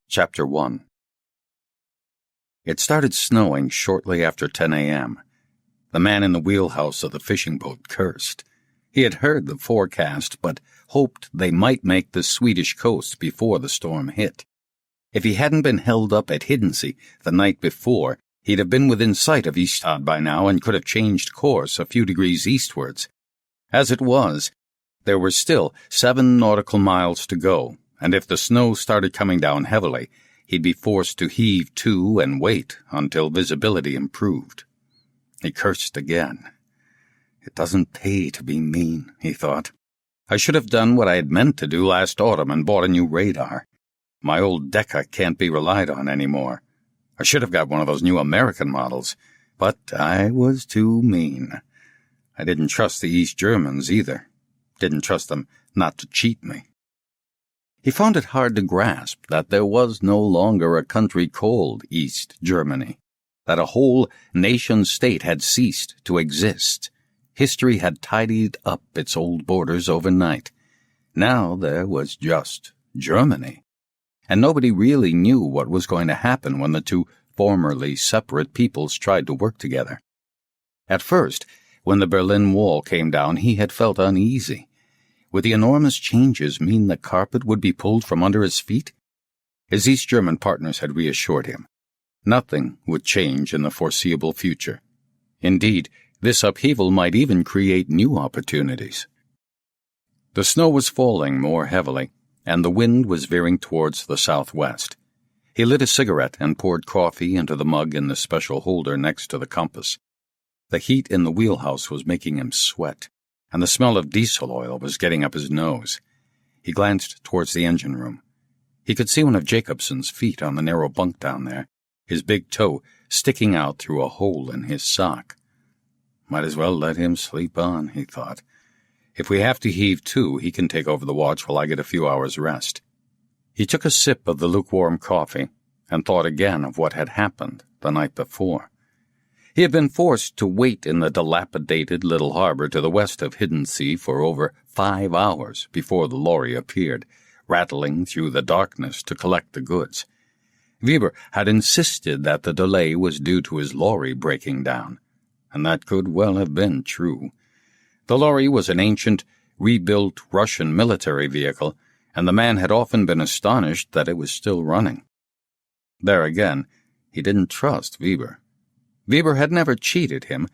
Chapter 1. It started snowing shortly after 10 a.m. The man in the wheelhouse of the fishing boat cursed. He had heard the forecast, but hoped they might make the Swedish coast before the storm hit. If he hadn't been held up at Hiddensee the night before, he'd have been within sight of Ystad by now and could have changed course a few degrees eastwards. As it was, there were still 7 nautical miles to go, and if the snow started coming down heavily, he'd be forced to heave to and wait until visibility improved. He cursed again. It doesn't pay to be mean, he thought. I should have done what I had meant to do last autumn and bought a new radar. My old Decca can't be relied on anymore. I should have got one of those new American models, but I was too mean. I didn't trust the East Germans either. Didn't trust them not to cheat me. He found it hard to grasp that there was no longer a country called East Germany, that a whole nation-state had ceased to exist. History had tidied up its old borders overnight. Now there was just Germany, and nobody really knew what was going to happen when the two formerly separate peoples tried to work together. At first, when the Berlin Wall came down, he had felt uneasy. Would the enormous changes mean the carpet would be pulled from under his feet? His East German partners had reassured him. Nothing would change in the foreseeable future. Indeed, this upheaval might even create new opportunities. The snow was falling more heavily, and the wind was veering towards the southwest. He lit a cigarette and poured coffee into the mug in the special holder next to the compass. The heat in the wheelhouse was making him sweat, and the smell of diesel oil was getting up his nose. He glanced towards the engine room. He could see one of Jacobson's feet on the narrow bunk down there, his big toe sticking out through a hole in his sock. Might as well let him sleep on, he thought. If we have to heave to, he can take over the watch while I get a few hours' rest. He took a sip of the lukewarm coffee and thought again of what had happened the night before. He had been forced to wait in the dilapidated little harbor to the west of Hiddensee for over 5 hours before the lorry appeared, rattling through the darkness to collect the goods. Weber had insisted that the delay was due to his lorry breaking down, and that could well have been true. The lorry was an ancient, rebuilt Russian military vehicle, and the man had often been astonished that it was still running. There again, he didn't trust Weber. Weber had never cheated him,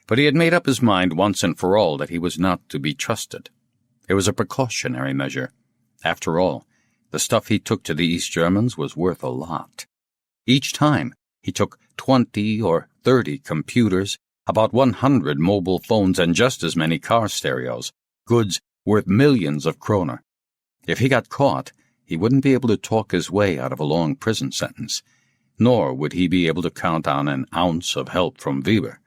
but he had made up his mind once and for all that he was not to be trusted. It was a precautionary measure. After all, the stuff he took to the East Germans was worth a lot. Each time, he took 20 or 30 computers, about 100 mobile phones, and just as many car stereos, goods worth millions of kroner. If he got caught, he wouldn't be able to talk his way out of a long prison sentence, nor would he be able to count on an ounce of help from Weber.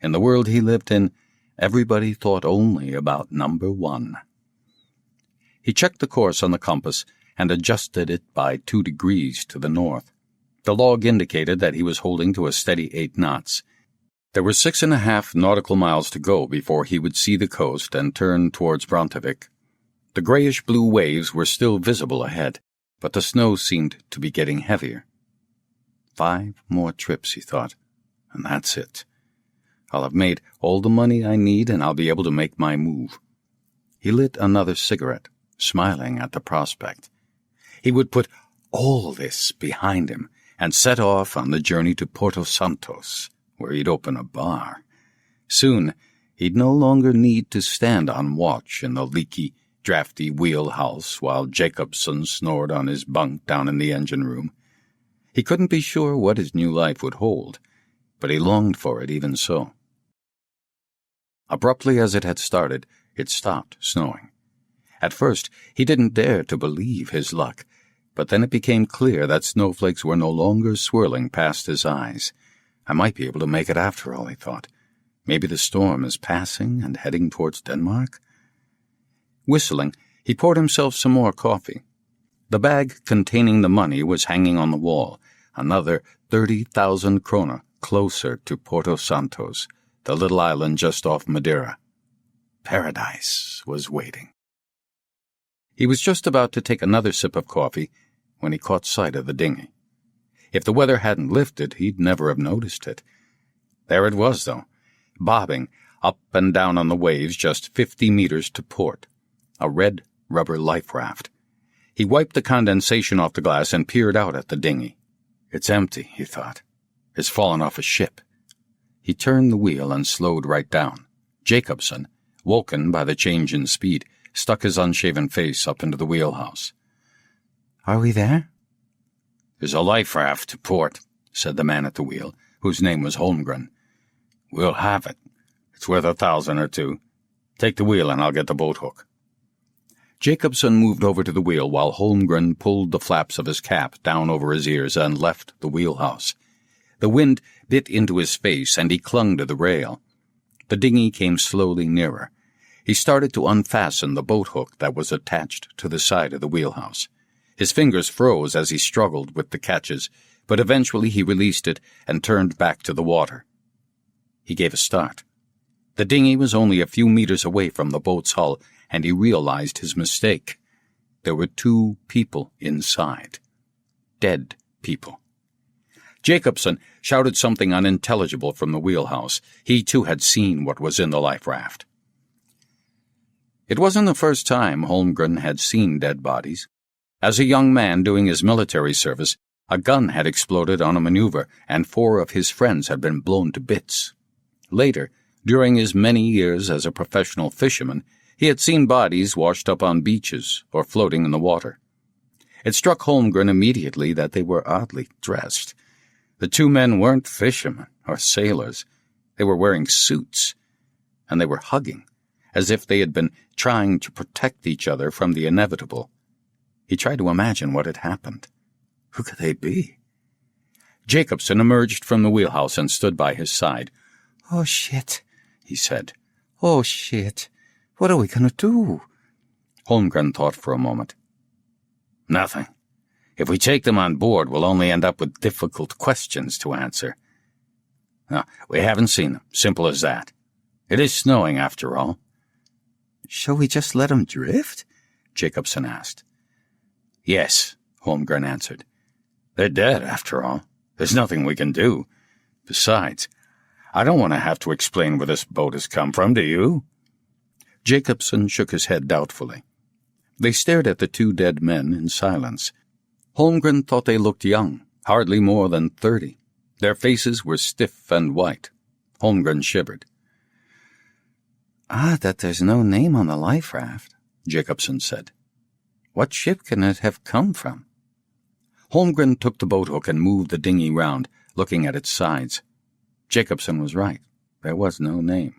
In the world he lived in, everybody thought only about number 1. He checked the course on the compass and adjusted it by 2 degrees to the north. The log indicated that he was holding to a steady 8 knots. There were 6.5 nautical miles to go before he would see the coast and turn towards Brantevik. The grayish-blue waves were still visible ahead, but the snow seemed to be getting heavier. 5 more trips, he thought, and that's it. I'll have made all the money I need, and I'll be able to make my move. He lit another cigarette, smiling at the prospect. He would put all this behind him and set off on the journey to Porto Santos, where he'd open a bar. Soon, he'd no longer need to stand on watch in the leaky, drafty wheelhouse while Jacobson snored on his bunk down in the engine room. He couldn't be sure what his new life would hold, but he longed for it even so. Abruptly as it had started, it stopped snowing. At first, he didn't dare to believe his luck, but then it became clear that snowflakes were no longer swirling past his eyes. I might be able to make it after all, he thought. Maybe the storm is passing and heading towards Denmark. Whistling, he poured himself some more coffee. The bag containing the money was hanging on the wall, another 30,000 kroner closer to Porto Santos, the little island just off Madeira. Paradise was waiting. He was just about to take another sip of coffee when he caught sight of the dinghy. If the weather hadn't lifted, he'd never have noticed it. There it was, though, bobbing up and down on the waves just 50 meters to port, a red rubber life raft. He wiped the condensation off the glass and peered out at the dinghy. It's empty, he thought. It's fallen off a ship. He turned the wheel and slowed right down. Jacobson, woken by the change in speed, stuck his unshaven face up into the wheelhouse. "Are we there?" "There's a life raft to port," said the man at the wheel, whose name was Holmgren. "We'll have it. It's worth 1,000 or 2. Take the wheel and I'll get the boat hook." Jacobson moved over to the wheel while Holmgren pulled the flaps of his cap down over his ears and left the wheelhouse. The wind bit into his face and he clung to the rail. The dinghy came slowly nearer. He started to unfasten the boat hook that was attached to the side of the wheelhouse. His fingers froze as he struggled with the catches, but eventually he released it and turned back to the water. He gave a start. The dinghy was only a few meters away from the boat's hull, and he realized his mistake. There were 2 people inside. Dead people. Jacobson shouted something unintelligible from the wheelhouse. He, too, had seen what was in the life raft. It wasn't the first time Holmgren had seen dead bodies. As a young man doing his military service, a gun had exploded on a maneuver, and 4 of his friends had been blown to bits. Later, during his many years as a professional fisherman, he had seen bodies washed up on beaches or floating in the water. It struck Holmgren immediately that they were oddly dressed. The 2 men weren't fishermen or sailors. They were wearing suits, and they were hugging, as if they had been trying to protect each other from the inevitable. He tried to imagine what had happened. Who could they be? Jacobson emerged from the wheelhouse and stood by his side. "Oh, shit," he said. "Oh, shit. What are we going to do?" Holmgren thought for a moment. "Nothing. If we take them on board, we'll only end up with difficult questions to answer. No, we haven't seen them. Simple as that. It is snowing, after all." "Shall we just let them drift?" Jacobson asked. "Yes," Holmgren answered. "They're dead, after all. There's nothing we can do. Besides, I don't want to have to explain where this boat has come from, do you?" Jacobson shook his head doubtfully. They stared at the 2 dead men in silence. Holmgren thought they looked young, hardly more than 30. Their faces were stiff and white. Holmgren shivered. "Odd that there's no name on the life raft," Jacobson said. "What ship can it have come from?" Holmgren took the boat hook and moved the dinghy round, looking at its sides. Jacobson was right. There was no name.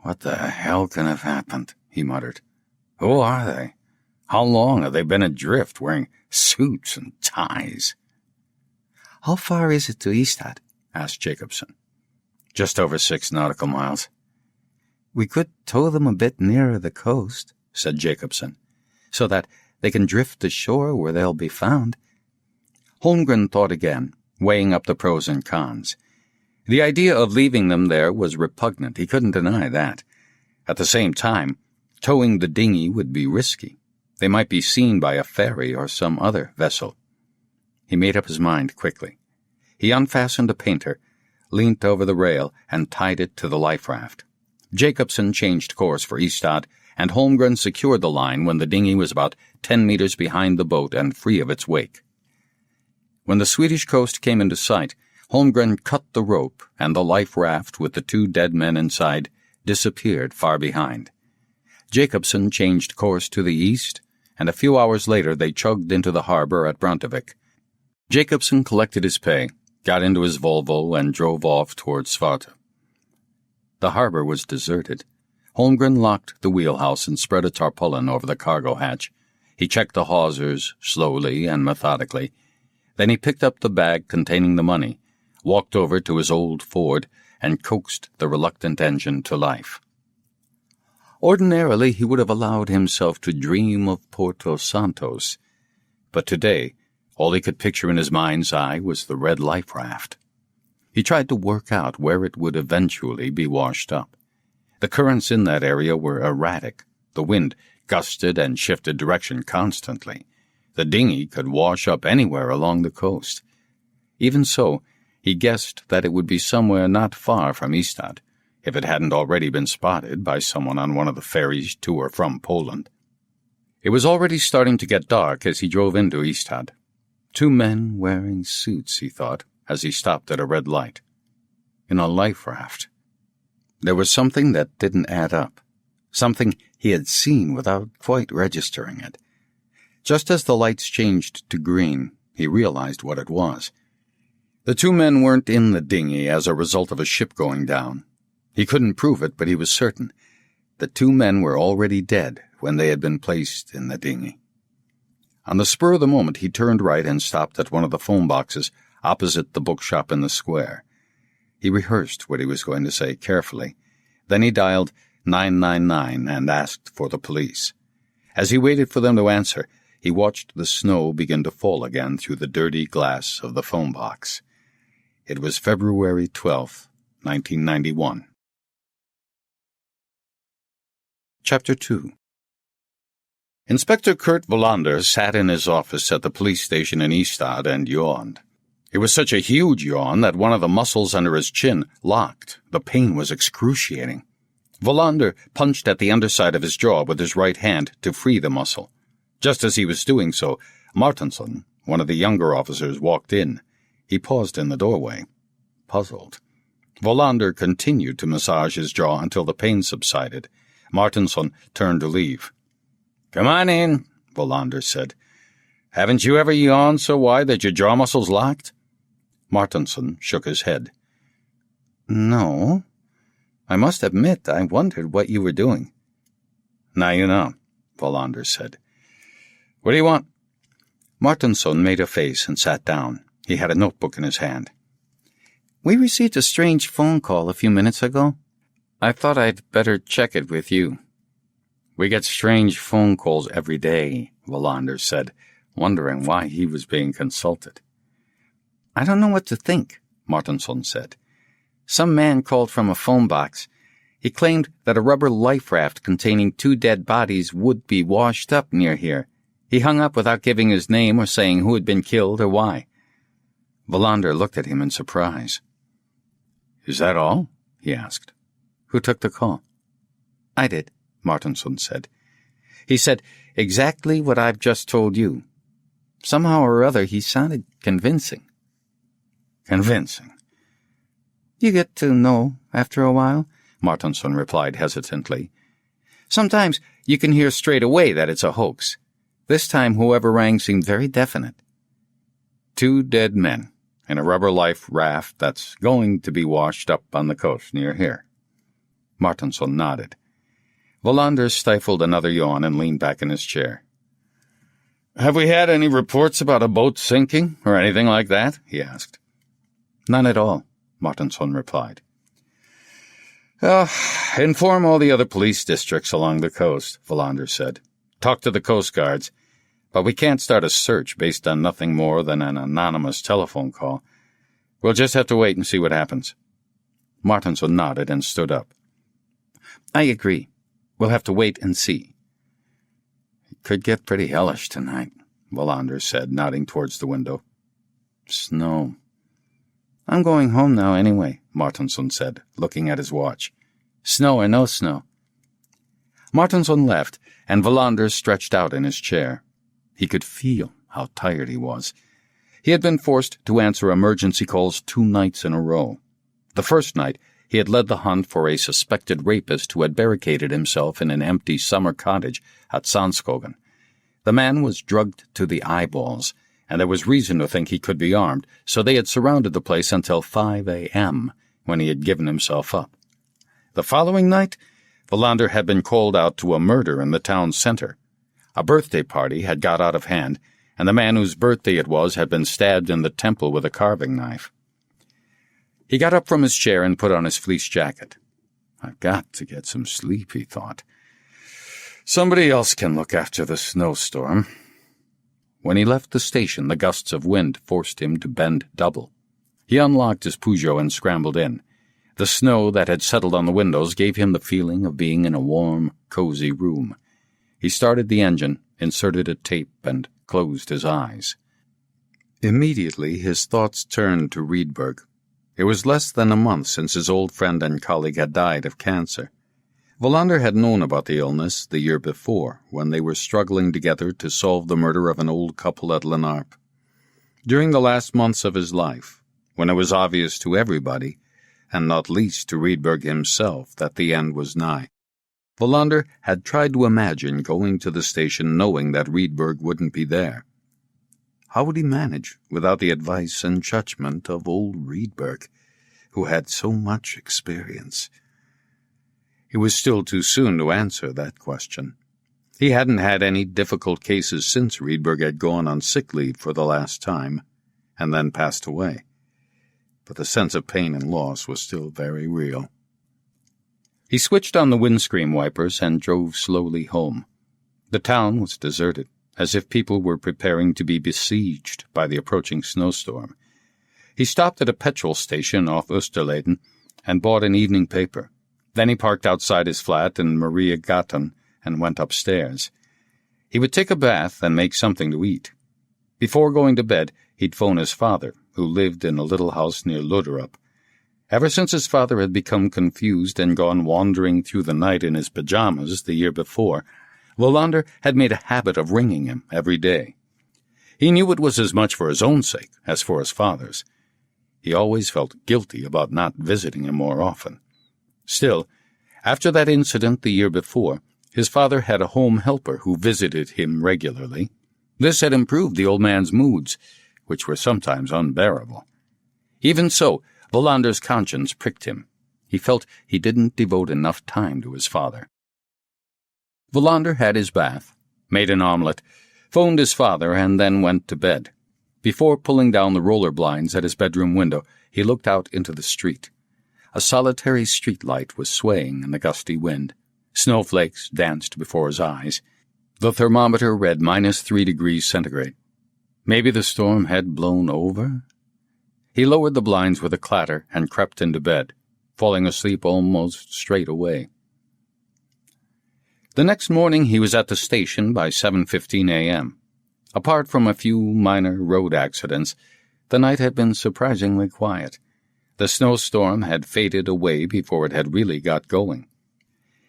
"What the hell can have happened?" he muttered. "Who are they? How long have they been adrift, wearing suits and ties?" "How far is it to Ystad?" asked Jacobson. "Just over 6 nautical miles." "We could tow them a bit nearer the coast," said Jacobson, "so that they can drift ashore where they'll be found." Holmgren thought again, weighing up the pros and cons. The idea of leaving them there was repugnant. He couldn't deny that. At the same time, towing the dinghy would be risky. They might be seen by a ferry or some other vessel. He made up his mind quickly. He unfastened a painter, leant over the rail, and tied it to the life raft. Jacobson changed course for Ystad, and Holmgren secured the line when the dinghy was about 10 meters behind the boat and free of its wake. When the Swedish coast came into sight, Holmgren cut the rope, and the life raft with the 2 dead men inside disappeared far behind. Jacobson changed course to the east, and a few hours later they chugged into the harbor at Brantevik. Jacobson collected his pay, got into his Volvo, and drove off towards Svarta. The harbor was deserted. Holmgren locked the wheelhouse and spread a tarpaulin over the cargo hatch. He checked the hawsers slowly and methodically. Then he picked up the bag containing the money, walked over to his old Ford, and coaxed the reluctant engine to life. Ordinarily, he would have allowed himself to dream of Porto Santos, but today, all he could picture in his mind's eye was the red life raft. He tried to work out where it would eventually be washed up. The currents in that area were erratic. The wind gusted and shifted direction constantly. The dinghy could wash up anywhere along the coast. Even so, he guessed that it would be somewhere not far from Ystad, if it hadn't already been spotted by someone on one of the ferries to or from Poland. It was already starting to get dark as he drove into Ystad. 2 men wearing suits, he thought, as he stopped at a red light. In a life raft. There was something that didn't add up. Something he had seen without quite registering it. Just as the lights changed to green, he realized what it was. The 2 men weren't in the dinghy as a result of a ship going down. He couldn't prove it, but he was certain. The 2 men were already dead when they had been placed in the dinghy. On the spur of the moment, he turned right and stopped at one of the phone boxes opposite the bookshop in the square. He rehearsed what he was going to say carefully. Then he dialed 999 and asked for the police. As he waited for them to answer, he watched the snow begin to fall again through the dirty glass of the phone box. It was February 12th, 1991. Chapter 2. Inspector Kurt Wallander sat in his office at the police station in Ystad and yawned. It was such a huge yawn that one of the muscles under his chin locked. The pain was excruciating. Wallander punched at the underside of his jaw with his right hand to free the muscle. Just as he was doing so, Martinsson, one of the younger officers, walked in. He paused in the doorway, puzzled. Wallander continued to massage his jaw until the pain subsided. Martinsson turned to leave. "Come on in," Wallander said. "Haven't you ever yawned so wide that your jaw muscles locked?" Martinsson shook his head. "No. I must admit I wondered what you were doing." "Now you know," Wallander said. "What do you want?" Martinsson made a face and sat down. He had a notebook in his hand. "We received a strange phone call a few minutes ago. I thought I'd better check it with you." "We get strange phone calls every day," Wallander said, wondering why he was being consulted. "I don't know what to think," Martinsson said. "Some man called from a phone box. He claimed that a rubber life raft containing 2 dead bodies would be washed up near here. He hung up without giving his name or saying who had been killed or why." Wallander looked at him in surprise. "Is that all?" he asked. "Who took the call?" "I did," Martinsson said. "He said exactly what I've just told you. Somehow or other he sounded convincing." "Convincing?" "You get to know after a while," Martinsson replied hesitantly. "Sometimes you can hear straight away that it's a hoax. This time whoever rang seemed very definite." 2 dead men in a rubber life raft that's going to be washed up on the coast near here. Martinsson nodded. Wallander stifled another yawn and leaned back in his chair. "Have we had any reports about a boat sinking or anything like that?" he asked. "None at all," Martinsson replied. Inform all the other police districts along the coast," Wallander said. "Talk to the Coast Guards, but we can't start a search based on nothing more than an anonymous telephone call. We'll just have to wait and see what happens." Martinsson nodded and stood up. "I agree. We'll have to wait and see." "It could get pretty hellish tonight," Wallander said, nodding towards the window. "Snow." "I'm going home now anyway," Martinsson said, looking at his watch. "Snow or no snow." Martinsson left, and Wallander stretched out in his chair. He could feel how tired he was. He had been forced to answer emergency calls 2 nights in a row. The first night, he had led the hunt for a suspected rapist who had barricaded himself in an empty summer cottage at Sandskogen. The man was drugged to the eyeballs, and there was reason to think he could be armed, so they had surrounded the place until 5 a.m., when he had given himself up. The following night, Wallander had been called out to a murder in the town center. A birthday party had got out of hand, and the man whose birthday it was had been stabbed in the temple with a carving knife. He got up from his chair and put on his fleece jacket. "I've got to get some sleep," he thought. "Somebody else can look after the snowstorm." When he left the station, the gusts of wind forced him to bend double. He unlocked his Peugeot and scrambled in. The snow that had settled on the windows gave him the feeling of being in a warm, cozy room. He started the engine, inserted a tape, and closed his eyes. Immediately his thoughts turned to Riedberg. It was less than a month since his old friend and colleague had died of cancer. Wallander had known about the illness the year before, when they were struggling together to solve the murder of an old couple at Lanarp. During the last months of his life, when it was obvious to everybody, and not least to Riedberg himself, that the end was nigh, Wallander had tried to imagine going to the station knowing that Riedberg wouldn't be there. How would he manage without the advice and judgment of old Riedberg, who had so much experience? It was still too soon to answer that question. He hadn't had any difficult cases since Riedberg had gone on sick leave for the last time, and then passed away. But the sense of pain and loss was still very real. He switched on the windscreen wipers and drove slowly home. The town was deserted, as if people were preparing to be besieged by the approaching snowstorm. He stopped at a petrol station off Österleden and bought an evening paper. Then he parked outside his flat in Maria Gatan and went upstairs. He would take a bath and make something to eat. Before going to bed, he'd phone his father, who lived in a little house near Luderup. Ever since his father had become confused and gone wandering through the night in his pajamas the year before, Wallander had made a habit of ringing him every day. He knew it was as much for his own sake as for his father's. He always felt guilty about not visiting him more often. Still, after that incident the year before, his father had a home helper who visited him regularly. This had improved the old man's moods, which were sometimes unbearable. Even so, Wallander's conscience pricked him. He felt he didn't devote enough time to his father. Wallander had his bath, made an omelette, phoned his father, and then went to bed. Before pulling down the roller blinds at his bedroom window, he looked out into the street. A solitary street light was swaying in the gusty wind. Snowflakes danced before his eyes. The thermometer read -3 degrees centigrade. Maybe the storm had blown over? He lowered the blinds with a clatter and crept into bed, falling asleep almost straight away. The next morning he was at the station by 7:15 a.m. Apart from a few minor road accidents, the night had been surprisingly quiet. The snowstorm had faded away before it had really got going.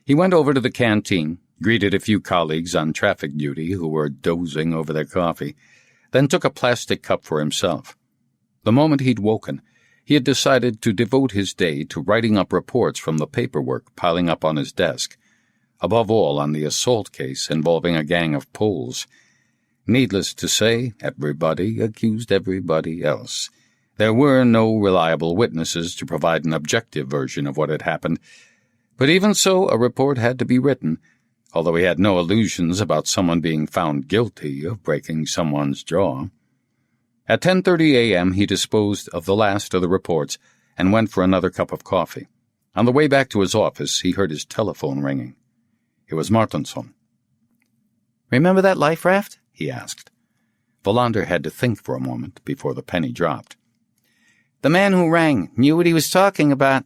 He went over to the canteen, greeted a few colleagues on traffic duty who were dozing over their coffee, then took a plastic cup for himself. The moment he'd woken, he had decided to devote his day to writing up reports from the paperwork piling up on his desk, above all on the assault case involving a gang of Poles. Needless to say, everybody accused everybody else. There were no reliable witnesses to provide an objective version of what had happened, but even so a report had to be written, although he had no illusions about someone being found guilty of breaking someone's jaw. At 10:30 a.m. he disposed of the last of the reports and went for another cup of coffee. On the way back to his office, he heard his telephone ringing. It was Martinsson. "Remember that life raft?" he asked. Wallander had to think for a moment before the penny dropped. "The man who rang knew what he was talking about.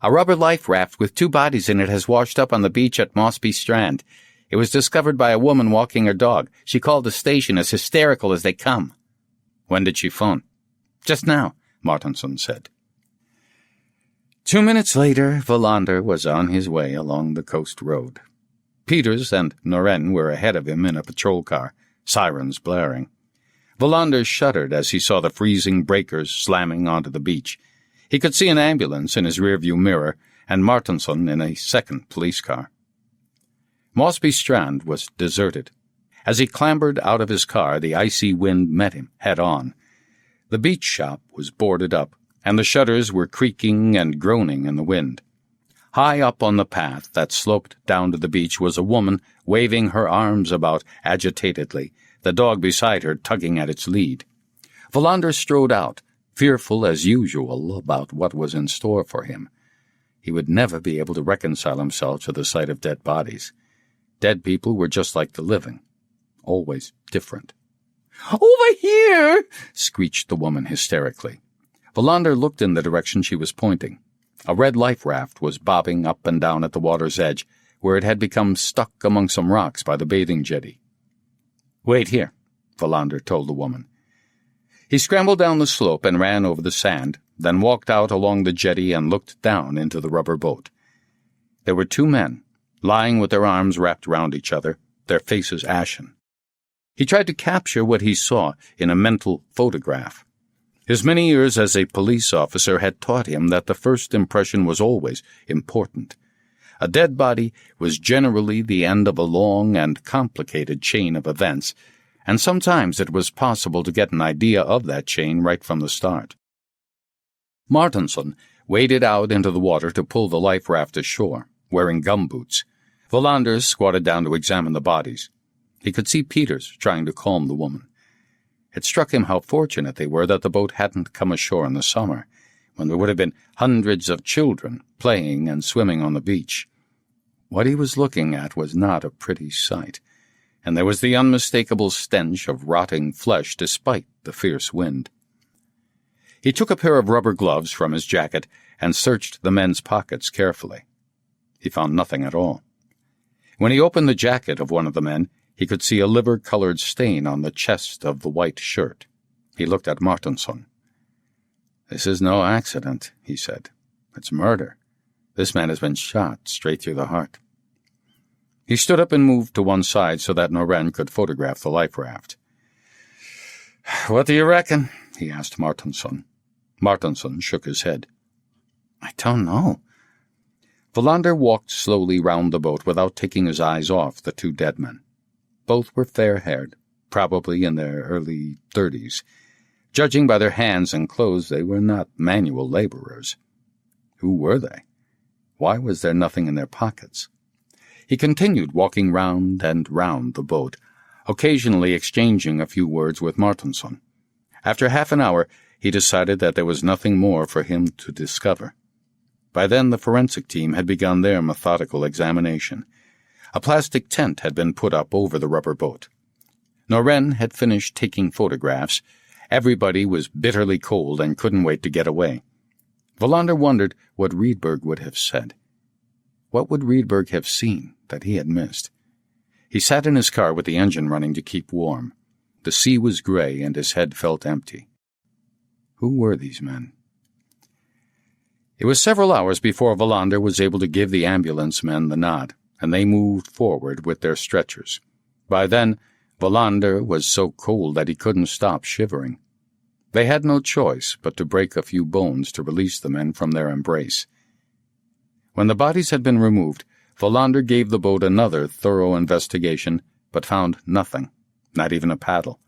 A rubber life raft with 2 bodies in it has washed up on the beach at Mossby Strand. It was discovered by a woman walking her dog. She called the station as hysterical as they come." "When did she phone?" "Just now," Martinsson said. 2 minutes later, Wallander was on his way along the coast road. Peters and Noren were ahead of him in a patrol car, sirens blaring. Wallander shuddered as he saw the freezing breakers slamming onto the beach. He could see an ambulance in his rearview mirror and Martinsson in a second police car. Mossby Strand was deserted. As he clambered out of his car, the icy wind met him head-on. The beach shop was boarded up, and the shutters were creaking and groaning in the wind. High up on the path that sloped down to the beach was a woman waving her arms about agitatedly, the dog beside her tugging at its lead. Wallander strode out, fearful as usual about what was in store for him. He would never be able to reconcile himself to the sight of dead bodies. Dead people were just like the living, always different. "Over here!" screeched the woman hysterically. Wallander looked in the direction she was pointing. A red life raft was bobbing up and down at the water's edge, where it had become stuck among some rocks by the bathing jetty. "Wait here," Wallander told the woman. He scrambled down the slope and ran over the sand, then walked out along the jetty and looked down into the rubber boat. There were 2 men, lying with their arms wrapped round each other, their faces ashen. He tried to capture what he saw in a mental photograph. His many years as a police officer had taught him that the first impression was always important. A dead body was generally the end of a long and complicated chain of events, and sometimes it was possible to get an idea of that chain right from the start. Martenson waded out into the water to pull the life raft ashore, wearing gumboots. Wallander squatted down to examine the bodies. He could see Peters trying to calm the woman. It struck him how fortunate they were that the boat hadn't come ashore in the summer, when there would have been hundreds of children playing and swimming on the beach. What he was looking at was not a pretty sight, and there was the unmistakable stench of rotting flesh despite the fierce wind. He took a pair of rubber gloves from his jacket and searched the men's pockets carefully. He found nothing at all. When he opened the jacket of one of the men, he could see a liver-colored stain on the chest of the white shirt. He looked at Martenson. "This is no accident," he said. "It's murder. This man has been shot straight through the heart." He stood up and moved to one side so that Noren could photograph the life raft. "What do you reckon?" he asked Martenson. Martenson shook his head. "I don't know." Wallander walked slowly round the boat without taking his eyes off the 2 dead men. Both were fair-haired, probably in their early 30s. Judging by their hands and clothes, they were not manual laborers. Who were they? Why was there nothing in their pockets? He continued walking round and round the boat, occasionally exchanging a few words with Martenson. After half an hour, he decided that there was nothing more for him to discover. By then the forensic team had begun their methodical examination. A plastic tent had been put up over the rubber boat. Noren had finished taking photographs. Everybody was bitterly cold and couldn't wait to get away. Wallander wondered what Rydberg would have said. What would Rydberg have seen that he had missed? He sat in his car with the engine running to keep warm. The sea was gray and his head felt empty. Who were these men? It was several hours before Wallander was able to give the ambulance men the nod, and they moved forward with their stretchers. By then, Wallander was so cold that he couldn't stop shivering. They had no choice but to break a few bones to release the men from their embrace. When the bodies had been removed, Wallander gave the boat another thorough investigation, but found nothing, not even a paddle.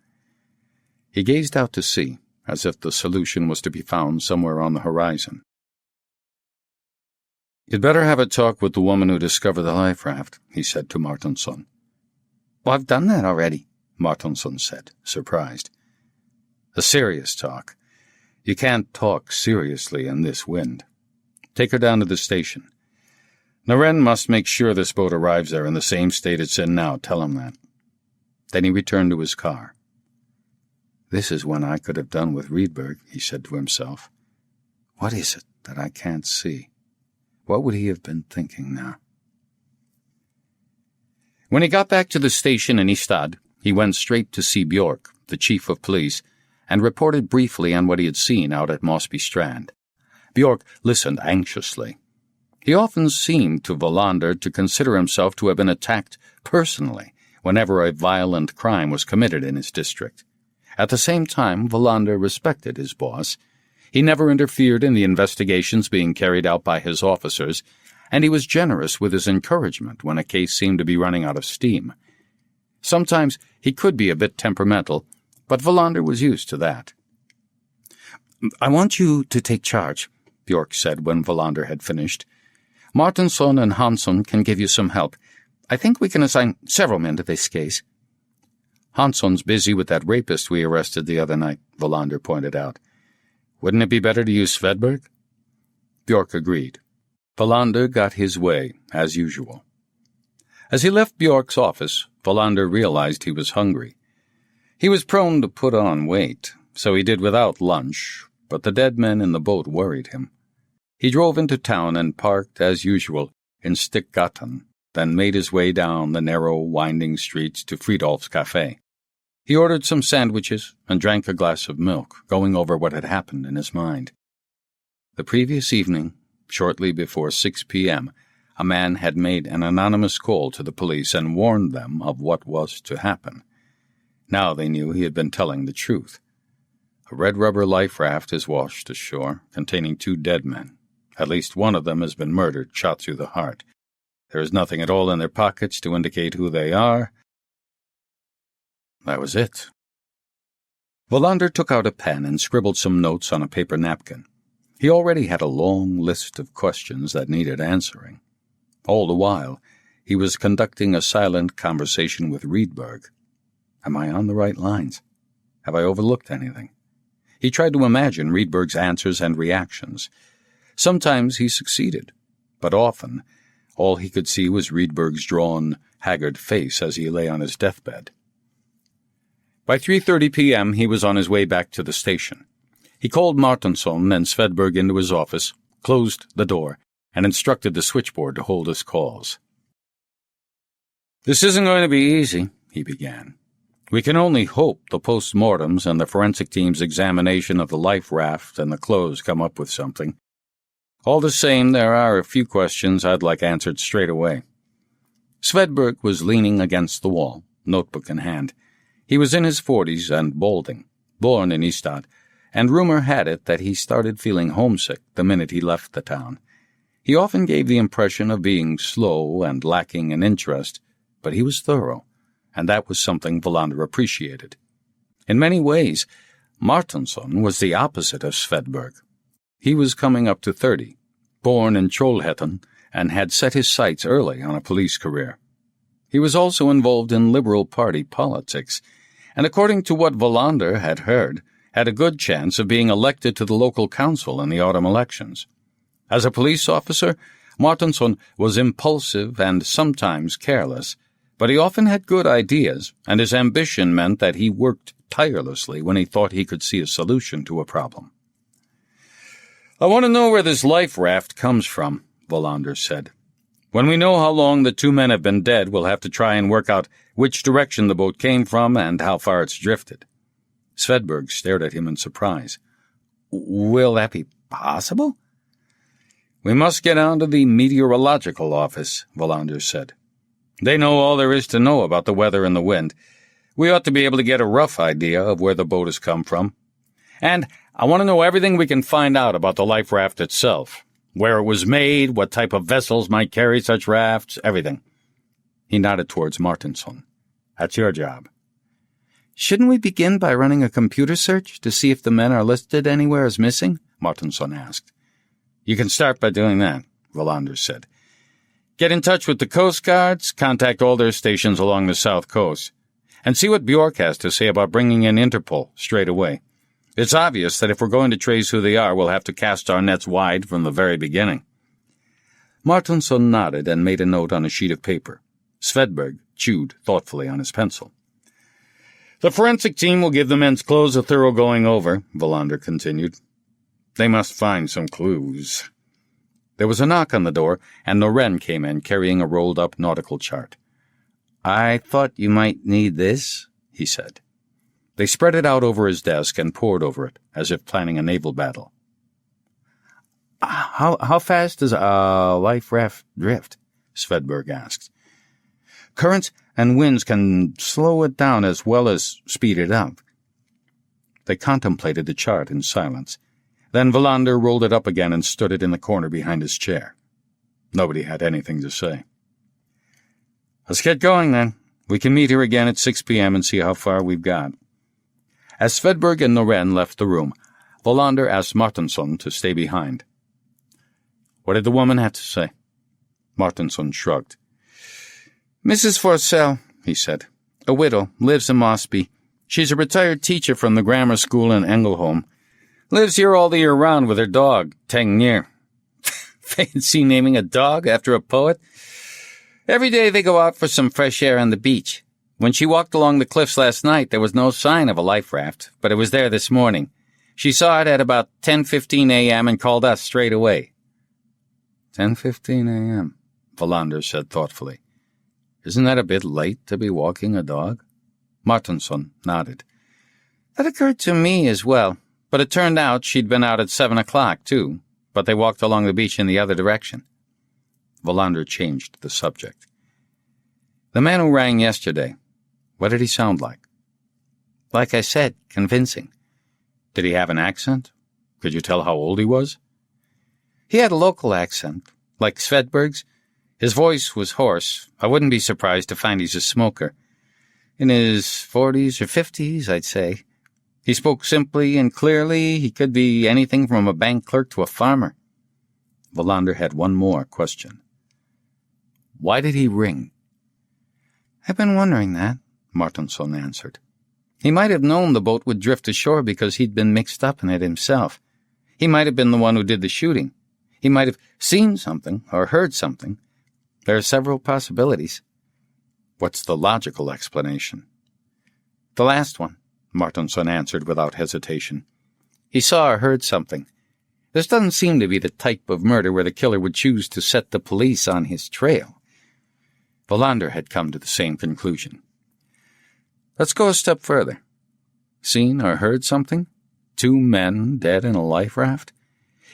He gazed out to sea, as if the solution was to be found somewhere on the horizon. "You'd better have a talk with the woman who discovered the life raft," he said to Martenson. "Well, I've done that already," Martenson said, surprised. "A serious talk. You can't talk seriously in this wind. Take her down to the station. Noren must make sure this boat arrives there in the same state it's in now. Tell him that." Then he returned to his car. "This is when I could have done with Rydberg," he said to himself. "What is it that I can't see? What would he have been thinking now?" When he got back to the station in Ystad, he went straight to see Bjork, the chief of police, and reported briefly on what he had seen out at Mossby Strand. Bjork listened anxiously. He often seemed to Wallander to consider himself to have been attacked personally whenever a violent crime was committed in his district. At the same time, Wallander respected his boss. He never interfered in the investigations being carried out by his officers, and he was generous with his encouragement when a case seemed to be running out of steam. Sometimes he could be a bit temperamental, but Wallander was used to that. "I want you to take charge," Bjork said when Wallander had finished. "Martenson and Hansson can give you some help. I think we can assign several men to this case." "Hansson's busy with that rapist we arrested the other night," Wallander pointed out. "Wouldn't it be better to use Svedberg?" Bjork agreed. Wallander got his way, as usual. As he left Bjork's office, Wallander realized he was hungry. He was prone to put on weight, so he did without lunch, but the dead men in the boat worried him. He drove into town and parked, as usual, in Stickgatan, then made his way down the narrow, winding streets to Fridolf's Café. He ordered some sandwiches and drank a glass of milk, going over what had happened in his mind. The previous evening, shortly before 6 p.m., a man had made an anonymous call to the police and warned them of what was to happen. Now they knew he had been telling the truth. A red rubber life raft is washed ashore, containing 2 dead men. At least one of them has been murdered, shot through the heart. There is nothing at all in their pockets to indicate who they are. That was it. Wallander took out a pen and scribbled some notes on a paper napkin. He already had a long list of questions that needed answering. All the while, he was conducting a silent conversation with Rydberg. Am I on the right lines? Have I overlooked anything? He tried to imagine Rydberg's answers and reactions. Sometimes he succeeded, but often all he could see was Rydberg's drawn, haggard face as he lay on his deathbed. By 3:30 p.m. he was on his way back to the station. He called Martinsson and Svedberg into his office, closed the door, and instructed the switchboard to hold his calls. "This isn't going to be easy," he began. "We can only hope the post-mortems and the forensic team's examination of the life raft and the clothes come up with something. All the same, there are a few questions I'd like answered straight away." Svedberg was leaning against the wall, notebook in hand. He was in his 40s and balding, born in Ystad, and rumor had it that he started feeling homesick the minute he left the town. He often gave the impression of being slow and lacking in interest, but he was thorough, and that was something Wallander appreciated. In many ways, Martinsson was the opposite of Svedberg. He was coming up to 30, born in Trollhättan, and had set his sights early on a police career. He was also involved in Liberal Party politics, and according to what Wallander had heard, had a good chance of being elected to the local council in the autumn elections. As a police officer, Martinsson was impulsive and sometimes careless, but he often had good ideas, and his ambition meant that he worked tirelessly when he thought he could see a solution to a problem. "I want to know where this life raft comes from," Wallander said. "When we know how long the 2 men have been dead, we'll have to try and work out which direction the boat came from and how far it's drifted." Svedberg stared at him in surprise. "Will that be possible?" "We must get down to the meteorological office," Wallander said. "They know all there is to know about the weather and the wind. We ought to be able to get a rough idea of where the boat has come from. And I want to know everything we can find out about the life raft itself. Where it was made, what type of vessels might carry such rafts, everything." He nodded towards Martinsson. "That's your job." "Shouldn't we begin by running a computer search to see if the men are listed anywhere as missing?" Martinsson asked. "You can start by doing that," Wallander said. "Get in touch with the Coast Guards, contact all their stations along the south coast, and see what Bjork has to say about bringing in Interpol straight away. It's obvious that if we're going to trace who they are, we'll have to cast our nets wide from the very beginning." Martinsson nodded and made a note on a sheet of paper. Svedberg chewed thoughtfully on his pencil. "The forensic team will give the men's clothes a thorough going over," Wallander continued. "They must find some clues." There was a knock on the door, and Noren came in carrying a rolled-up nautical chart. "I thought you might need this," he said. They spread it out over his desk and pored over it, as if planning a naval battle. How fast does a life raft drift?" Svedberg asked. "Currents and winds can slow it down as well as speed it up." They contemplated the chart in silence. Then Wallander rolled it up again and stood it in the corner behind his chair. Nobody had anything to say. "Let's get going, then. We can meet here again at 6 p.m. and see how far we've got." As Svedberg and Noren left the room, Wallander asked Martinsson to stay behind. "What did the woman have to say?" Martinsson shrugged. "Mrs. Forsell," he said. "A widow, lives in Mosby. She's a retired teacher from the grammar school in Engelholm. Lives here all the year round with her dog, Tengnir. Fancy naming a dog after a poet? Every day they go out for some fresh air on the beach. When she walked along the cliffs last night, there was no sign of a life raft, but it was there this morning. She saw it at about 10:15 a.m. and called us straight away." 10:15 a.m., Wallander said thoughtfully. "Isn't that a bit late to be walking a dog?" Martinsson nodded. That occurred to me as well, but it turned out she'd been out at 7 o'clock, too, but they walked along the beach in the other direction. Wallander changed the subject. The man who rang yesterday, what did he sound like? Like I said, convincing. Did he have an accent? Could you tell how old he was? He had a local accent, like Svedberg's. His voice was hoarse. I wouldn't be surprised to find he's a smoker. In his 40s or 50s, I'd say. He spoke simply and clearly. He could be anything from a bank clerk to a farmer. Wallander had one more question. Why did he ring? I've been wondering that, Martinsson answered. He might have known the boat would drift ashore because he'd been mixed up in it himself. He might have been the one who did the shooting. He might have seen something or heard something. There are several possibilities. What's the logical explanation? The last one, Martinsson answered without hesitation. He saw or heard something. This doesn't seem to be the type of murder where the killer would choose to set the police on his trail. Wallander had come to the same conclusion. Let's go a step further. Seen or heard something? 2 men dead in a life raft?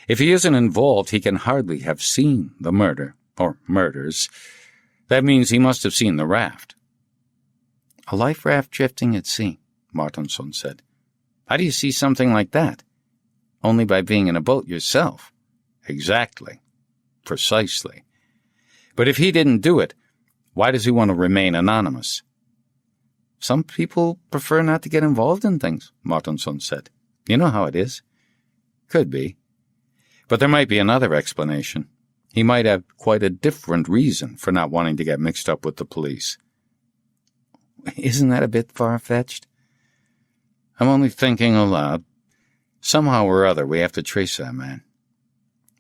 If he isn't involved, he can hardly have seen the murder, or murders. That means he must have seen the raft. A life raft drifting at sea, Martinsson said. How do you see something like that? Only by being in a boat yourself. Exactly. Precisely. But if he didn't do it, why does he want to remain anonymous? Some people prefer not to get involved in things, Martinsson said. You know how it is. Could be. But there might be another explanation. He might have quite a different reason for not wanting to get mixed up with the police. Isn't that a bit far-fetched? I'm only thinking aloud. Somehow or other, we have to trace that man.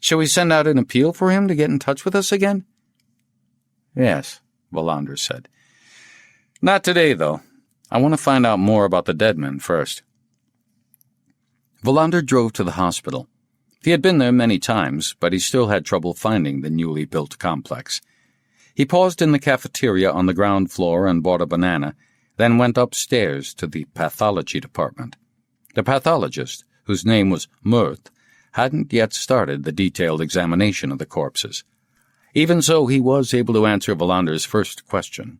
Shall we send out an appeal for him to get in touch with us again? Yes, Wallander said. Not today, though. I want to find out more about the dead men first. Wallander drove to the hospital. He had been there many times, but he still had trouble finding the newly built complex. He paused in the cafeteria on the ground floor and bought a banana, then went upstairs to the pathology department. The pathologist, whose name was Mirth, hadn't yet started the detailed examination of the corpses. Even so, he was able to answer Wallander's first question.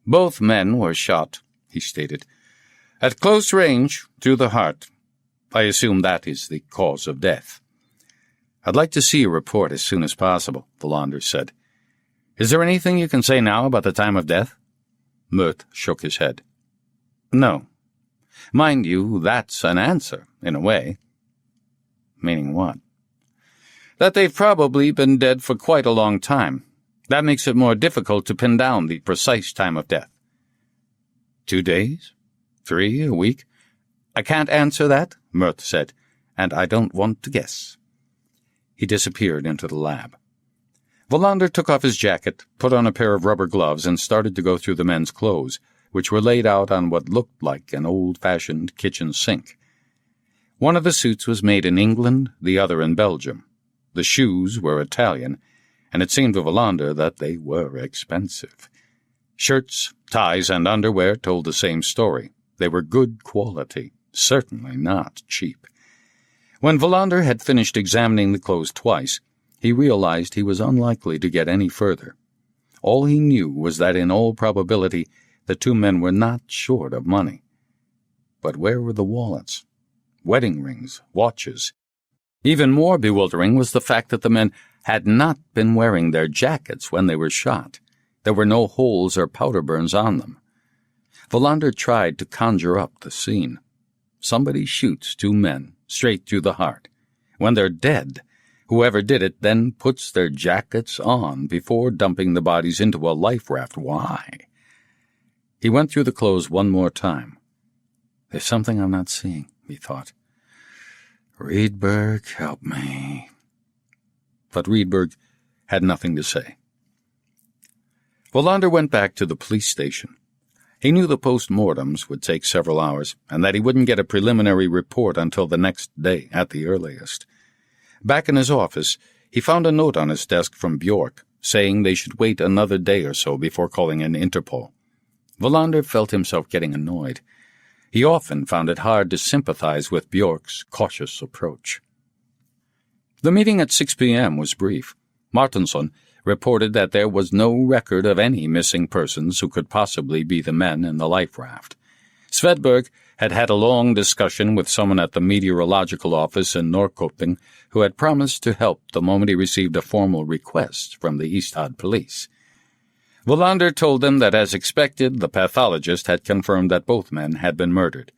Both men were shot, he stated. At close range, through the heart. I assume that is the cause of death. I'd like to see a report as soon as possible, Wallander said. Is there anything you can say now about the time of death? Mirth shook his head. No. Mind you, that's an answer, in a way. Meaning what? That they've probably been dead for quite a long time. That makes it more difficult to pin down the precise time of death. 2 days? 3? A week? I can't answer that, Mirth said, and I don't want to guess. He disappeared into the lab. Wallander took off his jacket, put on a pair of rubber gloves, and started to go through the men's clothes, which were laid out on what looked like an old-fashioned kitchen sink. One of the suits was made in England, the other in Belgium. The shoes were Italian, and it seemed to Wallander that they were expensive. Shirts, ties, and underwear told the same story. They were good quality, certainly not cheap. When Wallander had finished examining the clothes twice, he realized he was unlikely to get any further. All he knew was that in all probability the 2 men were not short of money. But where were the wallets? Wedding rings, watches. Even more bewildering was the fact that the men had not been wearing their jackets when they were shot. There were no holes or powder burns on them. Wallander tried to conjure up the scene. Somebody shoots 2 men straight through the heart. When they're dead, whoever did it then puts their jackets on before dumping the bodies into a life raft. Why? He went through the clothes one more time. There's something I'm not seeing, he thought. Riedberg, help me. But Riedberg had nothing to say. Wallander went back to the police station. He knew the post-mortems would take several hours, and that he wouldn't get a preliminary report until the next day at the earliest. Back in his office, he found a note on his desk from Bjork, saying they should wait another day or so before calling in Interpol. Wallander felt himself getting annoyed. He often found it hard to sympathize with Bjork's cautious approach. The meeting at 6 p.m. was brief. Martinsson reported that there was no record of any missing persons who could possibly be the men in the life raft. Svedberg had had a long discussion with someone at the meteorological office in Norrköping who had promised to help the moment he received a formal request from the Ystad police. Wallander told them that, as expected, the pathologist had confirmed that both men had been murdered.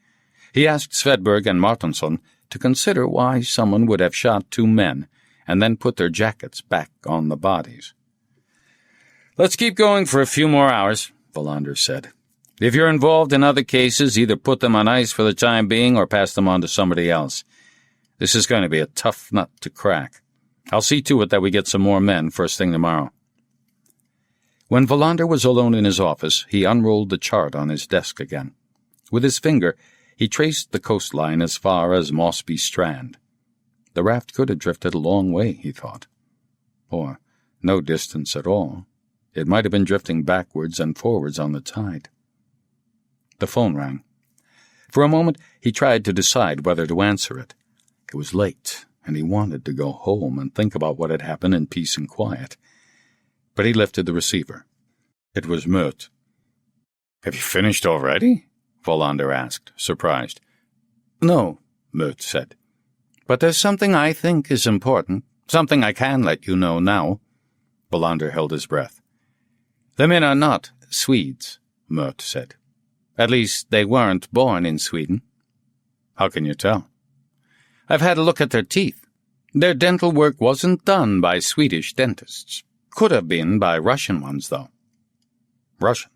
He asked Svedberg and Martinsson to consider why someone would have shot two men and then put their jackets back on the bodies. "Let's keep going for a few more hours," Wallander said. "If you're involved in other cases, either put them on ice for the time being or pass them on to somebody else. This is going to be a tough nut to crack. I'll see to it that we get some more men first thing tomorrow." When Wallander was alone in his office, he unrolled the chart on his desk again. With his finger, he traced the coastline as far as Mossby Strand. The raft could have drifted a long way, he thought. Or no distance at all. It might have been drifting backwards and forwards on the tide. The phone rang. For a moment, he tried to decide whether to answer it. It was late, and he wanted to go home and think about what had happened in peace and quiet. But he lifted the receiver. It was Mert. "Have you finished already?" Wallander asked, surprised. "No," Mert said. "But there's something I think is important, something I can let you know now." Wallander held his breath. "The men are not Swedes," Mert said. "At least, they weren't born in Sweden." "How can you tell?" "I've had a look at their teeth. Their dental work wasn't done by Swedish dentists. Could have been by Russian ones, though." "Russian?"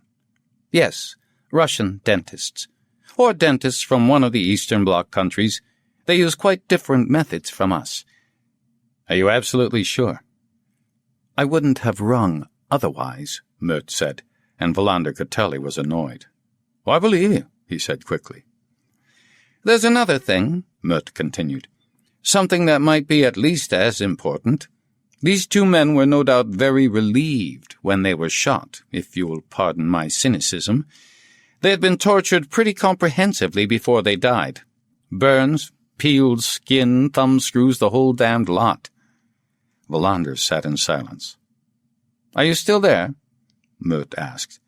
"Yes, Russian dentists. Or dentists from one of the Eastern Bloc countries. They use quite different methods from us." "Are you absolutely sure?" "I wouldn't have rung otherwise," Mert said, and Wallander could tell he was annoyed. "I believe you," he said quickly. "There's another thing," Mert continued. "Something that might be at least as important. These two men were no doubt very relieved when they were shot, if you'll pardon my cynicism. They had been tortured pretty comprehensively before they died. Burns, peeled skin, thumbscrews, the whole damned lot." Wallander sat in silence. "Are you still there?" Mert asked.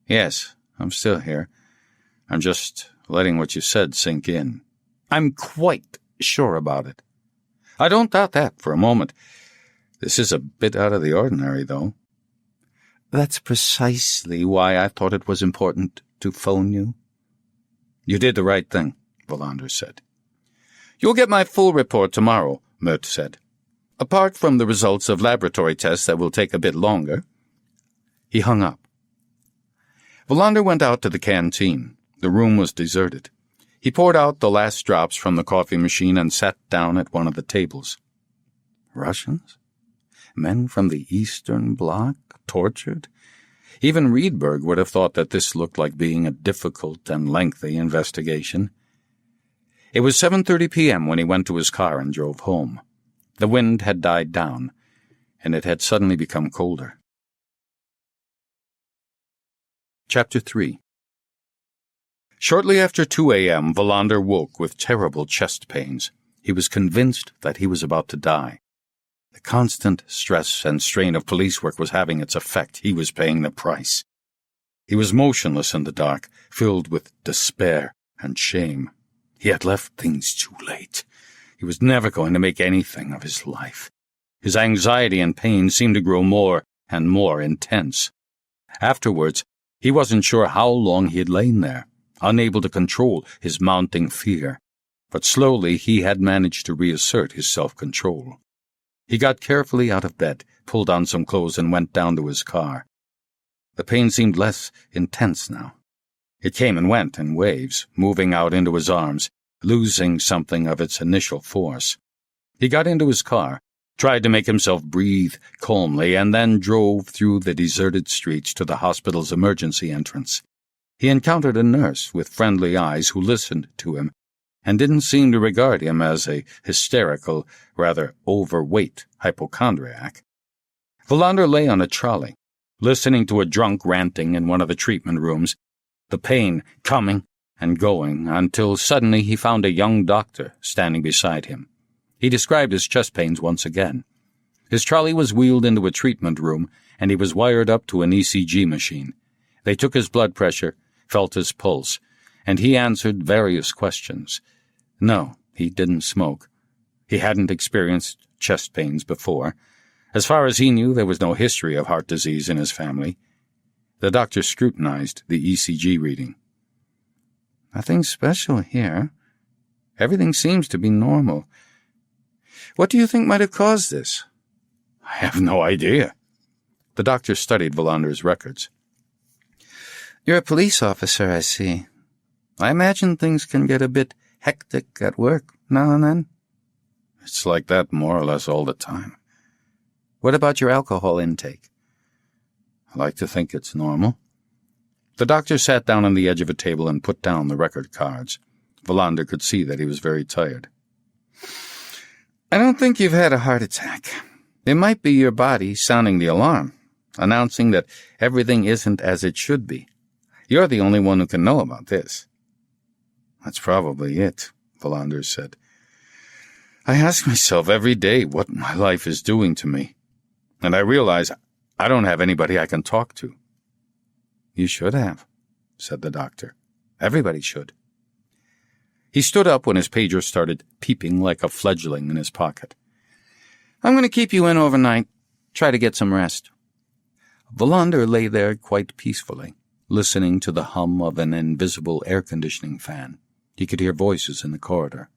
"Yes, I'm still here. I'm just letting what you said sink in." "I'm quite sure about it." "I don't doubt that for a moment. This is a bit out of the ordinary, though." "That's precisely why I thought it was important to phone you." "You did the right thing," Wallander said. "You'll get my full report tomorrow," Mert said. "Apart from the results of laboratory tests that will take a bit longer." He hung up. Wallander went out to the canteen. The room was deserted. He poured out the last drops from the coffee machine and sat down at one of the tables. Russians? Men from the Eastern Bloc, tortured? Even Rydberg would have thought that this looked like being a difficult and lengthy investigation. It was 7:30 p.m. when he went to his car and drove home. The wind had died down, and it had suddenly become colder. Chapter 3. Shortly after 2 a.m., Wallander woke with terrible chest pains. He was convinced that he was about to die. The constant stress and strain of police work was having its effect. He was paying the price. He was motionless in the dark, filled with despair and shame. He had left things too late. He was never going to make anything of his life. His anxiety and pain seemed to grow more and more intense. Afterwards, he wasn't sure how long he had lain there, unable to control his mounting fear. But slowly he had managed to reassert his self-control. He got carefully out of bed, pulled on some clothes, and went down to his car. The pain seemed less intense now. It came and went in waves, moving out into his arms, losing something of its initial force. He got into his car, tried to make himself breathe calmly, and then drove through the deserted streets to the hospital's emergency entrance. He encountered a nurse with friendly eyes who listened to him and didn't seem to regard him as a hysterical, rather overweight hypochondriac. Wallander lay on a trolley. listening to a drunk ranting in one of the treatment rooms, the pain coming and going until suddenly he found a young doctor standing beside him. He described his chest pains once again. His trolley was wheeled into a treatment room, and he was wired up to an ECG machine. They took his blood pressure, felt his pulse, and he answered various questions. No, he didn't smoke. He hadn't experienced chest pains before. As far as he knew, there was no history of heart disease in his family. The doctor scrutinized the ECG reading. Nothing special here. Everything seems to be normal. What do you think might have caused this? I have no idea. The doctor studied Wallander's records. You're a police officer, I see. I imagine things can get a bit hectic at work now and then. It's like that more or less all the time. What about your alcohol intake? I like to think it's normal. The doctor sat down on the edge of a table and put down the record cards. Wallander could see that he was very tired. I don't think you've had a heart attack. It might be your body sounding the alarm, announcing that everything isn't as it should be. You're the only one who can know about this. That's probably it, Wallander said. I ask myself every day what my life is doing to me, and I realize I don't have anybody I can talk to. You should have, said the doctor. Everybody should. He stood up when his pager started peeping like a fledgling in his pocket. I'm going to keep you in overnight. Try to get some rest. Wallander lay there quite peacefully, listening to the hum of an invisible air conditioning fan. He could hear voices in the corridor.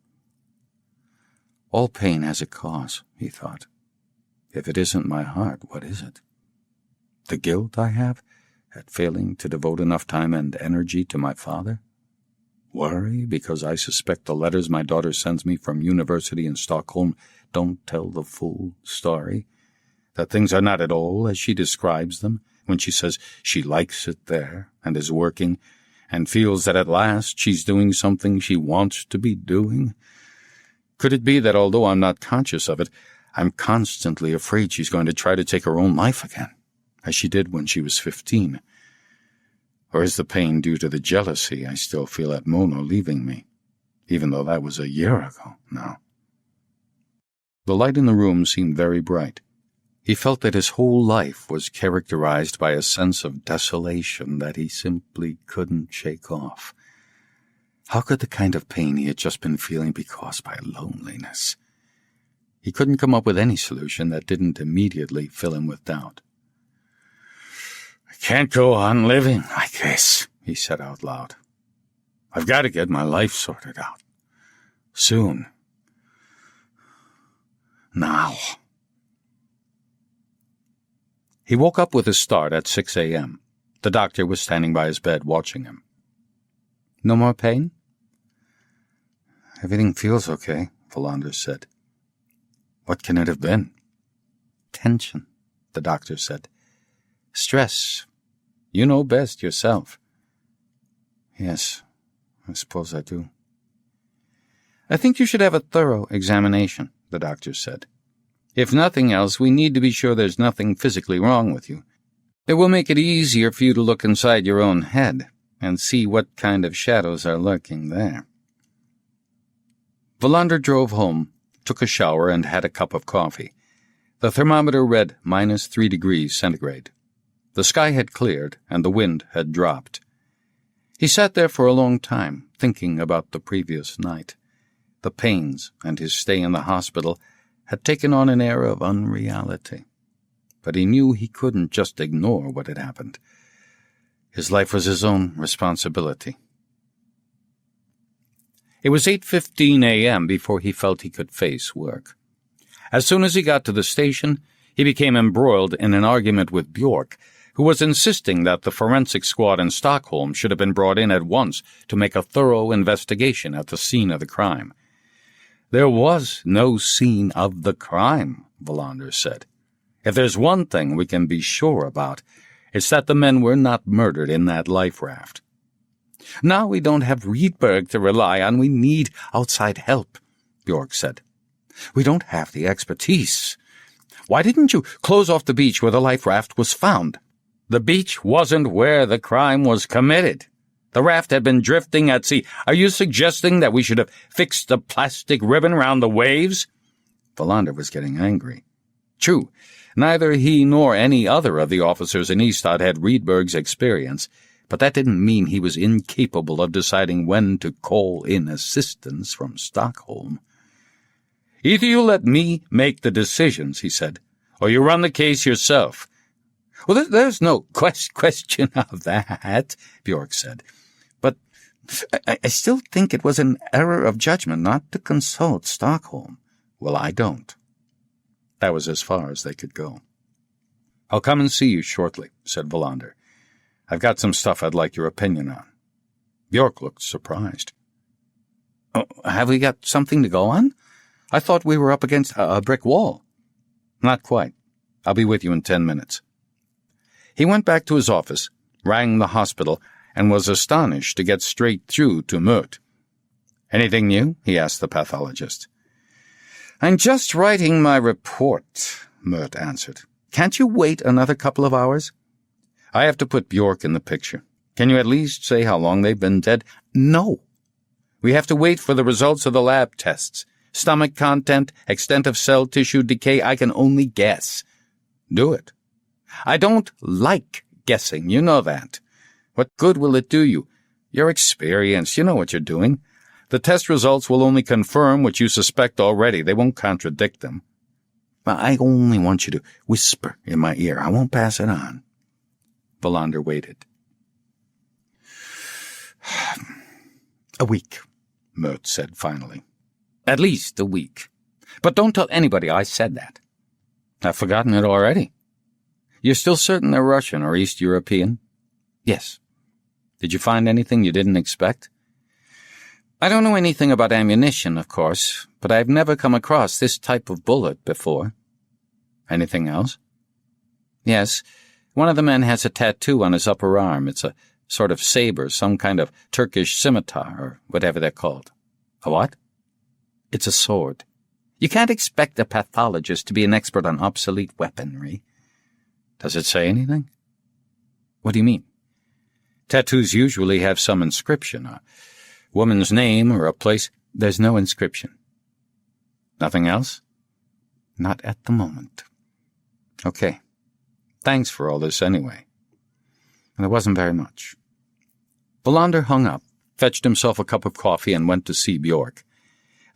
All pain has a cause, he thought. If it isn't my heart, what is it? The guilt I have at failing to devote enough time and energy to my father? Worry because I suspect the letters my daughter sends me from university in Stockholm don't tell the full story? That things are not at all as she describes them when she says she likes it there and is working and feels that at last she's doing something she wants to be doing? Could it be that although I'm not conscious of it, I'm constantly afraid she's going to try to take her own life again, as she did when she was 15? Or is the pain due to the jealousy I still feel at Mona leaving me, even though that was a year ago now? The light in the room seemed very bright. He felt that his whole life was characterized by a sense of desolation that he simply couldn't shake off. How could the kind of pain he had just been feeling be caused by loneliness? He couldn't come up with any solution that didn't immediately fill him with doubt. I can't go on living like this, he said out loud. I've got to get my life sorted out. Soon. Now. He woke up with a start at 6 a.m. The doctor was standing by his bed watching him. No more pain? Everything feels okay, Wallander said. What can it have been? Tension, the doctor said. Stress. You know best yourself. Yes, I suppose I do. I think you should have a thorough examination, the doctor said. If nothing else, we need to be sure there's nothing physically wrong with you. It will make it easier for you to look inside your own head and see what kind of shadows are lurking there. Wallander drove home, took a shower, and had a cup of coffee. The thermometer read -3 degrees centigrade. The sky had cleared, and the wind had dropped. He sat there for a long time, thinking about the previous night. The pains and his stay in the hospital had taken on an air of unreality. But he knew he couldn't just ignore what had happened. His life was his own responsibility. It was 8:15 a.m. before he felt he could face work. As soon as he got to the station, he became embroiled in an argument with Bjork, who was insisting that the forensic squad in Stockholm should have been brought in at once to make a thorough investigation at the scene of the crime. There was no scene of the crime, Wallander said. If there's one thing we can be sure about, it's that the men were not murdered in that life raft. Now we don't have Rydberg to rely on. We need outside help, Bjork said. We don't have the expertise. Why didn't you close off the beach where the life raft was found? The beach wasn't where the crime was committed. The raft had been drifting at sea. Are you suggesting that we should have fixed the plastic ribbon round the waves?" Wallander was getting angry. True, neither he nor any other of the officers in Ystad had Rydberg's experience, but that didn't mean he was incapable of deciding when to call in assistance from Stockholm. "Either you let me make the decisions," he said, "or you run the case yourself." "Well, there's no question of that," Bjork said. "But I still think it was an error of judgment not to consult Stockholm." "Well, I don't." That was as far as they could go. "I'll come and see you shortly," said Wallander. "I've got some stuff I'd like your opinion on." Bjork looked surprised. "Oh, have we got something to go on? I thought we were up against a brick wall." "Not quite. I'll be with you in 10 minutes. He went back to his office, rang the hospital, and was astonished to get straight through to Mert. "Anything new?" he asked the pathologist. "I'm just writing my report," Mert answered. "Can't you wait another couple of hours?" "I have to put Bjork in the picture. Can you at least say how long they've been dead?" "No. We have to wait for the results of the lab tests. Stomach content, extent of cell tissue decay, I can only guess." "Do it." "I don't like guessing, you know that. What good will it do you? You're experienced, you know what you're doing. The test results will only confirm what you suspect already. They won't contradict them." "I only want you to whisper in my ear. I won't pass it on." Wallander waited. "A week," Mert said finally. "At least a week. But don't tell anybody I said that." "I've forgotten it already." "You're still certain they're Russian or East European?" "Yes." "Did you find anything you didn't expect?" "I don't know anything about ammunition, of course, but I've never come across this type of bullet before." "Anything else?" "Yes. One of the men has a tattoo on his upper arm. It's a sort of saber, some kind of Turkish scimitar, or whatever they're called." "A what?" "It's a sword. You can't expect a pathologist to be an expert on obsolete weaponry." "Does it say anything?" "What do you mean?" "Tattoos usually have some inscription, a woman's name or a place." "There's no inscription." "Nothing else?" "Not at the moment." "Okay. Thanks for all this anyway." And there wasn't very much. Wallander hung up, fetched himself a cup of coffee, and went to see Bjork.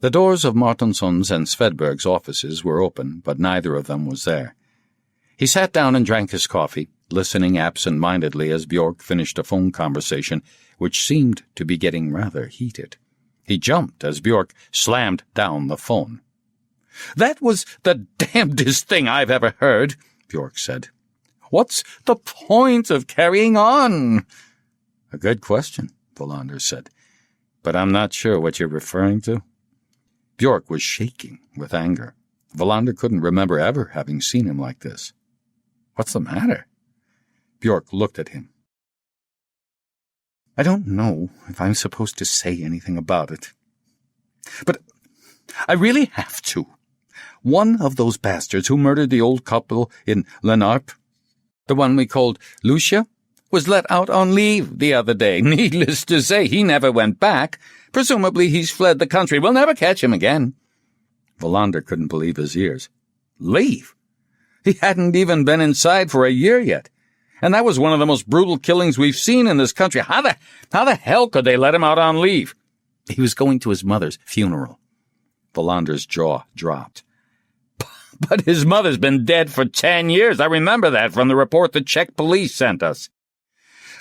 The doors of Martinsson's and Svedberg's offices were open, but neither of them was there. He sat down and drank his coffee, listening absent-mindedly as Bjork finished a phone conversation which seemed to be getting rather heated. He jumped as Bjork slammed down the phone. "That was the damnedest thing I've ever heard," Bjork said. "What's the point of carrying on?" "A good question," Wallander said, "but I'm not sure what you're referring to." Bjork was shaking with anger. Wallander couldn't remember ever having seen him like this. "What's the matter?" Bjork looked at him. "I don't know if I'm supposed to say anything about it. But I really have to. One of those bastards who murdered the old couple in Lenarp, the one we called Lucia, was let out on leave the other day. Needless to say, he never went back. Presumably he's fled the country. We'll never catch him again." Wallander couldn't believe his ears. Leave? He hadn't even been inside for a year yet. And that was one of the most brutal killings we've seen in this country. How the hell could they let him out on leave? He was going to his mother's funeral. Wallander's jaw dropped. But his mother's been dead for 10 years. I remember that from the report the Czech police sent us.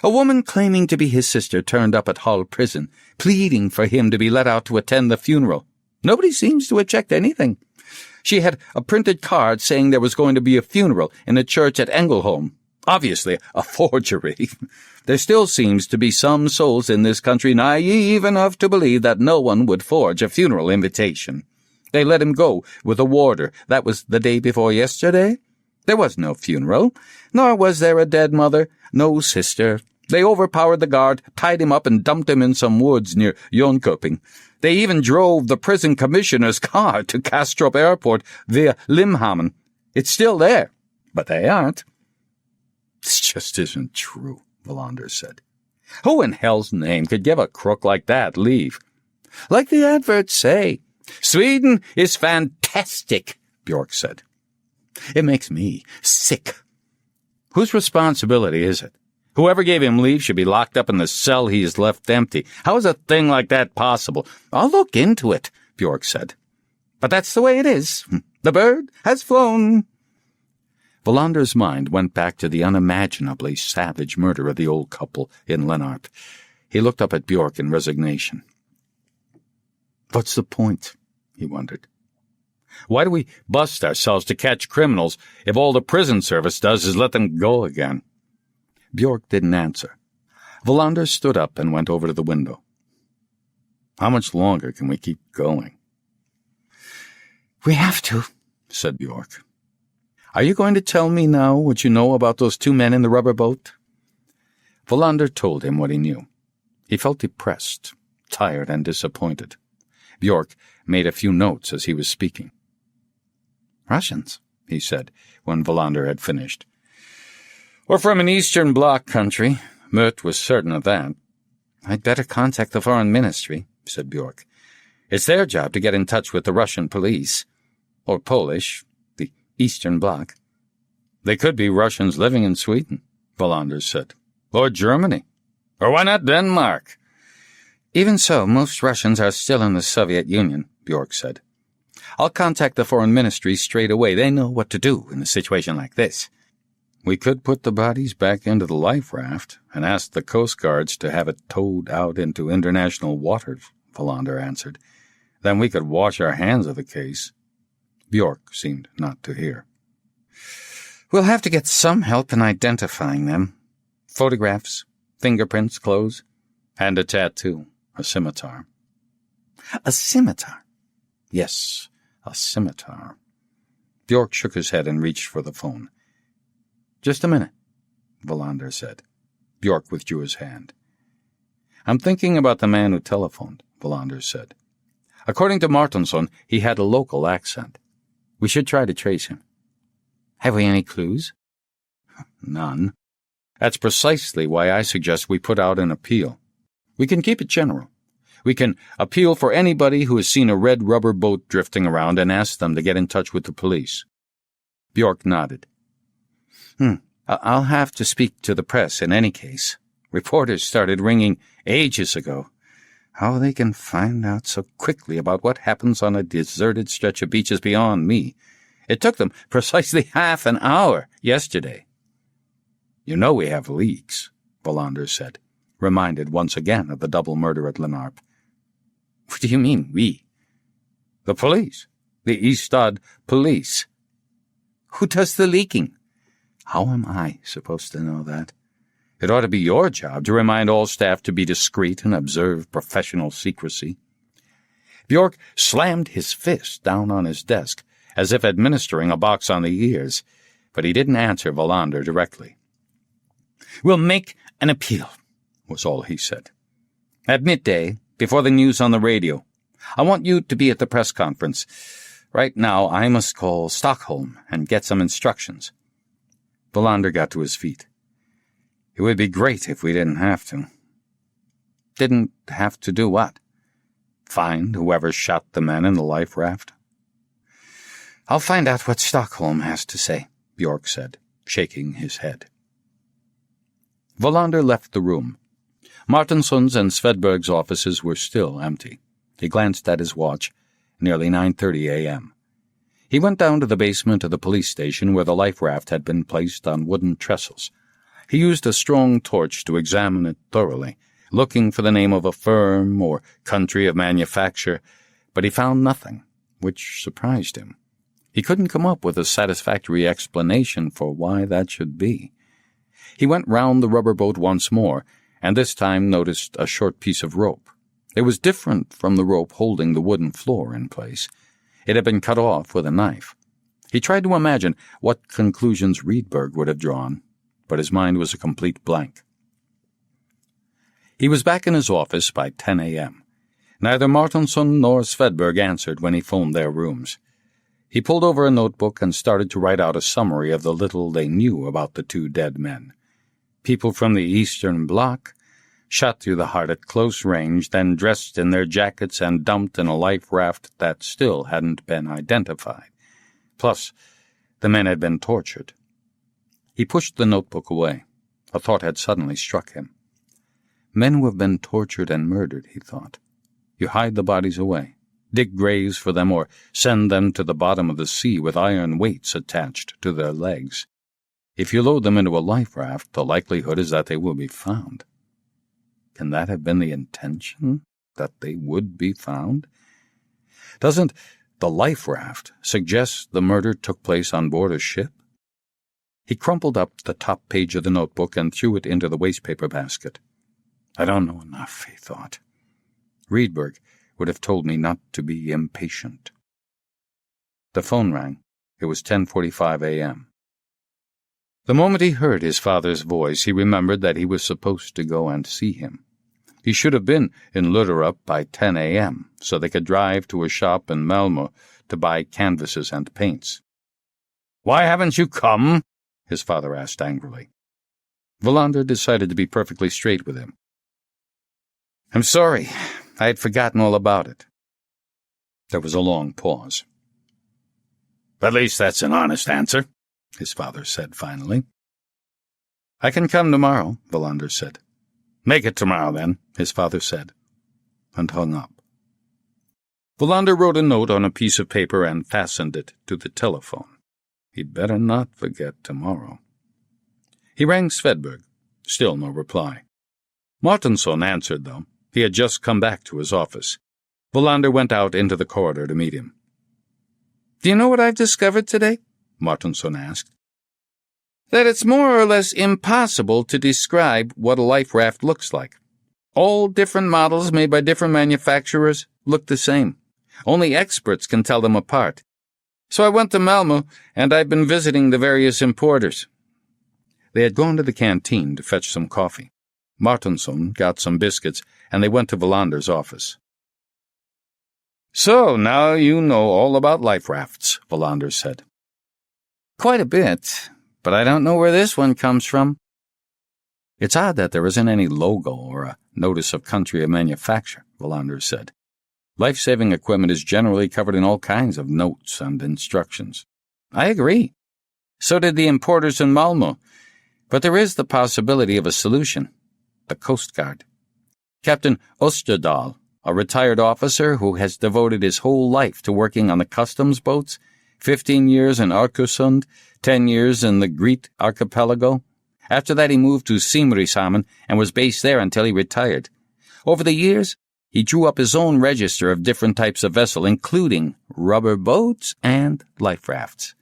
A woman claiming to be his sister turned up at Hull prison, pleading for him to be let out to attend the funeral. Nobody seems to have checked anything. She had a printed card saying there was going to be a funeral in a church at Engelholm. Obviously a forgery. There still seems to be some souls in this country naive enough to believe that no one would forge a funeral invitation. They let him go with a warder. That was the day before yesterday. There was no funeral, nor was there a dead mother, no sister. They overpowered the guard, tied him up, and dumped him in some woods near Jönköping. They even drove the prison commissioner's car to Kastrup Airport via Limhamn. It's still there, but they aren't. This just isn't true, Wallander said. Who in hell's name could give a crook like that leave? Like the adverts say. Sweden is fantastic, Bjork said. It makes me sick. Whose responsibility is it? Whoever gave him leave should be locked up in the cell he has left empty. How is a thing like that possible? I'll look into it, Bjork said. But that's the way it is. The bird has flown. Wallander's mind went back to the unimaginably savage murder of the old couple in Lennart. He looked up at Bjork in resignation. What's the point? He wondered. Why do we bust ourselves to catch criminals if all the prison service does is let them go again? Bjork didn't answer. Wallander stood up and went over to the window. How much longer can we keep going? We have to, said Bjork. Are you going to tell me now what you know about those two men in the rubber boat? Wallander told him what he knew. He felt depressed, tired, and disappointed. Bjork made a few notes as he was speaking. Russians, he said, when Wallander had finished. We're from an Eastern Bloc country. Mert was certain of that. I'd better contact the Foreign Ministry, said Bjork. It's their job to get in touch with the Russian police. Or Polish, the Eastern Bloc. They could be Russians living in Sweden, Wallander said. Or Germany. Or why not Denmark? Even so, most Russians are still in the Soviet Union, Bjork said. I'll contact the Foreign Ministry straight away. They know what to do in a situation like this. We could put the bodies back into the life raft and ask the Coast Guards to have it towed out into international waters, Wallander answered. Then we could wash our hands of the case. Bjork seemed not to hear. We'll have to get some help in identifying them. Photographs, fingerprints, clothes, and a tattoo, a scimitar. A scimitar? Yes, a scimitar. Bjork shook his head and reached for the phone. Just a minute, Wallander said. Bjork withdrew his hand. I'm thinking about the man who telephoned, Wallander said. According to Martinsson, he had a local accent. We should try to trace him. Have we any clues? None. That's precisely why I suggest we put out an appeal. We can keep it general. We can appeal for anybody who has seen a red rubber boat drifting around and ask them to get in touch with the police. Bjork nodded. I'll have to speak to the press in any case. Reporters started ringing ages ago. How they can find out so quickly about what happens on a deserted stretch of beaches beyond me. It took them precisely half an hour yesterday. You know we have leaks, Wallander said, reminded once again of the double murder at Lennart. What do you mean, we? The police. The Ystad police. Who does the leaking? How am I supposed to know that? It ought to be your job to remind all staff to be discreet and observe professional secrecy. Bjork slammed his fist down on his desk, as if administering a box on the ears, but he didn't answer Wallander directly. We'll make an appeal, was all he said. At midday, before the news on the radio. I want you to be at the press conference. Right now, I must call Stockholm and get some instructions. Wallander got to his feet. It would be great if we didn't have to. Didn't have to do what? Find whoever shot the men in the life raft? I'll find out what Stockholm has to say, Bjork said, shaking his head. Wallander left the room. Martinsson's and Svedberg's offices were still empty. He glanced at his watch, nearly 9:30 a.m. He went down to the basement of the police station where the life raft had been placed on wooden trestles. He used a strong torch to examine it thoroughly, looking for the name of a firm or country of manufacture, but he found nothing, which surprised him. He couldn't come up with a satisfactory explanation for why that should be. He went round the rubber boat once more, and this time noticed a short piece of rope. It was different from the rope holding the wooden floor in place. It had been cut off with a knife. He tried to imagine what conclusions Rydberg would have drawn, but his mind was a complete blank. He was back in his office by 10 a.m. Neither Martinsson nor Svedberg answered when he phoned their rooms. He pulled over a notebook and started to write out a summary of the little they knew about the two dead men. People from the Eastern Bloc, shot through the heart at close range, then dressed in their jackets and dumped in a life raft that still hadn't been identified. Plus, the men had been tortured. He pushed the notebook away. A thought had suddenly struck him. Men who have been tortured and murdered, he thought. You hide the bodies away, dig graves for them, or send them to the bottom of the sea with iron weights attached to their legs. If you load them into a life raft, the likelihood is that they will be found. Can that have been the intention, that they would be found? Doesn't the life raft suggest the murder took place on board a ship? He crumpled up the top page of the notebook and threw it into the wastepaper basket. I don't know enough, he thought. Riedberg would have told me not to be impatient. The phone rang. It was 10:45 a.m. The moment he heard his father's voice, he remembered that he was supposed to go and see him. He should have been in Lutterup by 10 a.m., so they could drive to a shop in Malmö to buy canvases and paints. "Why haven't you come?" his father asked angrily. Wallander decided to be perfectly straight with him. "I'm sorry. I had forgotten all about it." There was a long pause. "At least that's an honest answer," his father said finally. "I can come tomorrow," Wallander said. "Make it tomorrow, then," his father said, and hung up. Wallander wrote a note on a piece of paper and fastened it to the telephone. He'd better not forget tomorrow. He rang Svedberg. Still no reply. Martinsson answered, though. He had just come back to his office. Wallander went out into the corridor to meet him. "Do you know what I've discovered today?" Martinsson asked. "That it's more or less impossible to describe what a life raft looks like. All different models made by different manufacturers look the same. Only experts can tell them apart. So I went to Malmö, and I've been visiting the various importers." They had gone to the canteen to fetch some coffee. Martinsson got some biscuits, and they went to Wallander's office. "So now you know all about life rafts," Wallander said. "Quite a bit, but I don't know where this one comes from." "It's odd that there isn't any logo or a notice of country of manufacture," Wallander said. "Life-saving equipment is generally covered in all kinds of notes and instructions." "I agree. So did the importers in Malmö. But there is the possibility of a solution. The Coast Guard. Captain Österdahl, a retired officer who has devoted his whole life to working on the customs boats, 15 years in Arkösund, 10 years in the Greek archipelago. After that he moved to Simrishamn and was based there until he retired. Over the years, he drew up his own register of different types of vessel, including rubber boats and life rafts."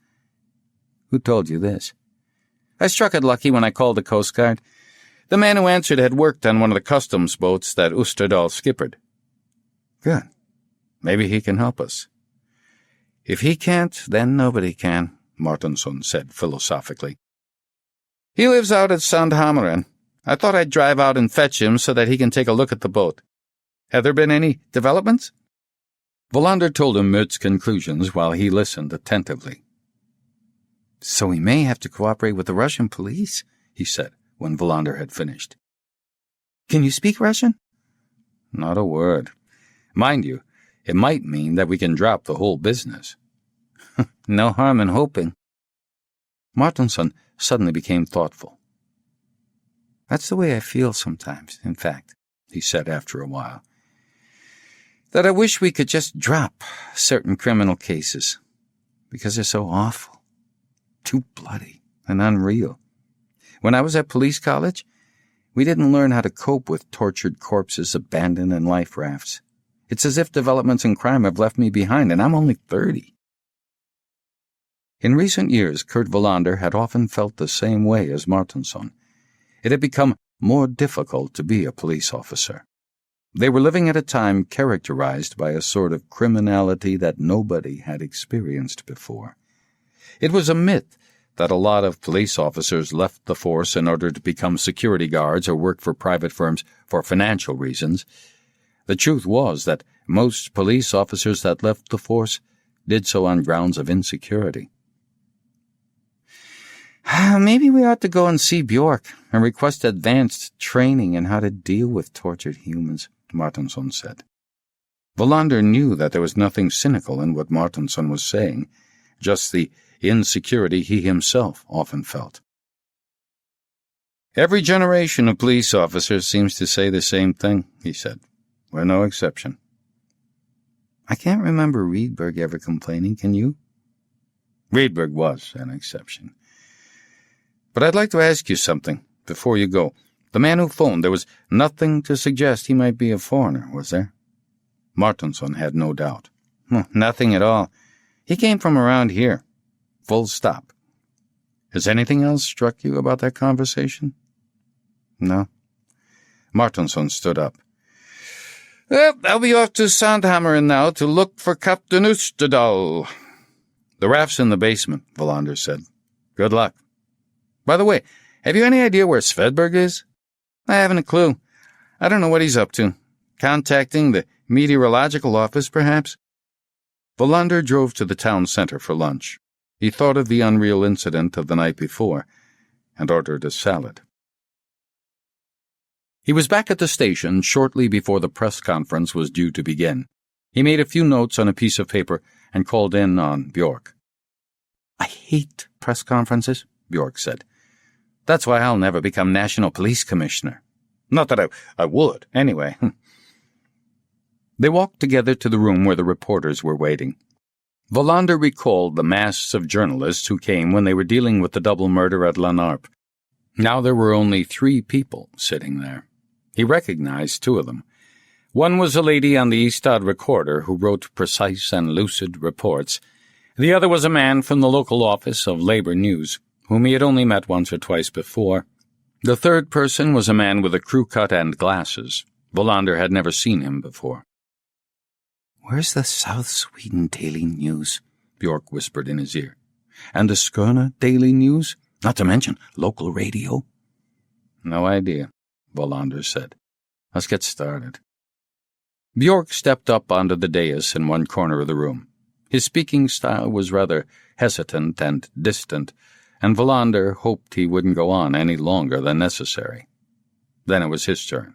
"Who told you this?" "I struck it lucky when I called the Coast Guard. The man who answered had worked on one of the customs boats that Österdahl skippered." "Good. Maybe he can help us." "If he can't, then nobody can," Martinsson said philosophically. "He lives out at Sandhammaren. I thought I'd drive out and fetch him so that he can take a look at the boat. Have there been any developments?" Wallander told him Murt's conclusions while he listened attentively. "So we may have to cooperate with the Russian police," he said when Wallander had finished. "Can you speak Russian?" "Not a word. Mind you, it might mean that we can drop the whole business." "No harm in hoping." Martinsson suddenly became thoughtful. "That's the way I feel sometimes, in fact," he said after a while. "That I wish we could just drop certain criminal cases, because they're so awful, too bloody and unreal. When I was at police college, we didn't learn how to cope with tortured corpses abandoned in life rafts. It's as if developments in crime have left me behind, and I'm only 30. In recent years, Kurt Wallander had often felt the same way as Martinsson. It had become more difficult to be a police officer. They were living at a time characterized by a sort of criminality that nobody had experienced before. It was a myth that a lot of police officers left the force in order to become security guards or work for private firms for financial reasons. The truth was that most police officers that left the force did so on grounds of insecurity. Maybe we ought to go and see Bjork and request advanced training in how to deal with tortured humans, Martinsson said. Wallander knew that there was nothing cynical in what Martinsson was saying, just the insecurity he himself often felt. Every generation of police officers seems to say the same thing, he said. We're no exception. I can't remember Rydberg ever complaining, can you? Rydberg was an exception. But I'd like to ask you something before you go. The man who phoned, there was nothing to suggest he might be a foreigner, was there? Martinsson had no doubt. Nothing at all. He came from around here. Full stop. Has anything else struck you about that conversation? No. Martinsson stood up. Well, I'll be off to Sandhammeren now to look for Captain Ustedal. The raft's in the basement, Wallander said. Good luck. By the way, have you any idea where Svedberg is? I haven't a clue. I don't know what he's up to. Contacting the meteorological office, perhaps? Wallander drove to the town center for lunch. He thought of the unreal incident of the night before and ordered a salad. He was back at the station shortly before the press conference was due to begin. He made a few notes on a piece of paper and called in on Bjork. I hate press conferences, Bjork said. That's why I'll never become National Police Commissioner. Not that I would, anyway. They walked together to the room where the reporters were waiting. Wallander recalled the mass of journalists who came when they were dealing with the double murder at Lanarp. Now there were only 3 people sitting there. He recognized 2 of them. One was a lady on the Ystad Recorder who wrote precise and lucid reports. The other was a man from the local office of Labor News, whom he had only met once or twice before. The third person was a man with a crew cut and glasses. Wallander had never seen him before. Where's the South Sweden Daily News? Bjork whispered in his ear. And the Skåne Daily News? Not to mention local radio. No idea, Wallander said. Let's get started. Bjork stepped up onto the dais in one corner of the room. His speaking style was rather hesitant and distant, and Wallander hoped he wouldn't go on any longer than necessary. Then it was his turn.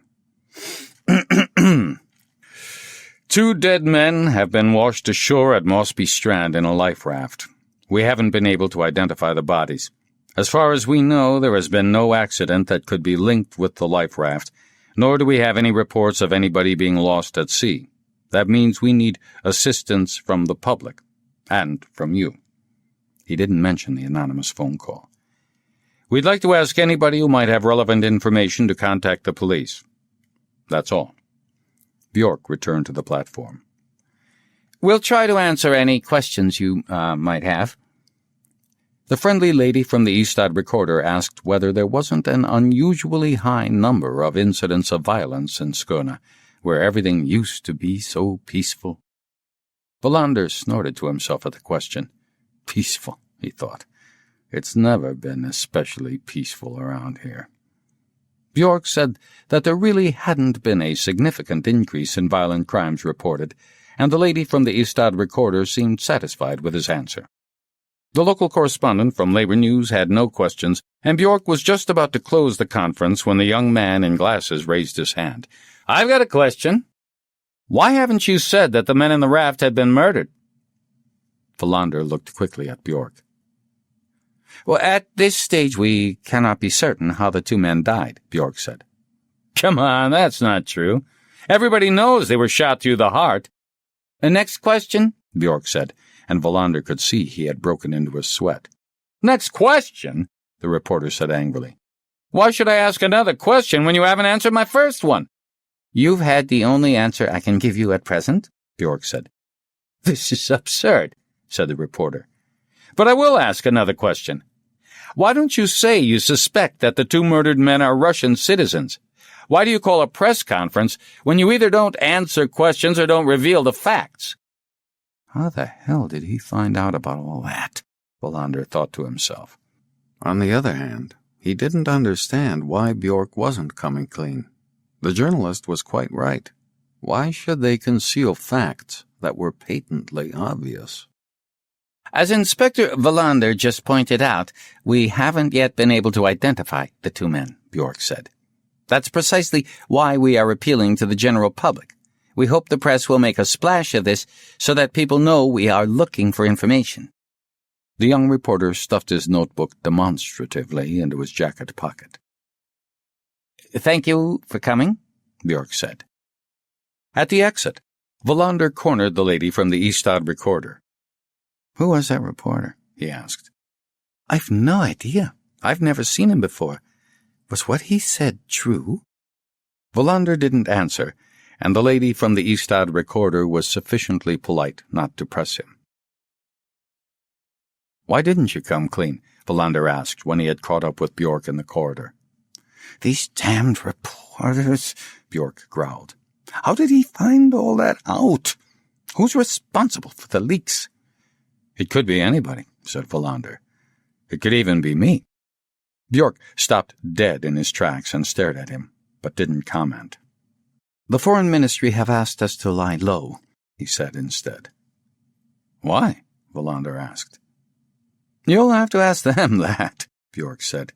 2 dead men have been washed ashore at Mossby Strand in a life raft. We haven't been able to identify the bodies. As far as we know, there has been no accident that could be linked with the life raft, nor do we have any reports of anybody being lost at sea. That means we need assistance from the public, and from you. He didn't mention the anonymous phone call. We'd like to ask anybody who might have relevant information to contact the police. That's all. Bjork returned to the platform. We'll try to answer any questions you might have. The friendly lady from the Ystad Recorder asked whether there wasn't an unusually high number of incidents of violence in Skåne, where everything used to be so peaceful. Wallander snorted to himself at the question. Peaceful, he thought. It's never been especially peaceful around here. Bjork said that there really hadn't been a significant increase in violent crimes reported, and the lady from the Ystad Recorder seemed satisfied with his answer. The local correspondent from Labor News had no questions, and Bjork was just about to close the conference when the young man in glasses raised his hand. I've got a question. Why haven't you said that the men in the raft had been murdered? Wallander looked quickly at Bjork. Well, at this stage we cannot be certain how the 2 men died, Bjork said. Come on, that's not true. Everybody knows they were shot through the heart. The next question, Bjork said, and Wallander could see he had broken into a sweat. Next question, the reporter said angrily. Why should I ask another question when you haven't answered my first one? You've had the only answer I can give you at present, Bjork said. This is absurd, said the reporter. But I will ask another question. Why don't you say you suspect that the 2 murdered men are Russian citizens? Why do you call a press conference when you either don't answer questions or don't reveal the facts? How the hell did he find out about all that? Wallander thought to himself. On the other hand, he didn't understand why Bjork wasn't coming clean. The journalist was quite right. Why should they conceal facts that were patently obvious? As Inspector Wallander just pointed out, we haven't yet been able to identify the two men, Bjork said. That's precisely why we are appealing to the general public. We hope the press will make a splash of this so that people know we are looking for information. The young reporter stuffed his notebook demonstratively into his jacket pocket. Thank you for coming, Bjork said. At the exit, Wallander cornered the lady from the Ystad Recorder. Who was that reporter? He asked. I've no idea. I've never seen him before. Was what he said true? Wallander didn't answer, and the lady from the Ystad Recorder was sufficiently polite not to press him. Why didn't you come clean? Wallander asked when he had caught up with Bjork in the corridor. These damned reporters, Bjork growled. How did he find all that out? Who's responsible for the leaks? It could be anybody, said Wallander. It could even be me. Bjork stopped dead in his tracks and stared at him, but didn't comment. The Foreign Ministry have asked us to lie low, he said instead. Why? Wallander asked. You'll have to ask them that, Bjork said.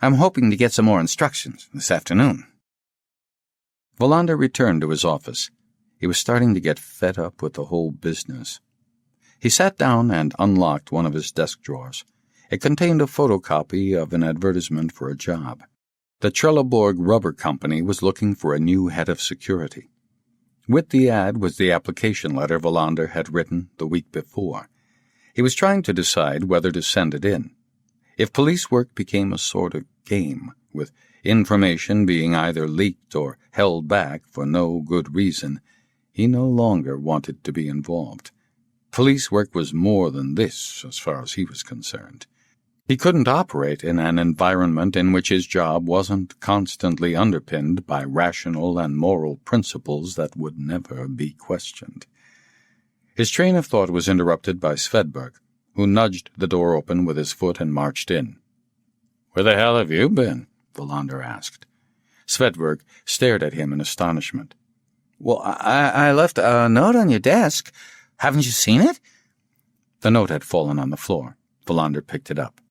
I'm hoping to get some more instructions this afternoon. Wallander returned to his office. He was starting to get fed up with the whole business. He sat down and unlocked one of his desk drawers. It contained a photocopy of an advertisement for a job. The Trelleborg Rubber Company was looking for a new head of security. With the ad was the application letter Wallander had written the week before. He was trying to decide whether to send it in. If police work became a sort of game, with information being either leaked or held back for no good reason, he no longer wanted to be involved. Police work was more than this, as far as he was concerned. He couldn't operate in an environment in which his job wasn't constantly underpinned by rational and moral principles that would never be questioned. His train of thought was interrupted by Svedberg, who nudged the door open with his foot and marched in. "Where the hell have you been?" Wallander asked. Svedberg stared at him in astonishment. Well, I left a note on your desk. Haven't you seen it? The note had fallen on the floor. Wallander picked it up.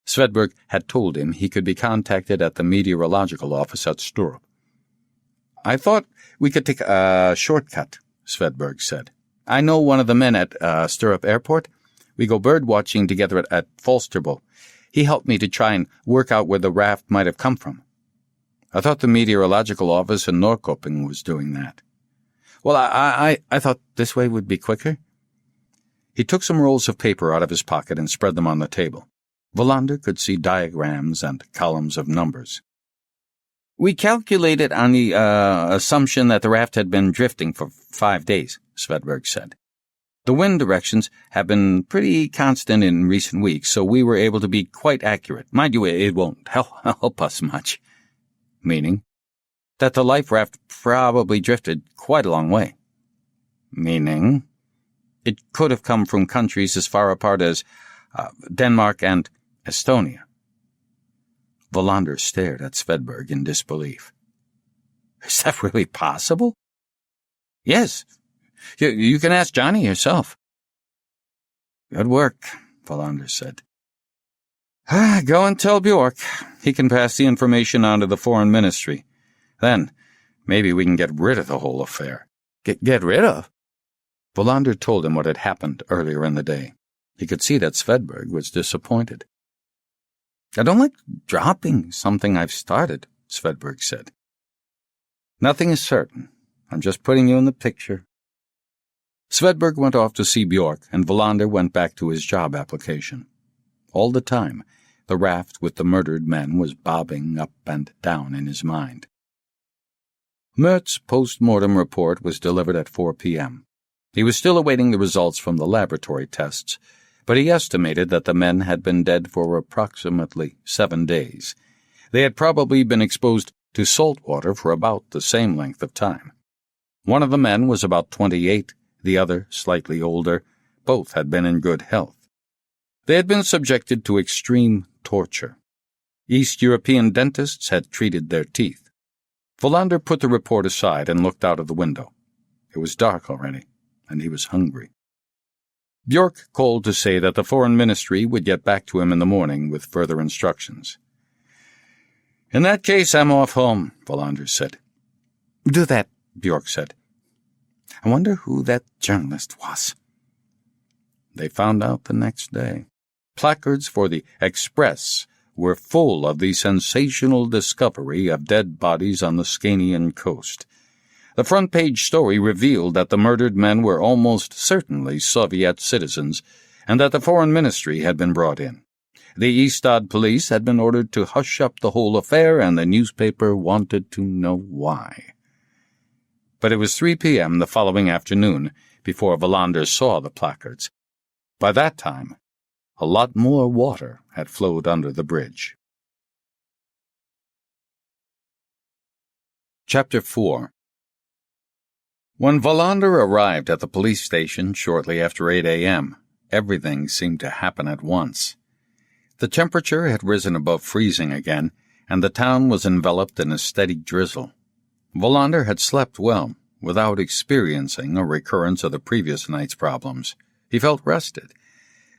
Svedberg had told him he could be contacted at the meteorological office at Sturup. I thought we could take a shortcut, Svedberg said. I know one of the men at Sturup Airport. We go bird watching together at Falsterbo. He helped me to try and work out where the raft might have come from. I thought the meteorological office in Norrköping was doing that. Well, I thought this way would be quicker. He took some rolls of paper out of his pocket and spread them on the table. Wallander could see diagrams and columns of numbers. We calculated on the assumption that the raft had been drifting for 5 days, Svedberg said. The wind directions have been pretty constant in recent weeks, so we were able to be quite accurate. Mind you, it won't help us much. Meaning? That the life raft probably drifted quite a long way. Meaning? It could have come from countries as far apart as Denmark and Estonia. Wallander stared at Svedberg in disbelief. Is that really possible? Yes. You can ask Johnny yourself. Good work, Wallander said. Go and tell Bjork. He can pass the information on to the Foreign Ministry. Then, maybe we can get rid of the whole affair. Get rid of? Wallander told him what had happened earlier in the day. He could see that Svedberg was disappointed. I don't like dropping something I've started, Svedberg said. Nothing is certain. I'm just putting you in the picture. Svedberg went off to see Bjork, and Wallander went back to his job application. All the time, the raft with the murdered men was bobbing up and down in his mind. Mertz's post-mortem report was delivered at 4 p.m. He was still awaiting the results from the laboratory tests, but he estimated that the men had been dead for approximately 7 days. They had probably been exposed to salt water for about the same length of time. One of the men was about 28, the other slightly older. Both had been in good health. They had been subjected to extreme torture. East European dentists had treated their teeth. Wallander put the report aside and looked out of the window. It was dark already, and he was hungry. Bjork called to say that the Foreign Ministry would get back to him in the morning with further instructions. "In that case, I'm off home," Wallander said. "Do that," Bjork said. "I wonder who that journalist was." They found out the next day. Placards for the Express were full of the sensational discovery of dead bodies on the Scanian coast. The front-page story revealed that the murdered men were almost certainly Soviet citizens, and that the Foreign Ministry had been brought in. The Ystad police had been ordered to hush up the whole affair, and the newspaper wanted to know why. But it was 3 p.m. the following afternoon before Wallander saw the placards. By that time, a lot more water had flowed under the bridge. Chapter 4. When Wallander arrived at the police station shortly after 8 a.m., everything seemed to happen at once. The temperature had risen above freezing again, and the town was enveloped in a steady drizzle. Wallander had slept well, without experiencing a recurrence of the previous night's problems. He felt rested.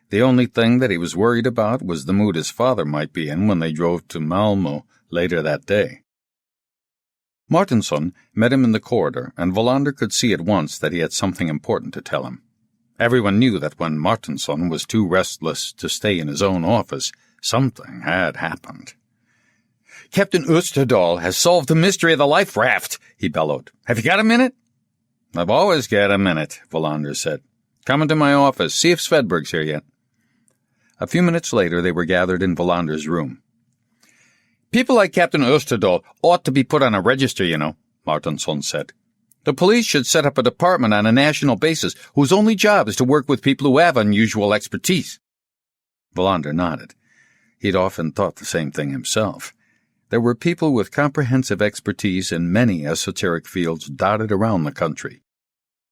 The only thing that he was worried about was the mood his father might be in when they drove to Malmö later that day. Martinsson met him in the corridor, and Wallander could see at once that he had something important to tell him. Everyone knew that when Martinsson was too restless to stay in his own office, something had happened. "Captain Österdahl has solved the mystery of the life raft," he bellowed. "Have you got a minute?" "I've always got a minute," Wallander said. "Come into my office. See if Svedberg's here yet." A few minutes later, they were gathered in Wallander's room. "People like Captain Österdahl ought to be put on a register, you know," Martinsson said. "The police should set up a department on a national basis whose only job is to work with people who have unusual expertise." Wallander nodded. He'd often thought the same thing himself. There were people with comprehensive expertise in many esoteric fields dotted around the country.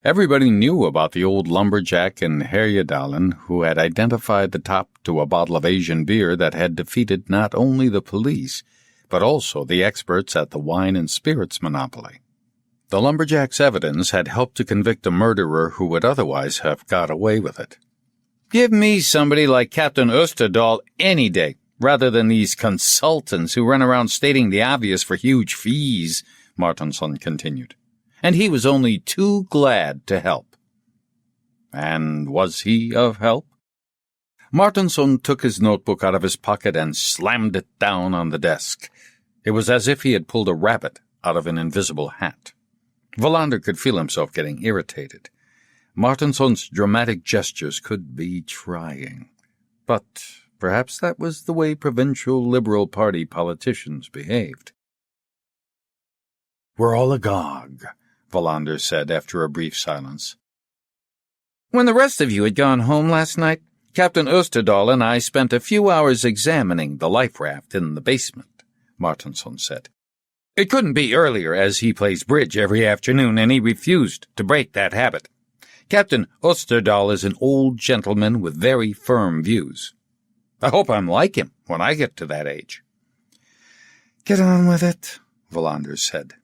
Everybody knew about the old lumberjack in Härjedalen who had identified the top to a bottle of Asian beer that had defeated not only the police, but also the experts at the wine and spirits monopoly. The lumberjack's evidence had helped to convict a murderer who would otherwise have got away with it. "Give me somebody like Captain Österdahl any day, rather than these consultants who run around stating the obvious for huge fees," Martinsson continued. "And he was only too glad to help." And was he of help? Martinsson took his notebook out of his pocket and slammed it down on the desk. It was as if he had pulled a rabbit out of an invisible hat. Wallander could feel himself getting irritated. Martinsson's dramatic gestures could be trying. But perhaps that was the way provincial Liberal Party politicians behaved. "We're all agog," Wallander said after a brief silence. "When the rest of you had gone home last night, Captain Österdahl and I spent a few hours examining the life raft in the basement," Martinsson said. "It couldn't be earlier, as he plays bridge every afternoon, and he refused to break that habit. Captain Österdahl is an old gentleman with very firm views. I hope I'm like him when I get to that age." "Get on with it," Wallander said.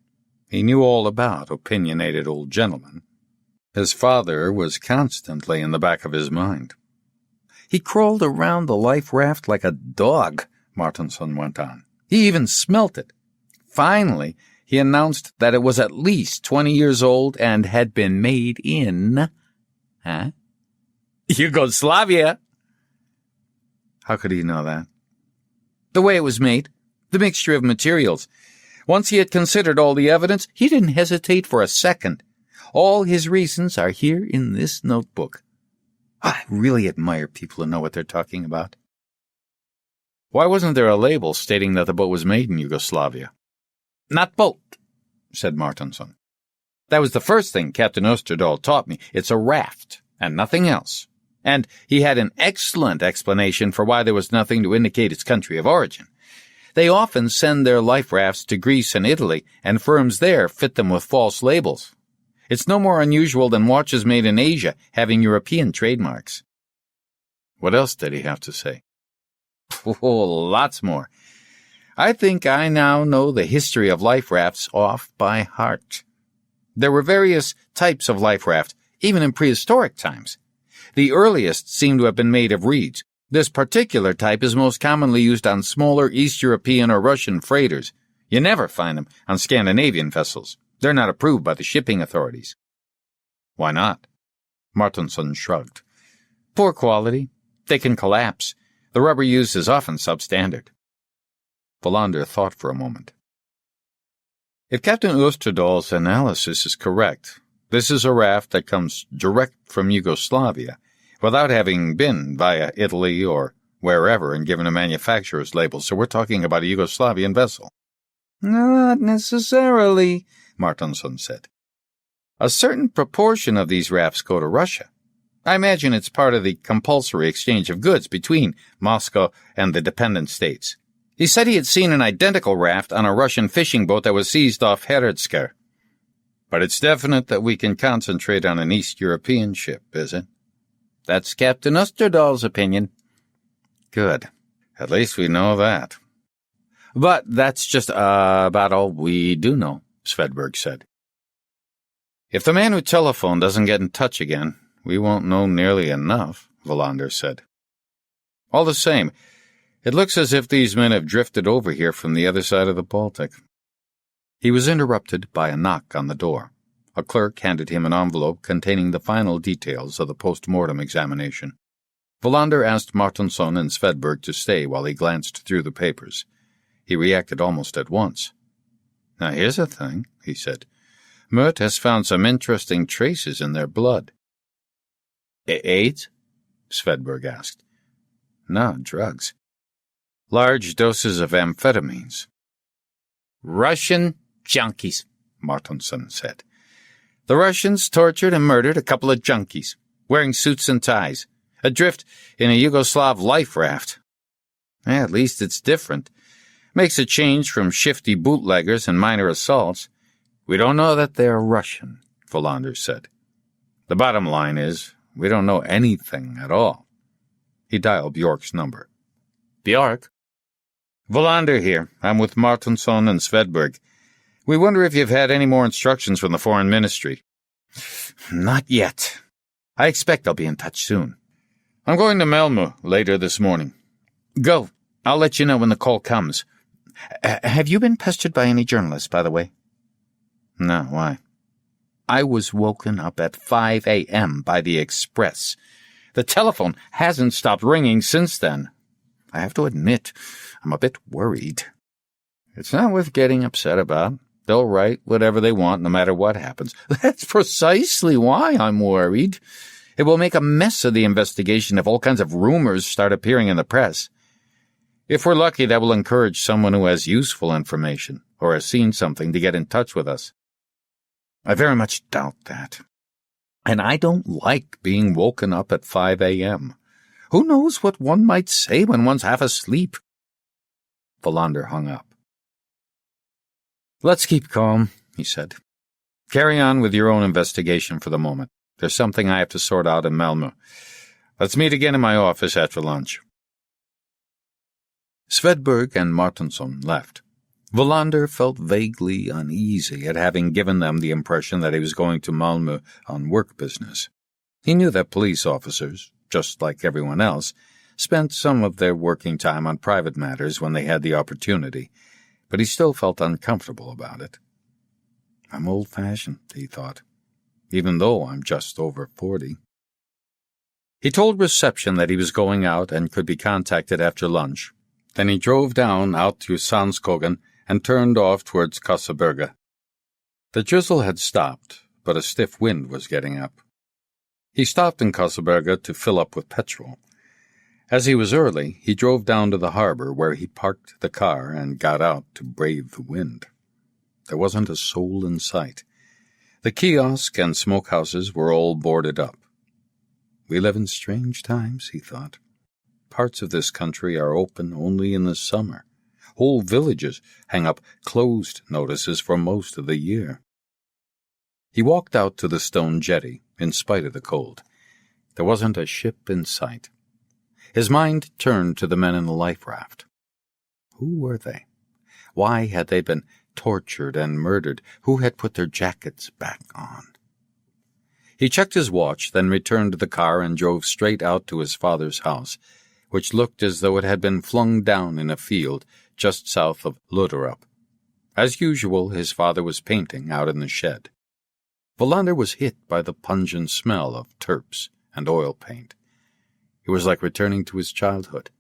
He knew all about opinionated old gentlemen. His father was constantly in the back of his mind. "He crawled around the life raft like a dog," Martinsson went on. "He even smelt it. Finally, he announced that it was at least 20 years old and had been made in... Yugoslavia." How could he know that? "The way it was made, the mixture of materials. Once he had considered all the evidence, he didn't hesitate for a second. All his reasons are here in this notebook. I really admire people who know what they're talking about." Why wasn't there a label stating that the boat was made in Yugoslavia? "Not boat," said Martinsson. "That was the first thing Captain Österdahl taught me. It's a raft, and nothing else. And he had an excellent explanation for why there was nothing to indicate its country of origin. They often send their life rafts to Greece and Italy, and firms there fit them with false labels. It's no more unusual than watches made in Asia having European trademarks." What else did he have to say? "Oh, lots more. I think I now know the history of life rafts off by heart. There were various types of life raft, even in prehistoric times. The earliest seem to have been made of reeds. This particular type is most commonly used on smaller East European or Russian freighters. You never find them on Scandinavian vessels. They're not approved by the shipping authorities. Why not? Martinson shrugged. Poor quality. They can collapse. The rubber used is often substandard. Wallander thought for a moment. If Captain Oosterdal's analysis is correct, this is a raft that comes direct from Yugoslavia, without having been via Italy or wherever and given a manufacturer's label, so we're talking about a Yugoslavian vessel. Not necessarily, Martinson said. A certain proportion of these rafts go to Russia. I imagine it's part of the compulsory exchange of goods between Moscow and the dependent states. He said he had seen an identical raft on a Russian fishing boat that was seized off Heredskar. But it's definite that we can concentrate on an East European ship, is it? That's Captain Oosterdal's opinion. Good. At least we know that. But that's just about all we do know, Svedberg said. If the man who telephoned doesn't get in touch again, we won't know nearly enough, Wallander said. All the same, it looks as if these men have drifted over here from the other side of the Baltic. He was interrupted by a knock on the door. A clerk handed him an envelope containing the final details of the post-mortem examination. Wallander asked Martinson and Svedberg to stay while he glanced through the papers. He reacted almost at once. Now here's a thing, he said. Mert has found some interesting traces in their blood. AIDS? Svedberg asked. No, drugs. Large doses of amphetamines. Russian junkies, Martinson said. The Russians tortured and murdered a couple of junkies, wearing suits and ties, adrift in a Yugoslav life raft. At least it's different. Makes a change from shifty bootleggers and minor assaults. We don't know that they're Russian, Wallander said. The bottom line is, we don't know anything at all. He dialed Bjork's number. Bjork? Wallander here. I'm with Martinson and Svedberg. We wonder if you've had any more instructions from the Foreign Ministry. Not yet. I expect I'll be in touch soon. I'm going to Malmö later this morning. Go. I'll let you know when the call comes. Have you been pestered by any journalists, by the way? No, why? I was woken up at 5 a.m. by the Express. The telephone hasn't stopped ringing since then. I have to admit, I'm a bit worried. It's not worth getting upset about. They'll write whatever they want, no matter what happens. That's precisely why I'm worried. It will make a mess of the investigation if all kinds of rumors start appearing in the press. If we're lucky, that will encourage someone who has useful information or has seen something to get in touch with us. I very much doubt that. And I don't like being woken up at 5 a.m. Who knows what one might say when one's half asleep? Wallander hung up. Let's keep calm, he said. Carry on with your own investigation for the moment. There's something I have to sort out in Malmö. Let's meet again in my office after lunch. Svedberg and Martinson left. Wallander felt vaguely uneasy at having given them the impression that he was going to Malmö on work business. He knew that police officers, just like everyone else, spent some of their working time on private matters when they had the opportunity, but he still felt uncomfortable about it. I'm old-fashioned, he thought, even though I'm just over 40. He told reception that he was going out and could be contacted after lunch. Then he drove down out to Sandskogen and turned off towards Kassaberga. The drizzle had stopped, but a stiff wind was getting up. He stopped in Kassaberga to fill up with petrol. As he was early, he drove down to the harbor where he parked the car and got out to brave the wind. There wasn't a soul in sight. The kiosk and smokehouses were all boarded up. We live in strange times, he thought. Parts of this country are open only in the summer. Whole villages hang up closed notices for most of the year. He walked out to the stone jetty, in spite of the cold. There wasn't a ship in sight. His mind turned to the men in the life raft. Who were they? Why had they been tortured and murdered? Who had put their jackets back on? He checked his watch, then returned to the car and drove straight out to his father's house, which looked as though it had been flung down in a field just south of Luderup. As usual, his father was painting out in the shed. Wallander was hit by the pungent smell of turps and oil paint. It was like returning to his childhood.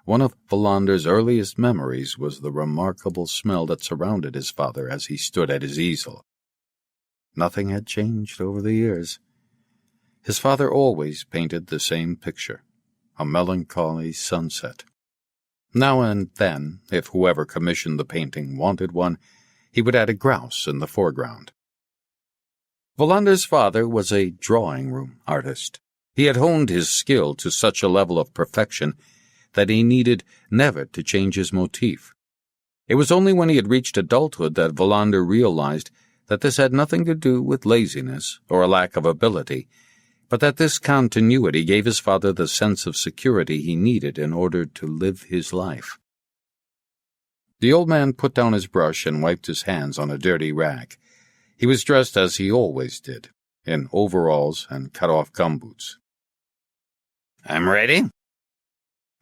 One of Wallander's earliest memories was the remarkable smell that surrounded his father as he stood at his easel. Nothing had changed over the years. His father always painted the same picture, a melancholy sunset. Now and then, if whoever commissioned the painting wanted one, he would add a grouse in the foreground. Wallander's father was a drawing-room artist. He had honed his skill to such a level of perfection that he needed never to change his motif. It was only when he had reached adulthood that Wallander realized that this had nothing to do with laziness or a lack of ability, but that this continuity gave his father the sense of security he needed in order to live his life. The old man put down his brush and wiped his hands on a dirty rag. He was dressed as he always did, in overalls and cut-off gumboots. "I'm ready."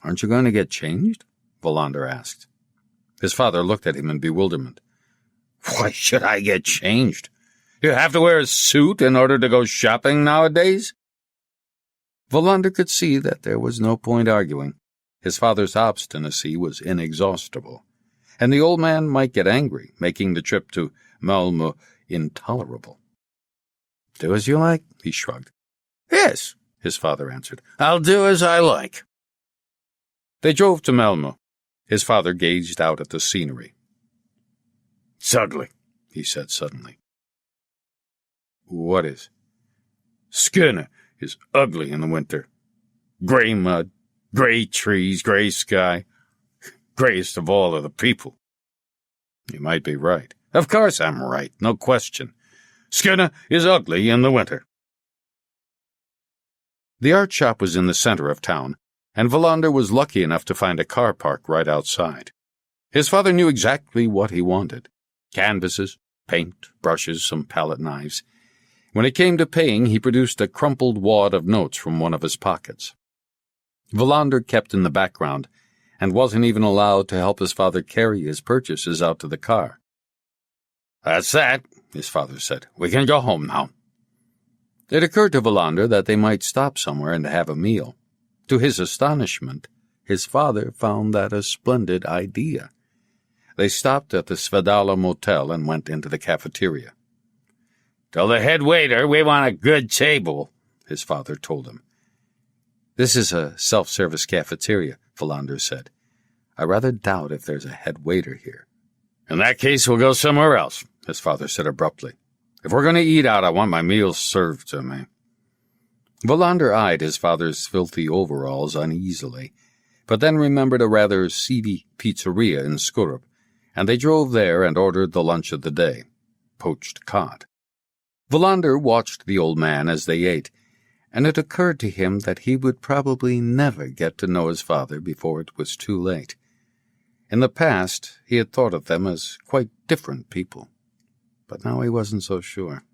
"Aren't you going to get changed?" Wallander asked. His father looked at him in bewilderment. "Why should I get changed? You have to wear a suit in order to go shopping nowadays?" Wallander could see that there was no point arguing. His father's obstinacy was inexhaustible, and the old man might get angry, making the trip to Malmö intolerable. "Do as you like," he shrugged. "Yes," his father answered. "I'll do as I like." They drove to Malmö. His father gazed out at the scenery. "It's ugly," he said suddenly. "What is?" "Skåne is ugly in the winter. Gray mud, gray trees, gray sky. Grayest of all are the people." "You might be right." "Of course I'm right, no question. Skåne is ugly in the winter." The art shop was in the center of town, and Wallander was lucky enough to find a car park right outside. His father knew exactly what he wanted: canvases, paint, brushes, some palette knives. When it came to paying, he produced a crumpled wad of notes from one of his pockets. Wallander kept in the background and wasn't even allowed to help his father carry his purchases out to the car. "That's that," his father said. "We can go home now." It occurred to Wallander that they might stop somewhere and have a meal. To his astonishment, his father found that a splendid idea. They stopped at the Svedala Motel and went into the cafeteria. "Tell the head waiter we want a good table," his father told him. "This is a self-service cafeteria," Wallander said. "I rather doubt if there's a head waiter here." "In that case, we'll go somewhere else," his father said abruptly. "If we're going to eat out, I want my meals served to me." Wallander eyed his father's filthy overalls uneasily, but then remembered a rather seedy pizzeria in Skurup, and they drove there and ordered the lunch of the day: poached cod. Wallander watched the old man as they ate, and it occurred to him that he would probably never get to know his father before it was too late. In the past, he had thought of them as quite different people, but now he wasn't so sure.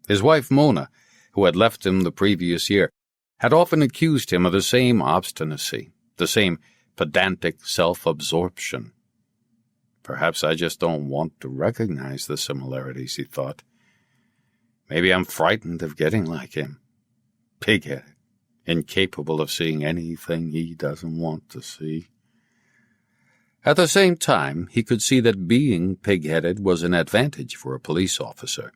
His wife Mona, who had left him the previous year, had often accused him of the same obstinacy, the same pedantic self-absorption. "Perhaps I just don't want to recognize the similarities," he thought. "Maybe I'm frightened of getting like him. Pig-headed, incapable of seeing anything he doesn't want to see." At the same time, he could see that being pig-headed was an advantage for a police officer.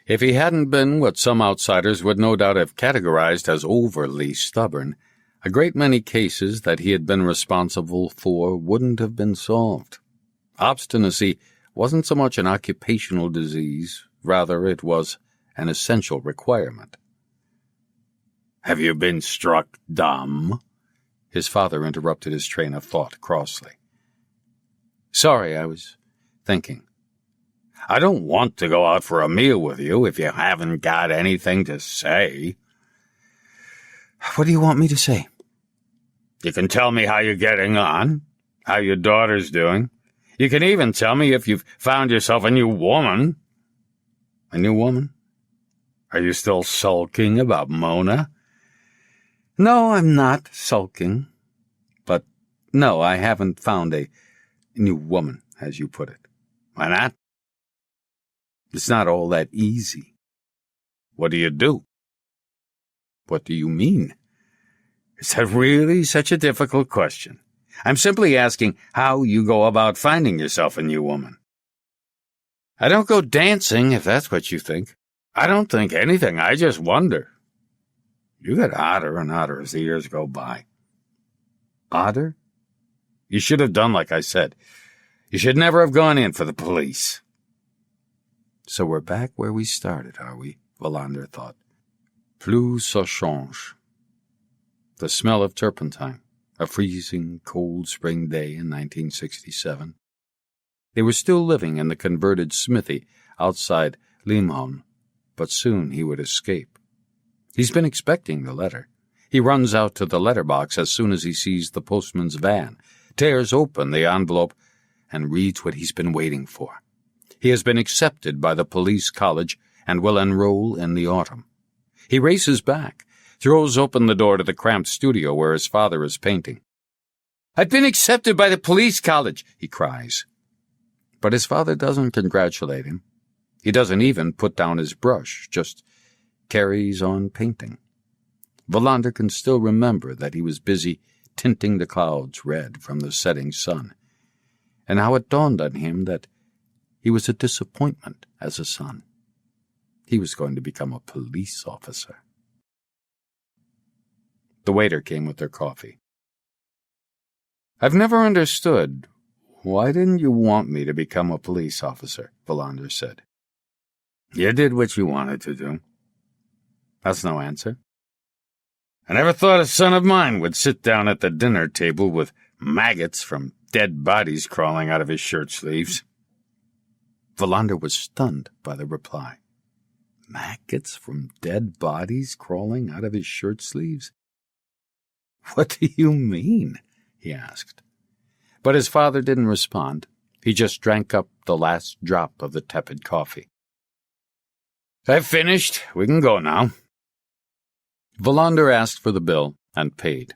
If he hadn't been what some outsiders would no doubt have categorized as overly stubborn, a great many cases that he had been responsible for wouldn't have been solved. Obstinacy wasn't so much an occupational disease, rather it was an essential requirement. "Have you been struck dumb?" His father interrupted his train of thought crossly. "Sorry, I was thinking." "I don't want to go out for a meal with you if you haven't got anything to say." "What do you want me to say?" "You can tell me how you're getting on, how your daughter's doing. You can even tell me if you've found yourself a new woman." "A new woman? Are you still sulking about Mona? No, I'm not sulking. But no, I haven't found a new woman, as you put it. Why not? It's not all that easy. What do you do? What do you mean? Is that really such a difficult question? I'm simply asking how you go about finding yourself a new woman. I don't go dancing, if that's what you think. I don't think anything. I just wonder. You get odder and odder as the years go by. Odder? You should have done like I said. You should never have gone in for the police. So we're back where we started, are we? Wallander thought. Plus ça change. The smell of turpentine. A freezing, cold spring day in 1967. They were still living in the converted smithy outside Limholm, but soon he would escape. He's been expecting the letter. He runs out to the letterbox as soon as he sees the postman's van, tears open the envelope, and reads what he's been waiting for. He has been accepted by the police college and will enroll in the autumn. He races back, throws open the door to the cramped studio where his father is painting. "I've been accepted by the police college," he cries. But his father doesn't congratulate him. He doesn't even put down his brush, just carries on painting. Wallander can still remember that he was busy tinting the clouds red from the setting sun, and how it dawned on him that he was a disappointment as a son. He was going to become a police officer. The waiter came with their coffee. "I've never understood. Why didn't you want me to become a police officer?" Wallander said. You did what you wanted to do. That's no answer. I never thought a son of mine would sit down at the dinner table with maggots from dead bodies crawling out of his shirt sleeves. Wallander was stunned by the reply. Maggots from dead bodies crawling out of his shirt sleeves? "What do you mean?" he asked. But his father didn't respond. He just drank up the last drop of the tepid coffee. "I've finished. We can go now." Wallander asked for the bill and paid.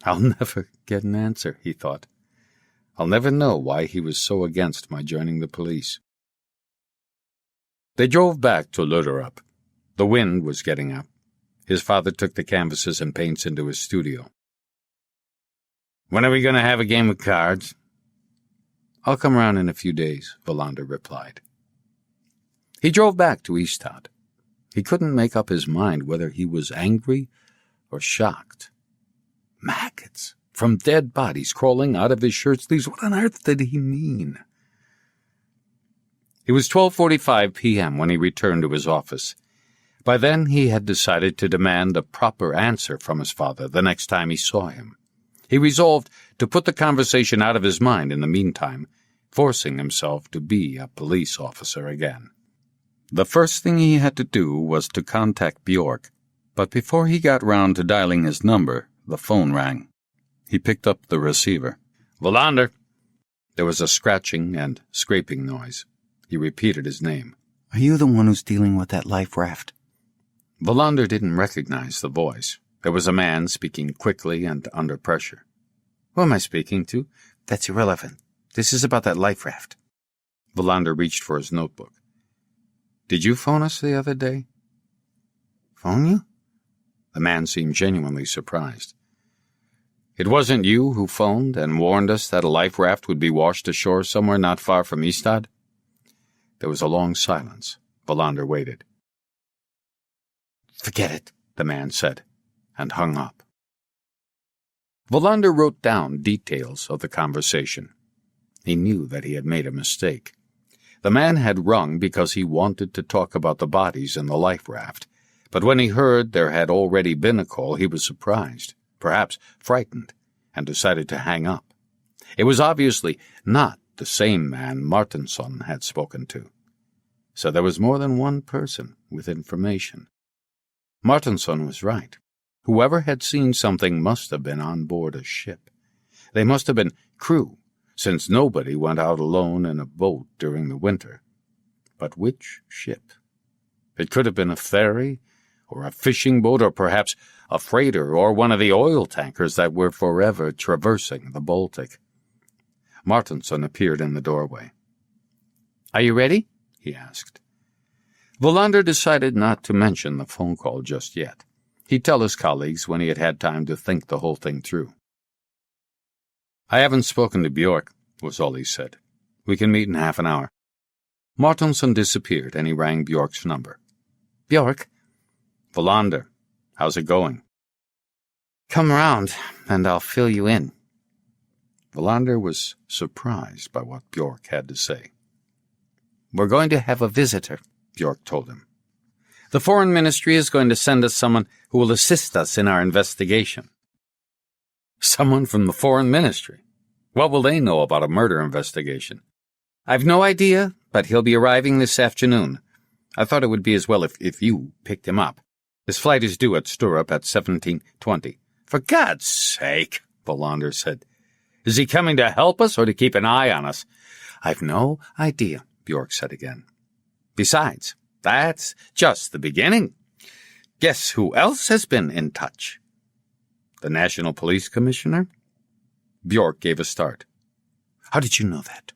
I'll never get an answer, he thought. I'll never know why he was so against my joining the police. They drove back to Luderup. The wind was getting up. His father took the canvases and paints into his studio. "When are we going to have a game of cards?" "I'll come round in a few days," Wallander replied. He drove back to Ystad. He couldn't make up his mind whether he was angry or shocked. Maggots from dead bodies crawling out of his shirt sleeves. What on earth did he mean? It was 12:45 p.m. when he returned to his office. By then he had decided to demand a proper answer from his father the next time he saw him. He resolved to put the conversation out of his mind in the meantime, forcing himself to be a police officer again. The first thing he had to do was to contact Bjork, but before he got round to dialing his number, the phone rang. He picked up the receiver. "Wallander." There was a scratching and scraping noise. He repeated his name. "Are you the one who's dealing with that life raft?" Wallander didn't recognize the voice. There was a man speaking quickly and under pressure. "Who am I speaking to?" "That's irrelevant. This is about that life raft." Wallander reached for his notebook. "Did you phone us the other day?" "Phone you?" The man seemed genuinely surprised. "It wasn't you who phoned and warned us that a life raft would be washed ashore somewhere not far from Ystad?" There was a long silence. Wallander waited. "Forget it," the man said, and hung up. Wallander wrote down details of the conversation. He knew that he had made a mistake. The man had rung because he wanted to talk about the bodies in the life raft, but when he heard there had already been a call, he was surprised, perhaps frightened, and decided to hang up. It was obviously not the same man Martinsson had spoken to. So there was more than one person with information. Martinsson was right. Whoever had seen something must have been on board a ship. They must have been crew, since nobody went out alone in a boat during the winter. But which ship? It could have been a ferry, or a fishing boat, or perhaps a freighter, or one of the oil tankers that were forever traversing the Baltic. Martinson appeared in the doorway. "Are you ready?" he asked. Wallander decided not to mention the phone call just yet. He'd tell his colleagues when he had had time to think the whole thing through. "I haven't spoken to Bjork," was all he said. "We can meet in half an hour." Martinson disappeared, and he rang Bjork's number. "Bjork?" "Wallander. How's it going?" "Come round, and I'll fill you in." Wallander was surprised by what Bjork had to say. "We're going to have a visitor," Bjork told him. "The Foreign Ministry is going to send us someone who will assist us in our investigation." "Someone from the Foreign Ministry? What will they know about a murder investigation?" "I've no idea, but he'll be arriving this afternoon. I thought it would be as well if you picked him up. His flight is due at Sturup at 17:20. "For God's sake," Wallander said. "Is he coming to help us or to keep an eye on us?" "I've no idea," Bjork said again. "Besides, that's just the beginning. Guess who else has been in touch?" "The National Police Commissioner?" Bjork gave a start. "How did you know that?"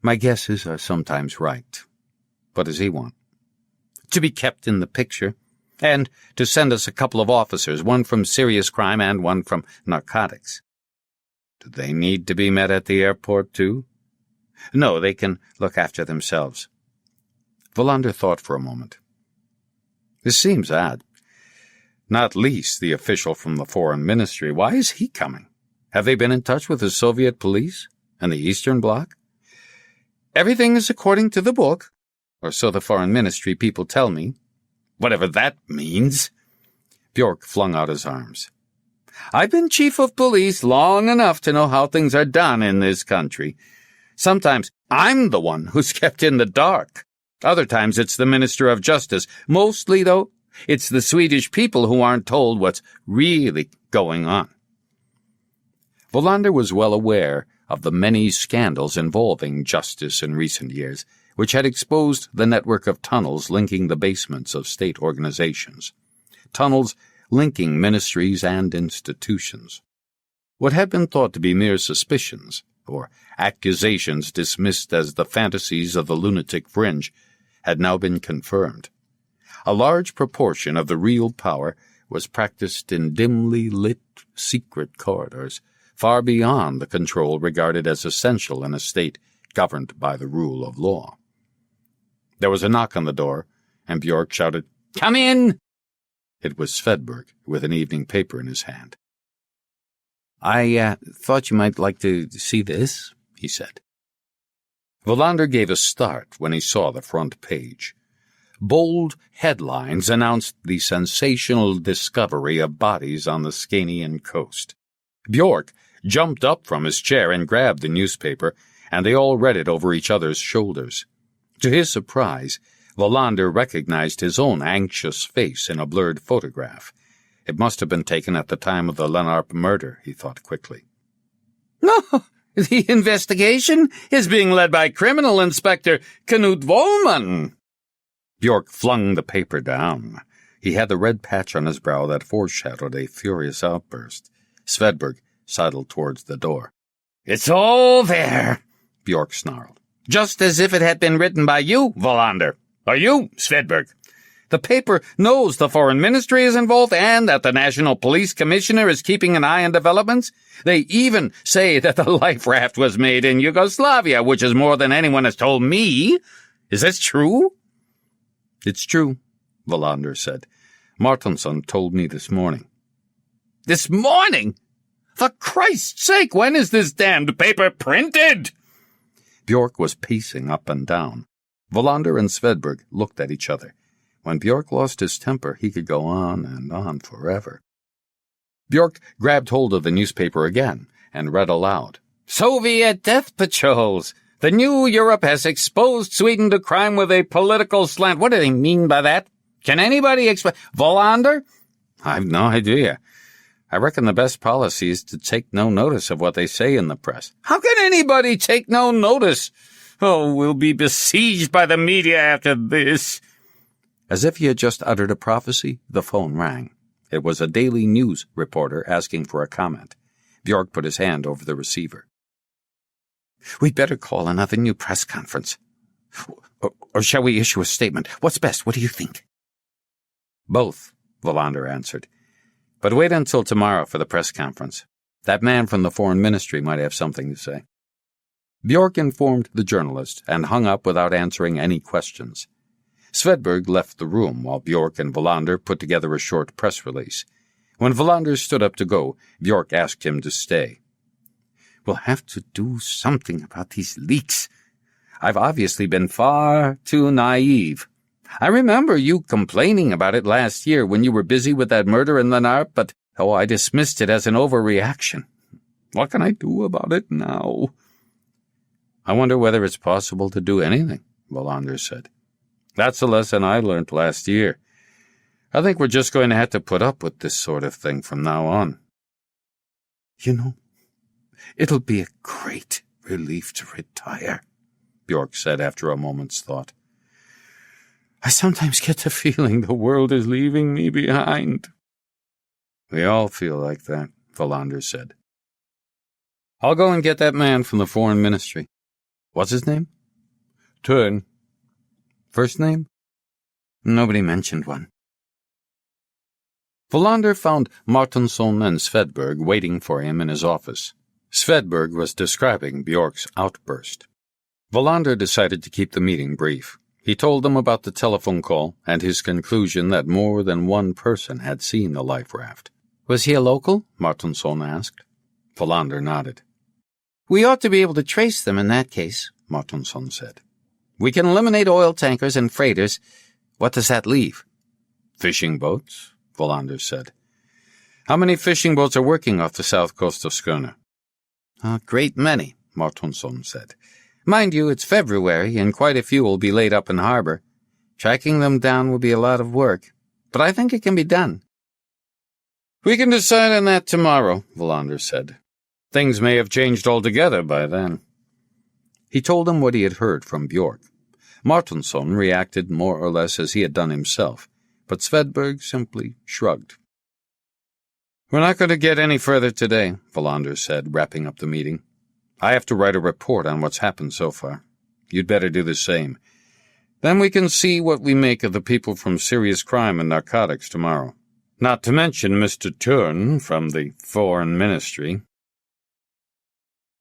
"My guesses are sometimes right. What does he want?" "To be kept in the picture, and to send us a couple of officers, one from serious crime and one from narcotics." "Do they need to be met at the airport, too?" "No, they can look after themselves." Wallander thought for a moment. "This seems odd. Not least the official from the Foreign Ministry. Why is he coming? Have they been in touch with the Soviet police and the Eastern Bloc?" "Everything is according to the book, or so the Foreign Ministry people tell me." "Whatever that means." Bjork flung out his arms. "I've been chief of police long enough to know how things are done in this country. Sometimes I'm the one who's kept in the dark. Other times it's the Minister of Justice. Mostly, though, it's the Swedish people who aren't told what's really going on." Wallander was well aware of the many scandals involving justice in recent years, which had exposed the network of tunnels linking the basements of state organizations. Tunnels linking ministries and institutions. What had been thought to be mere suspicions, or accusations dismissed as the fantasies of the lunatic fringe, had now been confirmed. A large proportion of the real power was practiced in dimly lit, secret corridors, far beyond the control regarded as essential in a state governed by the rule of law. There was a knock on the door, and Bjork shouted, "Come in!" It was Svedberg, with an evening paper in his hand. "I thought you might like to see this," he said. Wallander gave a start when he saw the front page. Bold headlines announced the sensational discovery of bodies on the Scanian coast. Bjork jumped up from his chair and grabbed the newspaper, and they all read it over each other's shoulders. To his surprise, Wallander recognized his own anxious face in a blurred photograph. It must have been taken at the time of the Lennarp murder, he thought quickly. "No, the investigation is being led by Criminal Inspector Knut Wollman." Bjork flung the paper down. He had the red patch on his brow that foreshadowed a furious outburst. Svedberg sidled towards the door. "It's all there," Bjork snarled. "Just as if it had been written by you, Wallander. Or you, Svedberg. The paper knows the Foreign Ministry is involved and that the National Police Commissioner is keeping an eye on developments. They even say that the life raft was made in Yugoslavia, which is more than anyone has told me. Is this true?" "It's true," Wallander said. "Martinson told me this morning." "This morning? For Christ's sake, when is this damned paper printed?" Bjork was pacing up and down. Wallander and Svedberg looked at each other. When Bjork lost his temper, he could go on and on forever. Bjork grabbed hold of the newspaper again and read aloud. "Soviet death patrols. The new Europe has exposed Sweden to crime with a political slant." What do they mean by that? Can anybody explain? Wallander? "I've no idea. I reckon the best policy is to take no notice of what they say in the press." "How can anybody take no notice? Oh, we'll be besieged by the media after this." As if he had just uttered a prophecy, the phone rang. It was a daily news reporter asking for a comment. Bjork put his hand over the receiver. "We'd better call and have a new press conference. Or shall we issue a statement? What's best? What do you think?" "Both," Wallander answered. "But wait until tomorrow for the press conference. That man from the foreign ministry might have something to say." Bjork informed the journalist and hung up without answering any questions. Svedberg left the room while Bjork and Wallander put together a short press release. When Wallander stood up to go, Bjork asked him to stay. "We'll have to do something about these leaks. I've obviously been far too naive. I remember you complaining about it last year when you were busy with that murder in Lanark, but, I dismissed it as an overreaction. What can I do about it now?" "I wonder whether it's possible to do anything," Wallander said. "That's a lesson I learned last year. I think we're just going to have to put up with this sort of thing from now on." It'll be a great relief to retire," Bjork said after a moment's thought. "I sometimes get the feeling the world is leaving me behind." "We all feel like that," Wallander said. "I'll go and get that man from the foreign ministry. What's his name?" "Turn." "First name?" "Nobody mentioned one." Wallander found Martinsson and Svedberg waiting for him in his office. Svedberg was describing Bjork's outburst. Wallander decided to keep the meeting brief. He told them about the telephone call and his conclusion that more than one person had seen the life raft. "Was he a local?" Martinsson asked. Wallander nodded. "We ought to be able to trace them in that case," Martinsson said. "We can eliminate oil tankers and freighters. What does that leave?" "Fishing boats," Wallander said. "How many fishing boats are working off the south coast of Skåne?" "A great many," Martinsson said. "Mind you, it's February, and quite a few will be laid up in harbor. Tracking them down will be a lot of work, but I think it can be done." "We can decide on that tomorrow," Wallander said. "Things may have changed altogether by then." He told them what he had heard from Bjork. Martinsson reacted more or less as he had done himself, but Svedberg simply shrugged. "We're not going to get any further today," Wallander said, wrapping up the meeting. "I have to write a report on what's happened so far. You'd better do the same. Then we can see what we make of the people from Serious Crime and Narcotics tomorrow. Not to mention Mr. Turn from the Foreign Ministry."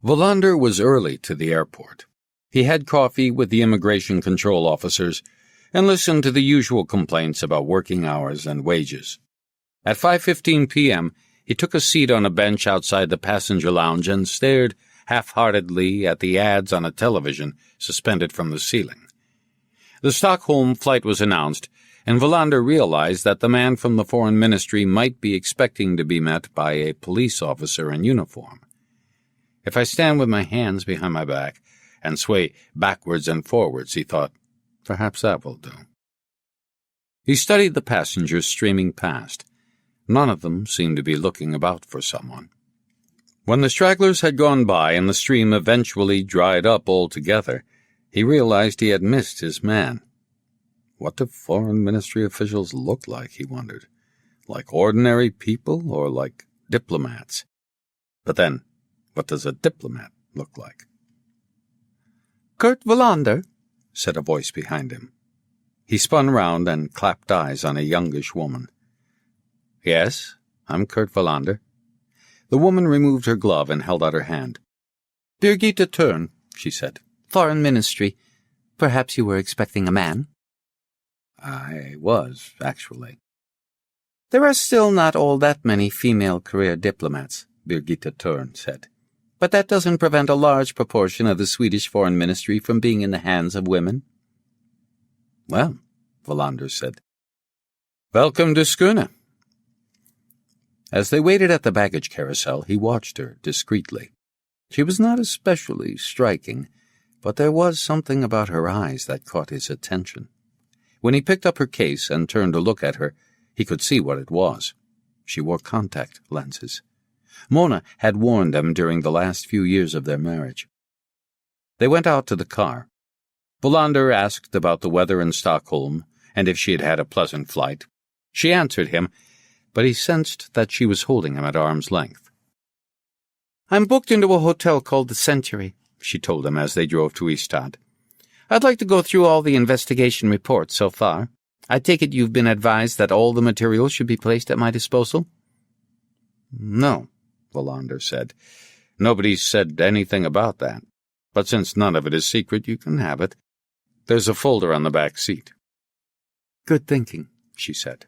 Wallander was early to the airport. He had coffee with the immigration control officers and listened to the usual complaints about working hours and wages. At 5:15 p.m., he took a seat on a bench outside the passenger lounge and stared half-heartedly at the ads on a television suspended from the ceiling. The Stockholm flight was announced, and Wallander realized that the man from the foreign ministry might be expecting to be met by a police officer in uniform. If I stand with my hands behind my back and sway backwards and forwards, he thought, perhaps that will do. He studied the passengers streaming past. None of them seemed to be looking about for someone. When the stragglers had gone by and the stream eventually dried up altogether, he realized he had missed his man. What do foreign ministry officials look like, he wondered. Like ordinary people or like diplomats? But then, what does a diplomat look like? "Kurt Wallander," said a voice behind him. He spun round and clapped eyes on a youngish woman. "Yes, I'm Kurt Wallander." The woman removed her glove and held out her hand. "Birgitta Turn," she said. "Foreign Ministry. Perhaps you were expecting a man?" "I was, actually." "There are still not all that many female career diplomats," Birgitta Turn said. "But that doesn't prevent a large proportion of the Swedish Foreign Ministry from being in the hands of women." "Well," Wallander said, "welcome to Skåne." As they waited at the baggage carousel, he watched her discreetly. She was not especially striking, but there was something about her eyes that caught his attention. When he picked up her case and turned to look at her, he could see what it was. She wore contact lenses. Mona had worn them during the last few years of their marriage. They went out to the car. Wallander asked about the weather in Stockholm, and if she had had a pleasant flight. She answered him, but he sensed that she was holding him at arm's length. "I'm booked into a hotel called the Century," she told him as they drove to Ystad. "I'd like to go through all the investigation reports so far. I take it you've been advised that all the material should be placed at my disposal?" "No," Wallander said. "Nobody's said anything about that. But since none of it is secret, you can have it. There's a folder on the back seat." "Good thinking," she said.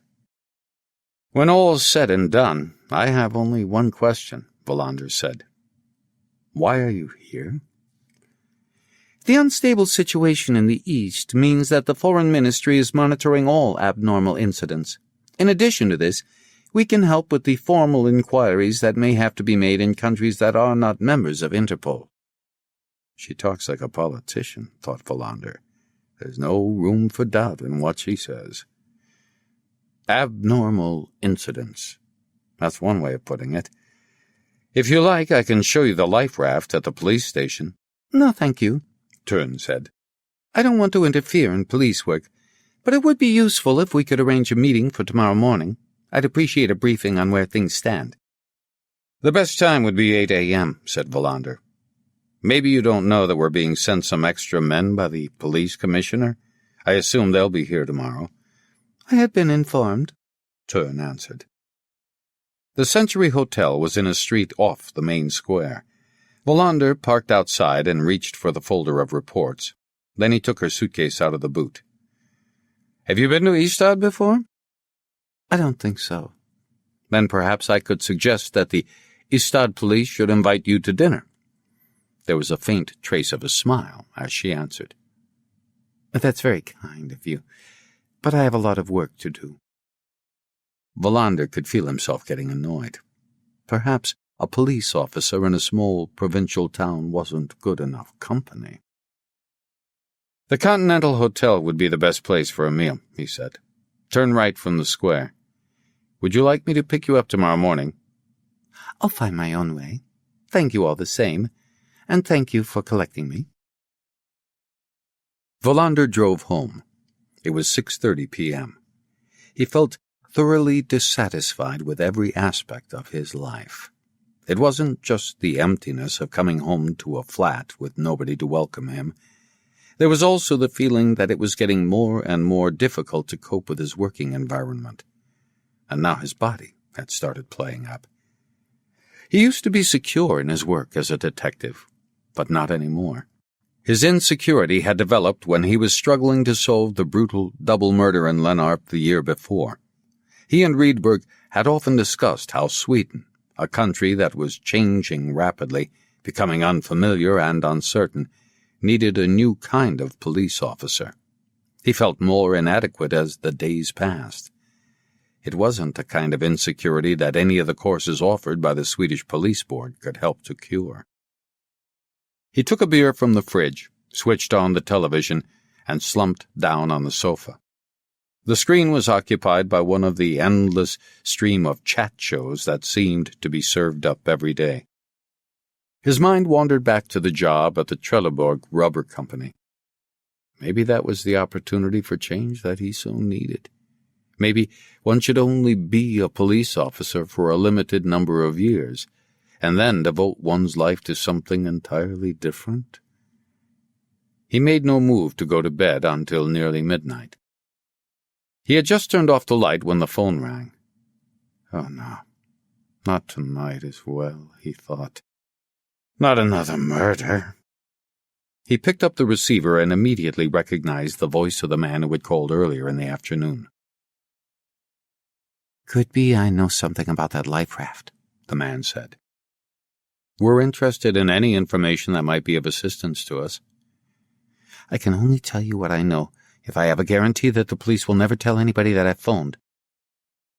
"When all's said and done, I have only one question," Wallander said. "Why are you here?" "The unstable situation in the East means that the Foreign Ministry is monitoring all abnormal incidents. In addition to this, we can help with the formal inquiries that may have to be made in countries that are not members of Interpol." She talks like a politician, thought Wallander. There's no room for doubt in what she says. Abnormal incidents. That's one way of putting it. "If you like, I can show you the life raft at the police station." "No, thank you," Tern said. "I don't want to interfere in police work, but it would be useful if we could arrange a meeting for tomorrow morning. I'd appreciate a briefing on where things stand." "The best time would be 8 a.m., said Wallander. "Maybe you don't know that we're being sent some extra men by the police commissioner? I assume they'll be here tomorrow." "I had been informed," Tern answered. The Century Hotel was in a street off the main square. Wallander parked outside and reached for the folder of reports. Then he took her suitcase out of the boot. "Have you been to Ystad before?" "I don't think so." "Then perhaps I could suggest that the Ystad police should invite you to dinner." There was a faint trace of a smile as she answered. "That's very kind of you, but I have a lot of work to do." Wallander could feel himself getting annoyed. Perhaps a police officer in a small provincial town wasn't good enough company. "The Continental Hotel would be the best place for a meal," he said. "Turn right from the square. Would you like me to pick you up tomorrow morning?" "I'll find my own way. Thank you all the same, and thank you for collecting me." Wallander drove home. It was 6:30 p.m. He felt thoroughly dissatisfied with every aspect of his life. It wasn't just the emptiness of coming home to a flat with nobody to welcome him. There was also the feeling that it was getting more and more difficult to cope with his working environment. And now his body had started playing up. He used to be secure in his work as a detective, but not anymore. His insecurity had developed when he was struggling to solve the brutal double murder in Lennarp the year before. He and Rydberg had often discussed how Sweden, a country that was changing rapidly, becoming unfamiliar and uncertain, needed a new kind of police officer. He felt more inadequate as the days passed. It wasn't a kind of insecurity that any of the courses offered by the Swedish Police Board could help to cure. He took a beer from the fridge, switched on the television, and slumped down on the sofa. The screen was occupied by one of the endless stream of chat shows that seemed to be served up every day. His mind wandered back to the job at the Trelleborg Rubber Company. Maybe that was the opportunity for change that he so needed. Maybe one should only be a police officer for a limited number of years, and then devote one's life to something entirely different. He made no move to go to bed until nearly midnight. He had just turned off the light when the phone rang. Oh no, not tonight as well, he thought. Not another murder. He picked up the receiver and immediately recognized the voice of the man who had called earlier in the afternoon. "Could be I know something about that life raft," the man said. "We're interested in any information that might be of assistance to us." "I can only tell you what I know, if I have a guarantee that the police will never tell anybody that I've phoned."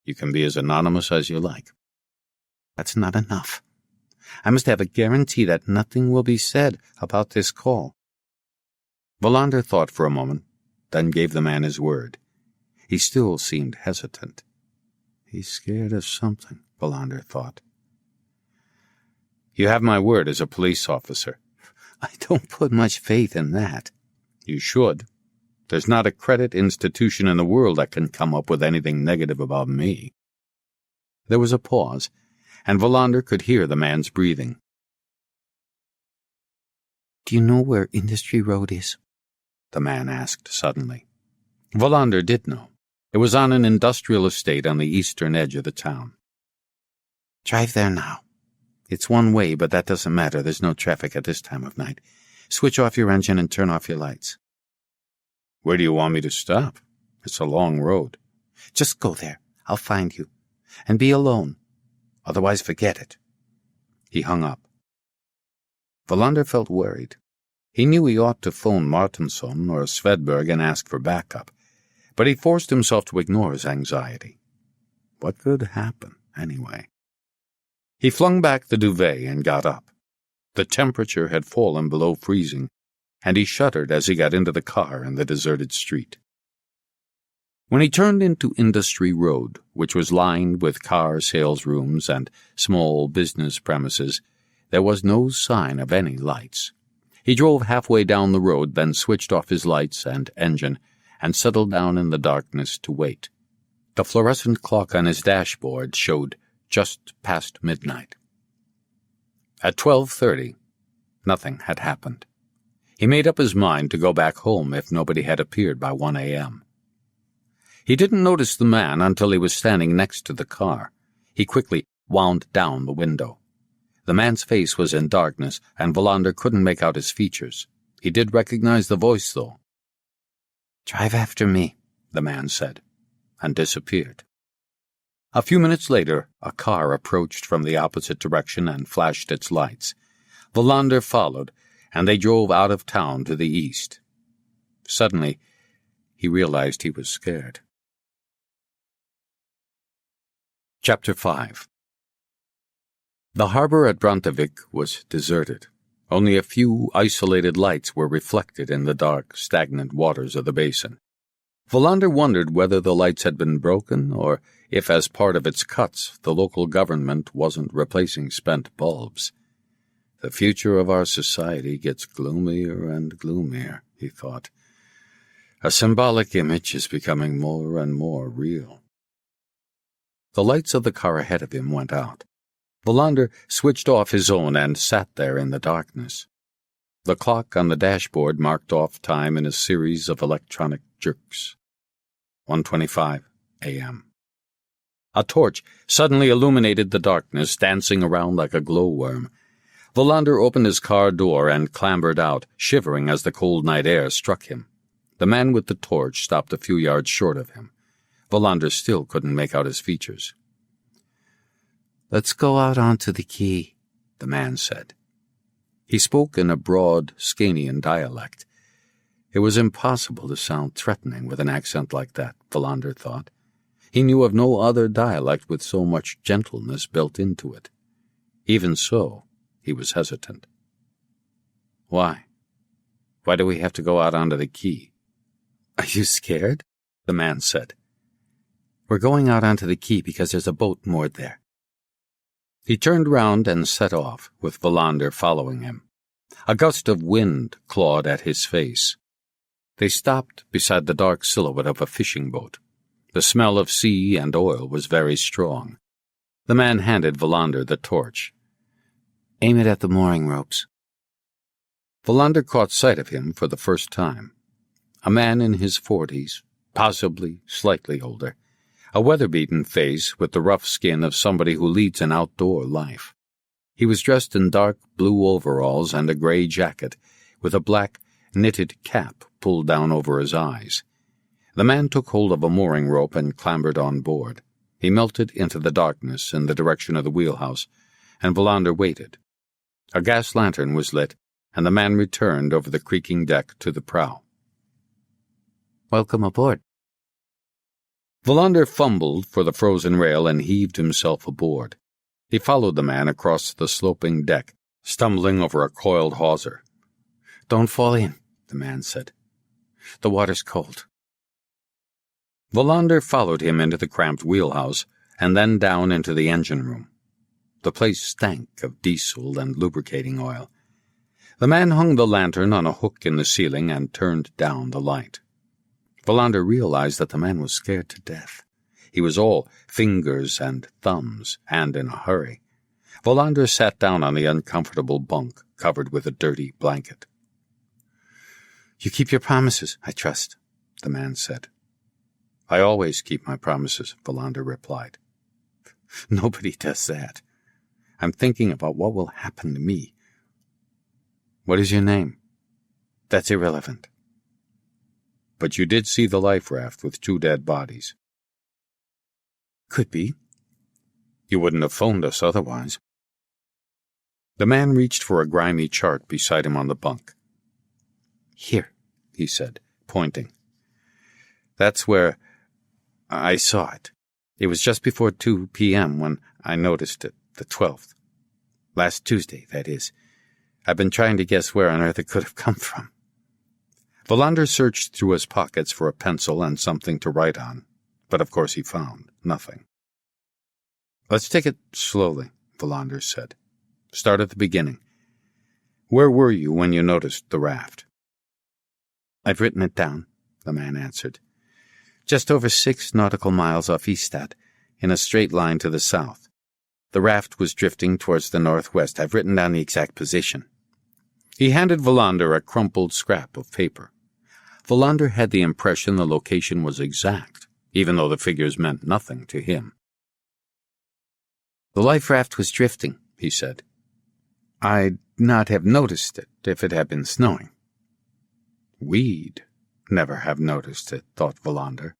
"You can be as anonymous as you like." "That's not enough. I must have a guarantee that nothing will be said about this call." Wallander thought for a moment, then gave the man his word. He still seemed hesitant. He's scared of something, Wallander thought. "You have my word as a police officer." "I don't put much faith in that." "You should. There's not a credit institution in the world that can come up with anything negative about me." There was a pause, and Wallander could hear the man's breathing. "Do you know where Industry Road is?" the man asked suddenly. Wallander did know. It was on an industrial estate on the eastern edge of the town. "Drive there now. It's one way, but that doesn't matter. There's no traffic at this time of night. Switch off your engine and turn off your lights." "Where do you want me to stop? It's a long road." "Just go there. I'll find you. And be alone. Otherwise, forget it." He hung up. Wallander felt worried. He knew he ought to phone Martinsson or Svedberg and ask for backup, but he forced himself to ignore his anxiety. What could happen, anyway? He flung back the duvet and got up. The temperature had fallen below freezing, and he shuddered as he got into the car in the deserted street. When he turned into Industry Road, which was lined with car sales rooms and small business premises, there was no sign of any lights. He drove halfway down the road, then switched off his lights and engine, and settled down in the darkness to wait. The fluorescent clock on his dashboard showed just past midnight. At 12:30, nothing had happened. He made up his mind to go back home if nobody had appeared by 1 a.m. He didn't notice the man until he was standing next to the car. He quickly wound down the window. The man's face was in darkness, and Wallander couldn't make out his features. He did recognize the voice, though. "Drive after me," the man said, and disappeared. A few minutes later, a car approached from the opposite direction and flashed its lights. Wallander followed, and they drove out of town to the east. Suddenly, he realized he was scared. Chapter 5. The harbor at Brantevik was deserted. Only a few isolated lights were reflected in the dark, stagnant waters of the basin. Wallander wondered whether the lights had been broken, or if, as part of its cuts, the local government wasn't replacing spent bulbs. The future of our society gets gloomier and gloomier, he thought. A symbolic image is becoming more and more real. The lights of the car ahead of him went out. Wallander switched off his own and sat there in the darkness. The clock on the dashboard marked off time in a series of electronic jerks. 1:25 a.m. A torch suddenly illuminated the darkness, dancing around like a glowworm. Wallander opened his car door and clambered out, shivering as the cold night air struck him. The man with the torch stopped a few yards short of him. Wallander still couldn't make out his features. "Let's go out onto the quay," the man said. He spoke in a broad, Scanian dialect. It was impossible to sound threatening with an accent like that, Wallander thought. He knew of no other dialect with so much gentleness built into it. Even so, he was hesitant. "Why? Why do we have to go out onto the quay?" "Are you scared?" the man said. "We're going out onto the quay because there's a boat moored there." He turned round and set off, with Wallander following him. A gust of wind clawed at his face. They stopped beside the dark silhouette of a fishing boat. The smell of sea and oil was very strong. The man handed Wallander the torch. "Aim it at the mooring ropes." Wallander caught sight of him for the first time. A man in his 40s, possibly slightly older. A weather-beaten face with the rough skin of somebody who leads an outdoor life. He was dressed in dark blue overalls and a gray jacket, with a black knitted cap pulled down over his eyes. The man took hold of a mooring rope and clambered on board. He melted into the darkness in the direction of the wheelhouse, and Wallander waited. A gas lantern was lit, and the man returned over the creaking deck to the prow. "Welcome aboard." Wallander fumbled for the frozen rail and heaved himself aboard. He followed the man across the sloping deck, stumbling over a coiled hawser. "Don't fall in," the man said. "The water's cold." Wallander followed him into the cramped wheelhouse and then down into the engine room. The place stank of diesel and lubricating oil. The man hung the lantern on a hook in the ceiling and turned down the light. Wallander realized that the man was scared to death. He was all fingers and thumbs, and in a hurry. Wallander sat down on the uncomfortable bunk, covered with a dirty blanket. "You keep your promises, I trust," the man said. "I always keep my promises," Wallander replied. "Nobody does that. I'm thinking about what will happen to me." "What is your name?" "That's irrelevant." "But you did see the life raft with 2 dead bodies." "Could be." "You wouldn't have phoned us otherwise." The man reached for a grimy chart beside him on the bunk. "Here," he said, pointing. "That's where I saw it. It was just before 2 p.m. when I noticed it, the 12th. Last Tuesday, that is. I've been trying to guess where on earth it could have come from." Wallander searched through his pockets for a pencil and something to write on, but of course he found nothing. "Let's take it slowly," Wallander said. "Start at the beginning. Where were you when you noticed the raft?" "I've written it down," the man answered. "Just over 6 nautical miles off Ystad, in a straight line to the south. The raft was drifting towards the northwest. I've written down the exact position." He handed Wallander a crumpled scrap of paper. Wallander had the impression the location was exact, even though the figures meant nothing to him. "The life raft was drifting," he said. "I'd not have noticed it if it had been snowing." "We'd never have noticed it," thought Wallander.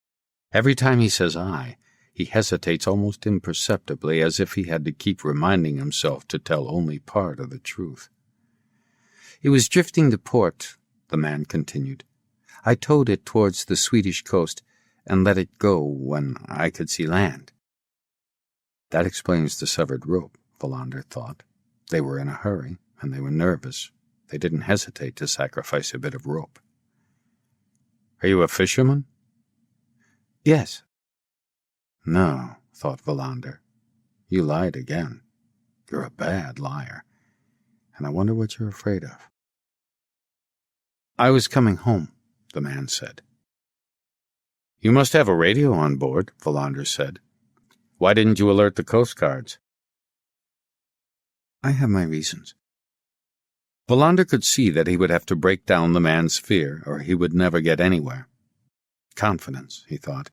Every time he says "I," he hesitates almost imperceptibly, as if he had to keep reminding himself to tell only part of the truth. "It was drifting to port," the man continued. "I towed it towards the Swedish coast and let it go when I could see land." That explains the severed rope, Wallander thought. They were in a hurry, and they were nervous. They didn't hesitate to sacrifice a bit of rope. "Are you a fisherman?" "Yes." "No," thought Wallander. "You lied again. You're a bad liar. And I wonder what you're afraid of." "I was coming home," the man said. "You must have a radio on board," Wallander said. "Why didn't you alert the Coast Guards?" "I have my reasons." Wallander could see that he would have to break down the man's fear, or he would never get anywhere. Confidence, he thought.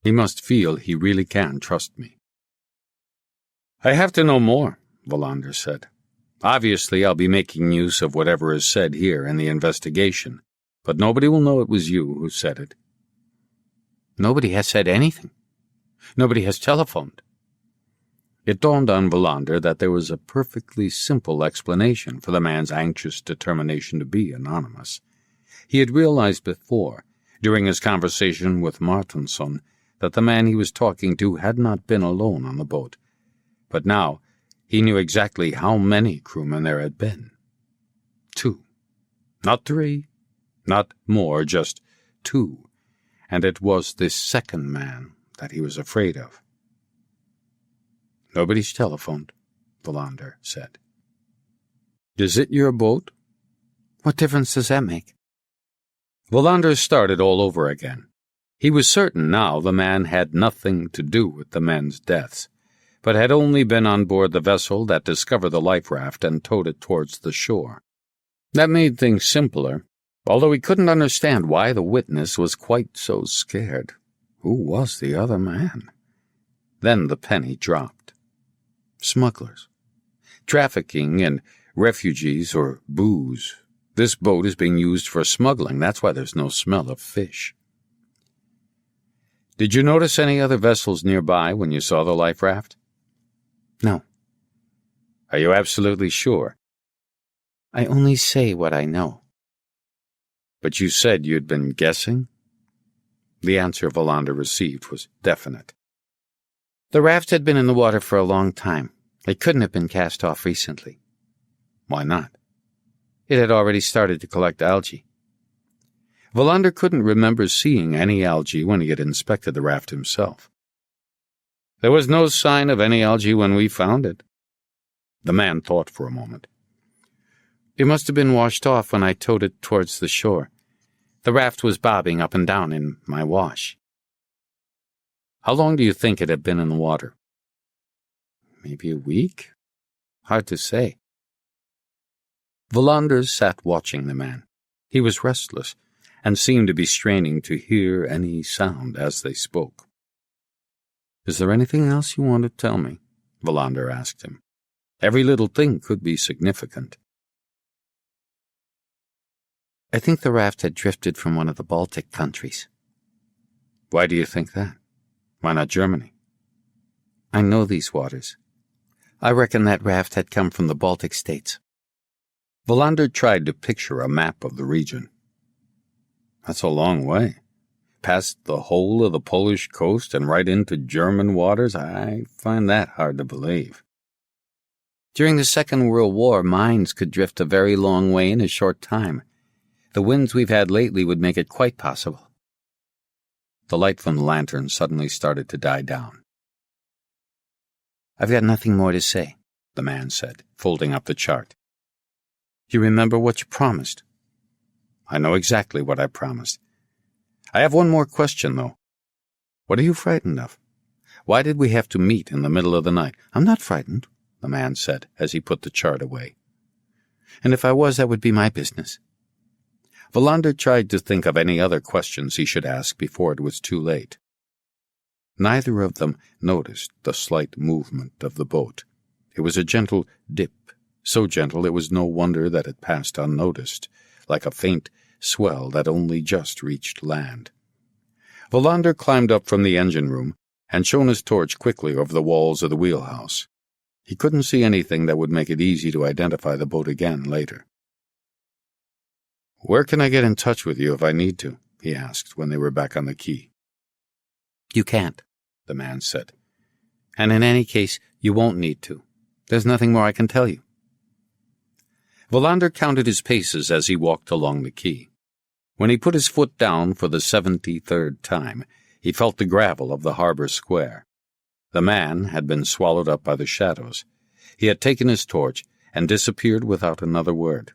He must feel he really can trust me. "I have to know more," Wallander said. "Obviously, I'll be making use of whatever is said here in the investigation, but nobody will know it was you who said it." "Nobody has said anything. Nobody has telephoned." It dawned on Wallander that there was a perfectly simple explanation for the man's anxious determination to be anonymous. He had realized before, during his conversation with Martinsson, that the man he was talking to had not been alone on the boat, but now he knew exactly how many crewmen there had been. 2. Not 3, not more, just 2, and it was this second man that he was afraid of. "Nobody's telephoned," Wallander said. "Is it your boat?" "What difference does that make?" Wallander started all over again. He was certain now the man had nothing to do with the men's deaths, but had only been on board the vessel that discovered the life raft and towed it towards the shore. That made things simpler, although he couldn't understand why the witness was quite so scared. Who was the other man? Then the penny dropped. Smugglers. Trafficking in refugees or booze. This boat is being used for smuggling. That's why there's no smell of fish. "Did you notice any other vessels nearby when you saw the life raft?" "No." "Are you absolutely sure?" "I only say what I know." "But you said you'd been guessing?" The answer Wallander received was definite. "The raft had been in the water for a long time. It couldn't have been cast off recently." "Why not?" "It had already started to collect algae." Wallander couldn't remember seeing any algae when he had inspected the raft himself. "There was no sign of any algae when we found it." The man thought for a moment. "It must have been washed off when I towed it towards the shore. The raft was bobbing up and down in my wash. How long do you think it had been in the water? Maybe a week? Hard to say. Wallander sat watching the man. He was restless, and seemed to be straining to hear any sound as they spoke. "Is there anything else you want to tell me?" Wallander asked him. "Every little thing could be significant." "I think the raft had drifted from one of the Baltic countries." "Why do you think that? Why not Germany?" "I know these waters. I reckon that raft had come from the Baltic states." Wallander tried to picture a map of the region. "That's a long way. Past the whole of the Polish coast and right into German waters? I find that hard to believe." "During the Second World War, mines could drift a very long way in a short time. The winds we've had lately would make it quite possible." The light from the lantern suddenly started to die down. "I've got nothing more to say," the man said, folding up the chart. "You remember what you promised?" "I know exactly what I promised. I have one more question, though. What are you frightened of? Why did we have to meet in the middle of the night?" "I'm not frightened," the man said as he put the chart away. "And if I was, that would be my business." Wallander tried to think of any other questions he should ask before it was too late. Neither of them noticed the slight movement of the boat. It was a gentle dip, so gentle it was no wonder that it passed unnoticed, like a faint swell that only just reached land. Wallander climbed up from the engine room and shone his torch quickly over the walls of the wheelhouse. He couldn't see anything that would make it easy to identify the boat again later. "Where can I get in touch with you if I need to?" he asked when they were back on the quay. "You can't," the man said. "And in any case, you won't need to. There's nothing more I can tell you." Wallander counted his paces as he walked along the quay. When he put his foot down for the 73rd time, he felt the gravel of the harbor square. The man had been swallowed up by the shadows. He had taken his torch and disappeared without another word.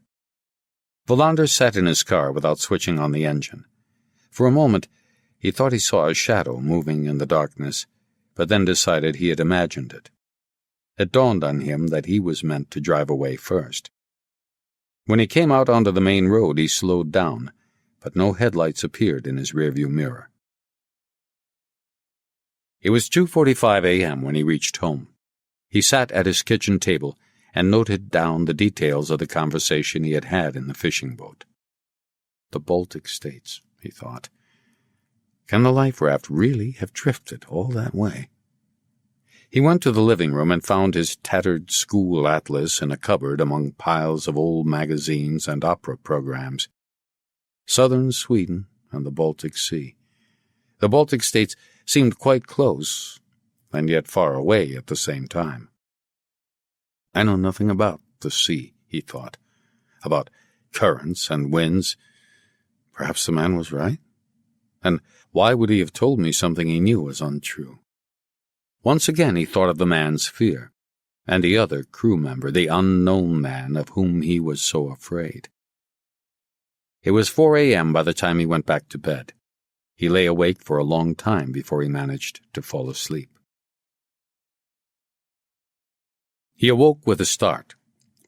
Wallander sat in his car without switching on the engine. For a moment, he thought he saw a shadow moving in the darkness, but then decided he had imagined it. It dawned on him that he was meant to drive away first. When he came out onto the main road, he slowed down, but no headlights appeared in his rearview mirror. It was 2:45 a.m. when he reached home. He sat at his kitchen table and noted down the details of the conversation he had had in the fishing boat. The Baltic states, he thought. Can the life raft really have drifted all that way? He went to the living room and found his tattered school atlas in a cupboard among piles of old magazines and opera programs. Southern Sweden and the Baltic Sea. The Baltic states seemed quite close, and yet far away at the same time. I know nothing about the sea, he thought, about currents and winds. Perhaps the man was right? And why would he have told me something he knew was untrue? Once again he thought of the man's fear, and the other crew member, the unknown man of whom he was so afraid. It was 4 a.m. by the time he went back to bed. He lay awake for a long time before he managed to fall asleep. He awoke with a start.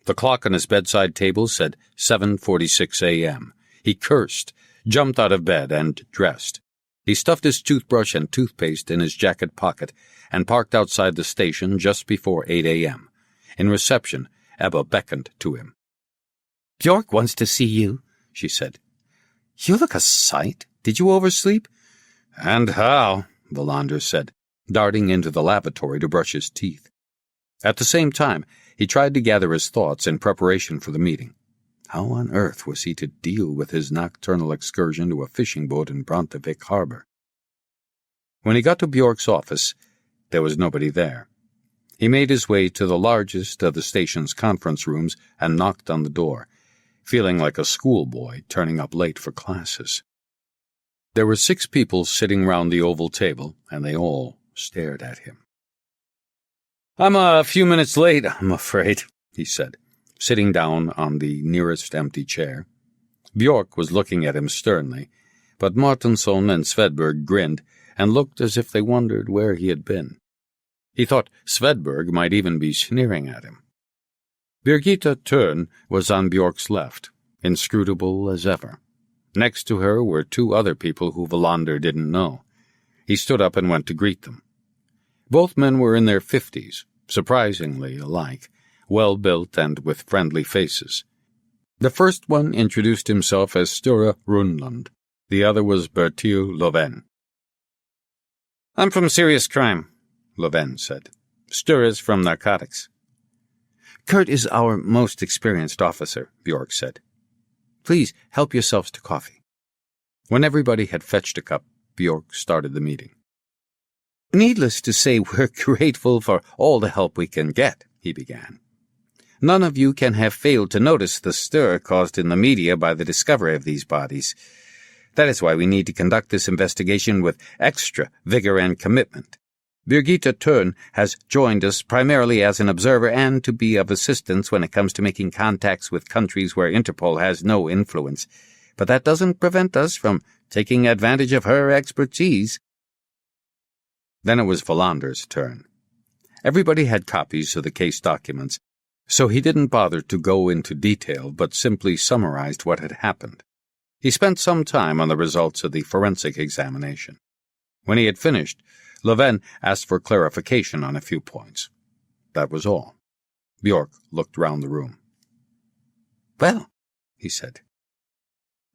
The clock on his bedside table said 7:46 a.m. He cursed, jumped out of bed, and dressed. He stuffed his toothbrush and toothpaste in his jacket pocket and parked outside the station just before 8 a.m. In reception, Ebba beckoned to him. "Bjork wants to see you," she said. "You look a sight. Did you oversleep?" "And how," Wallander said, darting into the lavatory to brush his teeth. At the same time, he tried to gather his thoughts in preparation for the meeting. How on earth was he to deal with his nocturnal excursion to a fishing boat in Baltic harbor? When he got to Bjork's office, there was nobody there. He made his way to the largest of the station's conference rooms and knocked on the door, feeling like a schoolboy turning up late for classes. There were 6 people sitting round the oval table, and they all stared at him. "I'm a few minutes late, I'm afraid," he said, sitting down on the nearest empty chair. Bjork was looking at him sternly, but Martinsson and Svedberg grinned and looked as if they wondered where he had been. He thought Svedberg might even be sneering at him. Birgitta Törn was on Bjork's left, inscrutable as ever. Next to her were two other people who Wallander didn't know. He stood up and went to greet them. Both men were in their 50s, surprisingly alike, well-built and with friendly faces. The first one introduced himself as Sture Runlund. The other was Bertil Löfven. "I'm from serious crime," Löfven said. "Sture's from narcotics." "Kurt is our most experienced officer," Bjork said. "Please help yourselves to coffee." When everybody had fetched a cup, Bjork started the meeting. "Needless to say, we're grateful for all the help we can get," he began. "None of you can have failed to notice the stir caused in the media by the discovery of these bodies. That is why we need to conduct this investigation with extra vigor and commitment. Birgitta Törn has joined us primarily as an observer and to be of assistance when it comes to making contacts with countries where Interpol has no influence. But that doesn't prevent us from taking advantage of her expertise." Then it was Wallander's turn. Everybody had copies of the case documents, so he didn't bother to go into detail but simply summarized what had happened. He spent some time on the results of the forensic examination. When he had finished, Löfven asked for clarification on a few points. That was all. Bjork looked round the room. "Well," he said,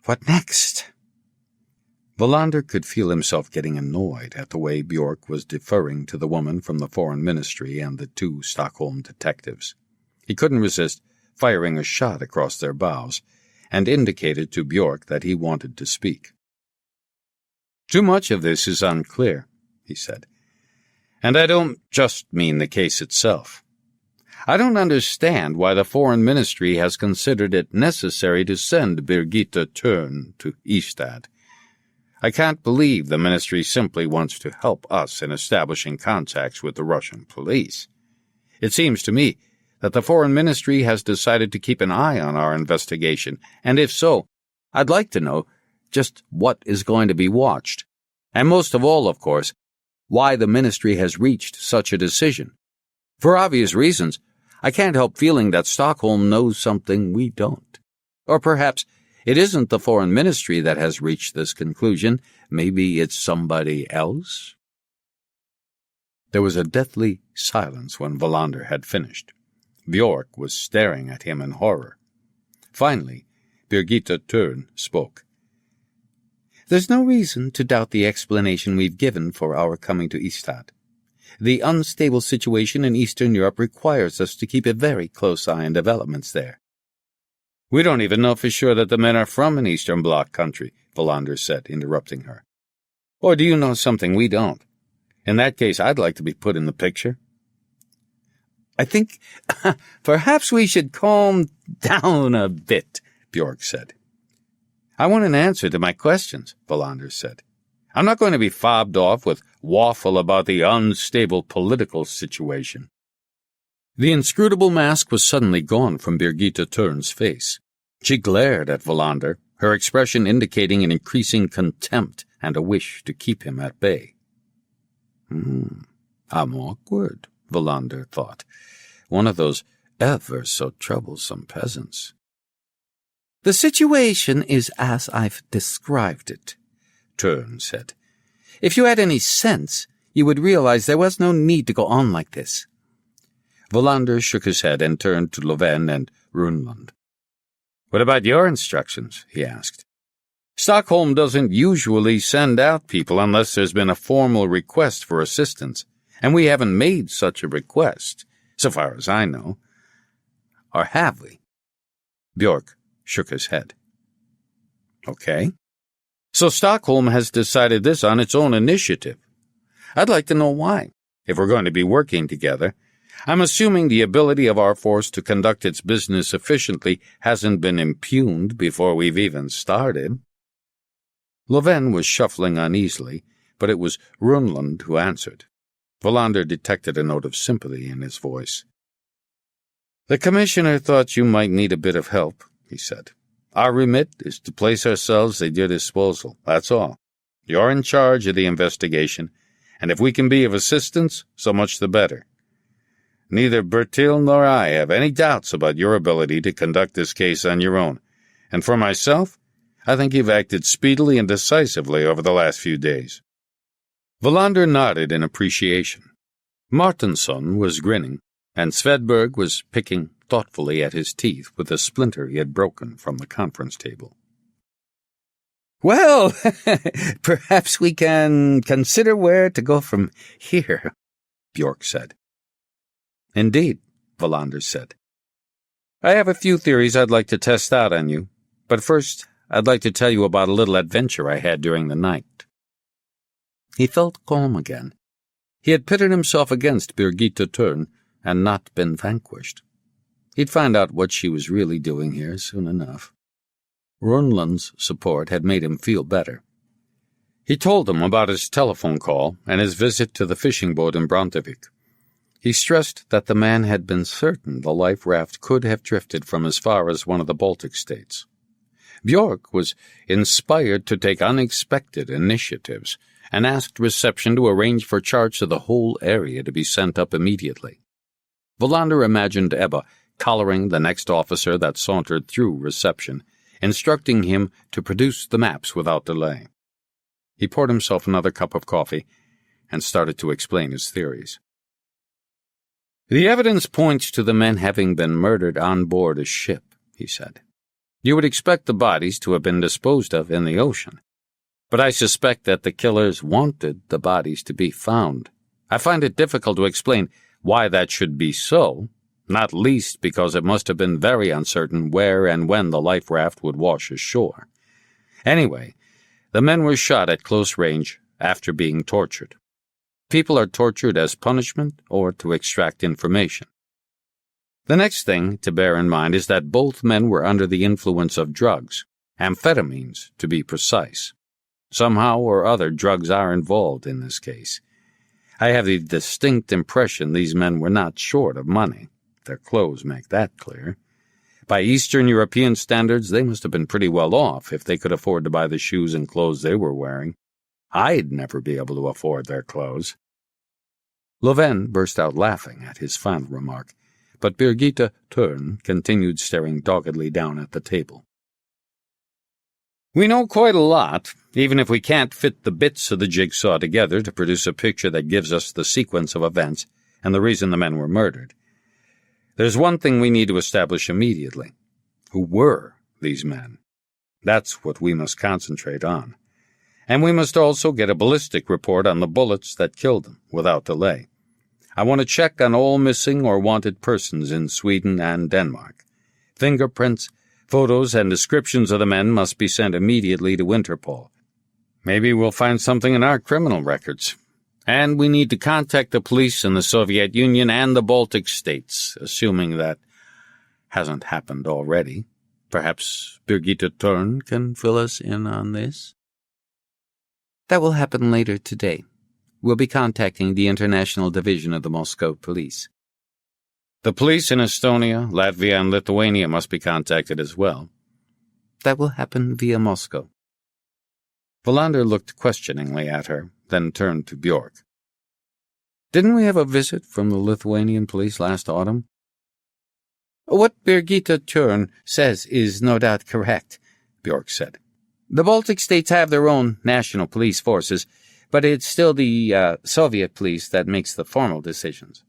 "what next?" Wallander could feel himself getting annoyed at the way Bjork was deferring to the woman from the Foreign Ministry and the two Stockholm detectives. He couldn't resist firing a shot across their bows, and indicated to Bjork that he wanted to speak. "Too much of this is unclear," he said. "And I don't just mean the case itself. I don't understand why the Foreign Ministry has considered it necessary to send Birgitta Törn to Ystad. I can't believe the Ministry simply wants to help us in establishing contacts with the Russian police. It seems to me that the Foreign Ministry has decided to keep an eye on our investigation, and if so, I'd like to know just what is going to be watched. And most of all, of course, why the Ministry has reached such a decision. For obvious reasons, I can't help feeling that Stockholm knows something we don't. Or perhaps it isn't the Foreign Ministry that has reached this conclusion. Maybe it's somebody else?" There was a deathly silence when Wallander had finished. Bjork was staring at him in horror. Finally, Birgitta Törn spoke. "There's no reason to doubt the explanation we've given for our coming to Ystad. The unstable situation in Eastern Europe requires us to keep a very close eye on developments there." "We don't even know for sure that the men are from an Eastern Bloc country," Wallander said, interrupting her. "Or do you know something we don't? In that case, I'd like to be put in the picture." "I think perhaps we should calm down a bit," Bjork said. "I want an answer to my questions," Wallander said. "I'm not going to be fobbed off with waffle about the unstable political situation." The inscrutable mask was suddenly gone from Birgitta Törn's face. She glared at Wallander, her expression indicating an increasing contempt and a wish to keep him at bay. I'm awkward, Wallander thought. One of those ever so troublesome peasants. "The situation is as I've described it," Törn said. "If you had any sense, you would realize there was no need to go on like this." Wallander shook his head and turned to Löfven and Runlund. "What about your instructions?" he asked. "Stockholm doesn't usually send out people unless there's been a formal request for assistance, and we haven't made such a request, so far as I know. Or have we?" Bjork shook his head. "Okay. So Stockholm has decided this on its own initiative. I'd like to know why, if we're going to be working together. I'm assuming the ability of our force to conduct its business efficiently hasn't been impugned before we've even started." Löfven was shuffling uneasily, but it was Runlund who answered. Wallander detected a note of sympathy in his voice. "The commissioner thought you might need a bit of help," he said. Our remit is to place ourselves at your disposal, that's all. You're in charge of the investigation, and if we can be of assistance, so much the better. Neither Bertil nor I have any doubts about your ability to conduct this case on your own, and for myself, I think you've acted speedily and decisively over the last few days." Wallander nodded in appreciation. Martinsson was grinning, and Svedberg was picking thoughtfully at his teeth with a splinter he had broken from the conference table. "Well, perhaps we can consider where to go from here," Bjork said. "Indeed," Wallander said. "I have a few theories I'd like to test out on you, but first I'd like to tell you about a little adventure I had during the night." He felt calm again. He had pitted himself against Birgitta Törn and not been vanquished. He'd find out what she was really doing here soon enough. Rundland's support had made him feel better. He told them about his telephone call and his visit to the fishing boat in Brantevik. He stressed that the man had been certain the life raft could have drifted from as far as one of the Baltic states. Bjork was inspired to take unexpected initiatives and asked reception to arrange for charts of the whole area to be sent up immediately. Wallander imagined Ebba collaring the next officer that sauntered through reception, instructing him to produce the maps without delay. He poured himself another cup of coffee and started to explain his theories. "The evidence points to the men having been murdered on board a ship," he said. "You would expect the bodies to have been disposed of in the ocean, but I suspect that the killers wanted the bodies to be found. I find it difficult to explain why that should be so, not least because it must have been very uncertain where and when the life raft would wash ashore. Anyway, the men were shot at close range after being tortured. People are tortured as punishment or to extract information. The next thing to bear in mind is that both men were under the influence of drugs, amphetamines to be precise. Somehow or other drugs are involved in this case. I have the distinct impression these men were not short of money. Their clothes make that clear. By Eastern European standards, they must have been pretty well off if they could afford to buy the shoes and clothes they were wearing. I'd never be able to afford their clothes." Löfven burst out laughing at his final remark, but Birgitta Törn continued staring doggedly down at the table. "We know quite a lot, even if we can't fit the bits of the jigsaw together to produce a picture that gives us the sequence of events and the reason the men were murdered. There's one thing we need to establish immediately. Who were these men? That's what we must concentrate on. And we must also get a ballistic report on the bullets that killed them, without delay. I want to check on all missing or wanted persons in Sweden and Denmark. Fingerprints, photos, and descriptions of the men must be sent immediately to Interpol. Maybe we'll find something in our criminal records. And we need to contact the police in the Soviet Union and the Baltic states, assuming that hasn't happened already. Perhaps Birgitta Törn can fill us in on this?" "That will happen later today. We'll be contacting the International Division of the Moscow Police." "The police in Estonia, Latvia, and Lithuania must be contacted as well." "That will happen via Moscow." Wallander looked questioningly at her, then turned to Bjork. "Didn't we have a visit from the Lithuanian police last autumn?" "What Birgitta Törn says is no doubt correct," Bjork said. "The Baltic states have their own national police forces, but it's still the Soviet police that makes the formal decisions."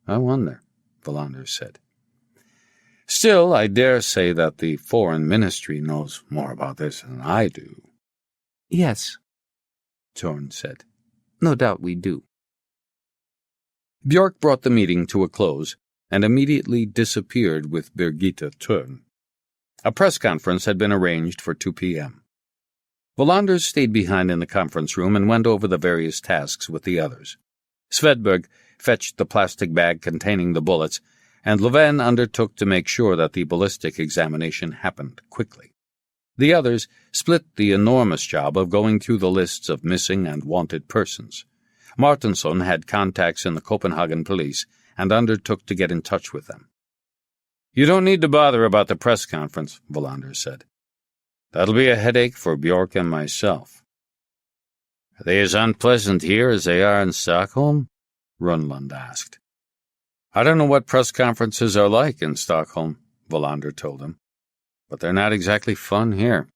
"I wonder," Wallander said. "Still, I dare say that the Foreign Ministry knows more about this than I do." "Yes," Törn said. "No doubt we do." Bjork brought the meeting to a close and immediately disappeared with Birgitta Törn. A press conference had been arranged for 2 p.m. Wallander stayed behind in the conference room and went over the various tasks with the others. Svedberg fetched the plastic bag containing the bullets, and Löfven undertook to make sure that the ballistic examination happened quickly. The others split the enormous job of going through the lists of missing and wanted persons. Martinsson had contacts in the Copenhagen police and undertook to get in touch with them. You don't need to bother about the press conference, Wallander said. That'll be a headache for Bjork and myself. Are they as unpleasant here as they are in Stockholm? Runlund asked. I don't know what press conferences are like in Stockholm, Wallander told him, but they're not exactly fun here.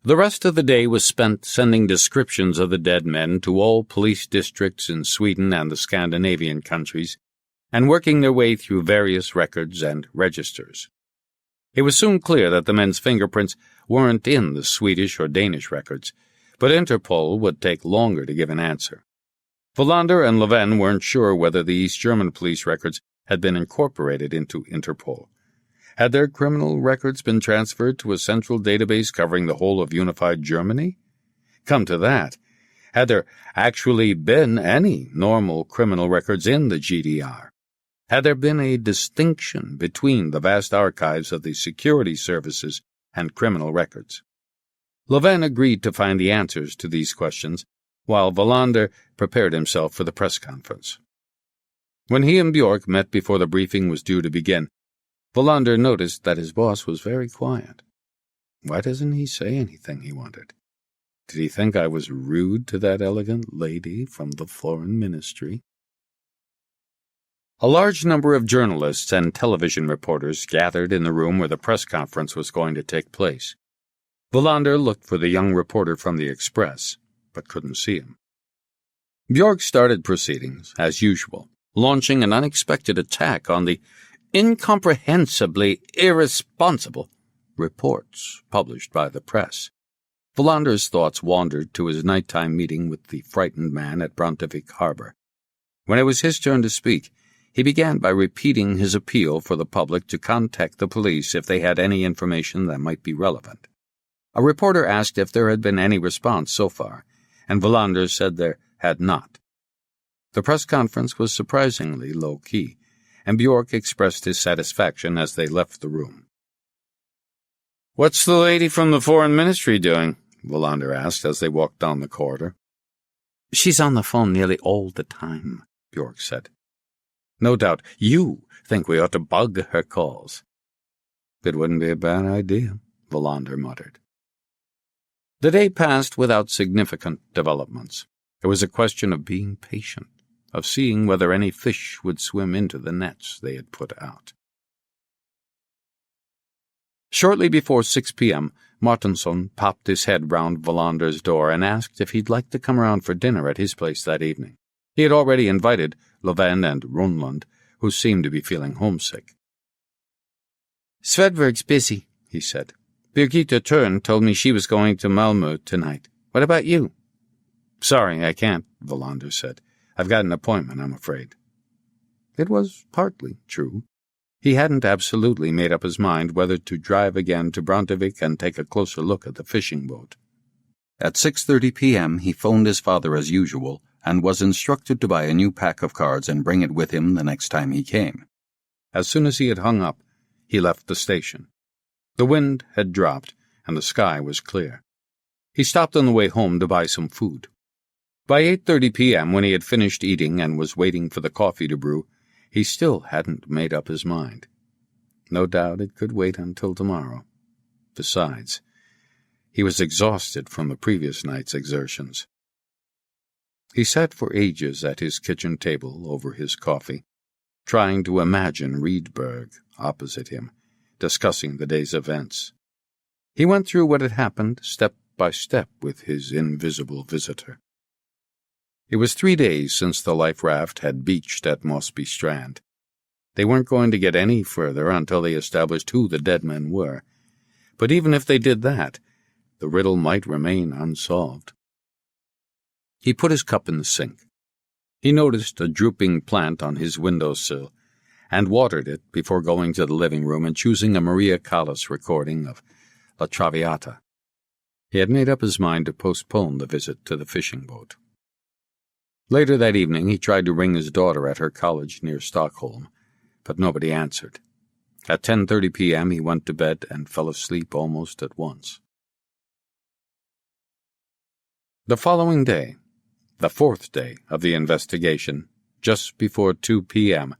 The rest of the day was spent sending descriptions of the dead men to all police districts in Sweden and the Scandinavian countries, and working their way through various records and registers. It was soon clear that the men's fingerprints weren't in the Swedish or Danish records, but Interpol would take longer to give an answer. Wallander and Leven weren't sure whether the East German police records had been incorporated into Interpol. Had their criminal records been transferred to a central database covering the whole of unified Germany? Come to that, had there actually been any normal criminal records in the GDR? Had there been a distinction between the vast archives of the security services and criminal records? Leven agreed to find the answers to these questions, while Wallander prepared himself for the press conference. When he and Bjork met before the briefing was due to begin, Wallander noticed that his boss was very quiet. Why doesn't he say anything, he wondered. Did he think I was rude to that elegant lady from the foreign ministry? A large number of journalists and television reporters gathered in the room where the press conference was going to take place. Wallander looked for the young reporter from the Express, but couldn't see him. Bjork started proceedings, as usual, launching an unexpected attack on the incomprehensibly irresponsible reports published by the press. Wallander's thoughts wandered to his nighttime meeting with the frightened man at Baltic harbor. When it was his turn to speak, he began by repeating his appeal for the public to contact the police if they had any information that might be relevant. A reporter asked if there had been any response so far, and Wallander said there had not. The press conference was surprisingly low-key, and Bjork expressed his satisfaction as they left the room. "What's the lady from the foreign ministry doing?" Wallander asked as they walked down the corridor. "She's on the phone nearly all the time," Bjork said. "No doubt you think we ought to bug her calls." "It wouldn't be a bad idea," Wallander muttered. The day passed without significant developments. It was a question of being patient, of seeing whether any fish would swim into the nets they had put out. Shortly before 6 p.m., Martinsson popped his head round Wallander's door and asked if he'd like to come around for dinner at his place that evening. He had already invited Leven and Runlund, who seemed to be feeling homesick. "Svedberg's busy," he said. "Birgitta Törn told me she was going to Malmö tonight. What about you?" "Sorry, I can't," Wallander said. "I've got an appointment, I'm afraid." It was partly true. He hadn't absolutely made up his mind whether to drive again to Brantevik and take a closer look at the fishing boat. At 6:30 p.m. he phoned his father as usual and was instructed to buy a new pack of cards and bring it with him the next time he came. As soon as he had hung up, he left the station. The wind had dropped, and the sky was clear. He stopped on the way home to buy some food. By 8:30 p.m., when he had finished eating and was waiting for the coffee to brew, he still hadn't made up his mind. No doubt it could wait until tomorrow. Besides, he was exhausted from the previous night's exertions. He sat for ages at his kitchen table over his coffee, trying to imagine Rydberg opposite him, discussing the day's events. He went through what had happened step by step with his invisible visitor. It was 3 days since the life raft had beached at Mossby Strand. They weren't going to get any further until they established who the dead men were, but even if they did that, the riddle might remain unsolved. He put his cup in the sink. He noticed a drooping plant on his windowsill and watered it before going to the living room and choosing a Maria Callas recording of La Traviata. He had made up his mind to postpone the visit to the fishing boat. Later that evening he tried to ring his daughter at her college near Stockholm, but nobody answered. At 10:30 p.m. he went to bed and fell asleep almost at once. The following day, the 4th day of the investigation, just before 2 p.m.,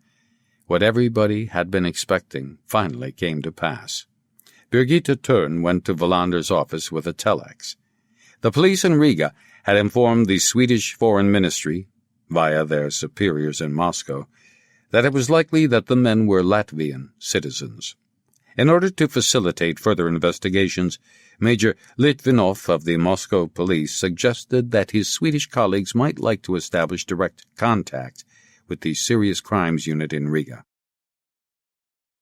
What everybody had been expecting finally came to pass. Birgitta Törn went to Wallander's office with a telex. The police in Riga had informed the Swedish Foreign Ministry, via their superiors in Moscow, that it was likely that the men were Latvian citizens. In order to facilitate further investigations, Major Litvinov of the Moscow police suggested that his Swedish colleagues might like to establish direct contact with the Serious Crimes Unit in Riga.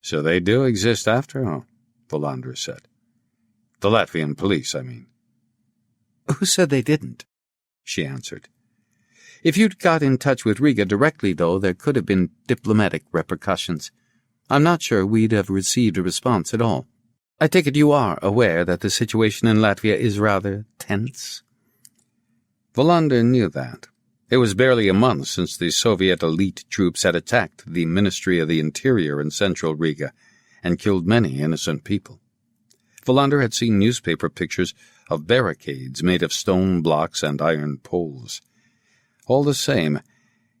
"So they do exist after all," Wallander said. "The Latvian police, I mean." "Who said they didn't?" she answered. "If you'd got in touch with Riga directly, though, there could have been diplomatic repercussions. I'm not sure we'd have received a response at all. I take it you are aware that the situation in Latvia is rather tense?" Wallander knew that. It was barely a month since the Soviet elite troops had attacked the Ministry of the Interior in central Riga and killed many innocent people. Wallander had seen newspaper pictures of barricades made of stone blocks and iron poles. All the same,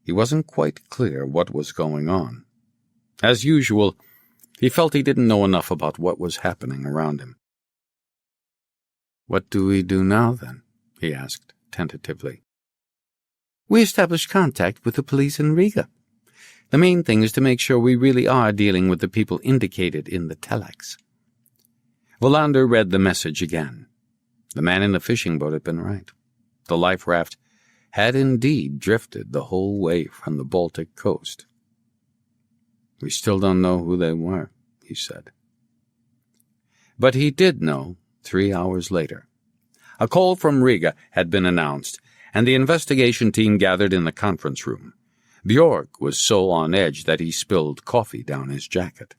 he wasn't quite clear what was going on. As usual, he felt he didn't know enough about what was happening around him. "What do we do now, then?" he asked tentatively. "We establish contact with the police in Riga. The main thing is to make sure we really are dealing with the people indicated in the telex." Wallander read the message again. The man in the fishing boat had been right. The life raft had indeed drifted the whole way from the Baltic coast. "We still don't know who they were," he said. But he did know 3 hours later. A call from Riga had been announced, and the investigation team gathered in the conference room. Bjork was so on edge that he spilled coffee down his jacket.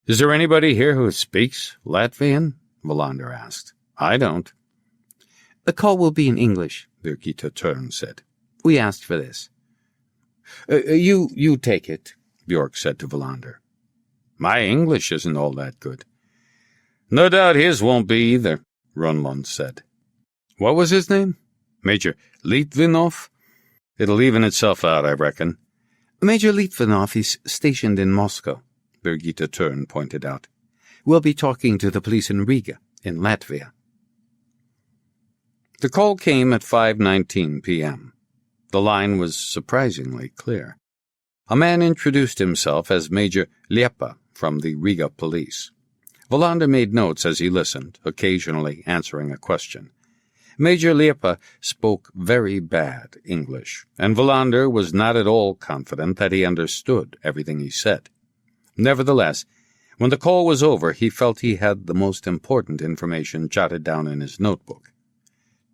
"Is there anybody here who speaks Latvian?" Wallander asked. "I don't." "The call will be in English," Birgitta Törn said. "We asked for this." You take it," Bjork said to Wallander. "My English isn't all that good." "No doubt his won't be either," Runlund said. "What was his name? Major Litvinov? It'll even itself out, I reckon." "Major Litvinov is stationed in Moscow," Birgitta Törn pointed out. "We'll be talking to the police in Riga, in Latvia." The call came at 5:19 p.m. The line was surprisingly clear. A man introduced himself as Major Liepa from the Riga police. Wallander made notes as he listened, occasionally answering a question. Major Liepa spoke very bad English, and Wallander was not at all confident that he understood everything he said. Nevertheless, when the call was over, he felt he had the most important information jotted down in his notebook.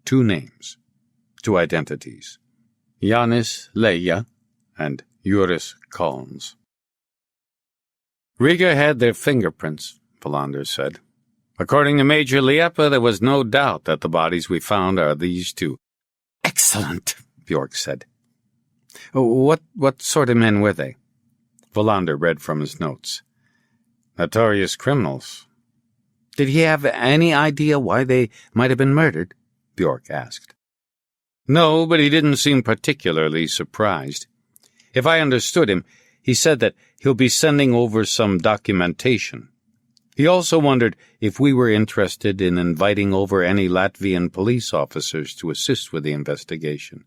2 names, 2 identities. Janis Leija and Juris Kalns. "Riga had their fingerprints," Wallander said. "According to Major Liepa, there was no doubt that the bodies we found are these 2. "Excellent," Bjork said. What sort of men were they?" Wallander read from his notes. "Notorious criminals." "Did he have any idea why they might have been murdered?" Bjork asked. "No, but he didn't seem particularly surprised. If I understood him, he said that he'll be sending over some documentation. He also wondered if we were interested in inviting over any Latvian police officers to assist with the investigation."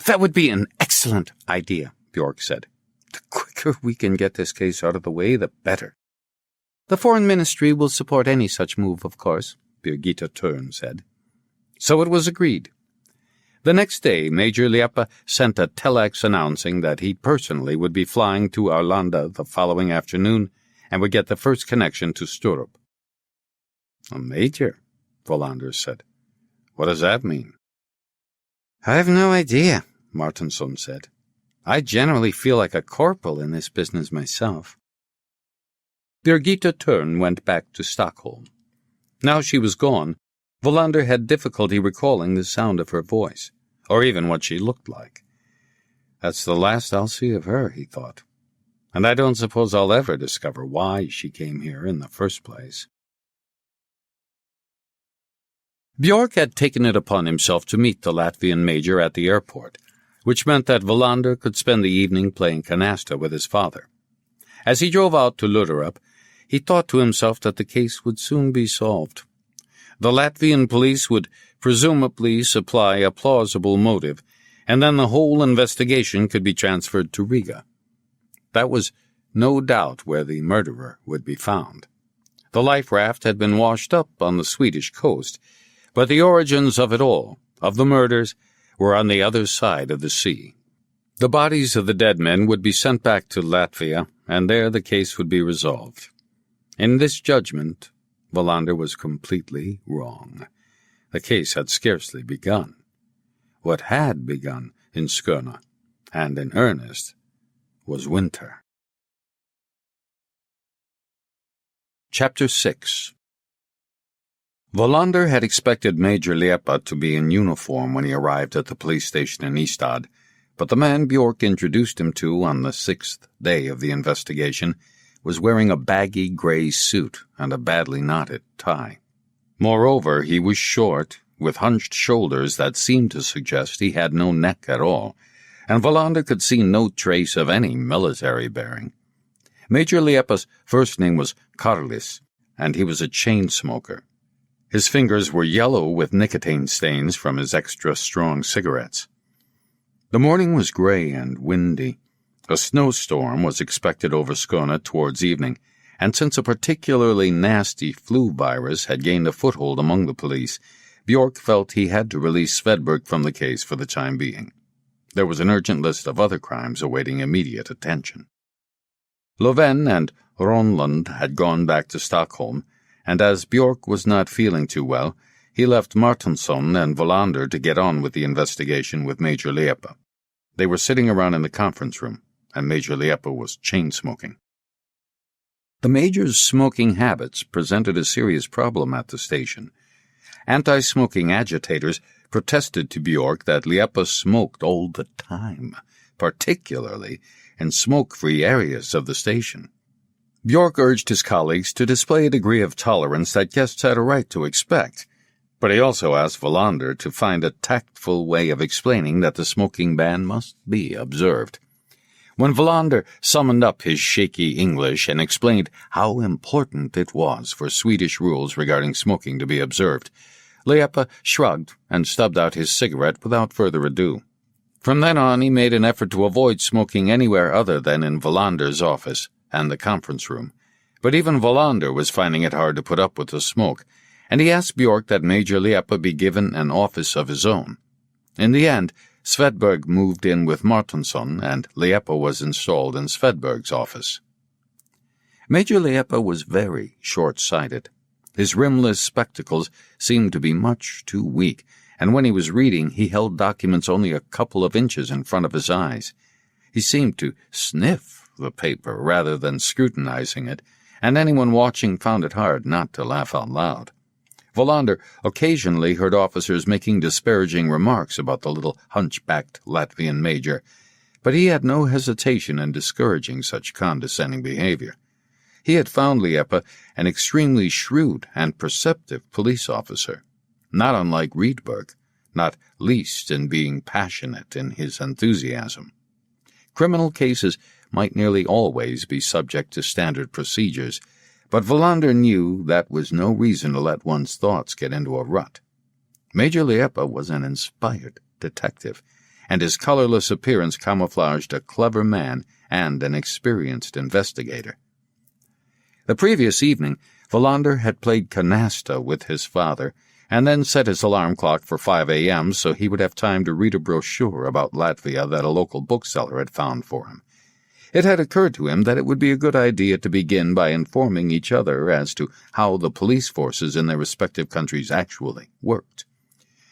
"That would be an excellent idea," Bjork said. "The quicker we can get this case out of the way, the better." "The Foreign Ministry will support any such move, of course," Birgitta Törn said. So it was agreed. The next day, Major Liepa sent a telex announcing that he personally would be flying to Arlanda the following afternoon and would get the first connection to Sturup. "A major," Wallander said. "What does that mean?" "I have no idea," Martinsson said. "I generally feel like a corporal in this business myself." Birgitta Törn went back to Stockholm. Now she was gone, Wallander had difficulty recalling the sound of her voice, or even what she looked like. "That's the last I'll see of her," he thought. "And I don't suppose I'll ever discover why she came here in the first place." Bjork had taken it upon himself to meet the Latvian major at the airport. which meant that Wallander could spend the evening playing canasta with his father. As he drove out to Luderup, he thought to himself that the case would soon be solved. The Latvian police would presumably supply a plausible motive, and then the whole investigation could be transferred to Riga. That was no doubt where the murderer would be found. The life raft had been washed up on the Swedish coast, but the origins of it all, of the murders, were on the other side of the sea. The bodies of the dead men would be sent back to Latvia, and there the case would be resolved. In this judgment, Wallander was completely wrong. The case had scarcely begun. What had begun in Skåne, and in earnest, was winter. Chapter 6. Wallander had expected Major Liepa to be in uniform when he arrived at the police station in Ystad, but the man Björk introduced him to on the 6th day of the investigation was wearing a baggy gray suit and a badly knotted tie. Moreover, he was short, with hunched shoulders that seemed to suggest he had no neck at all, and Wallander could see no trace of any military bearing. Major Liepa's first name was Karlis, and he was a chain smoker. His fingers were yellow with nicotine stains from his extra-strong cigarettes. The morning was gray and windy. A snowstorm was expected over Skåne towards evening, and since a particularly nasty flu virus had gained a foothold among the police, Björk felt he had to release Svedberg from the case for the time being. There was an urgent list of other crimes awaiting immediate attention. Löfven and Ronlund had gone back to Stockholm, and as Björk was not feeling too well, he left Martinsson and Wallander to get on with the investigation with Major Liepa. They were sitting around in the conference room, and Major Liepa was chain-smoking. The Major's smoking habits presented a serious problem at the station. Anti-smoking agitators protested to Björk that Liepa smoked all the time, particularly in smoke-free areas of the station. Björk urged his colleagues to display a degree of tolerance that guests had a right to expect, but he also asked Wallander to find a tactful way of explaining that the smoking ban must be observed. When Wallander summoned up his shaky English and explained how important it was for Swedish rules regarding smoking to be observed, Liepa shrugged and stubbed out his cigarette without further ado. From then on, he made an effort to avoid smoking anywhere other than in Wallander's office and the conference room, but even Wallander was finding it hard to put up with the smoke, and he asked Björk that Major Liepa be given an office of his own. In the end, Svedberg moved in with Martinsson, and Liepa was installed in Svedberg's office. Major Liepa was very short-sighted. His rimless spectacles seemed to be much too weak, and when he was reading, he held documents only a couple of inches in front of his eyes. He seemed to sniff the paper rather than scrutinizing it, and anyone watching found it hard not to laugh out loud. Wallander occasionally heard officers making disparaging remarks about the little hunchbacked Latvian major, but he had no hesitation in discouraging such condescending behavior. He had found Liepa an extremely shrewd and perceptive police officer, not unlike Rydberg, not least in being passionate in his enthusiasm. Criminal cases might nearly always be subject to standard procedures, but Wallander knew that was no reason to let one's thoughts get into a rut. Major Liepa was an inspired detective, and his colorless appearance camouflaged a clever man and an experienced investigator. The previous evening, Wallander had played canasta with his father, and then set his alarm clock for 5 a.m. so he would have time to read a brochure about Latvia that a local bookseller had found for him. It had occurred to him that it would be a good idea to begin by informing each other as to how the police forces in their respective countries actually worked.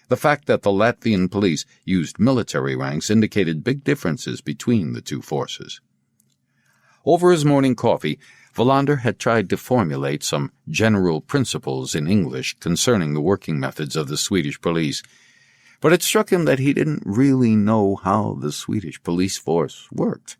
The fact that the Latvian police used military ranks indicated big differences between the two forces. Over his morning coffee, Wallander had tried to formulate some general principles in English concerning the working methods of the Swedish police, but it struck him that he didn't really know how the Swedish police force worked.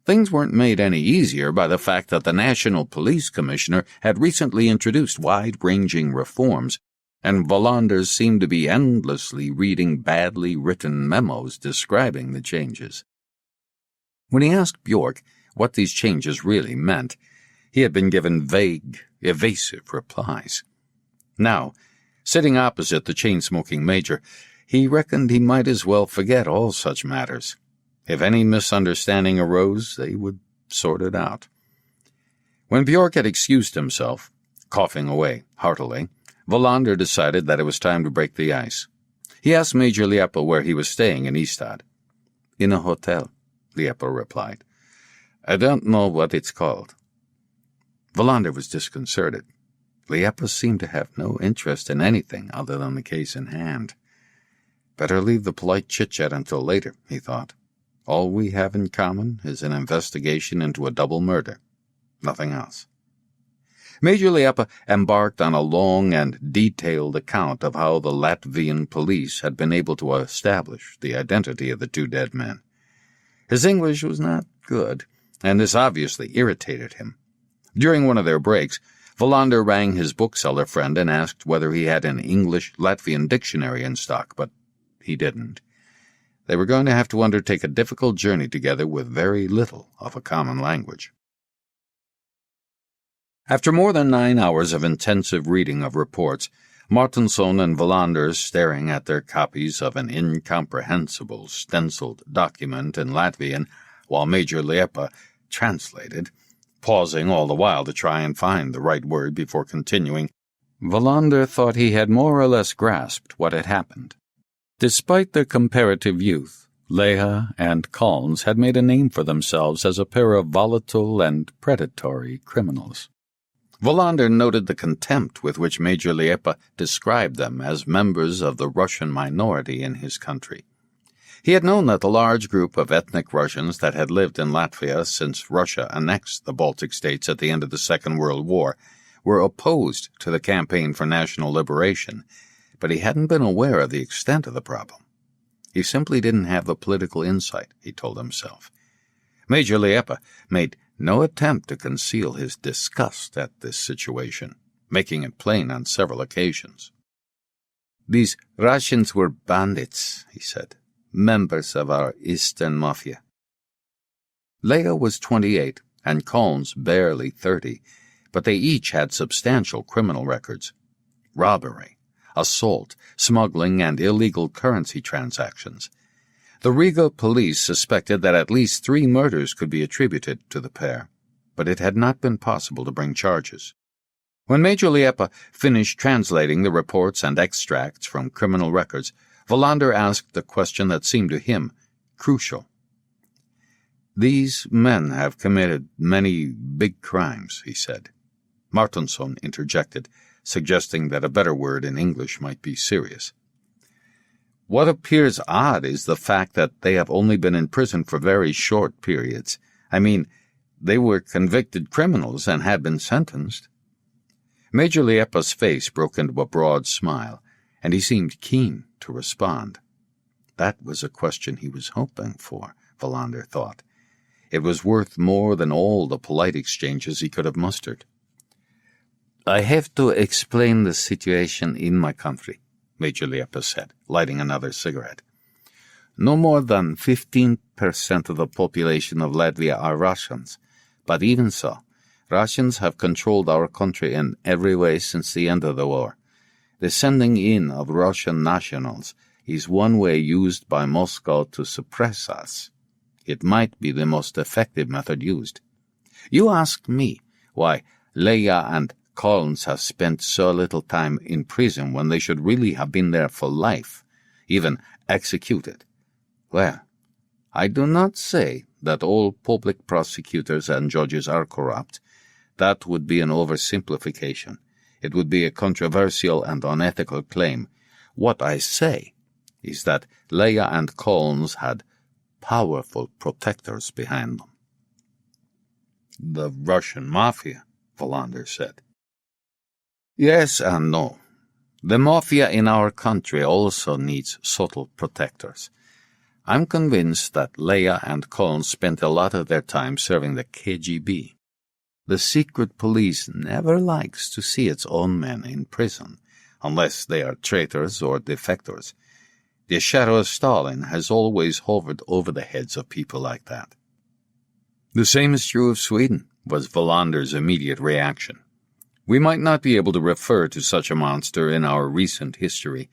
Things weren't made any easier by the fact that the National Police Commissioner had recently introduced wide-ranging reforms and Wallander seemed to be endlessly reading badly written memos describing the changes. When he asked Bjork what these changes really meant, he had been given vague, evasive replies. Now, sitting opposite the chain-smoking major, he reckoned he might as well forget all such matters. If any misunderstanding arose, they would sort it out. When Bjork had excused himself, coughing away heartily, Wallander decided that it was time to break the ice. He asked Major Liepa where he was staying in Ystad. "In a hotel," Liepa replied. "I don't know what it's called." Wallander was disconcerted. Liepa seemed to have no interest in anything other than the case in hand. Better leave the polite chit-chat until later, he thought. All we have in common is an investigation into a double murder. Nothing else. Major Liepa embarked on a long and detailed account of how the Latvian police had been able to establish the identity of the two dead men. His English was not good, and this obviously irritated him. During one of their breaks, Wallander rang his bookseller friend and asked whether he had an English-Latvian dictionary in stock, but he didn't. They were going to have to undertake a difficult journey together with very little of a common language. After more than 9 hours of intensive reading of reports, Martinsson and Wallander staring at their copies of an incomprehensible stenciled document in Latvian while Major Liepa translated, pausing all the while to try and find the right word before continuing, Wallander thought he had more or less grasped what had happened. Despite their comparative youth, Leah and Collins had made a name for themselves as a pair of volatile and predatory criminals. Wallander noted the contempt with which Major Liepa described them as members of the Russian minority in his country. He had known that the large group of ethnic Russians that had lived in Latvia since Russia annexed the Baltic states at the end of the Second World War were opposed to the campaign for national liberation, but he hadn't been aware of the extent of the problem. He simply didn't have the political insight, he told himself. Major Liepa made no attempt to conceal his disgust at this situation, making it plain on several occasions. "These Russians were bandits," he said, "members of our Eastern Mafia." Leah was 28 and Collins barely 30, but they each had substantial criminal records. Robbery, assault, smuggling, and illegal currency transactions. The Riga police suspected that at least 3 murders could be attributed to the pair, but it had not been possible to bring charges. When Major Liepa finished translating the reports and extracts from criminal records, Wallander asked the question that seemed to him crucial. "These men have committed many big crimes," he said. Martinsson interjected, suggesting that a better word in English might be serious. "What appears odd is the fact that they have only been in prison for very short periods. I mean, they were convicted criminals and had been sentenced." Major Liepa's face broke into a broad smile, and he seemed keen to respond. That was a question he was hoping for, Wallander thought. It was worth more than all the polite exchanges he could have mustered. "I have to explain the situation in my country," Major Liepa said, lighting another cigarette. "No more than 15% of the population of Latvia are Russians, but even so, Russians have controlled our country in every way since the end of the war. The sending in of Russian nationals is one way used by Moscow to suppress us. It might be the most effective method used. You ask me why Leah and Collins have spent so little time in prison when they should really have been there for life, even executed. Well, I do not say that all public prosecutors and judges are corrupt. That would be an oversimplification. It would be a controversial and unethical claim. What I say is that Leah and Collins had powerful protectors behind them." "The Russian Mafia," Wallander said. "Yes and no. The Mafia in our country also needs subtle protectors. I'm convinced that Leah and Collins spent a lot of their time serving the KGB. The secret police never likes to see its own men in prison, unless they are traitors or defectors. The shadow of Stalin has always hovered over the heads of people like that. The same is true of Sweden, was Wallander's immediate reaction. We might not be able to refer to such a monster in our recent history,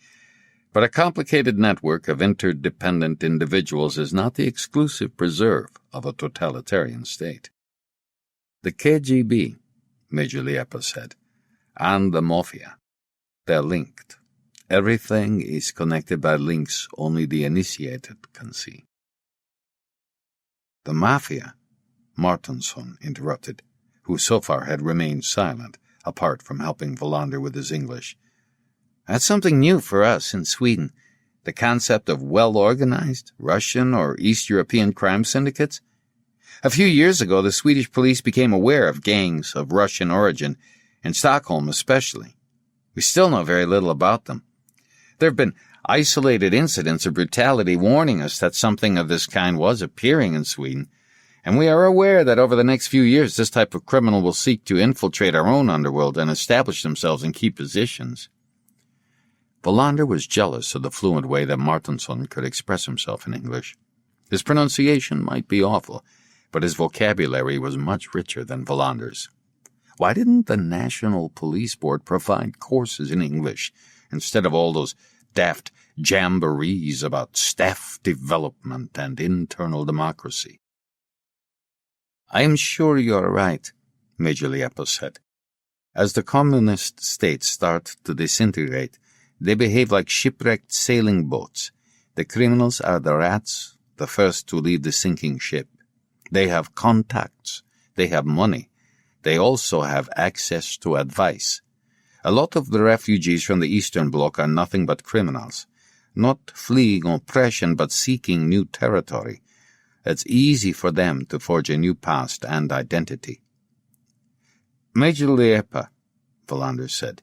but a complicated network of interdependent individuals is not the exclusive preserve of a totalitarian state. The KGB, Major Liepa said, and the Mafia, they're linked. Everything is connected by links only the initiated can see. The Mafia, Martinsson interrupted, who so far had remained silent, apart from helping Wallander with his English. That's something new for us in Sweden, the concept of well-organized Russian or East European crime syndicates. A few years ago, the Swedish police became aware of gangs of Russian origin, in Stockholm especially. We still know very little about them. There have been isolated incidents of brutality warning us that something of this kind was appearing in Sweden, and we are aware that over the next few years this type of criminal will seek to infiltrate our own underworld and establish themselves in key positions. Wallander was jealous of the fluent way that Martinsson could express himself in English. His pronunciation might be awful, but his vocabulary was much richer than Wallander's. Why didn't the National Police Board provide courses in English instead of all those daft jamborees about staff development and internal democracy? I am sure you're right, Major Liepa said. As the communist states start to disintegrate, they behave like shipwrecked sailing boats. The criminals are the rats, the first to leave the sinking ship. They have contacts. They have money. They also have access to advice. A lot of the refugees from the Eastern Bloc are nothing but criminals, not fleeing oppression but seeking new territory. It's easy for them to forge a new past and identity. Major Liepa, Wallander said,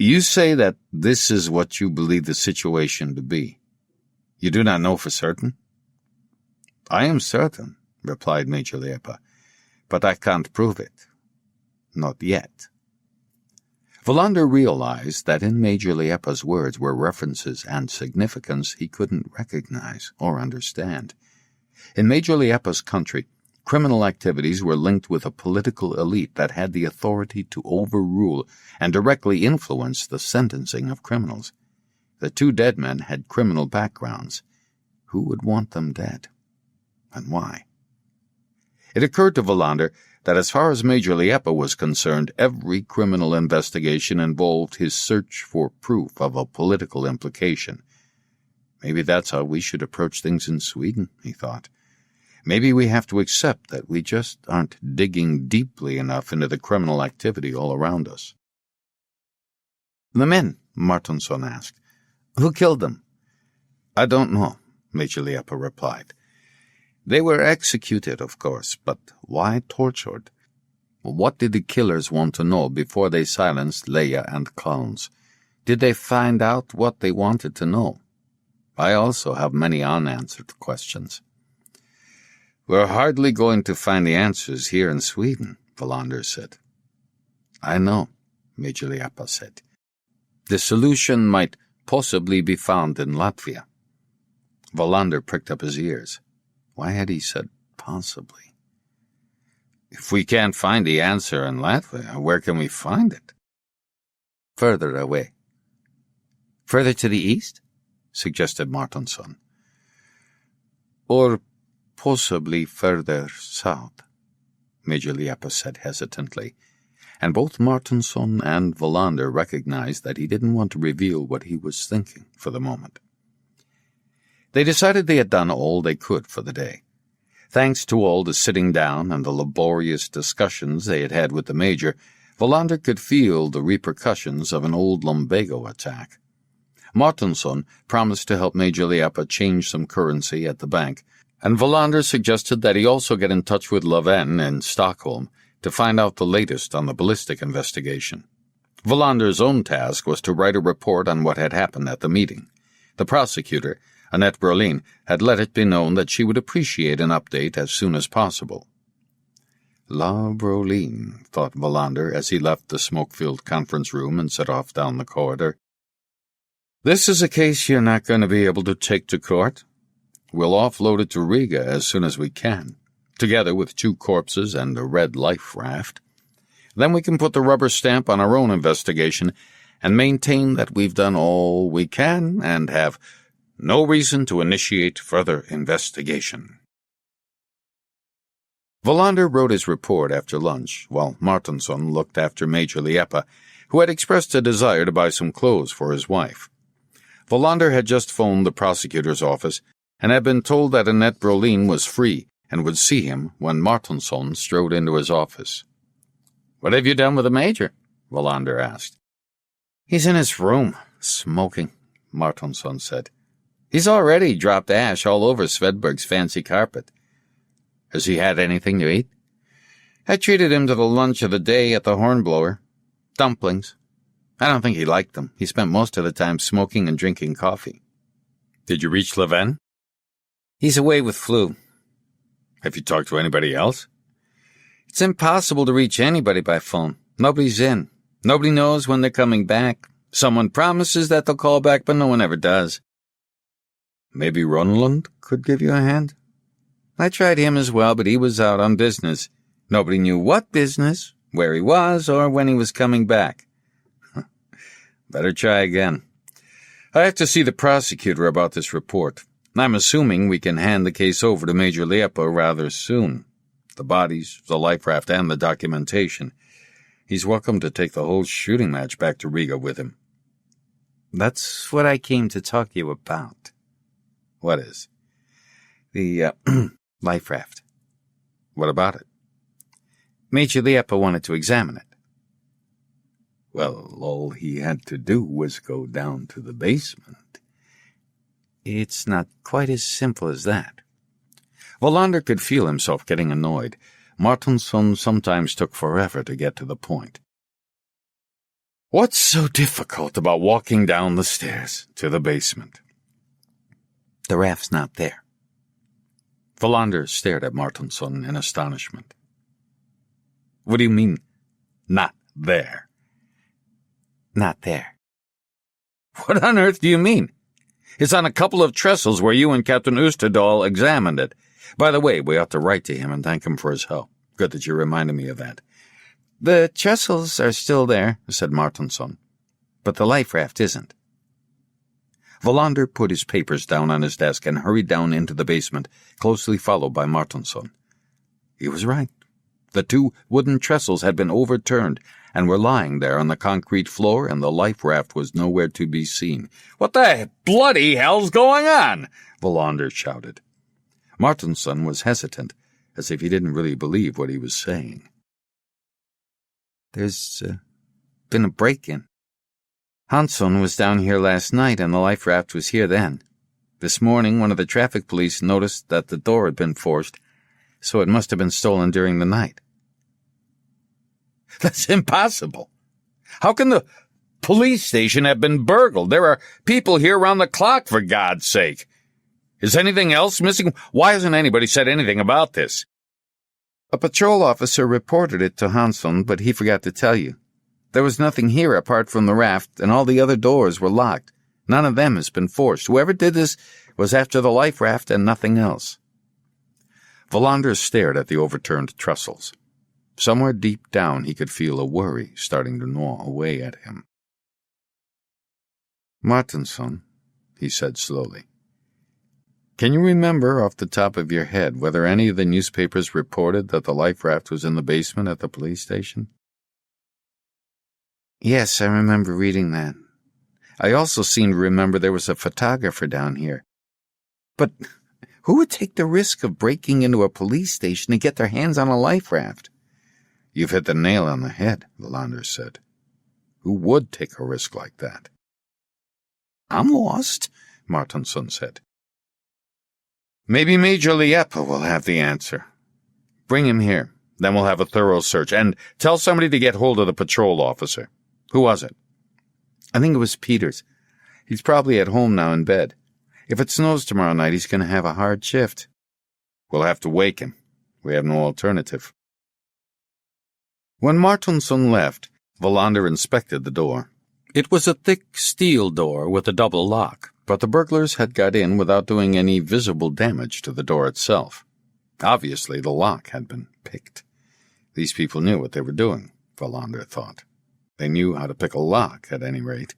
you say that this is what you believe the situation to be. You do not know for certain? I am certain, replied Major Liepa, but I can't prove it. Not yet. Wallander realized that in Major Liepa's words were references and significance he couldn't recognize or understand. In Major Liepa's country, criminal activities were linked with a political elite that had the authority to overrule and directly influence the sentencing of criminals. The two dead men had criminal backgrounds. Who would want them dead? And why? It occurred to Wallander that as far as Major Liepa was concerned, every criminal investigation involved his search for proof of a political implication. Maybe that's how we should approach things in Sweden, he thought. Maybe we have to accept that we just aren't digging deeply enough into the criminal activity all around us. The men, Martinsson asked. Who killed them? I don't know, Major Liepa replied. They were executed, of course, but why tortured? What did the killers want to know before they silenced Leia and Collins? Did they find out what they wanted to know? I also have many unanswered questions. We're hardly going to find the answers here in Sweden, Wallander said. I know, Major Liepa said. The solution might possibly be found in Latvia. Wallander pricked up his ears. Why had he said possibly? If we can't find the answer in Latvia, where can we find it? Further away. Further to the east? Suggested Martinsson. Or possibly further south, Major Liepa said hesitantly, and both Martinsson and Wallander recognized that he didn't want to reveal what he was thinking for the moment. They decided they had done all they could for the day. Thanks to all the sitting down and the laborious discussions they had had with the Major, Wallander could feel the repercussions of an old lumbago attack. Martinsson promised to help Major Liepa change some currency at the bank, and Wallander suggested that he also get in touch with Latvian in Stockholm to find out the latest on the ballistic investigation. Wallander's own task was to write a report on what had happened at the meeting. The prosecutor, Annette Berlin, had let it be known that she would appreciate an update as soon as possible. La Broline, thought Wallander as he left the smoke-filled conference room and set off down the corridor. This is a case you're not going to be able to take to court. We'll offload it to Riga as soon as we can, together with 2 corpses and a red life raft. Then we can put the rubber stamp on our own investigation and maintain that we've done all we can and have no reason to initiate further investigation. Wallander wrote his report after lunch, while Martinsson looked after Major Liepa, who had expressed a desire to buy some clothes for his wife. Wallander had just phoned the prosecutor's office and had been told that Annette Broline was free and would see him when Martinsson strode into his office. "What have you done with the Major?" Wallander asked. "He's in his room, smoking," Martinsson said. "He's already dropped ash all over Svedberg's fancy carpet." "Has he had anything to eat?" "I treated him to the lunch of the day at the Hornblower. Dumplings. I don't think he liked them. He spent most of the time smoking and drinking coffee." "Did you reach Leven?" "He's away with flu." "Have you talked to anybody else?" "It's impossible to reach anybody by phone. Nobody's in. Nobody knows when they're coming back. Someone promises that they'll call back, but no one ever does." "Maybe Runland could give you a hand?" "I tried him as well, but he was out on business. Nobody knew what business, where he was, or when he was coming back." "Better try again. I have to see the prosecutor about this report. I'm assuming we can hand the case over to Major Liepa rather soon. The bodies, the life raft, and the documentation. He's welcome to take the whole shooting match back to Riga with him." "That's what I came to talk to you about." "What is?" "The, life raft." "What about it?" "Major Liepa wanted to examine it." "Well, all he had to do was go down to the basement." "It's not quite as simple as that." Wallander could feel himself getting annoyed. Martinsson sometimes took forever to get to the point. "What's so difficult about walking down the stairs to the basement?" "The raft's not there." Wallander stared at Martinsson in astonishment. "What do you mean, not there?" "Not there." "What on earth do you mean?" "It's on a couple of trestles where you and Captain Oosterdal examined it. By the way, we ought to write to him and thank him for his help. Good that you reminded me of that." "The trestles are still there," said Martinsson, "but the life raft isn't." Wallander put his papers down on his desk and hurried down into the basement, closely followed by Martinsson. He was right. The 2 wooden trestles had been overturned and were lying there on the concrete floor, and the life raft was nowhere to be seen. "What the bloody hell's going on?" Wallander shouted. Martinsson was hesitant, as if he didn't really believe what he was saying. "There's been a break-in. Hansson was down here last night, and the life raft was here then. This morning, one of the traffic police noticed that the door had been forced, so it must have been stolen during the night." "That's impossible. How can the police station have been burgled? There are people here round the clock, for God's sake. Is anything else missing? Why hasn't anybody said anything about this?" "A patrol officer reported it to Hansson, but he forgot to tell you. There was nothing here apart from the raft, and all the other doors were locked. None of them has been forced. Whoever did this was after the life raft and nothing else." Wallander stared at the overturned trestles. Somewhere deep down he could feel a worry starting to gnaw away at him. "Martinsson," he said slowly, "can you remember off the top of your head whether any of the newspapers reported that the life raft was in the basement at the police station?" "Yes, I remember reading that. I also seem to remember there was a photographer down here. But who would take the risk of breaking into a police station to get their hands on a life raft?" "You've hit the nail on the head," Wallander said. "Who would take a risk like that?" "I'm lost," Martinsson said. "Maybe Major Liepa will have the answer. Bring him here, then we'll have a thorough search, and tell somebody to get hold of the patrol officer. Who was it?" "I think it was Peters. He's probably at home now in bed. If it snows tomorrow night, he's going to have a hard shift." "We'll have to wake him. We have no alternative." When Martinsson left, Wallander inspected the door. It was a thick steel door with a double lock, but the burglars had got in without doing any visible damage to the door itself. Obviously, the lock had been picked. These people knew what they were doing, Wallander thought. They knew how to pick a lock, at any rate.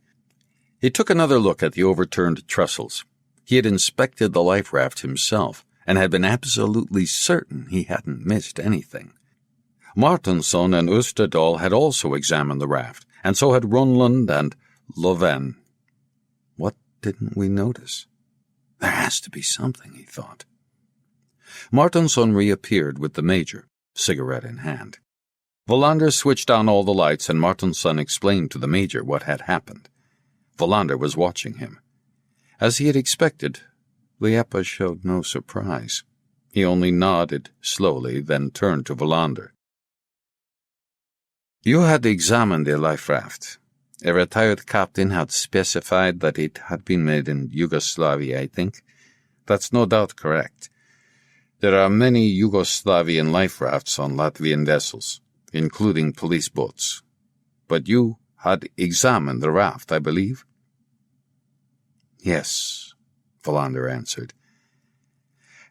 He took another look at the overturned trestles. He had inspected the life raft himself, and had been absolutely certain he hadn't missed anything. Martinsson and Österdahl had also examined the raft, and so had Rundlund and Löfven. What didn't we notice? There has to be something, he thought. Martinsson reappeared with the Major, cigarette in hand. Wallander switched on all the lights, and Martinsson explained to the Major what had happened. Wallander was watching him. As he had expected, Liepa showed no surprise. He only nodded slowly, then turned to Wallander. You had examined the life raft. A retired captain had specified that it had been made in Yugoslavia, I think. That's no doubt correct. There are many Yugoslavian life rafts on Latvian vessels, including police boats. But you had examined the raft, I believe? Yes, Wallander answered.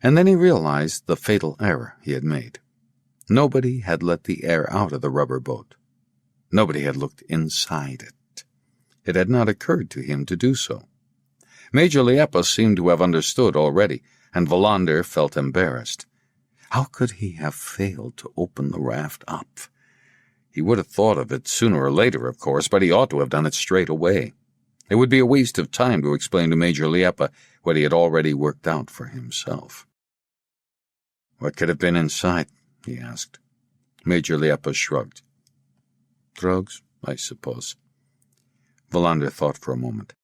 And then he realized the fatal error he had made. Nobody had let the air out of the rubber boat. Nobody had looked inside it. It had not occurred to him to do so. Major Liepa seemed to have understood already, and Wallander felt embarrassed. How could he have failed to open the raft up? He would have thought of it sooner or later, of course, but he ought to have done it straight away. It would be a waste of time to explain to Major Liepa what he had already worked out for himself. What could have been inside? He asked. Major Liepa shrugged. Drugs, I suppose. Wallander thought for a moment.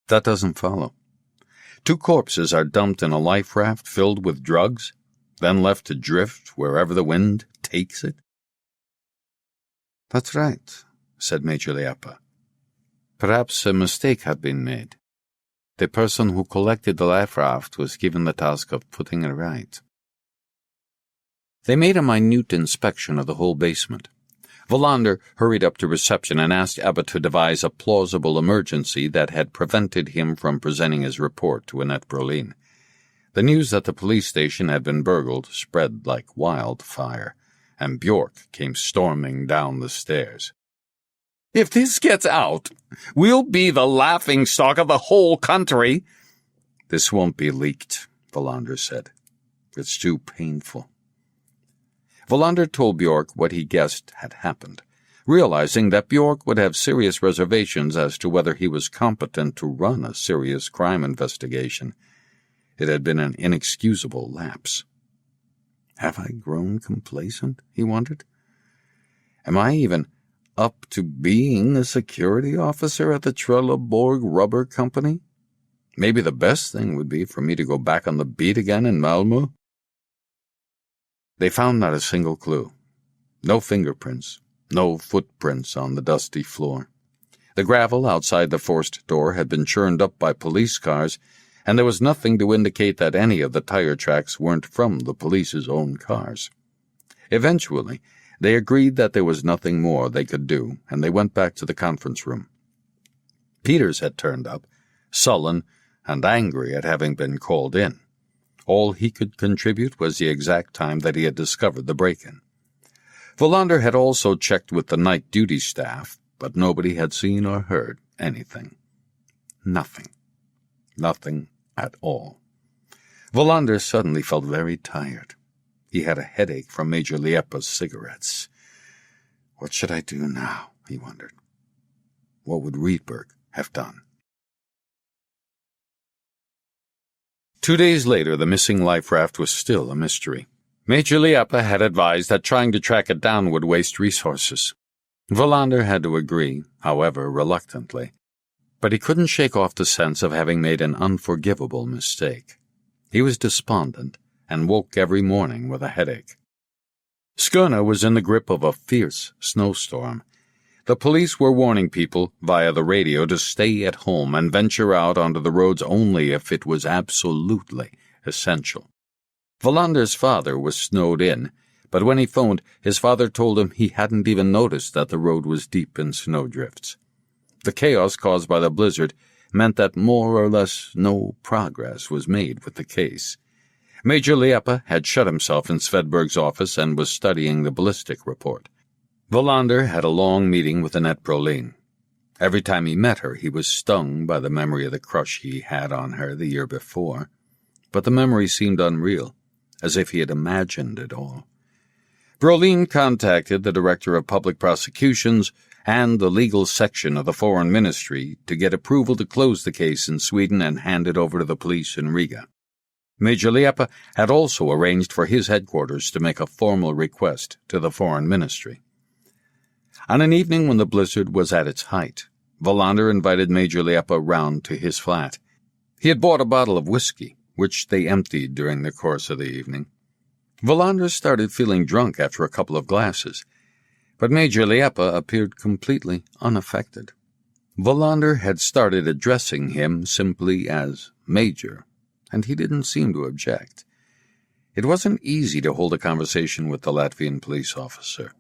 That doesn't follow. 2 corpses are dumped in a life raft filled with drugs, then left to drift wherever the wind takes it? That's right, said Major Liepa. Perhaps a mistake had been made. The person who collected the life raft was given the task of putting it right. They made a minute inspection of the whole basement. Wallander hurried up to reception and asked Ebba to devise a plausible emergency that had prevented him from presenting his report to Annette Brolin. The news that the police station had been burgled spread like wildfire, and Bjork came storming down the stairs. If this gets out, we'll be the laughingstock of the whole country. This won't be leaked, Wallander said. It's too painful. Wallander told Bjork what he guessed had happened, realizing that Bjork would have serious reservations as to whether he was competent to run a serious crime investigation. It had been an inexcusable lapse. Have I grown complacent? He wondered. Am I even up to being a security officer at the Trelleborg Rubber Company? Maybe the best thing would be for me to go back on the beat again in Malmö. They found not a single clue. No fingerprints, no footprints on the dusty floor. The gravel outside the forced door had been churned up by police cars, and there was nothing to indicate that any of the tire tracks weren't from the police's own cars. Eventually, they agreed that there was nothing more they could do, and they went back to the conference room. Peters had turned up, sullen and angry at having been called in. All he could contribute was the exact time that he had discovered the break-in. Wallander had also checked with the night duty staff, but nobody had seen or heard anything. Nothing. Nothing at all. Wallander suddenly felt very tired. He had a headache from Major Liepa's cigarettes. What should I do now? He wondered. What would Riedberg have done? 2 days later, the missing life raft was still a mystery. Major Liepa had advised that trying to track it down would waste resources. Wallander had to agree, however reluctantly, but he couldn't shake off the sense of having made an unforgivable mistake. He was despondent and woke every morning with a headache. Skåne was in the grip of a fierce snowstorm. The police were warning people via the radio to stay at home and venture out onto the roads only if it was absolutely essential. Wallander's father was snowed in, but when he phoned, his father told him he hadn't even noticed that the road was deep in snowdrifts. The chaos caused by the blizzard meant that more or less no progress was made with the case. Major Liepa had shut himself in Svedberg's office and was studying the ballistic report. Wallander had a long meeting with Annette Brolin. Every time he met her, he was stung by the memory of the crush he had on her the year before. But the memory seemed unreal, as if he had imagined it all. Brolin contacted the Director of Public Prosecutions and the legal section of the Foreign Ministry to get approval to close the case in Sweden and hand it over to the police in Riga. Major Liepa had also arranged for his headquarters to make a formal request to the Foreign Ministry. On an evening when the blizzard was at its height, Wallander invited Major Liepa round to his flat. He had bought a bottle of whiskey, which they emptied during the course of the evening. Wallander started feeling drunk after a couple of glasses, but Major Liepa appeared completely unaffected. Wallander had started addressing him simply as Major, and he didn't seem to object. It wasn't easy to hold a conversation with the Latvian police officer.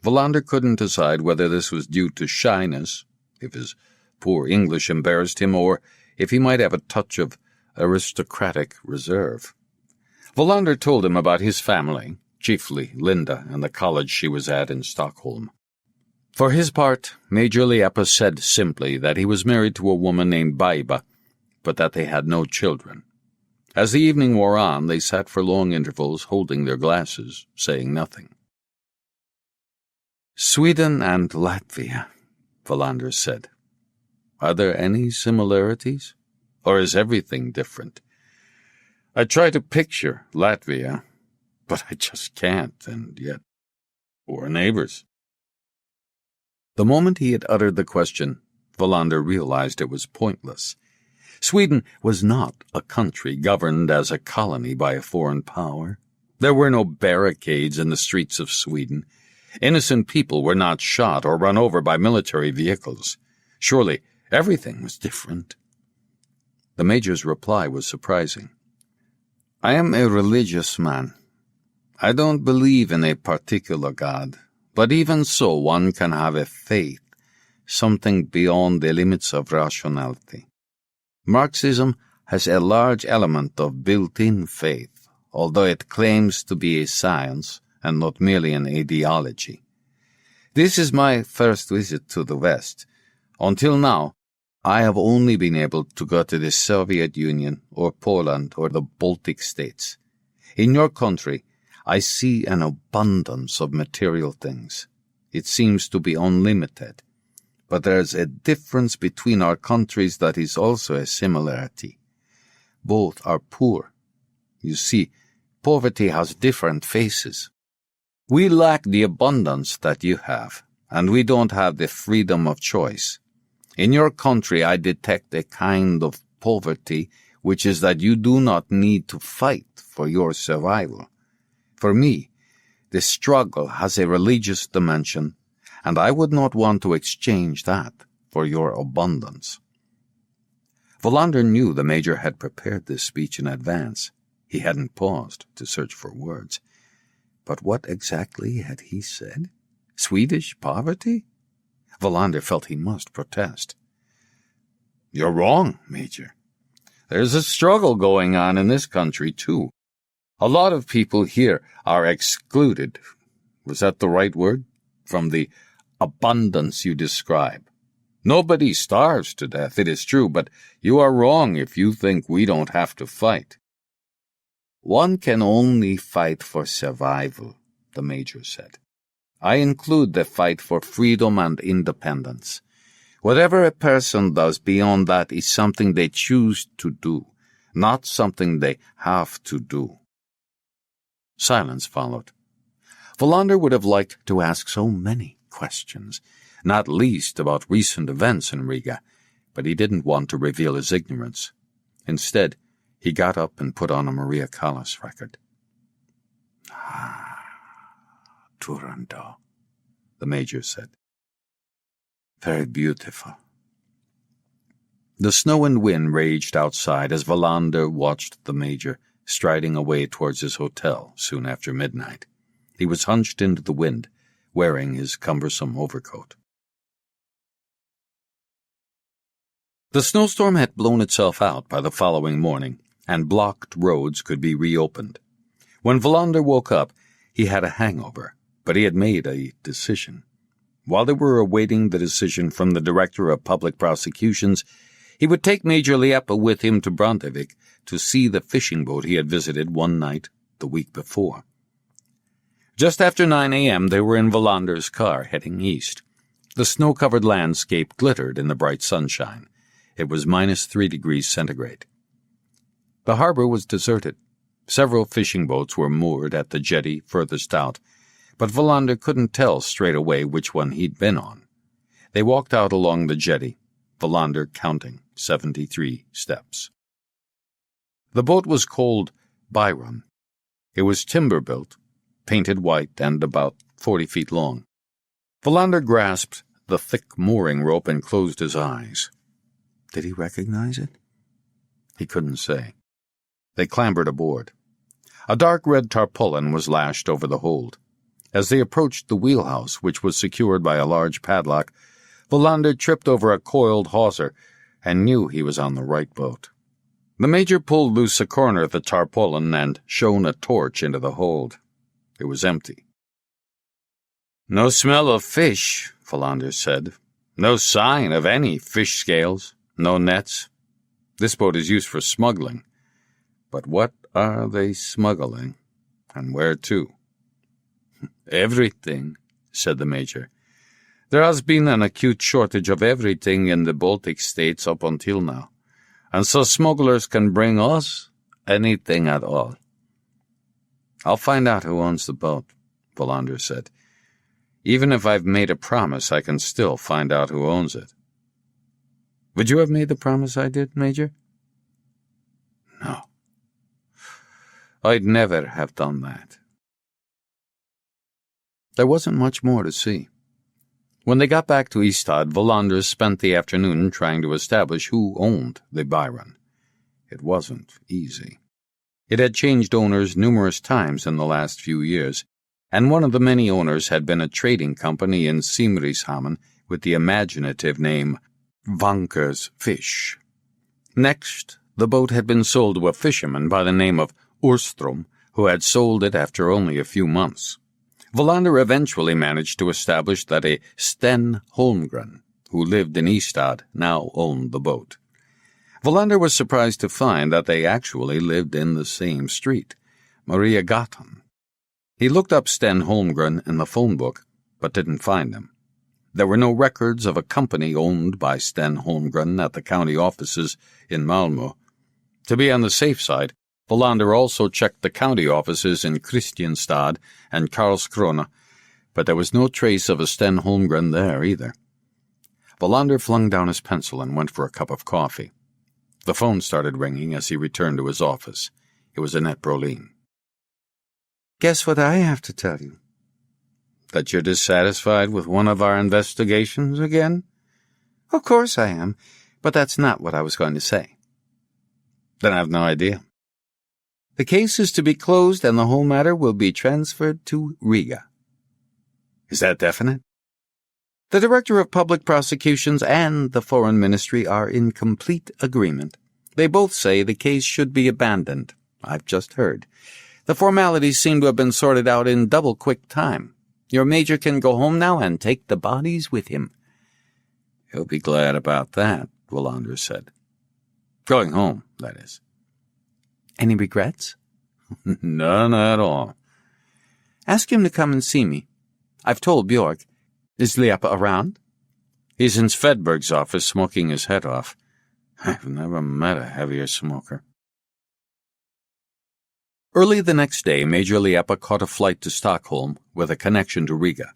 Wallander couldn't decide whether this was due to shyness, if his poor English embarrassed him, or if he might have a touch of aristocratic reserve. Wallander told him about his family, chiefly Linda and the college she was at in Stockholm. For his part, Major Liepa said simply that he was married to a woman named Baiba, but that they had no children. As the evening wore on, they sat for long intervals holding their glasses, saying nothing. "Sweden and Latvia," Wallander said. "Are there any similarities? Or is everything different? I try to picture Latvia, but I just can't, and yet we're neighbors." The moment he had uttered the question, Wallander realized it was pointless. Sweden was not a country governed as a colony by a foreign power. There were no barricades in the streets of Sweden. Innocent people were not shot or run over by military vehicles. Surely everything was different. The Major's reply was surprising. "I am a religious man. I don't believe in a particular God, but even so one can have a faith, something beyond the limits of rationality. Marxism has a large element of built-in faith, although it claims to be a science and not merely an ideology. This is my first visit to the West. Until now, I have only been able to go to the Soviet Union or Poland or the Baltic states. In your country, I see an abundance of material things. It seems to be unlimited. But there is a difference between our countries that is also a similarity. Both are poor. You see, poverty has different faces. We lack the abundance that you have, and we don't have the freedom of choice. In your country, I detect a kind of poverty, which is that you do not need to fight for your survival. For me, the struggle has a religious dimension, and I would not want to exchange that for your abundance." Wallander knew the Major had prepared this speech in advance. He hadn't paused to search for words. But what exactly had he said? Swedish poverty? Wallander felt he must protest. "You're wrong, Major. There's a struggle going on in this country, too. A lot of people here are excluded, was that the right word, from the abundance you describe. Nobody starves to death, it is true, but you are wrong if you think we don't have to fight." "One can only fight for survival," the Major said. "I include the fight for freedom and independence. Whatever a person does beyond that is something they choose to do, not something they have to do." Silence followed. Wallander would have liked to ask so many questions, not least about recent events in Riga, but he didn't want to reveal his ignorance. Instead, he got up and put on a Maria Callas record. "Turandot," the Major said. "Very beautiful." The snow and wind raged outside as Wallander watched the Major striding away towards his hotel soon after midnight. He was hunched into the wind, wearing his cumbersome overcoat. The snowstorm had blown itself out by the following morning, and blocked roads could be reopened. When Wallander woke up, he had a hangover, but he had made a decision. While they were awaiting the decision from the Director of Public Prosecutions, he would take Major Liepa with him to Brantevik to see the fishing boat he had visited one night the week before. Just after 9 a.m., they were in Wallander's car, heading east. The snow-covered landscape glittered in the bright sunshine. It was -3 degrees centigrade. The harbor was deserted. Several fishing boats were moored at the jetty furthest out, but Wallander couldn't tell straight away which one he'd been on. They walked out along the jetty, Wallander counting 73 steps. The boat was called Byron. It was timber-built, painted white, and about 40 feet long. Wallander grasped the thick mooring rope and closed his eyes. Did he recognize it? He couldn't say. They clambered aboard. A dark red tarpaulin was lashed over the hold. As they approached the wheelhouse, which was secured by a large padlock, Wallander tripped over a coiled hawser and knew he was on the right boat. The Major pulled loose a corner of the tarpaulin and shone a torch into the hold. It was empty. "No smell of fish," Wallander said. "No sign of any fish scales, no nets. This boat is used for smuggling. But what are they smuggling, and where to?" "Everything," said the Major. "There has been an acute shortage of everything in the Baltic states up until now, and so smugglers can bring us anything at all." "I'll find out who owns the boat," Wallander said. "Even if I've made a promise, I can still find out who owns it." "Would you have made the promise I did, Major?" "No. I'd never have done that." There wasn't much more to see. When they got back to Ystad, Wallander spent the afternoon trying to establish who owned the Byron. It wasn't easy. It had changed owners numerous times in the last few years, and one of the many owners had been a trading company in Simrishamn with the imaginative name Vanker's Fish. Next, the boat had been sold to a fisherman by the name of Urstrom, who had sold it after only a few months. Wallander eventually managed to establish that a Sten Holmgren, who lived in Ystad, now owned the boat. Wallander was surprised to find that they actually lived in the same street, Maria Gatan. He looked up Sten Holmgren in the phone book, but didn't find him. There were no records of a company owned by Sten Holmgren at the county offices in Malmö. To be on the safe side, Wallander also checked the county offices in Kristianstad and Karlskrona, but there was no trace of a Sten Holmgren there either. Wallander flung down his pencil and went for a cup of coffee. The phone started ringing as he returned to his office. It was Annette Brolin. "Guess what I have to tell you?" "That you're dissatisfied with one of our investigations again?" "Of course I am, but that's not what I was going to say." "Then I've no idea." "The case is to be closed and the whole matter will be transferred to Riga." "Is that definite?" "The Director of Public Prosecutions and the Foreign Ministry are in complete agreement. They both say the case should be abandoned. I've just heard. The formalities seem to have been sorted out in double-quick time. Your Major can go home now and take the bodies with him." "He'll be glad about that," Wallander said. "Going home, that is." "Any regrets?" "None at all." "Ask him to come and see me. I've told Bjork. Is Liepa around?" "He's in Svedberg's office smoking his head off. I've never met a heavier smoker." Early the next day, Major Liepa caught a flight to Stockholm with a connection to Riga.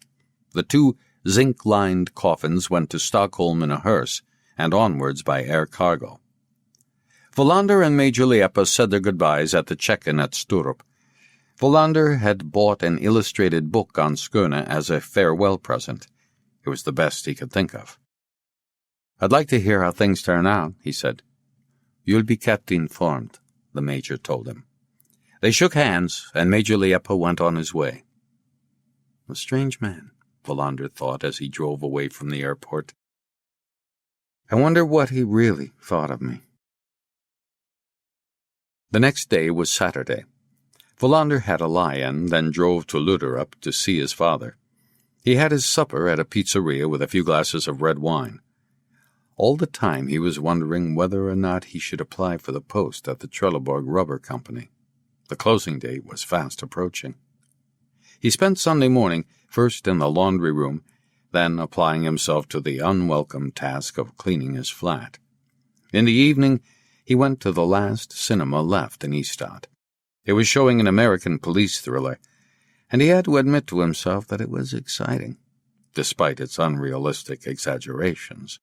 The 2 zinc-lined coffins went to Stockholm in a hearse and onwards by air cargo. Wallander and Major Liepa said their goodbyes at the check-in at Sturup. Wallander had bought an illustrated book on Skåne as a farewell present. It was the best he could think of. "I'd like to hear how things turn out," he said. "You'll be kept informed," the Major told him. They shook hands, and Major Liepa went on his way. A strange man, Wallander thought as he drove away from the airport. I wonder what he really thought of me. The next day was Saturday. Wallander had a lie-in, then drove to Luderup to see his father. He had his supper at a pizzeria with a few glasses of red wine. All the time he was wondering whether or not he should apply for the post at the Trelleborg Rubber Company. The closing date was fast approaching. He spent Sunday morning first in the laundry room, then applying himself to the unwelcome task of cleaning his flat. In the evening, he went to the last cinema left in Ystad. It was showing an American police thriller, and he had to admit to himself that it was exciting, despite its unrealistic exaggerations.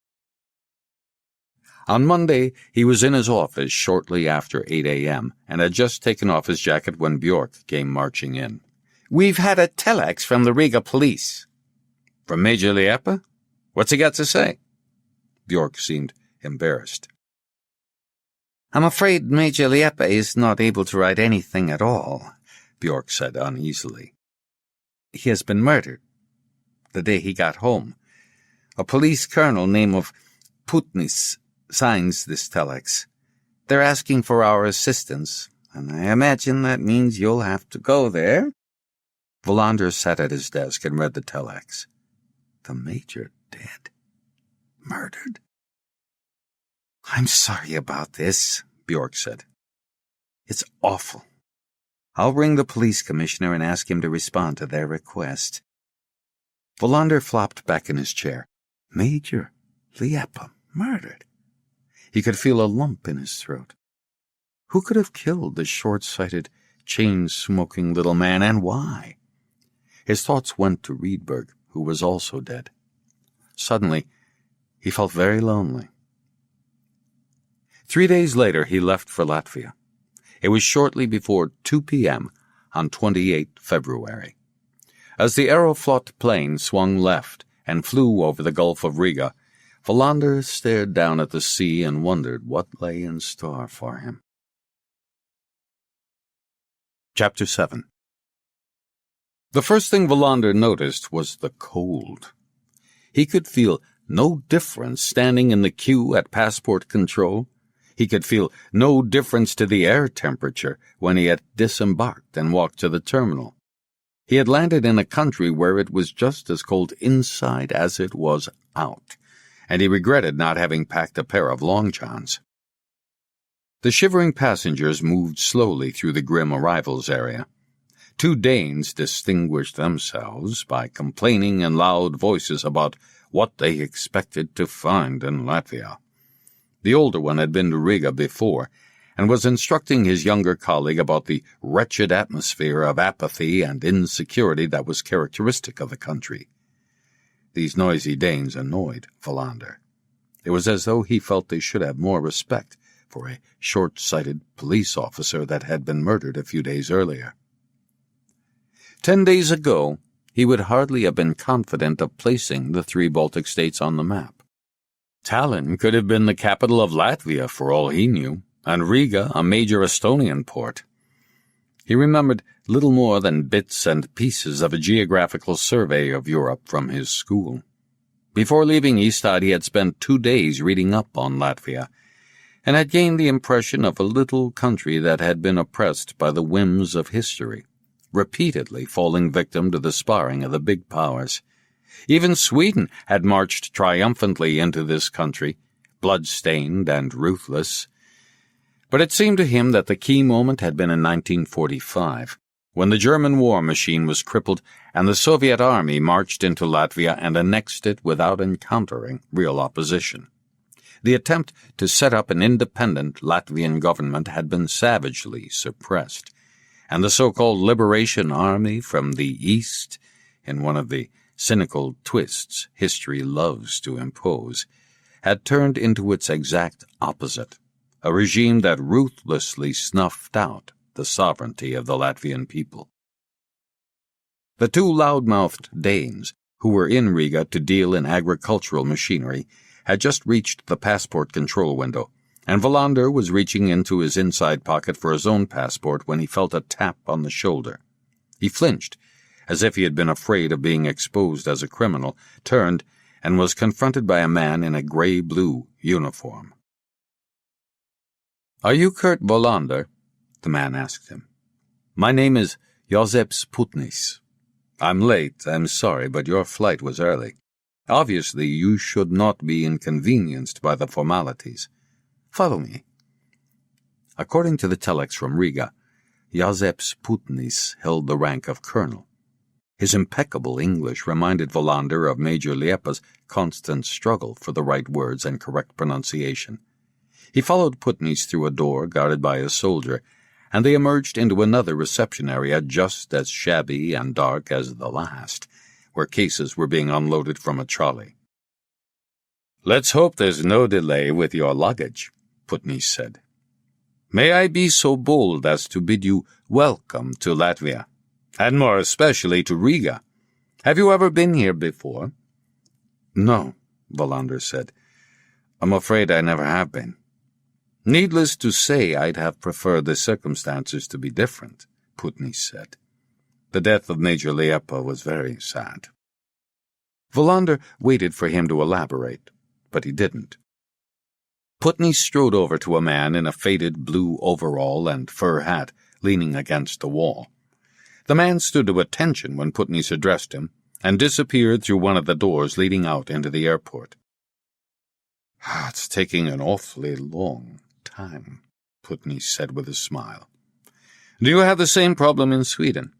On Monday, he was in his office shortly after 8 a.m. and had just taken off his jacket when Björk came marching in. "We've had a telex from the Riga police." "From Major Liepa? What's he got to say?" Björk seemed embarrassed. "I'm afraid Major Liepa is not able to write anything at all," Björk said uneasily. "He has been murdered the day he got home. A police colonel named of Putnis signs this telex. They're asking for our assistance, and I imagine that means you'll have to go there." Wallander sat at his desk and read the telex. The major dead. Murdered. "I'm sorry about this," Björk said. "It's awful. I'll ring the police commissioner and ask him to respond to their request." Wallander flopped back in his chair. Major Liepa murdered. He could feel a lump in his throat. Who could have killed the short-sighted, chain-smoking little man, and why? His thoughts went to Rydberg, who was also dead. Suddenly, he felt very lonely. 3 days later, he left for Latvia. It was shortly before 2 p.m. on 28 February. As the Aeroflot plane swung left and flew over the Gulf of Riga, Wallander stared down at the sea and wondered what lay in store for him. Chapter 7. The first thing Wallander noticed was the cold. He could feel no difference standing in the queue at passport control. He could feel no difference to the air temperature when he had disembarked and walked to the terminal. He had landed in a country where it was just as cold inside as it was out, and he regretted not having packed a pair of long johns. The shivering passengers moved slowly through the grim arrivals area. 2 Danes distinguished themselves by complaining in loud voices about what they expected to find in Latvia. The older one had been to Riga before, and was instructing his younger colleague about the wretched atmosphere of apathy and insecurity that was characteristic of the country. These noisy Danes annoyed Wallander. It was as though he felt they should have more respect for a short-sighted police officer that had been murdered a few days earlier. 10 days ago, he would hardly have been confident of placing the 3 Baltic states on the map. Tallinn could have been the capital of Latvia for all he knew, and Riga a major Estonian port. He remembered little more than bits and pieces of a geographical survey of Europe from his school. Before leaving Ystad, he had spent 2 days reading up on Latvia, and had gained the impression of a little country that had been oppressed by the whims of history, repeatedly falling victim to the sparring of the big powers. Even Sweden had marched triumphantly into this country, blood-stained and ruthless. But it seemed to him that the key moment had been in 1945, when the German war machine was crippled and the Soviet army marched into Latvia and annexed it without encountering real opposition. The attempt to set up an independent Latvian government had been savagely suppressed, and the so-called Liberation Army from the East, in one of the cynical twists history loves to impose, had turned into its exact opposite, a regime that ruthlessly snuffed out the sovereignty of the Latvian people. The 2 loud-mouthed Danes, who were in Riga to deal in agricultural machinery, had just reached the passport control window, and Wallander was reaching into his inside pocket for his own passport when he felt a tap on the shoulder. He flinched, as if he had been afraid of being exposed as a criminal, turned and was confronted by a man in a gray-blue uniform. "Are you Kurt Wallander?" the man asked him. "My name is Josep Sputnis. I'm late, I'm sorry, but your flight was early. Obviously, you should not be inconvenienced by the formalities. Follow me." According to the telex from Riga, Josep Sputnis held the rank of colonel. His impeccable English reminded Wallander of Major Liepa's constant struggle for the right words and correct pronunciation. He followed Putnis through a door guarded by a soldier, and they emerged into another reception area just as shabby and dark as the last, where cases were being unloaded from a trolley. "Let's hope there's no delay with your luggage," Putnis said. "May I be so bold as to bid you welcome to Latvia, and more especially to Riga. Have you ever been here before?" "No," Wallander said. "I'm afraid I never have been." "Needless to say, I'd have preferred the circumstances to be different," Putnis said. "The death of Major Liepa was very sad." Wallander waited for him to elaborate, but he didn't. Putnis strode over to a man in a faded blue overall and fur hat, leaning against the wall. The man stood to attention when Putnis addressed him, and disappeared through one of the doors leading out into the airport. "It's taking an awfully long time," Putnis said with a smile. "Do you have the same problem in Sweden?"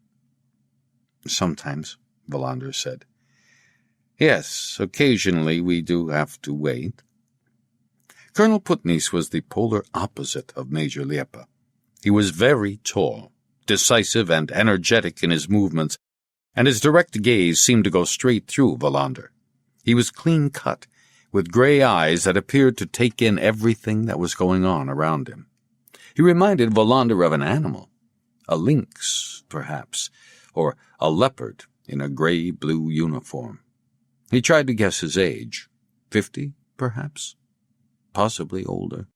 "Sometimes," Wallander said. "Yes, occasionally we do have to wait." Colonel Putnis was the polar opposite of Major Liepa. He was very tall, decisive and energetic in his movements, and his direct gaze seemed to go straight through Wallander. He was clean-cut, with gray eyes that appeared to take in everything that was going on around him. He reminded Wallander of an animal, a lynx, perhaps, or a leopard in a gray-blue uniform. He tried to guess his age. 50, perhaps? Possibly older.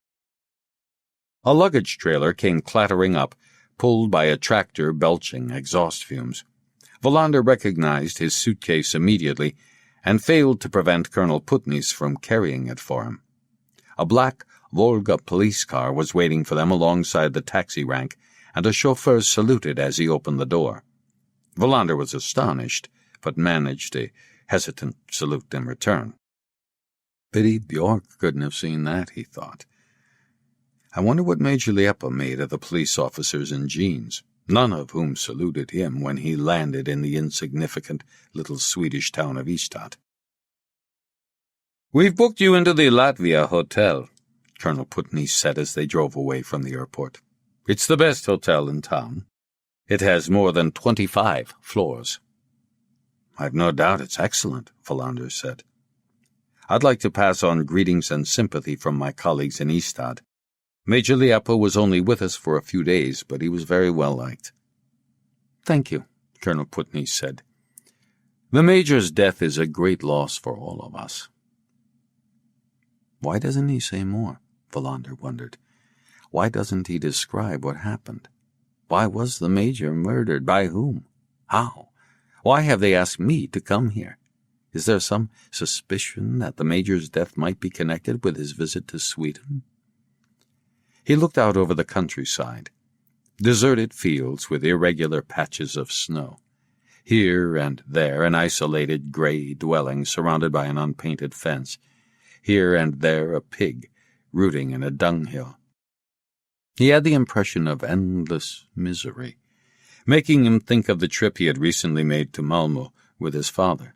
A luggage trailer came clattering up, pulled by a tractor belching exhaust fumes. Wallander recognized his suitcase immediately and failed to prevent Colonel Putnis from carrying it for him. A black Volga police car was waiting for them alongside the taxi rank, and a chauffeur saluted as he opened the door. Wallander was astonished, but managed a hesitant salute in return. Pity Bjork couldn't have seen that, he thought. I wonder what Major Liepa made of the police officers in jeans, none of whom saluted him when he landed in the insignificant little Swedish town of Ystad. "We've booked you into the Latvia hotel," Colonel Putnis said as they drove away from the airport. "It's the best hotel in town. It has more than 25 floors." "I've no doubt it's excellent," Wallander said. "I'd like to pass on greetings and sympathy from my colleagues in Ystad. Major Liepa was only with us for a few days, but he was very well liked." "Thank you," Colonel Putnis said. "The Major's death is a great loss for all of us." Why doesn't he say more? Wallander wondered. Why doesn't he describe what happened? Why was the Major murdered? By whom? How? Why have they asked me to come here? Is there some suspicion that the Major's death might be connected with his visit to Sweden? He looked out over the countryside. Deserted fields with irregular patches of snow. Here and there an isolated gray dwelling surrounded by an unpainted fence. Here and there a pig rooting in a dunghill. He had the impression of endless misery, making him think of the trip he had recently made to Malmö with his father.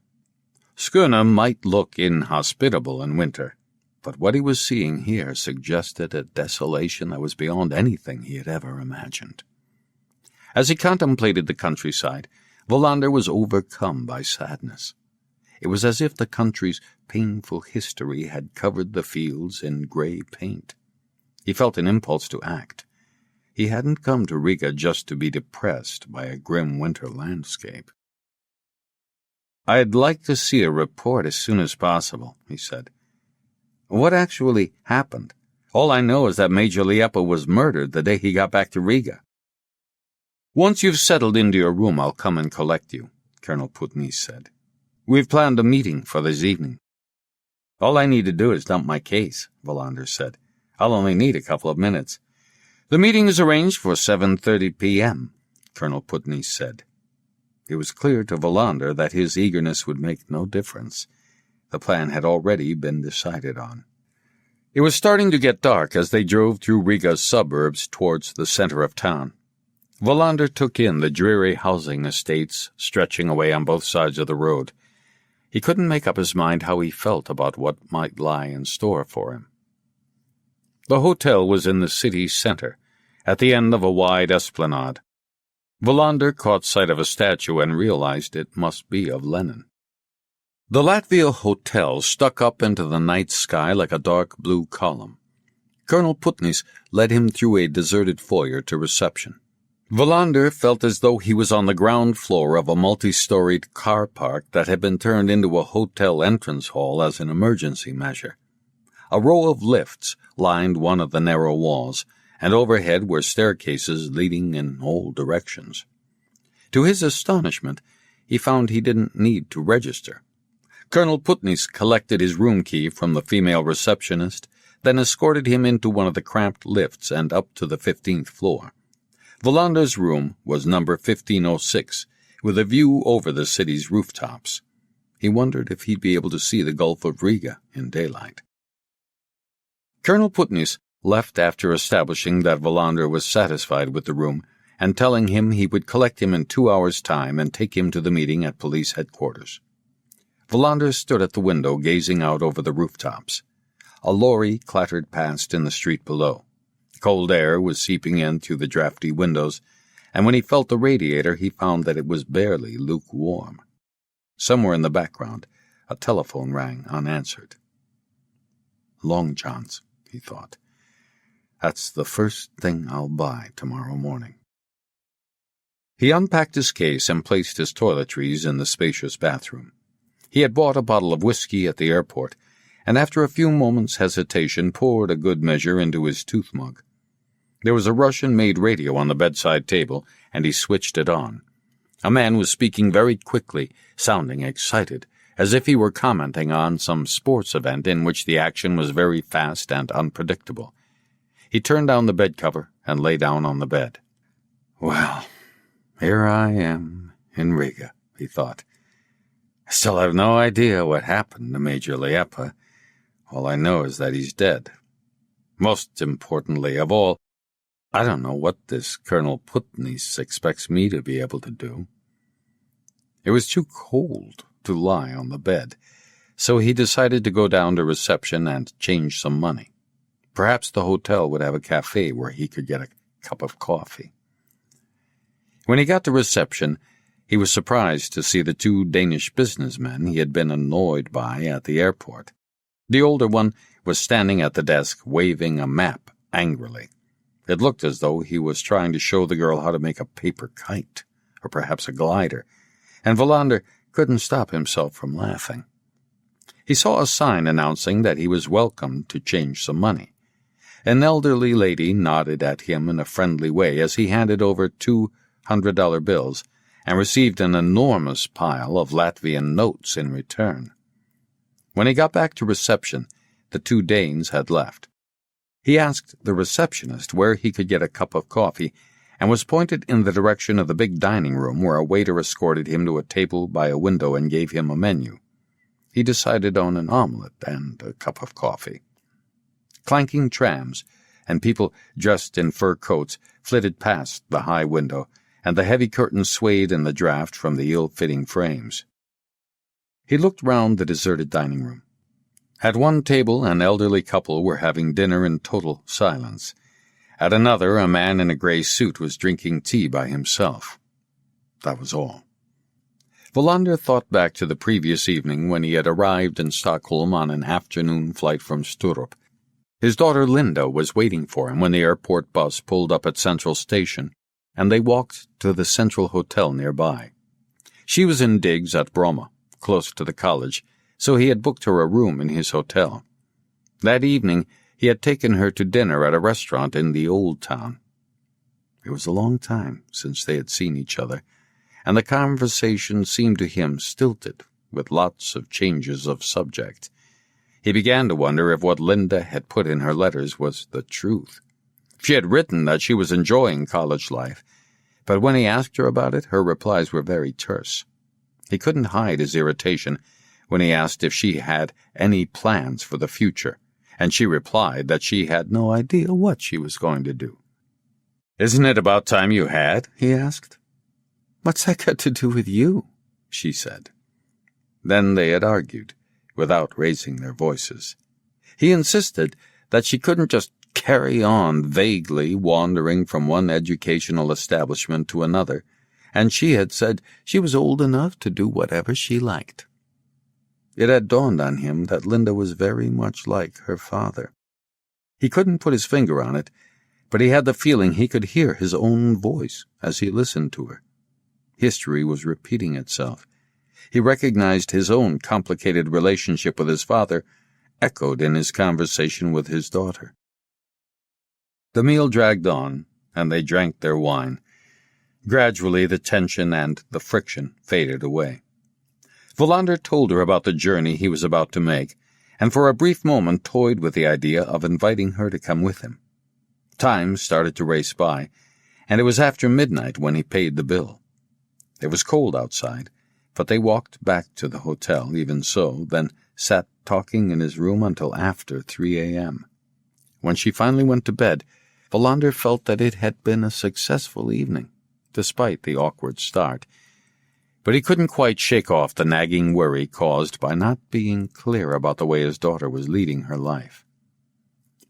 Skåne might look inhospitable in winter, but what he was seeing here suggested a desolation that was beyond anything he had ever imagined. As he contemplated the countryside, Wallander was overcome by sadness. It was as if the country's painful history had covered the fields in gray paint. He felt an impulse to act. He hadn't come to Riga just to be depressed by a grim winter landscape. "I'd like to see a report as soon as possible," he said. "What actually happened? All I know is that Major Liepa was murdered the day he got back to Riga." "Once you've settled into your room, I'll come and collect you," Colonel Putney said. "We've planned a meeting for this evening." "All I need to do is dump my case," Wallander said. "I'll only need a couple of minutes." "The meeting is arranged for 7:30 p.m., Colonel Putney said. It was clear to Wallander that his eagerness would make no difference. The plan had already been decided on. It was starting to get dark as they drove through Riga's suburbs towards the center of town. Wallander took in the dreary housing estates stretching away on both sides of the road. He couldn't make up his mind how he felt about what might lie in store for him. The hotel was in the city center, at the end of a wide esplanade. Wallander caught sight of a statue and realized it must be of Lenin. The Latvian hotel stuck up into the night sky like a dark blue column. Colonel Putney led him through a deserted foyer to reception. Wallander felt as though he was on the ground floor of a multi-storied car park that had been turned into a hotel entrance hall as an emergency measure. A row of lifts lined one of the narrow walls, and overhead were staircases leading in all directions. To his astonishment, he found he didn't need to register. Colonel Putney collected his room key from the female receptionist, then escorted him into one of the cramped lifts and up to the 15th floor. Wallander's room was number 1506, with a view over the city's rooftops. He wondered if he'd be able to see the Gulf of Riga in daylight. Colonel Putney left after establishing that Wallander was satisfied with the room and telling him he would collect him in 2 hours' time and take him to the meeting at police headquarters. Wallander stood at the window gazing out over the rooftops. A lorry clattered past in the street below. Cold air was seeping in through the drafty windows, and when he felt the radiator, he found that it was barely lukewarm. Somewhere in the background, a telephone rang unanswered. Long John's, he thought. That's the first thing I'll buy tomorrow morning. He unpacked his case and placed his toiletries in the spacious bathroom. He had bought a bottle of whiskey at the airport, and after a few moments' hesitation poured a good measure into his tooth mug. There was a Russian-made radio on the bedside table, and he switched it on. A man was speaking very quickly, sounding excited, as if he were commenting on some sports event in which the action was very fast and unpredictable. He turned down the bed cover and lay down on the bed. Well, here I am in Riga, he thought. I still have no idea what happened to Major Liepa. All I know is that he's dead. Most importantly of all, I don't know what this Colonel Putney expects me to be able to do. It was too cold to lie on the bed, so he decided to go down to reception and change some money. Perhaps the hotel would have a cafe where he could get a cup of coffee. When he got to reception, he was surprised to see the 2 Danish businessmen he had been annoyed by at the airport. The older one was standing at the desk, waving a map angrily. It looked as though he was trying to show the girl how to make a paper kite, or perhaps a glider, and Wallander couldn't stop himself from laughing. He saw a sign announcing that he was welcome to change some money. An elderly lady nodded at him in a friendly way as he handed over 2 $100 bills and received an enormous pile of Latvian notes in return. When he got back to reception, the 2 Danes had left. He asked the receptionist where he could get a cup of coffee and was pointed in the direction of the big dining room where a waiter escorted him to a table by a window and gave him a menu. He decided on an omelet and a cup of coffee. Clanking trams and people dressed in fur coats flitted past the high window, and the heavy curtains swayed in the draught from the ill-fitting frames. He looked round the deserted dining room. At one table, an elderly couple were having dinner in total silence. At another, a man in a gray suit was drinking tea by himself. That was all. Wallander thought back to the previous evening when he had arrived in Stockholm on an afternoon flight from Sturup. His daughter Linda was waiting for him when the airport bus pulled up at Central Station, and they walked to the Central Hotel nearby. She was in digs at Bromma, close to the college, so he had booked her a room in his hotel. That evening, he had taken her to dinner at a restaurant in the Old Town. It was a long time since they had seen each other, and the conversation seemed to him stilted, with lots of changes of subject. He began to wonder if what Linda had put in her letters was the truth. She had written that she was enjoying college life, but when he asked her about it, her replies were very terse. He couldn't hide his irritation when he asked if she had any plans for the future, and she replied that she had no idea what she was going to do. "Isn't it about time you had?" he asked. "What's that got to do with you?" she said. Then they had argued, without raising their voices. He insisted that she couldn't just carry on vaguely wandering from one educational establishment to another, and she had said she was old enough to do whatever she liked. It had dawned on him that Linda was very much like her father. He couldn't put his finger on it, but he had the feeling he could hear his own voice as he listened to her. History was repeating itself. He recognized his own complicated relationship with his father, echoed in his conversation with his daughter. The meal dragged on, and they drank their wine. Gradually the tension and the friction faded away. Wallander told her about the journey he was about to make, and for a brief moment toyed with the idea of inviting her to come with him. Time started to race by, and it was after midnight when he paid the bill. It was cold outside, but they walked back to the hotel, even so, then sat talking in his room until after 3 a.m. When she finally went to bed, Wallander felt that it had been a successful evening, despite the awkward start, but he couldn't quite shake off the nagging worry caused by not being clear about the way his daughter was leading her life.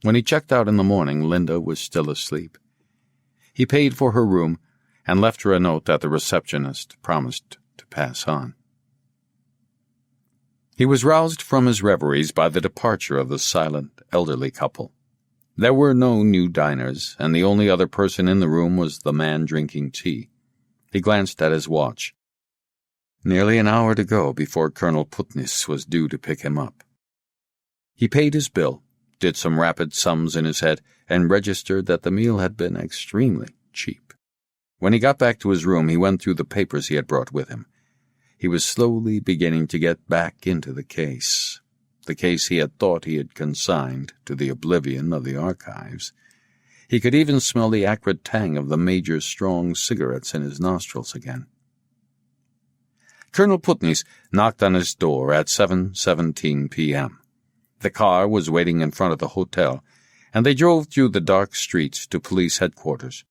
When he checked out in the morning, Linda was still asleep. He paid for her room and left her a note that the receptionist promised to pass on. He was roused from his reveries by the departure of the silent, elderly couple. There were no new diners, and the only other person in the room was the man drinking tea. He glanced at his watch. Nearly an hour to go before Colonel Putnis was due to pick him up. He paid his bill, did some rapid sums in his head, and registered that the meal had been extremely cheap. When he got back to his room, he went through the papers he had brought with him. He was slowly beginning to get back into the case he had thought he had consigned to the oblivion of the archives. He could even smell the acrid tang of the Major's strong cigarettes in his nostrils again. Colonel Putnis knocked on his door at 7:17 p.m. The car was waiting in front of the hotel, and they drove through the dark streets to police headquarters.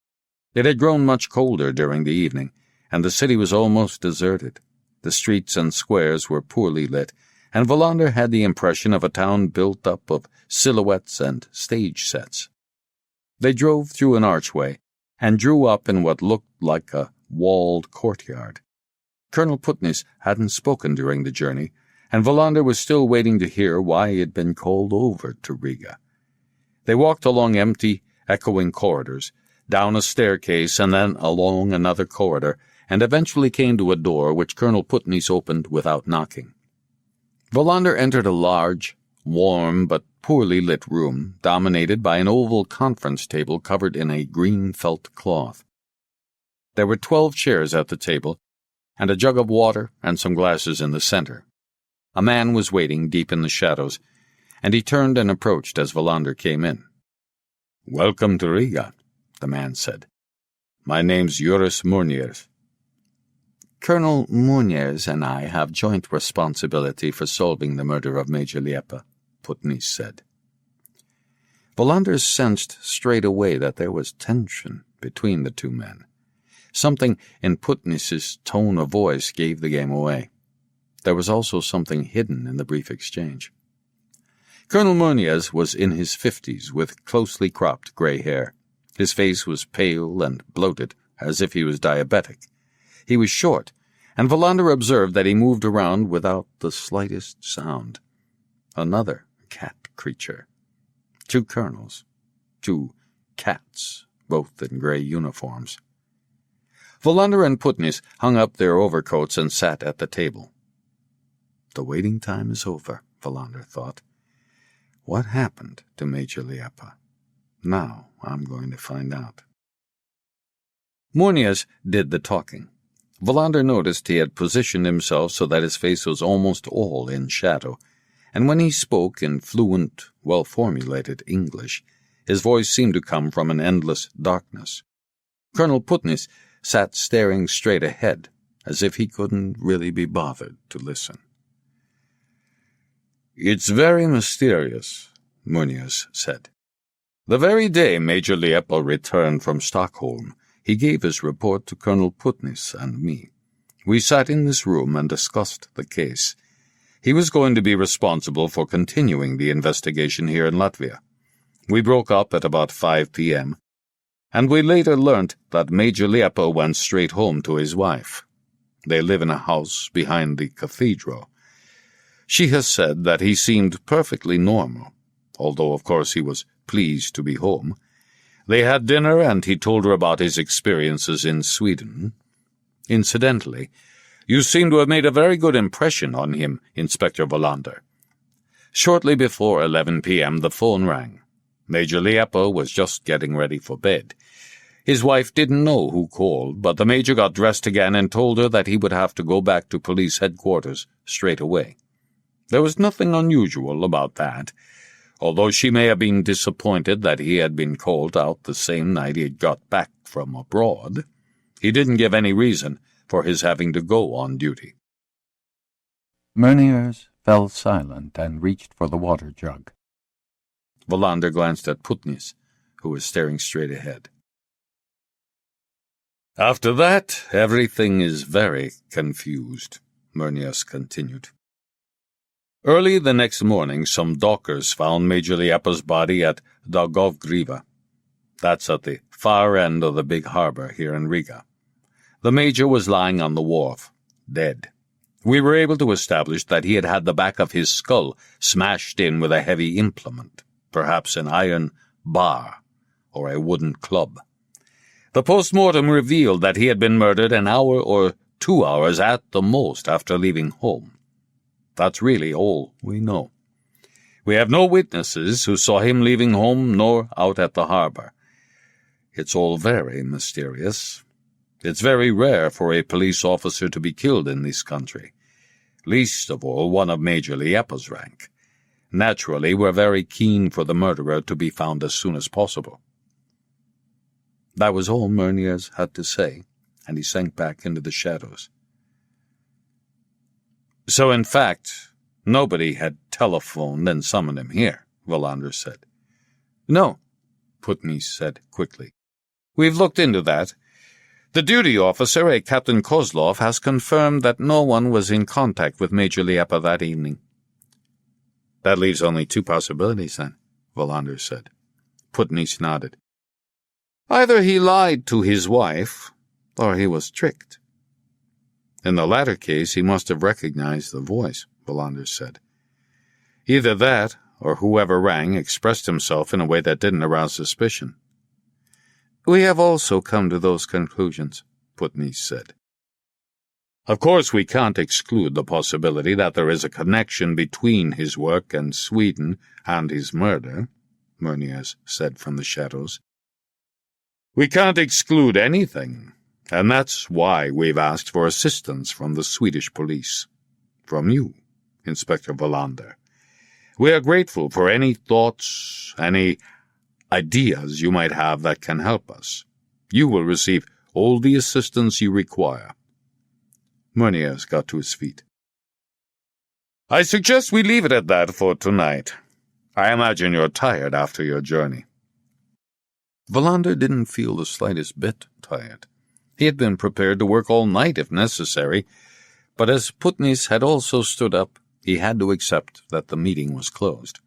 It had grown much colder during the evening, and the city was almost deserted. The streets and squares were poorly lit, and Wallander had the impression of a town built up of silhouettes and stage sets. They drove through an archway and drew up in what looked like a walled courtyard. Colonel Putnis hadn't spoken during the journey, and Wallander was still waiting to hear why he had been called over to Riga. They walked along empty, echoing corridors, down a staircase and then along another corridor, and eventually came to a door which Colonel Putnis opened without knocking. Wallander entered a large, warm but poorly lit room dominated by an oval conference table covered in a green felt cloth. There were 12 chairs at the table, and a jug of water and some glasses in the center. A man was waiting deep in the shadows, and he turned and approached as Wallander came in. "Welcome to Riga," the man said. "My name's Juris Murniers." "Colonel Murniers and I have joint responsibility for solving the murder of Major Liepa," Putnis said. Wallander sensed straight away that there was tension between the two men. Something in Putnis's tone of voice gave the game away. There was also something hidden in the brief exchange. Colonel Murniers was in his 50s with closely cropped gray hair. His face was pale and bloated, as if he was diabetic. He was short, and Wallander observed that he moved around without the slightest sound. Another cat creature. 2 colonels. 2 cats, both in gray uniforms. Wallander and Putnis hung up their overcoats and sat at the table. The waiting time is over, Wallander thought. What happened to Major Liepa? Now I'm going to find out. Murniers did the talking. Wallander noticed he had positioned himself so that his face was almost all in shadow, and when he spoke in fluent, well-formulated English, his voice seemed to come from an endless darkness. Colonel Putney sat staring straight ahead, as if he couldn't really be bothered to listen. "It's very mysterious," Munoz said. "The very day Major Liepa returned from Stockholm, he gave his report to Colonel Putney and me. We sat in this room and discussed the case. He was going to be responsible for continuing the investigation here in Latvia. We broke up at about 5 p.m., and we later learnt that Major Liepa went straight home to his wife. They live in a house behind the cathedral. She has said that he seemed perfectly normal, although of course he was pleased to be home. They had dinner, and he told her about his experiences in Sweden. Incidentally, you seem to have made a very good impression on him, Inspector Wallander. Shortly before 11 p.m. the phone rang. Major Liepa was just getting ready for bed. His wife didn't know who called, but the Major got dressed again and told her that he would have to go back to police headquarters straight away. There was nothing unusual about that, although she may have been disappointed that he had been called out the same night he had got back from abroad. He didn't give any reason for his having to go on duty. Munoz fell silent and reached for the water jug. Wallander glanced at Putney, who was staring straight ahead. "After that, everything is very confused," Munoz continued. Early the next morning, some dockers found Major Liepa's body at Dogs of Riga. That's at the far end of the big harbor here in Riga. The Major was lying on the wharf, dead. We were able to establish that he had had the back of his skull smashed in with a heavy implement, perhaps an iron bar or a wooden club. The post-mortem revealed that he had been murdered an hour or 2 hours at the most after leaving home. That's really all we know. We have no witnesses who saw him leaving home nor out at the harbor. It's all very mysterious. It's very rare for a police officer to be killed in this country, least of all one of Major Liepa's rank. Naturally, we're very keen for the murderer to be found as soon as possible. That was all Munoz had to say, and he sank back into the shadows. "So, in fact, nobody had telephoned and summoned him here," Wallander said. "No," Putney said quickly. "We've looked into that. The duty officer, a Captain Kozlov, has confirmed that no one was in contact with Major Liepa that evening." "That leaves only 2 possibilities, then," Wallander said. Putney nodded. "Either he lied to his wife, or he was tricked." "In the latter case, he must have recognized the voice," Wallander said. "Either that, or whoever rang expressed himself in a way that didn't arouse suspicion." "We have also come to those conclusions," Putney said. "Of course, we can't exclude the possibility that there is a connection between his work in Sweden and his murder," Munoz said from the shadows. "We can't exclude anything, and that's why we've asked for assistance from the Swedish police. From you, Inspector Wallander. We are grateful for any thoughts, any ideas you might have that can help us. You will receive all the assistance you require." Munoz got to his feet. "I suggest we leave it at that for tonight. I imagine you're tired after your journey." Wallander didn't feel the slightest bit tired. He had been prepared to work all night if necessary, but as Putney had also stood up, he had to accept that the meeting was closed.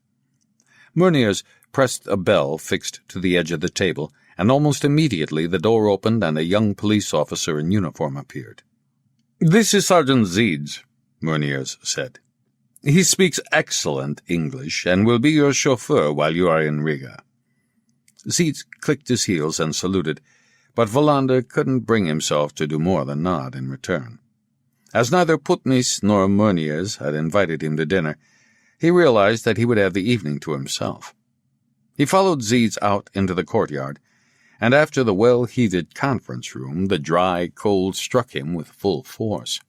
Munoz pressed a bell fixed to the edge of the table, and almost immediately the door opened and a young police officer in uniform appeared. "This is Sergeant Zeeds," Munoz said. "He speaks excellent English and will be your chauffeur while you are in Riga." Zeeds clicked his heels and saluted, but Wallander couldn't bring himself to do more than nod in return. As neither Putney nor Munoz had invited him to dinner, he realized that he would have the evening to himself. He followed Zeeds out into the courtyard, and after the well-heated conference room, the dry cold struck him with full force.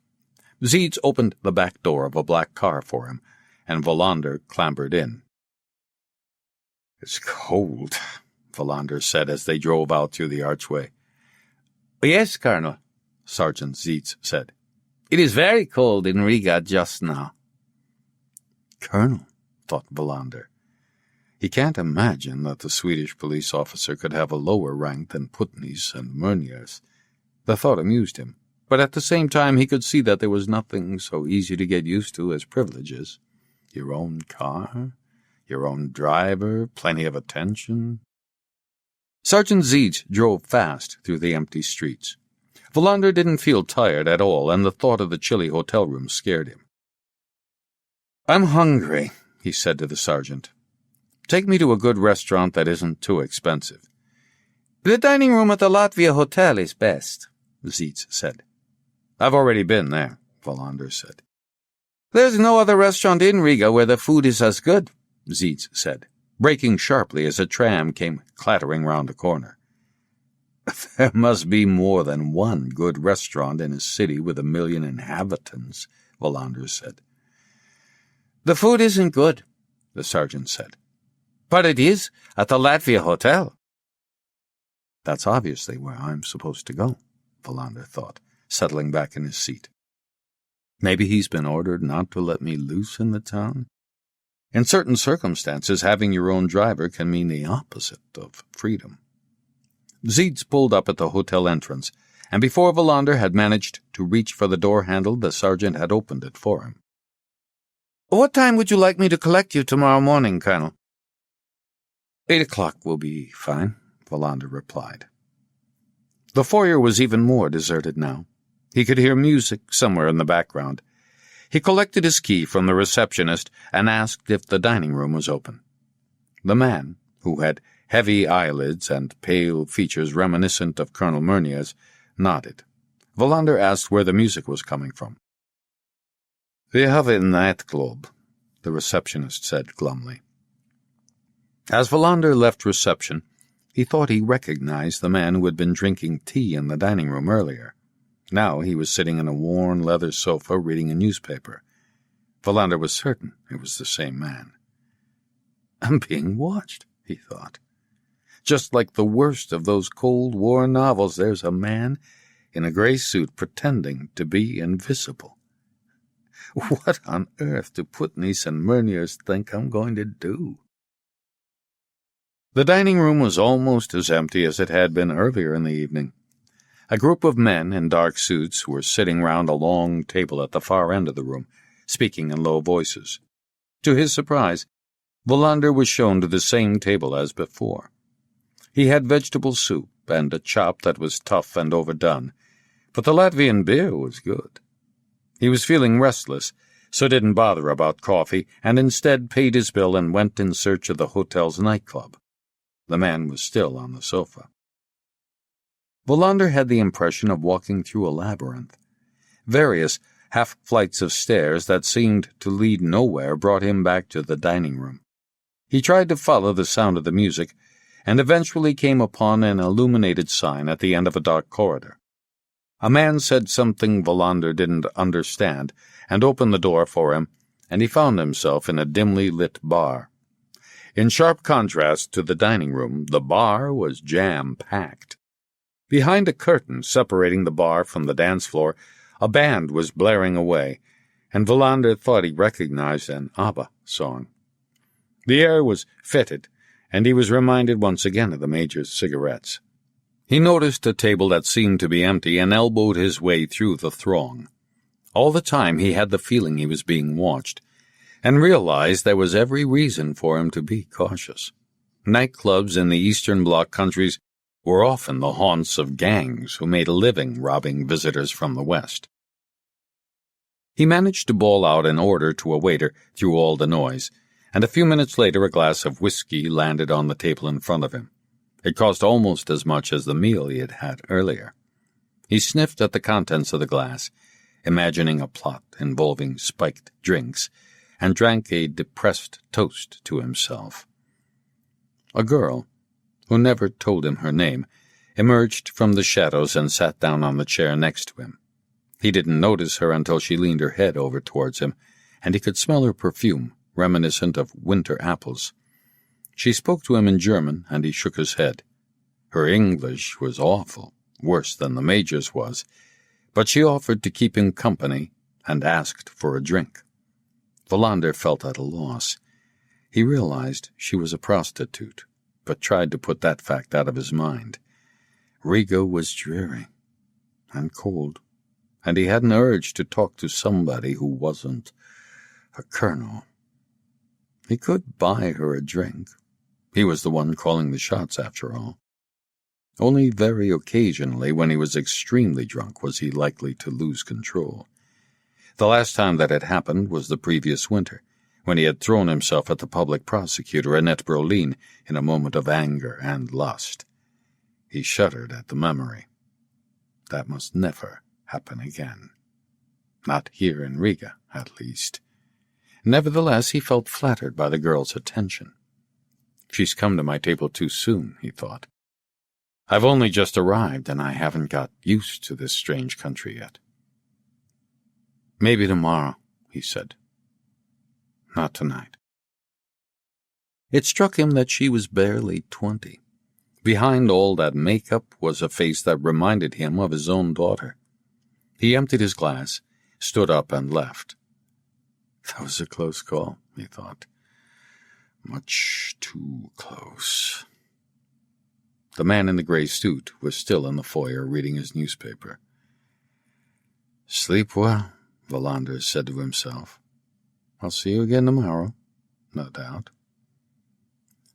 Zeitz opened the back door of a black car for him, and Wallander clambered in. "It's cold," Wallander said as they drove out through the archway. "Yes, Colonel," Sergeant Zeitz said. "It is very cold in Riga just now." "Colonel," thought Wallander. He can't imagine that the Swedish police officer could have a lower rank than Putney's and Meunier's. The thought amused him, but at the same time he could see that there was nothing so easy to get used to as privileges. Your own car, your own driver, plenty of attention. Sergeant Zeitz drove fast through the empty streets. Wallander didn't feel tired at all, and the thought of the chilly hotel room scared him. "I'm hungry," he said to the sergeant. "Take me to a good restaurant that isn't too expensive." "The dining room at the Latvian hotel is best," Zeitz said. "I've already been there," Wallander said. "There's no other restaurant in Riga where the food is as good," Zeitz said, braking sharply as a tram came clattering round a corner. "There must be more than one good restaurant in a city with 1 million inhabitants," Wallander said. "The food isn't good," the sergeant said. "But it is at the Latvian hotel." "That's obviously where I'm supposed to go," Wallander thought, settling back in his seat. "Maybe he's been ordered not to let me loose in the town? In certain circumstances, having your own driver can mean the opposite of freedom." Zeitz pulled up at the hotel entrance, and before Wallander had managed to reach for the door handle, the sergeant had opened it for him. "What time would you like me to collect you tomorrow morning, Colonel?" 8 o'clock will be fine, Wallander replied. The foyer was even more deserted now. He could hear music somewhere in the background. He collected his key from the receptionist and asked if the dining room was open. The man, who had heavy eyelids and pale features reminiscent of Colonel Meunier's, nodded. Wallander asked where the music was coming from. "We have a nightclub," the receptionist said glumly. As Wallander left reception, he thought he recognized the man who had been drinking tea in the dining room earlier. Now he was sitting in a worn leather sofa reading a newspaper. Wallander was certain it was the same man. "I'm being watched," he thought. Just like the worst of those Cold War novels, there's a man in a gray suit pretending to be invisible. What on earth do Putney's and Meunier's think I'm going to do? The dining room was almost as empty as it had been earlier in the evening. A group of men in dark suits were sitting round a long table at the far end of the room, speaking in low voices. To his surprise, Wallander was shown to the same table as before. He had vegetable soup and a chop that was tough and overdone, but the Latvian beer was good. He was feeling restless, so didn't bother about coffee, and instead paid his bill and went in search of the hotel's nightclub. The man was still on the sofa. Wallander had the impression of walking through a labyrinth. Various half-flights of stairs that seemed to lead nowhere brought him back to the dining room. He tried to follow the sound of the music, and eventually came upon an illuminated sign at the end of a dark corridor. A man said something Wallander didn't understand, and opened the door for him, and he found himself in a dimly lit bar. In sharp contrast to the dining room, the bar was jam-packed. Behind a curtain separating the bar from the dance floor, a band was blaring away, and Wallander thought he recognized an ABBA song. The air was fetid, and he was reminded once again of the Major's cigarettes. He noticed a table that seemed to be empty and elbowed his way through the throng. All the time he had the feeling he was being watched, and realized there was every reason for him to be cautious. Nightclubs in the Eastern Bloc countries were often the haunts of gangs who made a living robbing visitors from the West. He managed to bawl out an order to a waiter through all the noise, and a few minutes later a glass of whiskey landed on the table in front of him. It cost almost as much as the meal he had had earlier. He sniffed at the contents of the glass, imagining a plot involving spiked drinks, and drank a depressed toast to himself. A girl, who never told him her name, emerged from the shadows and sat down on the chair next to him. He didn't notice her until she leaned her head over towards him, and he could smell her perfume, reminiscent of winter apples. She spoke to him in German, and he shook his head. Her English was awful, worse than the Major's was, but she offered to keep him company and asked for a drink. Wallander felt at a loss. He realized she was a prostitute, but tried to put that fact out of his mind. Riga was dreary and cold, and he had an urge to talk to somebody who wasn't a colonel. He could buy her a drink. He was the one calling the shots, after all. Only very occasionally, when he was extremely drunk, was he likely to lose control. The last time that had happened was the previous winter, when he had thrown himself at the public prosecutor, Annette Brolin, in a moment of anger and lust. He shuddered at the memory. That must never happen again. Not here in Riga, at least. Nevertheless, he felt flattered by the girl's attention. She's come to my table too soon, he thought. I've only just arrived, and I haven't got used to this strange country yet. Maybe tomorrow, he said. Not tonight. It struck him that she was barely 20. Behind all that makeup was a face that reminded him of his own daughter. He emptied his glass, stood up, and left. That was a close call, he thought. Much too close. The man in the gray suit was still in the foyer reading his newspaper. Sleep well, Wallander said to himself. I'll see you again tomorrow, no doubt.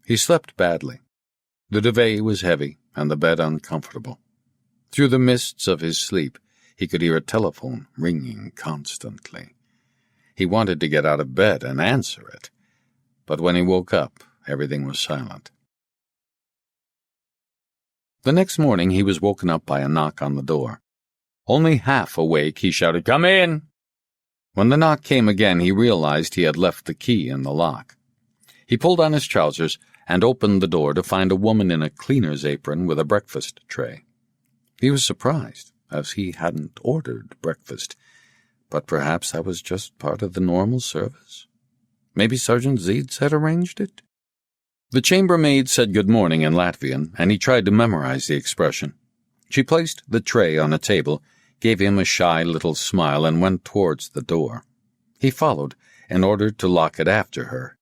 He slept badly. The duvet was heavy and the bed uncomfortable. Through the mists of his sleep, he could hear a telephone ringing constantly. He wanted to get out of bed and answer it, but when he woke up, everything was silent. The next morning he was woken up by a knock on the door. Only half awake, he shouted, "Come in!" When the knock came again, he realized he had left the key in the lock. He pulled on his trousers and opened the door to find a woman in a cleaner's apron with a breakfast tray. He was surprised, as he hadn't ordered breakfast, but perhaps that was just part of the normal service. Maybe Sergeant Zietz had arranged it? The chambermaid said good morning in Latvian, and he tried to memorize the expression. She placed the tray on a table, gave him a shy little smile, and went towards the door. He followed, in order to lock it after her.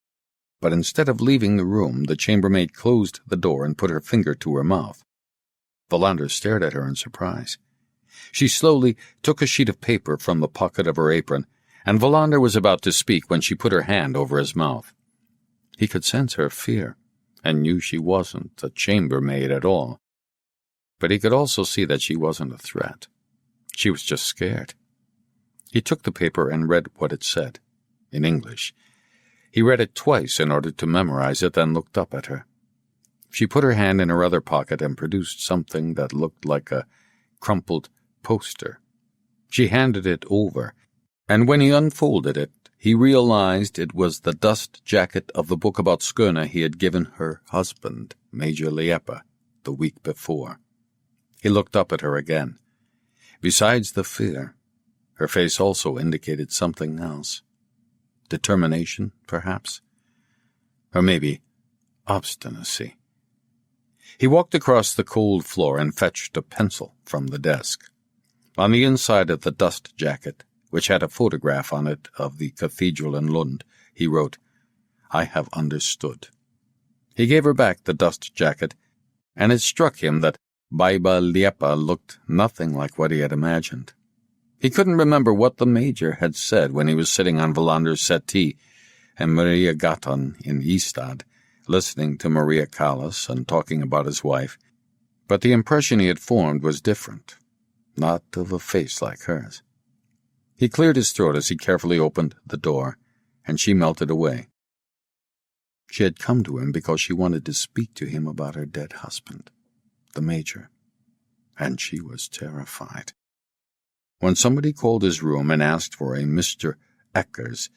But instead of leaving the room, the chambermaid closed the door and put her finger to her mouth. Wallander stared at her in surprise. She slowly took a sheet of paper from the pocket of her apron, and Wallander was about to speak when she put her hand over his mouth. He could sense her fear, and knew she wasn't a chambermaid at all. But he could also see that she wasn't a threat. She was just scared. He took the paper and read what it said, in English. He read it twice in order to memorize it, then looked up at her. She put her hand in her other pocket and produced something that looked like a crumpled poster. She handed it over, and when he unfolded it, he realized it was the dust jacket of the book about Skåne he had given her husband, Major Liepa, the week before. He looked up at her again. Besides the fear, her face also indicated something else. Determination, perhaps? Or maybe obstinacy. He walked across the cold floor and fetched a pencil from the desk. On the inside of the dust jacket, which had a photograph on it of the cathedral in Lund, he wrote, "I have understood." He gave her back the dust jacket, and it struck him that Major Liepa looked nothing like what he had imagined. He couldn't remember what the Major had said when he was sitting on Wallander's settee and Maria Gatan in Ystad, listening to Maria Callas and talking about his wife, but the impression he had formed was different, not of a face like hers. He cleared his throat as he carefully opened the door, and she melted away. She had come to him because she wanted to speak to him about her dead husband, the Major, and she was terrified. When somebody called his room and asked for a Mr. Eckers,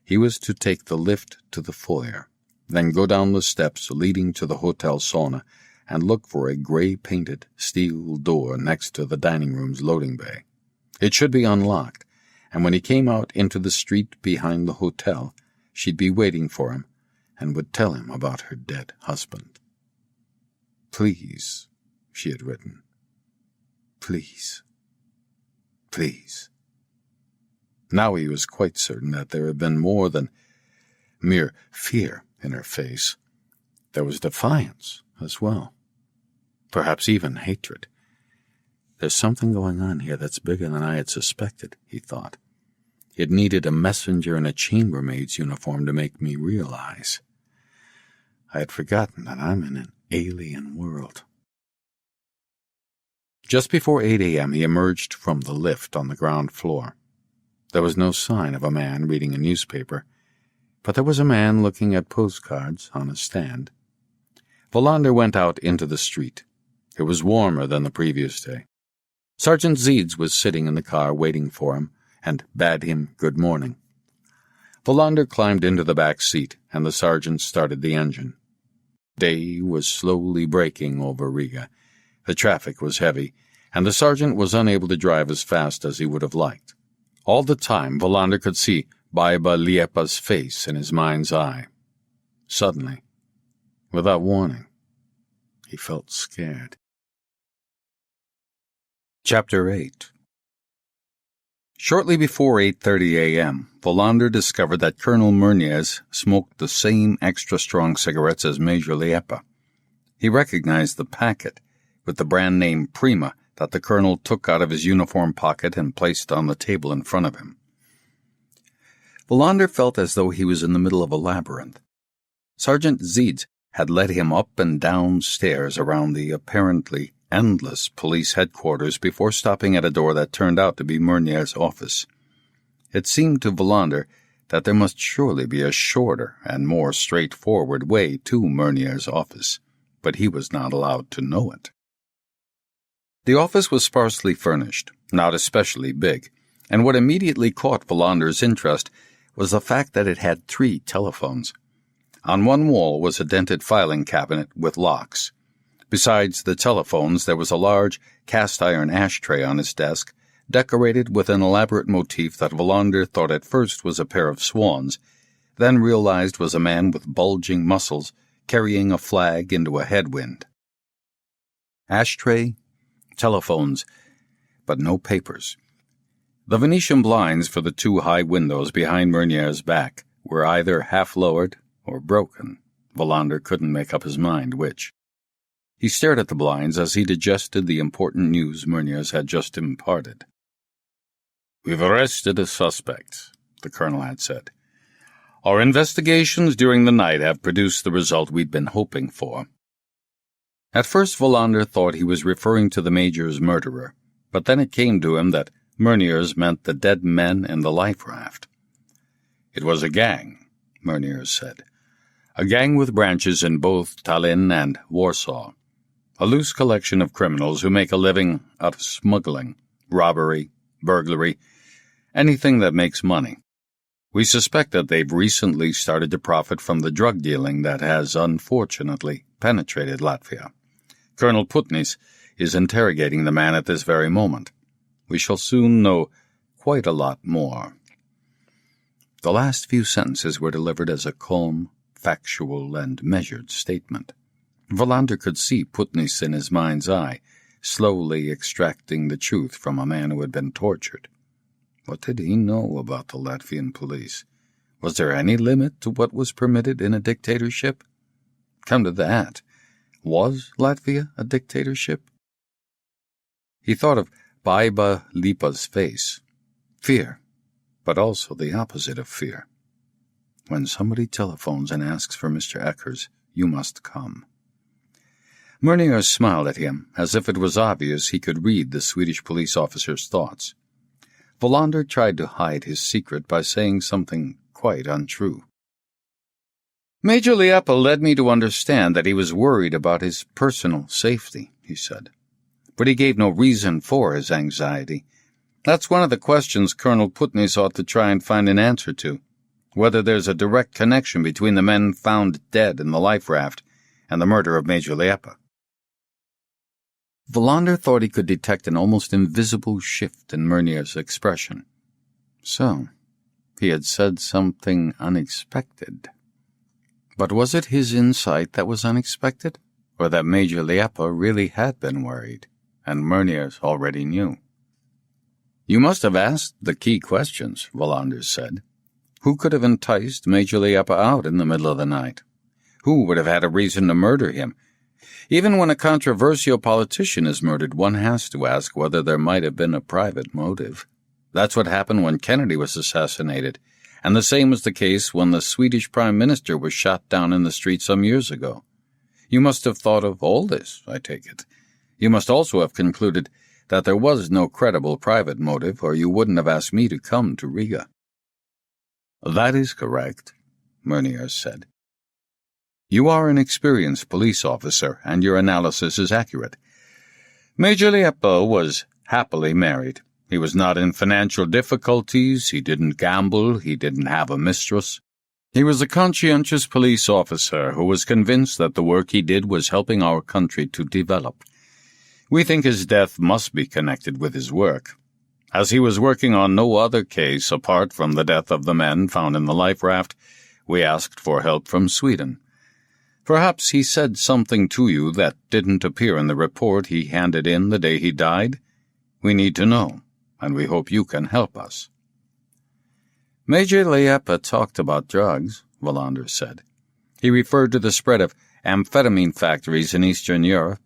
he was to take the lift to the foyer, then go down the steps leading to the Hotel Sauna, and look for a gray-painted steel door next to the dining room's loading bay. It should be unlocked, and when he came out into the street behind the hotel, she'd be waiting for him and would tell him about her dead husband. "Please," she had written. "Please. Please." Now he was quite certain that there had been more than mere fear in her face. There was defiance as well. Perhaps even hatred. "There's something going on here that's bigger than I had suspected," he thought. "It needed a messenger in a chambermaid's uniform to make me realize. I had forgotten that I'm in an alien world." Just before 8 a.m. he emerged from the lift on the ground floor. There was no sign of a man reading a newspaper, but there was a man looking at postcards on a stand. Wallander went out into the street. It was warmer than the previous day. Sergeant Zeeds was sitting in the car waiting for him and bade him good morning. Wallander climbed into the back seat, and the sergeant started the engine. Day was slowly breaking over Riga. The traffic was heavy, and the sergeant was unable to drive as fast as he would have liked. All the time, Wallander could see Major Liepa's face in his mind's eye. Suddenly, without warning, he felt scared. Chapter 8. Shortly before 8:30 a.m., Wallander discovered that Colonel Meunier smoked the same extra-strong cigarettes as Major Liepa. He recognized the packet with the brand name Prima that the colonel took out of his uniform pocket and placed on the table in front of him. Wallander felt as though he was in the middle of a labyrinth. Sergeant Zeeds had led him up and down stairs around the apparently endless police headquarters before stopping at a door that turned out to be Meunier's office. It seemed to Wallander that there must surely be a shorter and more straightforward way to Meunier's office, but he was not allowed to know it. The office was sparsely furnished, not especially big, and what immediately caught Wallander's interest was the fact that it had 3 telephones. On one wall was a dented filing cabinet with locks. Besides the telephones, there was a large cast-iron ashtray on his desk, decorated with an elaborate motif that Wallander thought at first was a pair of swans, then realized was a man with bulging muscles carrying a flag into a headwind. Ashtray, telephones, but no papers. The Venetian blinds for the 2 high windows behind Meunier's back were either half-lowered or broken. Wallander couldn't make up his mind which. He stared at the blinds as he digested the important news Meunier had just imparted. "We've arrested a suspect," the colonel had said. "Our investigations during the night have produced the result we'd been hoping for." At first Wallander thought he was referring to the major's murderer, but then it came to him that Meunier's meant the dead men in the life raft. "It was a gang," Meunier said. "A gang with branches in both Tallinn and Warsaw. A loose collection of criminals who make a living out of smuggling, robbery, burglary, anything that makes money. We suspect that they've recently started to profit from the drug dealing that has, unfortunately, penetrated Latvia. Colonel Putnis is interrogating the man at this very moment. We shall soon know quite a lot more." The last few sentences were delivered as a calm, factual, and measured statement. Wallander could see Putnis in his mind's eye, slowly extracting the truth from a man who had been tortured. What did he know about the Latvian police? Was there any limit to what was permitted in a dictatorship? Come to that, was Latvia a dictatorship? He thought of Major Liepa's face. Fear, but also the opposite of fear. When somebody telephones and asks for Mr. Eckers, you must come. Meunier smiled at him, as if it was obvious he could read the Swedish police officer's thoughts. Wallander tried to hide his secret by saying something quite untrue. "Major Liepa led me to understand that he was worried about his personal safety," he said. "But he gave no reason for his anxiety. That's one of the questions Colonel Putnis ought to try and find an answer to, whether there's a direct connection between the men found dead in the life raft and the murder of Major Liepa. Wallander thought he could detect an almost invisible shift in Murnier's expression. So, he had said something unexpected. But was it his insight that was unexpected, or that Major Liepa really had been worried, and Murnier's already knew? "You must have asked the key questions," Wallander said. "Who could have enticed Major Liepa out in the middle of the night? Who would have had a reason to murder him? Even when a controversial politician is murdered, one has to ask whether there might have been a private motive. That's what happened when Kennedy was assassinated, and the same was the case when the Swedish Prime Minister was shot down in the street some years ago. You must have thought of all this, I take it. You must also have concluded that there was no credible private motive, or you wouldn't have asked me to come to Riga." "That is correct," Murnier said. "You are an experienced police officer, and your analysis is accurate. Major Liepa was happily married. He was not in financial difficulties, he didn't gamble, he didn't have a mistress. He was a conscientious police officer who was convinced that the work he did was helping our country to develop. We think his death must be connected with his work. As he was working on no other case apart from the death of the men found in the life raft, we asked for help from Sweden. Perhaps he said something to you that didn't appear in the report he handed in the day he died. We need to know, and we hope you can help us." "Major Liepa talked about drugs," Wallander said. "He referred to the spread of amphetamine factories in Eastern Europe.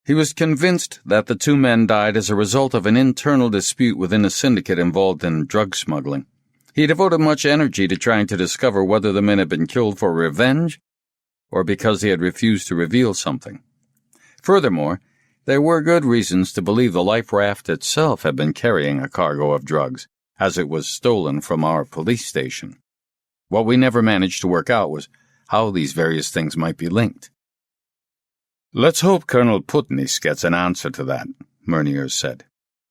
He was convinced that the two men died as a result of an internal dispute within a syndicate involved in drug smuggling. He devoted much energy to trying to discover whether the men had been killed for revenge or because he had refused to reveal something. Furthermore, there were good reasons to believe the life raft itself had been carrying a cargo of drugs, as it was stolen from our police station. What we never managed to work out was how these various things might be linked." "Let's hope Colonel Putnis gets an answer to that," Murnier said.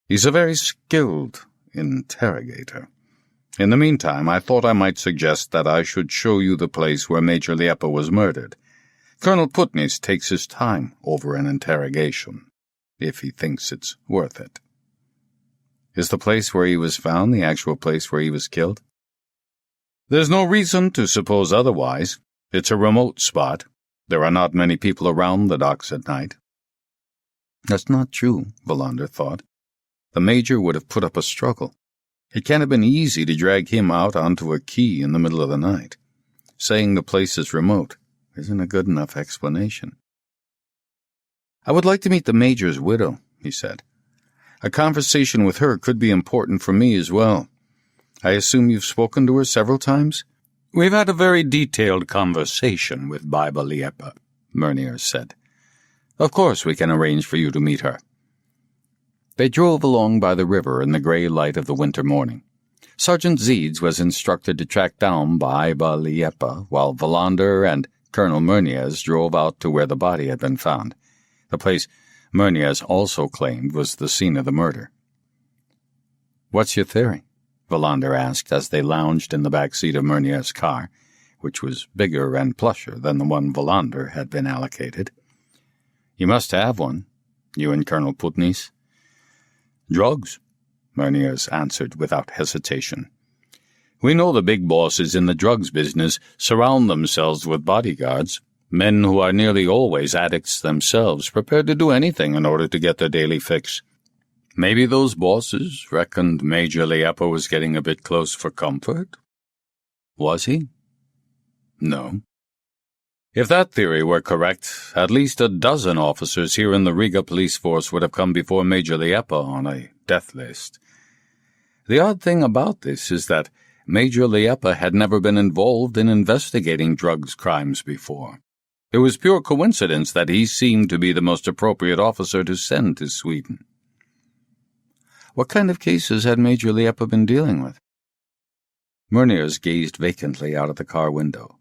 "He's a very skilled interrogator. In the meantime, I thought I might suggest that I should show you the place where Major Liepa was murdered. Colonel Putnis takes his time over an interrogation, if he thinks it's worth it." "Is the place where he was found the actual place where he was killed?" "There's no reason to suppose otherwise. It's a remote spot. There are not many people around the docks at night." "That's not true," Wallander thought. "The Major would have put up a struggle. It can't have been easy to drag him out onto a quay in the middle of the night. Saying the place is remote isn't a good enough explanation." "I would like to meet the Major's widow," he said. "A conversation with her could be important for me as well. I assume you've spoken to her several times?" "We've had a very detailed conversation with Major Liepa," Murnier said. "Of course we can arrange for you to meet her." They drove along by the river in the grey light of the winter morning. Sergeant Zeeds was instructed to track down Major Liepa, while Wallander and Colonel Murniers drove out to where the body had been found. The place Murniers also claimed was the scene of the murder. "What's your theory?" Wallander asked as they lounged in the back seat of Murnier's car, which was bigger and plusher than the one Wallander had been allocated. "You must have one, you and Colonel Putnis." "Drugs," Murniers answered without hesitation. "We know the big bosses in the drugs business surround themselves with bodyguards, men who are nearly always addicts themselves, prepared to do anything in order to get their daily fix. Maybe those bosses reckoned Major Liepa was getting a bit close for comfort. Was he? No. If that theory were correct, at least a dozen officers here in the Riga police force would have come before Major Liepa on a death list. The odd thing about this is that Major Liepa had never been involved in investigating drugs crimes before. It was pure coincidence that he seemed to be the most appropriate officer to send to Sweden. What kind of cases had Major Liepa been dealing with? Murniers gazed vacantly out of the car window.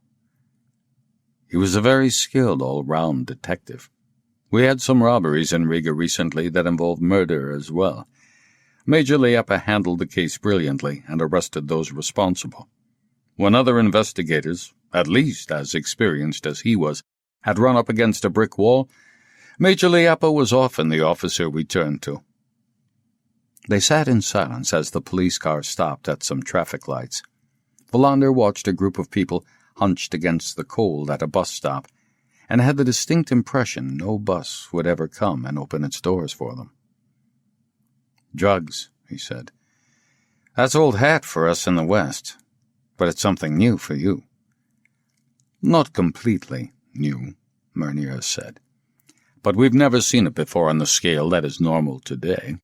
He was a very skilled all-round detective. We had some robberies in Riga recently that involved murder as well. Major Liepa handled the case brilliantly and arrested those responsible. When other investigators, at least as experienced as he was, had run up against a brick wall, Major Liepa was often the officer we turned to. They sat in silence as the police car stopped at some traffic lights. Wallander watched a group of people hunched against the cold at a bus stop, and had the distinct impression no bus would ever come and open its doors for them. "Drugs," he said. "That's old hat for us in the West, but it's something new for you." "Not completely new," Mernier said. "But we've never seen it before on the scale that is normal today.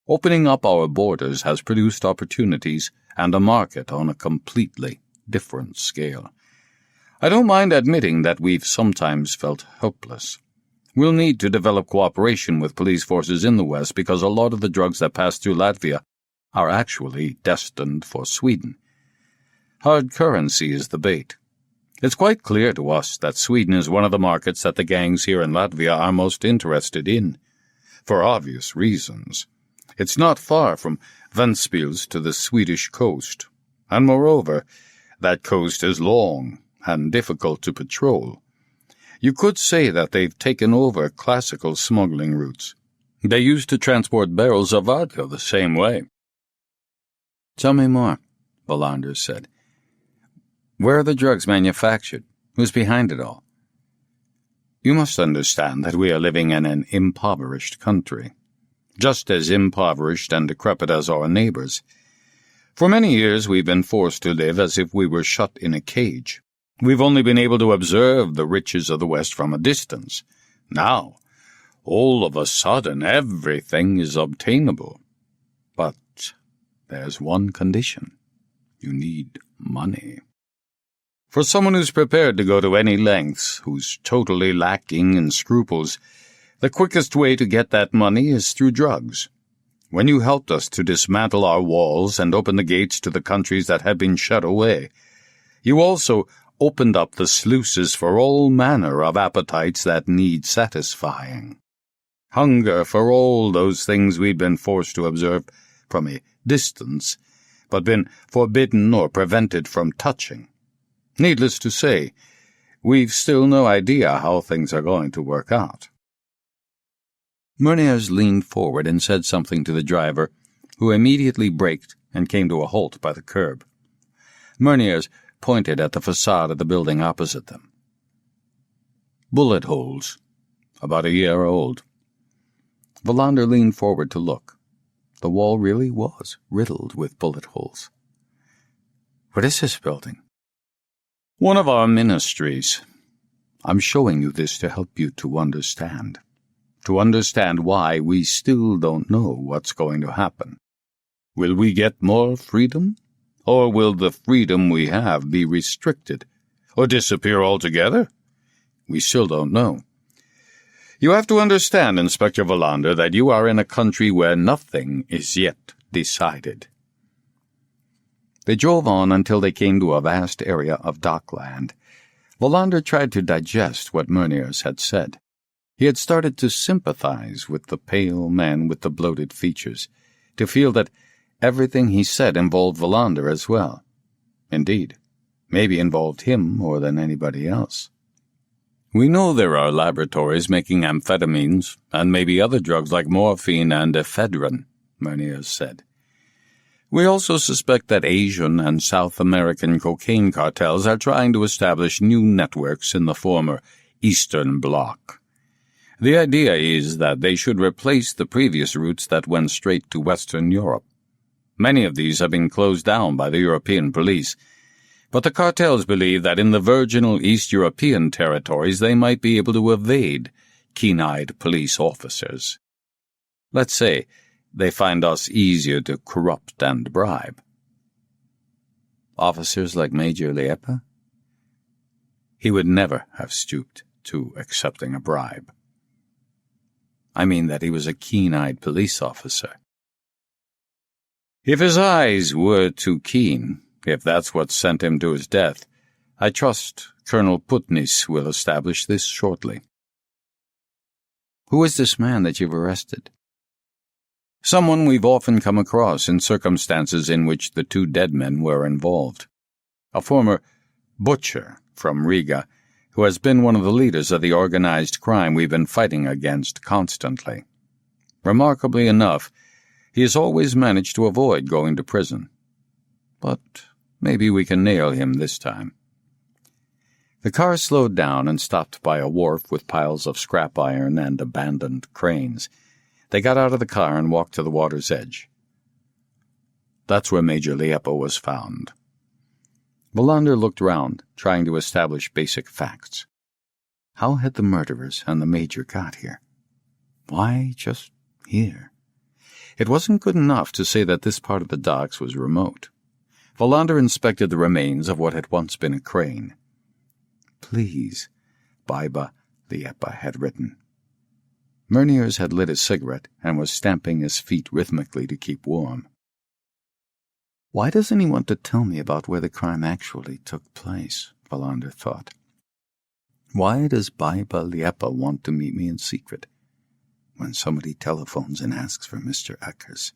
Opening up our borders has produced opportunities and a market on a completely different scale. I don't mind admitting that we've sometimes felt helpless. We'll need to develop cooperation with police forces in the West because a lot of the drugs that pass through Latvia are actually destined for Sweden. Hard currency is the bait. It's quite clear to us that Sweden is one of the markets that the gangs here in Latvia are most interested in, for obvious reasons. It's not far from Ventspils to the Swedish coast, and moreover, that coast is long and difficult to patrol. You could say that they've taken over classical smuggling routes. They used to transport barrels of vodka the same way." "Tell me more," Wallander said. "Where are the drugs manufactured? Who's behind it all?" "You must understand that we are living in an impoverished country, just as impoverished and decrepit as our neighbors. For many years we've been forced to live as if we were shut in a cage. We've only been able to observe the riches of the West from a distance. Now, all of a sudden, everything is obtainable. But there's one condition. You need money. For someone who's prepared to go to any lengths, who's totally lacking in scruples, the quickest way to get that money is through drugs. When you helped us to dismantle our walls and open the gates to the countries that had been shut away, you also opened up the sluices for all manner of appetites that need satisfying. Hunger for all those things we'd been forced to observe from a distance, but been forbidden or prevented from touching. Needless to say, we've still no idea how things are going to work out." Merniers leaned forward and said something to the driver, who immediately braked and came to a halt by the curb. Merniers pointed at the facade of the building opposite them. "Bullet holes, about a year old." Wallander leaned forward to look. The wall really was riddled with bullet holes. "What is this building?" "One of our ministries. I'm showing you this to help you to understand why we still don't know what's going to happen. Will we get more freedom? Or will the freedom we have be restricted, or disappear altogether? We still don't know. You have to understand, Inspector Wallander, that you are in a country where nothing is yet decided." They drove on until they came to a vast area of dockland. Wallander tried to digest what Merniers had said. He had started to sympathize with the pale man with the bloated features, to feel that everything he said involved Wallander as well. Indeed, maybe involved him more than anybody else. "We know there are laboratories making amphetamines, and maybe other drugs like morphine and ephedrine," Merniers said. "We also suspect that Asian and South American cocaine cartels are trying to establish new networks in the former Eastern Bloc. The idea is that they should replace the previous routes that went straight to Western Europe. Many of these have been closed down by the European police, but the cartels believe that in the virginal East European territories they might be able to evade keen-eyed police officers. Let's say they find us easier to corrupt and bribe." "Officers like Major Liepa?" "He would never have stooped to accepting a bribe." "I mean that he was a keen-eyed police officer." "If his eyes were too keen, if that's what sent him to his death, I trust Colonel Putnis will establish this shortly." "Who is this man that you've arrested?" "Someone we've often come across in circumstances in which the two dead men were involved. A former butcher from Riga who has been one of the leaders of the organized crime we've been fighting against constantly. Remarkably enough, he has always managed to avoid going to prison. But maybe we can nail him this time. The car slowed down and stopped by a wharf with piles of scrap iron and abandoned cranes. They got out of the car and walked to the water's edge. That's where Major Liepa was found. Wallander looked round, trying to establish basic facts. How had the murderers and the Major got here? Why just here? It wasn't good enough to say that this part of the docks was remote. Wallander inspected the remains of what had once been a crane. Please, Major Liepa had written. Meuniers had lit a cigarette and was stamping his feet rhythmically to keep warm. Why doesn't he want to tell me about where the crime actually took place? Wallander thought. Why does Major Liepa want to meet me in secret when somebody telephones and asks for Mr. Eckers?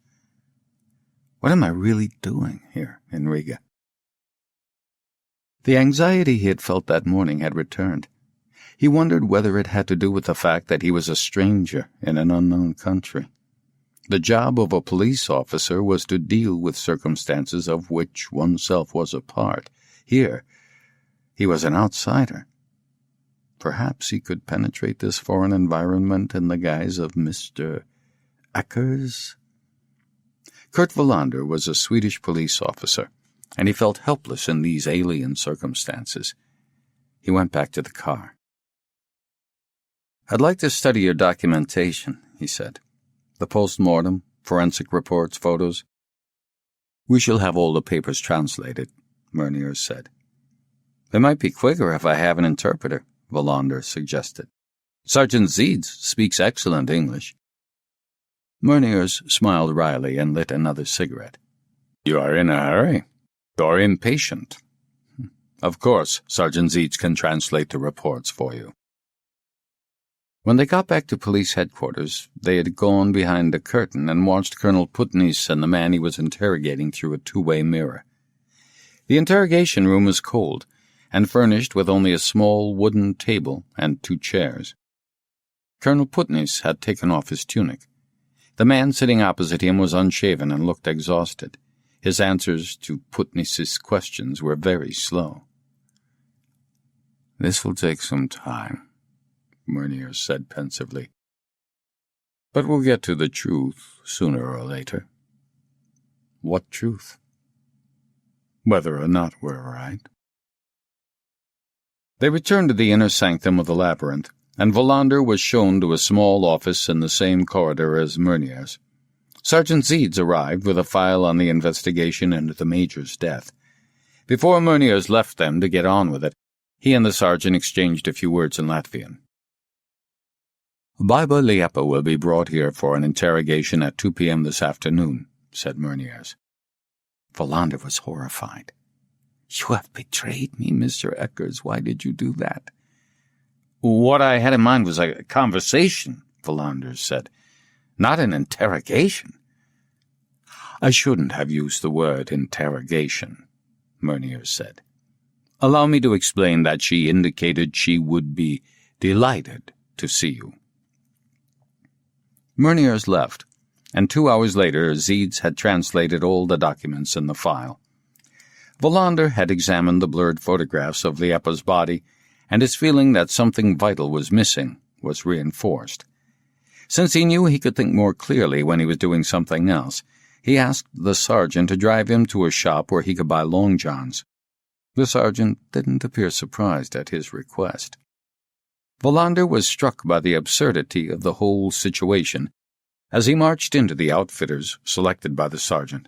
What am I really doing here in Riga? The anxiety he had felt that morning had returned. He wondered whether it had to do with the fact that he was a stranger in an unknown country. The job of a police officer was to deal with circumstances of which oneself was a part. Here, he was an outsider. Perhaps he could penetrate this foreign environment in the guise of Mr. Eckers? Kurt Wallander was a Swedish police officer, and he felt helpless in these alien circumstances. He went back to the car. I'd like to study your documentation, he said. The post-mortem, forensic reports, photos. We shall have all the papers translated, Meuniers said. It might be quicker if I have an interpreter, Wallander suggested. Sergeant Zieds speaks excellent English. Meuniers smiled wryly and lit another cigarette. You are in a hurry. You're impatient. Of course, Sergeant Zieds can translate the reports for you. When they got back to police headquarters, they had gone behind a curtain and watched Colonel Putnis and the man he was interrogating through a two-way mirror. The interrogation room was cold and furnished with only a small wooden table and 2 chairs. Colonel Putnis had taken off his tunic. The man sitting opposite him was unshaven and looked exhausted. His answers to Putnis's questions were very slow. This will take some time, Meuniers said pensively. But we'll get to the truth sooner or later. What truth? Whether or not we're right. They returned to the inner sanctum of the labyrinth, and Wallander was shown to a small office in the same corridor as Meuniers. Sergeant Zieds arrived with a file on the investigation into the Major's death. Before Meuniers left them to get on with it, he and the sergeant exchanged a few words in Latvian. Major Liepa will be brought here for an interrogation at 2 p.m. this afternoon, said Meuniers. Wallander was horrified. You have betrayed me, Mr. Eckers. Why did you do that? What I had in mind was a conversation, Wallander said, not an interrogation. I shouldn't have used the word interrogation, Meuniers said. Allow me to explain that she indicated she would be delighted to see you. Meuniers left, and 2 hours later Zieds had translated all the documents in the file. Wallander had examined the blurred photographs of Liepa's body, and his feeling that something vital was missing was reinforced. Since he knew he could think more clearly when he was doing something else, he asked the sergeant to drive him to a shop where he could buy long johns. The sergeant didn't appear surprised at his request. Wallander was struck by the absurdity of the whole situation as he marched into the outfitters selected by the sergeant.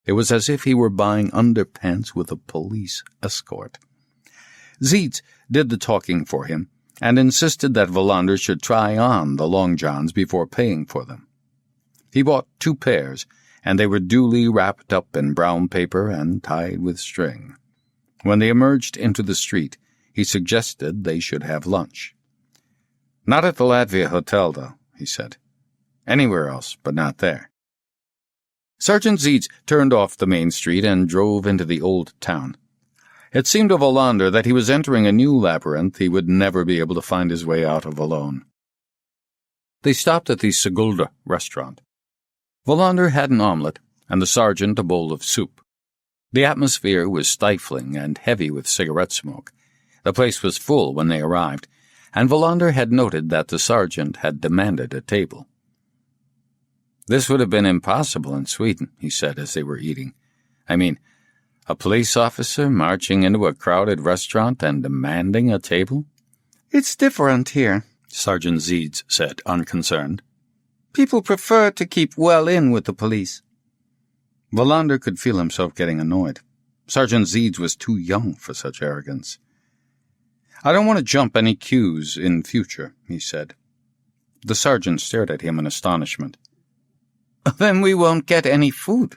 It was as if he were buying underpants with a police escort. Zieds did the talking for him and insisted that Wallander should try on the long johns before paying for them. He bought 2 pairs, and they were duly wrapped up in brown paper and tied with string. When they emerged into the street, he suggested they should have lunch. Not at the Latvia Hotel, though, he said. Anywhere else, but not there. Sergeant Zieds turned off the main street and drove into the old town. It seemed to Wallander that he was entering a new labyrinth he would never be able to find his way out of alone. They stopped at the Sigulda restaurant. Wallander had an omelette, and the sergeant a bowl of soup. The atmosphere was stifling and heavy with cigarette smoke. The place was full when they arrived, and Wallander had noted that the sergeant had demanded a table. "This would have been impossible in Sweden," he said as they were eating. "I mean, a police officer marching into a crowded restaurant and demanding a table?" "It's different here," Sergeant Zeeds said, unconcerned. "People prefer to keep well in with the police." Wallander could feel himself getting annoyed. Sergeant Zeeds was too young for such arrogance. "I don't want to jump any queues in future," he said. The sergeant stared at him in astonishment. "Then we won't get any food."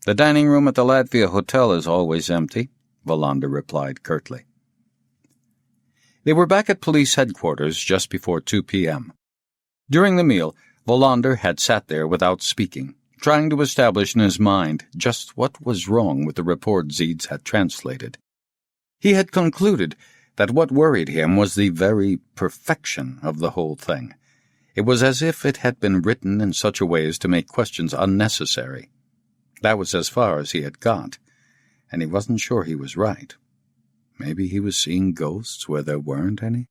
"The dining room at the Latvia Hotel is always empty," Wallander replied curtly. They were back at police headquarters just before 2 p.m. During the meal, Wallander had sat there without speaking, trying to establish in his mind just what was wrong with the report Zeeds had translated. He had concluded that what worried him was the very perfection of the whole thing. It was as if it had been written in such a way as to make questions unnecessary. That was as far as he had got, and he wasn't sure he was right. Maybe he was seeing ghosts where there weren't any.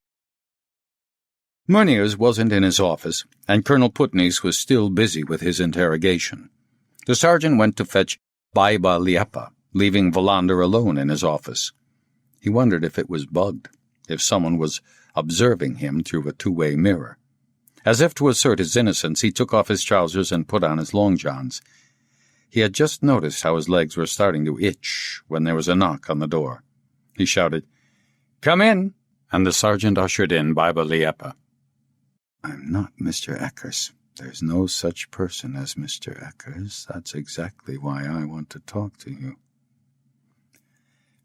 Meuniers wasn't in his office, and Colonel Putney's was still busy with his interrogation. The sergeant went to fetch Major Liepa, leaving Wallander alone in his office. He wondered if it was bugged, if someone was observing him through a two-way mirror. As if to assert his innocence, he took off his trousers and put on his long johns. He had just noticed how his legs were starting to itch when there was a knock on the door. He shouted, "Come in," and the sergeant ushered in Major Liepa. "I'm not Mr. Eckers. There's no such person as Mr. Eckers. That's exactly why I want to talk to you."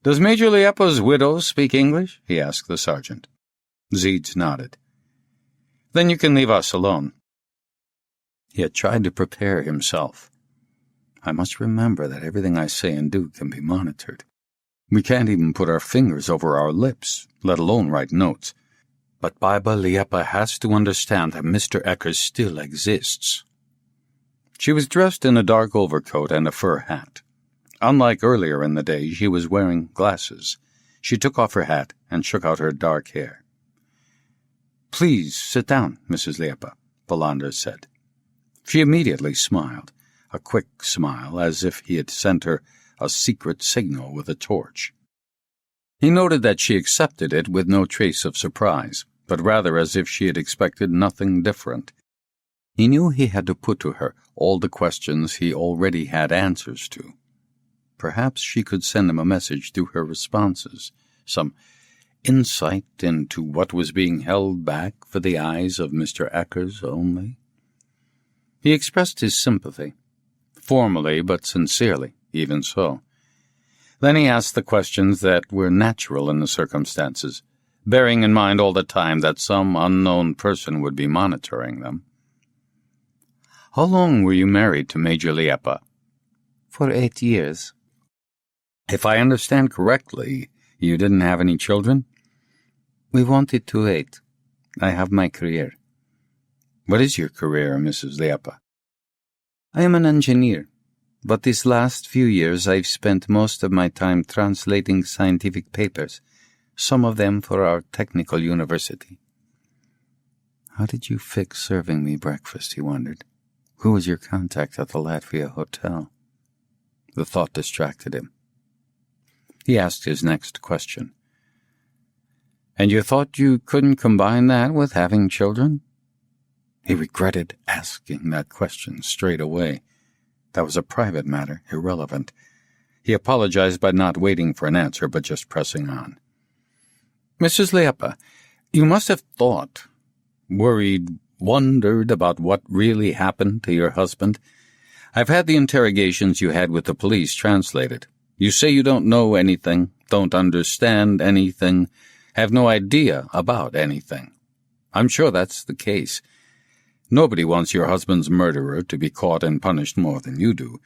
"Does Major Liepa's widow speak English?" he asked the sergeant. Zeeds nodded. "Then you can leave us alone." He had tried to prepare himself. "I must remember that everything I say and do can be monitored. We can't even put our fingers over our lips, let alone write notes. But Major Liepa has to understand that Mr. Eckers still exists." She was dressed in a dark overcoat and a fur hat. Unlike earlier in the day, she was wearing glasses. She took off her hat and shook out her dark hair. "Please sit down, Mrs. Liepa," Wallander said. She immediately smiled, a quick smile, as if he had sent her a secret signal with a torch. He noted that she accepted it with no trace of surprise, but rather as if she had expected nothing different. He knew he had to put to her all the questions he already had answers to. Perhaps she could send him a message through her responses, some insight into what was being held back for the eyes of Mr. Eckers only. He expressed his sympathy, formally but sincerely, even so. Then he asked the questions that were natural in the circumstances, bearing in mind all the time that some unknown person would be monitoring them. "How long were you married to Major Liepa?" "For 8 years. "If I understand correctly, you didn't have any children?" "We wanted to wait. I have my career." "What is your career, Mrs. Liepa?" "I am an engineer, but these last few years I've spent most of my time translating scientific papers, some of them for our technical university." How did you fix serving me breakfast, he wondered. Who was your contact at the Latvia Hotel? The thought distracted him. He asked his next question. "And you thought you couldn't combine that with having children?" He regretted asking that question straight away. That was a private matter, irrelevant. He apologized by not waiting for an answer, but just pressing on. "Mrs. Liepa, you must have thought, worried, wondered about what really happened to your husband. I've had the interrogations you had with the police translated. You say you don't know anything, don't understand anything, have no idea about anything. I'm sure that's the case. Nobody wants your husband's murderer to be caught and punished more than you do.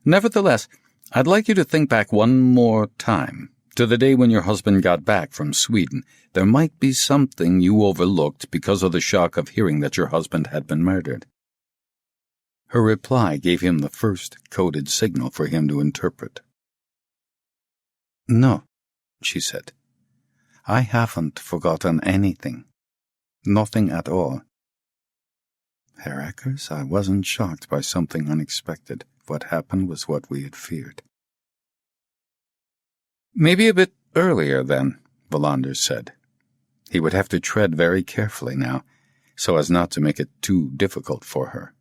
Nevertheless, I'd like you to think back one more time, to the day when your husband got back from Sweden. There might be something you overlooked because of the shock of hearing that your husband had been murdered." Her reply gave him the first coded signal for him to interpret. "No," she said. "I haven't forgotten anything. Nothing at all." Herr Eckers, I wasn't shocked by something unexpected. What happened was what we had feared. "Maybe a bit earlier, then," Wallander said. He would have to tread very carefully now, so as not to make it too difficult for her.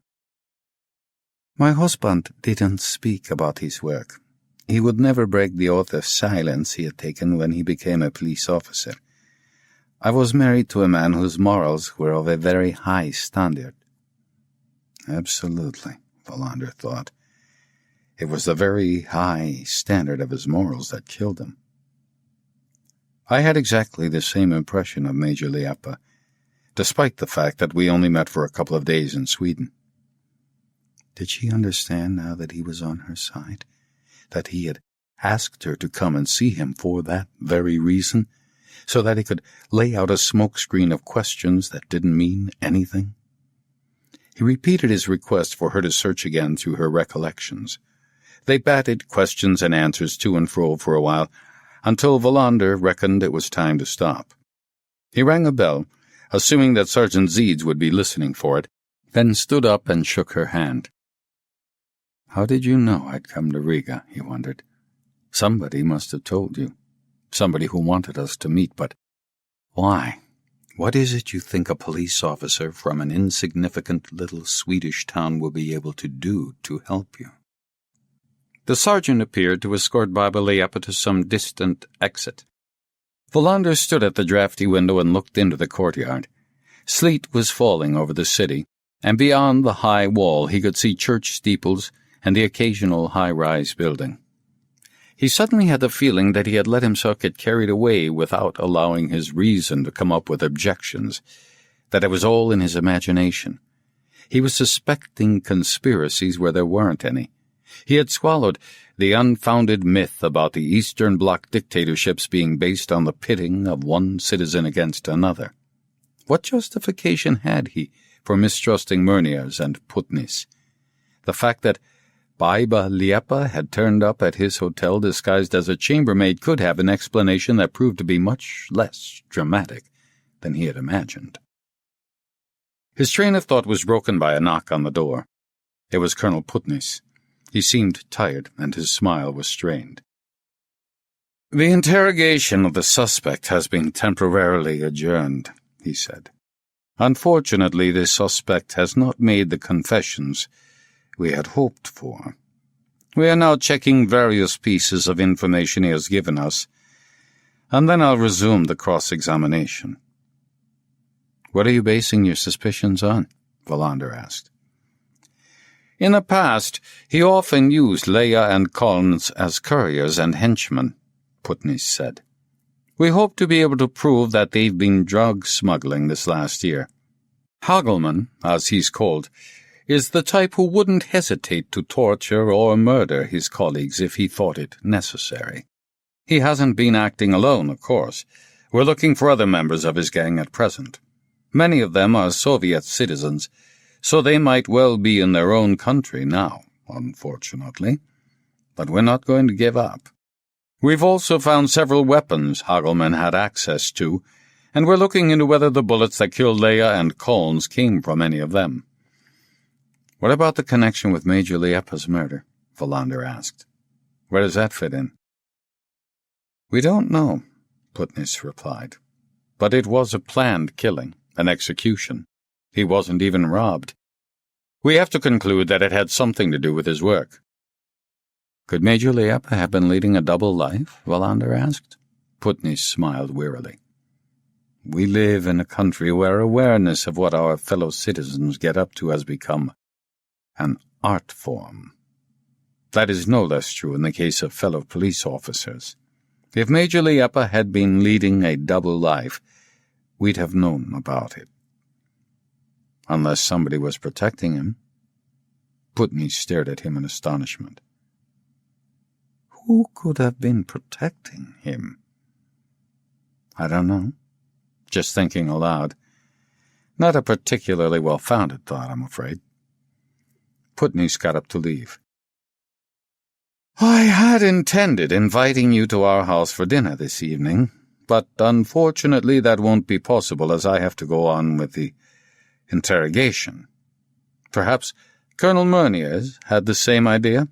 "My husband didn't speak about his work. He would never break the oath of silence he had taken when he became a police officer. I was married to a man whose morals were of a very high standard." Absolutely, Wallander thought. It was the very high standard of his morals that killed him. I had exactly the same impression of Major Liepa, despite the fact that we only met for a couple of days in Sweden. Did she understand now that he was on her side? That he had asked her to come and see him for that very reason, so that he could lay out a smokescreen of questions that didn't mean anything? He repeated his request for her to search again through her recollections. They batted questions and answers to and fro for a while, until Wallander reckoned it was time to stop. He rang a bell, assuming that Sergeant Zeeds would be listening for it, then stood up and shook her hand. "How did you know I'd come to Riga?" he wondered. "Somebody must have told you. Somebody who wanted us to meet, but why? What is it you think a police officer from an insignificant little Swedish town will be able to do to help you?" The sergeant appeared to escort Baba Liepa to some distant exit. Wallander stood at the drafty window and looked into the courtyard. Sleet was falling over the city, and beyond the high wall he could see church steeples and the occasional high-rise building. He suddenly had the feeling that he had let himself get carried away without allowing his reason to come up with objections, that it was all in his imagination. He was suspecting conspiracies where there weren't any. He had swallowed the unfounded myth about the Eastern Bloc dictatorships being based on the pitting of one citizen against another. What justification had he for mistrusting Murniers and Putnis? The fact that Baba Liepa had turned up at his hotel disguised as a chambermaid could have an explanation that proved to be much less dramatic than he had imagined. His train of thought was broken by a knock on the door. It was Colonel Putnis. He seemed tired, and his smile was strained. "The interrogation of the suspect has been temporarily adjourned," he said. "Unfortunately, the suspect has not made the confessions we had hoped for. We are now checking various pieces of information he has given us, and then I'll resume the cross-examination." "What are you basing your suspicions on?" Wallander asked. "In the past, he often used Leia and Collins as couriers and henchmen," Putnis said. "We hope to be able to prove that they've been drug smuggling this last year. Hagelman, as he's called, is the type who wouldn't hesitate to torture or murder his colleagues if he thought it necessary. He hasn't been acting alone, of course. We're looking for other members of his gang at present. Many of them are Soviet citizens, so they might well be in their own country now, unfortunately. But we're not going to give up. We've also found several weapons Hagelman had access to, and we're looking into whether the bullets that killed Leia and Collins came from any of them." "What about the connection with Major Liepa's murder?" Wallander asked. "Where does that fit in?" "We don't know," Putnis replied. "But it was a planned killing, an execution. He wasn't even robbed. We have to conclude that it had something to do with his work." "Could Major Liepa have been leading a double life?" Wallander asked. Putnis smiled wearily. "We live in a country where awareness of what our fellow citizens get up to has become an art form. That is no less true in the case of fellow police officers. If Major Liepa had been leading a double life, we'd have known about it. Unless somebody was protecting him." Putney stared at him in astonishment. Who could have been protecting him? I don't know. Just thinking aloud. Not a particularly well-founded thought, I'm afraid. Putney's got up to leave. I had intended inviting you to our house for dinner this evening, but unfortunately that won't be possible as I have to go on with the interrogation. Perhaps Colonel Meuniers had the same idea?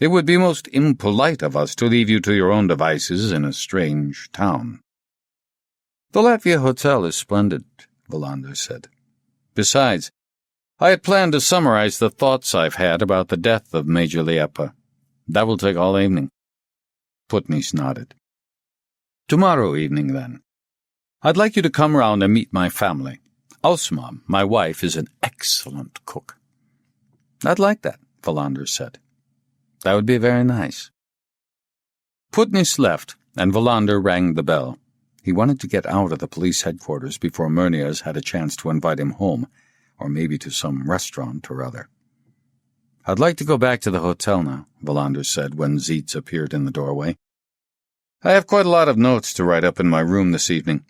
It would be most impolite of us to leave you to your own devices in a strange town. The Latvia Hotel is splendid, Wallander said. Besides, I had planned to summarize the thoughts I've had about the death of Major Liepa. That will take all evening. Putney nodded. Tomorrow evening, then. I'd like you to come round and meet my family. Osma, my wife, is an excellent cook. I'd like that, Wallander said. That would be very nice. Putney left, and Wallander rang the bell. He wanted to get out of the police headquarters before Meuniers had a chance to invite him home, or maybe to some restaurant or other. I'd like to go back to the hotel now, Wallander said when Zeitz appeared in the doorway. I have quite a lot of notes to write up in my room this evening.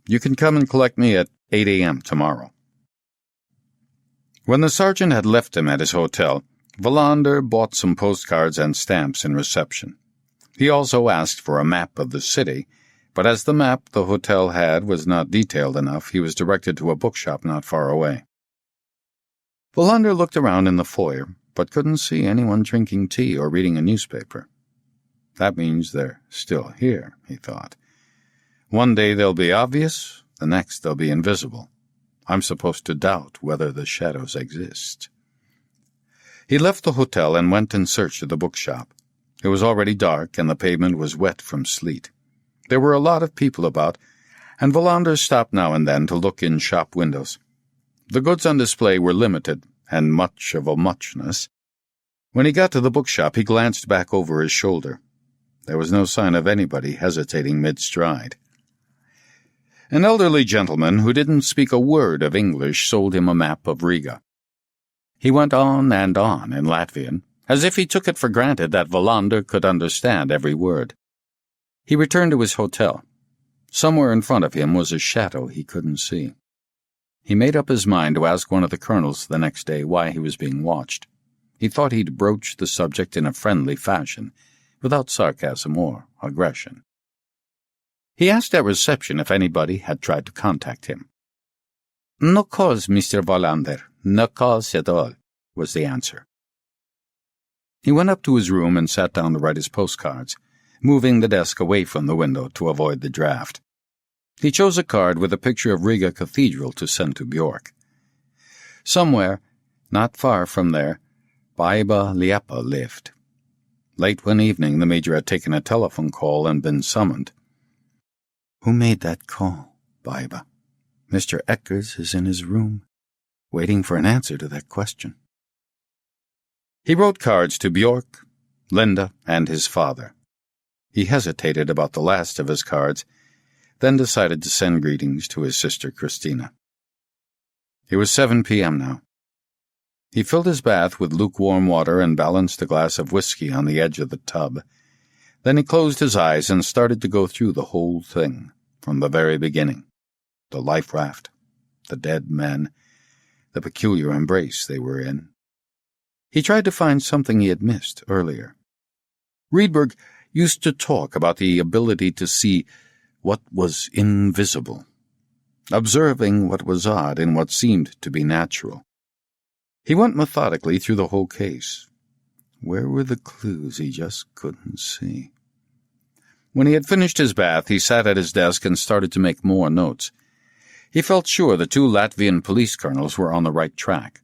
You can come and collect me at 8 a.m. tomorrow. When the sergeant had left him at his hotel, Wallander bought some postcards and stamps in reception. He also asked for a map of the city, but as the map the hotel had was not detailed enough, he was directed to a bookshop not far away. Wallander looked around in the foyer, but couldn't see anyone drinking tea or reading a newspaper. That means they're still here, he thought. One day they'll be obvious, the next they'll be invisible. I'm supposed to doubt whether the shadows exist. He left the hotel and went in search of the bookshop. It was already dark, and the pavement was wet from sleet. There were a lot of people about, and Wallander stopped now and then to look in shop windows. The goods on display were limited, and much of a muchness. When he got to the bookshop, he glanced back over his shoulder. There was no sign of anybody hesitating mid-stride. An elderly gentleman who didn't speak a word of English sold him a map of Riga. He went on and on in Latvian, as if he took it for granted that Wallander could understand every word. He returned to his hotel. Somewhere in front of him was a shadow he couldn't see. He made up his mind to ask one of the colonels the next day why he was being watched. He thought he'd broach the subject in a friendly fashion, without sarcasm or aggression. He asked at reception if anybody had tried to contact him. "No calls, Mr. Wallander, no calls at all," was the answer. He went up to his room and sat down to write his postcards, moving the desk away from the window to avoid the draft. He chose a card with a picture of Riga Cathedral to send to Bjork. Somewhere, not far from there, Major Liepa lived. Late one evening, the major had taken a telephone call and been summoned. "Who made that call, Major? Mr. Eckers is in his room, waiting for an answer to that question." He wrote cards to Bjork, Linda, and his father. He hesitated about the last of his cards, then decided to send greetings to his sister Christina. It was 7 p.m. now. He filled his bath with lukewarm water and balanced a glass of whiskey on the edge of the tub. Then he closed his eyes and started to go through the whole thing, from the very beginning. The life raft, the dead men, the peculiar embrace they were in. He tried to find something he had missed earlier. Riedberg used to talk about the ability to see what was invisible, observing what was odd in what seemed to be natural. He went methodically through the whole case. Where were the clues he just couldn't see? When he had finished his bath, he sat at his desk and started to make more notes. He felt sure the 2 Latvian police colonels were on the right track.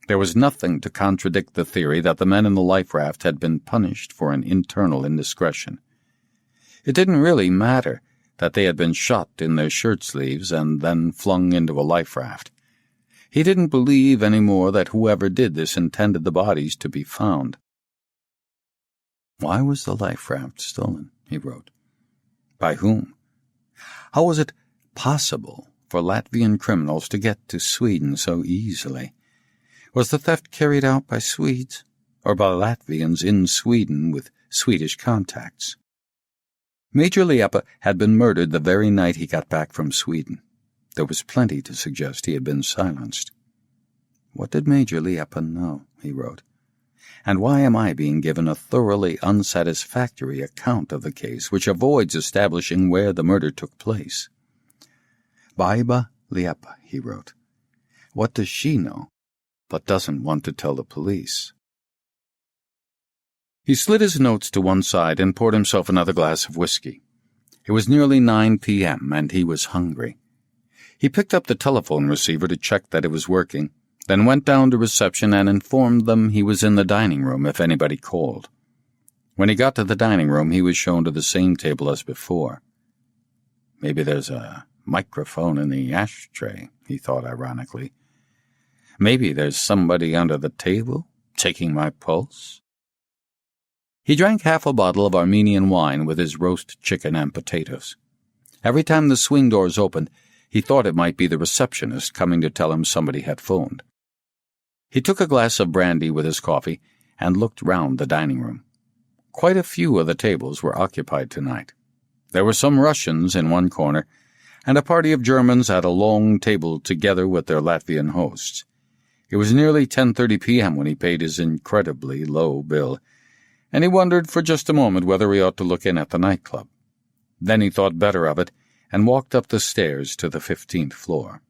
There was nothing to contradict the theory that the men in the life raft had been punished for an internal indiscretion. It didn't really matter that they had been shot in their shirt sleeves and then flung into a life raft. He didn't believe any more that whoever did this intended the bodies to be found. Why was the life raft stolen, he wrote. By whom? How was it possible for Latvian criminals to get to Sweden so easily? Was the theft carried out by Swedes, or by Latvians in Sweden with Swedish contacts. Major Liepa had been murdered the very night he got back from Sweden. There was plenty to suggest he had been silenced. What did Major Liepa know, he wrote, and why am I being given a thoroughly unsatisfactory account of the case which avoids establishing where the murder took place? Baiba Liepa, he wrote. What does she know, but doesn't want to tell the police? He slid his notes to one side and poured himself another glass of whiskey. It was nearly 9 p.m., and he was hungry. He picked up the telephone receiver to check that it was working, then went down to reception and informed them he was in the dining room if anybody called. When he got to the dining room, he was shown to the same table as before. Maybe there's a microphone in the ashtray, he thought ironically. Maybe there's somebody under the table, taking my pulse. He drank half a bottle of Armenian wine with his roast chicken and potatoes. Every time the swing doors opened, he thought it might be the receptionist coming to tell him somebody had phoned. He took a glass of brandy with his coffee and looked round the dining room. Quite a few of the tables were occupied tonight. There were some Russians in one corner, and a party of Germans at a long table together with their Latvian hosts. It was nearly 10:30 p.m. when he paid his incredibly low bill, and he wondered for just a moment whether he ought to look in at the nightclub. Then he thought better of it and walked up the stairs to the 15th floor.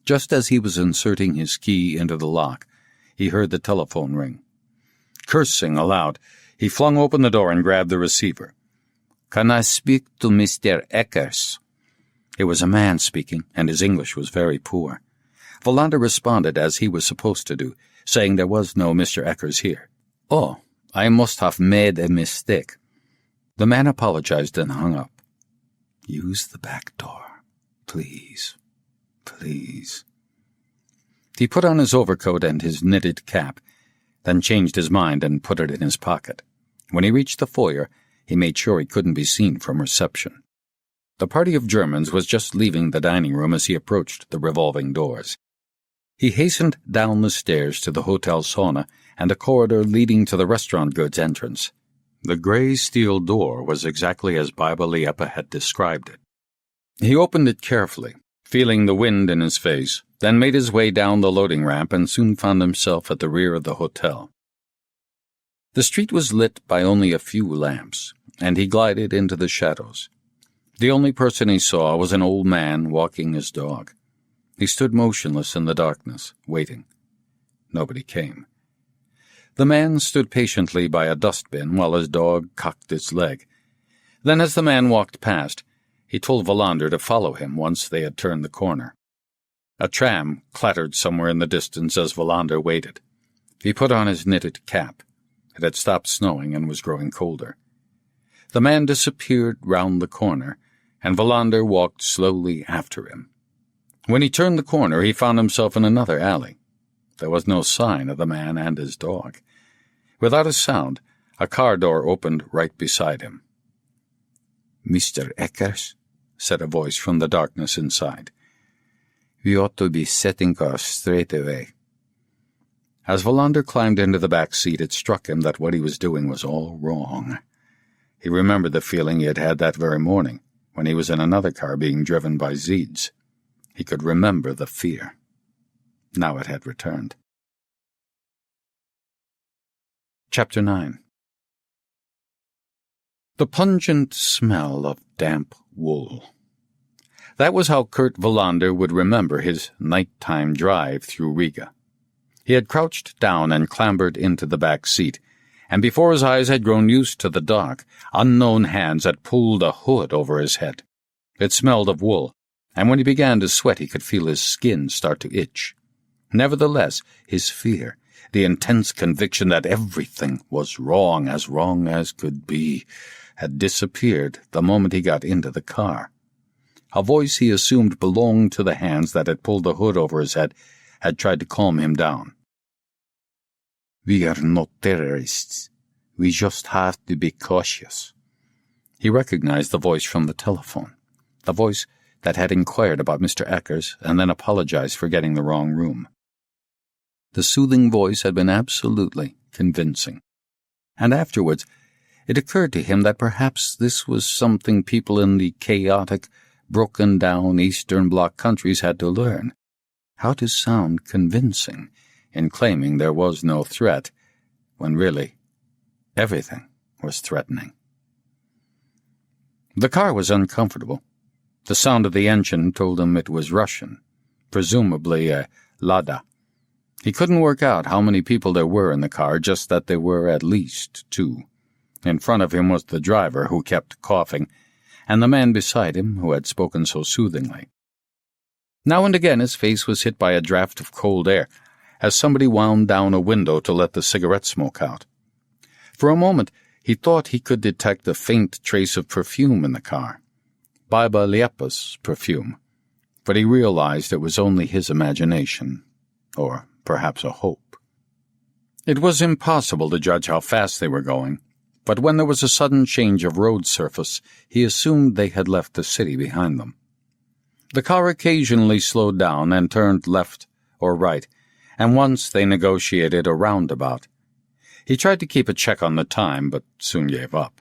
Just as he was inserting his key into the lock, he heard the telephone ring. Cursing aloud, he flung open the door and grabbed the receiver. "Can I speak to Mr. Eckers?" It was a man speaking, and his English was very poor. Wallander responded as he was supposed to do, saying there was no Mr. Eckers here. "Oh, I must have made a mistake." The man apologized and hung up. "Use the back door, please, please." He put on his overcoat and his knitted cap, then changed his mind and put it in his pocket. When he reached the foyer, he made sure he couldn't be seen from reception. The party of Germans was just leaving the dining room as he approached the revolving doors. He hastened down the stairs to the hotel sauna and a corridor leading to the restaurant goods entrance. The gray steel door was exactly as Baiba Liepa had described it. He opened it carefully, feeling the wind in his face, then made his way down the loading ramp and soon found himself at the rear of the hotel. The street was lit by only a few lamps, and he glided into the shadows. The only person he saw was an old man walking his dog. He stood motionless in the darkness, waiting. Nobody came. The man stood patiently by a dustbin while his dog cocked its leg. Then, as the man walked past, he told Wallander to follow him once they had turned the corner. A tram clattered somewhere in the distance as Wallander waited. He put on his knitted cap. It had stopped snowing and was growing colder. The man disappeared round the corner, and Wallander walked slowly after him. When he turned the corner, he found himself in another alley. There was no sign of the man and his dog. Without a sound, a car door opened right beside him. "Mr. Eckers," said a voice from the darkness inside. "We ought to be setting off straight away." As Wallander climbed into the back seat, it struck him that what he was doing was all wrong. He remembered the feeling he had had that very morning, when he was in another car being driven by Zids. He could remember the fear. Now it had returned. Chapter 9. The pungent smell of damp wool. That was how Kurt Wallander would remember his nighttime drive through Riga. He had crouched down and clambered into the back seat, and before his eyes had grown used to the dark, unknown hands had pulled a hood over his head. It smelled of wool, and when he began to sweat he could feel his skin start to itch. Nevertheless, his fear, the intense conviction that everything was wrong as could be, had disappeared the moment he got into the car. A voice he assumed belonged to the hands that had pulled the hood over his head had tried to calm him down. "We are not terrorists. We just have to be cautious." He recognized the voice from the telephone, the voice that had inquired about Mr. Eckers and then apologized for getting the wrong room. The soothing voice had been absolutely convincing. And afterwards, it occurred to him that perhaps this was something people in the chaotic, broken-down Eastern Bloc countries had to learn, how to sound convincing in claiming there was no threat, when really everything was threatening. The car was uncomfortable. The sound of the engine told him it was Russian, presumably a Lada. He couldn't work out how many people there were in the car, just that there were at least 2. In front of him was the driver, who kept coughing, and the man beside him, who had spoken so soothingly. Now and again his face was hit by a draft of cold air, as somebody wound down a window to let the cigarette smoke out. For a moment he thought he could detect a faint trace of perfume in the car, Major Liepa's perfume, but he realized it was only his imagination, or perhaps a hope. It was impossible to judge how fast they were going, but when there was a sudden change of road surface, he assumed they had left the city behind them. The car occasionally slowed down and turned left or right, and once they negotiated a roundabout. He tried to keep a check on the time, but soon gave up.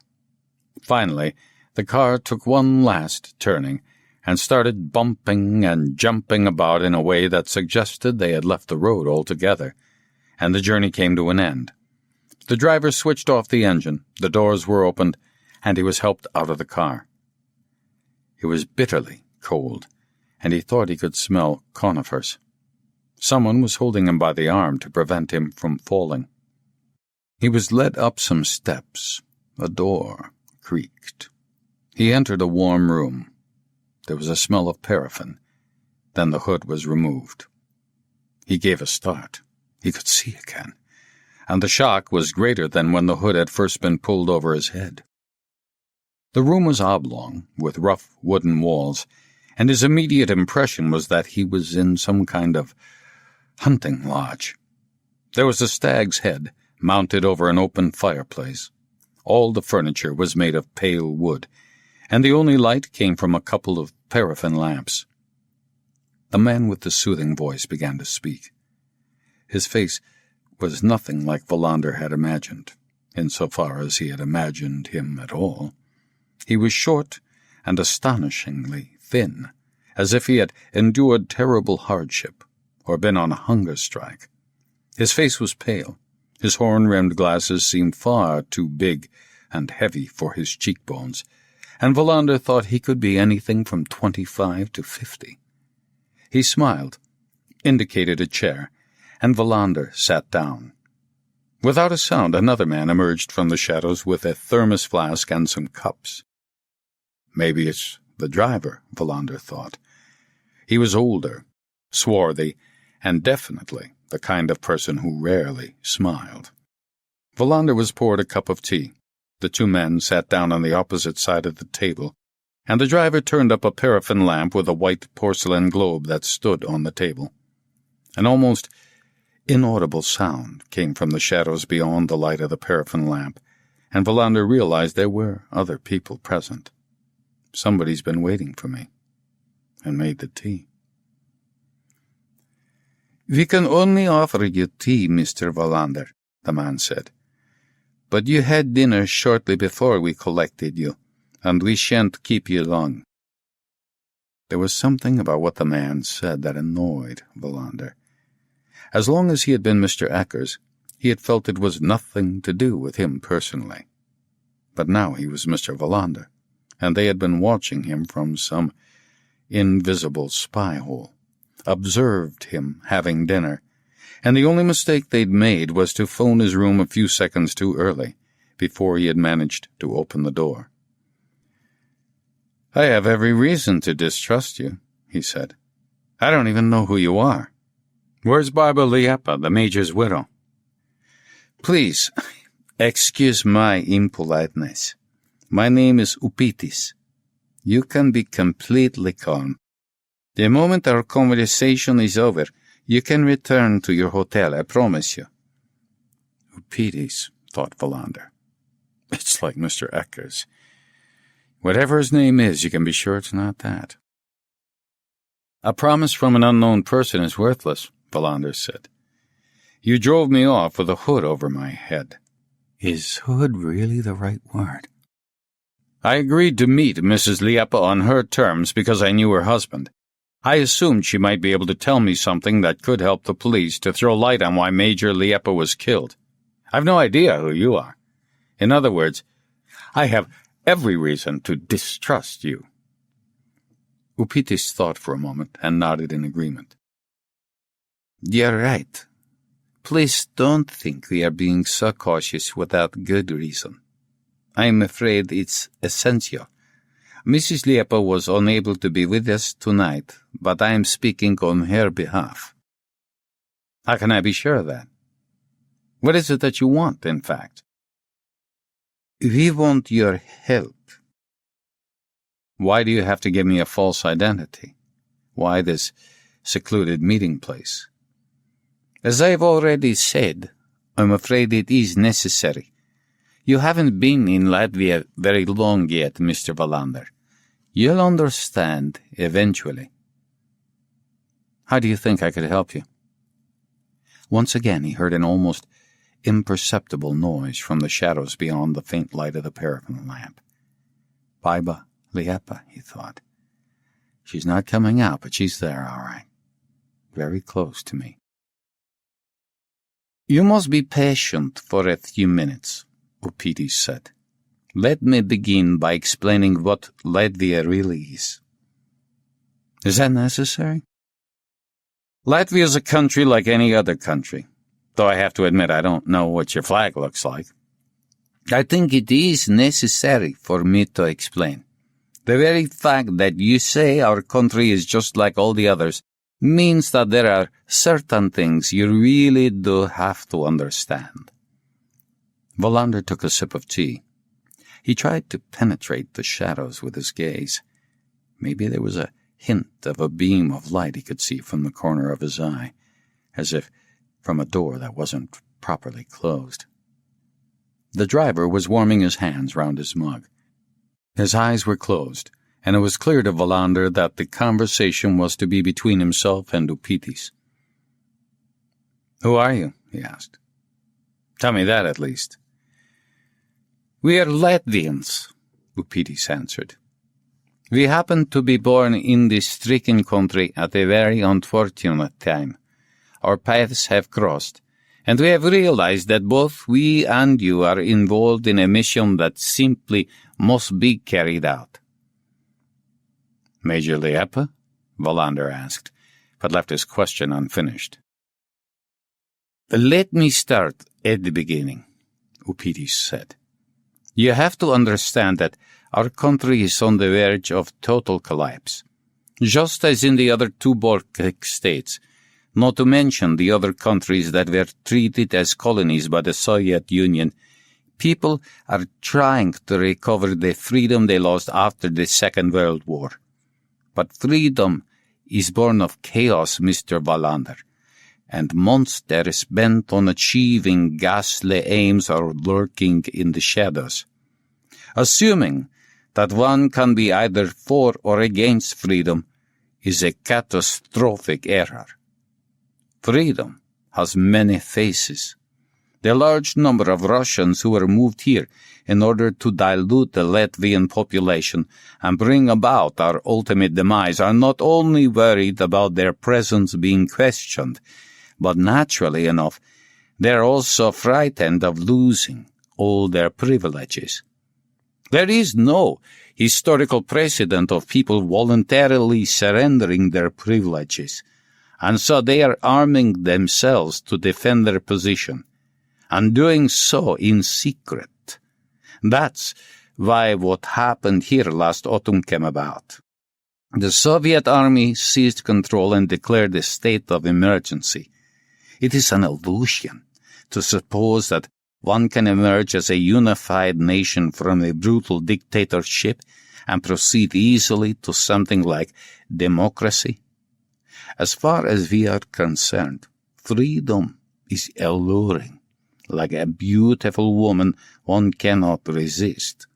Finally, the car took one last turning and started bumping and jumping about in a way that suggested they had left the road altogether, and the journey came to an end. The driver switched off the engine, the doors were opened, and he was helped out of the car. It was bitterly cold, and he thought he could smell conifers. Someone was holding him by the arm to prevent him from falling. He was led up some steps. A door creaked. He entered a warm room. There was a smell of paraffin. Then the hood was removed. He gave a start. He could see again, and the shock was greater than when the hood had first been pulled over his head. The room was oblong, with rough wooden walls, and his immediate impression was that he was in some kind of hunting lodge. There was a stag's head mounted over an open fireplace. All the furniture was made of pale wood, and the only light came from a couple of paraffin lamps. The man with the soothing voice began to speak. His face was nothing like Wallander had imagined, insofar as he had imagined him at all. He was short and astonishingly thin, as if he had endured terrible hardship or been on a hunger strike. His face was pale. His horn-rimmed glasses seemed far too big and heavy for his cheekbones, and Wallander thought he could be anything from 25 to 50. He smiled, indicated a chair, and Wallander sat down. Without a sound, another man emerged from the shadows with a thermos flask and some cups. Maybe it's the driver, Wallander thought. He was older, swarthy, and definitely the kind of person who rarely smiled. Wallander was poured a cup of tea. The 2 men sat down on the opposite side of the table, and the driver turned up a paraffin lamp with a white porcelain globe that stood on the table. An almost inaudible sound came from the shadows beyond the light of the paraffin lamp, and Wallander realized there were other people present. Somebody's been waiting for me, and made the tea. "We can only offer you tea, Mr. Wallander," the man said. "But you had dinner shortly before we collected you, and we shan't keep you long." There was something about what the man said that annoyed Wallander. As long as he had been Mr. Eckers, he had felt it was nothing to do with him personally. But now he was Mr. Wallander, and they had been watching him from some invisible spy hole, observed him having dinner, and the only mistake they'd made was to phone his room a few seconds too early, before he had managed to open the door. "I have every reason to distrust you," he said. "I don't even know who you are. Where's Major Liepa, the Major's widow?" "Please, excuse my impoliteness. My name is Upitis. You can be completely calm. The moment our conversation is over, you can return to your hotel, I promise you." Upitis, thought Wallander. It's like Mr. Eckers. Whatever his name is, you can be sure it's not that. "A promise from an unknown person is worthless," Wallander said. "You drove me off with a hood over my head. Is hood really the right word? I agreed to meet Mrs. Liepa on her terms because I knew her husband. I assumed she might be able to tell me something that could help the police to throw light on why Major Liepa was killed. I've no idea who you are. In other words, I have every reason to distrust you. Upitis thought for a moment and nodded in agreement. You're right. Please don't think we are being so cautious without good reason. I'm afraid it's essential. Mrs. Liepa was unable to be with us tonight, but I am speaking on her behalf. How can I be sure of that? What is it that you want, in fact? We want your help. Why do you have to give me a false identity? Why this secluded meeting place? As I've already said, I'm afraid it is necessary. You haven't been in Latvia very long yet, Mr. Wallander. You'll understand eventually. How do you think I could help you? Once again he heard an almost imperceptible noise from the shadows beyond the faint light of the paraffin lamp. Baiba Liepa, he thought. She's not coming out, but she's there, all right. Very close to me. You must be patient for a few minutes, Upitis said. Let me begin by explaining what Latvia really is. Is that necessary? Latvia is a country like any other country, though I have to admit I don't know what your flag looks like. I think it is necessary for me to explain. The very fact that you say our country is just like all the others means that there are certain things you really do have to understand. Wallander took a sip of tea. He tried to penetrate the shadows with his gaze. Maybe there was a hint of a beam of light he could see from the corner of his eye, as if from a door that wasn't properly closed. The driver was warming his hands round his mug. His eyes were closed, and it was clear to Wallander that the conversation was to be between himself and Upitis. "Who are you?" he asked. "Tell me that, at least." "We are Latvians," Upitis answered. "We happen to be born in this stricken country at a very unfortunate time. Our paths have crossed, and we have realized that both we and you are involved in a mission that simply must be carried out." "Major Liepa?" Wallander asked, but left his question unfinished. "Let me start at the beginning," Upitis said. "You have to understand that our country is on the verge of total collapse, just as in the other two Baltic states, not to mention the other countries that were treated as colonies by the Soviet Union. People are trying to recover the freedom they lost after the Second World War. But freedom is born of chaos, Mr. Wallander, and monsters bent on achieving ghastly aims are lurking in the shadows. Assuming that one can be either for or against freedom is a catastrophic error. Freedom has many faces. The large number of Russians who were moved here in order to dilute the Latvian population and bring about our ultimate demise are not only worried about their presence being questioned, but naturally enough, they are also frightened of losing all their privileges. There is no historical precedent of people voluntarily surrendering their privileges, and so they are arming themselves to defend their position, and doing so in secret. That's why what happened here last autumn came about. The Soviet army seized control and declared a state of emergency. It is an illusion to suppose that one can emerge as a unified nation from a brutal dictatorship and proceed easily to something like democracy. As far as we are concerned, freedom is alluring. Like a beautiful woman, one cannot resist.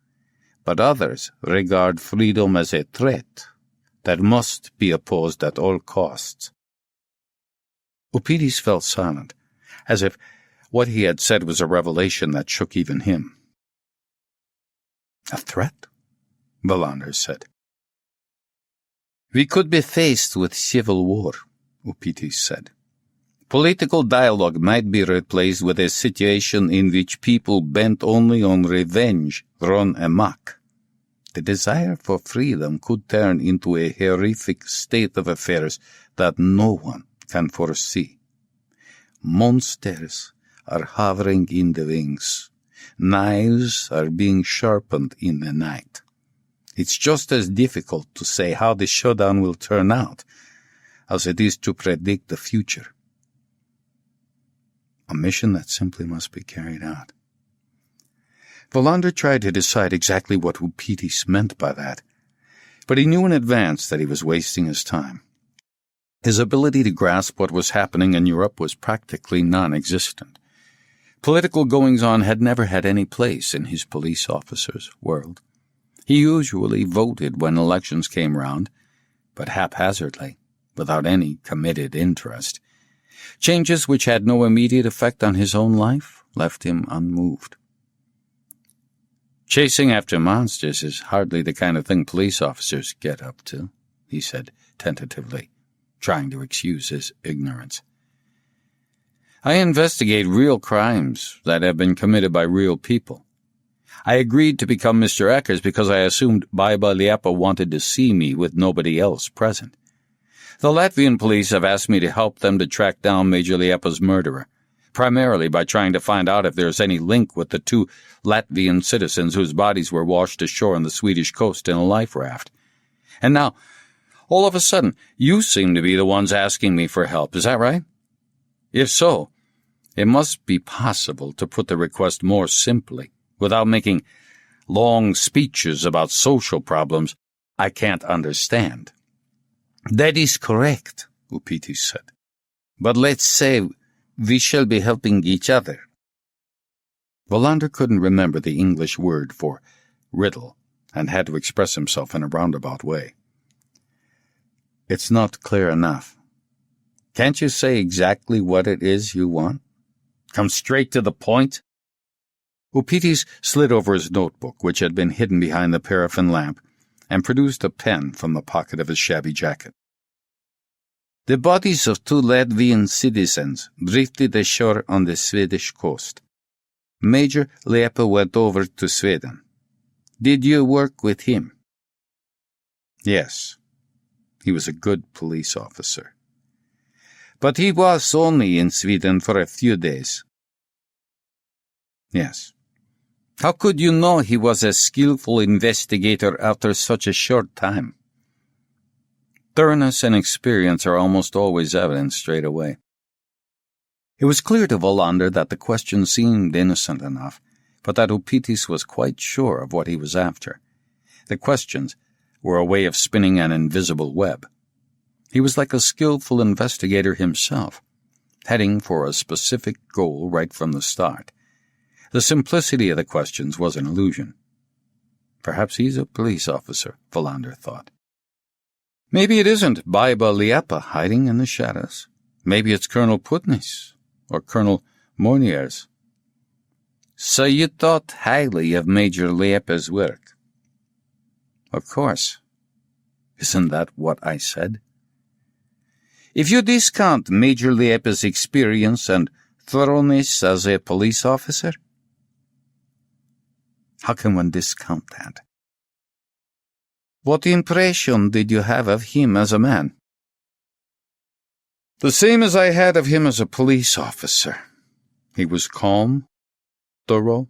But others regard freedom as a threat that must be opposed at all costs. Upitis fell silent, as if What he had said was a revelation that shook even him. A threat? Wallander said. We could be faced with civil war, Upitis said. Political dialogue might be replaced with a situation in which people bent only on revenge run amok. The desire for freedom could turn into a horrific state of affairs that no one can foresee. Monsters are hovering in the wings. Knives are being sharpened in the night. It's just as difficult to say how the showdown will turn out as it is to predict the future. A mission that simply must be carried out. Wallander tried to decide exactly what Upitis meant by that, but he knew in advance that he was wasting his time. His ability to grasp what was happening in Europe was practically non-existent. Political goings-on had never had any place in his police officer's world. He usually voted when elections came round, but haphazardly, without any committed interest. Changes which had no immediate effect on his own life left him unmoved. Chasing after monsters is hardly the kind of thing police officers get up to, he said tentatively, trying to excuse his ignorance. I investigate real crimes that have been committed by real people. I agreed to become Mr. Eckers because I assumed Major Liepa wanted to see me with nobody else present. The Latvian police have asked me to help them to track down Major Liepa's murderer, primarily by trying to find out if there's any link with the 2 Latvian citizens whose bodies were washed ashore on the Swedish coast in a life raft. And now, all of a sudden, you seem to be the ones asking me for help, is that right? If so, it must be possible to put the request more simply, without making long speeches about social problems I can't understand. That is correct, Upitis said. But let's say we shall be helping each other. Wallander couldn't remember the English word for riddle and had to express himself in a roundabout way. It's not clear enough. Can't you say exactly what it is you want? Come straight to the point? Upitis slid over his notebook, which had been hidden behind the paraffin lamp, and produced a pen from the pocket of his shabby jacket. The bodies of 2 Latvian citizens drifted ashore on the Swedish coast. Major Liepa went over to Sweden. Did you work with him? Yes. He was a good police officer. But he was only in Sweden for a few days. Yes. How could you know he was a skillful investigator after such a short time? Thoroughness and experience are almost always evident straight away. It was clear to Wallander that the question seemed innocent enough, but that Upitis was quite sure of what he was after. The questions were a way of spinning an invisible web. He was like a skillful investigator himself, heading for a specific goal right from the start. The simplicity of the questions was an illusion. Perhaps he's a police officer, Wallander thought. Maybe it isn't Major Liepa hiding in the shadows. Maybe it's Colonel Putney's or Colonel Mornier's. So you thought highly of Major Liepa's work? Of course. Isn't that what I said? If you discount Major Liepa's experience and thoroughness as a police officer, how can one discount that? What impression did you have of him as a man? The same as I had of him as a police officer. He was calm, thorough,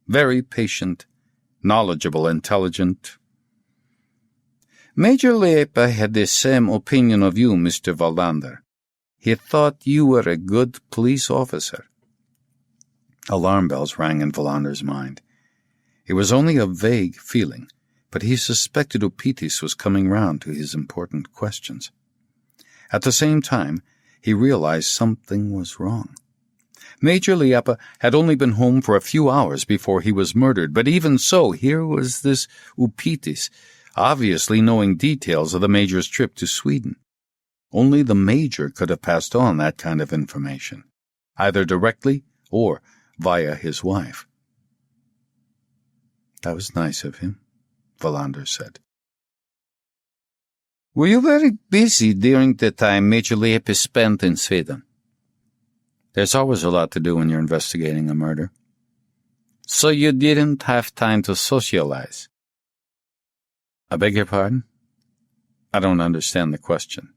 very patient, knowledgeable, intelligent. Major Liepa had the same opinion of you, Mr. Wallander. He thought you were a good police officer. Alarm bells rang in Wallander's mind. It was only a vague feeling, but he suspected Upitis was coming round to his important questions. At the same time, he realized something was wrong. Major Liepa had only been home for a few hours before he was murdered, but even so, here was this Upitis, obviously knowing details of the Major's trip to Sweden. Only the Major could have passed on that kind of information, either directly or via his wife. That was nice of him, Wallander said. Were you very busy during the time Major Liepa spent in Sweden? There's always a lot to do when you're investigating a murder. So you didn't have time to socialize? I beg your pardon? I don't understand the question.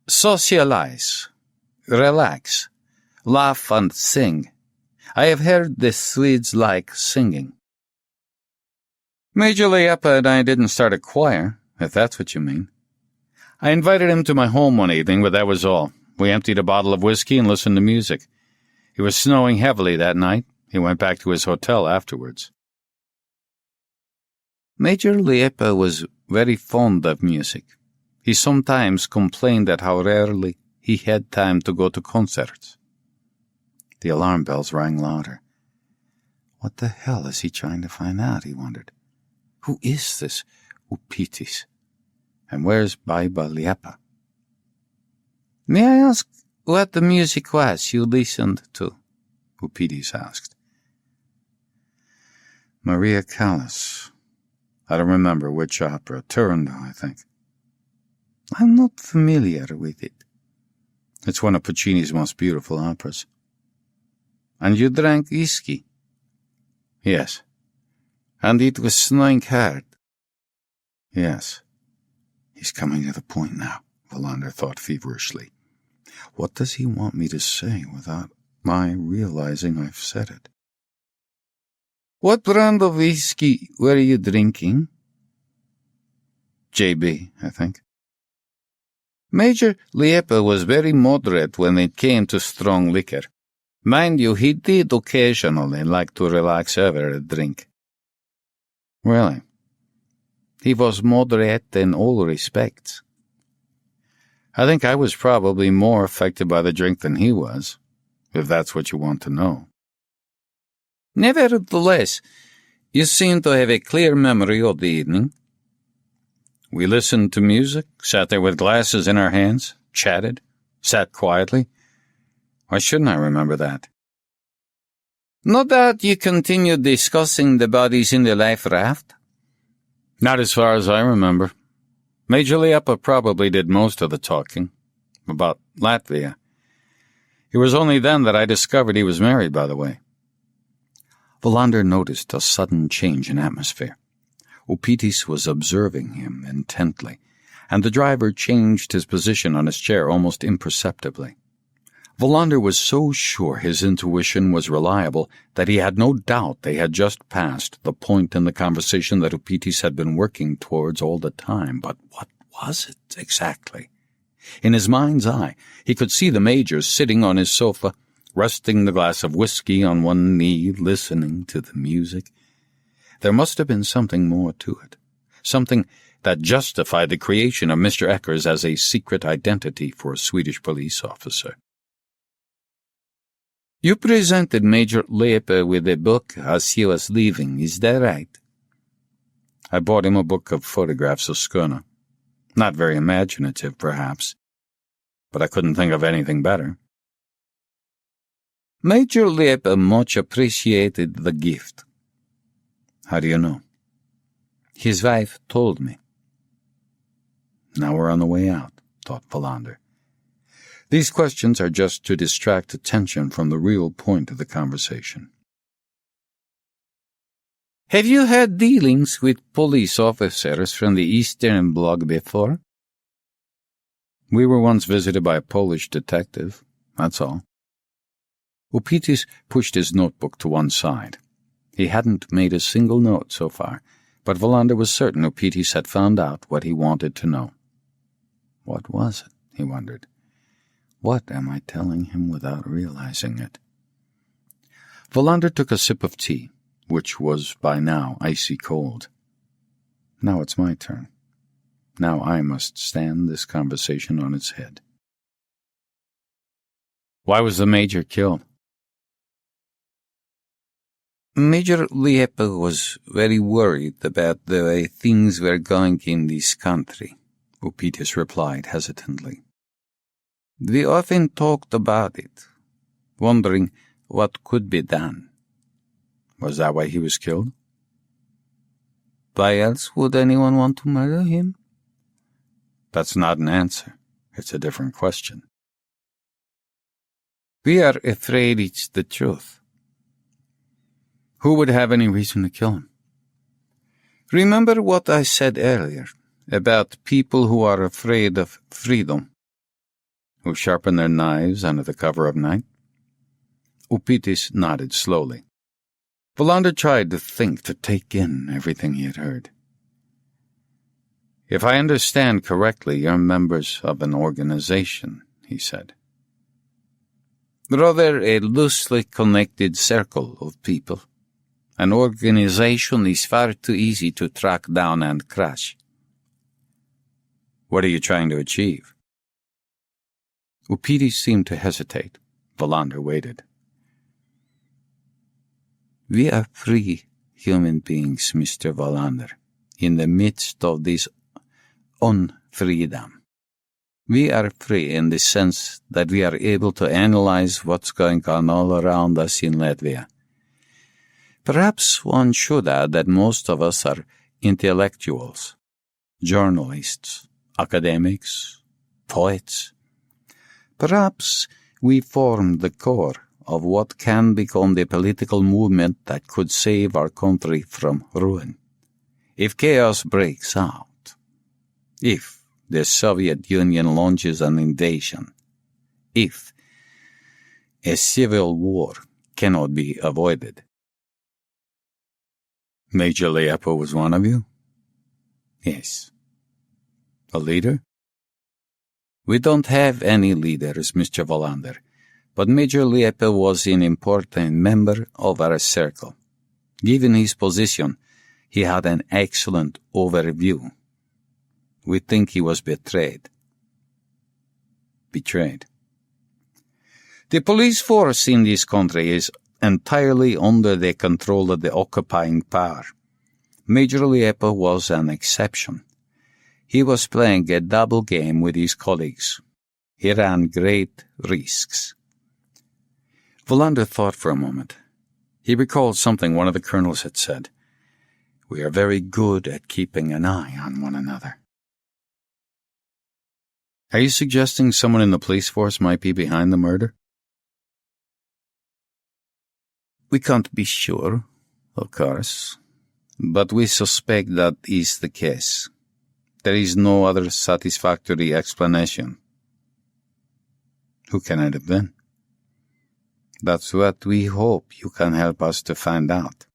Socialize. Relax. Laugh and sing. I have heard the Swedes like singing. Major Liepa and I didn't start a choir, if that's what you mean. I invited him to my home one evening, but that was all. We emptied a bottle of whiskey and listened to music. It was snowing heavily that night. He went back to his hotel afterwards. Major Liepa was very fond of music. He sometimes complained at how rarely he had time to go to concerts. The alarm bells rang louder. What the hell is he trying to find out, he wondered. Who is this Upitis? And where's Major Liepa? May I ask what the music was you listened to? Upitis asked. Maria Callas. I don't remember which opera. Turandot, I think. I'm not familiar with it. It's one of Puccini's most beautiful operas. And you drank whiskey? Yes. And it was snowing hard? Yes. He's coming to the point now, Wallander thought feverishly. What does he want me to say without my realizing I've said it? What brand of whiskey were you drinking? JB, I think. Major Liepa was very moderate when it came to strong liquor. Mind you, he did occasionally like to relax over a drink. Really? He was moderate in all respects. I think I was probably more affected by the drink than he was, if that's what you want to know. Nevertheless, you seem to have a clear memory of the evening. We listened to music, sat there with glasses in our hands, chatted, sat quietly. Why shouldn't I remember that? No doubt you continued discussing the bodies in the life raft? Not as far as I remember. Major Liepa probably did most of the talking. About Latvia. It was only then that I discovered he was married, by the way. Wallander noticed a sudden change in atmosphere. Upitis was observing him intently, and the driver changed his position on his chair almost imperceptibly. Wallander was so sure his intuition was reliable that he had no doubt they had just passed the point in the conversation that Upitis had been working towards all the time. But what was it exactly? In his mind's eye, he could see the Major sitting on his sofa, resting the glass of whiskey on one knee, listening to the music. There must have been something more to it, something that justified the creation of Mr. Eckers as a secret identity for a Swedish police officer. You presented Major Liepa with a book as he was leaving, is that right? I bought him a book of photographs of Skåne. Not very imaginative, perhaps, but I couldn't think of anything better. Major Liepa much appreciated the gift. How do you know? His wife told me. Now we're on the way out, thought Wallander. These questions are just to distract attention from the real point of the conversation. Have you had dealings with police officers from the Eastern Bloc before? We were once visited by a Polish detective, that's all. Upitis pushed his notebook to one side. He hadn't made a single note so far, but Wallander was certain Upitis had found out what he wanted to know. What was it, he wondered. What am I telling him without realizing it? Wallander took a sip of tea, which was by now icy cold. Now it's my turn. Now I must stand this conversation on its head. Why was the Major killed? Major Liepa was very worried about the way things were going in this country, Upitis replied hesitantly. We often talked about it. wondering what could be done. Was that why he was killed? Why else would anyone want to murder him? That's not an answer. It's a different question. We are afraid it's the truth. Who would have any reason to kill him? Remember what I said earlier about people who are afraid of freedom? Who sharpen their knives under the cover of night? Upitis nodded slowly. Wallander tried to think, to take in everything he had heard. If I understand correctly, you're members of an organization, he said. Rather a loosely connected circle of people. An organization is far too easy to track down and crush. What are you trying to achieve? Upitis seemed to hesitate. Wallander waited. We are free human beings, Mr. Wallander, in the midst of this unfreedom. We are free in the sense that we are able to analyze what's going on all around us in Latvia. Perhaps one should add that most of us are intellectuals, journalists, academics, poets. Perhaps we form the core of what can become the political movement that could save our country from ruin. If chaos breaks out, if the Soviet Union launches an invasion, if a civil war cannot be avoided. Major Liepa was one of you? Yes. A leader? We don't have any leaders, Mr. Wallander, but Major Liepa was an important member of our circle. Given his position, he had an excellent overview. We think he was betrayed. Betrayed? The police force in this country is entirely under the control of the occupying power. Major Liepa was an exception. He was playing a double game with his colleagues. He ran great risks. Wallander thought for a moment. He recalled something one of the colonels had said. We are very good at keeping an eye on one another. Are you suggesting someone in the police force might be behind the murder? We can't be sure, of course, but we suspect that is the case. There is no other satisfactory explanation. Who can it have been? That's what we hope you can help us to find out.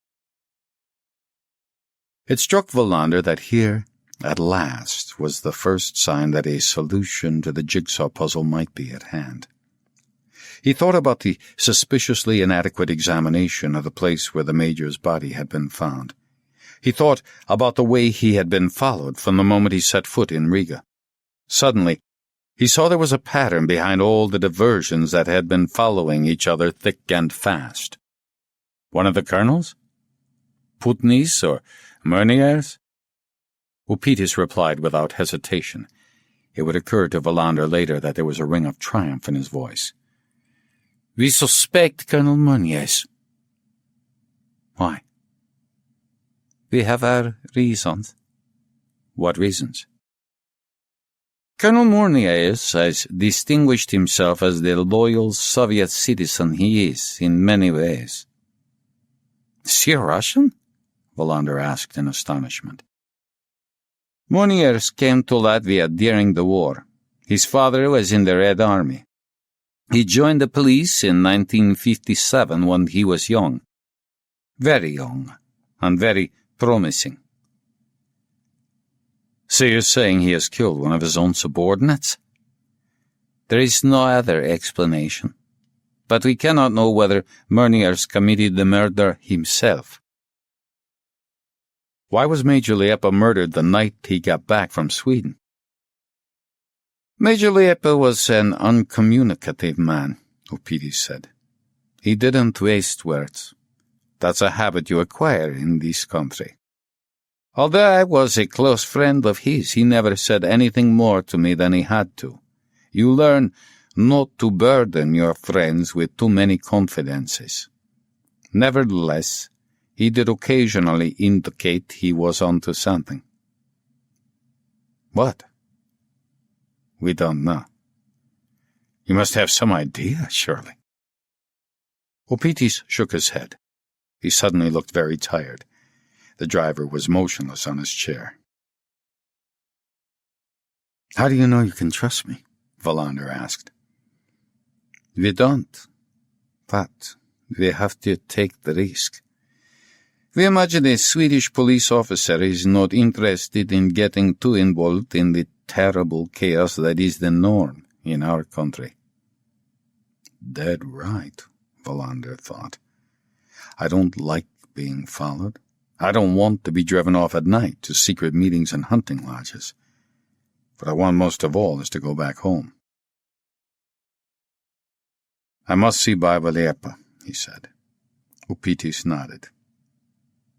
It struck Wallander that here, at last, was the first sign that a solution to the jigsaw puzzle might be at hand. He thought about the suspiciously inadequate examination of the place where the Major's body had been found. He thought about the way he had been followed from the moment he set foot in Riga. Suddenly, he saw there was a pattern behind all the diversions that had been following each other thick and fast. One of the colonels? Putni's or Murnier's? Upitis replied without hesitation. It would occur to Wallander later that there was a ring of triumph in his voice. We suspect Colonel Murnier's. Why? We have our reasons. What reasons? Colonel Murnier's has distinguished himself as the loyal Soviet citizen he is in many ways. Is he a Russian? Wallander asked in astonishment. Murnier's came to Latvia during the war. His father was in the Red Army. He joined the police in 1957 when he was young. Very young, and very promising. So you're saying he has killed one of his own subordinates? There is no other explanation. But we cannot know whether Murnier's committed the murder himself. Why was Major Liepa murdered the night he got back from Sweden? Major Liepa was an uncommunicative man, Upitis said. He didn't waste words. That's a habit you acquire in this country. Although I was a close friend of his, he never said anything more to me than he had to. You learn not to burden your friends with too many confidences. Nevertheless, he did occasionally indicate he was onto something. What? We don't know. You must have some idea, surely. Opitis shook his head. He suddenly looked very tired. The driver was motionless on his chair. How do you know you can trust me? Wallander asked. We don't, but we have to take the risk. We imagine a Swedish police officer is not interested in getting too involved in the terrible chaos that is the norm in our country. Dead right, Wallander thought. I don't like being followed. I don't want to be driven off at night to secret meetings and hunting lodges. What I want most of all is to go back home. I must see Major Liepa, he said. Opitis nodded.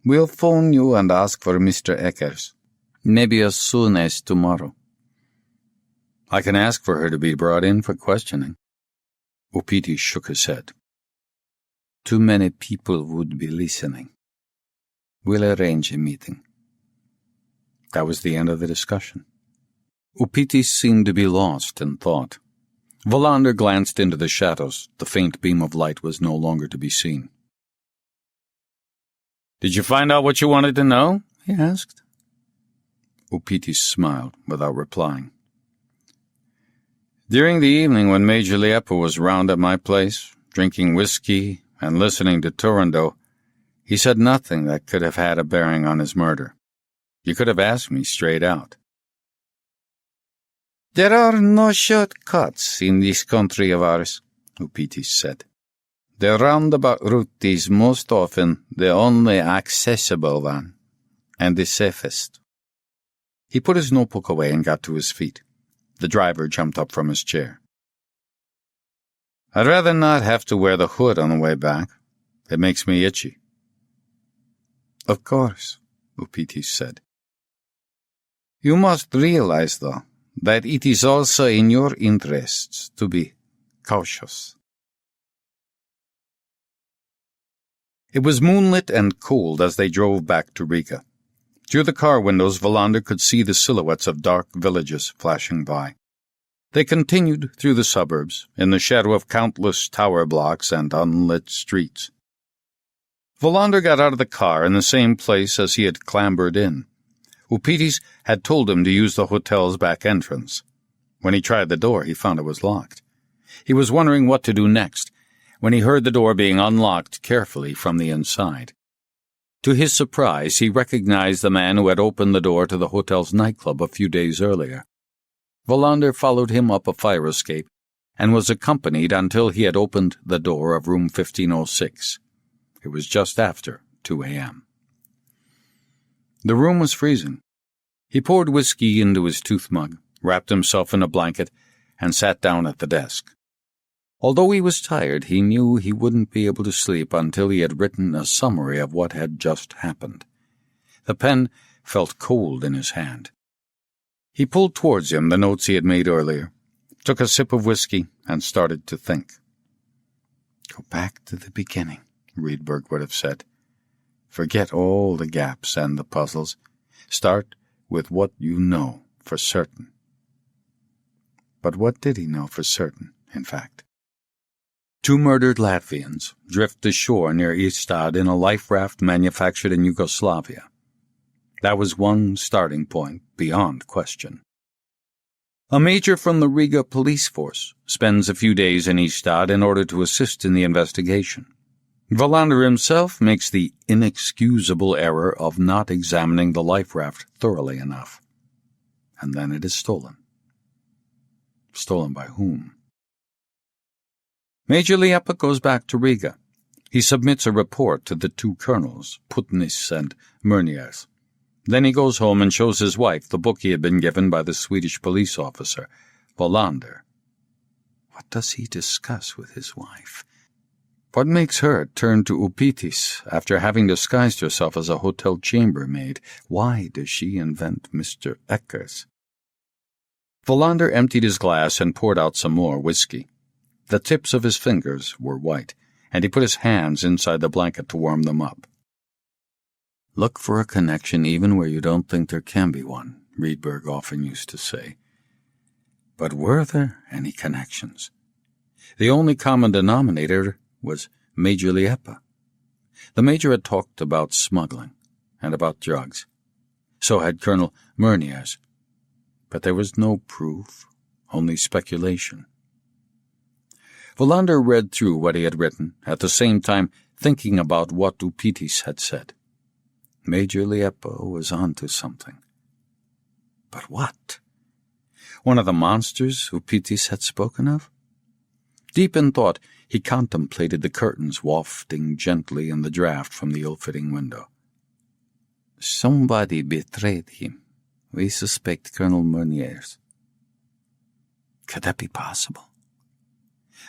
We'll phone you and ask for Mr. Eckers. Maybe as soon as tomorrow. I can ask for her to be brought in for questioning. Opitis shook his head. Too many people would be listening. We'll arrange a meeting. That was the end of the discussion. Opitis seemed to be lost in thought. Wallander glanced into the shadows. The faint beam of light was no longer to be seen. Did you find out what you wanted to know? He asked. Opitis smiled without replying. During the evening when Major Liepa was round at my place, drinking whiskey and listening to Turandot, he said nothing that could have had a bearing on his murder. You could have asked me straight out. There are no shortcuts in this country of ours, Opitis said. The roundabout route is most often the only accessible one, and the safest. He put his notebook away and got to his feet. The driver jumped up from his chair. I'd rather not have to wear the hood on the way back. It makes me itchy. Of course, Opitis said. You must realize, though, that it is also in your interests to be cautious. It was moonlit and cold as they drove back to Riga. Through the car windows, Wallander could see the silhouettes of dark villages flashing by. They continued through the suburbs, in the shadow of countless tower blocks and unlit streets. Wallander got out of the car in the same place as he had clambered in. Opitis had told him to use the hotel's back entrance. When he tried the door, he found it was locked. He was wondering what to do next, when he heard the door being unlocked carefully from the inside. To his surprise, he recognized the man who had opened the door to the hotel's nightclub a few days earlier. Wallander followed him up a fire escape and was accompanied until he had opened the door of room 1506. It was just after 2 a.m. The room was freezing. He poured whiskey into his tooth mug, wrapped himself in a blanket, and sat down at the desk. Although he was tired, he knew he wouldn't be able to sleep until he had written a summary of what had just happened. The pen felt cold in his hand. He pulled towards him the notes he had made earlier, took a sip of whiskey, and started to think. Go back to the beginning, Riedberg would have said. Forget all the gaps and the puzzles. Start with what you know for certain. But what did he know for certain, in fact? 2 murdered Latvians drift ashore near Ystad in a life raft manufactured in Yugoslavia. That was one starting point beyond question. A major from the Riga police force spends a few days in Ystad in order to assist in the investigation. Wallander himself makes the inexcusable error of not examining the life raft thoroughly enough. And then it is stolen. Stolen by whom? Major Liepa goes back to Riga. He submits a report to the 2 colonels, Putnis and Murniers. Then he goes home and shows his wife the book he had been given by the Swedish police officer, Wallander. What does he discuss with his wife? What makes her turn to Opitis after having disguised herself as a hotel chambermaid? Why does she invent Mr. Eckers? Wallander emptied his glass and poured out some more whiskey. The tips of his fingers were white, and he put his hands inside the blanket to warm them up. "Look for a connection even where you don't think there can be one," Rydberg often used to say. But were there any connections? The only common denominator was Major Liepa. The Major had talked about smuggling and about drugs. So had Colonel Meuniers. But there was no proof, only speculation. Wallander read through what he had written, at the same time thinking about what Upitis had said. Major Liepa was onto something. But what? One of the monsters Upitis had spoken of? Deep in thought, he contemplated the curtains wafting gently in the draught from the ill-fitting window. Somebody betrayed him. We suspect Colonel Meuniers. Could that be possible?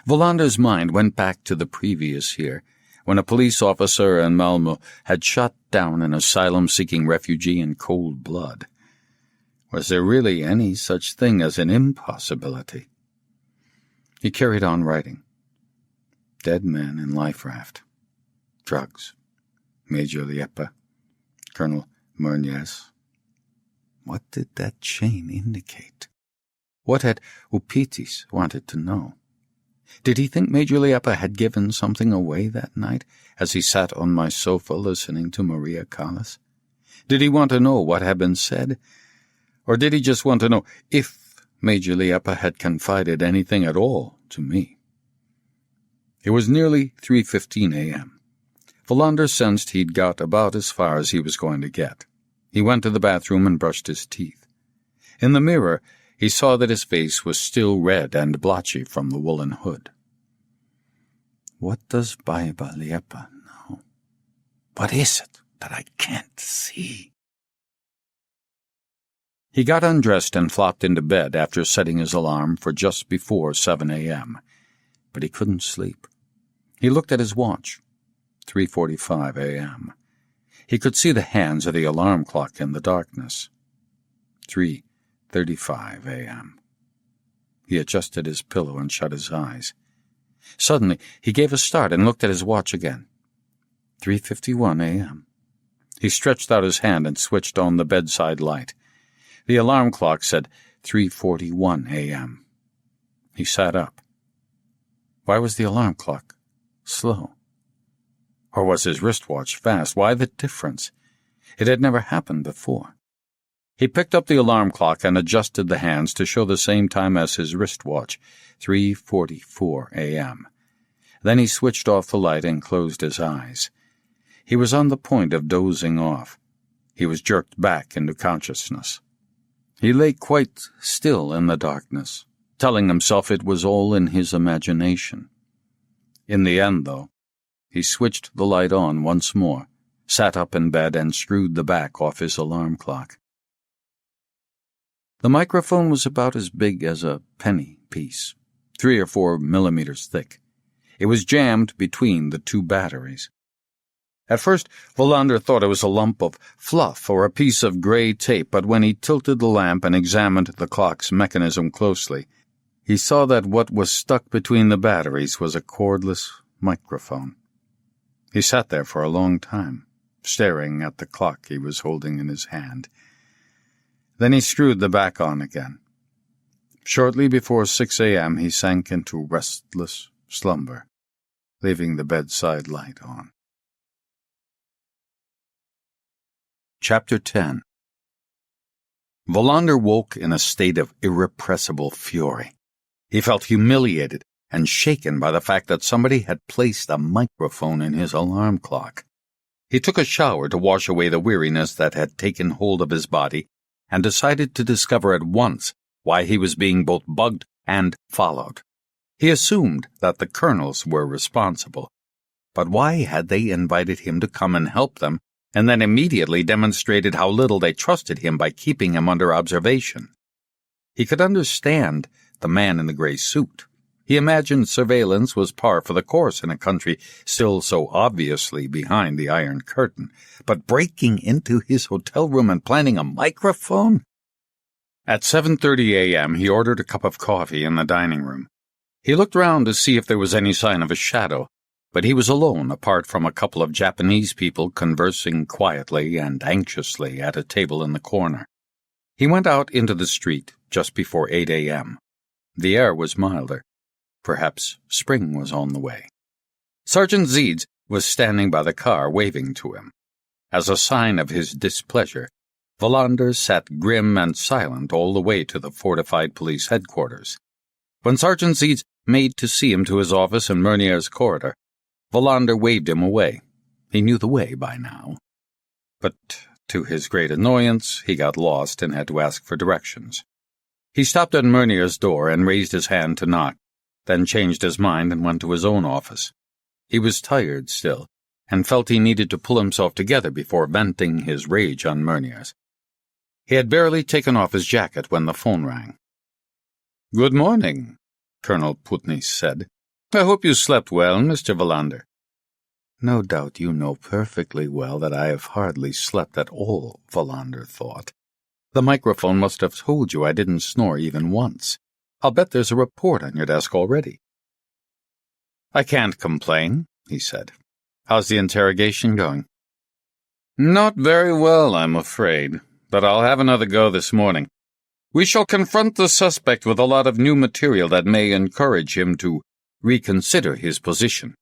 Wallander's mind went back to the previous year, when a police officer in Malmö had shot down an asylum-seeking refugee in cold blood. Was there really any such thing as an impossibility? He carried on writing. Dead men in life raft. Drugs. Major Liepa. Colonel Meuniers. What did that chain indicate? What had Upitis wanted to know? Did he think Major Liepa had given something away that night as he sat on my sofa listening to Maria Callas? Did he want to know what had been said? Or did he just want to know if Major Liepa had confided anything at all to me? It was nearly 3:15 a.m. Wallander sensed he'd got about as far as he was going to get. He went to the bathroom and brushed his teeth. In the mirror, he saw that his face was still red and blotchy from the woolen hood. What does Baiba Liepa know? What is it that I can't see? He got undressed and flopped into bed after setting his alarm for just before 7 a.m., but he couldn't sleep. He looked at his watch. 3:45 a.m. He could see the hands of the alarm clock in the darkness. 3:35 a.m. He adjusted his pillow and shut his eyes. Suddenly, he gave a start and looked at his watch again. 3:51 a.m. He stretched out his hand and switched on the bedside light. The alarm clock said 3:41 a.m. He sat up. Why was the alarm clock slow? Or was his wristwatch fast? Why the difference? It had never happened before. He picked up the alarm clock and adjusted the hands to show the same time as his wristwatch, 3:44 a.m. Then he switched off the light and closed his eyes. He was on the point of dozing off. He was jerked back into consciousness. He lay quite still in the darkness, telling himself it was all in his imagination. In the end, though, he switched the light on once more, sat up in bed, and screwed the back off his alarm clock. The microphone was about as big as a penny piece, 3 or 4 millimeters thick. It was jammed between the 2 batteries. At first, Wallander thought it was a lump of fluff or a piece of gray tape, but when he tilted the lamp and examined the clock's mechanism closely, he saw that what was stuck between the batteries was a cordless microphone. He sat there for a long time, staring at the clock he was holding in his hand. Then he screwed the back on again. Shortly before 6 a.m., he sank into restless slumber, leaving the bedside light on. Chapter 10. Wallander woke in a state of irrepressible fury. He felt humiliated and shaken by the fact that somebody had placed a microphone in his alarm clock. He took a shower to wash away the weariness that had taken hold of his body and decided to discover at once why he was being both bugged and followed. He assumed that the colonels were responsible, but why had they invited him to come and help them and then immediately demonstrated how little they trusted him by keeping him under observation? He could understand the man in the gray suit. He imagined surveillance was par for the course in a country still so obviously behind the Iron Curtain, but breaking into his hotel room and planting a microphone? At 7:30 a.m., he ordered a cup of coffee in the dining room. He looked round to see if there was any sign of a shadow, but he was alone apart from a couple of Japanese people conversing quietly and anxiously at a table in the corner. He went out into the street just before 8 a.m. The air was milder. Perhaps spring was on the way. Sergeant Zeeds was standing by the car waving to him. As a sign of his displeasure, Wallander sat grim and silent all the way to the fortified police headquarters. When Sergeant Zeeds made to see him to his office in Meunier's corridor, Wallander waved him away. He knew the way by now. But to his great annoyance, he got lost and had to ask for directions. He stopped at Meunier's door and raised his hand to knock, then changed his mind and went to his own office. He was tired still, and felt he needed to pull himself together before venting his rage on Meunier's. He had barely taken off his jacket when the phone rang. "Good morning," Colonel Putney said. "I hope you slept well, Mr. Wallander." "No doubt you know perfectly well that I have hardly slept at all," Wallander thought. "The microphone must have told you I didn't snore even once. I'll bet there's a report on your desk already." "I can't complain," he said. "How's the interrogation going?" "Not very well, I'm afraid, but I'll have another go this morning. We shall confront the suspect with a lot of new material that may encourage him to reconsider his position."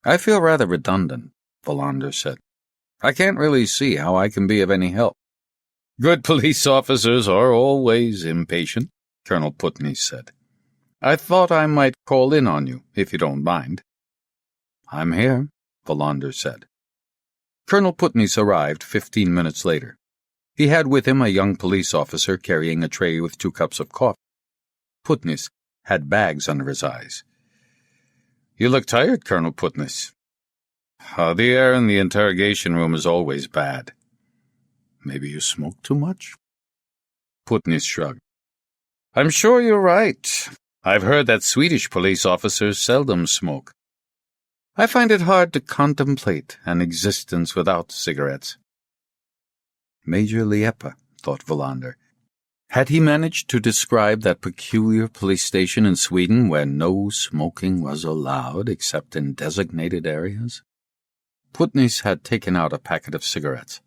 "I feel rather redundant," Wallander said. "I can't really see how I can be of any help." "Good police officers are always impatient," Colonel Putney said. "I thought I might call in on you, if you don't mind." "I'm here," Wallander said. Colonel Putney's arrived 15 minutes later. He had with him a young police officer carrying a tray with 2 cups of coffee. Putney had bags under his eyes. "You look tired, Colonel Putney." The air in the interrogation room is always bad." "Maybe you smoke too much?" Putney shrugged. "I'm sure you're right. I've heard that Swedish police officers seldom smoke. I find it hard to contemplate an existence without cigarettes." Major Liepa, thought Wallander. Had he managed to describe that peculiar police station in Sweden where no smoking was allowed except in designated areas? Putney had taken out a packet of cigarettes.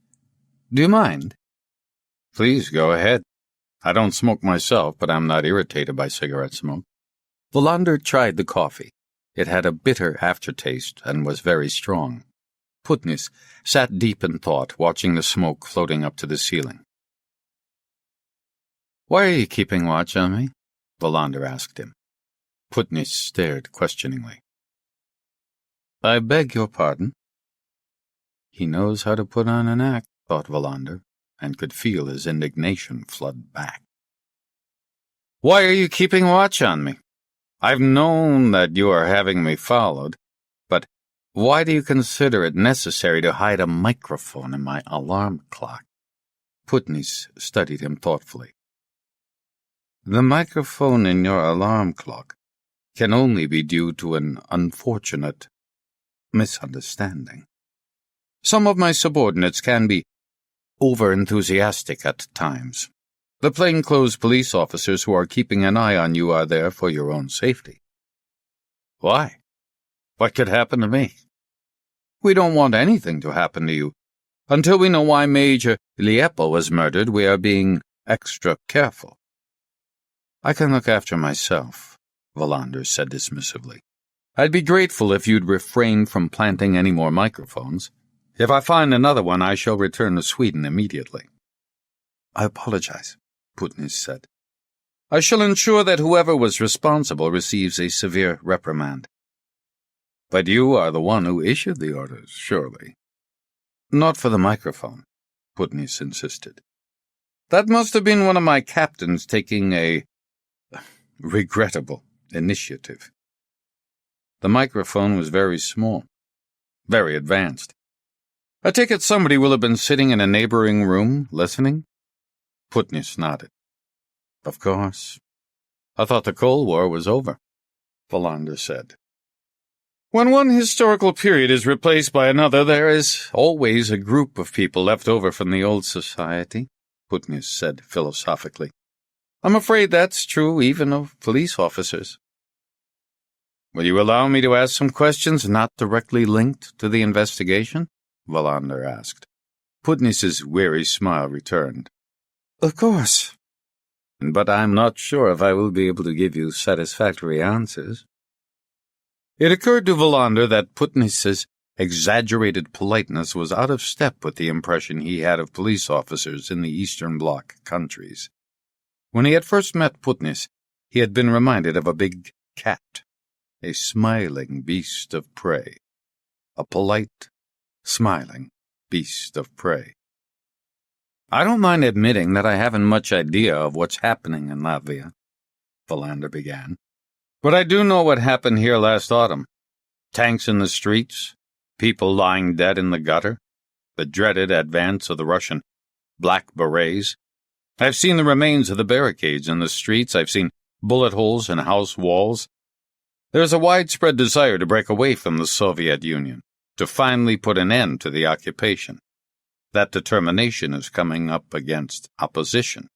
"Do you mind?" "Please, go ahead. I don't smoke myself, but I'm not irritated by cigarette smoke." Wallander tried the coffee. It had a bitter aftertaste and was very strong. Putney sat deep in thought, watching the smoke floating up to the ceiling. "Why are you keeping watch on me?" Wallander asked him. Putney stared questioningly. "I beg your pardon?" He knows how to put on an act, thought Wallander, and could feel his indignation flood back. "Why are you keeping watch on me? I've known that you are having me followed, but why do you consider it necessary to hide a microphone in my alarm clock?" Putney studied him thoughtfully. "The microphone in your alarm clock can only be due to an unfortunate misunderstanding. Some of my subordinates can be over-enthusiastic at times. The plainclothes police officers who are keeping an eye on you are there for your own safety." "Why? What could happen to me?" "We don't want anything to happen to you. Until we know why Major Liepa was murdered, we are being extra careful." "I can look after myself," Wallander said dismissively. "I'd be grateful if you'd refrain from planting any more microphones. If I find another one, I shall return to Sweden immediately." "I apologize," Putney said. "I shall ensure that whoever was responsible receives a severe reprimand." "But you are the one who issued the orders, surely?" "Not for the microphone," Putney insisted. "That must have been one of my captains taking a regrettable initiative." The microphone was very small, very advanced. "I take it somebody will have been sitting in a neighboring room, listening?" Putney nodded. "Of course. I thought the Cold War was over," Wallander said. "When one historical period is replaced by another, there is always a group of people left over from the old society," Putnis said philosophically. I'm afraid that's true even of police officers. Will you allow me to ask some questions not directly linked to the investigation? Wallander asked. Putnis's weary smile returned. Of course. But I'm not sure if I will be able to give you satisfactory answers. It occurred to Wallander that Putnis's exaggerated politeness was out of step with the impression he had of police officers in the Eastern Bloc countries. When he had first met Putnis, he had been reminded of a big cat, a smiling beast of prey. A polite, smiling beast of prey. I don't mind admitting that I haven't much idea of what's happening in Latvia, Wallander began. But I do know what happened here last autumn. Tanks in the streets, people lying dead in the gutter, the dreaded advance of the Russian Black Berets. I've seen the remains of the barricades in the streets. I've seen bullet holes in house walls. There's a widespread desire to break away from the Soviet Union, to finally put an end to the occupation. That determination is coming up against opposition.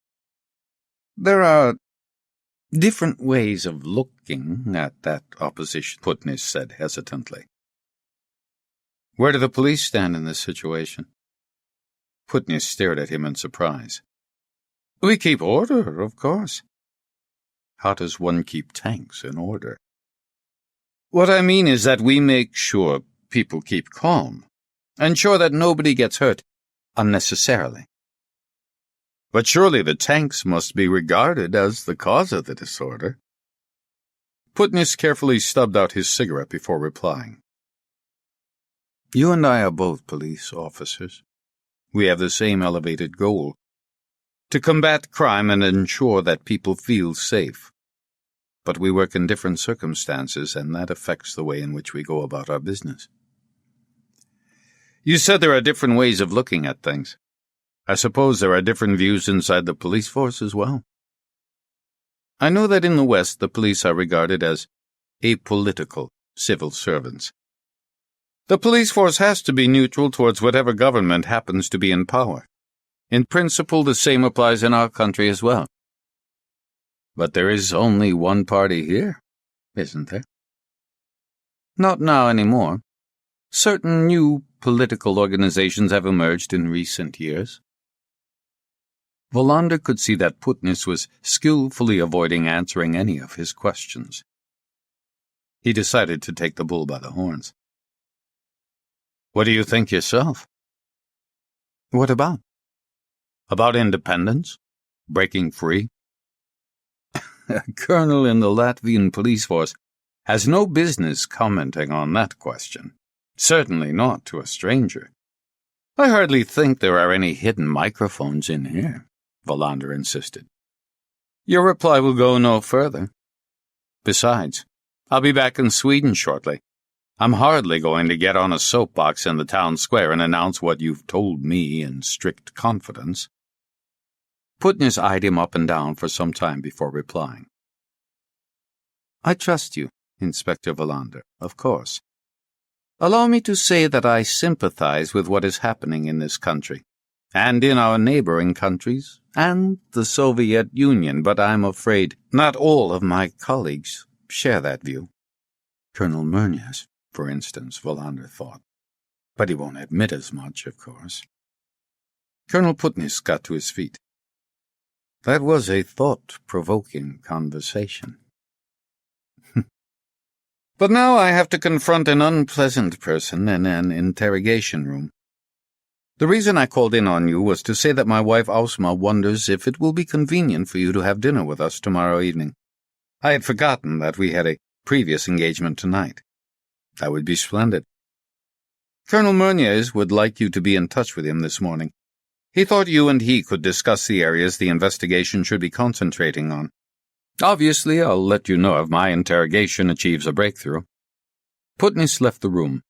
There are different ways of looking at that opposition, Putnis said hesitantly. Where do the police stand in this situation? Putnis stared at him in surprise. We keep order, of course. How does one keep tanks in order? What I mean is that we make sure people keep calm, ensure that nobody gets hurt unnecessarily. But surely the tanks must be regarded as the cause of the disorder. Putnis carefully stubbed out his cigarette before replying. You and I are both police officers. We have the same elevated goal, to combat crime and ensure that people feel safe. But we work in different circumstances, and that affects the way in which we go about our business. You said there are different ways of looking at things. I suppose there are different views inside the police force as well. I know that in the West the police are regarded as apolitical civil servants. The police force has to be neutral towards whatever government happens to be in power. In principle, the same applies in our country as well. But there is only one party here, isn't there? Not now anymore. Certain new political organizations have emerged in recent years. Wallander could see that Putnis was skillfully avoiding answering any of his questions. He decided to take the bull by the horns. What do you think yourself? What about? About independence? Breaking free? A colonel in the Latvian police force has no business commenting on that question. Certainly not to a stranger. I hardly think there are any hidden microphones in here, Wallander insisted. Your reply will go no further. Besides, I'll be back in Sweden shortly. I'm hardly going to get on a soapbox in the town square and announce what you've told me in strict confidence. Putnis eyed him up and down for some time before replying. I trust you, Inspector Wallander, of course. Allow me to say that I sympathize with what is happening in this country, and in our neighboring countries, and the Soviet Union, but I'm afraid not all of my colleagues share that view. Colonel Murnias, for instance, Wallander thought. But he won't admit as much, of course. Colonel Putnis got to his feet. That was a thought-provoking conversation. But now I have to confront an unpleasant person in an interrogation room. The reason I called in on you was to say that my wife Ausma wonders if it will be convenient for you to have dinner with us tomorrow evening. I had forgotten that we had a previous engagement tonight. That would be splendid. Colonel Murnias would like you to be in touch with him this morning. He thought you and he could discuss the areas the investigation should be concentrating on. Obviously, I'll let you know if my interrogation achieves a breakthrough. Putnis left the room.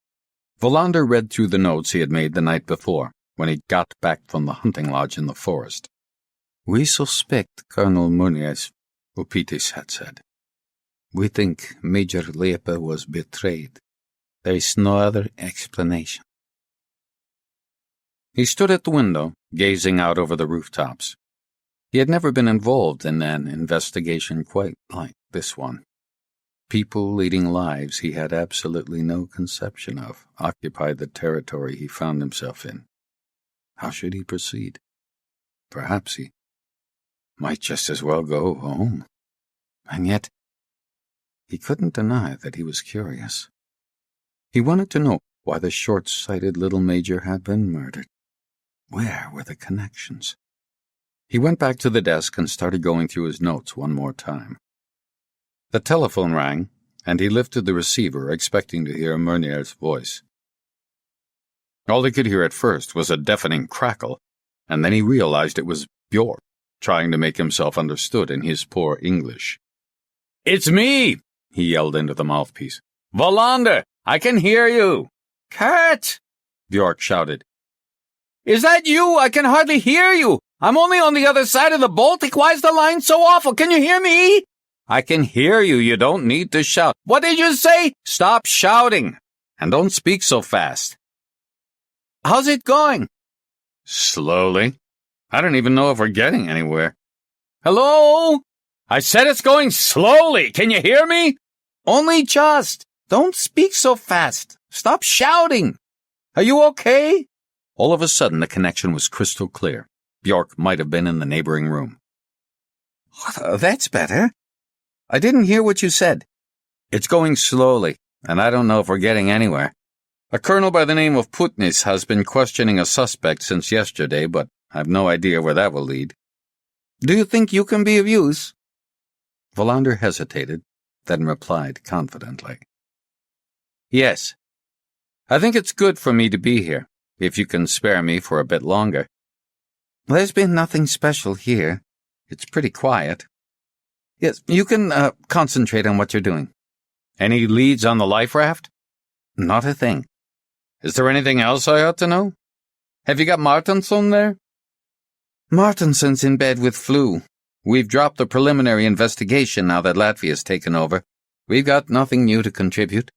Wallander read through the notes he had made the night before, when he got back from the hunting lodge in the forest. We suspect Colonel Murnias, Upitis had said. We think Major Liepa was betrayed. There is no other explanation. He stood at the window, gazing out over the rooftops. He had never been involved in an investigation quite like this one. People leading lives he had absolutely no conception of occupied the territory he found himself in. How should he proceed? Perhaps he might just as well go home. And yet, he couldn't deny that he was curious. He wanted to know why the short-sighted little major had been murdered. Where were the connections? He went back to the desk and started going through his notes one more time. The telephone rang, and he lifted the receiver, expecting to hear Meunier's voice. All he could hear at first was a deafening crackle, and then he realized it was Bjork, trying to make himself understood in his poor English. "It's me!" he yelled into the mouthpiece. "Wallander, I can hear you!" "Kurt!" Bjork shouted. "Is that you? I can hardly hear you! I'm only on the other side of the Baltic. Why is the line so awful? Can you hear me?" "I can hear you. You don't need to shout." "What did you say?" "Stop shouting, and don't speak so fast." "How's it going?" "Slowly. I don't even know if we're getting anywhere." "Hello? I said it's going slowly. Can you hear me?" "Only just. Don't speak so fast. Stop shouting. Are you okay?" All of a sudden, the connection was crystal clear. Bjork might have been in the neighboring room. "That's better. I didn't hear what you said." "It's going slowly, and I don't know if we're getting anywhere. A colonel by the name of Putnis has been questioning a suspect since yesterday, but I've no idea where that will lead." "Do you think you can be of use?" Wallander hesitated, then replied confidently. "Yes. I think it's good for me to be here, if you can spare me for a bit longer." "There's been nothing special here. It's pretty quiet." "Yes, you can concentrate on what you're doing." "Any leads on the life raft?" "Not a thing." "Is there anything else I ought to know? Have you got Martinsson there?" "Martinsson's in bed with flu. We've dropped the preliminary investigation now that Latvia's taken over. We've got nothing new to contribute."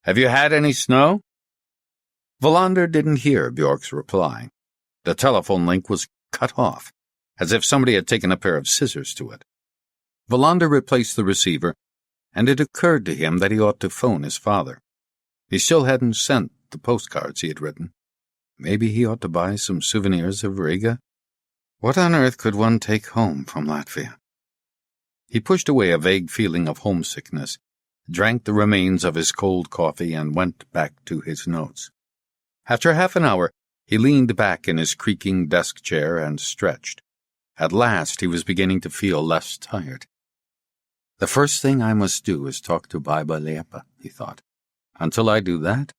"Have you had any snow?" Wallander didn't hear Bjork's reply. The telephone link was cut off, as if somebody had taken a pair of scissors to it. Wallander replaced the receiver, and it occurred to him that he ought to phone his father. He still hadn't sent the postcards he had written. Maybe he ought to buy some souvenirs of Riga. What on earth could one take home from Latvia? He pushed away a vague feeling of homesickness, drank the remains of his cold coffee, and went back to his notes. After half an hour, he leaned back in his creaking desk chair and stretched. At last he was beginning to feel less tired. The first thing I must do is talk to Major Liepa, he thought. Until I do that,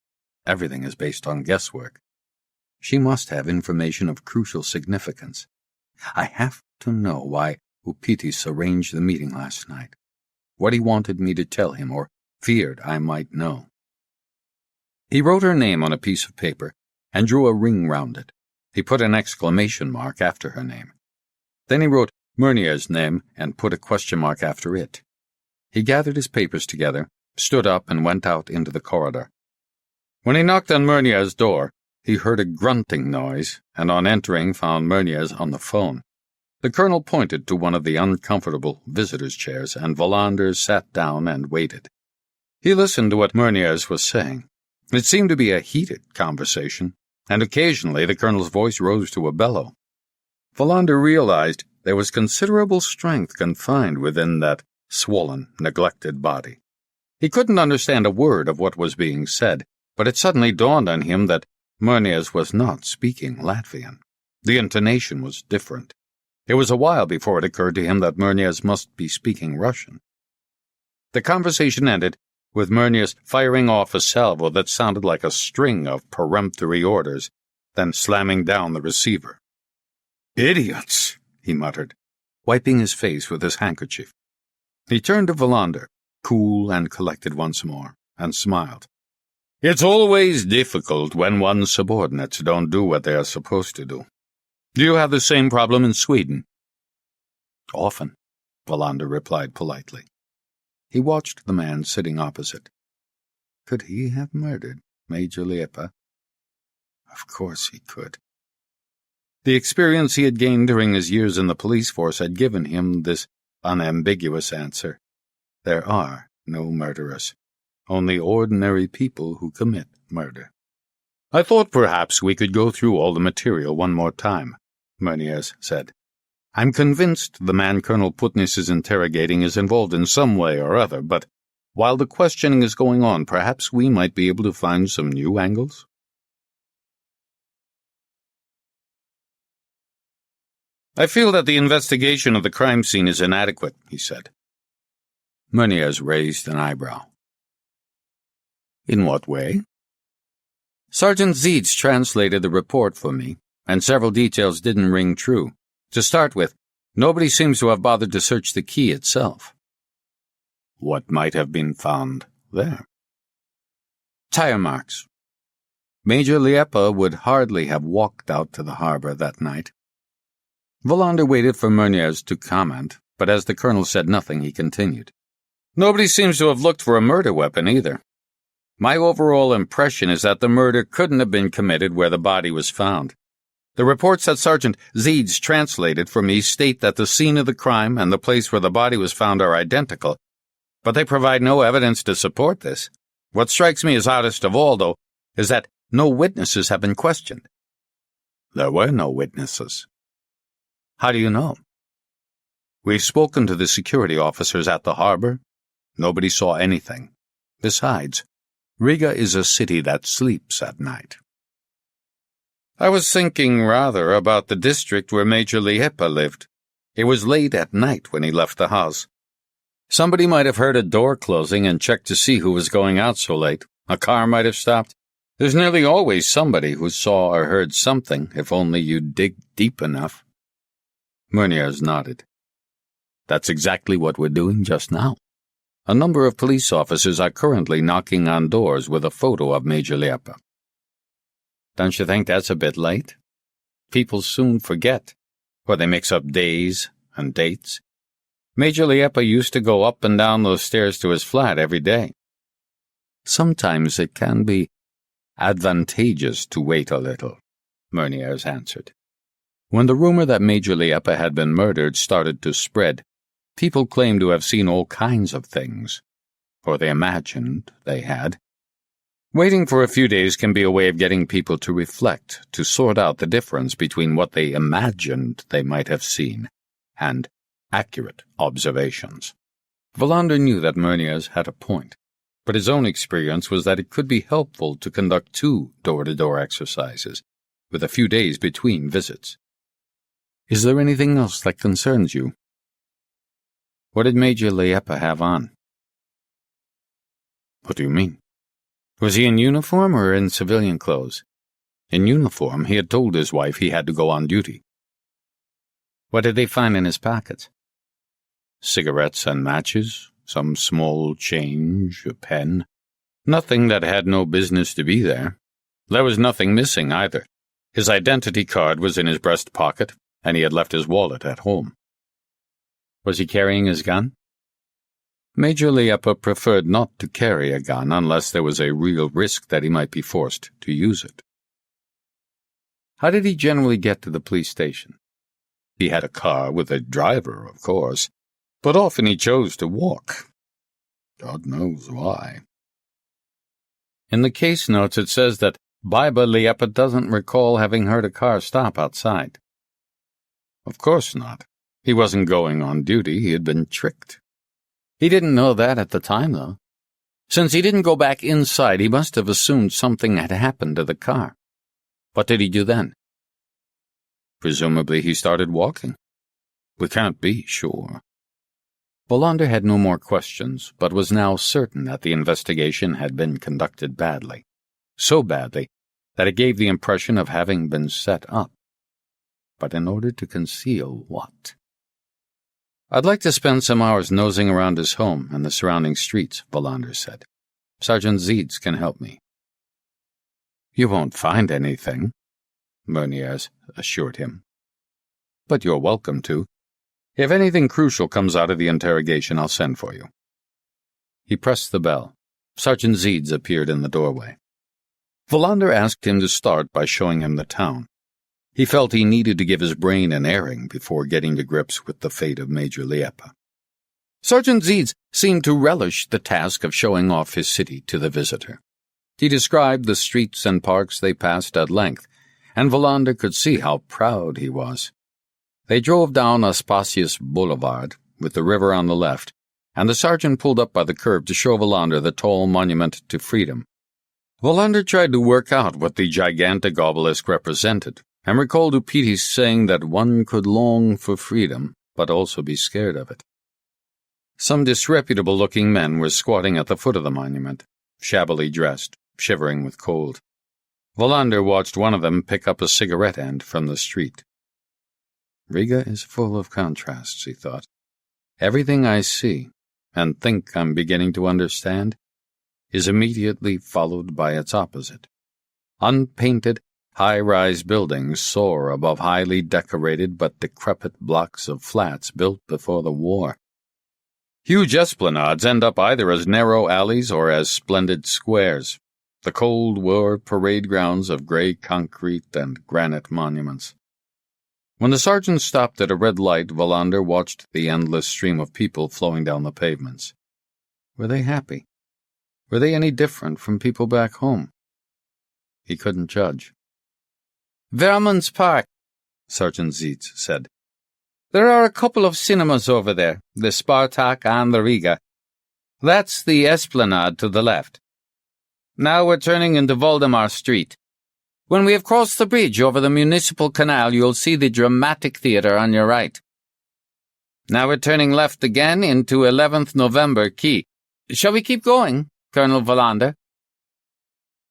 everything is based on guesswork. She must have information of crucial significance. I have to know why Upitis arranged the meeting last night, what he wanted me to tell him or feared I might know. He wrote her name on a piece of paper and drew a ring round it. He put an exclamation mark after her name. Then he wrote Meunier's name and put a question mark after it. He gathered his papers together, stood up, and went out into the corridor. When he knocked on Meunier's door, he heard a grunting noise, and on entering found Meunier's on the phone. The colonel pointed to one of the uncomfortable visitors' chairs, and Wallander sat down and waited. He listened to what Meunier's was saying. It seemed to be a heated conversation, and occasionally the colonel's voice rose to a bellow. Wallander realized there was considerable strength confined within that swollen, neglected body. He couldn't understand a word of what was being said, but it suddenly dawned on him that Meunier's was not speaking Latvian. The intonation was different. It was a while before it occurred to him that Meunier's must be speaking Russian. The conversation ended with Meunier's firing off a salvo that sounded like a string of peremptory orders, then slamming down the receiver. "Idiots," he muttered, wiping his face with his handkerchief. He turned to Wallander, cool and collected once more, and smiled. "It's always difficult when one's subordinates don't do what they are supposed to do. Do you have the same problem in Sweden?" "Often," Wallander replied politely. He watched the man sitting opposite. Could he have murdered Major Liepa? Of course he could. The experience he had gained during his years in the police force had given him this unambiguous answer. There are no murderers, only ordinary people who commit murder. I thought perhaps we could go through all the material one more time, Meunier said. I'm convinced the man Colonel Putnis is interrogating is involved in some way or other, but while the questioning is going on, perhaps we might be able to find some new angles? I feel that the investigation of the crime scene is inadequate, he said. Meunier raised an eyebrow. In what way? Sergeant Zietz translated the report for me, and several details didn't ring true. To start with, nobody seems to have bothered to search the key itself. What might have been found there? Tire marks. Major Liepa would hardly have walked out to the harbor that night. Wallander waited for Meunier to comment, but as the colonel said nothing, he continued. Nobody seems to have looked for a murder weapon either. My overall impression is that the murder couldn't have been committed where the body was found. The reports that Sergeant Zietz translated for me state that the scene of the crime and the place where the body was found are identical, but they provide no evidence to support this. What strikes me as oddest of all, though, is that no witnesses have been questioned. There were no witnesses. How do you know? We've spoken to the security officers at the harbor. Nobody saw anything. Besides, Riga is a city that sleeps at night. I was thinking rather about the district where Major Liepa lived. It was late at night when he left the house. Somebody might have heard a door closing and checked to see who was going out so late. A car might have stopped. There's nearly always somebody who saw or heard something, if only you dig deep enough. Meunier nodded. That's exactly what we're doing just now. A number of police officers are currently knocking on doors with a photo of Major Liepa. Don't you think that's a bit late? People soon forget, or they mix up days and dates. Major Liepa used to go up and down those stairs to his flat every day. Sometimes it can be advantageous to wait a little, Meunier answered. When the rumor that Major Liepa had been murdered started to spread, people claimed to have seen all kinds of things, or they imagined they had. Waiting for a few days can be a way of getting people to reflect, to sort out the difference between what they imagined they might have seen and accurate observations. Wallander knew that Meunier had a point, but his own experience was that it could be helpful to conduct 2 door-to-door exercises, with a few days between visits. Is there anything else that concerns you? What did Major Liepa have on? What do you mean? Was he in uniform or in civilian clothes? In uniform, he had told his wife he had to go on duty. What did they find in his pockets? Cigarettes and matches, some small change, a pen. Nothing that had no business to be there. There was nothing missing either. His identity card was in his breast pocket, and he had left his wallet at home. Was he carrying his gun? Major Liepa preferred not to carry a gun unless there was a real risk that he might be forced to use it. How did he generally get to the police station? He had a car with a driver, of course, but often he chose to walk. God knows why. In the case notes it says that Biba Liepa doesn't recall having heard a car stop outside. Of course not. He wasn't going on duty, he had been tricked. He didn't know that at the time, though. Since he didn't go back inside, he must have assumed something had happened to the car. What did he do then? Presumably he started walking. We can't be sure. Wallander had no more questions, but was now certain that the investigation had been conducted badly. So badly that it gave the impression of having been set up. But in order to conceal what? I'd like to spend some hours nosing around his home and the surrounding streets, Wallander said. Sergeant Zietz can help me. You won't find anything, Meunier assured him. But you're welcome to. If anything crucial comes out of the interrogation, I'll send for you. He pressed the bell. Sergeant Zietz appeared in the doorway. Wallander asked him to start by showing him the town. He felt he needed to give his brain an airing before getting to grips with the fate of Major Liepa. Sergeant Zietz seemed to relish the task of showing off his city to the visitor. He described the streets and parks they passed at length, and Wallander could see how proud he was. They drove down a spacious boulevard, with the river on the left, and the sergeant pulled up by the curb to show Wallander the tall monument to freedom. Wallander tried to work out what the gigantic obelisk represented, and recalled Upitis saying that one could long for freedom, but also be scared of it. Some disreputable-looking men were squatting at the foot of the monument, shabbily dressed, shivering with cold. Wallander watched one of them pick up a cigarette end from the street. Riga is full of contrasts, he thought. Everything I see, and think I'm beginning to understand, is immediately followed by its opposite. Unpainted, high-rise buildings soar above highly decorated but decrepit blocks of flats built before the war. Huge esplanades end up either as narrow alleys or as splendid squares, the Cold War parade grounds of gray concrete and granite monuments. When the sergeant stopped at a red light, Wallander watched the endless stream of people flowing down the pavements. Were they happy? Were they any different from people back home? He couldn't judge. Vermund's Park, Sergeant Zietz said. There are a couple of cinemas over there, the Spartak and the Riga. That's the esplanade to the left. Now we're turning into Valdemar Street. When we have crossed the bridge over the municipal canal, you'll see the Dramatic Theatre on your right. Now we're turning left again into 11th November Quay. Shall we keep going, Colonel Wallander?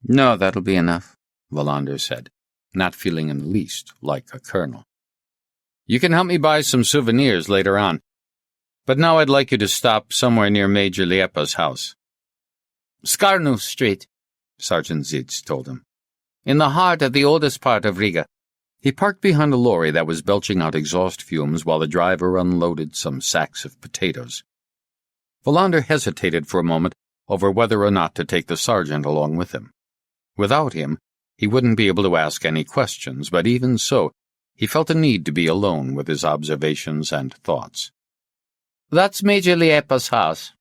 No, that'll be enough, Wallander said, not feeling in the least like a colonel. You can help me buy some souvenirs later on, but now I'd like you to stop somewhere near Major Liepa's house. Skarnu Street, Sergeant Zietz told him. In the heart of the oldest part of Riga. He parked behind a lorry that was belching out exhaust fumes while the driver unloaded some sacks of potatoes. Wallander hesitated for a moment over whether or not to take the sergeant along with him. Without him, he wouldn't be able to ask any questions, but even so, he felt a need to be alone with his observations and thoughts. That's Major Liepa's house,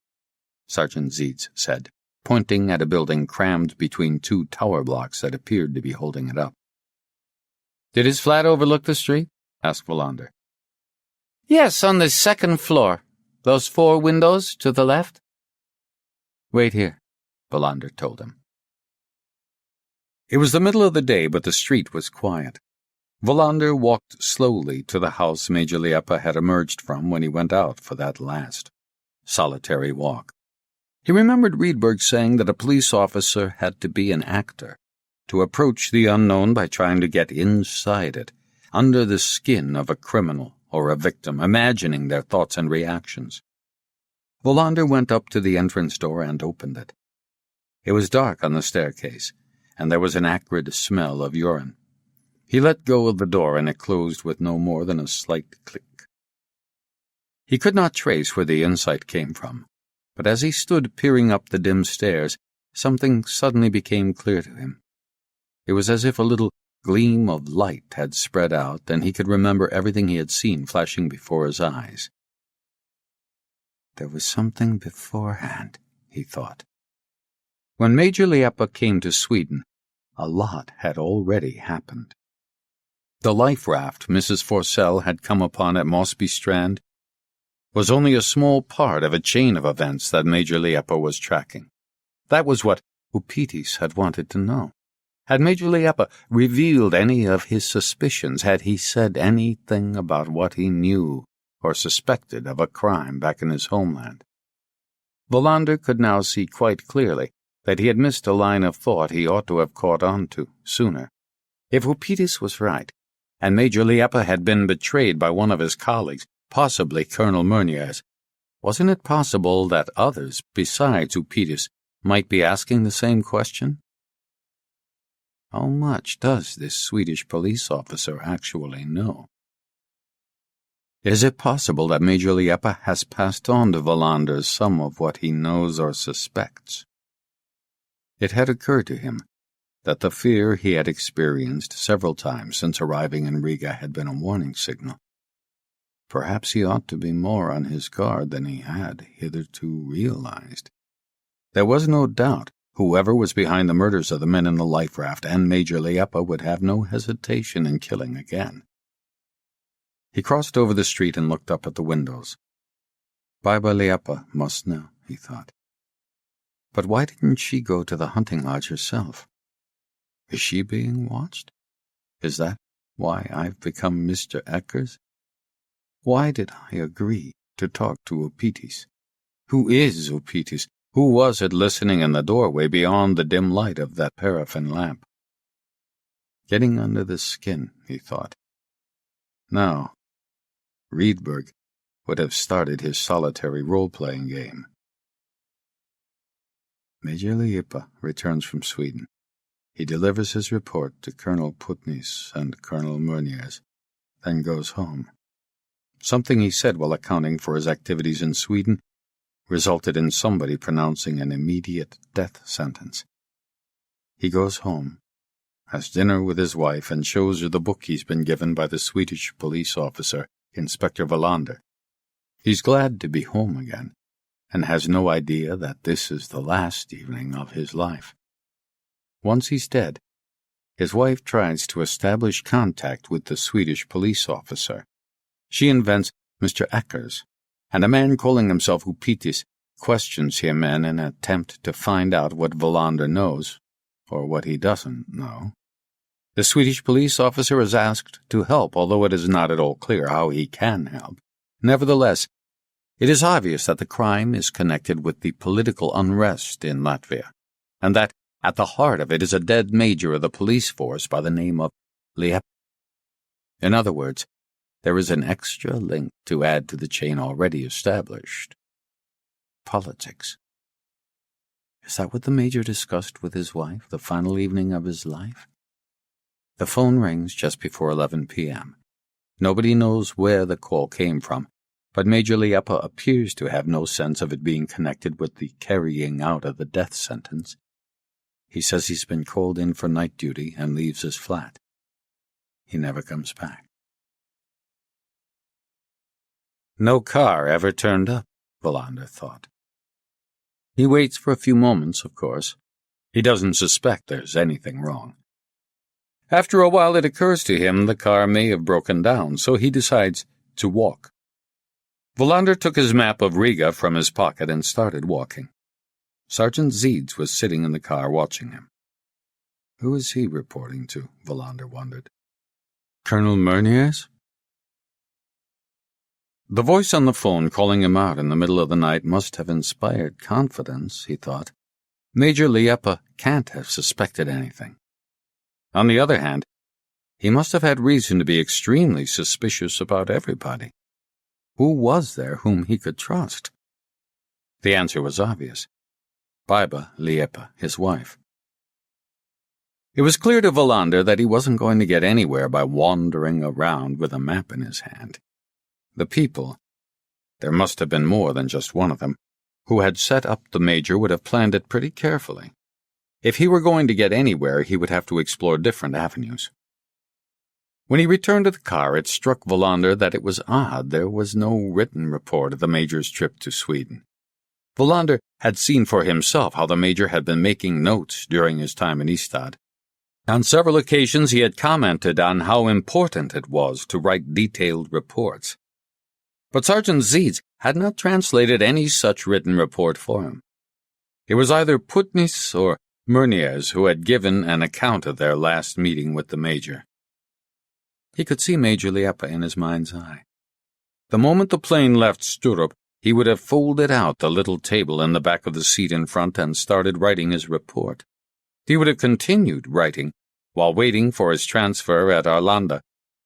Sergeant Zietz said, pointing at a building crammed between two tower blocks that appeared to be holding it up. Did his flat overlook the street? Asked Wallander. Yes, on the second floor. Those 4 windows to the left? Wait here, Wallander told him. It was the middle of the day, but the street was quiet. Wallander walked slowly to the house Major Liepa had emerged from when he went out for that last, solitary walk. He remembered Riedberg saying that a police officer had to be an actor, to approach the unknown by trying to get inside it, under the skin of a criminal or a victim, imagining their thoughts and reactions. Wallander went up to the entrance door and opened it. It was dark on the staircase, and there was an acrid smell of urine. He let go of the door, and it closed with no more than a slight click. He could not trace where the insight came from, but as he stood peering up the dim stairs, something suddenly became clear to him. It was as if a little gleam of light had spread out, and he could remember everything he had seen flashing before his eyes. There was something beforehand, he thought. When Major Liepa came to Sweden, a lot had already happened. The life raft Mrs. Forsell had come upon at Mossby Strand was only a small part of a chain of events that Major Liepa was tracking. That was what Upitis had wanted to know. Had Major Liepa revealed any of his suspicions? Had he said anything about what he knew or suspected of a crime back in his homeland? Wallander could now see quite clearly that he had missed a line of thought he ought to have caught on to sooner. If Upitis was right, and Major Liepa had been betrayed by one of his colleagues, possibly Colonel Meuniers, wasn't it possible that others besides Upitis might be asking the same question? How much does this Swedish police officer actually know? Is it possible that Major Liepa has passed on to Wallander some of what he knows or suspects? It had occurred to him that the fear he had experienced several times since arriving in Riga had been a warning signal. Perhaps he ought to be more on his guard than he had hitherto realized. There was no doubt whoever was behind the murders of the men in the life raft and Major Liepa would have no hesitation in killing again. He crossed over the street and looked up at the windows. Barbara Liepa must know, he thought. But why didn't she go to the hunting lodge herself? Is she being watched? Is that why I've become Mr. Eckers? Why did I agree to talk to Upitis? Who is Upitis? Who was it listening in the doorway beyond the dim light of that paraffin lamp? Getting under the skin, he thought. Now, Riedberg would have started his solitary role-playing game. Major Liepa returns from Sweden. He delivers his report to Colonel Putnis and Colonel Meuniers, then goes home. Something he said while accounting for his activities in Sweden resulted in somebody pronouncing an immediate death sentence. He goes home, has dinner with his wife, and shows her the book he's been given by the Swedish police officer, Inspector Wallander. He's glad to be home again, and has no idea that this is the last evening of his life. Once he's dead, his wife tries to establish contact with the Swedish police officer. She invents Mr. Eckers, and a man calling himself Upitis questions him in an attempt to find out what Wallander knows, or what he doesn't know. The Swedish police officer is asked to help, although it is not at all clear how he can help. Nevertheless, it is obvious that the crime is connected with the political unrest in Latvia, and that at the heart of it is a dead major of the police force by the name of Liepa. In other words, there is an extra link to add to the chain already established. Politics. Is that what the major discussed with his wife the final evening of his life? The phone rings just before 11 p.m. Nobody knows where the call came from, but Major Liepa appears to have no sense of it being connected with the carrying out of the death sentence. He says he's been called in for night duty and leaves his flat. He never comes back. No car ever turned up, Wallander thought. He waits for a few moments, of course. He doesn't suspect there's anything wrong. After a while it occurs to him the car may have broken down, so he decides to walk. Wallander took his map of Riga from his pocket and started walking. Sergeant Zeeds was sitting in the car watching him. Who is he reporting to? Wallander wondered. Colonel Meuniers? The voice on the phone calling him out in the middle of the night must have inspired confidence, he thought. Major Liepa can't have suspected anything. On the other hand, he must have had reason to be extremely suspicious about everybody. Who was there whom he could trust? The answer was obvious. Barbara Liepa, his wife. It was clear to Wallander that he wasn't going to get anywhere by wandering around with a map in his hand. The people, there must have been more than just one of them, who had set up the major would have planned it pretty carefully. If he were going to get anywhere, he would have to explore different avenues. When he returned to the car, it struck Wallander that it was odd there was no written report of the major's trip to Sweden. Wallander had seen for himself how the major had been making notes during his time in Ystad. On several occasions he had commented on how important it was to write detailed reports. But Sergeant Zeeds had not translated any such written report for him. It was either Putnis or Meuniers who had given an account of their last meeting with the major. He could see Major Liepa in his mind's eye. The moment the plane left Sturup, he would have folded out the little table in the back of the seat in front and started writing his report. He would have continued writing while waiting for his transfer at Arlanda,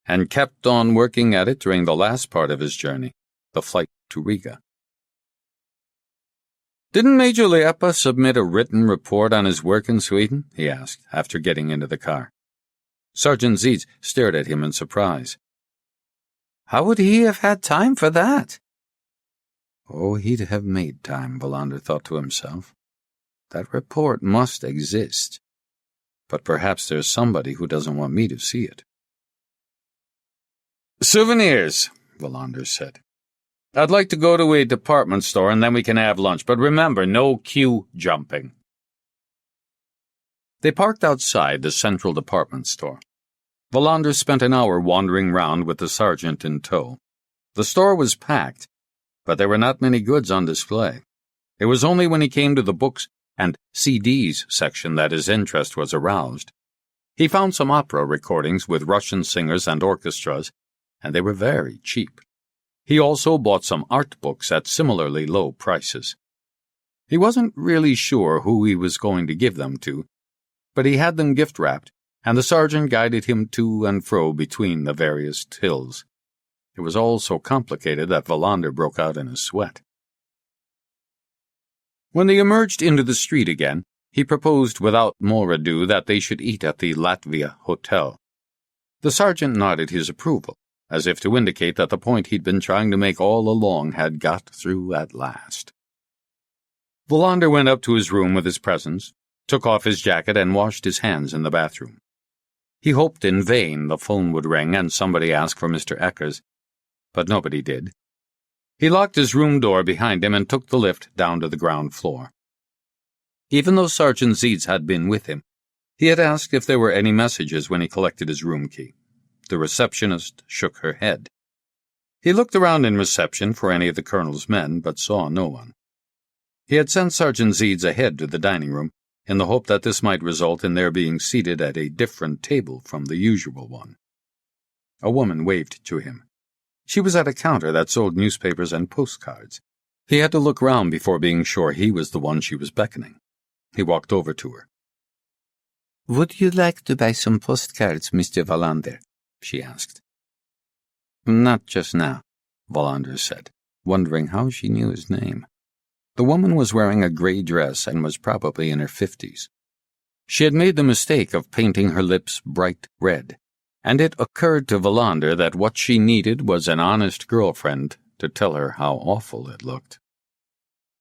and kept on working at it during the last part of his journey, the flight to Riga. Didn't Major Liepa submit a written report on his work in Sweden? He asked, after getting into the car. Sergeant Zeeds stared at him in surprise. How would he have had time for that? Oh, he'd have made time, Wallander thought to himself. That report must exist. but perhaps there's somebody who doesn't want me to see it. "Souvenirs," Wallander said. "I'd like to go to a department store and then we can have lunch, but remember, no queue jumping." They parked outside the central department store. Wallander spent an hour wandering round with the sergeant in tow. The store was packed, but there were not many goods on display. It was only when he came to the books and CDs section that his interest was aroused. He found some opera recordings with Russian singers and orchestras, and they were very cheap. He also bought some art books at similarly low prices. He wasn't really sure who he was going to give them to, but he had them gift-wrapped, and the sergeant guided him to and fro between the various tills. It was all so complicated that Wallander broke out in a sweat. When they emerged into the street again, he proposed without more ado that they should eat at the Latvia Hotel. The sergeant nodded his approval, as if to indicate that the point he'd been trying to make all along had got through at last. Wallander went up to his room with his presents, took off his jacket, and washed his hands in the bathroom. He hoped in vain the phone would ring and somebody ask for Mr. Eckers, but nobody did. He locked his room door behind him and took the lift down to the ground floor. Even though Sergeant Zeeds had been with him, he had asked if there were any messages when he collected his room key. The receptionist shook her head. He looked around in reception for any of the colonel's men, but saw no one. He had sent Sergeant Zeeds ahead to the dining room, in the hope that this might result in their being seated at a different table from the usual one. A woman waved to him. She was at a counter that sold newspapers and postcards. He had to look round before being sure he was the one she was beckoning. He walked over to her. "Would you like to buy some postcards, Mr. Wallander?" she asked. "Not just now," Wallander said, wondering how she knew his name. The woman was wearing a gray dress and was probably in her 50s. She had made the mistake of painting her lips bright red, and it occurred to Wallander that what she needed was an honest girlfriend to tell her how awful it looked.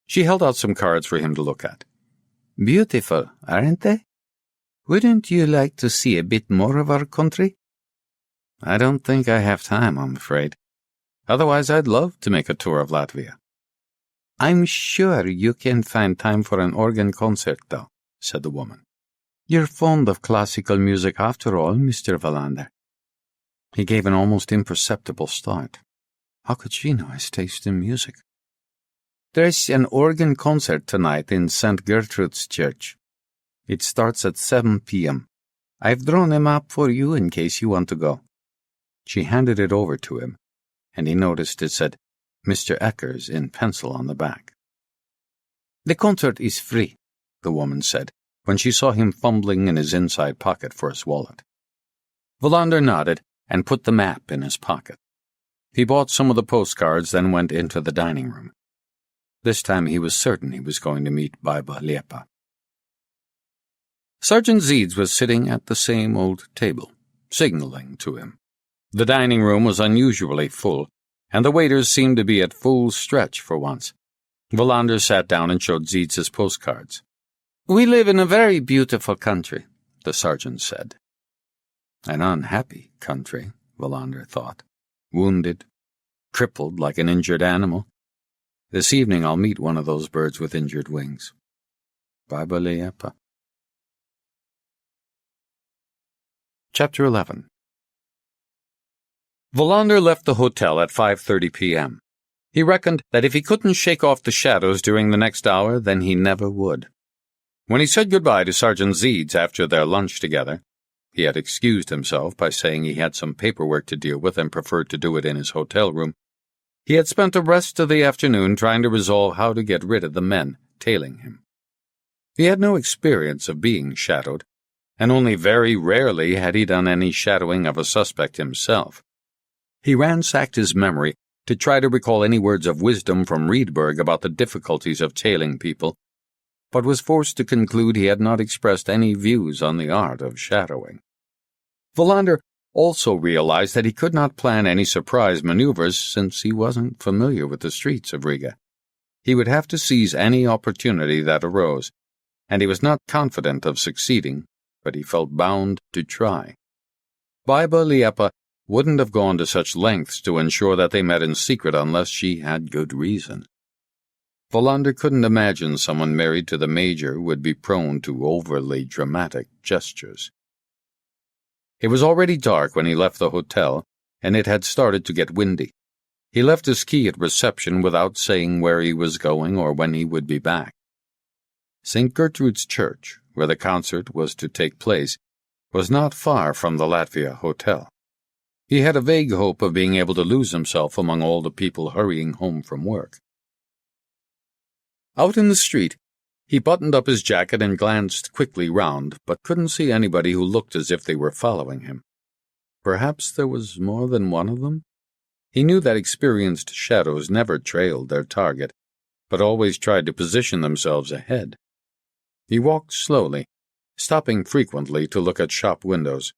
She held out some cards for him to look at. "Beautiful, aren't they? Wouldn't you like to see a bit more of our country?" "I don't think I have time, I'm afraid. Otherwise, I'd love to make a tour of Latvia." "I'm sure you can find time for an organ concert, though," said the woman. "You're fond of classical music after all, Mr. Wallander." He gave an almost imperceptible start. How could she know his taste in music? "There's an organ concert tonight in St. Gertrude's Church. It starts at 7 p.m. I've drawn a map for you in case you want to go." She handed it over to him, and he noticed it said Mr. Eckers in pencil on the back. "The concert is free," the woman said, when she saw him fumbling in his inside pocket for his wallet. Wallander nodded and put the map in his pocket. He bought some of the postcards, then went into the dining room. This time he was certain he was going to meet Major Liepa. Sergeant Zeeds was sitting at the same old table, signaling to him. The dining room was unusually full, and the waiters seemed to be at full stretch for once. Wallander sat down and showed Zeeds his postcards. "We live in a very beautiful country," the sergeant said. An unhappy country, Wallander thought. Wounded, crippled like an injured animal. This evening I'll meet one of those birds with injured wings. Major Liepa. Chapter 11. Wallander left the hotel at 5:30 p.m. He reckoned that if he couldn't shake off the shadows during the next hour, then he never would. When he said goodbye to Sergeant Zeeds after their lunch together, he had excused himself by saying he had some paperwork to deal with and preferred to do it in his hotel room. He had spent the rest of the afternoon trying to resolve how to get rid of the men tailing him. He had no experience of being shadowed, and only very rarely had he done any shadowing of a suspect himself. He ransacked his memory to try to recall any words of wisdom from Riedberg about the difficulties of tailing people, but was forced to conclude he had not expressed any views on the art of shadowing. Wallander also realized that he could not plan any surprise maneuvers since he wasn't familiar with the streets of Riga. He would have to seize any opportunity that arose, and he was not confident of succeeding but he felt bound to try. Major Liepa wouldn't have gone to such lengths to ensure that they met in secret unless she had good reason. Wallander couldn't imagine someone married to the Major would be prone to overly dramatic gestures. It was already dark when he left the hotel, and it had started to get windy. He left his key at reception without saying where he was going or when he would be back. St. Gertrude's Church, where the concert was to take place, was not far from the Latvia hotel. He had a vague hope of being able to lose himself among all the people hurrying home from work. Out in the street, he buttoned up his jacket and glanced quickly round, but couldn't see anybody who looked as if they were following him. Perhaps there was more than one of them? He knew that experienced shadows never trailed their target, but always tried to position themselves ahead. He walked slowly, stopping frequently to look at shop windows.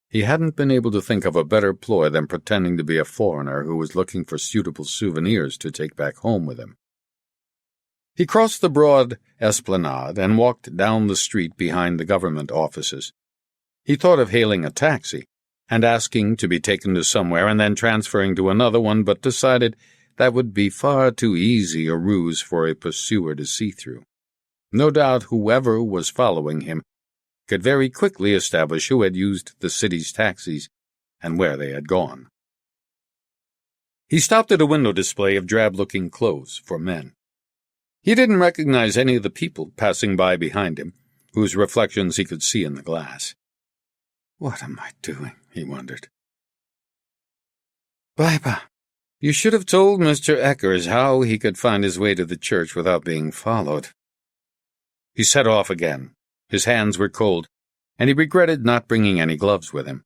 He hadn't been able to think of a better ploy than pretending to be a foreigner who was looking for suitable souvenirs to take back home with him. He crossed the broad esplanade and walked down the street behind the government offices. He thought of hailing a taxi and asking to be taken to somewhere and then transferring to another one, but decided that would be far too easy a ruse for a pursuer to see through. No doubt whoever was following him could very quickly establish who had used the city's taxis and where they had gone. He stopped at a window display of drab-looking clothes for men. He didn't recognize any of the people passing by behind him, whose reflections he could see in the glass. What am I doing? He wondered. Liepa, you should have told Mr. Eckers how he could find his way to the church without being followed. He set off again. His hands were cold, and he regretted not bringing any gloves with him.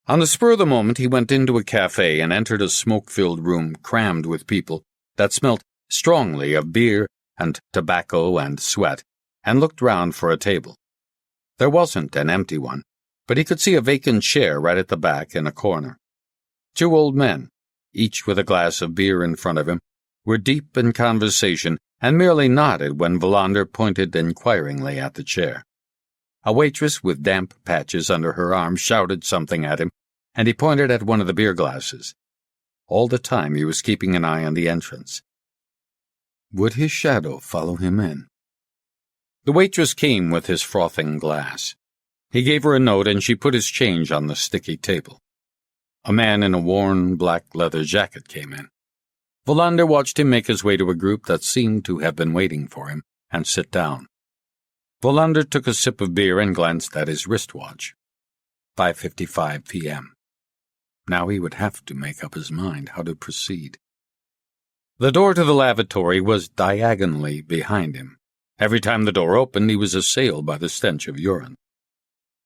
On the spur of the moment, he went into a cafe and entered a smoke-filled room crammed with people that smelt strongly of beer and tobacco and sweat, and looked round for a table. There wasn't an empty one, but he could see a vacant chair right at the back in a corner. Two old men, each with a glass of beer in front of him, were deep in conversation and merely nodded when Wallander pointed inquiringly at the chair. A waitress with damp patches under her arm shouted something at him, and he pointed at one of the beer glasses. All the time he was keeping an eye on the entrance. Would his shadow follow him in? The waitress came with his frothing glass. He gave her a note, and she put his change on the sticky table. A man in a worn black leather jacket came in. Wallander watched him make his way to a group that seemed to have been waiting for him, and sit down. Wallander took a sip of beer and glanced at his wristwatch. 5:55 p.m. Now he would have to make up his mind how to proceed. The door to the lavatory was diagonally behind him. Every time the door opened, he was assailed by the stench of urine.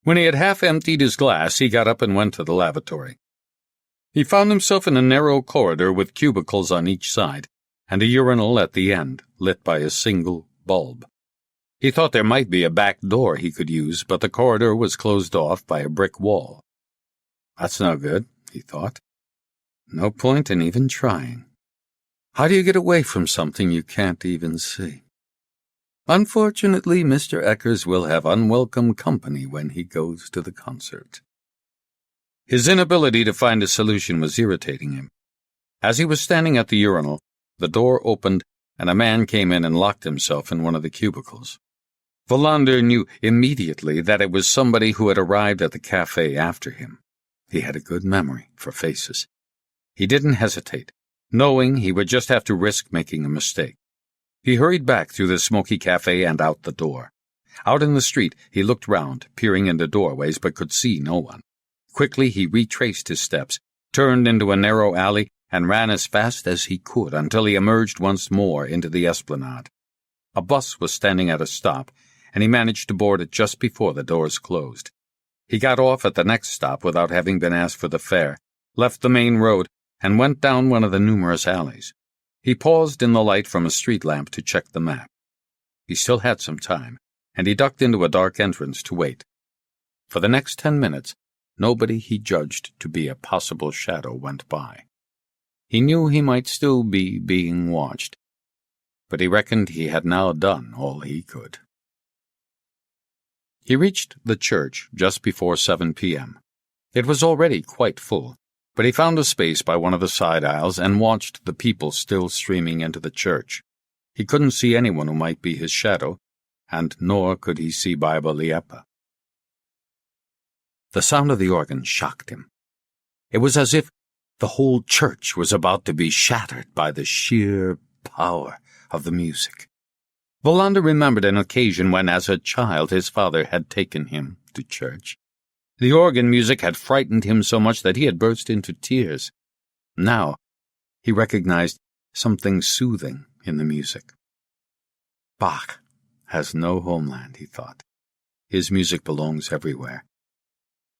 When he had half-emptied his glass, he got up and went to the lavatory. He found himself in a narrow corridor with cubicles on each side, and a urinal at the end, lit by a single bulb. He thought there might be a back door he could use, but the corridor was closed off by a brick wall. That's no good, he thought. No point in even trying. How do you get away from something you can't even see? Unfortunately, Mr. Eckers will have unwelcome company when he goes to the concert. His inability to find a solution was irritating him. As he was standing at the urinal, the door opened and a man came in and locked himself in one of the cubicles. Wallander knew immediately that it was somebody who had arrived at the cafe after him. He had a good memory for faces. He didn't hesitate, knowing he would just have to risk making a mistake. He hurried back through the smoky cafe and out the door. Out in the street, he looked round, peering into doorways, but could see no one. Quickly, he retraced his steps, turned into a narrow alley, and ran as fast as he could until he emerged once more into the esplanade. A bus was standing at a stop, and he managed to board it just before the doors closed. He got off at the next stop without having been asked for the fare, left the main road, and went down one of the numerous alleys. He paused in the light from a street lamp to check the map. He still had some time, and he ducked into a dark entrance to wait. For the next 10 minutes, nobody he judged to be a possible shadow went by. He knew he might still be being watched, but he reckoned he had now done all he could. He reached the church just before 7 p.m. It was already quite full, but he found a space by one of the side aisles and watched the people still streaming into the church. He couldn't see anyone who might be his shadow, and nor could he see Major Liepa. The sound of the organ shocked him. It was as if the whole church was about to be shattered by the sheer power of the music. Wallander remembered an occasion when, as a child, his father had taken him to church. The organ music had frightened him so much that he had burst into tears. Now he recognized something soothing in the music. Bach has no homeland, he thought. His music belongs everywhere.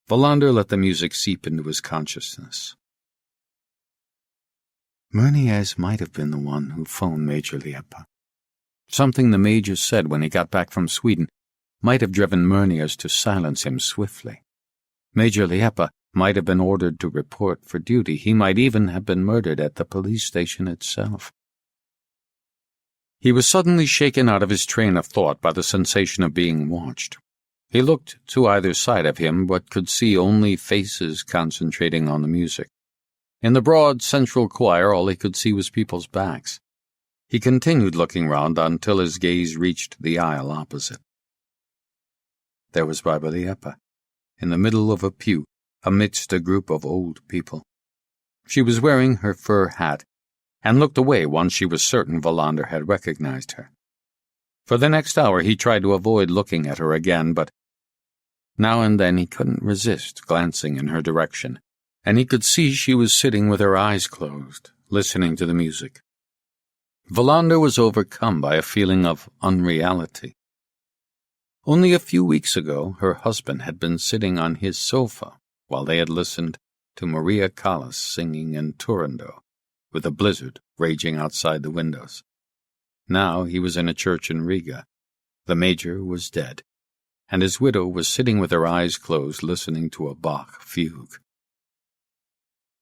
Wallander let the music seep into his consciousness. Murniez might have been the one who phoned Major Liepa. Something the Major said when he got back from Sweden might have driven Murniez to silence him swiftly. Major Liepa might have been ordered to report for duty. He might even have been murdered at the police station itself. He was suddenly shaken out of his train of thought by the sensation of being watched. He looked to either side of him, but could see only faces concentrating on the music. In the broad central choir, all he could see was people's backs. He continued looking round until his gaze reached the aisle opposite. There was Major Liepa, in the middle of a pew, amidst a group of old people. She was wearing her fur hat, and looked away once she was certain Wallander had recognized her. For the next hour he tried to avoid looking at her again, but now and then he couldn't resist glancing in her direction, and he could see she was sitting with her eyes closed, listening to the music. Wallander was overcome by a feeling of unreality. Only a few weeks ago, her husband had been sitting on his sofa while they had listened to Maria Callas singing in Turandot, with a blizzard raging outside the windows. Now he was in a church in Riga. The Major was dead, and his widow was sitting with her eyes closed listening to a Bach fugue.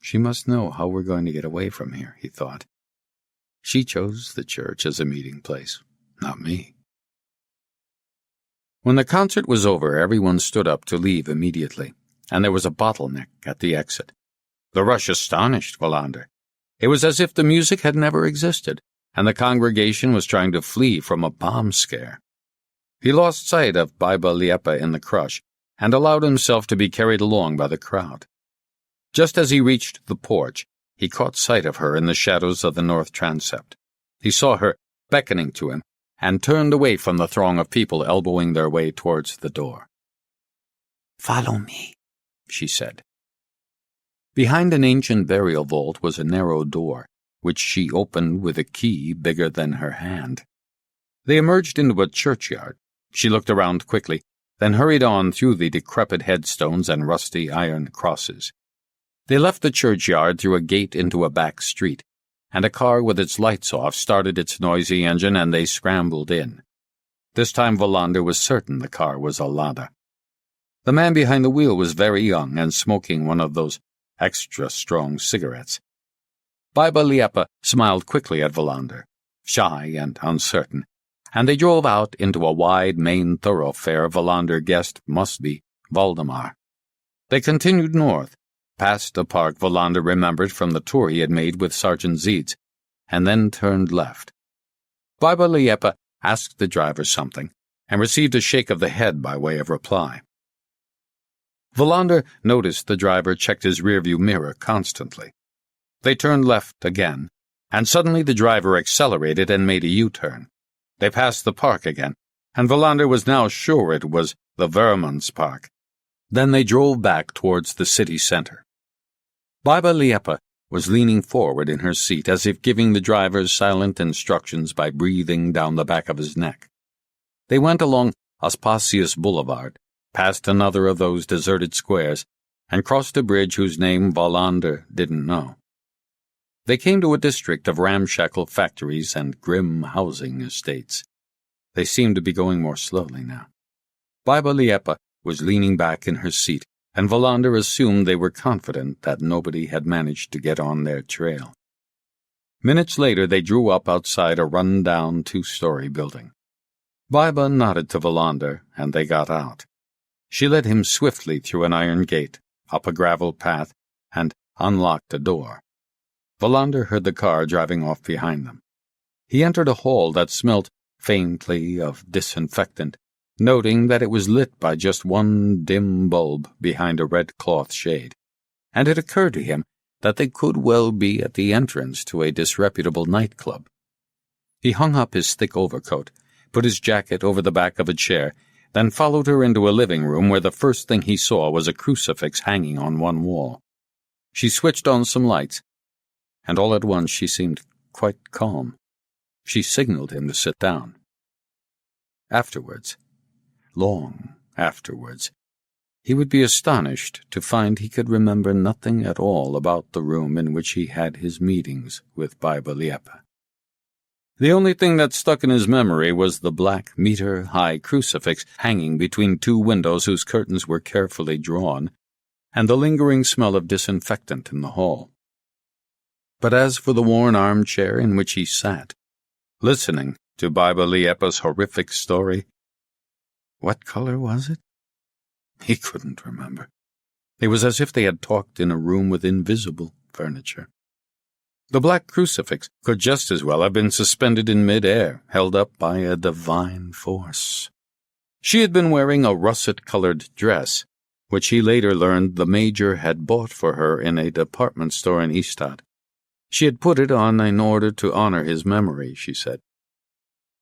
She must know how we're going to get away from here, he thought. She chose the church as a meeting place, not me. When the concert was over, everyone stood up to leave immediately, and there was a bottleneck at the exit. The rush astonished Wallander. It was as if the music had never existed, and the congregation was trying to flee from a bomb scare. He lost sight of Major Liepa in the crush, and allowed himself to be carried along by the crowd. Just as he reached the porch, he caught sight of her in the shadows of the north transept. He saw her beckoning to him, and turned away from the throng of people elbowing their way towards the door. "Follow me," she said. Behind an ancient burial vault was a narrow door, which she opened with a key bigger than her hand. They emerged into a churchyard. She looked around quickly, then hurried on through the decrepit headstones and rusty iron crosses. They left the churchyard through a gate into a back street, and a car with its lights off started its noisy engine, and they scrambled in. This time Wallander was certain the car was a Lada. The man behind the wheel was very young and smoking one of those extra-strong cigarettes. Major Liepa smiled quickly at Wallander, shy and uncertain, and they drove out into a wide main thoroughfare Wallander guessed must be Valdemar. They continued north, past a park Wallander remembered from the tour he had made with Sergeant Zietz, and then turned left. Major Liepa asked the driver something, and received a shake of the head by way of reply. Wallander noticed the driver checked his rearview mirror constantly. They turned left again, and suddenly the driver accelerated and made a U-turn. They passed the park again, and Wallander was now sure it was the Vermans Park. Then they drove back towards the city center. Major Liepa was leaning forward in her seat as if giving the driver silent instructions by breathing down the back of his neck. They went along Aspasius Boulevard, past another of those deserted squares, and crossed a bridge whose name Wallander didn't know. They came to a district of ramshackle factories and grim housing estates. They seemed to be going more slowly now. Major Liepa was leaning back in her seat, and Wallander assumed they were confident that nobody had managed to get on their trail. Minutes later they drew up outside a run-down 2-story building. Major nodded to Wallander, and they got out. She led him swiftly through an iron gate, up a gravel path, and unlocked a door. Wallander heard the car driving off behind them. He entered a hall that smelt faintly of disinfectant, noting that it was lit by just one dim bulb behind a red cloth shade, and it occurred to him that they could well be at the entrance to a disreputable nightclub. He hung up his thick overcoat, put his jacket over the back of a chair, then followed her into a living room where the first thing he saw was a crucifix hanging on one wall. She switched on some lights, and all at once she seemed quite calm. She signaled him to sit down. Afterwards, long afterwards, he would be astonished to find he could remember nothing at all about the room in which he had his meetings with Major Liepa. The only thing that stuck in his memory was the black meter-high crucifix hanging between two windows whose curtains were carefully drawn, and the lingering smell of disinfectant in the hall. But as for the worn armchair in which he sat, listening to Major Liepa's horrific story, what color was it? He couldn't remember. It was as if they had talked in a room with invisible furniture. The black crucifix could just as well have been suspended in mid-air, held up by a divine force. She had been wearing a russet-colored dress, which he later learned the Major had bought for her in a department store in Ystad. She had put it on in order to honor his memory, she said.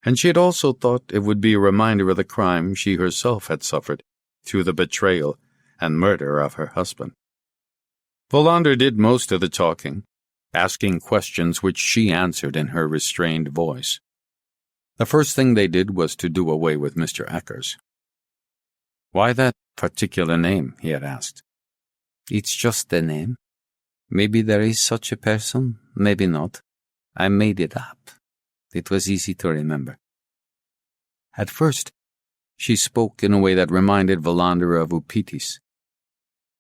And she had also thought it would be a reminder of the crime she herself had suffered through the betrayal and murder of her husband. Wallander did most of the talking, asking questions which she answered in her restrained voice. The first thing they did was to do away with Mr. Eckers. "Why that particular name?" he had asked. "It's just a name. Maybe there is such a person, maybe not. I made it up. It was easy to remember." At first, she spoke in a way that reminded Wallander of Upitis.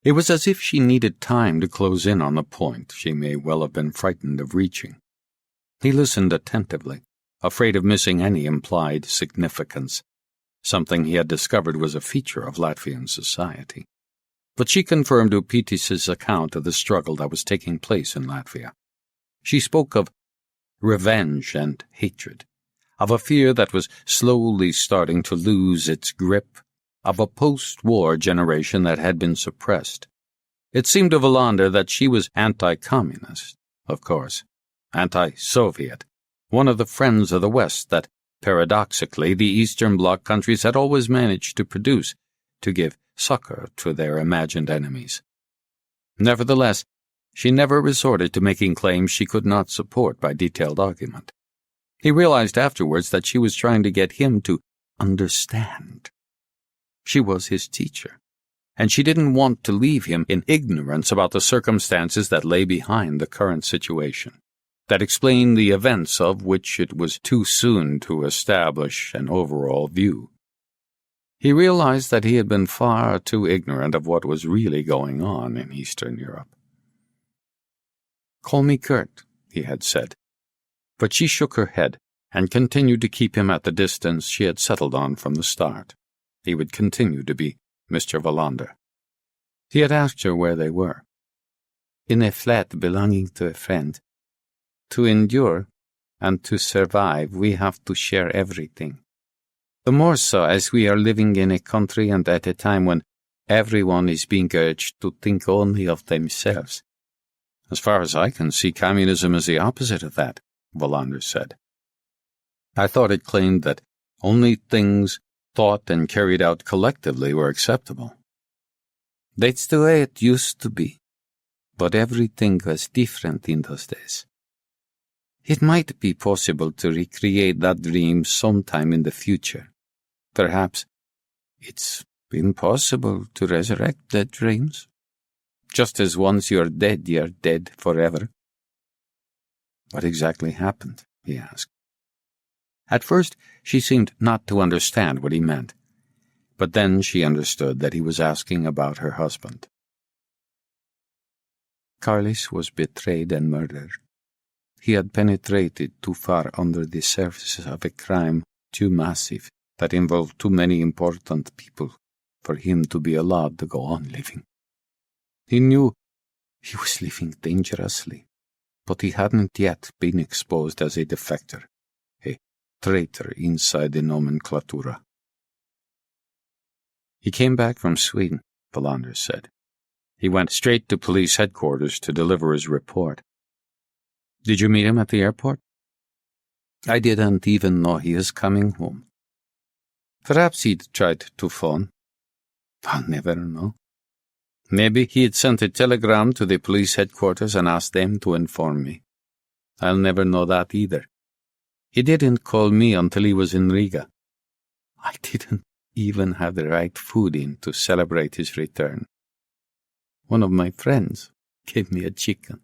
It was as if she needed time to close in on the point she may well have been frightened of reaching. He listened attentively, afraid of missing any implied significance, something he had discovered was a feature of Latvian society. But she confirmed Upitis's account of the struggle that was taking place in Latvia. She spoke of revenge and hatred, of a fear that was slowly starting to lose its grip, of a post-war generation that had been suppressed. It seemed to Wallander that she was anti-communist, of course, anti-Soviet, one of the friends of the West that, paradoxically, the Eastern Bloc countries had always managed to produce, to give succor to their imagined enemies. Nevertheless, she never resorted to making claims she could not support by detailed argument. He realized afterwards that she was trying to get him to understand. She was his teacher, and she didn't want to leave him in ignorance about the circumstances that lay behind the current situation, that explained the events of which it was too soon to establish an overall view. He realized that he had been far too ignorant of what was really going on in Eastern Europe. "Call me Kurt," he had said, but she shook her head and continued to keep him at the distance she had settled on from the start. He would continue to be Mr. Wallander. He had asked her where they were. "In a flat belonging to a friend. To endure and to survive, we have to share everything. The more so as we are living in a country and at a time when everyone is being urged to think only of themselves." "As far as I can see, communism is the opposite of that," Wallander said. "I thought it claimed that only things thought and carried out collectively were acceptable." "That's the way it used to be, but everything was different in those days. It might be possible to recreate that dream sometime in the future. Perhaps it's impossible to resurrect dead dreams. Just as once you're dead forever." "What exactly happened?" he asked. At first, she seemed not to understand what he meant, but then she understood that he was asking about her husband. Carlis was betrayed and murdered. He had penetrated too far under the surface of a crime too massive that involved too many important people for him to be allowed to go on living. He knew he was living dangerously, but he hadn't yet been exposed as a defector, a traitor inside the nomenclatura. He came back from Sweden, Wallander said. He went straight to police headquarters to deliver his report. Did you meet him at the airport? I didn't even know he was coming home. Perhaps he'd tried to phone. I'll never know. Maybe he had sent a telegram to the police headquarters and asked them to inform me. I'll never know that either. He didn't call me until he was in Riga. I didn't even have the right food in to celebrate his return. One of my friends gave me a chicken.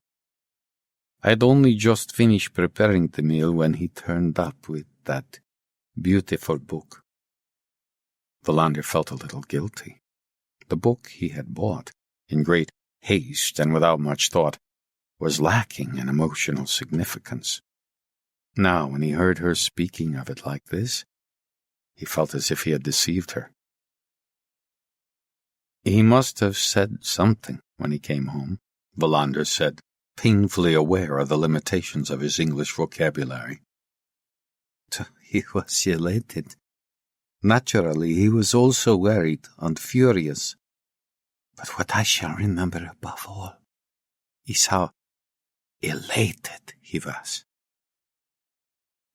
I'd only just finished preparing the meal when he turned up with that beautiful book. Wallander felt a little guilty. The book he had bought, in great haste and without much thought, was lacking in emotional significance. Now, when he heard her speaking of it like this, he felt as if he had deceived her. He must have said something when he came home, Wallander said, painfully aware of the limitations of his English vocabulary. He was elated. Naturally, he was also worried and furious. But what I shall remember above all is how elated he was.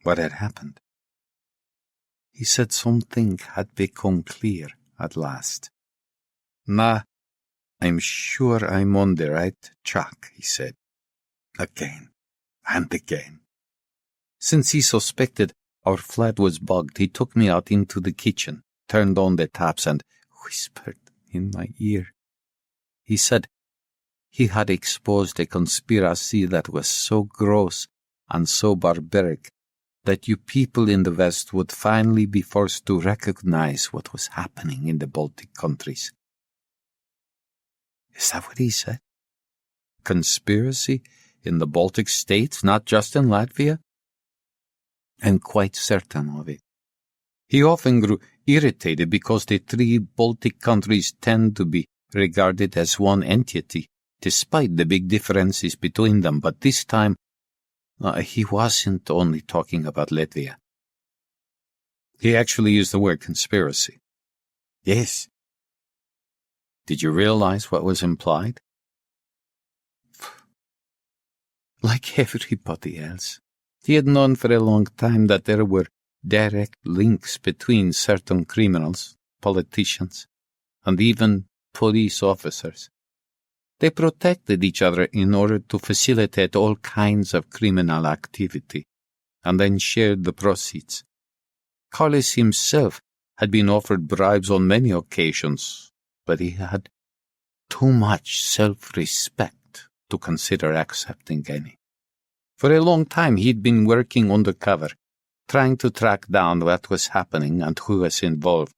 What had happened? He said something had become clear at last. Nah, I'm sure I'm on the right track, he said. Again and again. Since he suspected our flat was bugged, he took me out into the kitchen, turned on the taps, and whispered in my ear. He said he had exposed a conspiracy that was so gross and so barbaric that you people in the West would finally be forced to recognize what was happening in the Baltic countries. Is that what he said? Conspiracy in the Baltic states, not just in Latvia? I'm quite certain of it. He often grew irritated because the three Baltic countries tend to be regarded as one entity, despite the big differences between them, but this time he wasn't only talking about Latvia. He actually used the word conspiracy. Yes. Did you realize what was implied? Like everybody else, he had known for a long time that there were direct links between certain criminals, politicians, and even police officers. They protected each other in order to facilitate all kinds of criminal activity, and then shared the proceeds. Carlos himself had been offered bribes on many occasions, but he had too much self-respect to consider accepting any. For a long time he'd been working undercover, trying to track down what was happening and who was involved.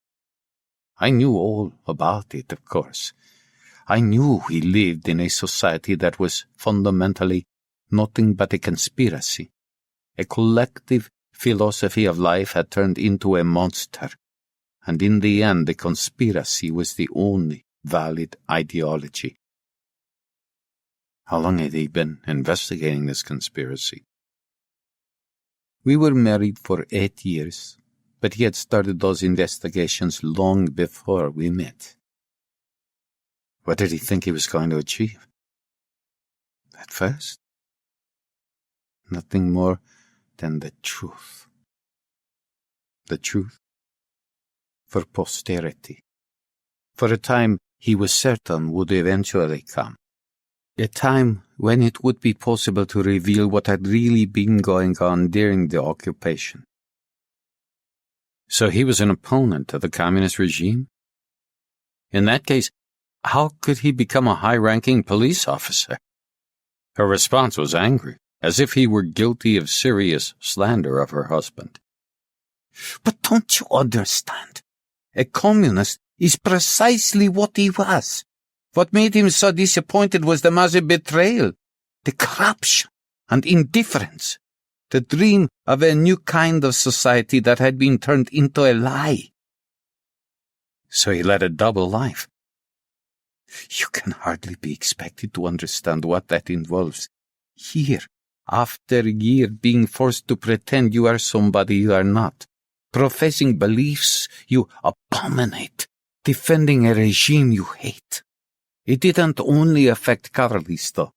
I knew all about it, of course. I knew he lived in a society that was fundamentally nothing but a conspiracy. A collective philosophy of life had turned into a monster, and in the end the conspiracy was the only valid ideology. How long had he been investigating this conspiracy? We were married for 8 years, but he had started those investigations long before we met. What did he think he was going to achieve? At first, nothing more than the truth. The truth for posterity. For a time he was certain would eventually come. A time when it would be possible to reveal what had really been going on during the occupation. So he was an opponent of the communist regime? In that case, how could he become a high-ranking police officer? Her response was angry, as if he were guilty of serious slander of her husband. But don't you understand? A communist is precisely what he was. What made him so disappointed was the massive betrayal, the corruption and indifference, the dream of a new kind of society that had been turned into a lie. So he led a double life. You can hardly be expected to understand what that involves. Year after year being forced to pretend you are somebody you are not, professing beliefs you abominate, defending a regime you hate. It didn't only affect Carlis, though.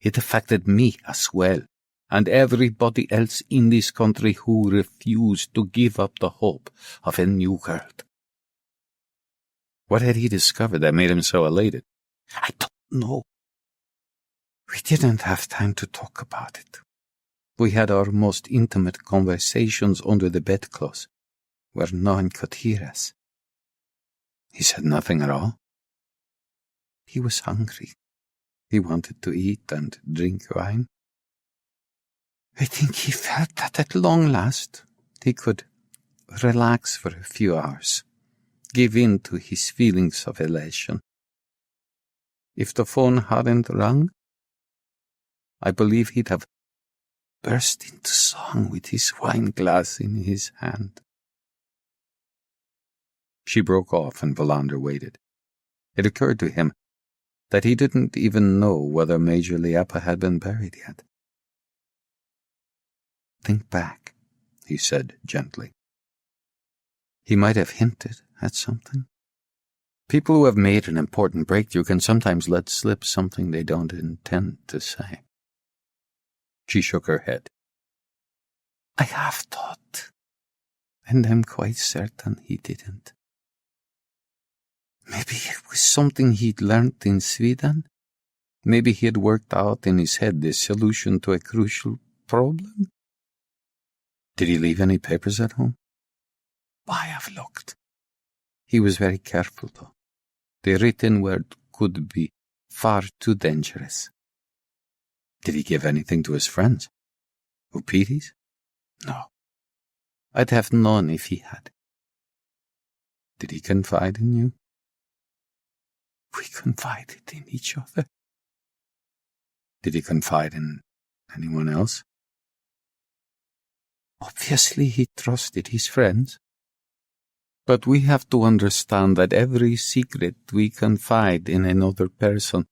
It affected me as well, and everybody else in this country who refused to give up the hope of a new world. What had he discovered that made him so elated? I don't know. We didn't have time to talk about it. We had our most intimate conversations under the bedclothes, where no one could hear us. He said nothing at all. He was hungry. He wanted to eat and drink wine. I think he felt that at long last he could relax for a few hours, give in to his feelings of elation. If the phone hadn't rung, I believe he'd have burst into song with his wine glass in his hand. She broke off and Wallander waited. It occurred to him that he didn't even know whether Major Liepa had been buried yet. Think back, he said gently. He might have hinted at something. People who have made an important breakthrough can sometimes let slip something they don't intend to say. She shook her head. I have thought, and I'm quite certain he didn't. Maybe it was something he'd learned in Sweden. Maybe he had worked out in his head the solution to a crucial problem. Did he leave any papers at home? I have looked. He was very careful, though. The written word could be far too dangerous. Did he give anything to his friends? Upides? No. I'd have known if he had. Did he confide in you? We confided in each other. Did he confide in anyone else? Obviously he trusted his friends. But we have to understand that every secret we confide in another person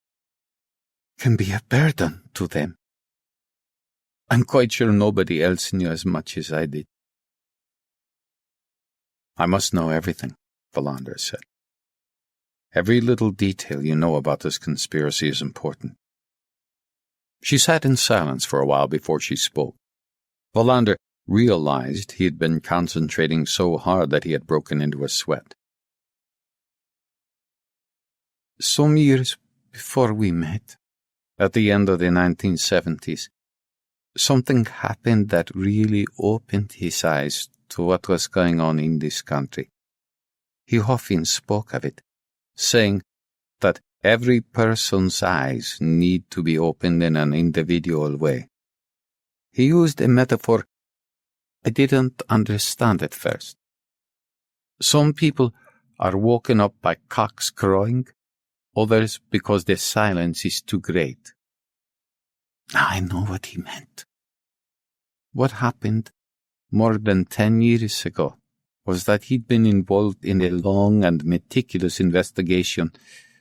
can be a burden to them. I'm quite sure nobody else knew as much as I did. I must know everything, Wallander said. Every little detail you know about this conspiracy is important. She sat in silence for a while before she spoke. Wallander realized he had been concentrating so hard that he had broken into a sweat. Some years before we met, at the end of the 1970s, something happened that really opened his eyes to what was going on in this country. He often spoke of it, saying that every person's eyes need to be opened in an individual way. He used a metaphor I didn't understand at first. Some people are woken up by cocks crowing, others because the silence is too great. Now I know what he meant. What happened more than 10 years ago was that he'd been involved in a long and meticulous investigation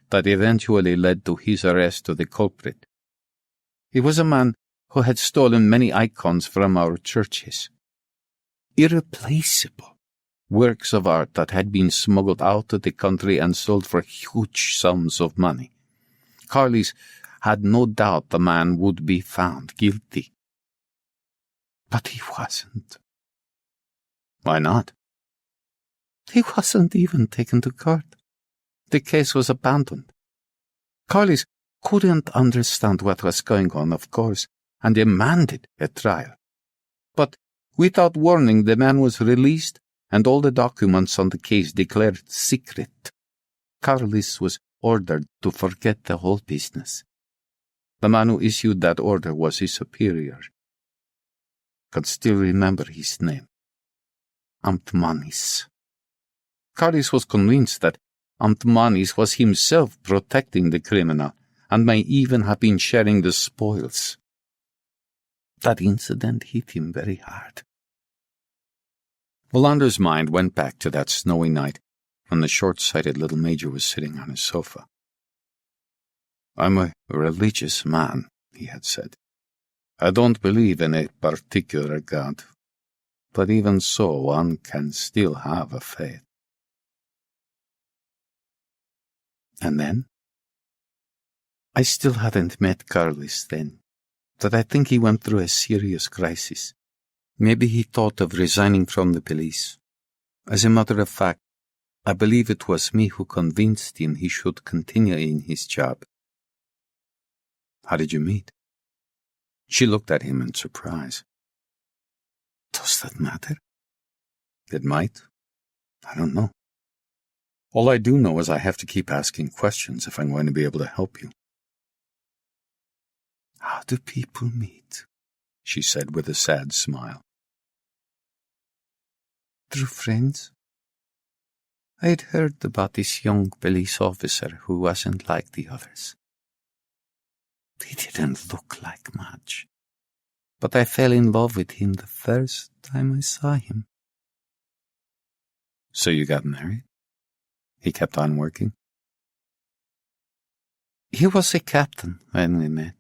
that eventually led to his arrest of the culprit. He was a man who had stolen many icons from our churches. Irreplaceable works of art that had been smuggled out of the country and sold for huge sums of money. Carlis had no doubt the man would be found guilty. But he wasn't. Why not? He wasn't even taken to court. The case was abandoned. Carlis couldn't understand what was going on, of course, and demanded a trial. But without warning, the man was released, and all the documents on the case declared secret. Carlis was ordered to forget the whole business. The man who issued that order was his superior. Could still remember his name. Amtmanis. Carlis was convinced that Amtmanis was himself protecting the criminal, and may even have been sharing the spoils. That incident hit him very hard. Wallander's mind went back to that snowy night when the short-sighted little major was sitting on his sofa. "I'm a religious man," he had said. "I don't believe in a particular God, but even so one can still have a faith." And then? I still hadn't met Carlis then, but I think he went through a serious crisis. Maybe he thought of resigning from the police. As a matter of fact, I believe it was me who convinced him he should continue in his job. "How did you meet?" She looked at him in surprise. "Does that matter?" "It might. I don't know. All I do know is I have to keep asking questions if I'm going to be able to help you." "How do people meet?" she said with a sad smile. "Through friends. I'd heard about this young police officer who wasn't like the others. He didn't look like much, but I fell in love with him the first time I saw him." "So you got married?" He kept on working? "He was a captain when we met,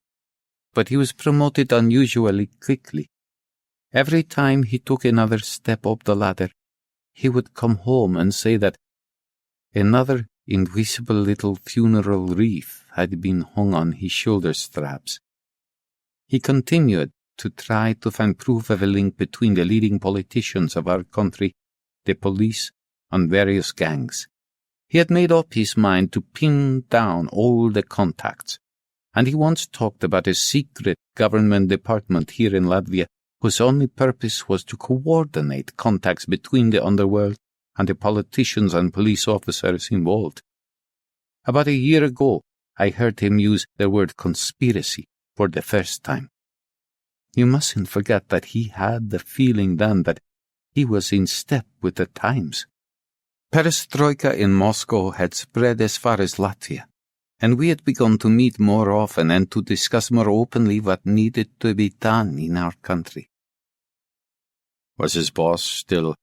but he was promoted unusually quickly. Every time he took another step up the ladder, he would come home and say that another invisible little funeral wreath had been hung on his shoulder straps. He continued to try to find proof of a link between the leading politicians of our country, the police, and various gangs. He had made up his mind to pin down all the contacts, and he once talked about a secret government department here in Latvia whose only purpose was to coordinate contacts between the underworld and the politicians and police officers involved. About a year ago, I heard him use the word conspiracy for the first time. You mustn't forget that he had the feeling then that he was in step with the times. Perestroika in Moscow had spread as far as Latvia, and we had begun to meet more often and to discuss more openly what needed to be done in our country. Was his boss still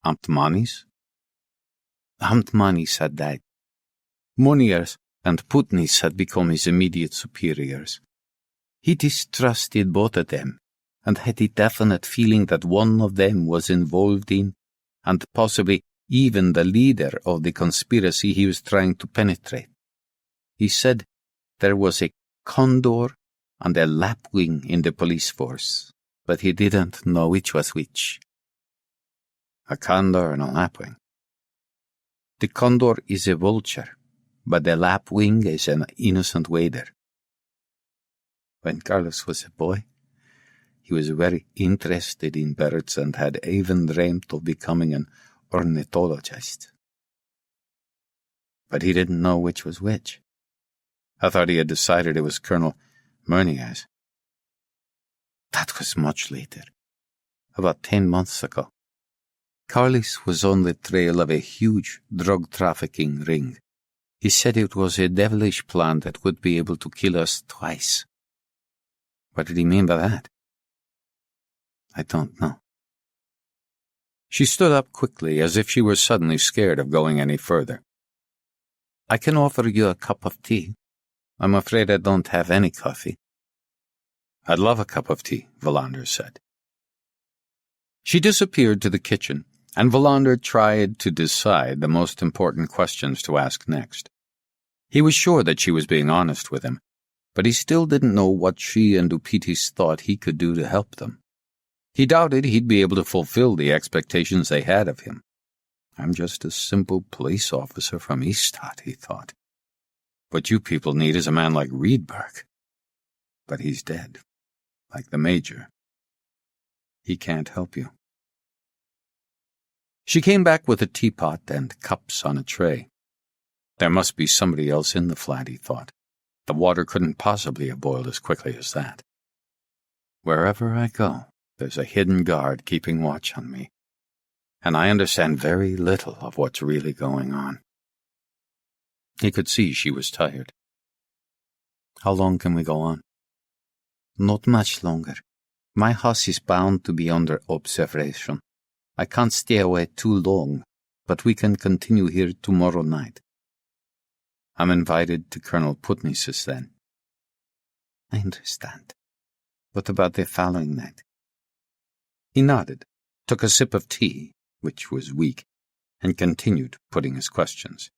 Amtmanis? Amtmanis had died. Muniers and Putnis had become his immediate superiors. He distrusted both of them and had a definite feeling that one of them was involved in, and possibly even the leader of the conspiracy he was trying to penetrate. He said there was a condor and a lapwing in the police force, but he didn't know which was which. A condor and a lapwing. The condor is a vulture, but the lapwing is an innocent wader. When Carlos was a boy, he was very interested in birds and had even dreamt of becoming an ornithologist. But he didn't know which was which. I thought he had decided it was Colonel Murnier's. That was much later, about 10 months ago. Carlis was on the trail of a huge drug trafficking ring. He said it was a devilish plan that would be able to kill us twice. What did he mean by that? I don't know. She stood up quickly, as if she were suddenly scared of going any further. I can offer you a cup of tea. I'm afraid I don't have any coffee. I'd love a cup of tea, Wallander said. She disappeared to the kitchen, and Wallander tried to decide the most important questions to ask next. He was sure that she was being honest with him, but he still didn't know what she and Upitis thought he could do to help them. He doubted he'd be able to fulfill the expectations they had of him. I'm just a simple police officer from Ystad, he thought. What you people need is a man like Riedberg. But he's dead, like the Major. He can't help you. She came back with a teapot and cups on a tray. There must be somebody else in the flat, he thought. The water couldn't possibly have boiled as quickly as that. Wherever I go, there's a hidden guard keeping watch on me, and I understand very little of what's really going on. He could see she was tired. How long can we go on? Not much longer. My house is bound to be under observation. I can't stay away too long, but we can continue here tomorrow night. I'm invited to Colonel Putney's then. I understand. What about the following night? He nodded, took a sip of tea, which was weak, and continued putting his questions.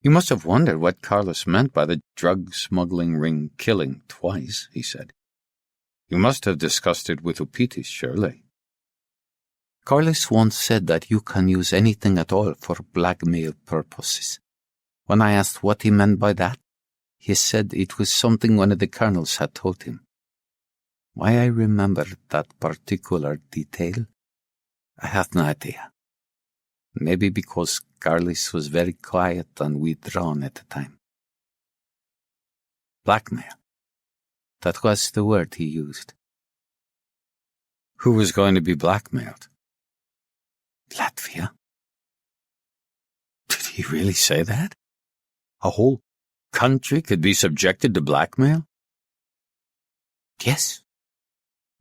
You must have wondered what Carlos meant by the drug-smuggling ring killing twice, he said. You must have discussed it with Upitis, surely. Carlos once said that you can use anything at all for blackmail purposes. When I asked what he meant by that, he said it was something one of the colonels had told him. Why I remember that particular detail, I have no idea. Maybe because Carlos was very quiet and withdrawn at the time. Blackmail. That was the word he used. Who was going to be blackmailed? Latvia. Did he really say that? A whole country could be subjected to blackmail? Yes.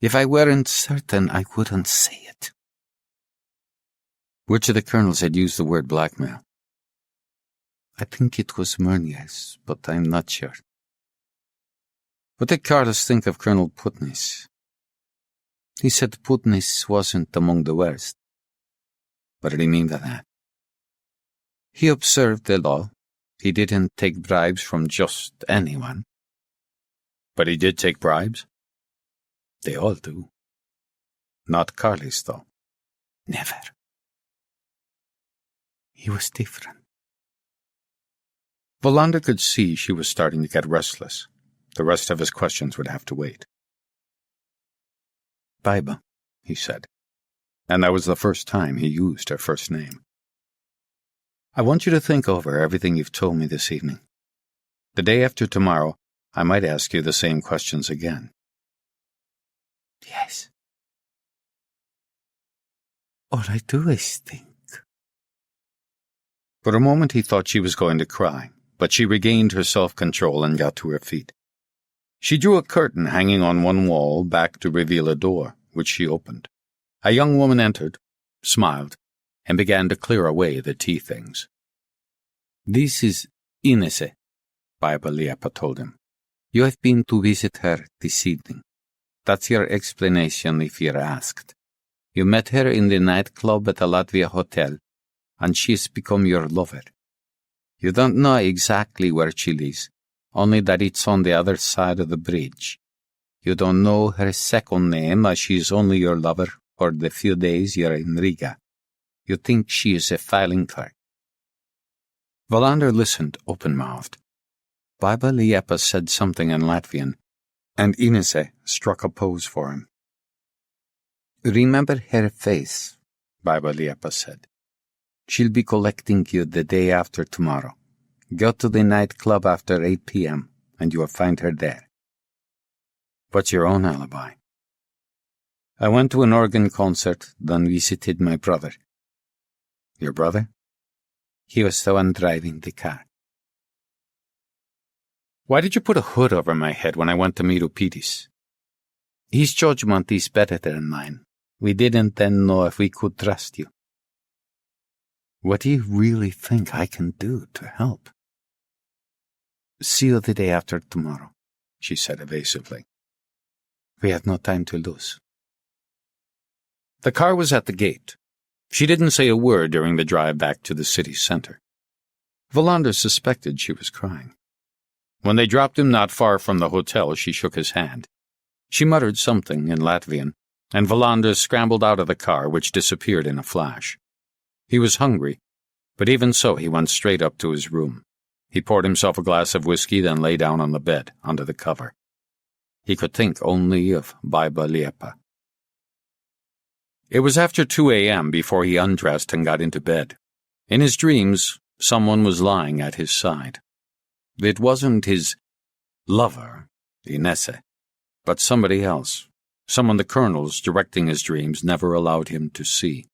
If I weren't certain, I wouldn't say it. Which of the colonels had used the word blackmail? I think it was Murnier's, but I'm not sure. What did Carlos think of Colonel Putney's? He said Putney's wasn't among the worst. What did he mean by that? He observed the law. He didn't take bribes from just anyone. But he did take bribes? They all do. Not Carlos, though. Never. He was different. Wallander could see she was starting to get restless. The rest of his questions would have to wait. Baiba, he said, and that was the first time he used her first name. I want you to think over everything you've told me this evening. The day after tomorrow, I might ask you the same questions again. Yes. All I do is think. For a moment he thought she was going to cry, but she regained her self-control and got to her feet. She drew a curtain hanging on one wall back to reveal a door, which she opened. A young woman entered, smiled, and began to clear away the tea things. This is Inese, Major Liepa told him. You have been to visit her this evening. That's your explanation if you're asked. You met her in the nightclub at the Latvia hotel, and she's become your lover. You don't know exactly where she lives, only that it's on the other side of the bridge. You don't know her second name, as she's only your lover for the few days you're in Riga. You think she is a filing clerk. Wallander listened open-mouthed. Major Liepa said something in Latvian, and Inese struck a pose for him. Remember her face, Major Liepa said. She'll be collecting you the day after tomorrow. Go to the nightclub after 8 p.m., and you will find her there. What's your own alibi? I went to an organ concert, then visited my brother. Your brother? He was the one driving the car. Why did you put a hood over my head when I went to meet Upitis? His judgment is better than mine. We didn't then know if we could trust you. What do you really think I can do to help? See you the day after tomorrow, she said evasively. We have no time to lose. The car was at the gate. She didn't say a word during the drive back to the city center. Wallander suspected she was crying. When they dropped him not far from the hotel, she shook his hand. She muttered something in Latvian, and Wallander scrambled out of the car, which disappeared in a flash. He was hungry, but even so he went straight up to his room. He poured himself a glass of whiskey, then lay down on the bed, under the cover. He could think only of Major Liepa. It was after 2 a.m. before he undressed and got into bed. In his dreams, someone was lying at his side. It wasn't his lover, Inese, but somebody else, someone the colonels directing his dreams never allowed him to see.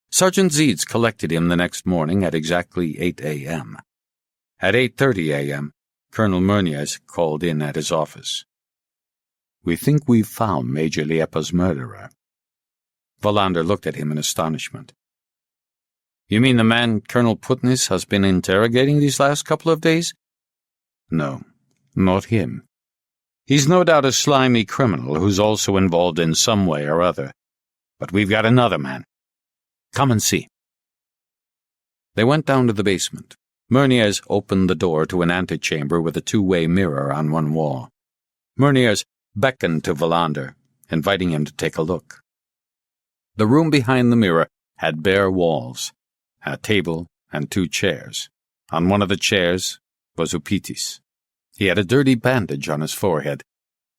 Sergeant Zeeds collected him the next morning at exactly 8 a.m. At 8:30 a.m., Colonel Murnier's called in at his office. We think we've found Major Liepa's murderer. Wallander looked at him in astonishment. You mean the man Colonel Putness has been interrogating these last couple of days? No, not him. He's no doubt a slimy criminal who's also involved in some way or other. But we've got another man. Come and see. They went down to the basement. Meuniers opened the door to an antechamber with a two-way mirror on one wall. Meuniers beckoned to Wallander, inviting him to take a look. The room behind the mirror had bare walls, a table and two chairs. On one of the chairs was Upitis. He had a dirty bandage on his forehead.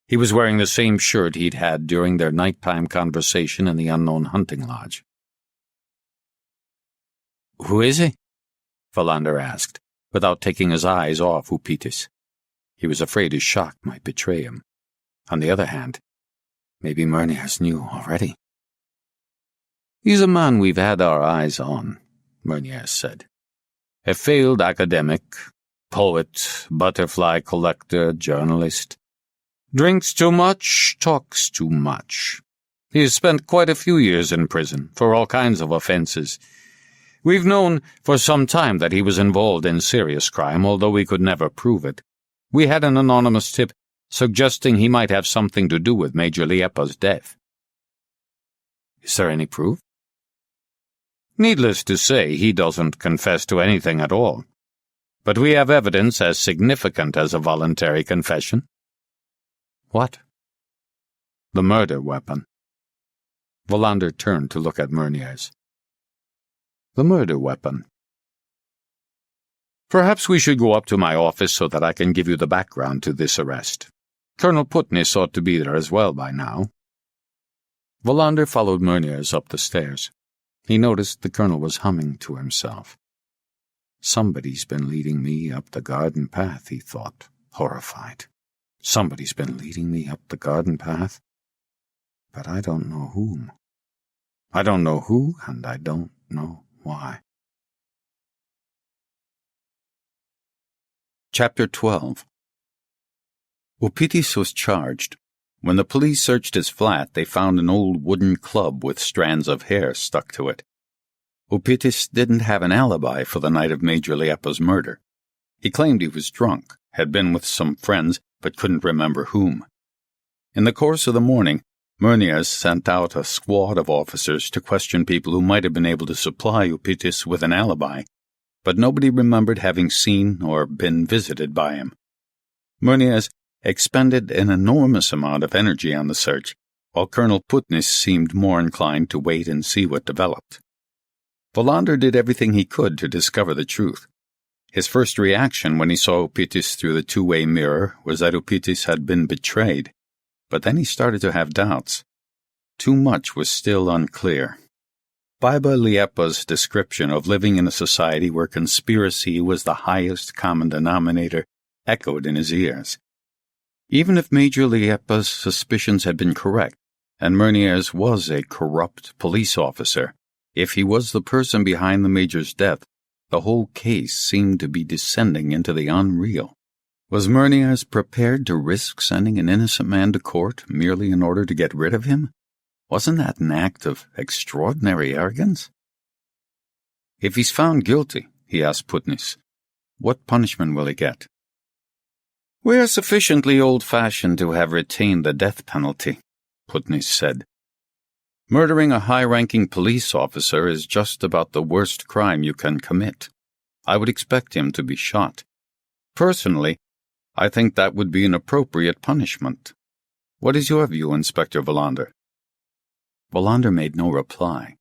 He was wearing the same shirt he'd had during their nighttime conversation in the unknown hunting lodge. Who is he? Wallander asked, without taking his eyes off Upitis. He was afraid his shock might betray him. On the other hand, maybe Meuniers knew already. He's a man we've had our eyes on, Meuniers said. A failed academic, poet, butterfly collector, journalist. Drinks too much, talks too much. He has spent quite a few years in prison for all kinds of offenses. We've known for some time that he was involved in serious crime, although we could never prove it. We had an anonymous tip suggesting he might have something to do with Major Liepa's death. Is there any proof? Needless to say, he doesn't confess to anything at all. But we have evidence as significant as a voluntary confession. What? The murder weapon. Wallander turned to look at Meuniers. The murder weapon. Perhaps we should go up to my office so that I can give you the background to this arrest. Colonel Putness ought to be there as well by now. Wallander followed Meuniers up the stairs. He noticed the colonel was humming to himself. Somebody's been leading me up the garden path, he thought, horrified. Somebody's been leading me up the garden path. But I don't know whom. I don't know who, and I don't know why. Chapter 12. Upitis was charged. When the police searched his flat, they found an old wooden club with strands of hair stuck to it. Upitis didn't have an alibi for the night of Major Liepa's murder. He claimed he was drunk, had been with some friends, but couldn't remember whom. In the course of the morning, Meuniers sent out a squad of officers to question people who might have been able to supply Upitis with an alibi, but nobody remembered having seen or been visited by him. Meuniers expended an enormous amount of energy on the search, while Colonel Putness seemed more inclined to wait and see what developed. Wallander did everything he could to discover the truth. His first reaction when he saw Upitis through the two-way mirror was that Upitis had been betrayed, but then he started to have doubts. Too much was still unclear. Major Liepa's description of living in a society where conspiracy was the highest common denominator echoed in his ears. Even if Major Liepa's suspicions had been correct, and Meuniers was a corrupt police officer, if he was the person behind the Major's death, the whole case seemed to be descending into the unreal. Was Meuniers prepared to risk sending an innocent man to court merely in order to get rid of him? Wasn't that an act of extraordinary arrogance? If he's found guilty, he asked Putness, what punishment will he get? We are sufficiently old-fashioned to have retained the death penalty, Putness said. Murdering a high-ranking police officer is just about the worst crime you can commit. I would expect him to be shot. Personally, I think that would be an appropriate punishment. What is your view, Inspector Wallander? Wallander made no reply.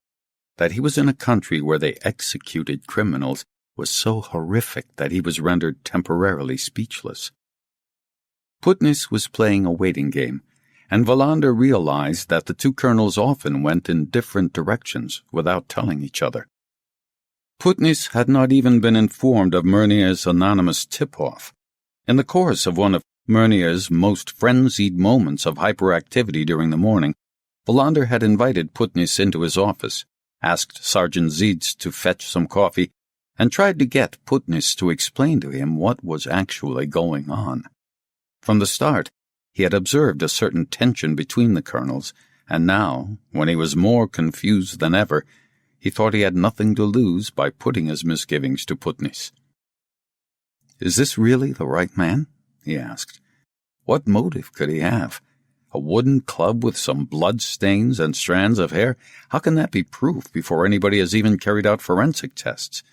That he was in a country where they executed criminals was so horrific that he was rendered temporarily speechless. Putness was playing a waiting game, and Wallander realized that the two colonels often went in different directions without telling each other. Putness had not even been informed of Meuniers' anonymous tip-off. In the course of one of Meuniers' most frenzied moments of hyperactivity during the morning, Wallander had invited Putness into his office, asked Sergeant Zietz to fetch some coffee, and tried to get Putness to explain to him what was actually going on. From the start, he had observed a certain tension between the colonels, and now, when he was more confused than ever, He thought he had nothing to lose by putting his misgivings to Putney's. "Is this really the right man?" he asked. "What motive could he have? A wooden club with some blood stains and strands of hair? How can that be proof before anybody has even carried out forensic tests?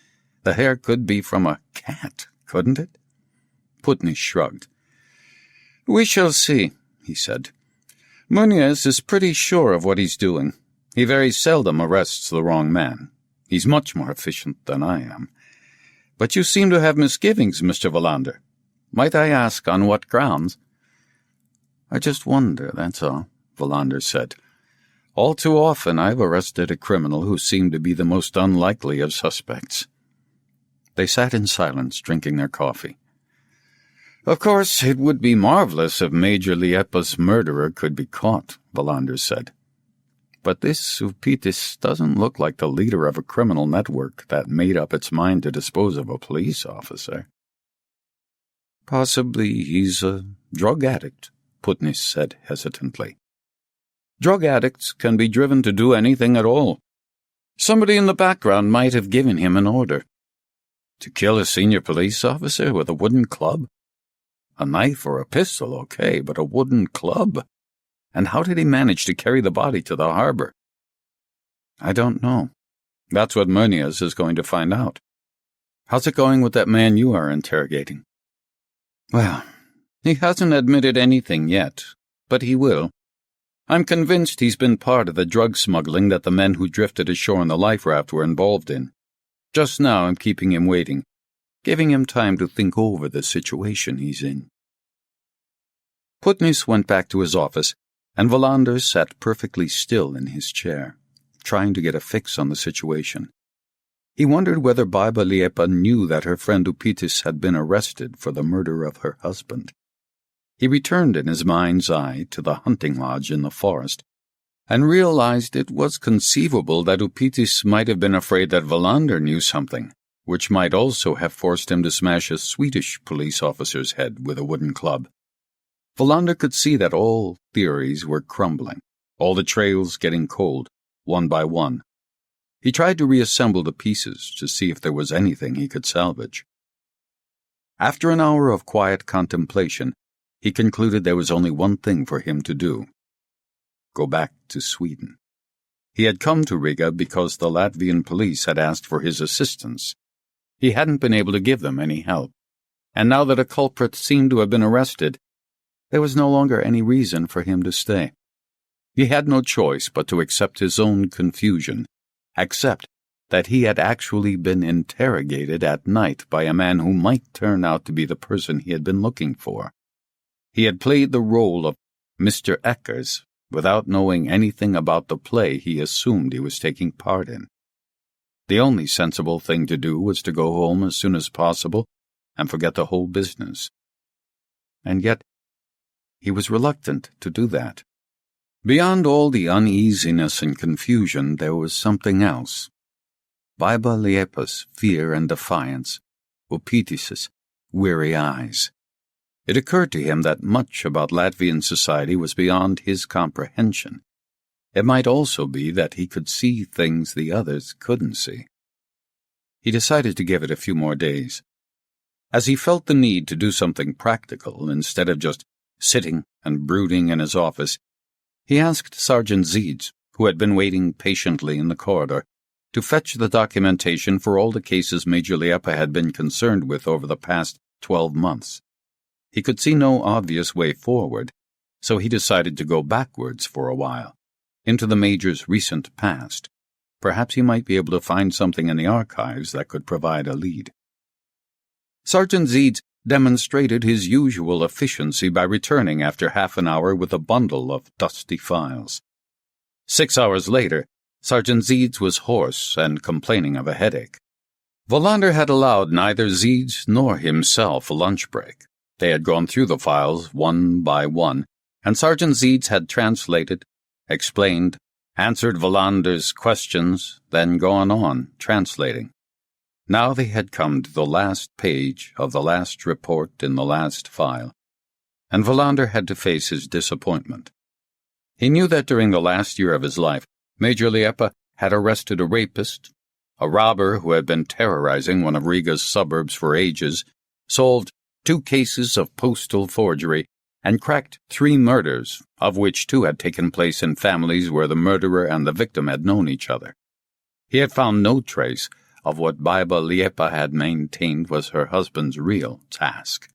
The hair could be from a cat, couldn't it?" Putney shrugged. "We shall see," he said. "Muniz is pretty sure of what he's doing. He very seldom arrests the wrong man. He's much more efficient than I am. But you seem to have misgivings, Mr. Wallander. Might I ask on what grounds?" "I just wonder, that's all," Wallander said. "All too often I've arrested a criminal who seemed to be the most unlikely of suspects." They sat in silence, drinking their coffee. "Of course, it would be marvelous if Major Liepa's murderer could be caught," Wallander said. "But this Upitis doesn't look like the leader of a criminal network that made up its mind to dispose of a police officer." "Possibly he's a drug addict," Putney said hesitantly. "Drug addicts can be driven to do anything at all. Somebody in the background might have given him an order. To kill a senior police officer with a wooden club? A knife or a pistol, okay, but a wooden club? And how did he manage to carry the body to the harbor?" "I don't know. That's what Muniz is going to find out. How's it going with that man you are interrogating?" "Well, he hasn't admitted anything yet, but he will. I'm convinced he's been part of the drug smuggling that the men who drifted ashore on the life raft were involved in. Just now I'm keeping him waiting, giving him time to think over the situation he's in." Putney went back to his office, and Wallander sat perfectly still in his chair, trying to get a fix on the situation. He wondered whether Major Liepa knew that her friend Upitis had been arrested for the murder of her husband. He returned in his mind's eye to the hunting lodge in the forest, and realized it was conceivable that Upitis might have been afraid that Wallander knew something, which might also have forced him to smash a Swedish police officer's head with a wooden club. Wallander could see that all theories were crumbling, all the trails getting cold, one by one. He tried to reassemble the pieces to see if there was anything he could salvage. After an hour of quiet contemplation, he concluded there was only one thing for him to do: go back to Sweden. He had come to Riga because the Latvian police had asked for his assistance. He hadn't been able to give them any help, and now that a culprit seemed to have been arrested, there was no longer any reason for him to stay. He had no choice but to accept his own confusion, accept that he had actually been interrogated at night by a man who might turn out to be the person he had been looking for. He had played the role of Mr. Eckers without knowing anything about the play he assumed he was taking part in. The only sensible thing to do was to go home as soon as possible and forget the whole business. And yet, he was reluctant to do that. Beyond all the uneasiness and confusion, there was something else. Major Liepa's fear and defiance, Upitis's weary eyes. It occurred to him that much about Latvian society was beyond his comprehension. It might also be that he could see things the others couldn't see. He decided to give it a few more days. As he felt the need to do something practical instead of just sitting and brooding in his office, he asked Sergeant Zeeds, who had been waiting patiently in the corridor, to fetch the documentation for all the cases Major Liepa had been concerned with over the past 12 months. He could see no obvious way forward, so he decided to go backwards for a while, into the Major's recent past. Perhaps he might be able to find something in the archives that could provide a lead. Sergeant Zeeds demonstrated his usual efficiency by returning after half an hour with a bundle of dusty files. 6 hours later, Sergeant Zeeds was hoarse and complaining of a headache. Wallander had allowed neither Zeeds nor himself a lunch break. They had gone through the files one by one, and Sergeant Zeeds had translated, explained, answered Wallander's questions, then gone on, translating. Now they had come to the last page of the last report in the last file, and Wallander had to face his disappointment. He knew that during the last year of his life, Major Liepa had arrested a rapist, a robber who had been terrorizing one of Riga's suburbs for ages, solved 2 cases of postal forgery, and cracked 3 murders, of which 2 had taken place in families where the murderer and the victim had known each other. He had found no trace of what Major Liepa had maintained was her husband's real task.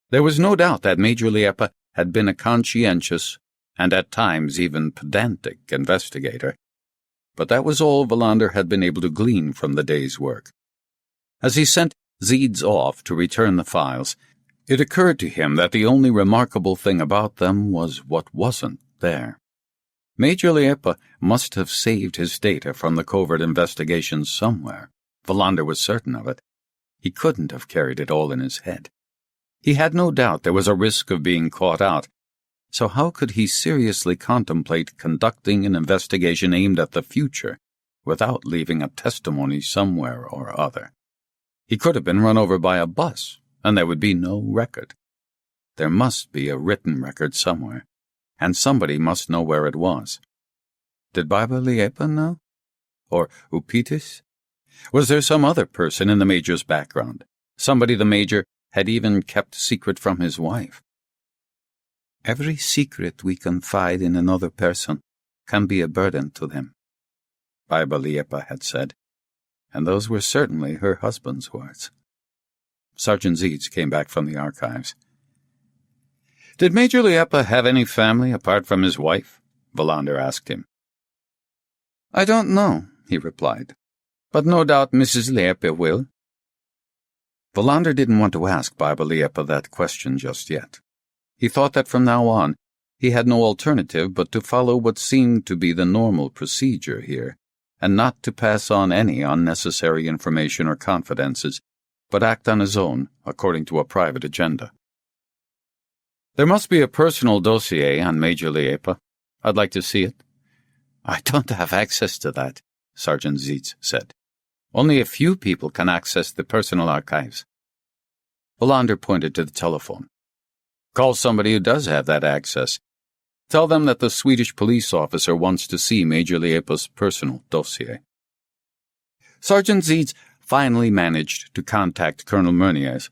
There was no doubt that Major Liepa had been a conscientious and at times even pedantic investigator, but that was all Wallander had been able to glean from the day's work. As he sent Zeeds off to return the files, it occurred to him that the only remarkable thing about them was what wasn't there. Major Liepa must have saved his data from the covert investigation somewhere. Wallander was certain of it. He couldn't have carried it all in his head. He had no doubt there was a risk of being caught out, so how could he seriously contemplate conducting an investigation aimed at the future without leaving a testimony somewhere or other? He could have been run over by a bus, and there would be no record. There must be a written record somewhere, and somebody must know where it was. Did Major Liepa know? Or Upitis? Was there some other person in the Major's background, somebody the Major had even kept secret from his wife? Every secret we confide in another person can be a burden to them, Major Liepa had said, and those were certainly her husband's words. Sergeant Zeeds came back from the archives. Did Major Liepa have any family apart from his wife? Wallander asked him. I don't know, he replied, but no doubt Mrs. Liepa will. Wallander didn't want to ask Major Liepa that question just yet. He thought that from now on he had no alternative but to follow what seemed to be the normal procedure here, and not to pass on any unnecessary information or confidences, but act on his own according to a private agenda. There must be a personal dossier on Major Liepa. I'd like to see it. I don't have access to that, Sergeant Zeets said. Only a few people can access the personal archives. Wallander pointed to the telephone. Call somebody who does have that access. Tell them that the Swedish police officer wants to see Major Liepa's personal dossier. Sergeant Zeeds finally managed to contact Colonel Meuniers,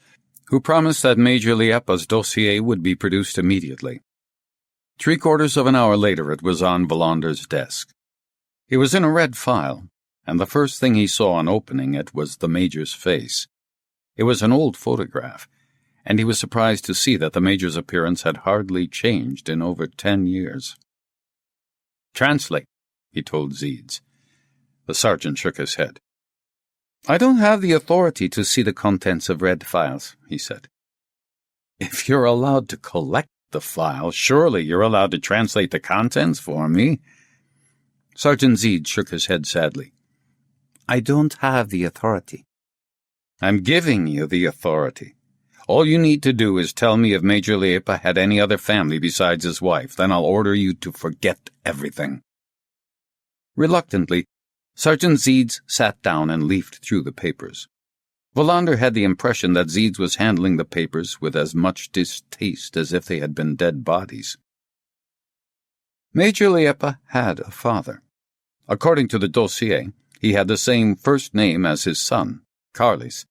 who promised that Major Liepa's dossier would be produced immediately. 3/4 of an hour later it was on Wallander's desk. It was in a red file, and the first thing he saw on opening it was the Major's face. It was an old photograph, and he was surprised to see that the Major's appearance had hardly changed in over 10 years. Translate, he told Zeeds. The sergeant shook his head. I don't have the authority to see the contents of red files, he said. If you're allowed to collect the file, surely you're allowed to translate the contents for me. Sergeant Zeeds shook his head sadly. I don't have the authority. I'm giving you the authority. All you need to do is tell me if Major Liepa had any other family besides his wife, then I'll order you to forget everything. Reluctantly, Sergeant Zeeds sat down and leafed through the papers. Wallander had the impression that Zeeds was handling the papers with as much distaste as if they had been dead bodies. Major Liepa had a father. According to the dossier, he had the same first name as his son, Carlis,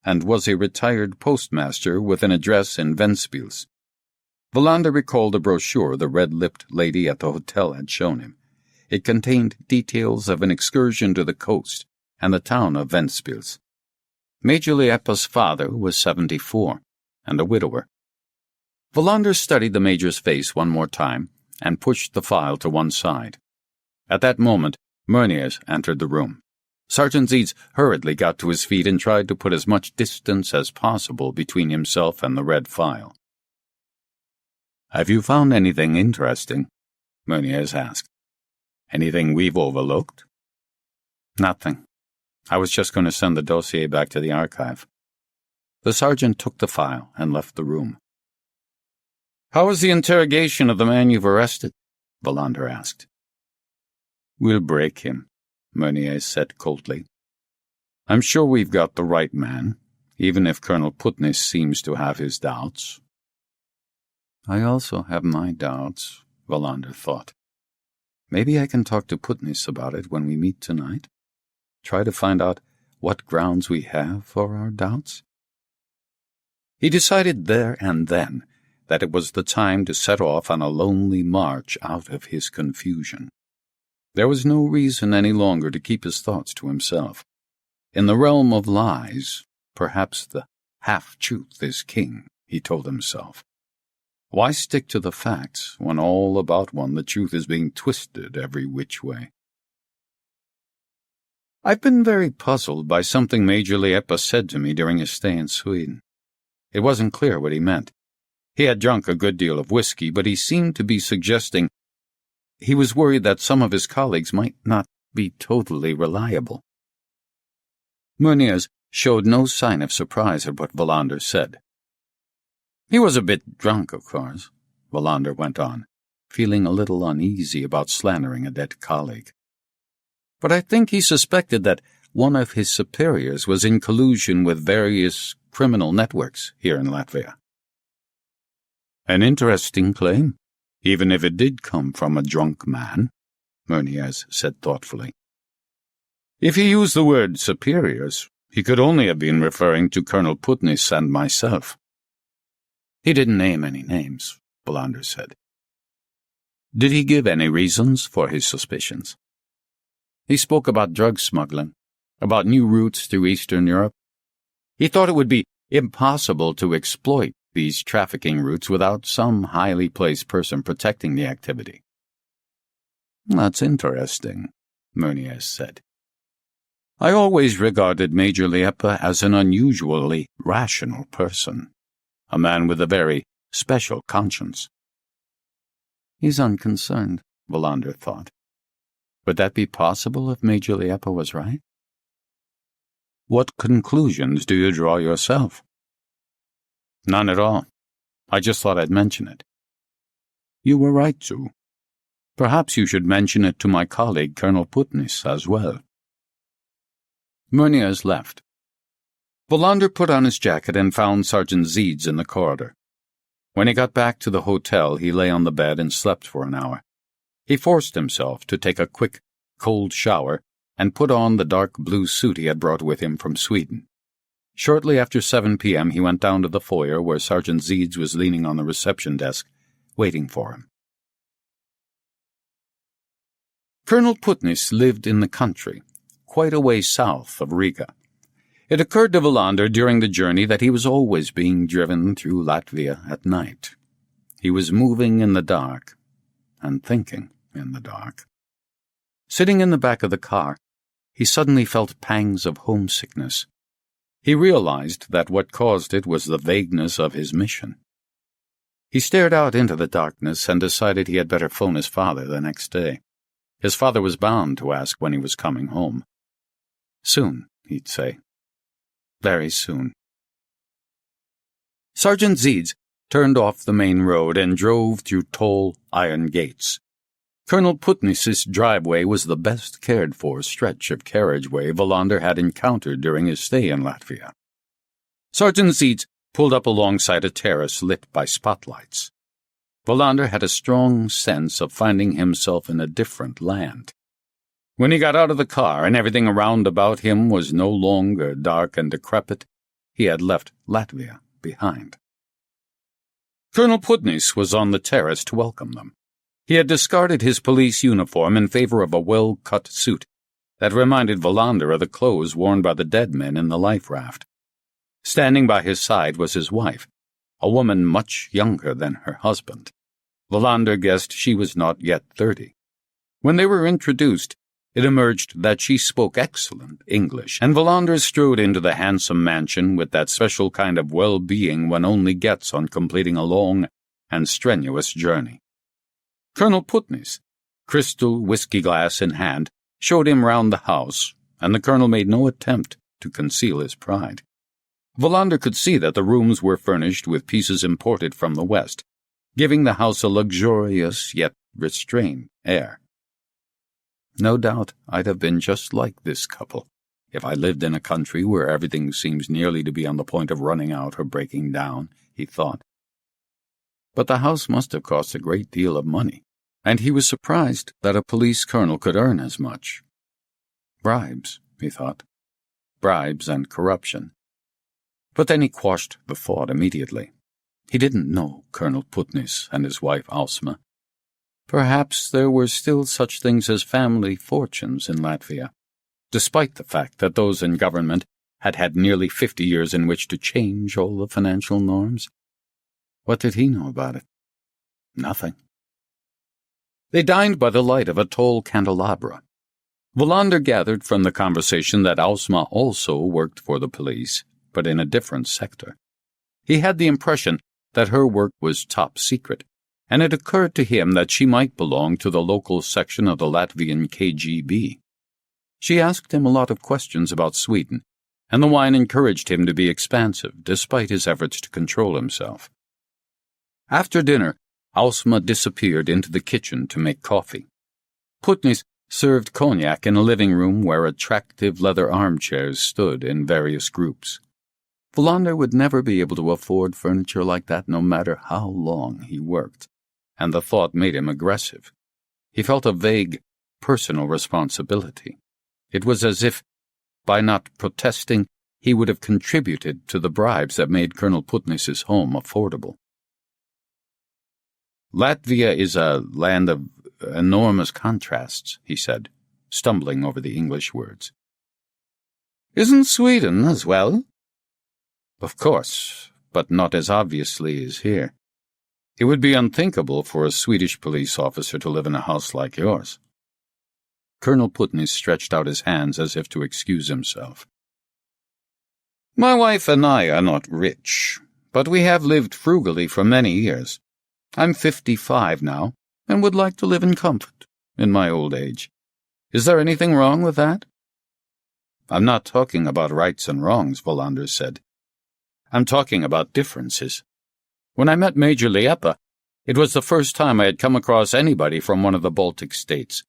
and was a retired postmaster with an address in Ventspils. Wallander recalled a brochure the red-lipped lady at the hotel had shown him. It contained details of an excursion to the coast and the town of Ventspils. Major Liepa's father was 74, and a widower. Wallander studied the Major's face one more time and pushed the file to one side. At that moment, Meuniers entered the room. Sergeant Zeeds hurriedly got to his feet and tried to put as much distance as possible between himself and the red file. Have you found anything interesting? Meuniers asked. Anything we've overlooked? Nothing. I was just going to send the dossier back to the archive. The sergeant took the file and left the room. How was the interrogation of the man you've arrested? Wallander asked. We'll break him, Meuniers said coldly. I'm sure we've got the right man, even if Colonel Putney seems to have his doubts. I also have my doubts, Wallander thought. Maybe I can talk to Putnis about it when we meet tonight. Try to find out what grounds we have for our doubts. He decided there and then that it was the time to set off on a lonely march out of his confusion. There was no reason any longer to keep his thoughts to himself. In the realm of lies, perhaps the half-truth is king, he told himself. Why stick to the facts when all about one the truth is being twisted every which way? I've been very puzzled by something Major Liepa said to me during his stay in Sweden. It wasn't clear what he meant. He had drunk a good deal of whiskey, but he seemed to be suggesting he was worried that some of his colleagues might not be totally reliable. Meuniers showed no sign of surprise at what Wallander said. He was a bit drunk, of course, Wallander went on, feeling a little uneasy about slandering a dead colleague. But I think he suspected that one of his superiors was in collusion with various criminal networks here in Latvia. An interesting claim, even if it did come from a drunk man, Meuniers said thoughtfully. If he used the word superiors, he could only have been referring to Colonel Putnis and myself. He didn't name any names, Wallander said. Did he give any reasons for his suspicions? He spoke about drug smuggling, about new routes through Eastern Europe. He thought it would be impossible to exploit these trafficking routes without some highly placed person protecting the activity. That's interesting, Meuniers said. I always regarded Major Liepa as an unusually rational person, a man with a very special conscience. He's unconcerned, Wallander thought. Would that be possible if Major Liepa was right? What conclusions do you draw yourself? None at all. I just thought I'd mention it. You were right to. Perhaps you should mention it to my colleague, Colonel Putnis, as well. Meuniers left. Wallander put on his jacket and found Sergeant Zeeds in the corridor. When he got back to the hotel, he lay on the bed and slept for an hour. He forced himself to take a quick, cold shower and put on the dark blue suit he had brought with him from Sweden. Shortly after 7 p.m. he went down to the foyer where Sergeant Zeeds was leaning on the reception desk, waiting for him. Colonel Putnis lived in the country, quite a way south of Riga. It occurred to Wallander during the journey that he was always being driven through Latvia at night. He was moving in the dark and thinking in the dark. Sitting in the back of the car, he suddenly felt pangs of homesickness. He realized that what caused it was the vagueness of his mission. He stared out into the darkness and decided he had better phone his father the next day. His father was bound to ask when he was coming home. Soon, he'd say. Very soon. Sergeant Zeeds turned off the main road and drove through tall iron gates. Colonel Putnis's driveway was the best cared-for stretch of carriageway Wallander had encountered during his stay in Latvia. Sergeant Zeeds pulled up alongside a terrace lit by spotlights. Wallander had a strong sense of finding himself in a different land. When he got out of the car and everything around about him was no longer dark and decrepit, he had left Latvia behind. Colonel Putnis was on the terrace to welcome them. He had discarded his police uniform in favor of a well-cut suit that reminded Wallander of the clothes worn by the dead men in the life raft. Standing by his side was his wife, a woman much younger than her husband. Wallander guessed she was not yet 30. When they were introduced, it emerged that she spoke excellent English, and Wallander strode into the handsome mansion with that special kind of well-being one only gets on completing a long and strenuous journey. Colonel Putnis, crystal whiskey glass in hand, showed him round the house, and the colonel made no attempt to conceal his pride. Wallander could see that the rooms were furnished with pieces imported from the West, giving the house a luxurious yet restrained air. No doubt I'd have been just like this couple if I lived in a country where everything seems nearly to be on the point of running out or breaking down, he thought. But the house must have cost a great deal of money, and he was surprised that a police colonel could earn as much. Bribes, he thought. Bribes and corruption. But then he quashed the thought immediately. He didn't know Colonel Putnis and his wife Ausma. Perhaps there were still such things as family fortunes in Latvia, despite the fact that those in government had had nearly 50 years in which to change all the financial norms. What did he know about it? Nothing. They dined by the light of a tall candelabra. Wallander gathered from the conversation that Ausma also worked for the police, but in a different sector. He had the impression that her work was top secret, and it occurred to him that she might belong to the local section of the Latvian KGB. She asked him a lot of questions about Sweden, and the wine encouraged him to be expansive, despite his efforts to control himself. After dinner, Ausma disappeared into the kitchen to make coffee. Putnis served cognac in a living room where attractive leather armchairs stood in various groups. Wallander would never be able to afford furniture like that no matter how long he worked, and the thought made him aggressive. He felt a vague, personal responsibility. It was as if, by not protesting, he would have contributed to the bribes that made Colonel Putnis's home affordable. Latvia is a land of enormous contrasts, he said, stumbling over the English words. Isn't Sweden as well? Of course, but not as obviously as here. It would be unthinkable for a Swedish police officer to live in a house like yours. Colonel Putnis stretched out his hands as if to excuse himself. My wife and I are not rich, but we have lived frugally for many years. I'm 55 now, and would like to live in comfort in my old age. Is there anything wrong with that? I'm not talking about rights and wrongs, Wallander said. I'm talking about differences. When I met Major Liepa, it was the first time I had come across anybody from one of the Baltic states.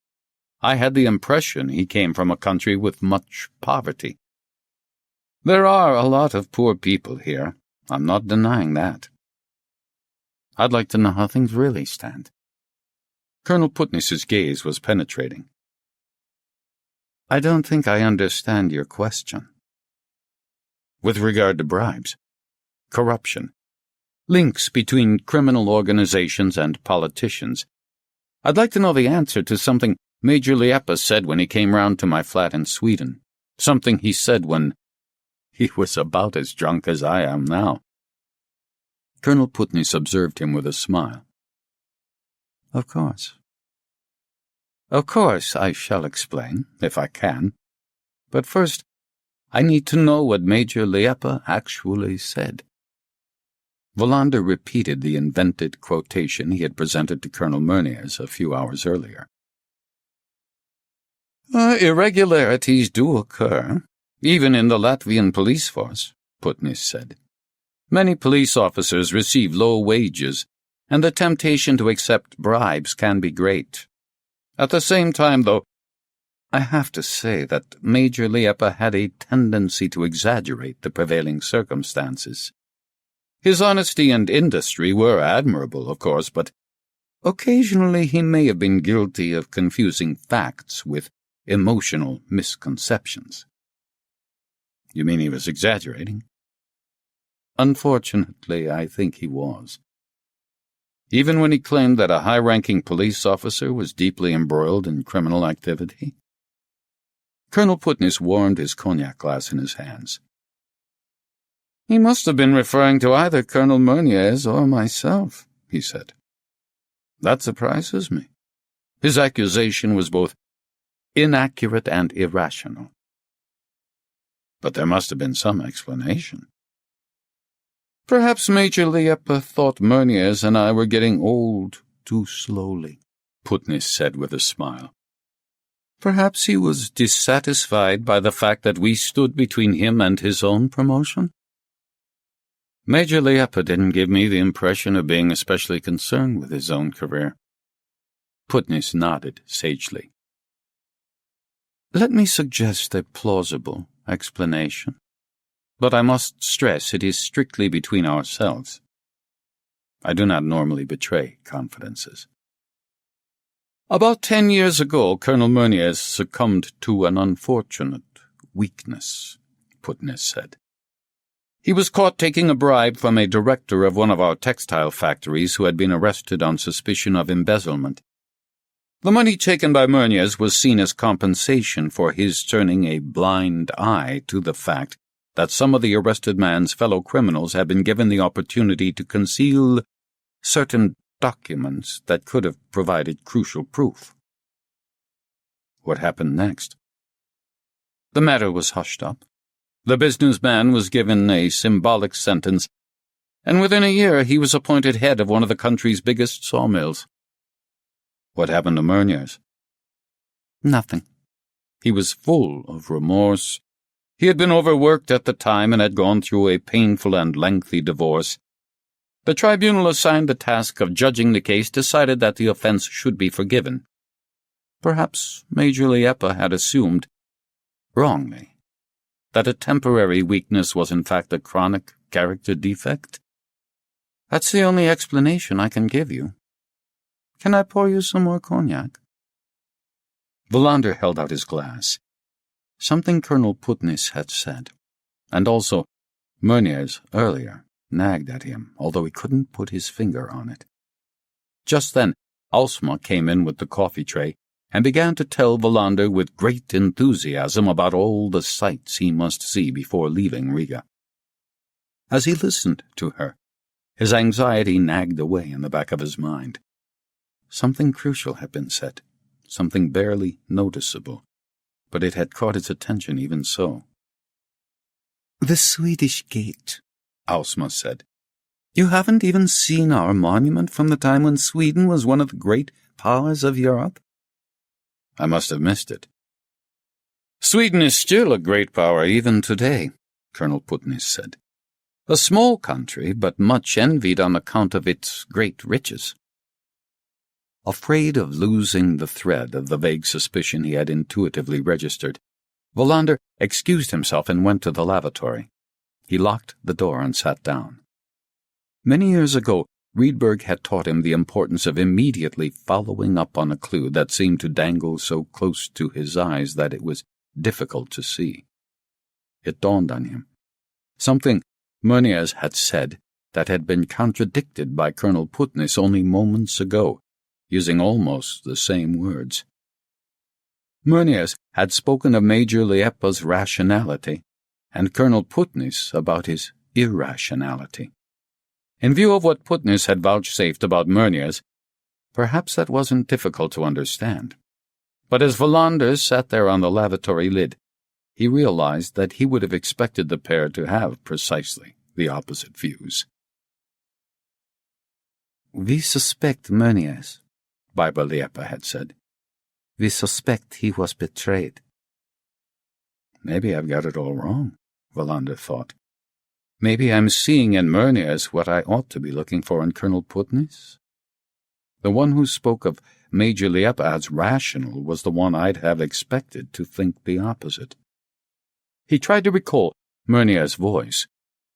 I had the impression he came from a country with much poverty. There are a lot of poor people here. I'm not denying that. I'd like to know how things really stand. Colonel Putnis's gaze was penetrating. I don't think I understand your question. With regard to bribes, corruption, links between criminal organizations and politicians, I'd like to know the answer to something Major Liepa said when he came round to my flat in Sweden, something he said when he was about as drunk as I am now. Colonel Putnis observed him with a smile. Of course. Of course, I shall explain, if I can. But first, I need to know what Major Liepa actually said. Wallander repeated the invented quotation he had presented to Colonel Meuniers a few hours earlier. Irregularities do occur, even in the Latvian police force, Putnis said. Many police officers receive low wages, and the temptation to accept bribes can be great. At the same time, though, I have to say that Major Liepa had a tendency to exaggerate the prevailing circumstances. His honesty and industry were admirable, of course, but occasionally he may have been guilty of confusing facts with emotional misconceptions. You mean he was exaggerating? Unfortunately, I think he was. Even when he claimed that a high-ranking police officer was deeply embroiled in criminal activity. Colonel Putnis warmed his cognac glass in his hands. He must have been referring to either Colonel Meuniers or myself, he said. That surprises me. His accusation was both inaccurate and irrational. But there must have been some explanation. Perhaps Major Liepa thought Meuniers and I were getting old too slowly, Putnis said with a smile. Perhaps he was dissatisfied by the fact that we stood between him and his own promotion? Major Liepa didn't give me the impression of being especially concerned with his own career. Putnis nodded sagely. Let me suggest a plausible explanation, but I must stress it is strictly between ourselves. I do not normally betray confidences. About 10 years ago, Colonel Meunier succumbed to an unfortunate weakness, Putness said. He was caught taking a bribe from a director of one of our textile factories who had been arrested on suspicion of embezzlement. The money taken by Meunier was seen as compensation for his turning a blind eye to the fact that some of the arrested man's fellow criminals had been given the opportunity to conceal certain documents that could have provided crucial proof. What happened next? The matter was hushed up. The businessman was given a symbolic sentence, and within a year he was appointed head of one of the country's biggest sawmills. What happened to Meunier? Nothing. He was full of remorse. He had been overworked at the time and had gone through a painful and lengthy divorce. The tribunal assigned the task of judging the case decided that the offense should be forgiven. Perhaps Major Liepa had assumed, wrongly, that a temporary weakness was in fact a chronic character defect. That's the only explanation I can give you. Can I pour you some more cognac? Wallander held out his glass. Something Colonel Putness had said, and also Meunier's earlier, nagged at him, although he couldn't put his finger on it. Just then, Alsma came in with the coffee tray and began to tell Wallander with great enthusiasm about all the sights he must see before leaving Riga. As he listened to her, his anxiety nagged away in the back of his mind. Something crucial had been said, something barely noticeable, but it had caught his attention even so. "The Swedish gate," Alsma said. "You haven't even seen our monument from the time when Sweden was one of the great powers of Europe?" I must have missed it. Sweden is still a great power even today, Colonel Putness said. A small country, but much envied on account of its great riches. Afraid of losing the thread of the vague suspicion he had intuitively registered, Wallander excused himself and went to the lavatory. He locked the door and sat down. Many years ago, Riedberg had taught him the importance of immediately following up on a clue that seemed to dangle so close to his eyes that it was difficult to see. It dawned on him. Something Meunier had said that had been contradicted by Colonel Putness only moments ago, using almost the same words. Meunier had spoken of Major Liepa's rationality, and Colonel Putness about his irrationality. In view of what Putness had vouchsafed about Meunier, perhaps that wasn't difficult to understand. But as Wallander sat there on the lavatory lid, he realized that he would have expected the pair to have precisely the opposite views. "We suspect Meunier," Major Liepa had said. "We suspect he was betrayed." Maybe I've got it all wrong, Wallander thought. Maybe I'm seeing in Meunier what I ought to be looking for in Colonel Putness. The one who spoke of Major Liepa as rational was the one I'd have expected to think the opposite. He tried to recall Meunier's voice,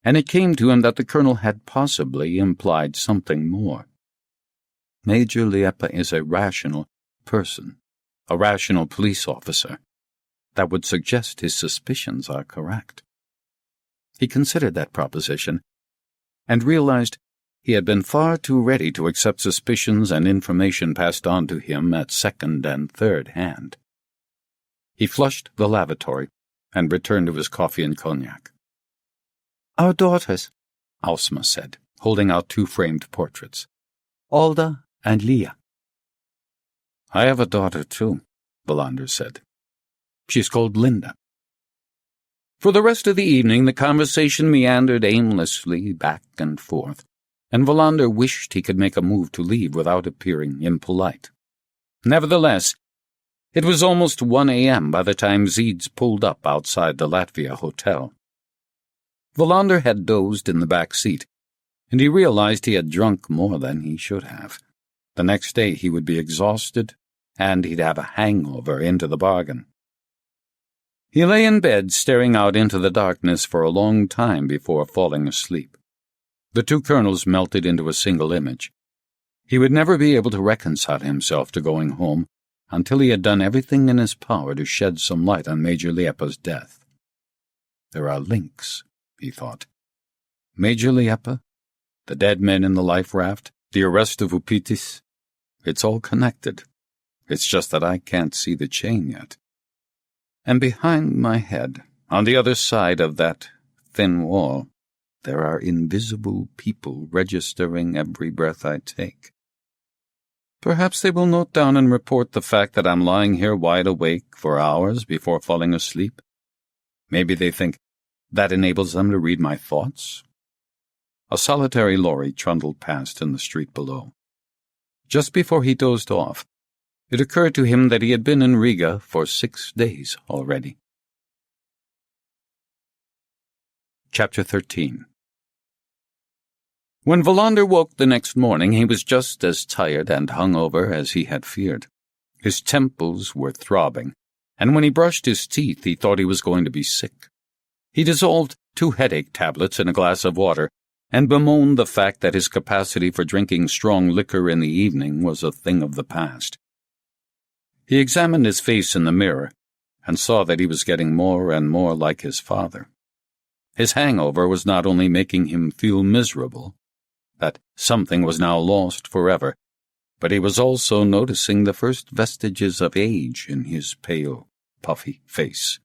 and it came to him that the colonel had possibly implied something more. Major Liepa is a rational person, a rational police officer. That would suggest his suspicions are correct. He considered that proposition, and realized he had been far too ready to accept suspicions and information passed on to him at second and third hand. He flushed the lavatory and returned to his coffee and cognac. "Our daughters," Alsma said, holding out 2 framed portraits. "Alda and Leah." "I have a daughter, too," Wallander said. "She's called Linda." For the rest of the evening, the conversation meandered aimlessly back and forth, and Wallander wished he could make a move to leave without appearing impolite. Nevertheless, it was almost 1 a.m. by the time Zeeds pulled up outside the Latvia hotel. Wallander had dozed in the back seat, and he realized he had drunk more than he should have. The next day he would be exhausted, and he'd have a hangover into the bargain. He lay in bed staring out into the darkness for a long time before falling asleep. The 2 colonels melted into a single image. He would never be able to reconcile himself to going home until he had done everything in his power to shed some light on Major Liepa's death. There are links, he thought. Major Liepa, the dead men in the life raft, the arrest of Upitis. It's all connected. It's just that I can't see the chain yet. And behind my head, on the other side of that thin wall, there are invisible people registering every breath I take. Perhaps they will note down and report the fact that I'm lying here wide awake for hours before falling asleep. Maybe they think that enables them to read my thoughts. A solitary lorry trundled past in the street below. Just before he dozed off, it occurred to him that he had been in Riga for 6 days already. Chapter 13. When Wallander woke the next morning, he was just as tired and hungover as he had feared. His temples were throbbing, and when he brushed his teeth, he thought he was going to be sick. He dissolved 2 headache tablets in a glass of water and bemoaned the fact that his capacity for drinking strong liquor in the evening was a thing of the past. He examined his face in the mirror and saw that he was getting more and more like his father. His hangover was not only making him feel miserable, that something was now lost forever, but he was also noticing the first vestiges of age in his pale, puffy face.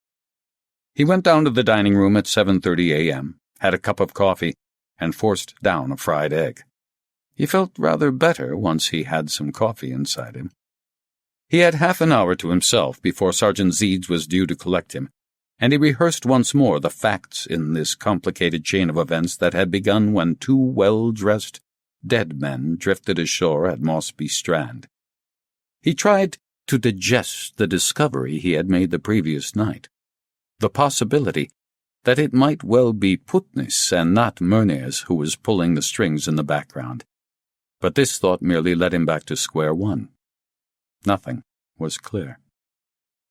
He went down to the dining room at 7:30 a.m., had a cup of coffee, and forced down a fried egg. He felt rather better once he had some coffee inside him. He had half an hour to himself before Sergeant Zeeds was due to collect him, and he rehearsed once more the facts in this complicated chain of events that had begun when 2 well-dressed, dead men drifted ashore at Mossby Strand. He tried to digest the discovery he had made the previous night, the possibility that it might well be Putnis and not Murnez who was pulling the strings in the background. But this thought merely led him back to square one. Nothing was clear.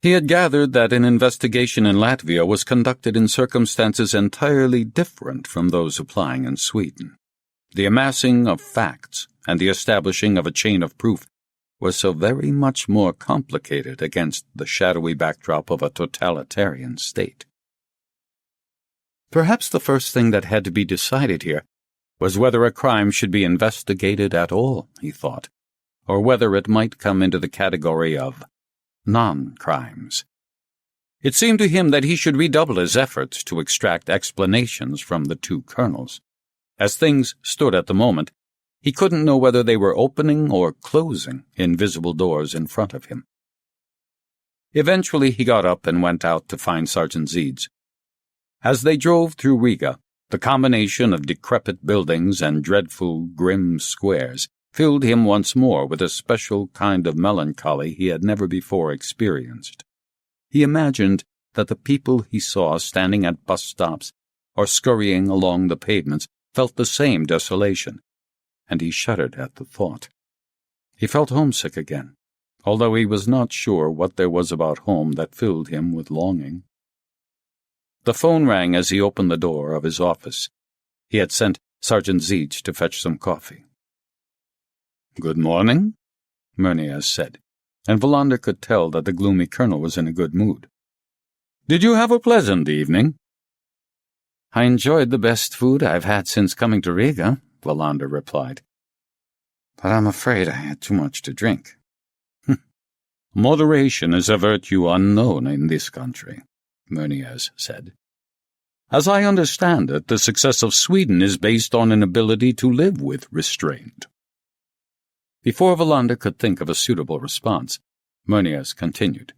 He had gathered that an investigation in Latvia was conducted in circumstances entirely different from those applying in Sweden. The amassing of facts and the establishing of a chain of proof was so very much more complicated against the shadowy backdrop of a totalitarian state. Perhaps the first thing that had to be decided here was whether a crime should be investigated at all, he thought, or whether it might come into the category of non-crimes. It seemed to him that he should redouble his efforts to extract explanations from the 2 colonels. As things stood at the moment, he couldn't know whether they were opening or closing invisible doors in front of him. Eventually he got up and went out to find Sergeant Zeeds. As they drove through Riga, the combination of decrepit buildings and dreadful, grim squares filled him once more with a special kind of melancholy he had never before experienced. He imagined that the people he saw standing at bus stops or scurrying along the pavements felt the same desolation, and he shuddered at the thought. He felt homesick again, although he was not sure what there was about home that filled him with longing. The phone rang as he opened the door of his office. He had sent Sergeant Zeeds to fetch some coffee. "Good morning," Murnez said, and Wallander could tell that the gloomy colonel was in a good mood. "Did you have a pleasant evening?" "I enjoyed the best food I've had since coming to Riga," Wallander replied. "But I'm afraid I had too much to drink." "Moderation is a virtue unknown in this country," Murnez said. "As I understand it, the success of Sweden is based on an ability to live with restraint." Before Wallander could think of a suitable response, Murnez continued.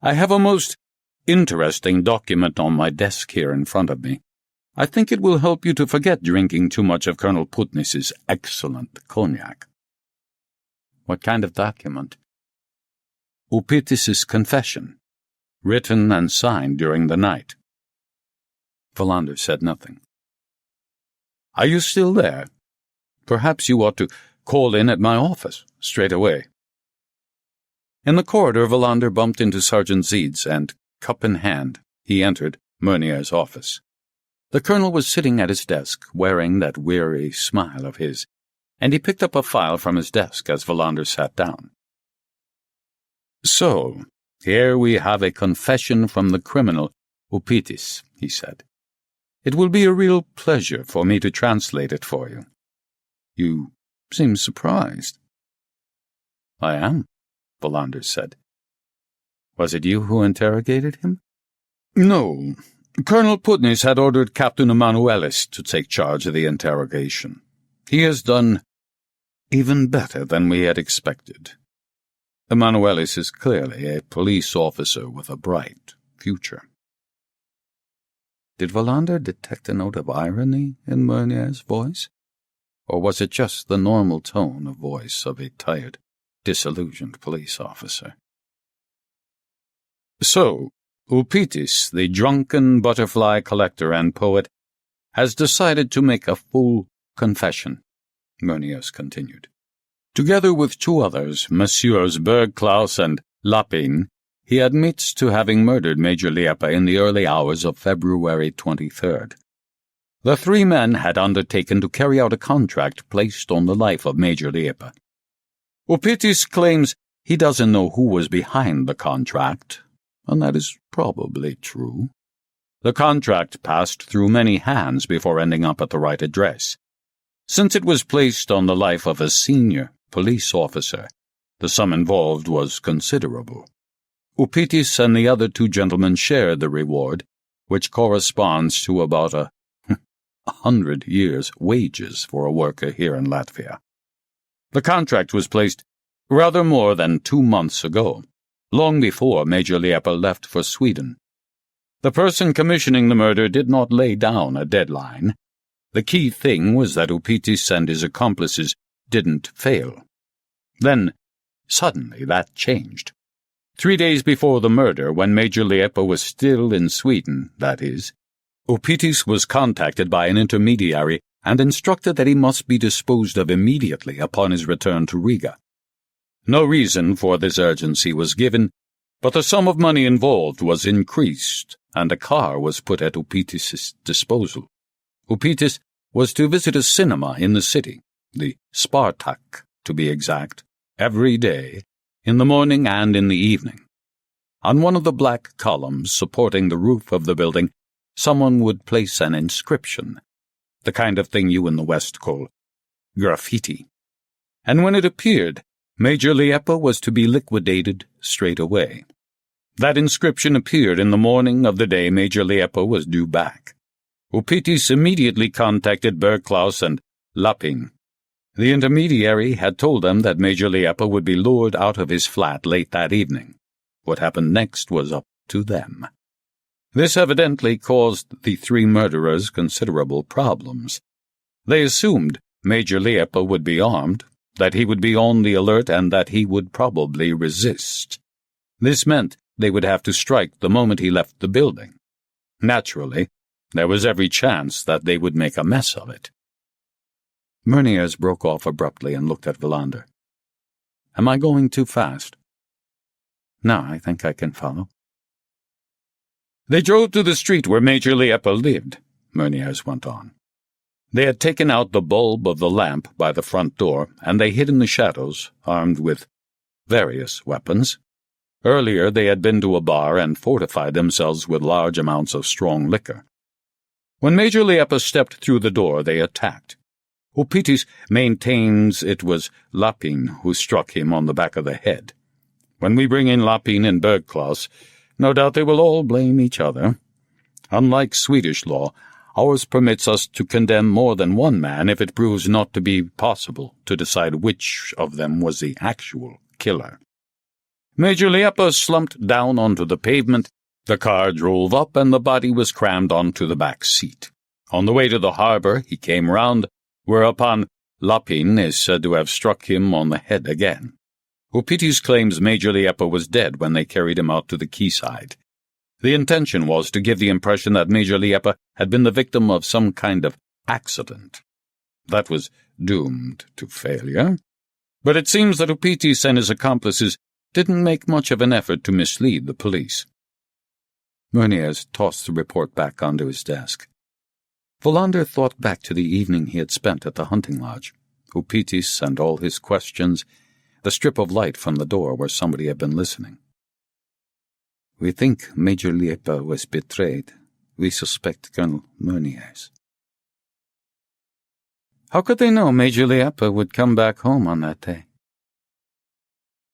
"I have a most interesting document on my desk here in front of me. I think it will help you to forget drinking too much of Colonel Putnis's excellent cognac." "What kind of document?" "Upitis's confession, written and signed during the night." Wallander said nothing. "Are you still there? Perhaps you ought to call in at my office straight away." In the corridor, Wallander bumped into Sergeant Zeeds, and, cup in hand, he entered Murnez's office. The colonel was sitting at his desk, wearing that weary smile of his. and he picked up a file from his desk as Wallander sat down. "So, here we have a confession from the criminal Upitis," he said. "It will be a real pleasure for me to translate it for you. You seem surprised." "I am," Wallander said. "Was it you who interrogated him?" "No. Colonel Putnis had ordered Captain Emanuelis to take charge of the interrogation. He has done even better than we had expected. Emanuelis is clearly a police officer with a bright future." Did Wallander detect a note of irony in Meunier's voice? Or was it just the normal tone of voice of a tired, disillusioned police officer? "So, Upitis, the drunken butterfly collector and poet, has decided to make a full confession," Meunier continued. "Together with two others, Messieurs Bergklaus and Lapin, he admits to having murdered Major Liepa in the early hours of February 23rd. The three men had undertaken to carry out a contract placed on the life of Major Liepa. Upitis claims he doesn't know who was behind the contract, and that is probably true. The contract passed through many hands before ending up at the right address. Since it was placed on the life of a senior police officer, the sum involved was considerable. Upitis and the other two gentlemen shared the reward, which corresponds to about 100 years' wages for a worker here in Latvia. The contract was placed rather more than 2 months ago, long before Major Liepa left for Sweden. The person commissioning the murder did not lay down a deadline. The key thing was that Upitis and his accomplices didn't fail. Then, suddenly, that changed. 3 days before the murder, when Major Liepa was still in Sweden, that is, Upitis was contacted by an intermediary and instructed that he must be disposed of immediately upon his return to Riga. No reason for this urgency was given, but the sum of money involved was increased, and a car was put at Upitis' disposal. Upitis was to visit a cinema in the city, the Spartak, to be exact, every day, in the morning and in the evening. On one of the black columns supporting the roof of the building, someone would place an inscription, the kind of thing you in the West call graffiti. And when it appeared, Major Liepa was to be liquidated straight away. That inscription appeared in the morning of the day Major Liepa was due back. Upitis immediately contacted Bergklaus and Lapin. The intermediary had told them that Major Liepa would be lured out of his flat late that evening. What happened next was up to them. This evidently caused the three murderers considerable problems. They assumed Major Liepa would be armed, that he would be on the alert, and that he would probably resist. This meant they would have to strike the moment he left the building. Naturally, there was every chance that they would make a mess of it. Meunier broke off abruptly and looked at Wallander. "Am I going too fast?" "No, I think I can follow." They drove to the street where Major Liepa lived, Meunier went on. They had taken out the bulb of the lamp by the front door, and they hid in the shadows, armed with various weapons. Earlier they had been to a bar and fortified themselves with large amounts of strong liquor. When Major Liepa stepped through the door, they attacked. Upitis maintains it was Lapin who struck him on the back of the head. When we bring in Lapin and Bergklaus, no doubt they will all blame each other. Unlike Swedish law, ours permits us to condemn more than one man if it proves not to be possible to decide which of them was the actual killer. Major Liepa slumped down onto the pavement, the car drove up, and the body was crammed onto the back seat. On the way to the harbor, he came round, whereupon Lapin is said to have struck him on the head again. Upitis claims Major Liepa was dead when they carried him out to the quayside. The intention was to give the impression that Major Liepa had been the victim of some kind of accident. That was doomed to failure. But it seems that Upitis and his accomplices didn't make much of an effort to mislead the police. Meunier tossed the report back onto his desk. Wallander thought back to the evening he had spent at the hunting lodge, Upitis and all his questions, the strip of light from the door where somebody had been listening. We think Major Liepa was betrayed. We suspect Colonel Meuniers. How could they know Major Liepa would come back home on that day?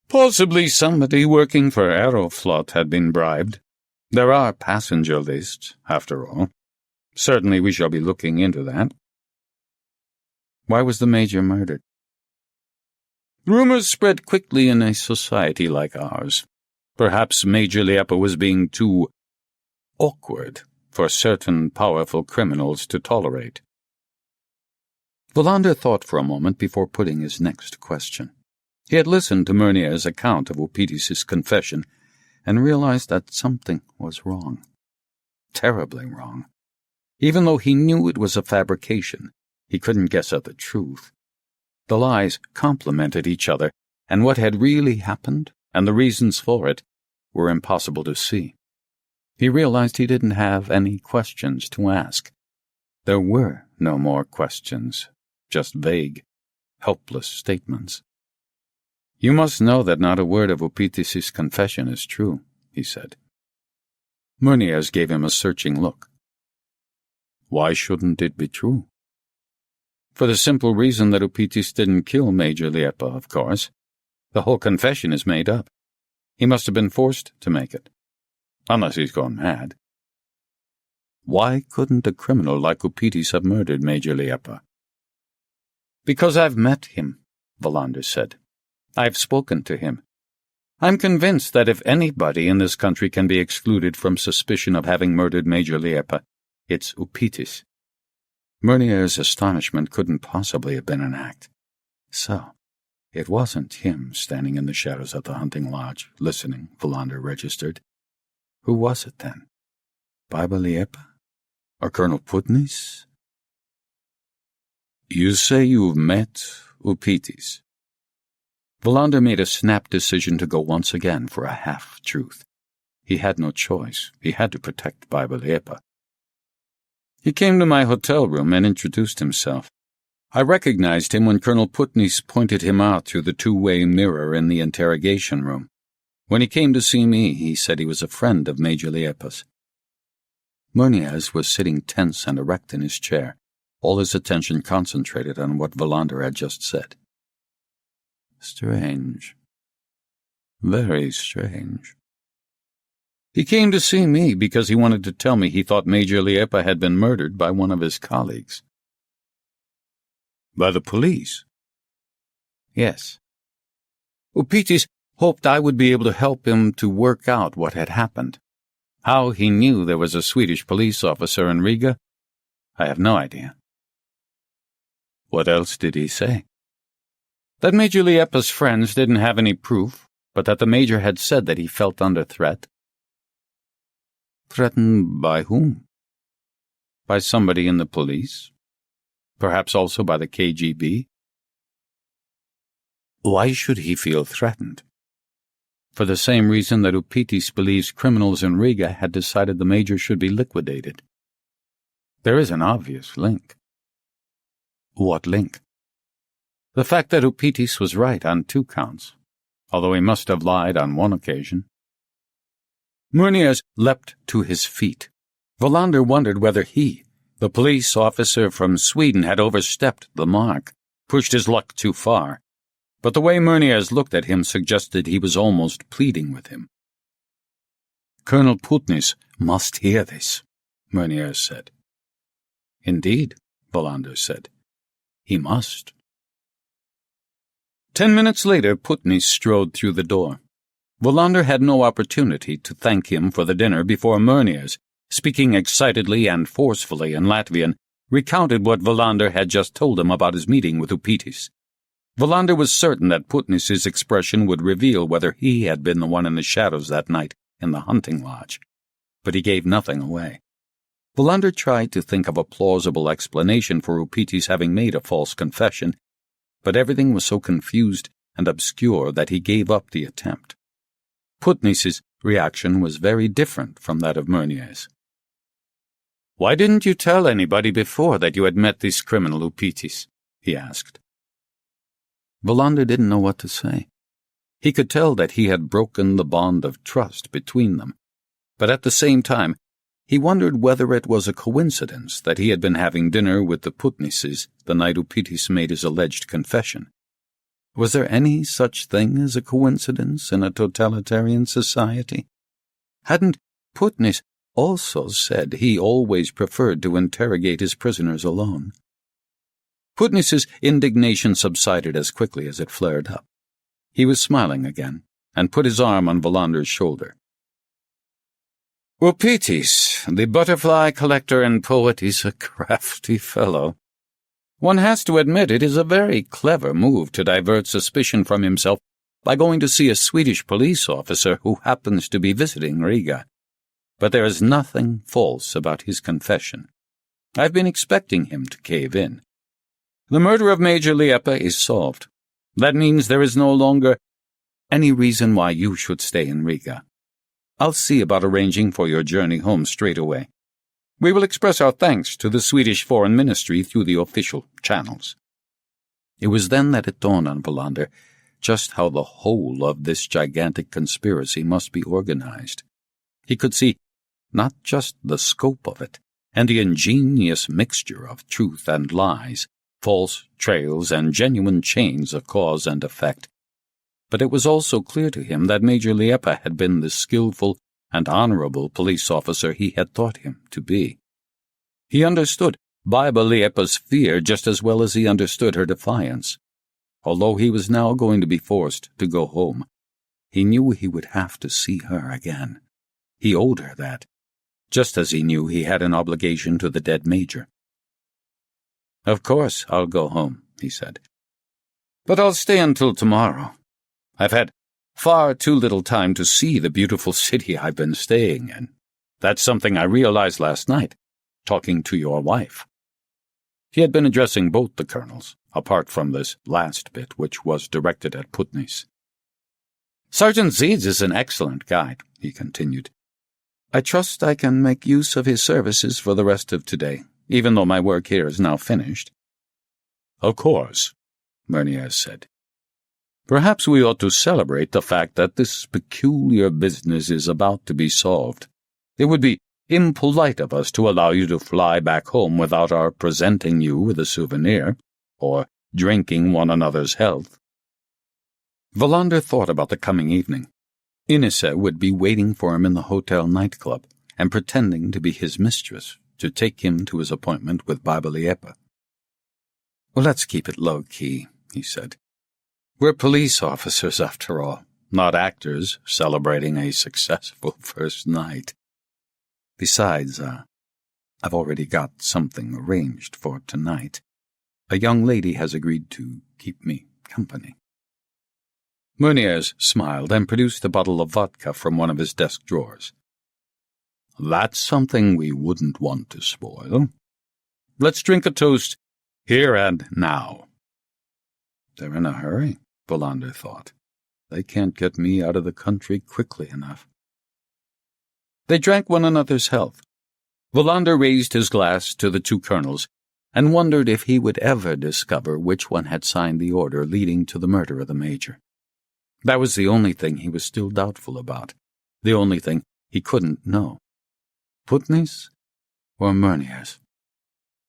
Possibly somebody working for Aeroflot had been bribed. There are passenger lists, after all. Certainly we shall be looking into that. Why was the Major murdered? Rumors spread quickly in a society like ours. Perhaps Major Liepa was being too awkward for certain powerful criminals to tolerate. Wallander thought for a moment before putting his next question. He had listened to Meunier's account of Upitis' confession and realized that something was wrong. Terribly wrong. Even though he knew it was a fabrication, he couldn't guess at the truth. The lies complemented each other, and what had really happened, and the reasons for it, were impossible to see. He realized he didn't have any questions to ask. There were no more questions, just vague, helpless statements. You must know that not a word of Upitis' confession is true, he said. Meuniers gave him a searching look. Why shouldn't it be true? For the simple reason that Upitis didn't kill Major Liepa, of course. The whole confession is made up. He must have been forced to make it. Unless he's gone mad. Why couldn't a criminal like Upitis have murdered Major Liepa? Because I've met him, Wallander said. I've spoken to him. I'm convinced that if anybody in this country can be excluded from suspicion of having murdered Major Liepa, it's Upitis. Meunier's astonishment couldn't possibly have been an act. So, it wasn't him standing in the shadows at the hunting lodge, listening, Wallander registered. Who was it then? Baba Liepa? Or Colonel Putnis? You say you've met Upitis. Wallander made a snap decision to go once again for a half-truth. He had no choice. He had to protect Baba Liepa. He came to my hotel room and introduced himself. I recognized him when Colonel Putnis pointed him out through the two-way mirror in the interrogation room. When he came to see me, he said he was a friend of Major Liepa's. Meuniers was sitting tense and erect in his chair, all his attention concentrated on what Wallander had just said. Strange. Very strange. He came to see me because he wanted to tell me he thought Major Liepa had been murdered by one of his colleagues. By the police? Yes. Upitis hoped I would be able to help him to work out what had happened. How he knew there was a Swedish police officer in Riga, I have no idea. What else did he say? That Major Liepa's friends didn't have any proof, but that the Major had said that he felt under threat. Threatened by whom? By somebody in the police. Perhaps also by the KGB. Why should he feel threatened? For the same reason that Upitis believes criminals in Riga had decided the Major should be liquidated. There is an obvious link. What link? The fact that Upitis was right on 2 counts, although he must have lied on 1 occasion. Meuniers leapt to his feet. Wallander wondered whether he, the police officer from Sweden, had overstepped the mark, pushed his luck too far. But the way Meuniers looked at him suggested he was almost pleading with him. Colonel Putnis must hear this, Meuniers said. Indeed, Wallander said. He must. 10 minutes later, Putnis strode through the door. Wallander had no opportunity to thank him for the dinner before Meuniers, speaking excitedly and forcefully in Latvian, recounted what Wallander had just told him about his meeting with Upitis. Wallander was certain that Putnis's expression would reveal whether he had been the one in the shadows that night in the hunting lodge, but he gave nothing away. Wallander tried to think of a plausible explanation for Upitis having made a false confession, but everything was so confused and obscure that he gave up the attempt. Putnis's reaction was very different from that of Meuniers. "Why didn't you tell anybody before that you had met this criminal Upitis?" he asked. Wallander didn't know what to say. He could tell that he had broken the bond of trust between them, but at the same time, he wondered whether it was a coincidence that he had been having dinner with the Putnises the night Upitis made his alleged confession. Was there any such thing as a coincidence in a totalitarian society? Hadn't Putnis also said he always preferred to interrogate his prisoners alone? Putnis's indignation subsided as quickly as it flared up. He was smiling again, and put his arm on Wallander's shoulder. Upitis, the butterfly collector and poet, is a crafty fellow. One has to admit it is a very clever move to divert suspicion from himself by going to see a Swedish police officer who happens to be visiting Riga. But there is nothing false about his confession. I've been expecting him to cave in. The murder of Major Liepa is solved. That means there is no longer any reason why you should stay in Riga. I'll see about arranging for your journey home straight away. We will express our thanks to the Swedish Foreign Ministry through the official channels. It was then that it dawned on Wallander just how the whole of this gigantic conspiracy must be organized. He could see not just the scope of it, and the ingenious mixture of truth and lies, false trails and genuine chains of cause and effect, but it was also clear to him that Major Liepa had been the skillful and honorable police officer he had thought him to be. He understood Baiba Liepa's fear just as well as he understood her defiance. Although he was now going to be forced to go home, he knew he would have to see her again. He owed her that, just as he knew he had an obligation to the dead major. "Of course I'll go home," he said. "But I'll stay until tomorrow. I've had far too little time to see the beautiful city I've been staying in. That's something I realized last night, talking to your wife." He had been addressing both the colonels, apart from this last bit, which was directed at Putnis. "Sergeant Zeeds is an excellent guide," he continued. "I trust I can make use of his services for the rest of today, even though my work here is now finished." "Of course," Meunier said. "Perhaps we ought to celebrate the fact that this peculiar business is about to be solved. It would be impolite of us to allow you to fly back home without our presenting you with a souvenir, or drinking one another's health." Wallander thought about the coming evening. Inese would be waiting for him in the hotel nightclub and pretending to be his mistress to take him to his appointment with Baiba Liepa. "Well, let's keep it low-key," he said. "We're police officers, after all, not actors celebrating a successful first night. Besides, I've already got something arranged for tonight. A young lady has agreed to keep me company." Meunier smiled and produced a bottle of vodka from one of his desk drawers. "That's something we wouldn't want to spoil. Let's drink a toast here and now." They're in a hurry, Wallander thought. They can't get me out of the country quickly enough. They drank one another's health. Wallander raised his glass to the two colonels and wondered if he would ever discover which one had signed the order leading to the murder of the major. That was the only thing he was still doubtful about, the only thing he couldn't know. Putnis or Meunier?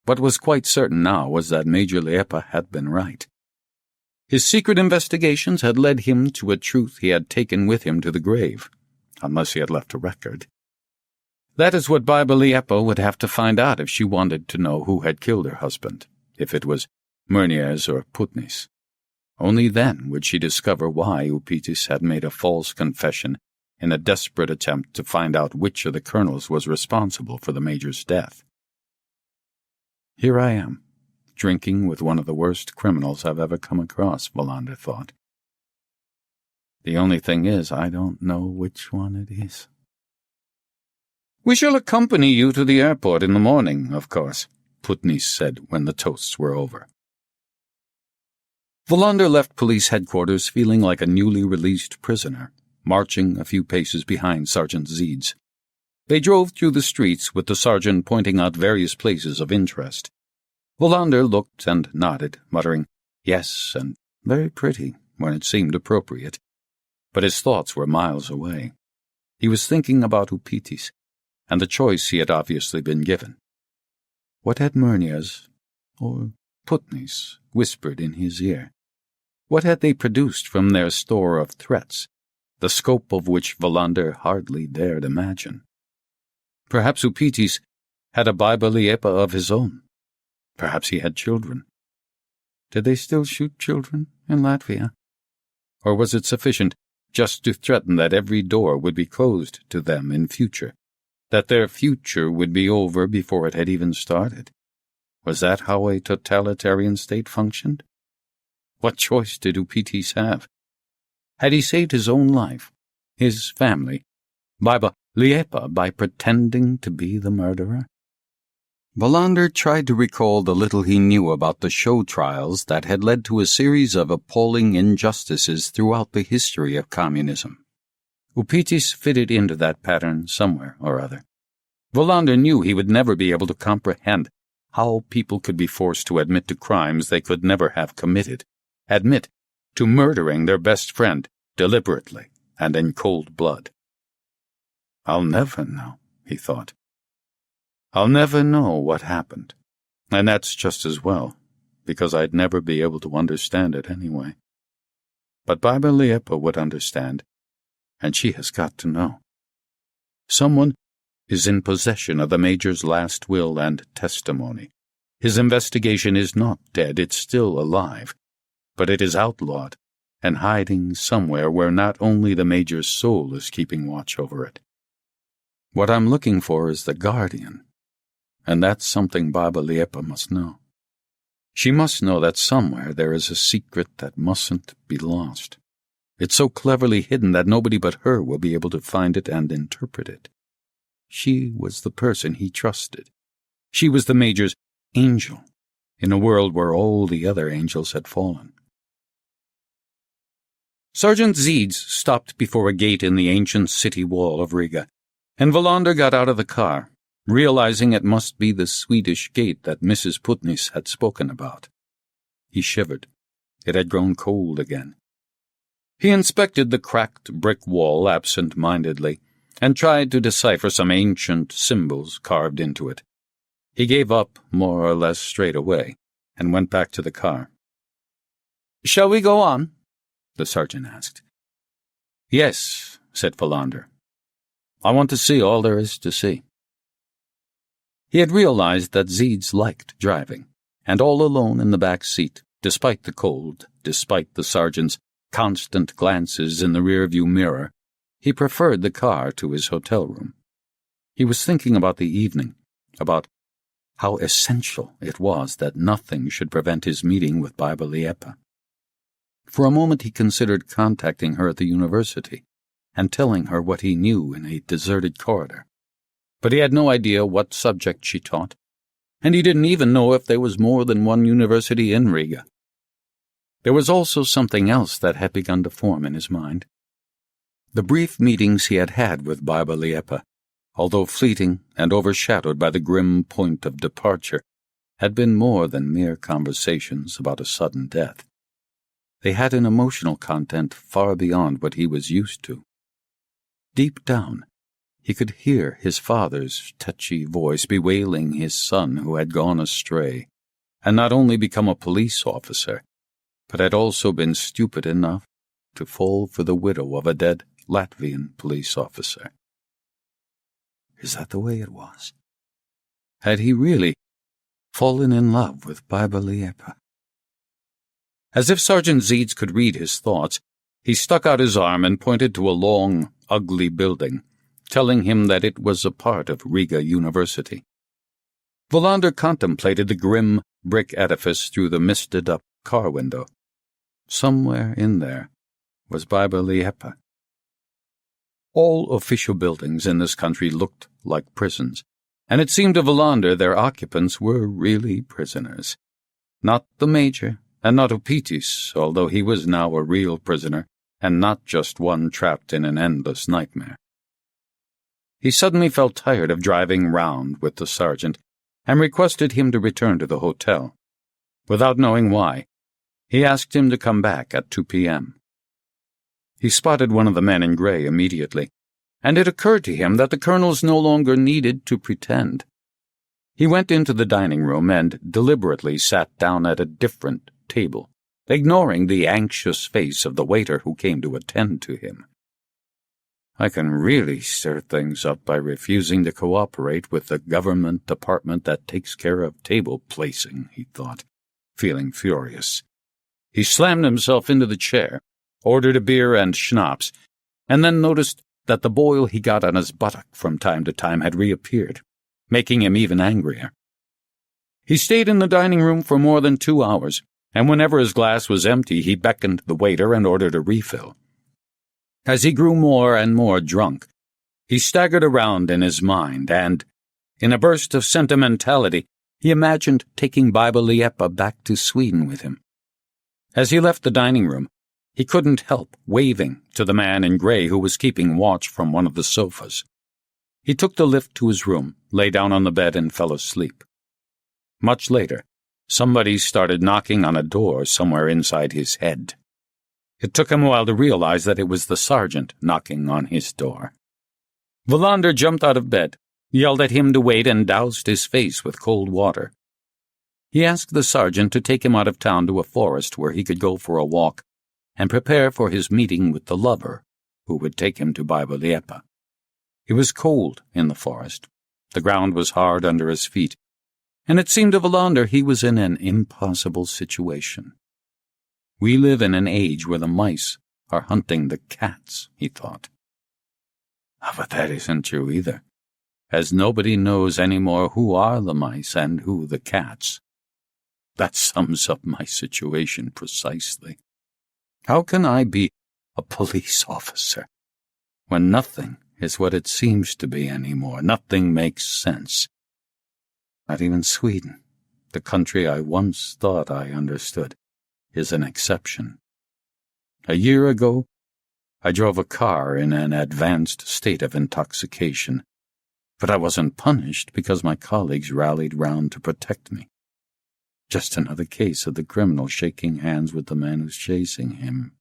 What was quite certain now was that Major Liepa had been right. His secret investigations had led him to a truth he had taken with him to the grave, unless he had left a record. That is what Baiba Liepa would have to find out if she wanted to know who had killed her husband, if it was Meunier or Putnis. Only then would she discover why Upitis had made a false confession in a desperate attempt to find out which of the colonels was responsible for the major's death. Here I am, drinking with one of the worst criminals I've ever come across, Wallander thought. The only thing is, I don't know which one it is. "We shall accompany you to the airport in the morning, of course," Putnis said when the toasts were over. Wallander left police headquarters feeling like a newly released prisoner, marching a few paces behind Sergeant Zeeds. They drove through the streets with the sergeant pointing out various places of interest. Wallander looked and nodded, muttering yes and very pretty when it seemed appropriate, but his thoughts were miles away. He was thinking about Upitis, and the choice he had obviously been given. What had Myrnias, or Putnis, whispered in his ear? What had they produced from their store of threats, the scope of which Wallander hardly dared imagine? Perhaps Upitis had a Major Liepa of his own. Perhaps he had children. Did they still shoot children in Latvia? Or was it sufficient just to threaten that every door would be closed to them in future, that their future would be over before it had even started? Was that how a totalitarian state functioned? What choice did Upitis have? Had he saved his own life, his family, Major Liepa, by pretending to be the murderer? Wallander tried to recall the little he knew about the show trials that had led to a series of appalling injustices throughout the history of communism. Upitis fitted into that pattern somewhere or other. Wallander knew he would never be able to comprehend how people could be forced to admit to crimes they could never have committed, admit to murdering their best friend deliberately and in cold blood. I'll never know, he thought. I'll never know what happened, and that's just as well, because I'd never be able to understand it anyway. But Major Liepa would understand, and she has got to know. Someone is in possession of the Major's last will and testimony. His investigation is not dead, it's still alive, but it is outlawed and hiding somewhere where not only the Major's soul is keeping watch over it. What I'm looking for is the guardian, and that's something Major Liepa must know. She must know that somewhere there is a secret that mustn't be lost. It's so cleverly hidden that nobody but her will be able to find it and interpret it. She was the person he trusted. She was the Major's angel, in a world where all the other angels had fallen. Sergeant Zeeds stopped before a gate in the ancient city wall of Riga, and Wallander got out of the car, realizing it must be the Swedish gate that Mrs. Putnis had spoken about. He shivered. It had grown cold again. He inspected the cracked brick wall absent-mindedly and tried to decipher some ancient symbols carved into it. He gave up more or less straight away and went back to the car. "Shall we go on?" the sergeant asked. "Yes," said Wallander. "I want to see all there is to see." He had realized that Zeeds liked driving, and all alone in the back seat, despite the cold, despite the sergeant's constant glances in the rearview mirror, he preferred the car to his hotel room. He was thinking about the evening, about how essential it was that nothing should prevent his meeting with Major Liepa. For a moment he considered contacting her at the university and telling her what he knew in a deserted corridor. But he had no idea what subject she taught, and he didn't even know if there was more than one university in Riga. There was also something else that had begun to form in his mind. The brief meetings he had had with Major Liepa, although fleeting and overshadowed by the grim point of departure, had been more than mere conversations about a sudden death. They had an emotional content far beyond what he was used to. Deep down, he could hear his father's touchy voice bewailing his son who had gone astray, and not only become a police officer, but had also been stupid enough to fall for the widow of a dead Latvian police officer. Is that the way it was? Had he really fallen in love with Major Liepa? As if Sergeant Zeeds could read his thoughts, he stuck out his arm and pointed to a long, ugly building, telling him that it was a part of Riga University. Wallander contemplated the grim brick edifice through the misted-up car window. Somewhere in there was Major Liepa. All official buildings in this country looked like prisons, and it seemed to Wallander their occupants were really prisoners. Not the Major, and not Upitis, although he was now a real prisoner, and not just one trapped in an endless nightmare. He suddenly felt tired of driving round with the sergeant, and requested him to return to the hotel. Without knowing why, He asked him to come back at 2 p.m. He spotted one of the men in gray immediately, and it occurred to him that the colonels no longer needed to pretend. He went into the dining room and deliberately sat down at a different table, ignoring the anxious face of the waiter who came to attend to him. I can really stir things up by refusing to cooperate with the government department that takes care of table placing, he thought, feeling furious. He slammed himself into the chair, ordered a beer and schnapps, and then noticed that the boil he got on his buttock from time to time had reappeared, making him even angrier. He stayed in the dining room for more than 2 hours, and whenever his glass was empty, he beckoned the waiter and ordered a refill. As he grew more and more drunk, he staggered around in his mind and, in a burst of sentimentality, he imagined taking Major Liepa back to Sweden with him. As he left the dining room, he couldn't help waving to the man in gray who was keeping watch from one of the sofas. He took the lift to his room, lay down on the bed, and fell asleep. Much later, somebody started knocking on a door somewhere inside his head. It took him a while to realize that it was the sergeant knocking on his door. Wallander jumped out of bed, yelled at him to wait, and doused his face with cold water. He asked the sergeant to take him out of town to a forest where he could go for a walk and prepare for his meeting with the lover who would take him to Major Liepa. It was cold in the forest. The ground was hard under his feet, and it seemed to Wallander he was in an impossible situation. We live in an age where the mice are hunting the cats, he thought. But that isn't true either, as nobody knows any more who are the mice and who the cats. That sums up my situation precisely. How can I be a police officer when nothing is what it seems to be anymore? Nothing makes sense. Not even Sweden, the country I once thought I understood, is an exception. A year ago, I drove a car in an advanced state of intoxication, but I wasn't punished because my colleagues rallied round to protect me. Just another case of the criminal shaking hands with the man who's chasing him.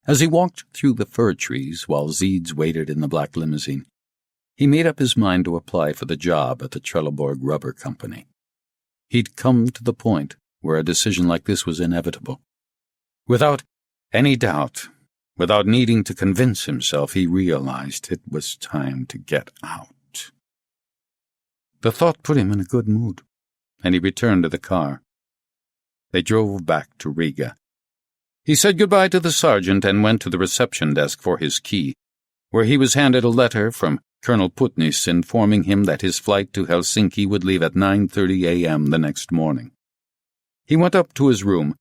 As he walked through the fir trees while Zeeds waited in the black limousine, he made up his mind to apply for the job at the Trelleborg Rubber Company. He'd come to the point where a decision like this was inevitable. Without any doubt, without needing to convince himself, he realized it was time to get out. The thought put him in a good mood, and he returned to the car. They drove back to Riga. He said goodbye to the sergeant and went to the reception desk for his key, where he was handed a letter from Colonel Putnis informing him that his flight to Helsinki would leave at 9:30 a.m. the next morning. He went up to his room,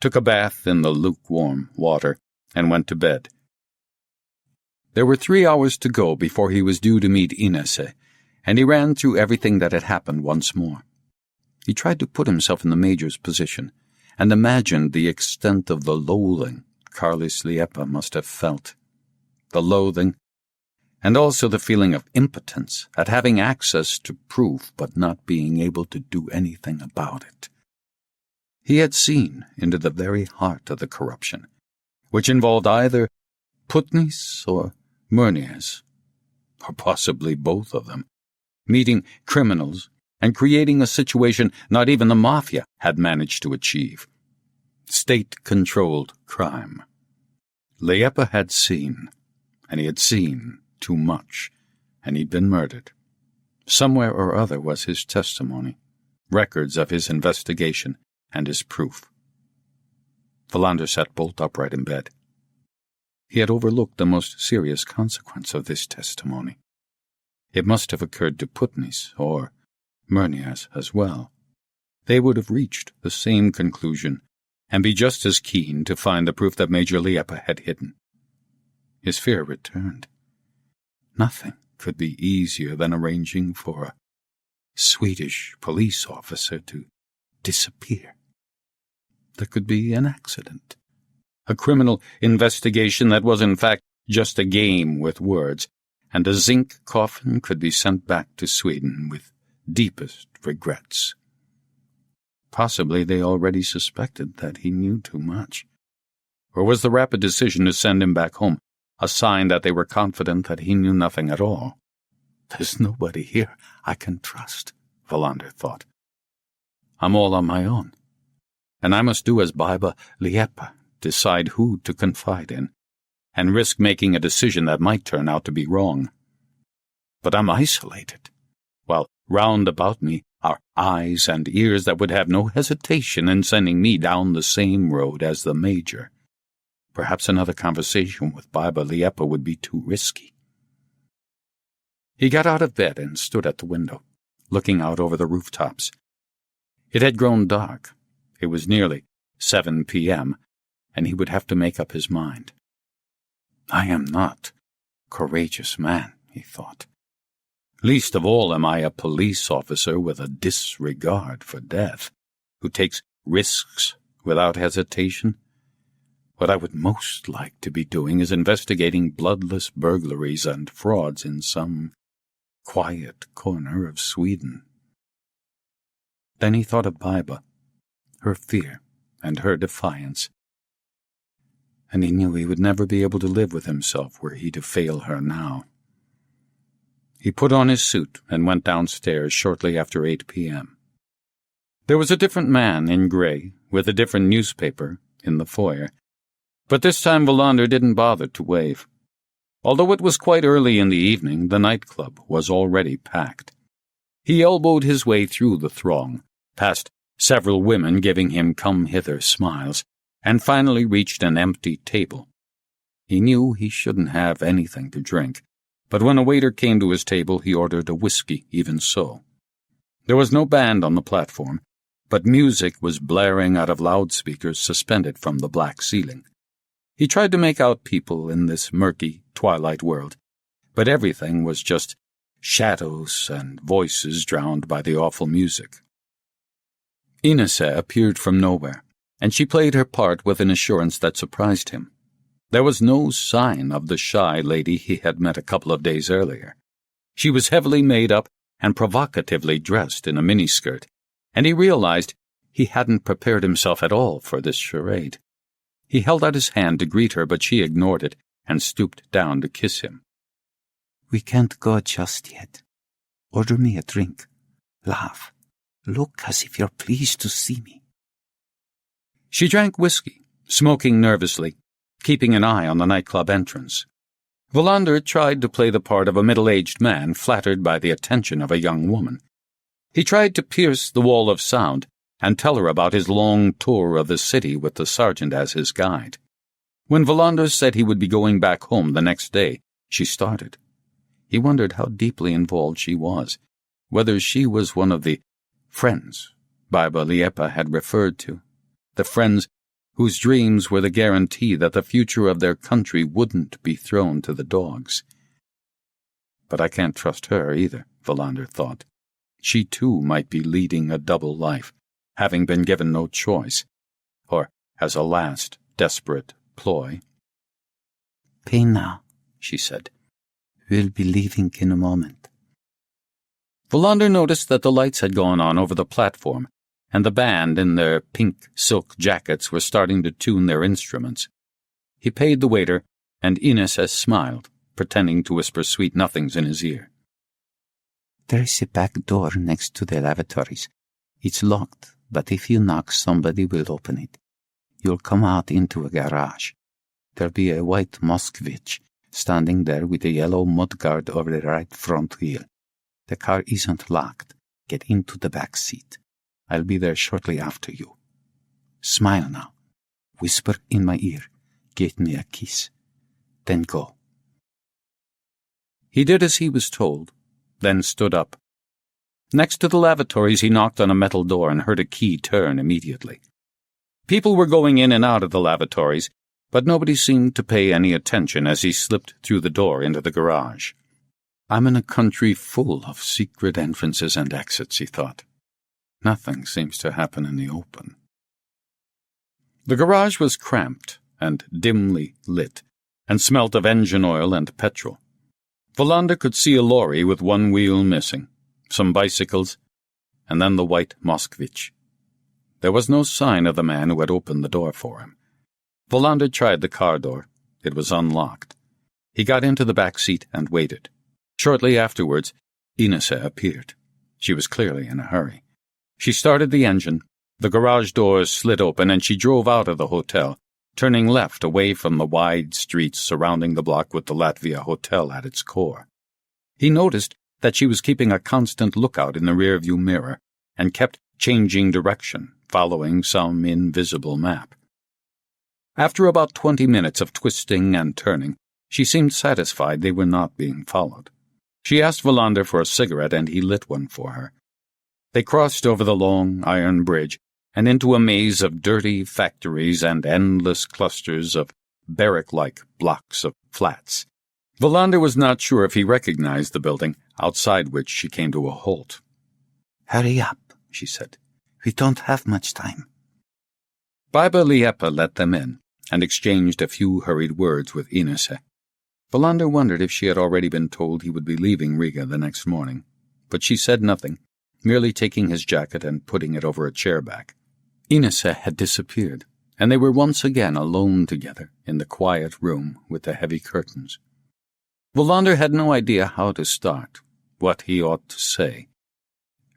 took a bath in the lukewarm water, and went to bed. There were 3 hours to go before he was due to meet Inese, and he ran through everything that had happened once more. He tried to put himself in the major's position, and imagined the extent of the loathing Carlis Liepa must have felt. The loathing, and also the feeling of impotence at having access to proof but not being able to do anything about it. He had seen into the very heart of the corruption, which involved either Putnis or Murnias, or possibly both of them, meeting criminals and creating a situation not even the mafia had managed to achieve. State-controlled crime. Liepa had seen, and he had seen too much, and he'd been murdered. Somewhere or other was his testimony, records of his investigation, and his proof. Wallander sat bolt upright in bed. He had overlooked the most serious consequence of this testimony. It must have occurred to Putnis or Murnias as well. They would have reached the same conclusion and be just as keen to find the proof that Major Liepa had hidden. His fear returned. Nothing could be easier than arranging for a Swedish police officer to disappear. There could be an accident, a criminal investigation that was in fact just a game with words, and a zinc coffin could be sent back to Sweden with deepest regrets. Possibly they already suspected that he knew too much. Or was the rapid decision to send him back home a sign that they were confident that he knew nothing at all? There's nobody here I can trust, Wallander thought. I'm all on my own, and I must do as Major Liepa, decide who to confide in, and risk making a decision that might turn out to be wrong. But I'm isolated, while round about me are eyes and ears that would have no hesitation in sending me down the same road as the Major. Perhaps another conversation with Major Liepa would be too risky. He got out of bed and stood at the window, looking out over the rooftops. It had grown dark. It was nearly 7 p.m., and he would have to make up his mind. I am not a courageous man, he thought. Least of all am I a police officer with a disregard for death, who takes risks without hesitation. What I would most like to be doing is investigating bloodless burglaries and frauds in some quiet corner of Sweden. Then he thought of Baiba, her fear and her defiance, and he knew he would never be able to live with himself were he to fail her now. He put on his suit and went downstairs shortly after 8 p.m. There was a different man in gray, with a different newspaper, in the foyer, but this time Wallander didn't bother to wave. Although it was quite early in the evening, the nightclub was already packed. He elbowed his way through the throng, past several women giving him come-hither smiles, and finally reached an empty table. He knew he shouldn't have anything to drink, but when a waiter came to his table, he ordered a whiskey even so. There was no band on the platform, but music was blaring out of loudspeakers suspended from the black ceiling. He tried to make out people in this murky twilight world, but everything was just shadows and voices drowned by the awful music. Ines appeared from nowhere, and she played her part with an assurance that surprised him. There was no sign of the shy lady he had met a couple of days earlier. She was heavily made up and provocatively dressed in a miniskirt, and he realized he hadn't prepared himself at all for this charade. He held out his hand to greet her, but she ignored it and stooped down to kiss him. We can't go just yet. Order me a drink. Laugh. Look as if you're pleased to see me. She drank whiskey, smoking nervously, keeping an eye on the nightclub entrance. Wallander tried to play the part of a middle-aged man flattered by the attention of a young woman. He tried to pierce the wall of sound and tell her about his long tour of the city with the sergeant as his guide. When Wallander said he would be going back home the next day, she started. He wondered how deeply involved she was, whether she was one of the friends Major Liepa had referred to, the friends whose dreams were the guarantee that the future of their country wouldn't be thrown to the dogs. But I can't trust her either, Wallander thought. She too might be leading a double life, having been given no choice, or as a last desperate ploy. Pay now, she said. We'll be leaving in a moment. Wallander noticed that the lights had gone on over the platform, and the band in their pink silk jackets were starting to tune their instruments. He paid the waiter, and Ines smiled, pretending to whisper sweet nothings in his ear. There is a back door next to the lavatories. It's locked, but if you knock, somebody will open it. You'll come out into a garage. There'll be a white Moskvich standing there with a yellow mudguard over the right front wheel. The car isn't locked. Get into the back seat. I'll be there shortly after you. Smile now. Whisper in my ear. Give me a kiss. Then go. He did as he was told, then stood up. Next to the lavatories, he knocked on a metal door and heard a key turn immediately. People were going in and out of the lavatories, but nobody seemed to pay any attention as he slipped through the door into the garage. I'm in a country full of secret entrances and exits, he thought. Nothing seems to happen in the open. The garage was cramped and dimly lit, and smelt of engine oil and petrol. Wallander could see a lorry with one wheel missing, some bicycles, and then the white Moskvich. There was no sign of the man who had opened the door for him. Wallander tried the car door. It was unlocked. He got into the back seat and waited. Shortly afterwards, Ines appeared. She was clearly in a hurry. She started the engine, the garage doors slid open, and she drove out of the hotel, turning left away from the wide streets surrounding the block with the Latvia Hotel at its core. He noticed that she was keeping a constant lookout in the rearview mirror and kept changing direction, following some invisible map. After about 20 minutes of twisting and turning, she seemed satisfied they were not being followed. She asked Wallander for a cigarette, and he lit one for her. They crossed over the long iron bridge and into a maze of dirty factories and endless clusters of barrack-like blocks of flats. Wallander was not sure if he recognized the building, outside which she came to a halt. "Hurry up," she said. "We don't have much time." Major Liepa let them in and exchanged a few hurried words with Ines. Wallander wondered if she had already been told he would be leaving Riga the next morning, but she said nothing, merely taking his jacket and putting it over a chair back. Ines had disappeared, and they were once again alone together in the quiet room with the heavy curtains. Wallander had no idea how to start, what he ought to say,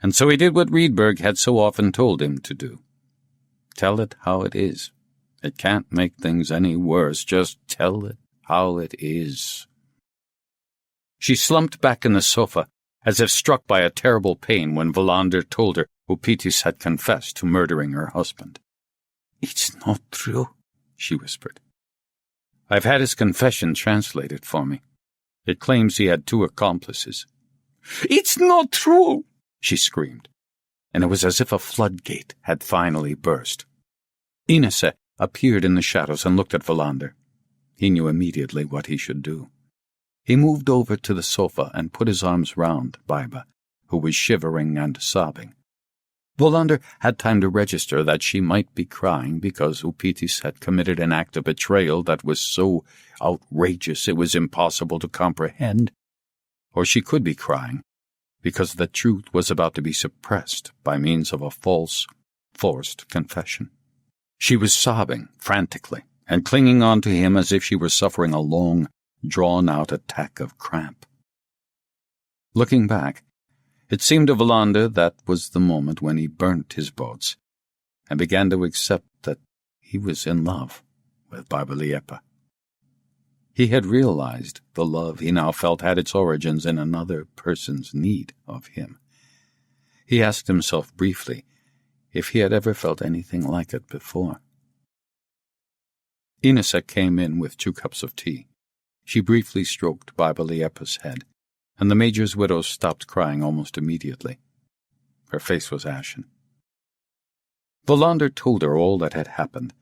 and so he did what Rydberg had so often told him to do. Tell it how it is. It can't make things any worse. Just tell it how it is. She slumped back in the sofa, as if struck by a terrible pain when Wallander told her Upitis had confessed to murdering her husband. "It's not true," she whispered. "I've had his confession translated for me. It claims he had 2 accomplices." "It's not true," she screamed, and it was as if a floodgate had finally burst. Ines appeared in the shadows and looked at Wallander. He knew immediately what he should do. He moved over to the sofa and put his arms round Baiba, who was shivering and sobbing. Wallander had time to register that she might be crying because Upitis had committed an act of betrayal that was so outrageous it was impossible to comprehend. Or she could be crying because the truth was about to be suppressed by means of a false, forced confession. She was sobbing frantically and clinging on to him as if she were suffering a long, drawn-out attack of cramp. Looking back, it seemed to Wallander that was the moment when he burnt his boats and began to accept that he was in love with Major Liepa. He had realized the love he now felt had its origins in another person's need of him. He asked himself briefly if he had ever felt anything like it before. Ines came in with 2 cups of tea. She briefly stroked Major Liepa's head, and the Major's widow stopped crying almost immediately. Her face was ashen. Wallander told her all that had happened,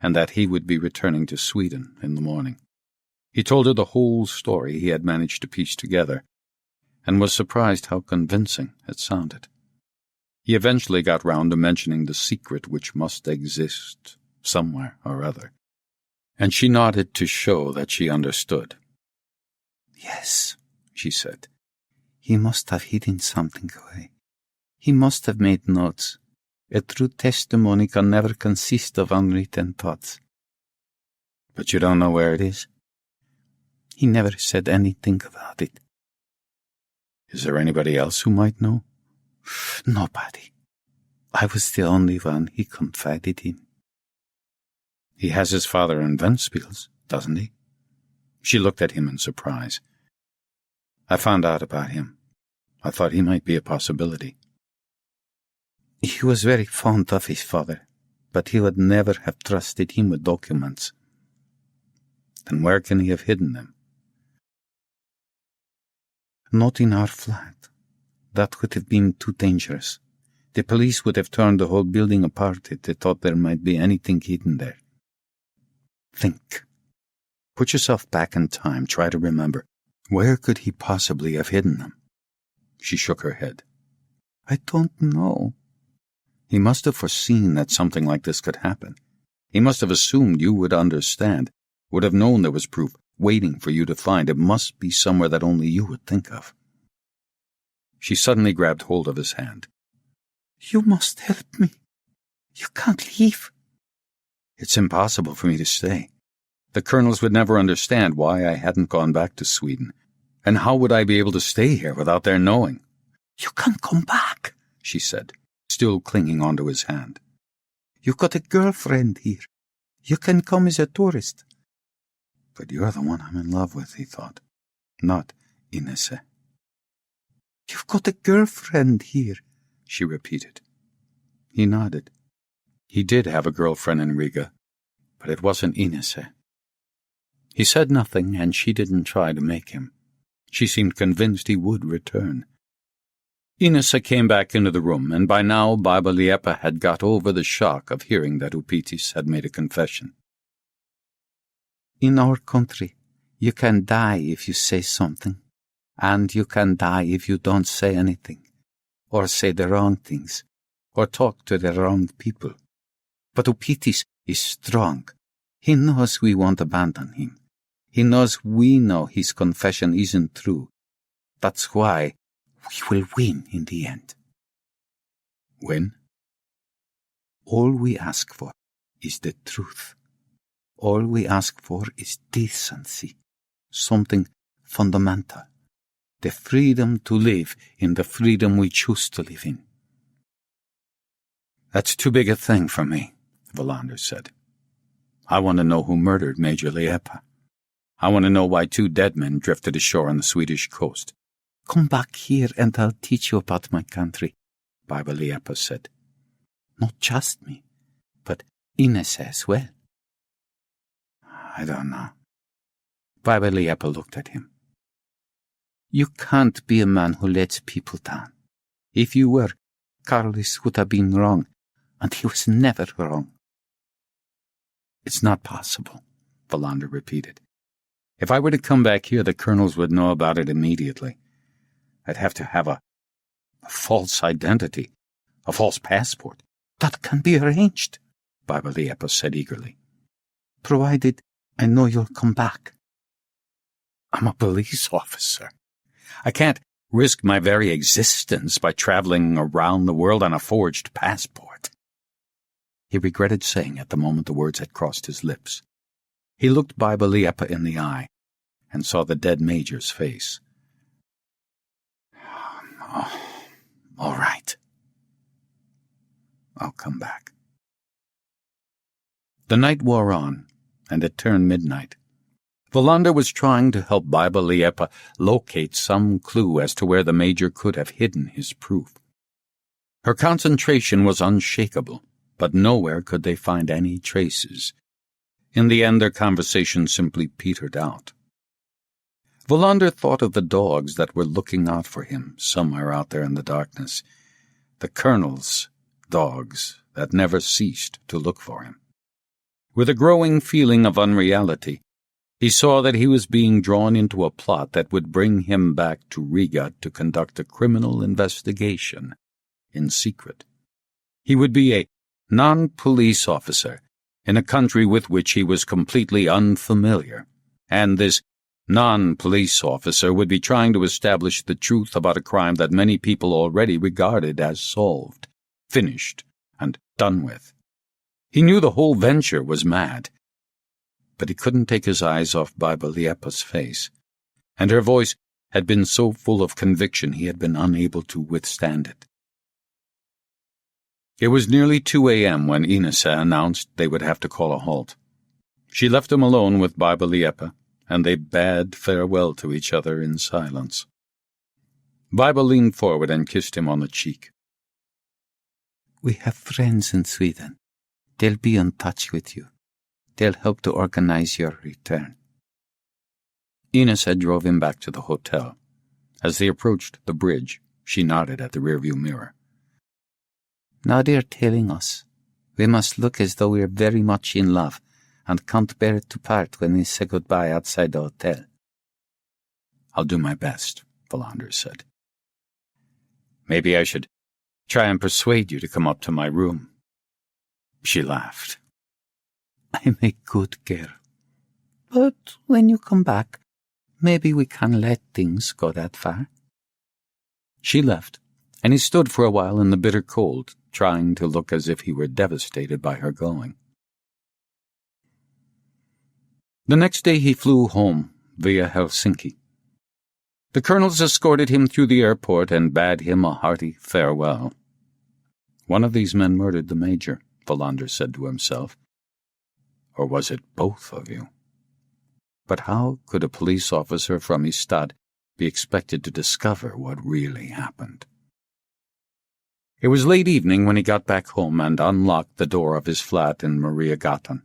and that he would be returning to Sweden in the morning. He told her the whole story he had managed to piece together, and was surprised how convincing it sounded. He eventually got round to mentioning the secret which must exist somewhere or other, and she nodded to show that she understood. "Yes," she said. "He must have hidden something away. He must have made notes. A true testimony can never consist of unwritten thoughts." "But you don't know where it is?" "He never said anything about it." "Is there anybody else who might know?" "Nobody. I was the only one he confided in." "He has his father in Ventspils, doesn't he?" She looked at him in surprise. "I found out about him. I thought he might be a possibility." "He was very fond of his father, but he would never have trusted him with documents." "Then where can he have hidden them?" "Not in our flat. That would have been too dangerous. The police would have torn the whole building apart if they thought there might be anything hidden there." "Think. Put yourself back in time. Try to remember. Where could he possibly have hidden them?" She shook her head. "I don't know." "He must have foreseen that something like this could happen. He must have assumed you would understand, would have known there was proof waiting for you to find. It must be somewhere that only you would think of." She suddenly grabbed hold of his hand. "You must help me. You can't leave. It's impossible for me to stay. The colonels would never understand why I hadn't gone back to Sweden. And how would I be able to stay here without their knowing? You can come back, she said, still clinging onto his hand. You got a girlfriend here. You can come as a tourist. But you're the one I'm in love with, he thought, not Ines. You've got a girlfriend here, she repeated. He nodded. He did have a girlfriend in Riga, but it wasn't Ines. He said nothing, and she didn't try to make him. She seemed convinced he would return. Ines came back into the room, and by now Major Liepa had got over the shock of hearing that Upitis had made a confession. In our country, you can die if you say something, and you can die if you don't say anything, or say the wrong things, or talk to the wrong people. But Upitis is strong. He knows we won't abandon him. He knows we know his confession isn't true. That's why we will win in the end. Win? All we ask for is the truth. All we ask for is decency, something fundamental, the freedom to live in the freedom we choose to live in. That's too big a thing for me, Wallander said. I want to know who murdered Major Liepa. I want to know why 2 dead men drifted ashore on the Swedish coast. Come back here and I'll teach you about my country, Major Liepa said. Not just me, but Ines as well. I don't know. Major Liepa looked at him. You can't be a man who lets people down. If you were, Carlos would have been wrong, and he was never wrong. It's not possible, Wallander repeated. If I were to come back here, the colonels would know about it immediately. I'd have to have a false identity, a false passport. That can be arranged, Major Liepa said eagerly. Provided I know you'll come back. I'm a police officer. I can't risk my very existence by traveling around the world on a forged passport. He regretted saying it the moment the words had crossed his lips. He looked Major Liepa in the eye and saw the dead major's face. Oh, all right. I'll come back. The night wore on, and it turned midnight. Wallander was trying to help Major Liepa locate some clue as to where the major could have hidden his proof. Her concentration was unshakable, but nowhere could they find any traces. In the end, their conversation simply petered out. Wallander thought of the dogs that were looking out for him somewhere out there in the darkness, the colonel's dogs that never ceased to look for him. With a growing feeling of unreality, he saw that he was being drawn into a plot that would bring him back to Riga to conduct a criminal investigation in secret. He would be a non-police officer in a country with which he was completely unfamiliar, and this non-police officer would be trying to establish the truth about a crime that many people already regarded as solved, finished, and done with. He knew the whole venture was mad, but he couldn't take his eyes off Major Liepa's face, and her voice had been so full of conviction he had been unable to withstand it. It was nearly 2 a.m. when Ines announced they would have to call a halt. She left him alone with Major Liepa, and they bade farewell to each other in silence. Major leaned forward and kissed him on the cheek. We have friends in Sweden. They'll be in touch with you. They'll help to organize your return. Ines drove him back to the hotel. As they approached the bridge, she nodded at the rearview mirror. Now they're telling us. We must look as though we're very much in love and can't bear to part when we say goodbye outside the hotel. I'll do my best, Wallander said. Maybe I should try and persuade you to come up to my room. She laughed. I'm a good girl. But when you come back, maybe we can let things go that far. She left, and he stood for a while in the bitter cold, trying to look as if he were devastated by her going. The next day he flew home via Helsinki. The colonels escorted him through the airport and bade him a hearty farewell. One of these men murdered the major, Wallander said to himself. Or was it both of you? But how could a police officer from Ystad be expected to discover what really happened? It was late evening when he got back home and unlocked the door of his flat in Mariagatan.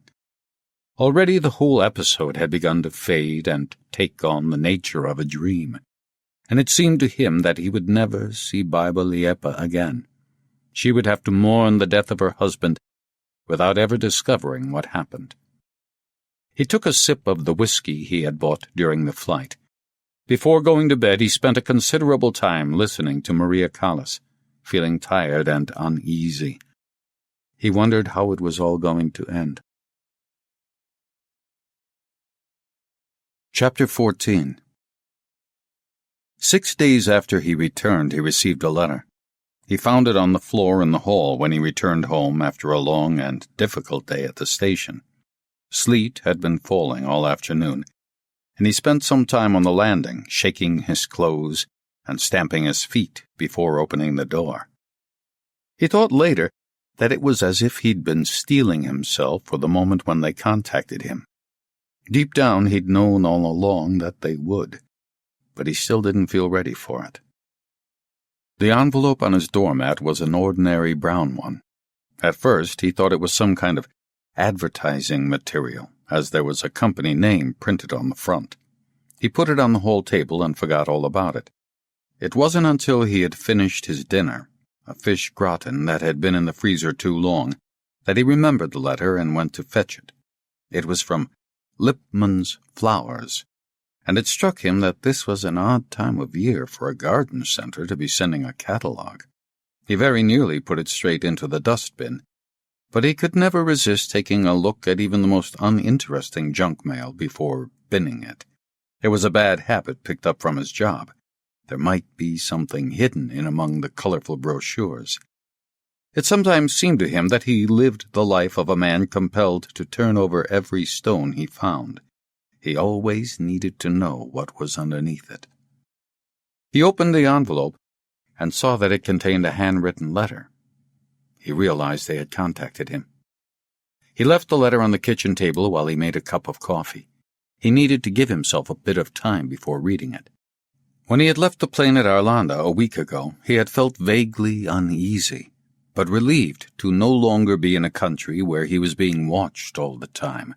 Already the whole episode had begun to fade and take on the nature of a dream, and it seemed to him that he would never see Major Liepa again. She would have to mourn the death of her husband without ever discovering what happened. He took a sip of the whiskey he had bought during the flight. Before going to bed, he spent a considerable time listening to Maria Callas, feeling tired and uneasy. He wondered how it was all going to end. Chapter 14. 6 days after he returned, he received a letter. He found it on the floor in the hall when he returned home after a long and difficult day at the station. Sleet had been falling all afternoon, and he spent some time on the landing, shaking his clothes and stamping his feet before opening the door. He thought later that it was as if he'd been steeling himself for the moment when they contacted him. Deep down he'd known all along that they would, but he still didn't feel ready for it. The envelope on his doormat was an ordinary brown one. At first he thought it was some kind of advertising material, as there was a company name printed on the front. He put it on the hall table and forgot all about it. It wasn't until he had finished his dinner, a fish gratin that had been in the freezer too long, that he remembered the letter and went to fetch it. It was from Lipman's Flowers, and it struck him that this was an odd time of year for a garden center to be sending a catalogue. He very nearly put it straight into the dustbin, but he could never resist taking a look at even the most uninteresting junk mail before binning it. It was a bad habit picked up from his job. There might be something hidden in among the colorful brochures. It sometimes seemed to him that he lived the life of a man compelled to turn over every stone he found. He always needed to know what was underneath it. He opened the envelope and saw that it contained a handwritten letter. He realized they had contacted him. He left the letter on the kitchen table while he made a cup of coffee. He needed to give himself a bit of time before reading it. When he had left the plane at Arlanda a week ago, he had felt vaguely uneasy, but relieved to no longer be in a country where he was being watched all the time.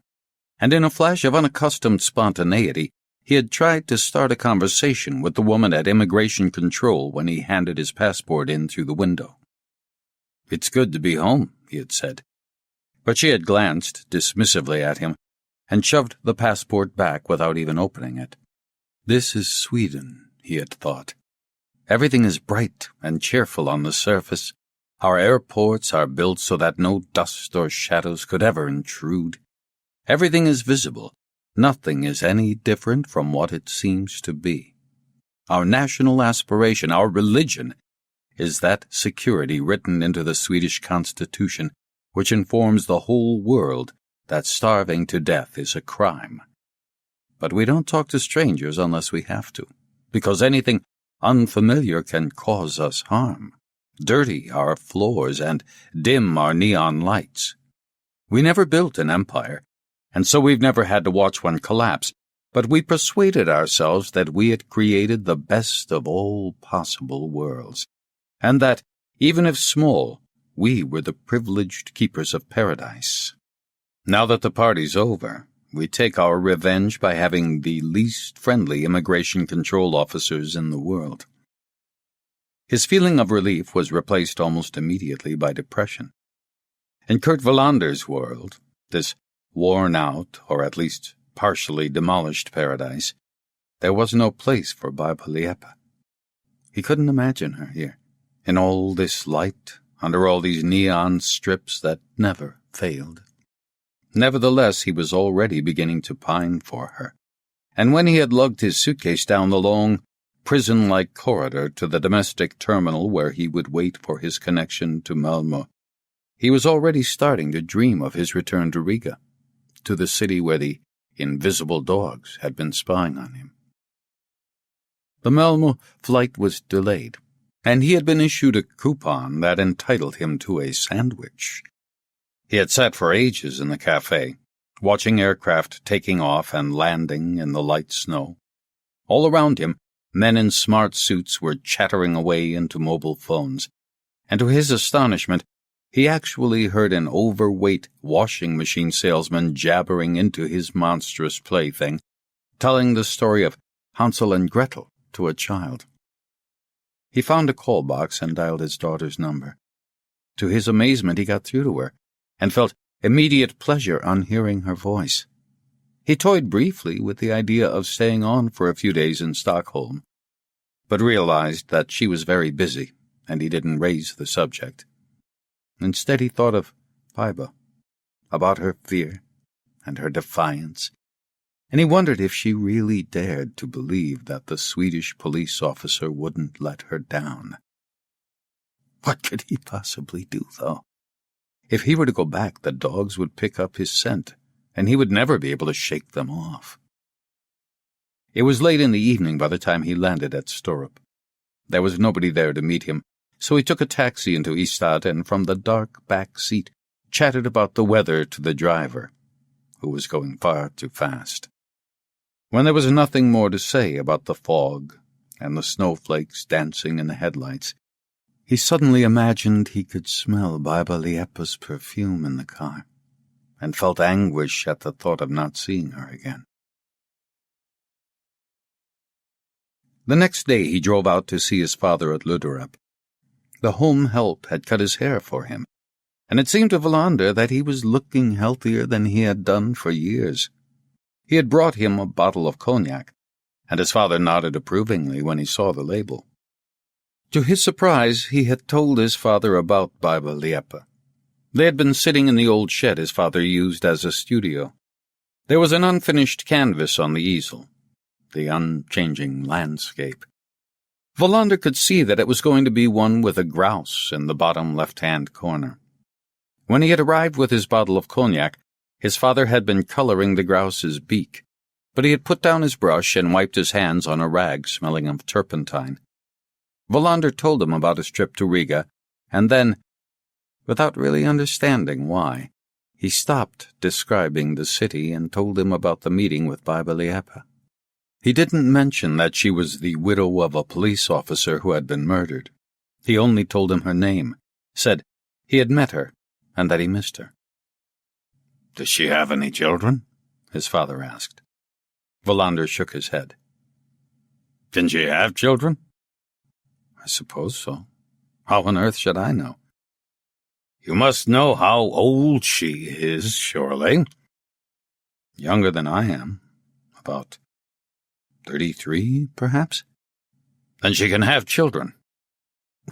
And in a flash of unaccustomed spontaneity, he had tried to start a conversation with the woman at immigration control when he handed his passport in through the window. "It's good to be home," he had said. But she had glanced dismissively at him and shoved the passport back without even opening it. This is Sweden, he had thought. Everything is bright and cheerful on the surface. Our airports are built so that no dust or shadows could ever intrude. Everything is visible. Nothing is any different from what it seems to be. Our national aspiration, our religion, is that security written into the Swedish Constitution, which informs the whole world that starving to death is a crime. But we don't talk to strangers unless we have to, because anything unfamiliar can cause us harm. Dirty our floors and dim our neon lights. We never built an empire, and so we've never had to watch one collapse, but we persuaded ourselves that we had created the best of all possible worlds, and that, even if small, we were the privileged keepers of paradise. Now that the party's over, we take our revenge by having the least friendly immigration control officers in the world. His feeling of relief was replaced almost immediately by depression. In Kurt Wallander's world, this worn-out, or at least partially demolished paradise, there was no place for Major Liepa. He couldn't imagine her here, in all this light, under all these neon strips that never failed. Nevertheless, he was already beginning to pine for her, and when he had lugged his suitcase down the long, prison-like corridor to the domestic terminal where he would wait for his connection to Malmö, he was already starting to dream of his return to Riga, to the city where the invisible dogs had been spying on him. The Malmö flight was delayed, and he had been issued a coupon that entitled him to a sandwich. He had sat for ages in the cafe, watching aircraft taking off and landing in the light snow. All around him, men in smart suits were chattering away into mobile phones, and to his astonishment, he actually heard an overweight washing machine salesman jabbering into his monstrous plaything, telling the story of Hansel and Gretel to a child. He found a call box and dialed his daughter's number. To his amazement, he got through to her, and felt immediate pleasure on hearing her voice. He toyed briefly with the idea of staying on for a few days in Stockholm, but realized that she was very busy, and he didn't raise the subject. Instead, he thought of Baiba, about her fear and her defiance, and he wondered if she really dared to believe that the Swedish police officer wouldn't let her down. What could he possibly do, though? If he were to go back, the dogs would pick up his scent, and he would never be able to shake them off. It was late in the evening by the time he landed at Storup. There was nobody there to meet him, so he took a taxi into Ystad and from the dark back seat chatted about the weather to the driver, who was going far too fast. When there was nothing more to say about the fog and the snowflakes dancing in the headlights, he suddenly imagined he could smell Major Liepa's perfume in the car, and felt anguish at the thought of not seeing her again. The next day he drove out to see his father at Luderup. The home help had cut his hair for him, and it seemed to Wallander that he was looking healthier than he had done for years. He had brought him a bottle of cognac, and his father nodded approvingly when he saw the label. To his surprise, he had told his father about Major Liepa. They had been sitting in the old shed his father used as a studio. There was an unfinished canvas on the easel, the unchanging landscape. Wallander could see that it was going to be one with a grouse in the bottom left-hand corner. When he had arrived with his bottle of cognac, his father had been coloring the grouse's beak, but he had put down his brush and wiped his hands on a rag smelling of turpentine. Wallander told him about his trip to Riga, and then, without really understanding why, he stopped describing the city and told him about the meeting with Major Liepa. He didn't mention that she was the widow of a police officer who had been murdered. He only told him her name, said he had met her, and that he missed her. "Does she have any children?" his father asked. Wallander shook his head. "Can she have children?" "I suppose so. How on earth should I know?" "You must know how old she is, surely." "Younger than I am. About 33, perhaps?" "Then she can have children."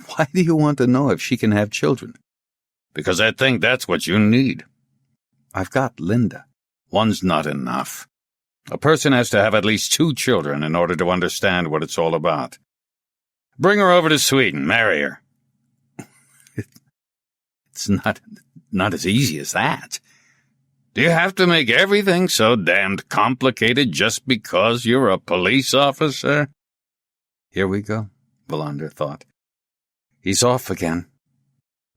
"Why do you want to know if she can have children?" "Because I think that's what you need." "I've got Linda." "One's not enough. A person has to have at least 2 children in order to understand what it's all about. Bring her over to Sweden, marry her." "It's not as easy as that." "Do you have to make everything so damned complicated just because you're a police officer?" Here we go, Wallander thought. He's off again.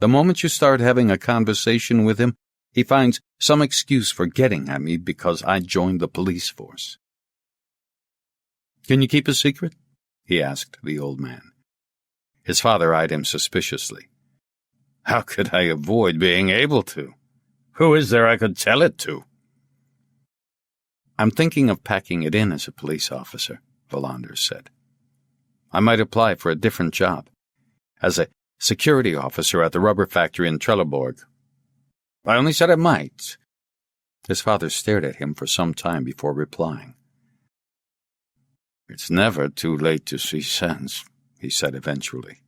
The moment you start having a conversation with him, he finds some excuse for getting at me because I joined the police force. "Can you keep a secret?" he asked the old man. His father eyed him suspiciously. "How could I avoid being able to? Who is there I could tell it to?" "I'm thinking of packing it in as a police officer," Wallander said. "I might apply for a different job, as a security officer at the rubber factory in Trelleborg." "I only said I might." His father stared at him for some time before replying. "It's never too late to see sense," he said eventually.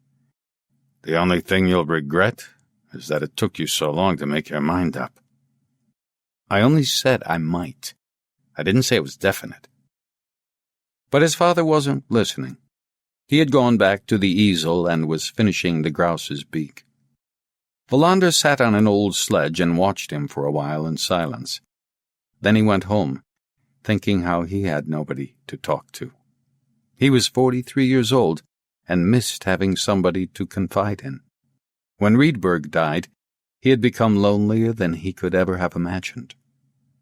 "The only thing you'll regret is that it took you so long to make your mind up." "I only said I might. I didn't say it was definite." But his father wasn't listening. He had gone back to the easel and was finishing the grouse's beak. Wallander sat on an old sledge and watched him for a while in silence. Then he went home, thinking how he had nobody to talk to. He was 43 years old and missed having somebody to confide in. When Riedberg died, he had become lonelier than he could ever have imagined.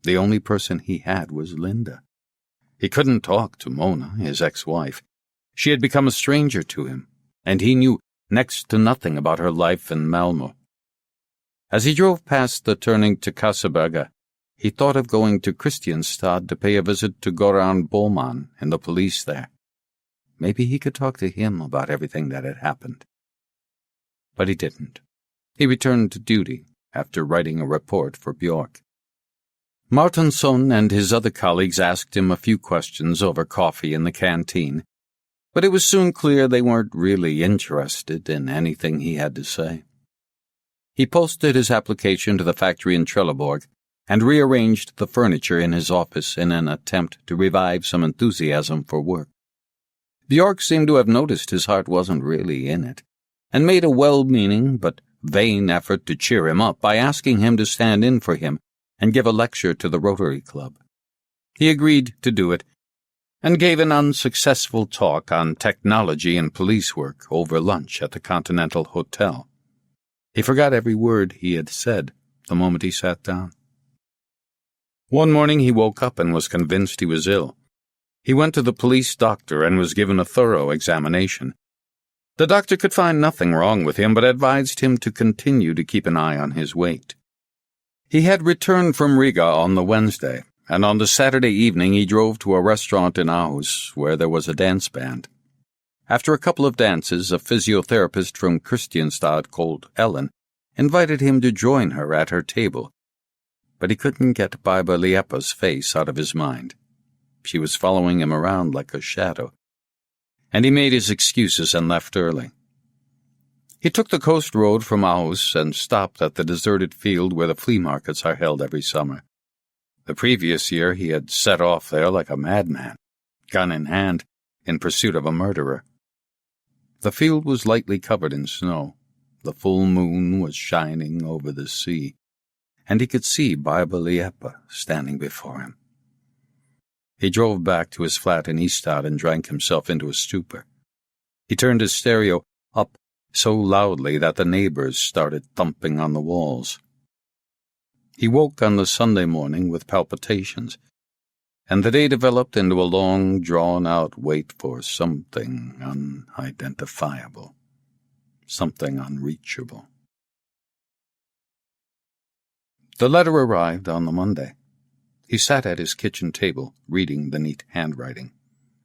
The only person he had was Linda. He couldn't talk to Mona, his ex-wife. She had become a stranger to him, and he knew next to nothing about her life in Malmö. As he drove past the turning to Kasseberga, he thought of going to Kristianstad to pay a visit to Goran Boman and the police there. Maybe he could talk to him about everything that had happened. But he didn't. He returned to duty after writing a report for Björk. Martinsson and his other colleagues asked him a few questions over coffee in the canteen, but it was soon clear they weren't really interested in anything he had to say. He posted his application to the factory in Trelleborg and rearranged the furniture in his office in an attempt to revive some enthusiasm for work. Björk seemed to have noticed his heart wasn't really in it, and made a well-meaning but vain effort to cheer him up by asking him to stand in for him and give a lecture to the Rotary Club. He agreed to do it, and gave an unsuccessful talk on technology and police work over lunch at the Continental Hotel. He forgot every word he had said the moment he sat down. One morning he woke up and was convinced he was ill. He went to the police doctor and was given a thorough examination. The doctor could find nothing wrong with him, but advised him to continue to keep an eye on his weight. He had returned from Riga on the Wednesday, and on the Saturday evening he drove to a restaurant in Aarhus where there was a dance band. After a couple of dances, a physiotherapist from Kristianstad called Ellen invited him to join her at her table, but he couldn't get Major Liepa's face out of his mind. She was following him around like a shadow, and he made his excuses and left early. He took the coast road from Aarhus and stopped at the deserted field where the flea markets are held every summer. The previous year he had set off there like a madman, gun in hand, in pursuit of a murderer. The field was lightly covered in snow. The full moon was shining over the sea, and he could see Major Liepa standing before him. He drove back to his flat in Ystad and drank himself into a stupor. He turned his stereo up so loudly that the neighbors started thumping on the walls. He woke on the Sunday morning with palpitations, and the day developed into a long, drawn-out wait for something unidentifiable, something unreachable. The letter arrived on the Monday. He sat at his kitchen table, reading the neat handwriting.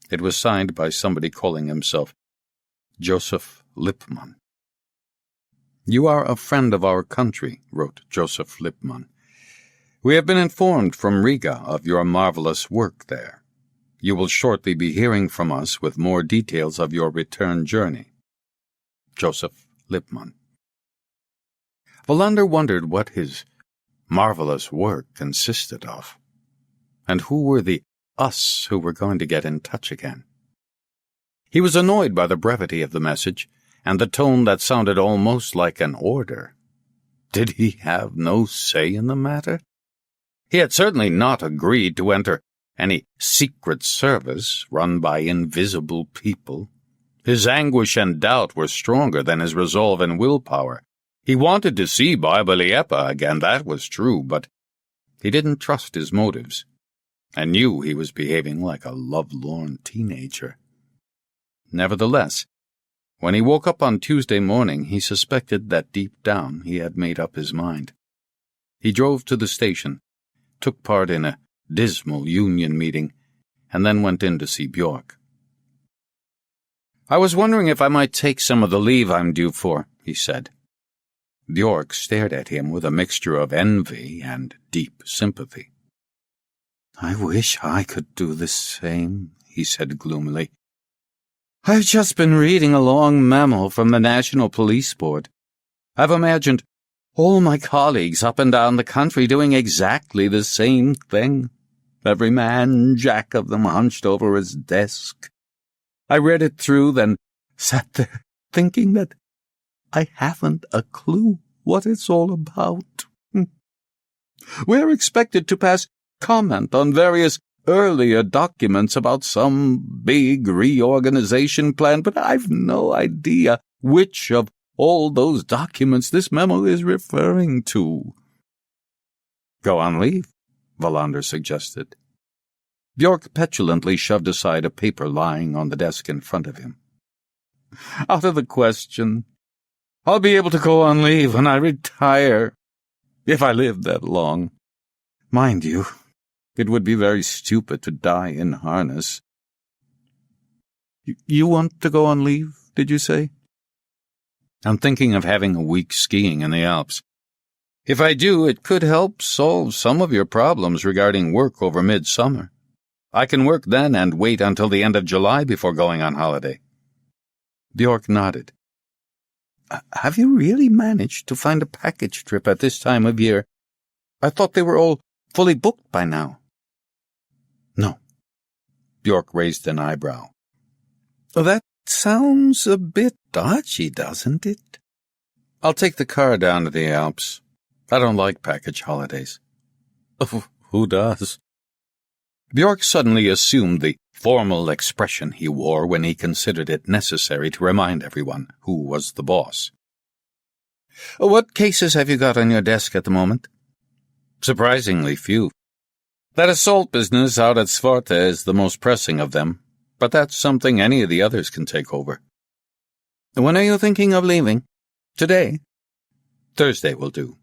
It was signed by somebody calling himself Joseph Lippmann. "You are a friend of our country," wrote Joseph Lippmann. "We have been informed from Riga of your marvelous work there. You will shortly be hearing from us with more details of your return journey. Joseph Lippmann." Wallander wondered what his marvelous work consisted of, and who were the us who were going to get in touch again. He was annoyed by the brevity of the message, and the tone that sounded almost like an order. Did he have no say in the matter? He had certainly not agreed to enter any secret service run by invisible people. His anguish and doubt were stronger than his resolve and willpower. He wanted to see Major Liepa again, that was true, but he didn't trust his motives, and knew he was behaving like a lovelorn teenager. Nevertheless, when he woke up on Tuesday morning, he suspected that deep down he had made up his mind. He drove to the station, took part in a dismal union meeting, and then went in to see Björk. "I was wondering if I might take some of the leave I'm due for," he said. Björk stared at him with a mixture of envy and deep sympathy. "I wish I could do the same," he said gloomily. "I've just been reading a long memo from the National Police Board. I've imagined all my colleagues up and down the country doing exactly the same thing, every man jack of them hunched over his desk. I read it through, then sat there thinking that I haven't a clue what it's all about. We're expected to pass comment on various earlier documents about some big reorganization plan, but I've no idea which of all those documents this memo is referring to. Go on leave, Wallander suggested. Bjork petulantly shoved aside a paper lying on the desk in front of him. Out of the question. I'll be able to go on leave when I retire, if I live that long. Mind you, it would be very stupid to die in harness. You want to go on leave, did you say? I'm thinking of having a week skiing in the Alps. If I do, it could help solve some of your problems regarding work over midsummer. I can work then and wait until the end of July before going on holiday. Bjork nodded. Have you really managed to find a package trip at this time of year? I thought they were all fully booked by now. No. Bjork raised an eyebrow. That sounds a bit dodgy, doesn't it? I'll take the car down to the Alps. I don't like package holidays. Who does? Bjork suddenly assumed the formal expression he wore when he considered it necessary to remind everyone who was the boss. What cases have you got on your desk at the moment? Surprisingly few. That assault business out at Svarta is the most pressing of them, but that's something any of the others can take over. When are you thinking of leaving? Today? Thursday will do.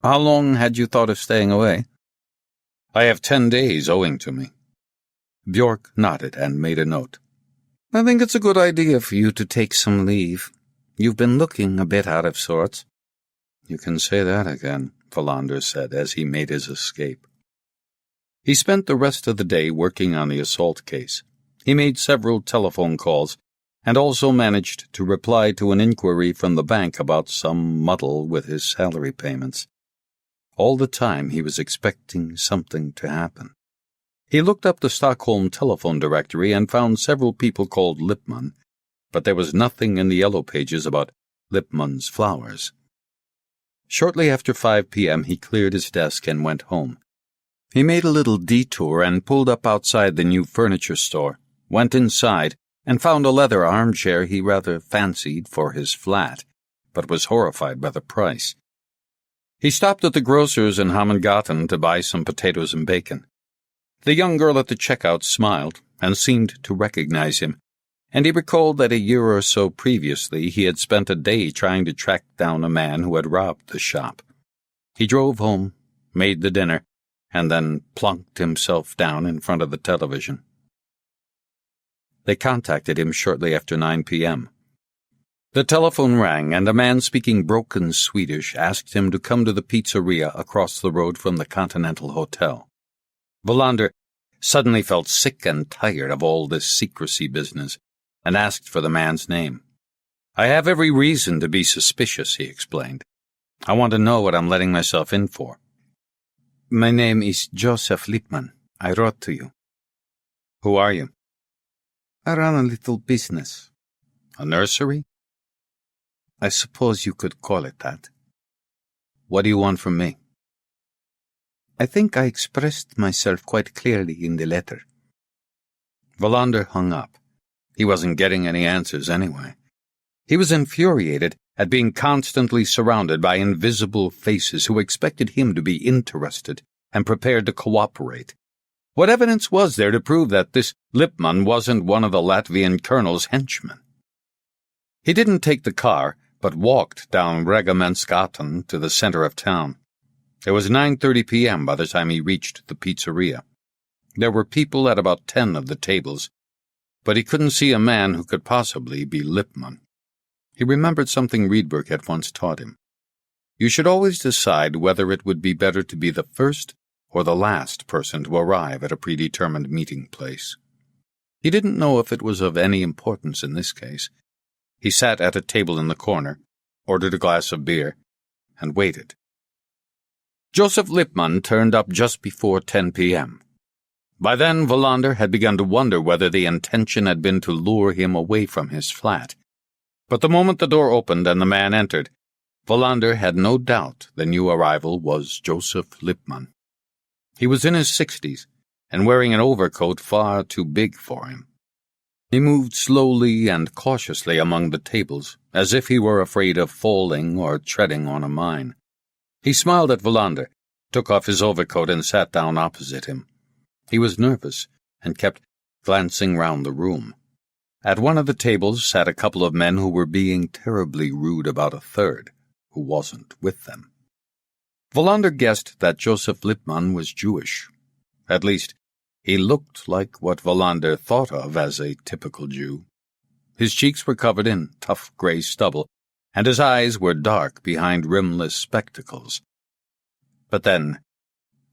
How long had you thought of staying away? I have 10 days owing to me. Bjork nodded and made a note. I think it's a good idea for you to take some leave. You've been looking a bit out of sorts. You can say that again, Wallander said as he made his escape. He spent the rest of the day working on the assault case. He made several telephone calls and also managed to reply to an inquiry from the bank about some muddle with his salary payments. All the time he was expecting something to happen. He looked up the Stockholm telephone directory and found several people called Lippmann, but there was nothing in the yellow pages about Lippmann's flowers. Shortly after 5 p.m. he cleared his desk and went home. He made a little detour and pulled up outside the new furniture store, went inside, and found a leather armchair he rather fancied for his flat, but was horrified by the price. He stopped at the grocer's in Hammengaten to buy some potatoes and bacon. The young girl at the checkout smiled and seemed to recognize him, and he recalled that a year or so previously he had spent a day trying to track down a man who had robbed the shop. He drove home, made the dinner, and then plunked himself down in front of the television. They contacted him shortly after 9 p.m. The telephone rang, and a man speaking broken Swedish asked him to come to the pizzeria across the road from the Continental Hotel. Wallander suddenly felt sick and tired of all this secrecy business, and asked for the man's name. I have every reason to be suspicious, he explained. I want to know what I'm letting myself in for. My name is Joseph Lippmann. I wrote to you. Who are you? I run a little business. A nursery? I suppose you could call it that. What do you want from me? I think I expressed myself quite clearly in the letter. Wallander hung up. He wasn't getting any answers anyway. He was infuriated at being constantly surrounded by invisible faces who expected him to be interested and prepared to cooperate. What evidence was there to prove that this Lippmann wasn't one of the Latvian colonel's henchmen? He didn't take the car, but walked down Regamentsgatan to the center of town. It was 9:30 p.m. by the time he reached the pizzeria. There were people at about 10 of the tables, but he couldn't see a man who could possibly be Lippmann. He remembered something Riedberg had once taught him. You should always decide whether it would be better to be the first or the last person to arrive at a predetermined meeting place. He didn't know if it was of any importance in this case. He sat at a table in the corner, ordered a glass of beer, and waited. Joseph Lippmann turned up just before 10 p.m. By then, Wallander had begun to wonder whether the intention had been to lure him away from his flat. But the moment the door opened and the man entered, Wallander had no doubt the new arrival was Joseph Lippmann. He was in his 60s and wearing an overcoat far too big for him. He moved slowly and cautiously among the tables, as if he were afraid of falling or treading on a mine. He smiled at Wallander, took off his overcoat and sat down opposite him. He was nervous and kept glancing round the room. At one of the tables sat a couple of men who were being terribly rude about a third, who wasn't with them. Wallander guessed that Joseph Lippmann was Jewish. At least, he looked like what Wallander thought of as a typical Jew. His cheeks were covered in tough gray stubble, and his eyes were dark behind rimless spectacles. But then,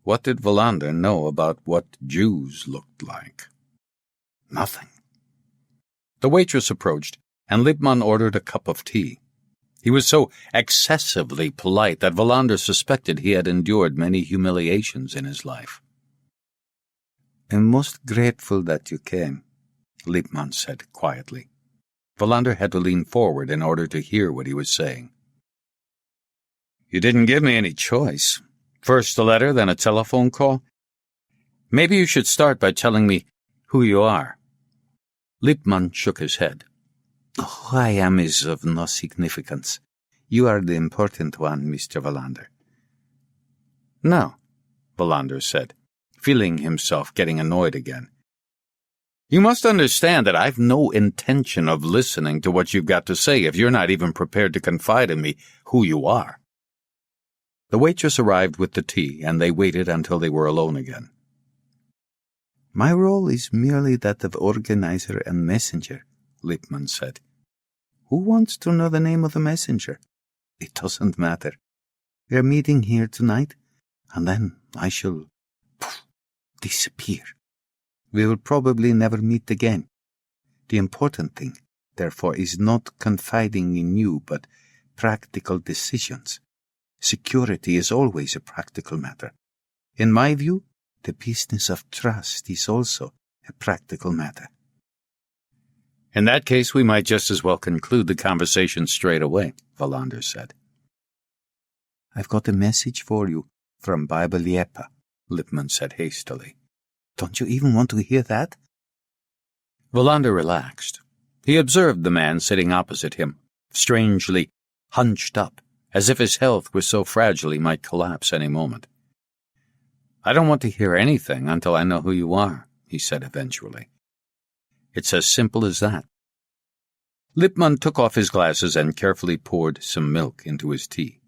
what did Wallander know about what Jews looked like? Nothing. The waitress approached, and Lippmann ordered a cup of tea. He was so excessively polite that Wallander suspected he had endured many humiliations in his life. "I'm most grateful that you came," Lippmann said quietly. Wallander had to lean forward in order to hear what he was saying. "You didn't give me any choice. First a letter, then a telephone call. Maybe you should start by telling me who you are." Lippmann shook his head. "Who I am is of no significance. You are the important one, Mr. Wallander." "No," Wallander said, feeling himself getting annoyed again. "You must understand that I've no intention of listening to what you've got to say if you're not even prepared to confide in me who you are." The waitress arrived with the tea, and they waited until they were alone again. "My role is merely that of organizer and messenger," Lippmann said. "Who wants to know the name of the messenger? It doesn't matter. We are meeting here tonight, and then I shall disappear. We will probably never meet again. The important thing, therefore, is not confiding in you, but practical decisions. Security is always a practical matter. In my view, the business of trust is also a practical matter." "In that case, we might just as well conclude the conversation straight away," Wallander said. "I've got a message for you from Major Liepa," Lippmann said hastily. "Don't you even want to hear that?" Wallander relaxed. He observed the man sitting opposite him, strangely hunched up, as if his health were so fragile he might collapse any moment. "I don't want to hear anything until I know who you are," he said eventually. "It's as simple as that." Lippmann took off his glasses and carefully poured some milk into his tea.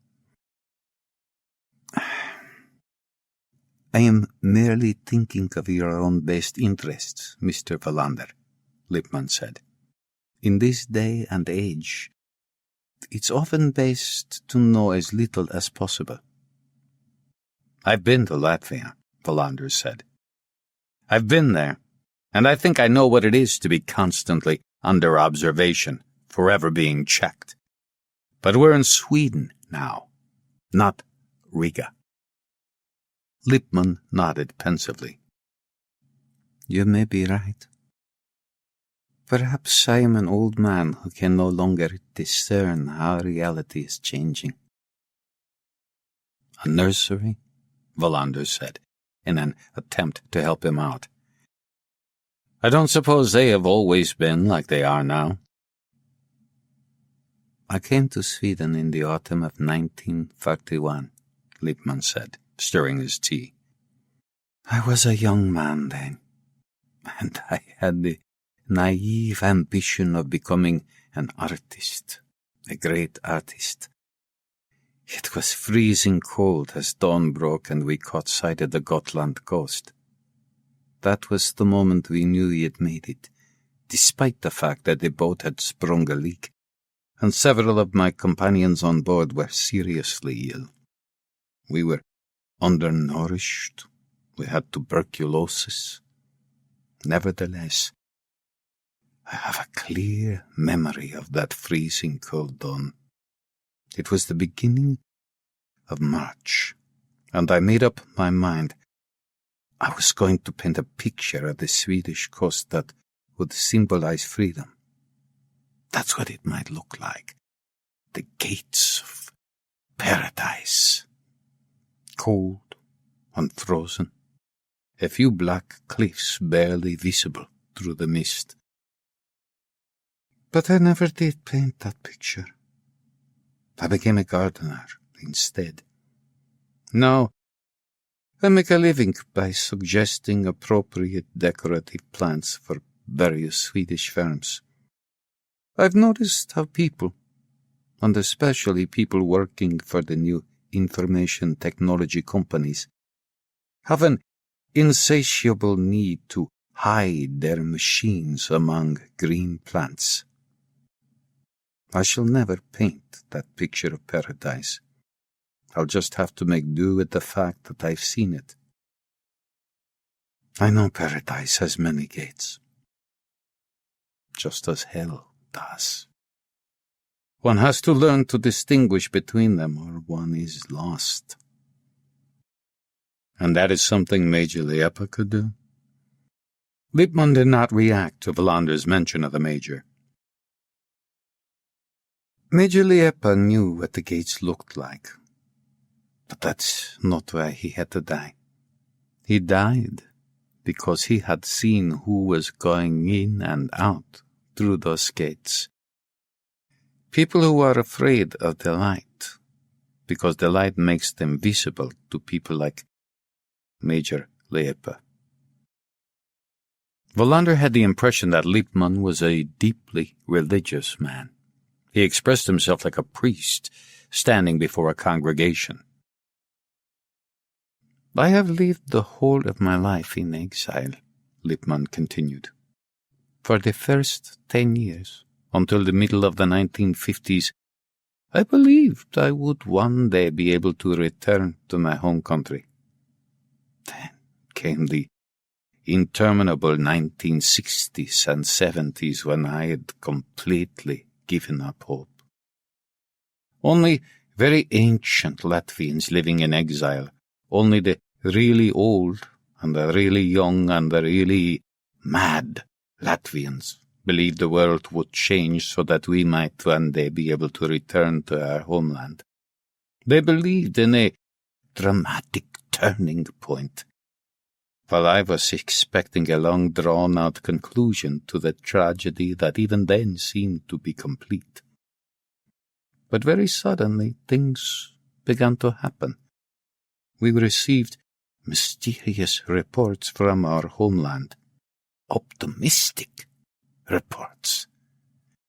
"I am merely thinking of your own best interests, Mr. Wallander," Lippmann said. "In this day and age, it's often best to know as little as possible." "I've been to Latvia," Wallander said. "I've been there, and I think I know what it is to be constantly under observation, forever being checked. But we're in Sweden now, not Riga." Lippmann nodded pensively. "You may be right. Perhaps I am an old man who can no longer discern how reality is changing." "A nursery?" Wallander said, in an attempt to help him out. "I don't suppose they have always been like they are now." "I came to Sweden in the autumn of 1941, Lippmann said, stirring his tea. "I was a young man then, and I had the naive ambition of becoming an artist, a great artist. It was freezing cold as dawn broke and we caught sight of the Gotland coast. That was the moment we knew we had made it, despite the fact that the boat had sprung a leak, and several of my companions on board were seriously ill. We were undernourished. We had tuberculosis. Nevertheless, I have a clear memory of that freezing cold dawn. It was the beginning of March, and I made up my mind I was going to paint a picture of the Swedish coast that would symbolize freedom. That's what it might look like. The gates of paradise. Cold, unfrozen. A few black cliffs barely visible through the mist. But I never did paint that picture. I became a gardener instead. Now, I make a living by suggesting appropriate decorative plants for various Swedish firms. I've noticed how people, and especially people working for the new information technology companies, have an insatiable need to hide their machines among green plants. I shall never paint that picture of paradise. I'll just have to make do with the fact that I've seen it. I know paradise has many gates, just as hell does. One has to learn to distinguish between them, or one is lost. And that is something Major Liepa could do? Lippmann did not react to Wallander's mention of the Major. Major Liepa knew what the gates looked like. But that's not why he had to die. He died because he had seen who was going in and out through those gates. People who are afraid of the light, because the light makes them visible to people like Major Liepa. Wallander had the impression that Lippmann was a deeply religious man. He expressed himself like a priest standing before a congregation. I have lived the whole of my life in exile, Lippmann continued. For the first 10 years, until the middle of the 1950s, I believed I would one day be able to return to my home country. Then came the interminable 1960s and 70s when I had completely given up hope. Only very ancient Latvians living in exile, only the really old and the really young and the really mad Latvians believed the world would change so that we might one day be able to return to our homeland. They believed in a dramatic turning point, while I was expecting a long drawn-out conclusion to the tragedy that even then seemed to be complete. But very suddenly things began to happen. We received mysterious reports from our homeland, optimistic reports.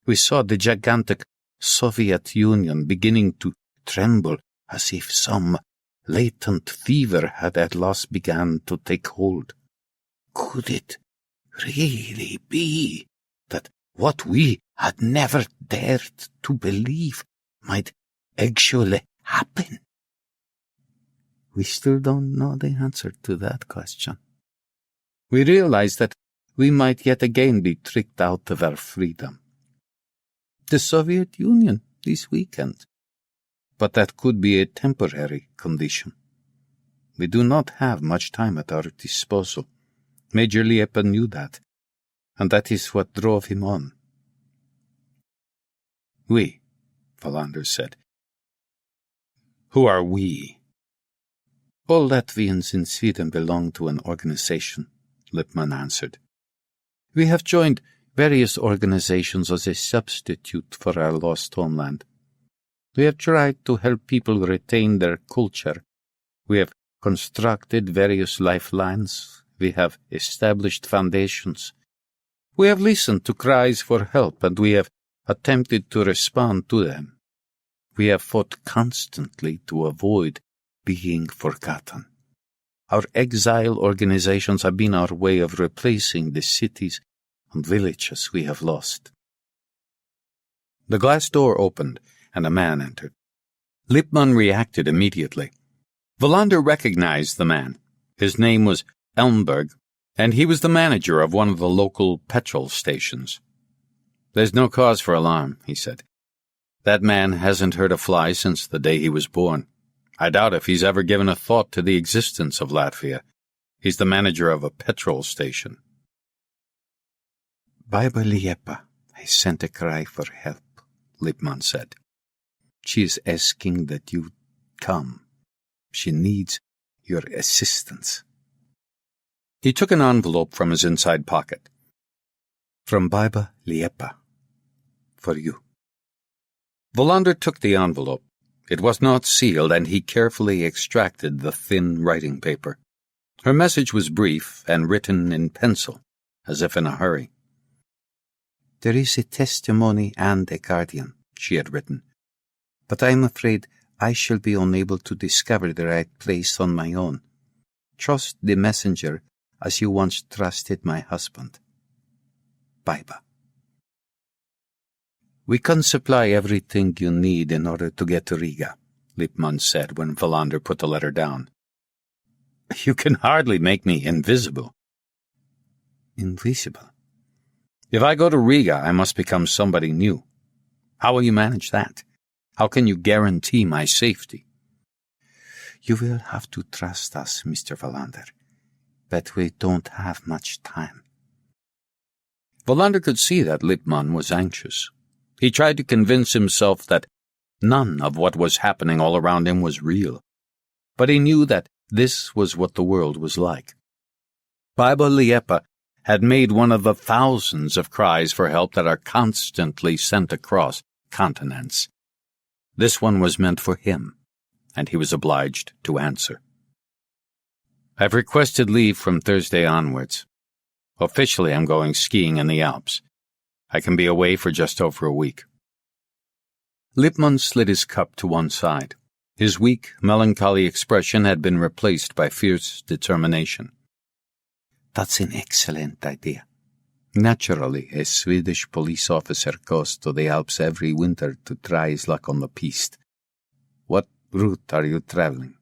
We saw the gigantic Soviet Union beginning to tremble as if some latent fever had at last begun to take hold. Could it really be that what we had never dared to believe might actually happen? We still don't know the answer to that question. We realize that we might yet again be tricked out of our freedom. The Soviet Union this weekend. But that could be a temporary condition. We do not have much time at our disposal. Major Liepa knew that, and that is what drove him on. We, Wallander said. Who are we? All Latvians in Sweden belong to an organization, Lippmann answered. We have joined various organizations as a substitute for our lost homeland. We have tried to help people retain their culture. We have constructed various lifelines. We have established foundations. We have listened to cries for help, and we have attempted to respond to them. We have fought constantly to avoid being forgotten. Our exile organizations have been our way of replacing the cities and villages we have lost. The glass door opened, and a man entered. Lippmann reacted immediately. Wallander recognized the man. His name was Elmberg, and he was the manager of one of the local petrol stations. There's no cause for alarm, he said. That man hasn't hurt a fly since the day he was born. I doubt if he's ever given a thought to the existence of Latvia. He's the manager of a petrol station. Major Liepa has sent a cry for help, Lippmann said. She is asking that you come. She needs your assistance. He took an envelope from his inside pocket. From Major Liepa. For you. Wallander took the envelope. It was not sealed, and he carefully extracted the thin writing paper. Her message was brief and written in pencil, as if in a hurry. There is a testimony and a guardian, she had written, but I am afraid I shall be unable to discover the right place on my own. Trust the messenger as you once trusted my husband. Baiba. We can supply everything you need in order to get to Riga, Lippmann said when Wallander put the letter down. You can hardly make me invisible. Invisible? If I go to Riga, I must become somebody new. How will you manage that? How can you guarantee my safety? You will have to trust us, Mr. Wallander, but we don't have much time. Wallander could see that Lippmann was anxious. He tried to convince himself that none of what was happening all around him was real, but he knew that this was what the world was like. Major Liepa had made one of the thousands of cries for help that are constantly sent across continents. This one was meant for him, and he was obliged to answer. I've requested leave from Thursday onwards. Officially, I'm going skiing in the Alps. I can be away for just over a week. Lippmann slid his cup to one side. His weak, melancholy expression had been replaced by fierce determination. That's an excellent idea. Naturally, a Swedish police officer goes to the Alps every winter to try his luck on the piste. What route are you traveling?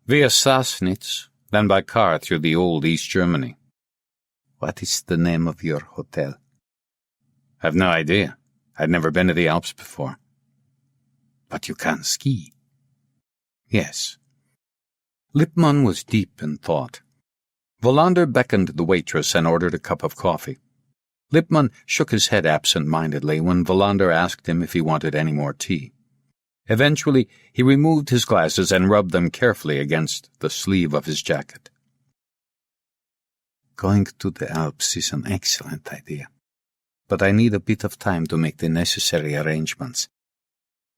Via Sassnitz, then by car through the old East Germany. What is the name of your hotel? I've no idea. I'd never been to the Alps before. But you can ski. Yes. Lippmann was deep in thought. Wallander beckoned the waitress and ordered a cup of coffee. Lippmann shook his head absent-mindedly when Wallander asked him if he wanted any more tea. Eventually, he removed his glasses and rubbed them carefully against the sleeve of his jacket. Going to the Alps is an excellent idea, but I need a bit of time to make the necessary arrangements.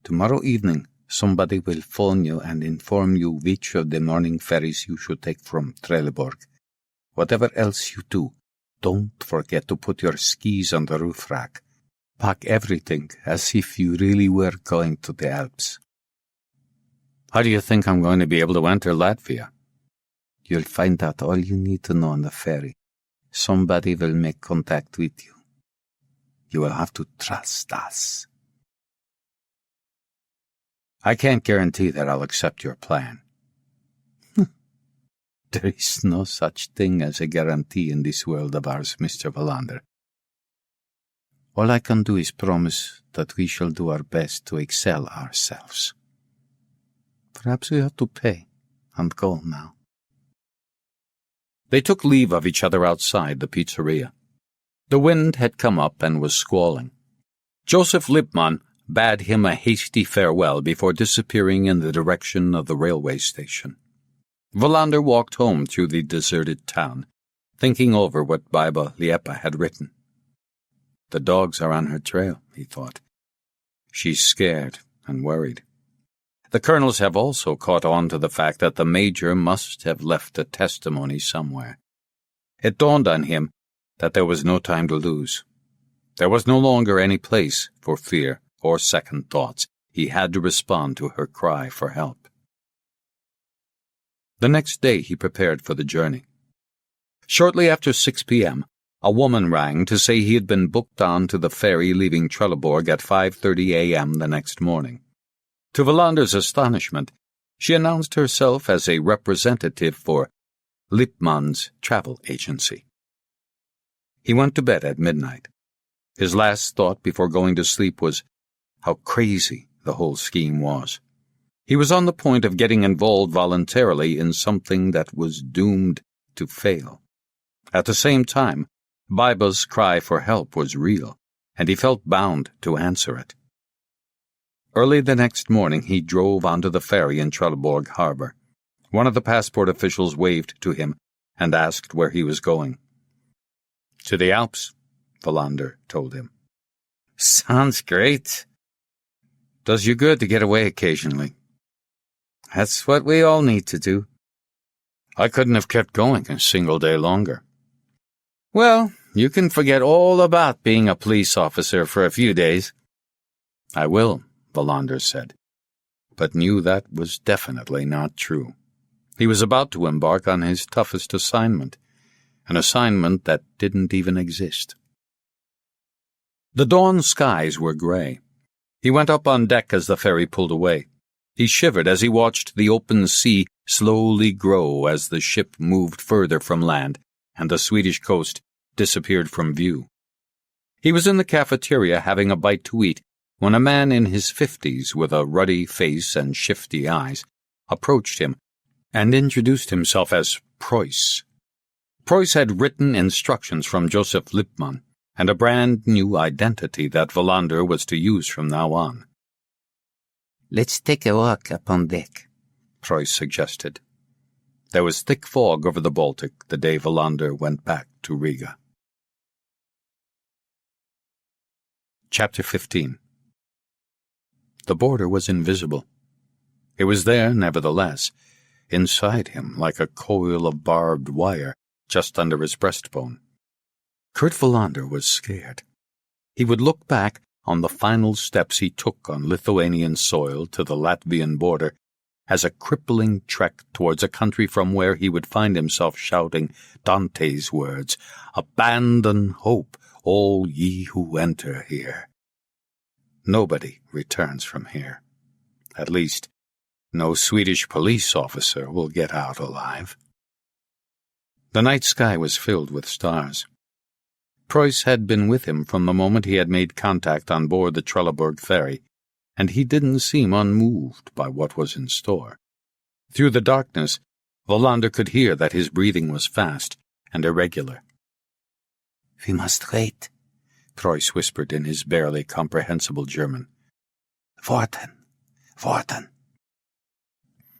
Tomorrow evening, somebody will phone you and inform you which of the morning ferries you should take from Trelleborg. Whatever else you do, don't forget to put your skis on the roof rack. Pack everything as if you really were going to the Alps. How do you think I'm going to be able to enter Latvia? You'll find out all you need to know on the ferry. Somebody will make contact with you. You will have to trust us. I can't guarantee that I'll accept your plan. There is no such thing as a guarantee in this world of ours, Mr. Wallander. All I can do is promise that we shall do our best to excel ourselves. Perhaps we have to pay and go now. They took leave of each other outside the pizzeria. The wind had come up and was squalling. Joseph Lippmann bade him a hasty farewell before disappearing in the direction of the railway station. Wallander walked home through the deserted town, thinking over what Major Liepa had written. The dogs are on her trail, he thought. She's scared and worried. The colonels have also caught on to the fact that the major must have left a testimony somewhere. It dawned on him that there was no time to lose. There was no longer any place for fear or second thoughts. He had to respond to her cry for help. The next day he prepared for the journey. Shortly after 6 p.m., a woman rang to say he had been booked on to the ferry leaving Trelleborg at 5:30 a.m. the next morning. To Wallander's astonishment, she announced herself as a representative for Lippmann's travel agency. He went to bed at midnight. His last thought before going to sleep was how crazy the whole scheme was. He was on the point of getting involved voluntarily in something that was doomed to fail. At the same time, Biba's cry for help was real, and he felt bound to answer it. Early the next morning he drove onto the ferry in Trelleborg harbor. One of the passport officials waved to him and asked where he was going. "To the Alps," Wallander told him. "Sounds great. Does you good to get away occasionally. That's what we all need to do. I couldn't have kept going a single day longer." "Well, you can forget all about being a police officer for a few days." "I will," Wallander said, but knew that was definitely not true. He was about to embark on his toughest assignment, an assignment that didn't even exist. The dawn skies were gray. He went up on deck as the ferry pulled away. He shivered as he watched the open sea slowly grow as the ship moved further from land and the Swedish coast disappeared from view. He was in the cafeteria having a bite to eat when a man in his 50s with a ruddy face and shifty eyes approached him and introduced himself as Preuss. Preuss had written instructions from Joseph Lippmann and a brand-new identity that Wallander was to use from now on. "Let's take a walk up on deck," Preuss suggested. There was thick fog over the Baltic the day Wallander went back to Riga. Chapter 15. The border was invisible. It was there, nevertheless, inside him like a coil of barbed wire just under his breastbone. Kurt Wallander was scared. He would look back on the final steps he took on Lithuanian soil to the Latvian border as a crippling trek towards a country from where he would find himself shouting Dante's words, "Abandon hope, all ye who enter here." Nobody returns from here. At least, no Swedish police officer will get out alive. The night sky was filled with stars. Preuss had been with him from the moment he had made contact on board the Trelleborg ferry, and he didn't seem unmoved by what was in store. Through the darkness, Wallander could hear that his breathing was fast and irregular. "We must wait," Preuss whispered in his barely comprehensible German. Warten.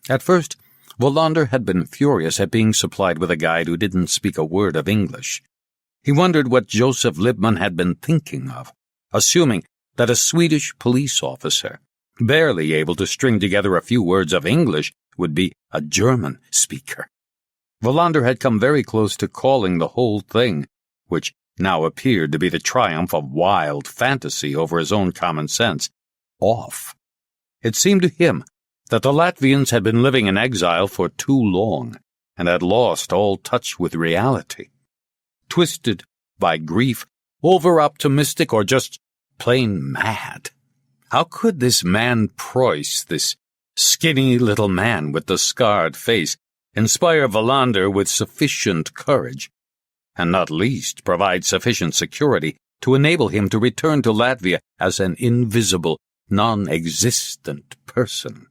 At first, Wallander had been furious at being supplied with a guide who didn't speak a word of English. He wondered what Joseph Lippmann had been thinking of, assuming that a Swedish police officer, barely able to string together a few words of English, would be a German speaker. Wallander had come very close to calling the whole thing, which now appeared to be the triumph of wild fantasy over his own common sense, off. It seemed to him that the Latvians had been living in exile for too long and had lost all touch with reality. Twisted by grief, over-optimistic, or just plain mad. How could this man Preuss, this skinny little man with the scarred face, inspire Wallander with sufficient courage, and not least provide sufficient security to enable him to return to Latvia as an invisible, non-existent person?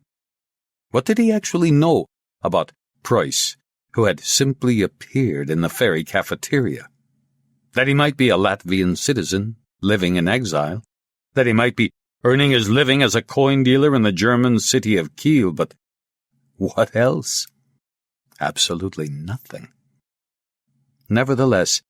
What did he actually know about Preuss, who had simply appeared in the ferry cafeteria? That he might be a Latvian citizen, living in exile, that he might be earning his living as a coin dealer in the German city of Kiel, but what else? Absolutely nothing. Nevertheless,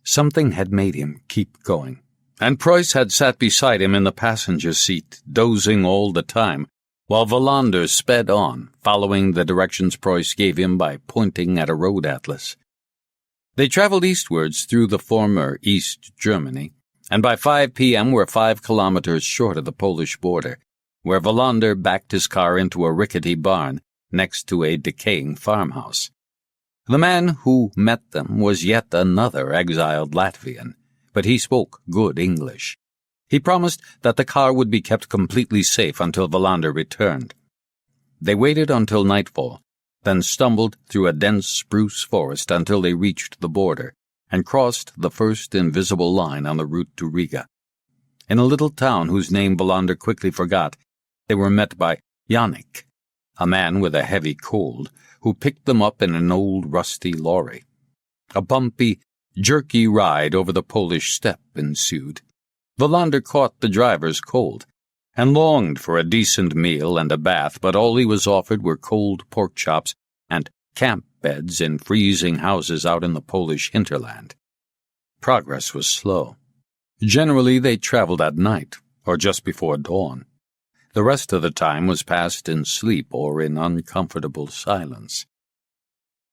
something had made him keep going, and Preuss had sat beside him in the passenger seat, dozing all the time, while Wallander sped on, following the directions Preuss gave him by pointing at a road atlas. They traveled eastwards through the former East Germany, and by 5 p.m. were 5 kilometers short of the Polish border, where Wallander backed his car into a rickety barn next to a decaying farmhouse. The man who met them was yet another exiled Latvian, but he spoke good English. He promised that the car would be kept completely safe until Wallander returned. They waited until nightfall, then stumbled through a dense spruce forest until they reached the border and crossed the first invisible line on the route to Riga. In a little town whose name Wallander quickly forgot, they were met by Yannick, a man with a heavy cold, who picked them up in an old rusty lorry. A bumpy, jerky ride over the Polish steppe ensued. Wallander caught the driver's cold, and longed for a decent meal and a bath, but all he was offered were cold pork chops and camp beds in freezing houses out in the Polish hinterland. Progress was slow. Generally, they traveled at night, or just before dawn. The rest of the time was passed in sleep or in uncomfortable silence.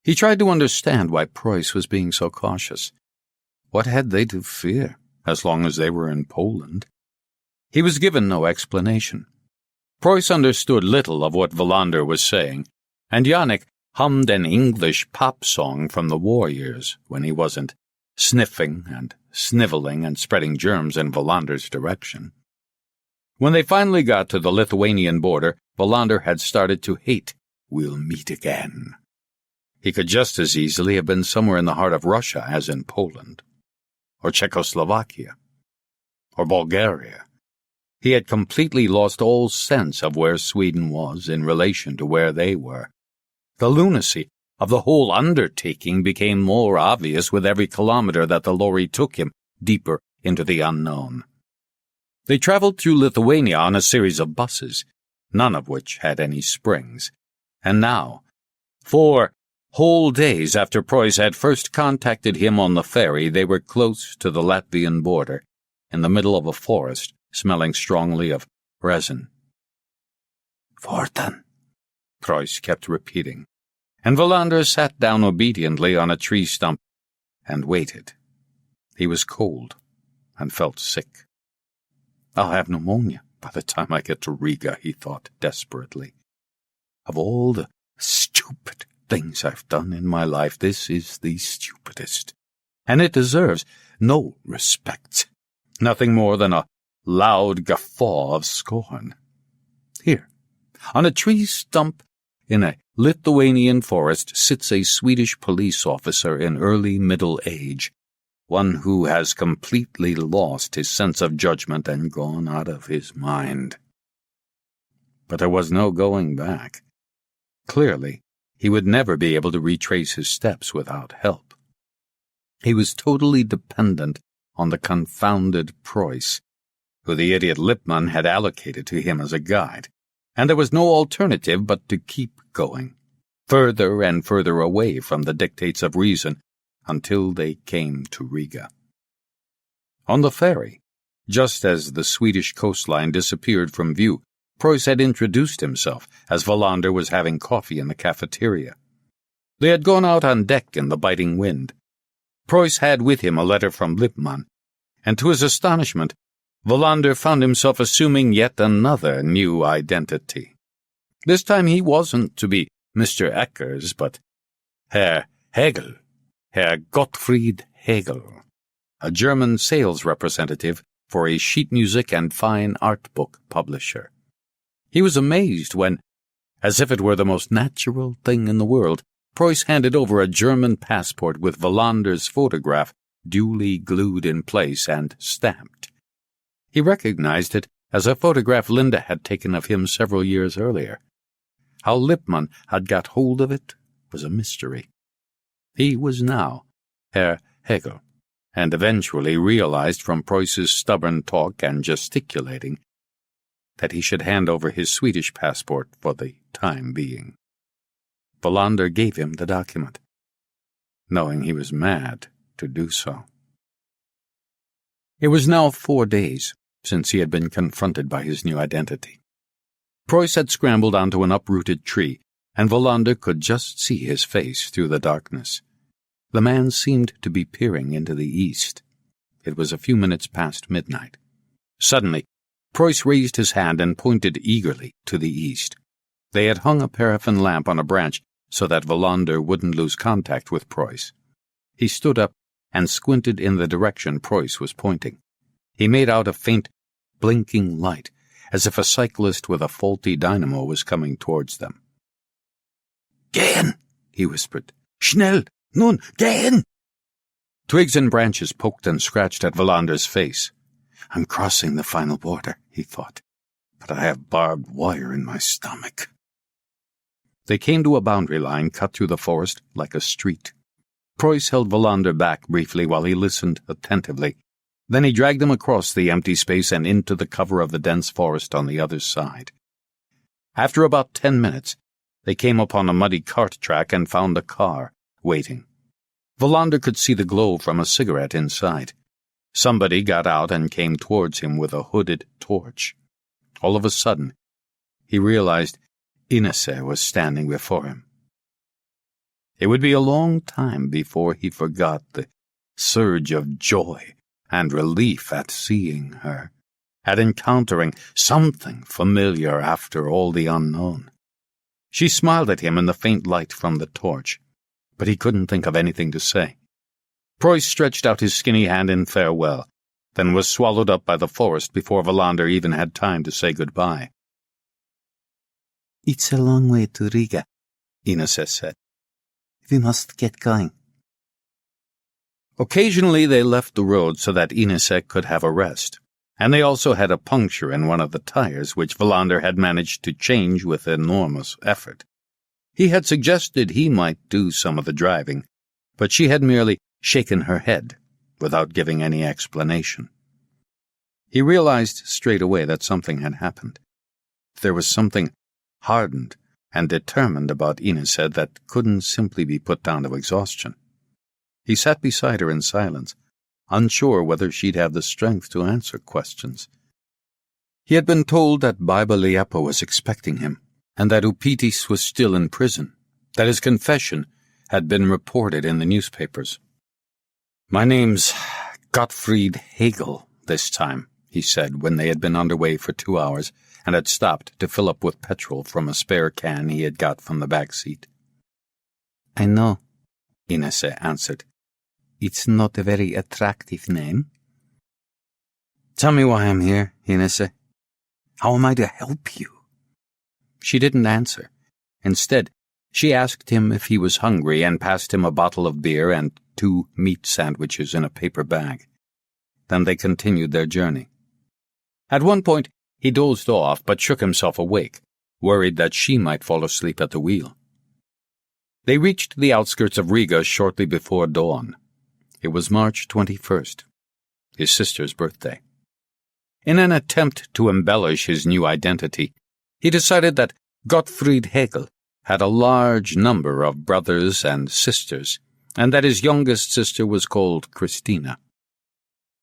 He tried to understand why Preuss was being so cautious. What had they to fear, as long as they were in Poland? He was given no explanation. Preuss understood little of what Wallander was saying, and Yannick hummed an English pop song from the war years when he wasn't sniffing and sniveling and spreading germs in Wallander's direction. When they finally got to the Lithuanian border, Wallander had started to hate "We'll meet again." He could just as easily have been somewhere in the heart of Russia as in Poland, or Czechoslovakia, or Bulgaria. He had completely lost all sense of where Sweden was in relation to where they were. The lunacy of the whole undertaking became more obvious with every kilometer that the lorry took him deeper into the unknown. They traveled through Lithuania on a series of buses, none of which had any springs, and now, 4 whole days after Preuss had first contacted him on the ferry, they were close to the Latvian border, in the middle of a forest, smelling strongly of resin. "Fortan," Preuss kept repeating, and Wallander sat down obediently on a tree stump and waited. He was cold and felt sick. "I'll have pneumonia by the time I get to Riga," he thought desperately. "Of all the stupid things I've done in my life, this is the stupidest, and it deserves no respect, nothing more than a loud guffaw of scorn. Here, on a tree stump in a Lithuanian forest, sits a Swedish police officer in early middle age, one who has completely lost his sense of judgment and gone out of his mind." But there was no going back. Clearly, he would never be able to retrace his steps without help. He was totally dependent on the confounded Preuss, who the idiot Lippmann had allocated to him as a guide, and there was no alternative but to keep going, further and further away from the dictates of reason, until they came to Riga. On the ferry, just as the Swedish coastline disappeared from view, Preuss had introduced himself as Wallander was having coffee in the cafeteria. They had gone out on deck in the biting wind. Preuss had with him a letter from Lippmann, and to his astonishment, Wallander found himself assuming yet another new identity. This time he wasn't to be Mr. Eckers, but Herr Hegel, Herr Gottfried Hegel, a German sales representative for a sheet music and fine art book publisher. He was amazed when, as if it were the most natural thing in the world, Preuss handed over a German passport with Wallander's photograph duly glued in place and stamped. He recognized it as a photograph Linda had taken of him several years earlier. How Lippmann had got hold of it was a mystery. He was now Herr Hegel, and eventually realized from Preuss's stubborn talk and gesticulating that he should hand over his Swedish passport for the time being. Wallander gave him the document, knowing he was mad to do so. It was now 4 days since he had been confronted by his new identity. Preuss had scrambled onto an uprooted tree, and Wallander could just see his face through the darkness. The man seemed to be peering into the east. It was a few minutes past midnight. Suddenly, Preuss raised his hand and pointed eagerly to the east. They had hung a paraffin lamp on a branch so that Wallander wouldn't lose contact with Preuss. He stood up and squinted in the direction Preuss was pointing. He made out a faint, blinking light, as if a cyclist with a faulty dynamo was coming towards them. "Gehen!" he whispered. "Schnell! Nun, gehen!" Twigs and branches poked and scratched at Wallander's face. "I'm crossing the final border," he thought, "but I have barbed wire in my stomach." They came to a boundary line cut through the forest like a street. Preuss held Wallander back briefly while he listened attentively. Then he dragged him across the empty space and into the cover of the dense forest on the other side. After about 10 minutes, they came upon a muddy cart track and found a car, waiting. Wallander could see the glow from a cigarette inside. Somebody got out and came towards him with a hooded torch. All of a sudden, he realized Inese was standing before him. It would be a long time before he forgot the surge of joy and relief at seeing her, at encountering something familiar after all the unknown. She smiled at him in the faint light from the torch, but he couldn't think of anything to say. Preuss stretched out his skinny hand in farewell, then was swallowed up by the forest before Wallander even had time to say goodbye. "It's a long way to Riga," Inese said. "We must get going." Occasionally they left the road so that Inese could have a rest, and they also had a puncture in one of the tires which Wallander had managed to change with enormous effort. He had suggested he might do some of the driving, but she had merely shaken her head without giving any explanation. He realized straight away that something had happened. There was something hardened and determined about Inese that couldn't simply be put down to exhaustion. He sat beside her in silence, unsure whether she'd have the strength to answer questions. He had been told that Major Liepa was expecting him, and that Upitis was still in prison, that his confession had been reported in the newspapers. "My name's Gottfried Hegel this time," he said when they had been underway for 2 hours and had stopped to fill up with petrol from a spare can he had got from the back seat. "I know," Inese answered. "It's not a very attractive name." "Tell me why I'm here, Inese. How am I to help you?" She didn't answer. Instead, she asked him if he was hungry and passed him a bottle of beer and 2 meat sandwiches in a paper bag. Then they continued their journey. At one point, he dozed off but shook himself awake, worried that she might fall asleep at the wheel. They reached the outskirts of Riga shortly before dawn. It was March 21st, his sister's birthday. In an attempt to embellish his new identity, he decided that Gottfried Hegel had a large number of brothers and sisters, and that his youngest sister was called Christina.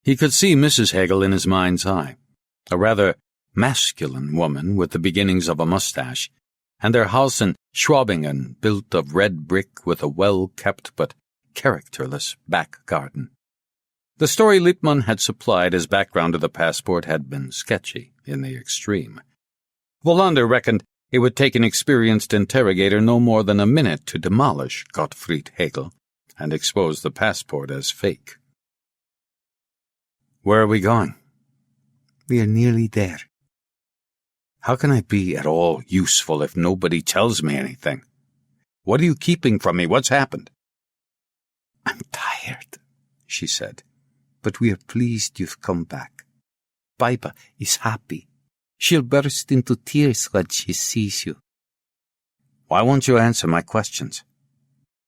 He could see Mrs. Hegel in his mind's eye, a rather masculine woman with the beginnings of a mustache, and their house in Schwabingen built of red brick with a well-kept but characterless back garden. The story Lippmann had supplied as background to the passport had been sketchy in the extreme. Wallander reckoned it would take an experienced interrogator no more than a minute to demolish Gottfried Hegel and expose the passport as fake. "Where are we going?" "We are nearly there." "How can I be at all useful if nobody tells me anything? What are you keeping from me? What's happened?" "I'm tired," she said, "but we are pleased you've come back. Baiba is happy. She'll burst into tears when she sees you." "Why won't you answer my questions?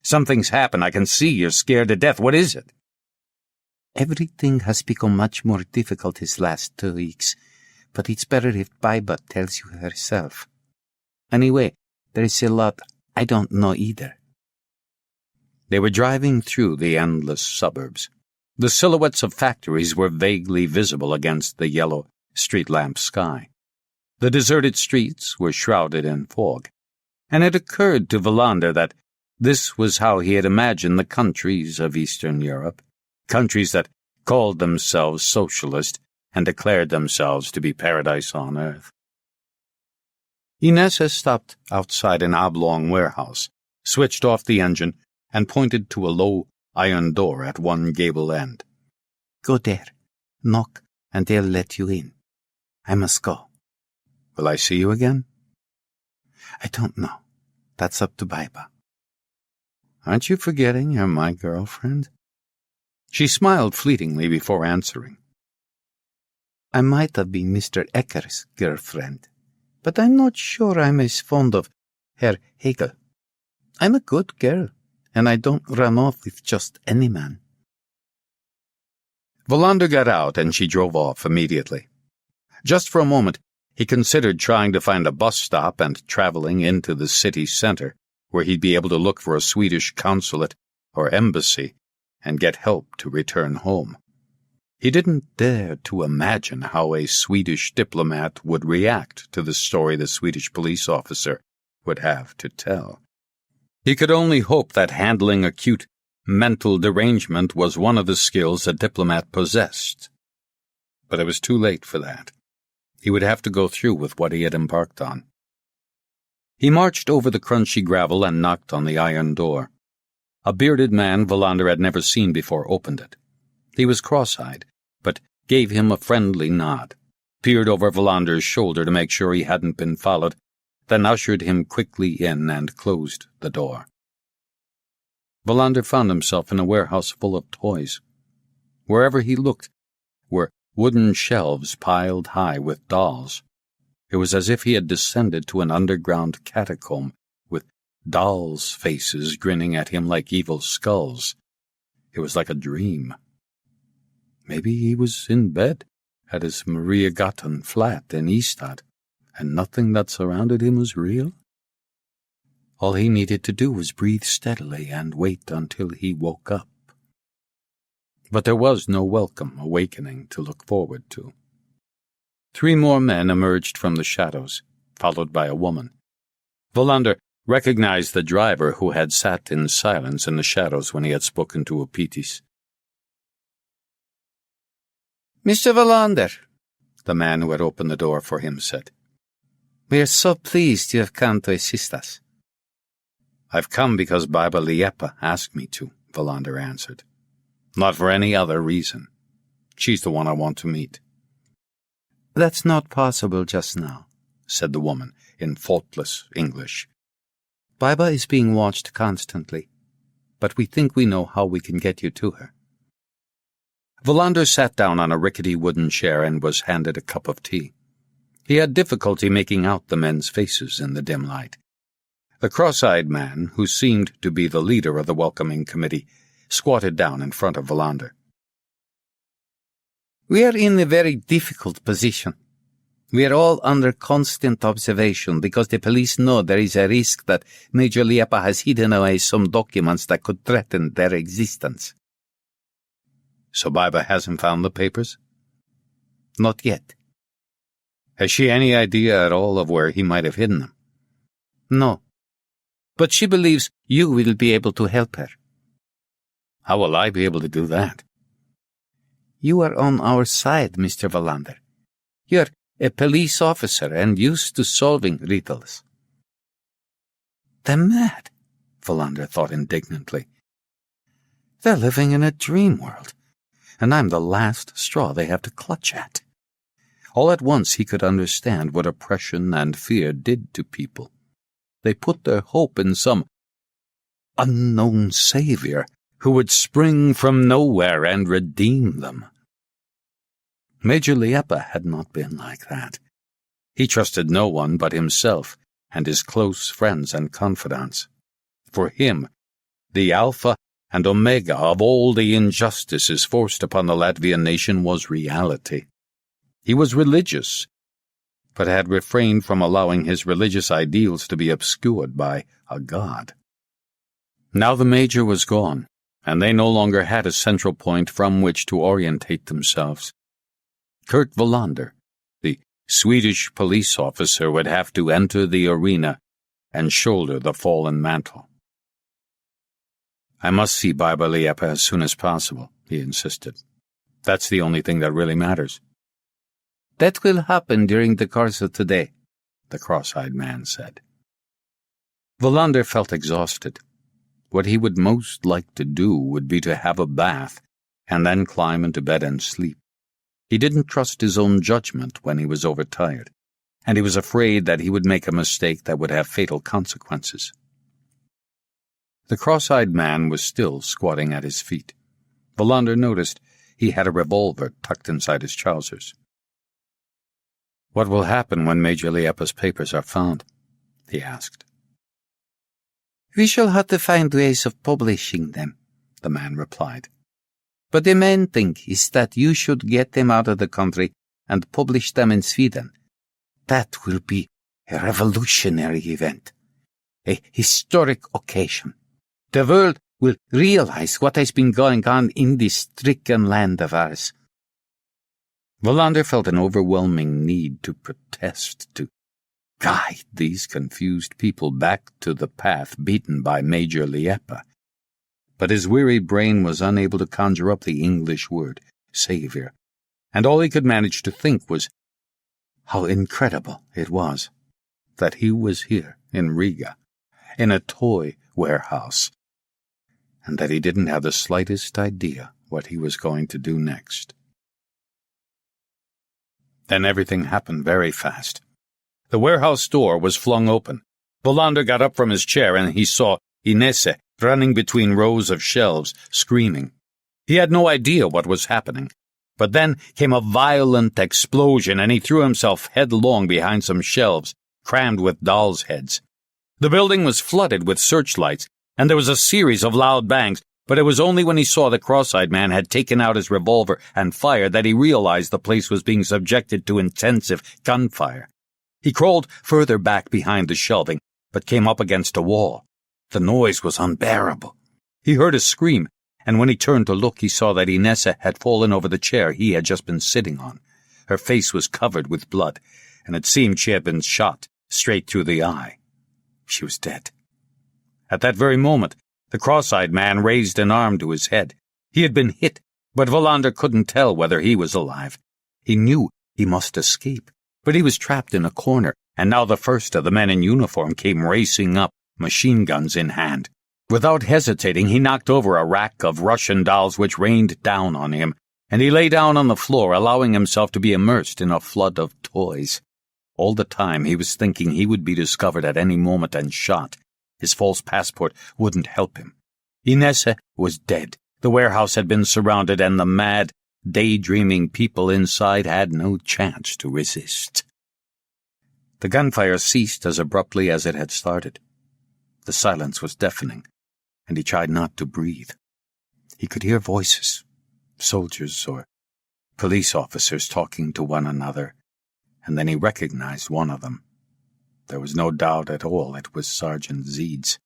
Something's happened. I can see you're scared to death. What is it?" "Everything has become much more difficult these last 2 weeks, but it's better if Baiba tells you herself. Anyway, there is a lot I don't know either." They were driving through the endless suburbs. The silhouettes of factories were vaguely visible against the yellow street lamp sky. The deserted streets were shrouded in fog, and it occurred to Wallander that this was how he had imagined the countries of Eastern Europe, countries that called themselves socialist and declared themselves to be paradise on earth. Inese stopped outside an oblong warehouse, switched off the engine, and pointed to a low iron door at one gable end. "Go there, knock, and they'll let you in. I must go." "Will I see you again?" "I don't know. That's up to Baiba." "Aren't you forgetting you're my girlfriend?" She smiled fleetingly before answering. "I might have been Mr. Ecker's girlfriend, but I'm not sure I'm as fond of Herr Hegel. I'm a good girl, and I don't run off with just any man. Wallander got out, and she drove off immediately. Just for a moment, he considered trying to find a bus stop and traveling into the city center, where he'd be able to look for a Swedish consulate or embassy and get help to return home. He didn't dare to imagine how a Swedish diplomat would react to the story the Swedish police officer would have to tell. He could only hope that handling acute mental derangement was one of the skills a diplomat possessed. But it was too late for that. He would have to go through with what he had embarked on. He marched over the crunchy gravel and knocked on the iron door. A bearded man Wallander had never seen before opened it. He was cross-eyed, but gave him a friendly nod, peered over Wallander's shoulder to make sure he hadn't been followed, then ushered him quickly in and closed the door. Wallander found himself in a warehouse full of toys. Wherever he looked were wooden shelves piled high with dolls. It was as if he had descended to an underground catacomb with dolls' faces grinning at him like evil skulls. It was like a dream. Maybe he was in bed at his Maria Gotton flat in Ystad, and nothing that surrounded him was real? All he needed to do was breathe steadily and wait until he woke up. But there was no welcome awakening to look forward to. 3 more men emerged from the shadows, followed by a woman. Wallander recognized the driver who had sat in silence in the shadows when he had spoken to Upitis. Mr. Wallander, the man who had opened the door for him said. We are so pleased you have come to assist us. I've come because Major Liepa asked me to, Wallander answered. Not for any other reason. She's the one I want to meet. That's not possible just now, said the woman in faultless English. Baiba is being watched constantly, but we think we know how we can get you to her. Wallander sat down on a rickety wooden chair and was handed a cup of tea. He had difficulty making out the men's faces in the dim light. The cross-eyed man, who seemed to be the leader of the welcoming committee, squatted down in front of Wallander. We are in a very difficult position. We are all under constant observation because the police know there is a risk that Major Liepa has hidden away some documents that could threaten their existence. So Baiba hasn't found the papers? Not yet. Has she any idea at all of where he might have hidden them? No. But she believes you will be able to help her. How will I be able to do that? You are on our side, Mr. Wallander. You are a police officer and used to solving riddles. They're mad, Wallander thought indignantly. They're living in a dream world, and I'm the last straw they have to clutch at. All at once he could understand what oppression and fear did to people. They put their hope in some unknown savior who would spring from nowhere and redeem them. Major Liepa had not been like that. He trusted no one but himself and his close friends and confidants. For him, the alpha and omega of all the injustices forced upon the Latvian nation was reality. He was religious, but had refrained from allowing his religious ideals to be obscured by a god. Now the major was gone, and they no longer had a central point from which to orientate themselves. Kurt Wallander, the Swedish police officer, would have to enter the arena and shoulder the fallen mantle. I must see Major Liepa as soon as possible, he insisted. That's the only thing that really matters. That will happen during the course of today, the cross-eyed man said. Wallander felt exhausted. What he would most like to do would be to have a bath and then climb into bed and sleep. He didn't trust his own judgment when he was overtired, and he was afraid that he would make a mistake that would have fatal consequences. The cross-eyed man was still squatting at his feet. Wallander noticed he had a revolver tucked inside his trousers. What will happen when Major Liepa's papers are found? He asked. We shall have to find ways of publishing them, the man replied. But the main thing is that you should get them out of the country and publish them in Sweden. That will be a revolutionary event, a historic occasion. The world will realize what has been going on in this stricken land of ours. Wallander felt an overwhelming need to protest, to guide these confused people back to the path beaten by Major Liepa. But his weary brain was unable to conjure up the English word, savior, and all he could manage to think was how incredible it was that he was here in Riga, in a toy warehouse, and that he didn't have the slightest idea what he was going to do next. Then everything happened very fast. The warehouse door was flung open. Wallander got up from his chair and he saw Inese running between rows of shelves, screaming. He had no idea what was happening. But then came a violent explosion and he threw himself headlong behind some shelves, crammed with dolls' heads. The building was flooded with searchlights, and there was a series of loud bangs, but it was only when he saw the cross-eyed man had taken out his revolver and fired that he realized the place was being subjected to intensive gunfire. He crawled further back behind the shelving, but came up against a wall. The noise was unbearable. He heard a scream, and when he turned to look, he saw that Inese had fallen over the chair he had just been sitting on. Her face was covered with blood, and it seemed she had been shot straight through the eye. She was dead. At that very moment, the cross-eyed man raised an arm to his head. He had been hit, but Wallander couldn't tell whether he was alive. He knew he must escape, but he was trapped in a corner, and now the first of the men in uniform came racing up, machine guns in hand. Without hesitating, he knocked over a rack of Russian dolls which rained down on him, and he lay down on the floor, allowing himself to be immersed in a flood of toys. All the time he was thinking he would be discovered at any moment and shot. His false passport wouldn't help him. Inese was dead. The warehouse had been surrounded, and the mad, daydreaming people inside had no chance to resist. The gunfire ceased as abruptly as it had started. The silence was deafening, and he tried not to breathe. He could hear voices, soldiers or police officers talking to one another, and then he recognized one of them. There was no doubt at all it was Sergeant Zeed's.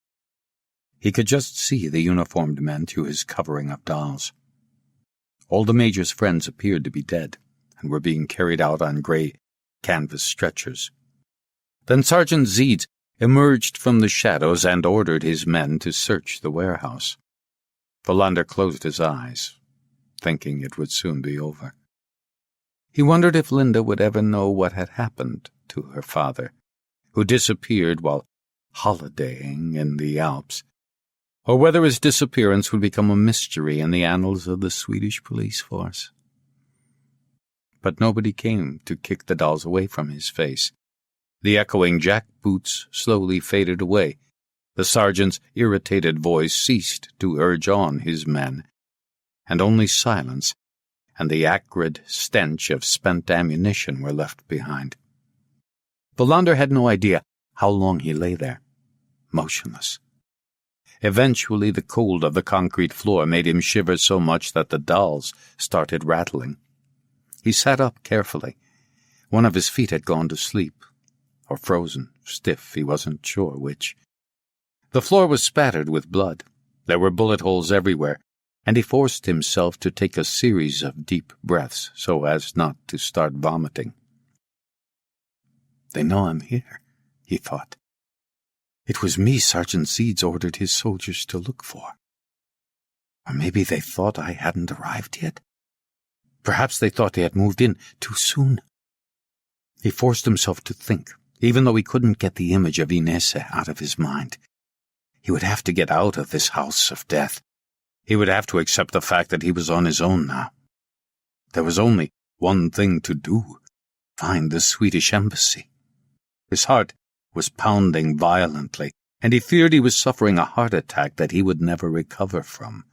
He could just see the uniformed men through his covering of dolls. All the Major's friends appeared to be dead, and were being carried out on grey canvas stretchers. Then Sergeant Zeed's emerged from the shadows and ordered his men to search the warehouse. Wallander closed his eyes, thinking it would soon be over. He wondered if Linda would ever know what had happened to her father, who disappeared while holidaying in the Alps, or whether his disappearance would become a mystery in the annals of the Swedish police force. But nobody came to kick the dolls away from his face. The echoing jackboots slowly faded away. The sergeant's irritated voice ceased to urge on his men, and only silence and the acrid stench of spent ammunition were left behind. Wallander had no idea how long he lay there, motionless. Eventually the cold of the concrete floor made him shiver so much that the dolls started rattling. He sat up carefully. One of his feet had gone to sleep, or frozen, stiff, he wasn't sure which. The floor was spattered with blood. There were bullet holes everywhere, and he forced himself to take a series of deep breaths so as not to start vomiting. They know I'm here, he thought. It was me Sergeant Zeeds ordered his soldiers to look for. Or maybe they thought I hadn't arrived yet. Perhaps they thought they had moved in too soon. He forced himself to think, even though he couldn't get the image of Inese out of his mind. He would have to get out of this house of death. He would have to accept the fact that he was on his own now. There was only one thing to do: find the Swedish embassy. His heart was pounding violently, and he feared he was suffering a heart attack that he would never recover from.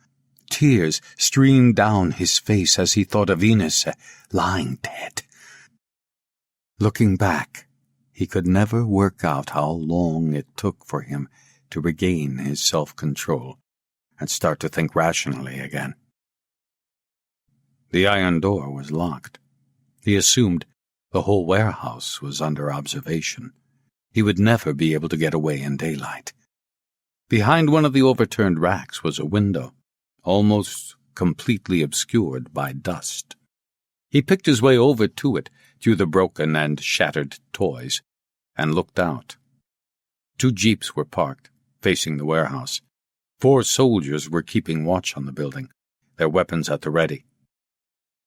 Tears streamed down his face as he thought of Inese lying dead. Looking back, he could never work out how long it took for him to regain his self-control and start to think rationally again. The iron door was locked. He assumed the whole warehouse was under observation. He would never be able to get away in daylight. Behind one of the overturned racks was a window, almost completely obscured by dust. He picked his way over to it through the broken and shattered toys and looked out. 2 jeeps were parked, facing the warehouse. 4 soldiers were keeping watch on the building, their weapons at the ready.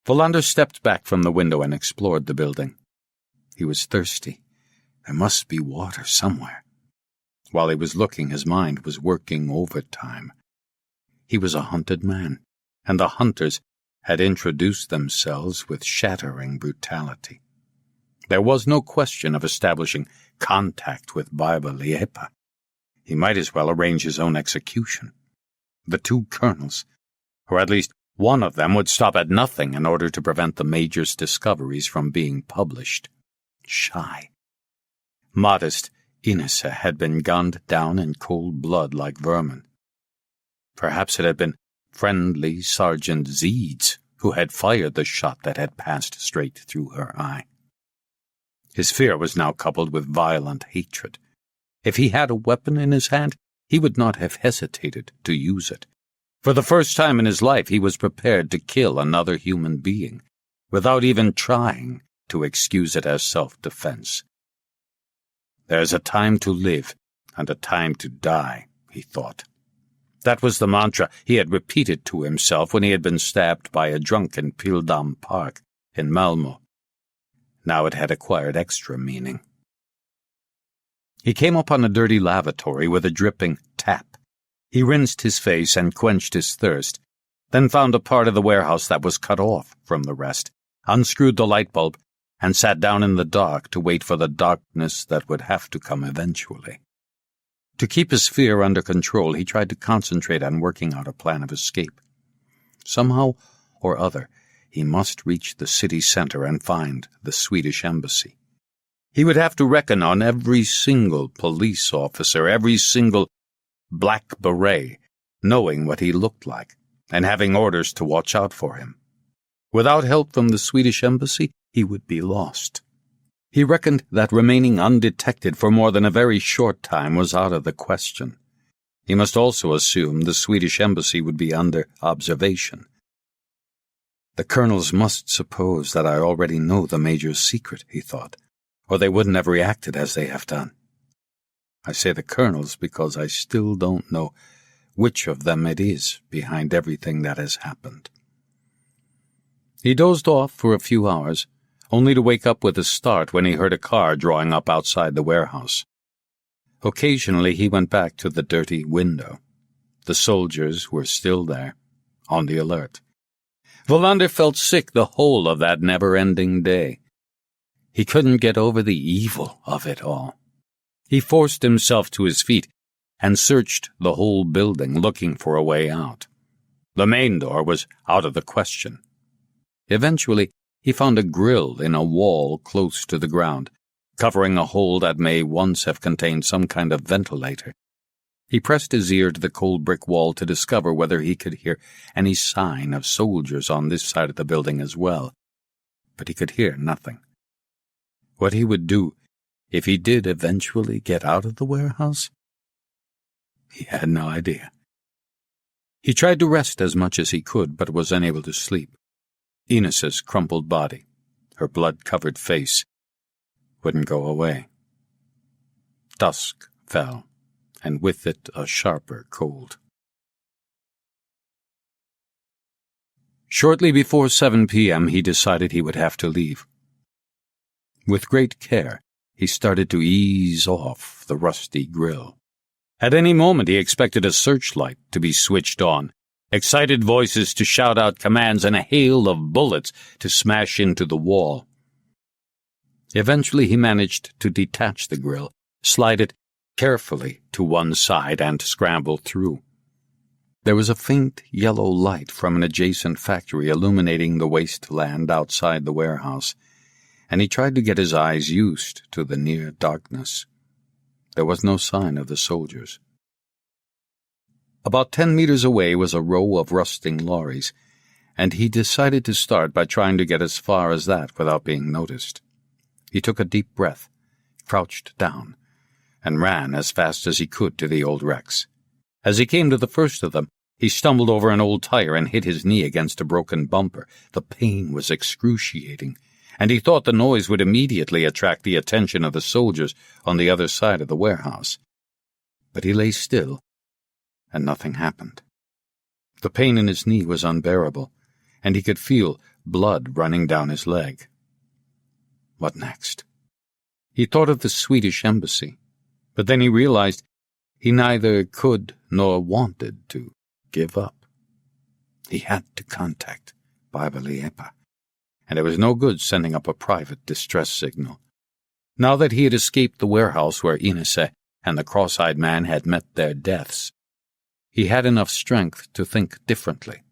Wallander stepped back from the window and explored the building. He was thirsty. There must be water somewhere. While he was looking, his mind was working overtime. He was a hunted man, and the hunters had introduced themselves with shattering brutality. There was no question of establishing contact with Major Liepa. He might as well arrange his own execution. The 2 colonels, or at least one of them, would stop at nothing in order to prevent the Major's discoveries from being published. Shy. Modest Ines had been gunned down in cold blood like vermin. Perhaps it had been friendly Sergeant Zeeds who had fired the shot that had passed straight through her eye. His fear was now coupled with violent hatred. If he had a weapon in his hand, he would not have hesitated to use it. For the first time in his life, he was prepared to kill another human being, without even trying to excuse it as self-defense. There's a time to live and a time to die, he thought. That was the mantra he had repeated to himself when he had been stabbed by a drunk in Pildam Park in Malmö. Now it had acquired extra meaning. He came upon a dirty lavatory with a dripping tap. He rinsed his face and quenched his thirst, then found a part of the warehouse that was cut off from the rest, unscrewed the light bulb, and sat down in the dark to wait for the darkness that would have to come eventually. To keep his fear under control, he tried to concentrate on working out a plan of escape. Somehow or other, he must reach the city center and find the Swedish embassy. He would have to reckon on every single police officer, every single black beret, knowing what he looked like, and having orders to watch out for him. Without help from the Swedish embassy, he would be lost. He reckoned that remaining undetected for more than a very short time was out of the question. He must also assume the Swedish embassy would be under observation. The colonels must suppose that I already know the Major's secret, he thought, or they wouldn't have reacted as they have done. I say the colonels because I still don't know which of them it is behind everything that has happened. He dozed off for a few hours, only to wake up with a start when he heard a car drawing up outside the warehouse. Occasionally he went back to the dirty window. The soldiers were still there, on the alert. Wallander felt sick the whole of that never-ending day. He couldn't get over the evil of it all. He forced himself to his feet and searched the whole building, looking for a way out. The main door was out of the question. Eventually, he found a grill in a wall close to the ground, covering a hole that may once have contained some kind of ventilator. He pressed his ear to the cold brick wall to discover whether he could hear any sign of soldiers on this side of the building as well, but he could hear nothing. What he would do if he did eventually get out of the warehouse? He had no idea. He tried to rest as much as he could, but was unable to sleep. Ines's crumpled body, her blood-covered face, wouldn't go away. Dusk fell, and with it a sharper cold. Shortly before 7 p.m., he decided he would have to leave. With great care, he started to ease off the rusty grill. At any moment he expected a searchlight to be switched on, excited voices to shout out commands, and a hail of bullets to smash into the wall. Eventually he managed to detach the grill, slide it carefully to one side, and scramble through. There was a faint yellow light from an adjacent factory illuminating the wasteland outside the warehouse, and he tried to get his eyes used to the near darkness. There was no sign of the soldiers. About 10 meters away was a row of rusting lorries, and he decided to start by trying to get as far as that without being noticed. He took a deep breath, crouched down, and ran as fast as he could to the old wrecks. As he came to the first of them, he stumbled over an old tire and hit his knee against a broken bumper. The pain was excruciating, and he thought the noise would immediately attract the attention of the soldiers on the other side of the warehouse. But he lay still, and nothing happened. The pain in his knee was unbearable, and he could feel blood running down his leg. What next? He thought of the Swedish embassy, but then he realized he neither could nor wanted to give up. He had to contact Major Liepa, and it was no good sending up a private distress signal. Now that he had escaped the warehouse where Inese and the cross-eyed man had met their deaths, he had enough strength to think differently.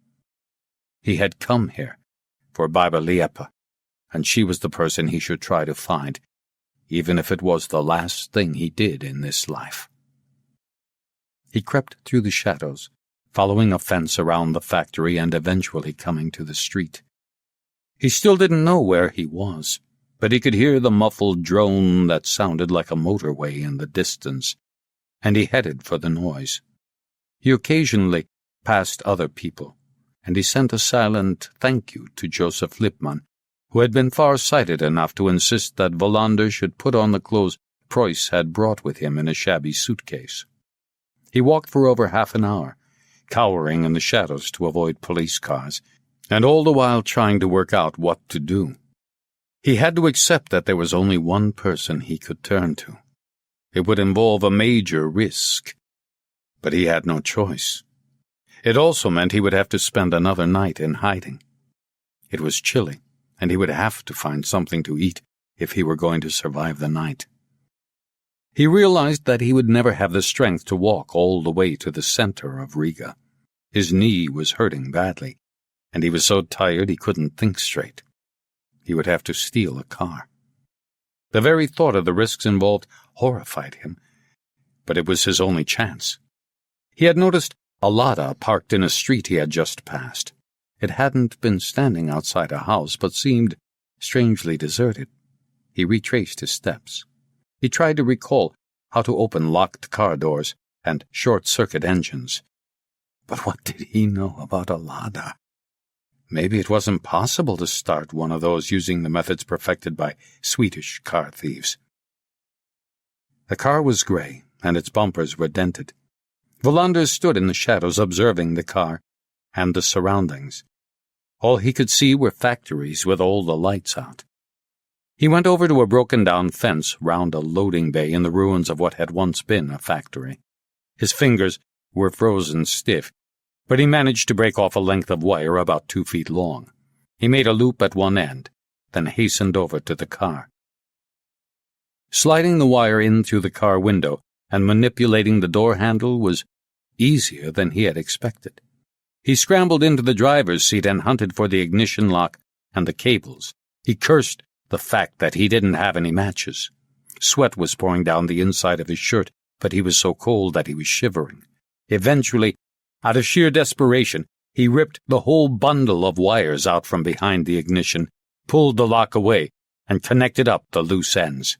He had come here for Major Liepa, and she was the person he should try to find, even if it was the last thing he did in this life. He crept through the shadows, following a fence around the factory and eventually coming to the street. He still didn't know where he was, but he could hear the muffled drone that sounded like a motorway in the distance, and he headed for the noise. He occasionally passed other people, and he sent a silent thank you to Joseph Lippmann, who had been far-sighted enough to insist that Wallander should put on the clothes Preuss had brought with him in a shabby suitcase. He walked for over half an hour, cowering in the shadows to avoid police cars, and all the while trying to work out what to do. He had to accept that there was only one person he could turn to. It would involve a major risk, but he had no choice. It also meant he would have to spend another night in hiding. It was chilly, and he would have to find something to eat if he were going to survive the night. He realized that he would never have the strength to walk all the way to the center of Riga. His knee was hurting badly, and he was so tired he couldn't think straight. He would have to steal a car. The very thought of the risks involved horrified him, but it was his only chance. He had noticed a Lada parked in a street he had just passed. It hadn't been standing outside a house, but seemed strangely deserted. He retraced his steps. He tried to recall how to open locked car doors and short-circuit engines. But what did he know about a Lada? Maybe it wasn't possible to start one of those using the methods perfected by Swedish car thieves. The car was gray, and its bumpers were dented. Wallander stood in the shadows observing the car and the surroundings. All he could see were factories with all the lights out. He went over to a broken-down fence round a loading bay in the ruins of what had once been a factory. His fingers were frozen stiff, but he managed to break off a length of wire about 2 feet long. He made a loop at one end, then hastened over to the car. Sliding the wire in through the car window and manipulating the door handle was easier than he had expected. He scrambled into the driver's seat and hunted for the ignition lock and the cables. He cursed the fact that he didn't have any matches. Sweat was pouring down the inside of his shirt, but he was so cold that he was shivering. Eventually, out of sheer desperation, he ripped the whole bundle of wires out from behind the ignition, pulled the lock away, and connected up the loose ends.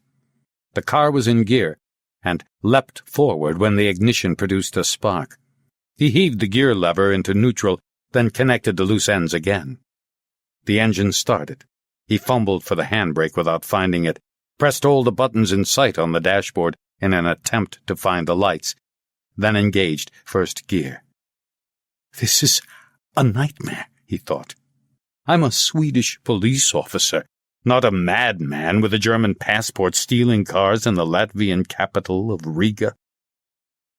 The car was in gear and leapt forward when the ignition produced a spark. He heaved the gear lever into neutral, then connected the loose ends again. The engine started. He fumbled for the handbrake without finding it, pressed all the buttons in sight on the dashboard in an attempt to find the lights, then engaged first gear. "This is a nightmare," he thought. "I'm a Swedish police officer, not a madman with a German passport stealing cars in the Latvian capital of Riga."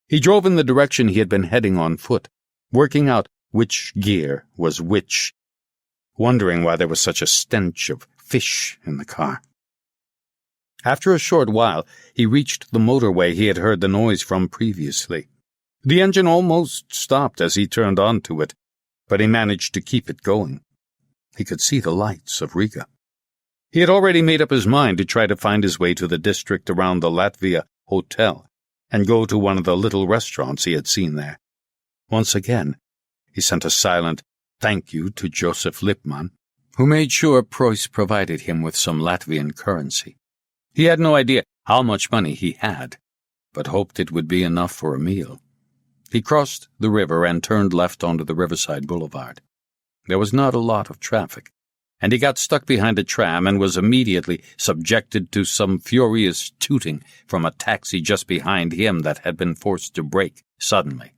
He drove in the direction he had been heading on foot, working out which gear was which, wondering why there was such a stench of fish in the car. After a short while, he reached the motorway he had heard the noise from previously. The engine almost stopped as he turned onto it, but he managed to keep it going. He could see the lights of Riga. He had already made up his mind to try to find his way to the district around the Latvia Hotel and go to one of the little restaurants he had seen there. Once again, he sent a silent thank you to Joseph Lipman, who made sure Preuss provided him with some Latvian currency. He had no idea how much money he had, but hoped it would be enough for a meal. He crossed the river and turned left onto the Riverside Boulevard. There was not a lot of traffic, and he got stuck behind a tram and was immediately subjected to some furious tooting from a taxi just behind him that had been forced to brake suddenly.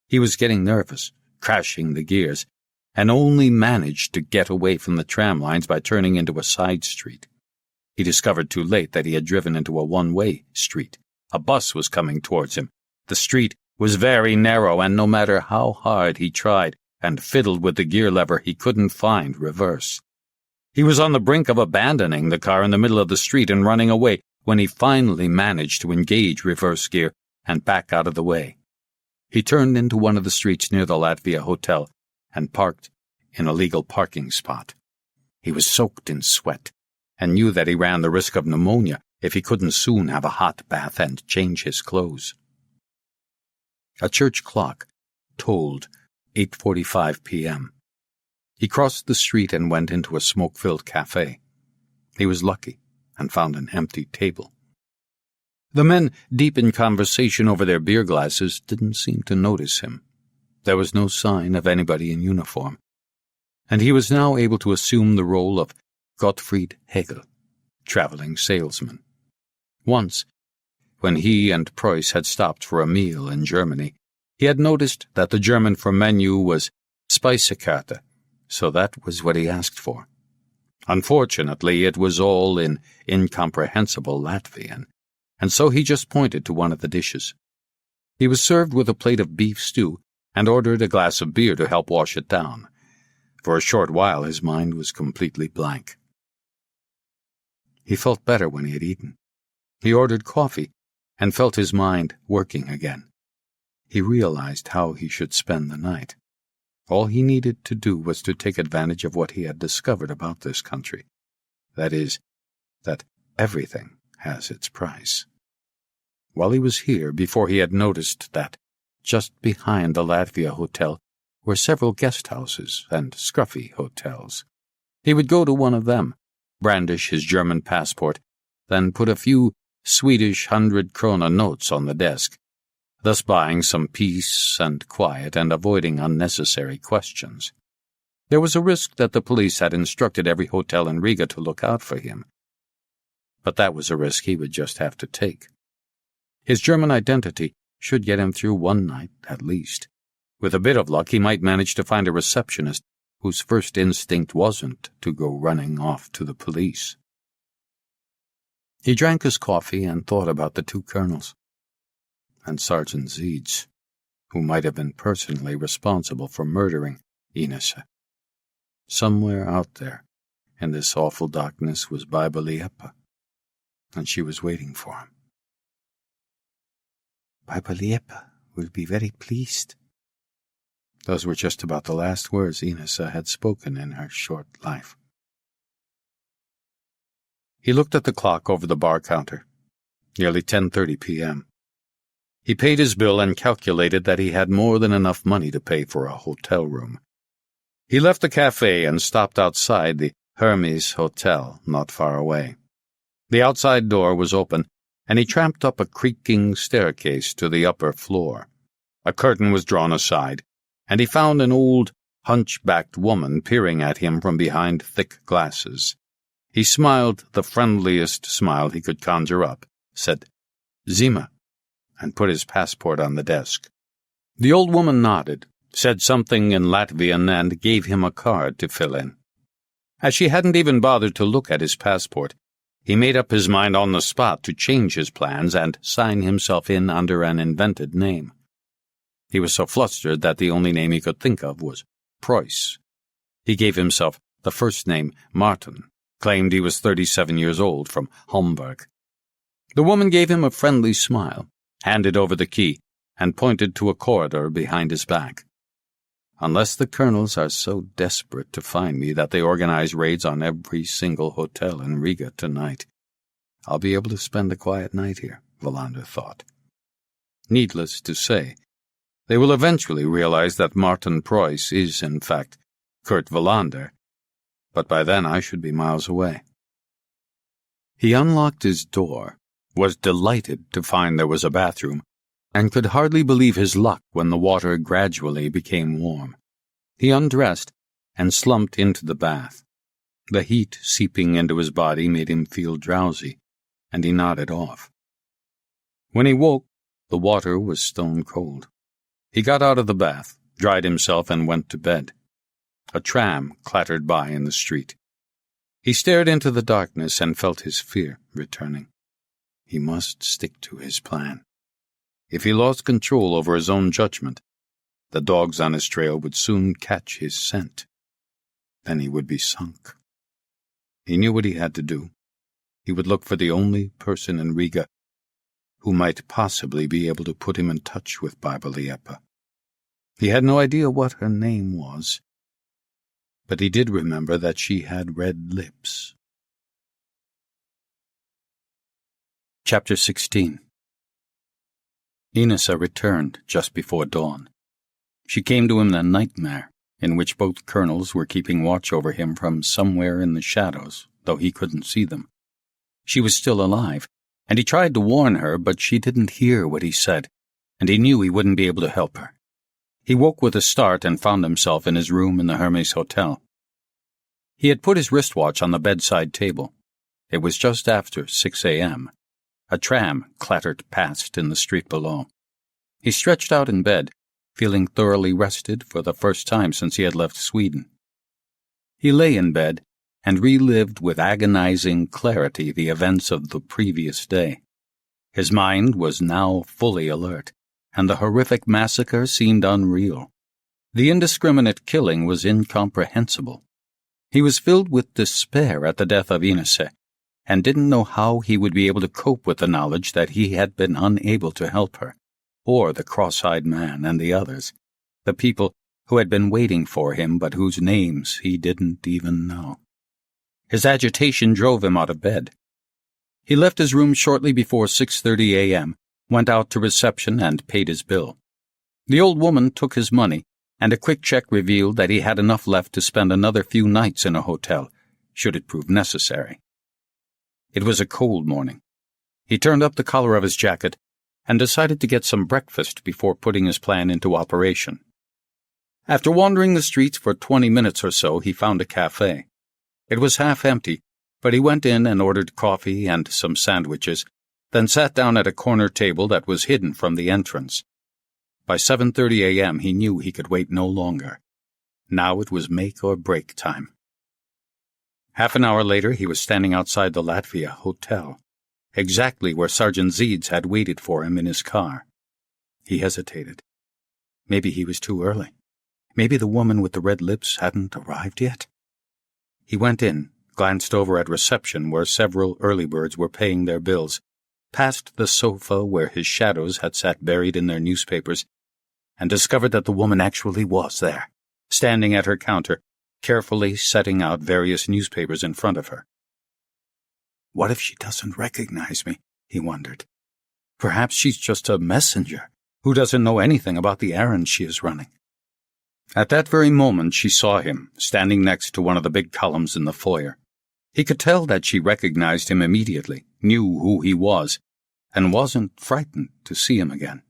He was getting nervous, crashing the gears, and only managed to get away from the tram lines by turning into a side street. He discovered too late that he had driven into a one-way street. A bus was coming towards him. The street was very narrow, and no matter how hard he tried and fiddled with the gear lever, he couldn't find reverse. He was on the brink of abandoning the car in the middle of the street and running away when he finally managed to engage reverse gear and back out of the way. He turned into one of the streets near the Latvia Hotel and parked in a legal parking spot. He was soaked in sweat and knew that he ran the risk of pneumonia if he couldn't soon have a hot bath and change his clothes. A church clock tolled 8:45 p.m. He crossed the street and went into a smoke-filled cafe. He was lucky and found an empty table. The men, deep in conversation over their beer glasses, didn't seem to notice him. There was no sign of anybody in uniform, and he was now able to assume the role of Gottfried Hegel, traveling salesman. Once, when he and Preuss had stopped for a meal in Germany, he had noticed that the German for menu was Speisekarte, so that was what he asked for. Unfortunately, it was all in incomprehensible Latvian, and so he just pointed to one of the dishes. He was served with a plate of beef stew and ordered a glass of beer to help wash it down. For a short while his mind was completely blank. He felt better when he had eaten. He ordered coffee and felt his mind working again. He realized how he should spend the night. All he needed to do was to take advantage of what he had discovered about this country. That is, that everything has its price. While he was here, before he had noticed that just behind the Latvia Hotel were several guest houses and scruffy hotels. He would go to one of them, brandish his German passport, then put a few Swedish 100-krona notes on the desk, thus buying some peace and quiet and avoiding unnecessary questions. There was a risk that the police had instructed every hotel in Riga to look out for him, but that was a risk he would just have to take. His German identity should get him through one night at least. With a bit of luck, he might manage to find a receptionist whose first instinct wasn't to go running off to the police. He drank his coffee and thought about the two colonels, and Sergeant Zeeds, who might have been personally responsible for murdering Ines. Somewhere out there, in this awful darkness, was Major Liepa, and she was waiting for him. Major Liepa will be very pleased. Those were just about the last words Ines had spoken in her short life. He looked at the clock over the bar counter. Nearly 10:30 p.m. He paid his bill and calculated that he had more than enough money to pay for a hotel room. He left the cafe and stopped outside the Hermes Hotel, not far away. The outside door was open, and he tramped up a creaking staircase to the upper floor. A curtain was drawn aside, and he found an old, hunchbacked woman peering at him from behind thick glasses. He smiled the friendliest smile he could conjure up, said, "Zima," and put his passport on the desk. The old woman nodded, said something in Latvian, and gave him a card to fill in. As she hadn't even bothered to look at his passport, he made up his mind on the spot to change his plans and sign himself in under an invented name. He was so flustered that the only name he could think of was Preuss. He gave himself the first name Martin, claimed he was 37 years old, from Homburg. The woman gave him a friendly smile, handed over the key, and pointed to a corridor behind his back. "Unless the colonels are so desperate to find me that they organize raids on every single hotel in Riga tonight, I'll be able to spend a quiet night here," Wallander thought. Needless to say, They will eventually realize that Martin Preuss is, in fact, Kurt Wallander, but by then I should be miles away. He unlocked his door, was delighted to find there was a bathroom, and could hardly believe his luck when the water gradually became warm. He undressed and slumped into the bath. The heat seeping into his body made him feel drowsy, and he nodded off. When he woke, the water was stone cold. He got out of the bath, dried himself, and went to bed. A tram clattered by in the street. He stared into the darkness and felt his fear returning. He must stick to his plan. If he lost control over his own judgment, the dogs on his trail would soon catch his scent. Then he would be sunk. He knew what he had to do. He would look for the only person in Riga who might possibly be able to put him in touch with Major Liepa. He had no idea what her name was, but he did remember that she had red lips. Chapter 16. Inessa returned just before dawn. She came to him in a nightmare, in which both colonels were keeping watch over him from somewhere in the shadows, though he couldn't see them. She was still alive, and he tried to warn her, but she didn't hear what he said, and he knew he wouldn't be able to help her. He woke with a start and found himself in his room in the Hermes Hotel. He had put his wristwatch on the bedside table. It was just after 6 a.m. A tram clattered past in the street below. He stretched out in bed, feeling thoroughly rested for the first time since he had left Sweden. He lay in bed and relived with agonizing clarity the events of the previous day. His mind was now fully alert, and the horrific massacre seemed unreal. The indiscriminate killing was incomprehensible. He was filled with despair at the death of Inessa, and didn't know how he would be able to cope with the knowledge that he had been unable to help her, or the cross-eyed man and the others, the people who had been waiting for him but whose names he didn't even know. His agitation drove him out of bed. He left his room shortly before 6:30 a.m., went out to reception and paid his bill. The old woman took his money, and a quick check revealed that he had enough left to spend another few nights in a hotel, should it prove necessary. It was a cold morning. He turned up the collar of his jacket and decided to get some breakfast before putting his plan into operation. After wandering the streets for 20 minutes or so, he found a cafe. It was half empty, but he went in and ordered coffee and some sandwiches, then sat down at a corner table that was hidden from the entrance. By 7:30 a.m. he knew he could wait no longer. Now it was make or break time. Half an hour later he was standing outside the Latvian hotel, exactly where Sergeant Zeeds had waited for him in his car. He hesitated. Maybe he was too early. Maybe the woman with the red lips hadn't arrived yet. He went in, glanced over at reception where several early birds were paying their bills, passed the sofa where his shadows had sat buried in their newspapers, and discovered that the woman actually was there, standing at her counter, carefully setting out various newspapers in front of her. What if she doesn't recognize me? He wondered. Perhaps she's just a messenger who doesn't know anything about the errand she is running. At that very moment she saw him, standing next to one of the big columns in the foyer. He could tell that she recognized him immediately, knew who he was, and wasn't frightened to see him again.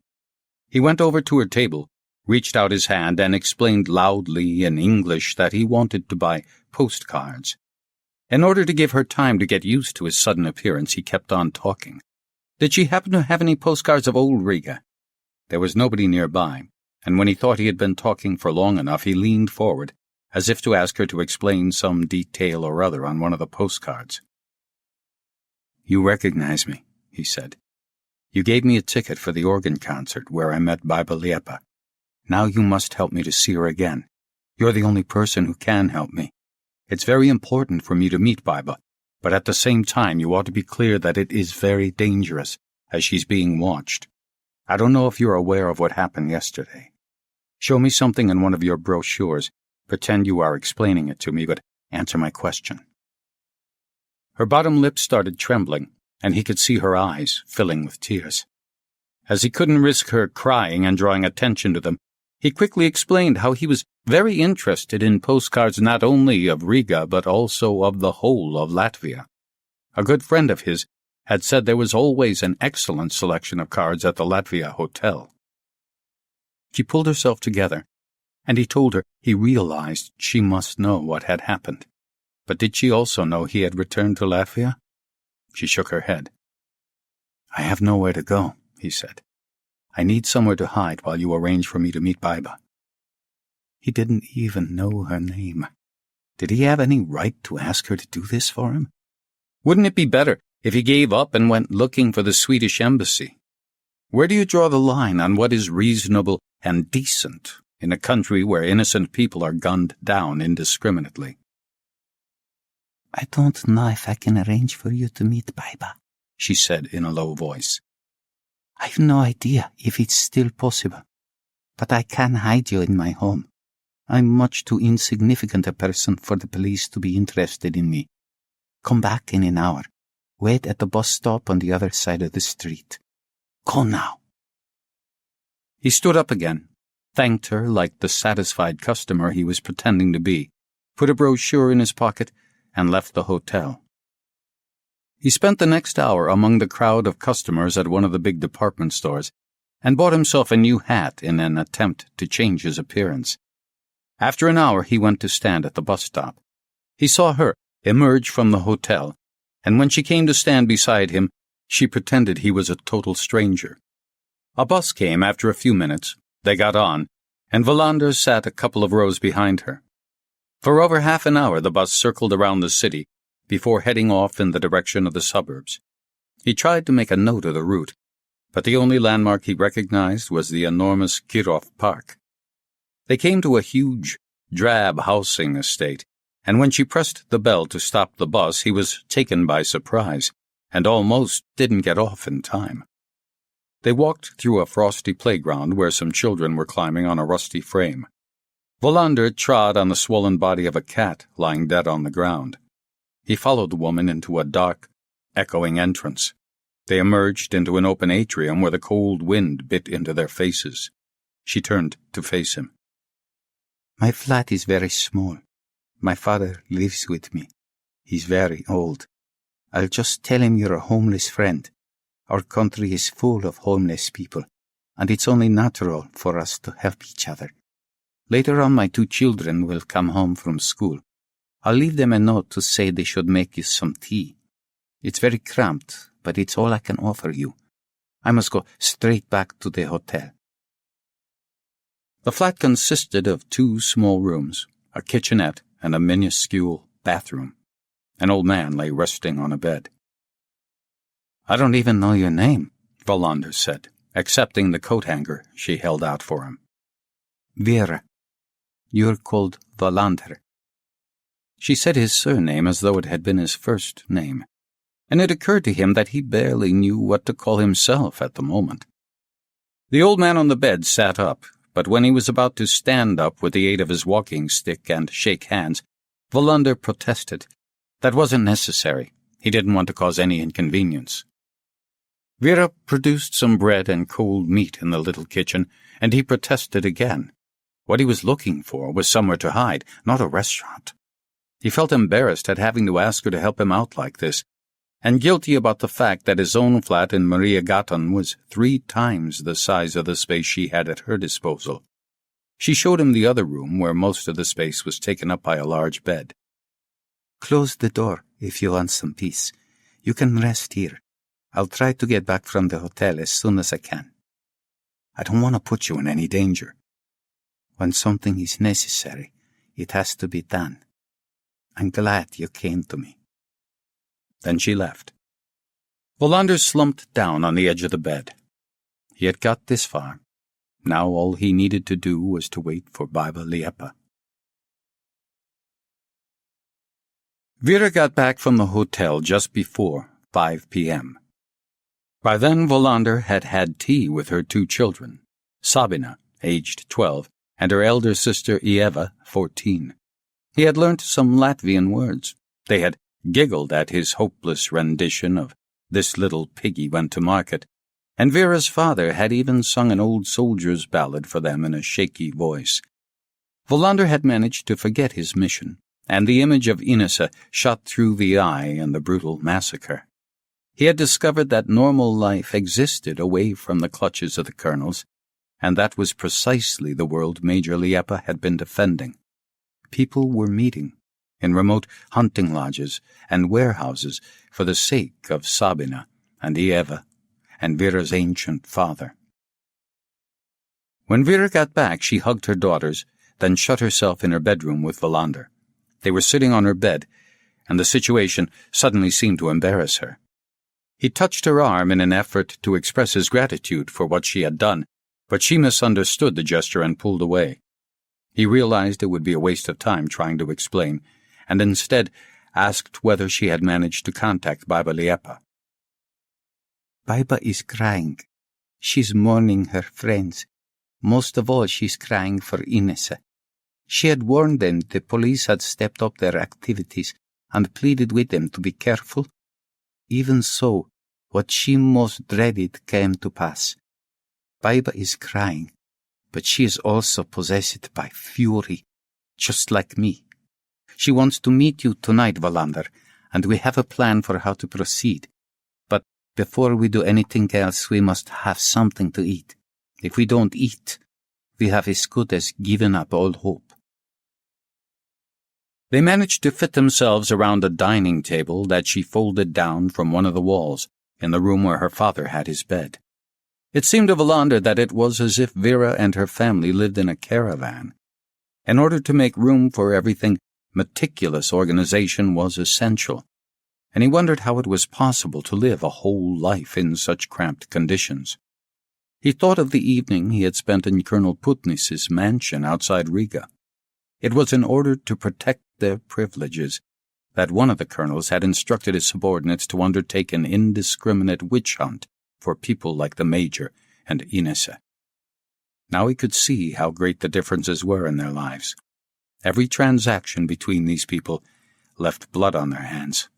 He went over to her table, reached out his hand, and explained loudly in English that he wanted to buy postcards. In order to give her time to get used to his sudden appearance, he kept on talking. Did she happen to have any postcards of old Riga? There was nobody nearby, and when he thought he had been talking for long enough, he leaned forward, as if to ask her to explain some detail or other on one of the postcards. You recognize me, he said. You gave me a ticket for the organ concert where I met Major Liepa. Now you must help me to see her again. You're the only person who can help me. It's very important for me to meet Biba, but at the same time you ought to be clear that it is very dangerous, as she's being watched. I don't know if you're aware of what happened yesterday. Show me something in one of your brochures. Pretend you are explaining it to me, but answer my question. Her bottom lip started trembling, and he could see her eyes filling with tears. As he couldn't risk her crying and drawing attention to them, he quickly explained how he was very interested in postcards not only of Riga but also of the whole of Latvia. A good friend of his had said there was always an excellent selection of cards at the Latvia Hotel. She pulled herself together, and he told her he realized she must know what had happened. But did she also know he had returned to Latvia? She shook her head. "I have nowhere to go," he said. "I need somewhere to hide while you arrange for me to meet Baiba." He didn't even know her name. Did he have any right to ask her to do this for him? Wouldn't it be better if he gave up and went looking for the Swedish embassy? Where do you draw the line on what is reasonable and decent in a country where innocent people are gunned down indiscriminately? "I don't know if I can arrange for you to meet Baiba," she said in a low voice. "I've no idea if it's still possible, but I can hide you in my home. I'm much too insignificant a person for the police to be interested in me. Come back in an hour. Wait at the bus stop on the other side of the street. Go now." He stood up again, thanked her like the satisfied customer he was pretending to be, put a brochure in his pocket, and left the hotel. He spent the next hour among the crowd of customers at one of the big department stores and bought himself a new hat in an attempt to change his appearance. After an hour, he went to stand at the bus stop. He saw her emerge from the hotel, and when she came to stand beside him, she pretended he was a total stranger. A bus came after a few minutes. They got on, and Wallander sat a couple of rows behind her. For over half an hour the bus circled around the city before heading off in the direction of the suburbs. He tried to make a note of the route, but the only landmark he recognized was the enormous Kirov Park. They came to a huge, drab housing estate, and when she pressed the bell to stop the bus, he was taken by surprise and almost didn't get off in time. They walked through a frosty playground where some children were climbing on a rusty frame. Wallander trod on the swollen body of a cat lying dead on the ground. He followed the woman into a dark, echoing entrance. They emerged into an open atrium where the cold wind bit into their faces. She turned to face him. "My flat is very small. My father lives with me. He's very old. I'll just tell him you're a homeless friend. Our country is full of homeless people, and it's only natural for us to help each other. Later on, my 2 children will come home from school. I'll leave them a note to say they should make you some tea. It's very cramped, but it's all I can offer you. I must go straight back to the hotel." The flat consisted of 2 small rooms, a kitchenette, and a minuscule bathroom. An old man lay resting on a bed. "I don't even know your name," Wallander said, accepting the coat hanger she held out for him. "Vera. You're called Wallander." She said his surname as though it had been his first name, and it occurred to him that he barely knew what to call himself at the moment. The old man on the bed sat up, but when he was about to stand up with the aid of his walking stick and shake hands, Wallander protested. That wasn't necessary. He didn't want to cause any inconvenience. Vera produced some bread and cold meat in the little kitchen, and he protested again. What he was looking for was somewhere to hide, not a restaurant. He felt embarrassed at having to ask her to help him out like this, and guilty about the fact that his own flat in Mariagatan was 3 times the size of the space she had at her disposal. She showed him the other room where most of the space was taken up by a large bed. "Close the door if you want some peace. You can rest here. I'll try to get back from the hotel as soon as I can. I don't want to put you in any danger. When something is necessary, it has to be done. I'm glad you came to me." Then she left. Wallander slumped down on the edge of the bed. He had got this far. Now all he needed to do was to wait for Major Liepa. Vera got back from the hotel just before 5 p.m. By then, Wallander had had tea with her 2 children, Sabina, aged 12, and her elder sister Ieva, 14. He had learnt some Latvian words. They had giggled at his hopeless rendition of "This little piggy went to market," And Vera's father had even sung an old soldier's ballad for them in a shaky voice. Wallander had managed to forget his mission, and the image of Inessa shot through the eye in the brutal massacre. He had discovered that normal life existed away from the clutches of the colonels, and that was precisely the world Major Liepa had been defending. People were meeting in remote hunting lodges and warehouses for the sake of Sabina and Eva and Vera's ancient father. When Vera got back, she hugged her daughters, then shut herself in her bedroom with Wallander. They were sitting on her bed, and the situation suddenly seemed to embarrass her. He touched her arm in an effort to express his gratitude for what she had done, but she misunderstood the gesture and pulled away. He realized it would be a waste of time trying to explain, and instead asked whether she had managed to contact Baba Liepa. Baba is crying. She's mourning her friends. Most of all, she's crying for Inessa. She had warned them the police had stepped up their activities and pleaded with them to be careful. Even so, what she most dreaded came to pass. Baba is crying, but she is also possessed by fury, just like me. She wants to meet you tonight, Wallander, and we have a plan for how to proceed. But before we do anything else, we must have something to eat. If we don't eat, we have as good as given up all hope. They managed to fit themselves around a dining table that she folded down from one of the walls in the room where her father had his bed. It seemed to Wallander that it was as if Vera and her family lived in a caravan. In order to make room for everything, meticulous organization was essential, and he wondered how it was possible to live a whole life in such cramped conditions. He thought of the evening he had spent in Colonel Putnis's mansion outside Riga. It was in order to protect their privileges that one of the colonels had instructed his subordinates to undertake an indiscriminate witch hunt for people like the Major and Inessa. Now he could see how great the differences were in their lives. Every transaction between these people left blood on their hands.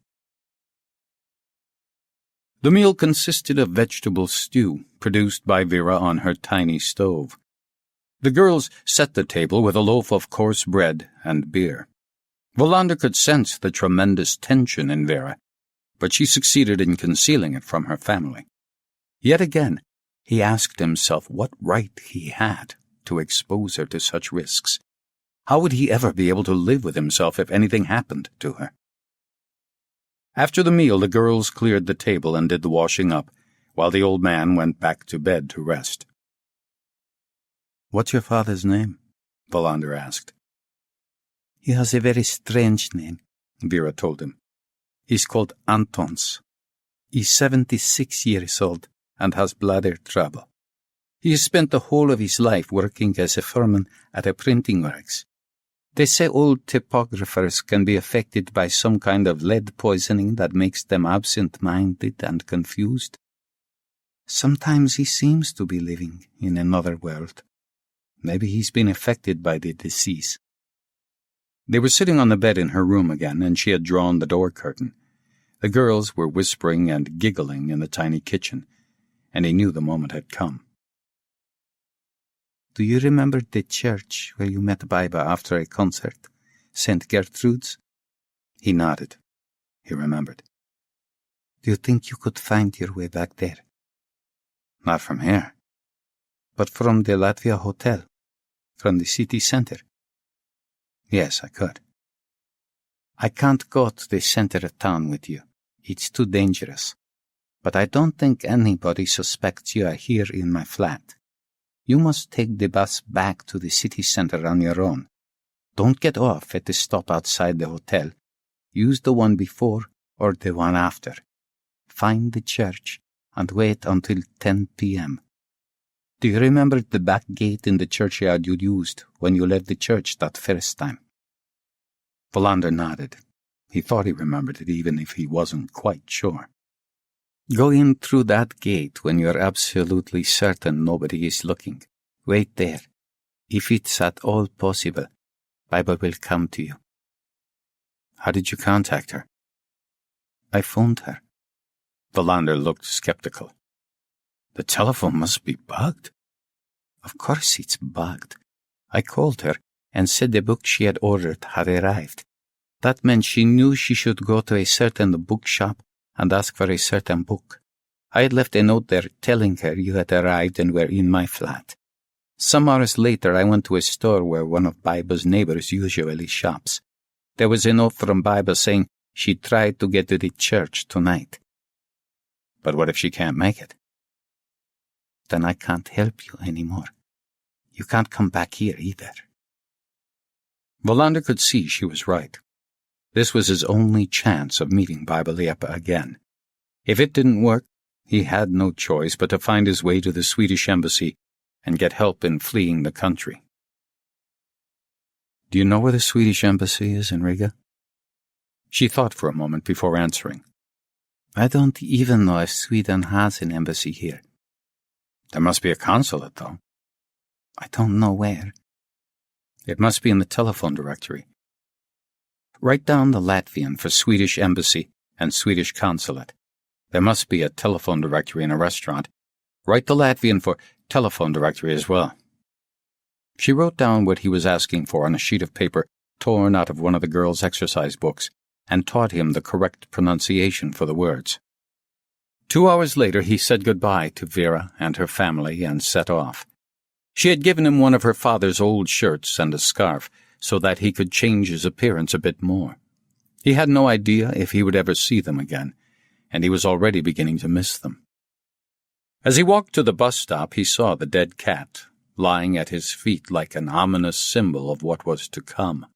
The meal consisted of vegetable stew, produced by Vera on her tiny stove. The girls set the table with a loaf of coarse bread and beer. Wallander could sense the tremendous tension in Vera, but she succeeded in concealing it from her family. Yet again, he asked himself what right he had to expose her to such risks. How would he ever be able to live with himself if anything happened to her? After the meal, the girls cleared the table and did the washing up, while the old man went back to bed to rest. "What's your father's name?" Wallander asked. "He has a very strange name," Vera told him. "He's called Antons. He's 76 years old and has bladder trouble. He has spent the whole of his life working as a foreman at a printing works. They say old typographers can be affected by some kind of lead poisoning that makes them absent-minded and confused. Sometimes he seems to be living in another world. Maybe he's been affected by the disease." They were sitting on the bed in her room again, and she had drawn the door curtain. The girls were whispering and giggling in the tiny kitchen, and he knew the moment had come. "Do you remember the church where you met Baba after a concert, St. Gertrude's?" He nodded. He remembered. "Do you think you could find your way back there?" "Not from here." "But from the Latvia Hotel, from the city center?" "Yes, I could." "I can't go to the center of town with you. It's too dangerous. But I don't think anybody suspects you are here in my flat. You must take the bus back to the city center on your own. Don't get off at the stop outside the hotel. Use the one before or the one after. Find the church and wait until 10 p.m. Do you remember the back gate in the churchyard you used when you left the church that first time?" Wallander nodded. He thought he remembered it, even if he wasn't quite sure. "Go in through that gate when you're absolutely certain nobody is looking. Wait there. If it's at all possible, Baba will come to you." "How did you contact her?" "I phoned her." Wallander looked skeptical. The telephone must be bugged. Of course it's bugged. I called her and said the book she had ordered had arrived. That meant she knew she should go to a certain bookshop and ask for a certain book. I had left a note there telling her you had arrived and were in my flat. Some hours later, I went to a store where one of Biba's neighbors usually shops. There was a note from Biba saying she tried to get to the church tonight. But what if she can't make it? Then I can't help you anymore. You can't come back here either. Wallander could see she was right. This was his only chance of meeting Major Liepa again. If it didn't work, he had no choice but to find his way to the Swedish embassy and get help in fleeing the country. Do you know where the Swedish embassy is in Riga? She thought for a moment before answering. I don't even know if Sweden has an embassy here. There must be a consulate, though. I don't know where. It must be in the telephone directory. Write down the Latvian for Swedish embassy and Swedish consulate. There must be a telephone directory in a restaurant. Write the Latvian for telephone directory as well. She wrote down what he was asking for on a sheet of paper torn out of one of the girl's exercise books and taught him the correct pronunciation for the words. 2 hours later, he said goodbye to Vera and her family and set off. She had given him one of her father's old shirts and a scarf so that he could change his appearance a bit more. He had no idea if he would ever see them again, and he was already beginning to miss them. As he walked to the bus stop, he saw the dead cat, lying at his feet like an ominous symbol of what was to come.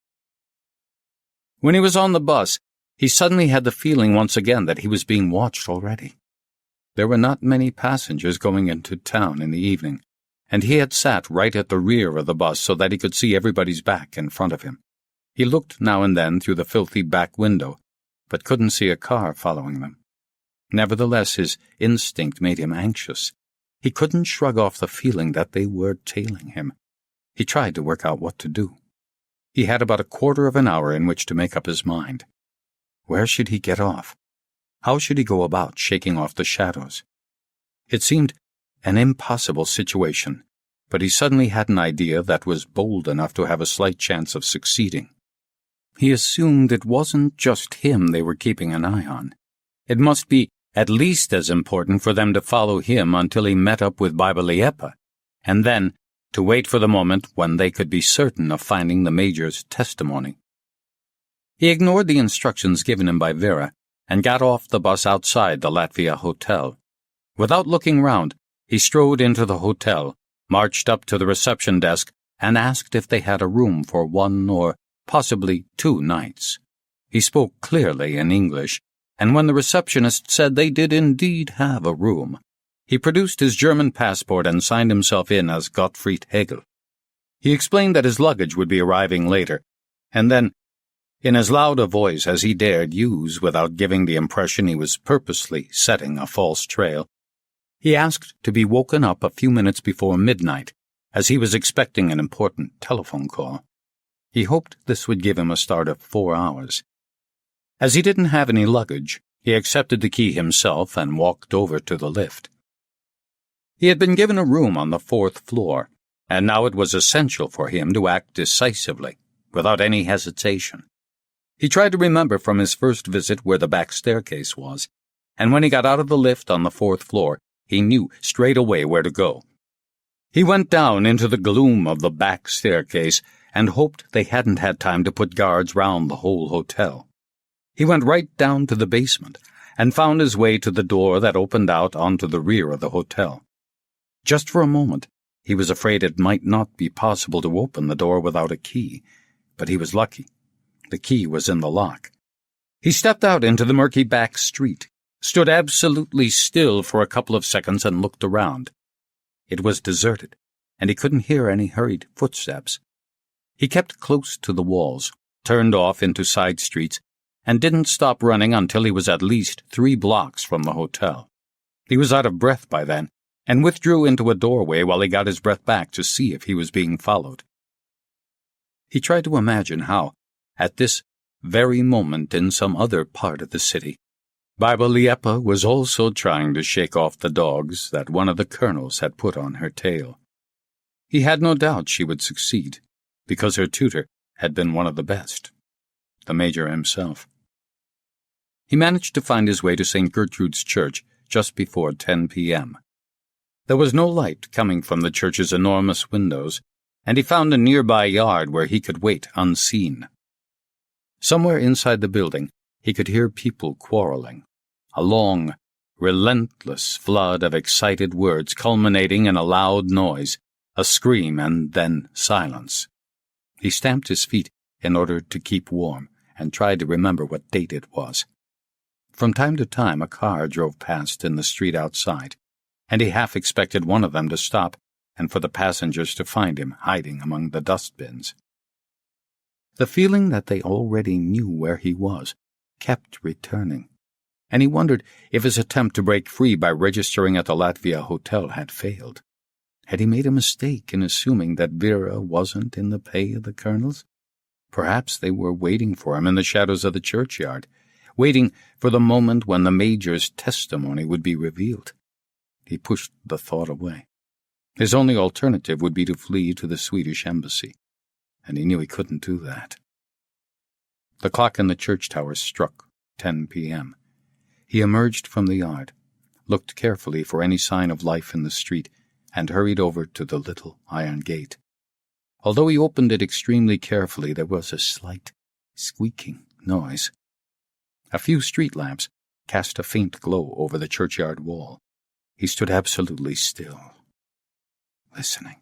When he was on the bus, he suddenly had the feeling once again that he was being watched already. There were not many passengers going into town in the evening, and he had sat right at the rear of the bus so that he could see everybody's back in front of him. He looked now and then through the filthy back window, but couldn't see a car following them. Nevertheless, his instinct made him anxious. He couldn't shrug off the feeling that they were tailing him. He tried to work out what to do. He had about a quarter of an hour in which to make up his mind. Where should he get off? How should he go about shaking off the shadows? It seemed an impossible situation, but he suddenly had an idea that was bold enough to have a slight chance of succeeding. He assumed it wasn't just him they were keeping an eye on. It must be at least as important for them to follow him until he met up with Major Liepa, and then to wait for the moment when they could be certain of finding the Major's testimony. He ignored the instructions given him by Vera and got off the bus outside the Latvia hotel. Without looking round, he strode into the hotel, marched up to the reception desk, and asked if they had a room for 1 or possibly 2 nights. He spoke clearly in English, and when the receptionist said they did indeed have a room, he produced his German passport and signed himself in as Gottfried Hegel. He explained that his luggage would be arriving later, and then, in as loud a voice as he dared use without giving the impression he was purposely setting a false trail, he asked to be woken up a few minutes before midnight, as he was expecting an important telephone call. He hoped this would give him a start of 4 hours. As he didn't have any luggage, he accepted the key himself and walked over to the lift. He had been given a room on the 4th floor, and now it was essential for him to act decisively, without any hesitation. He tried to remember from his first visit where the back staircase was, and when he got out of the lift on the 4th floor, he knew straight away where to go. He went down into the gloom of the back staircase and hoped they hadn't had time to put guards round the whole hotel. He went right down to the basement and found his way to the door that opened out onto the rear of the hotel. Just for a moment, he was afraid it might not be possible to open the door without a key, but he was lucky. The key was in the lock. He stepped out into the murky back street, stood absolutely still for a couple of seconds and looked around. It was deserted, and he couldn't hear any hurried footsteps. He kept close to the walls, turned off into side streets, and didn't stop running until he was at least 3 blocks from the hotel. He was out of breath by then, and withdrew into a doorway while he got his breath back to see if he was being followed. He tried to imagine how, at this very moment in some other part of the city, Major Liepa was also trying to shake off the dogs that one of the colonels had put on her tail. He had no doubt she would succeed, because her tutor had been one of the best, the Major himself. He managed to find his way to St. Gertrude's Church just before 10 p.m. There was no light coming from the church's enormous windows, and he found a nearby yard where he could wait unseen. Somewhere inside the building, he could hear people quarreling, a long, relentless flood of excited words culminating in a loud noise, a scream, and then silence. He stamped his feet in order to keep warm and tried to remember what date it was. From time to time, a car drove past in the street outside, and he half expected one of them to stop and for the passengers to find him hiding among the dustbins. The feeling that they already knew where he was kept returning, and he wondered if his attempt to break free by registering at the Latvian hotel had failed. Had he made a mistake in assuming that Vera wasn't in the pay of the colonels? Perhaps they were waiting for him in the shadows of the churchyard, waiting for the moment when the Major's testimony would be revealed. He pushed the thought away. His only alternative would be to flee to the Swedish embassy, and he knew he couldn't do that. The clock in the church tower struck 10 p.m. He emerged from the yard, looked carefully for any sign of life in the street, and hurried over to the little iron gate. Although he opened it extremely carefully, there was a slight squeaking noise. A few street lamps cast a faint glow over the churchyard wall. He stood absolutely still, listening.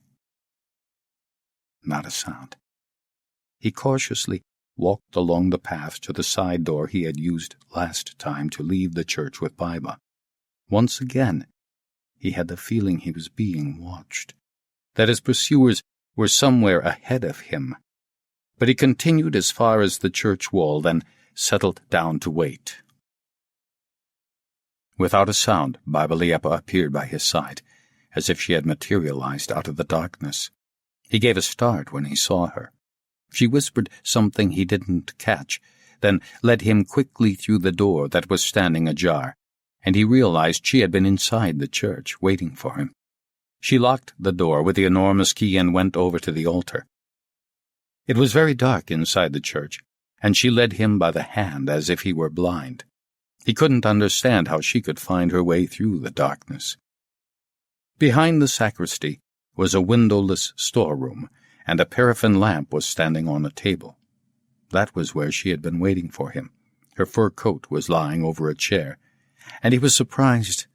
Not a sound. He cautiously walked along the path to the side door he had used last time to leave the church with Baiba. Once again, he had the feeling he was being watched, that his pursuers were somewhere ahead of him. But he continued as far as the church wall, then settled down to wait. Without a sound, Major Liepa appeared by his side, as if she had materialized out of the darkness. He gave a start when he saw her. She whispered something he didn't catch, then led him quickly through the door that was standing ajar, and he realized she had been inside the church, waiting for him. She locked the door with the enormous key and went over to the altar. It was very dark inside the church, and she led him by the hand as if he were blind. He couldn't understand how she could find her way through the darkness. Behind the sacristy was a windowless storeroom, and a paraffin lamp was standing on a table. That was where she had been waiting for him. Her fur coat was lying over a chair, and he was surprised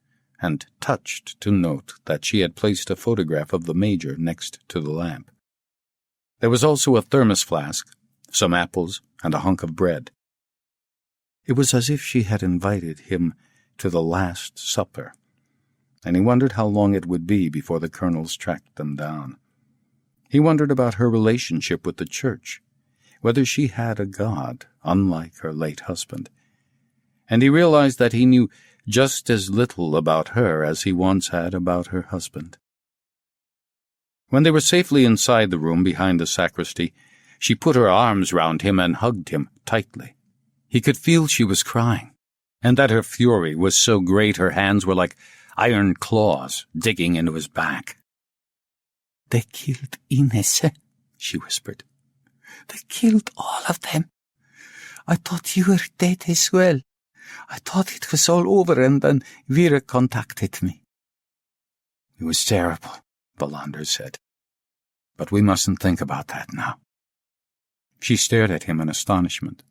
and touched to note that she had placed a photograph of the Major next to the lamp. There was also a thermos flask, some apples, and a hunk of bread. It was as if she had invited him to the Last Supper, and he wondered how long it would be before the colonels tracked them down. He wondered about her relationship with the church, whether she had a god, unlike her late husband, and he realized that he knew just as little about her as he once had about her husband. When they were safely inside the room behind the sacristy, she put her arms round him and hugged him tightly. He could feel she was crying, and that her fury was so great her hands were like iron claws digging into his back. "They killed Ines," she whispered. "They killed all of them. I thought you were dead as well. I thought it was all over, and then Vera contacted me." "It was terrible," Wallander said. "But we mustn't think about that now." She stared at him in astonishment.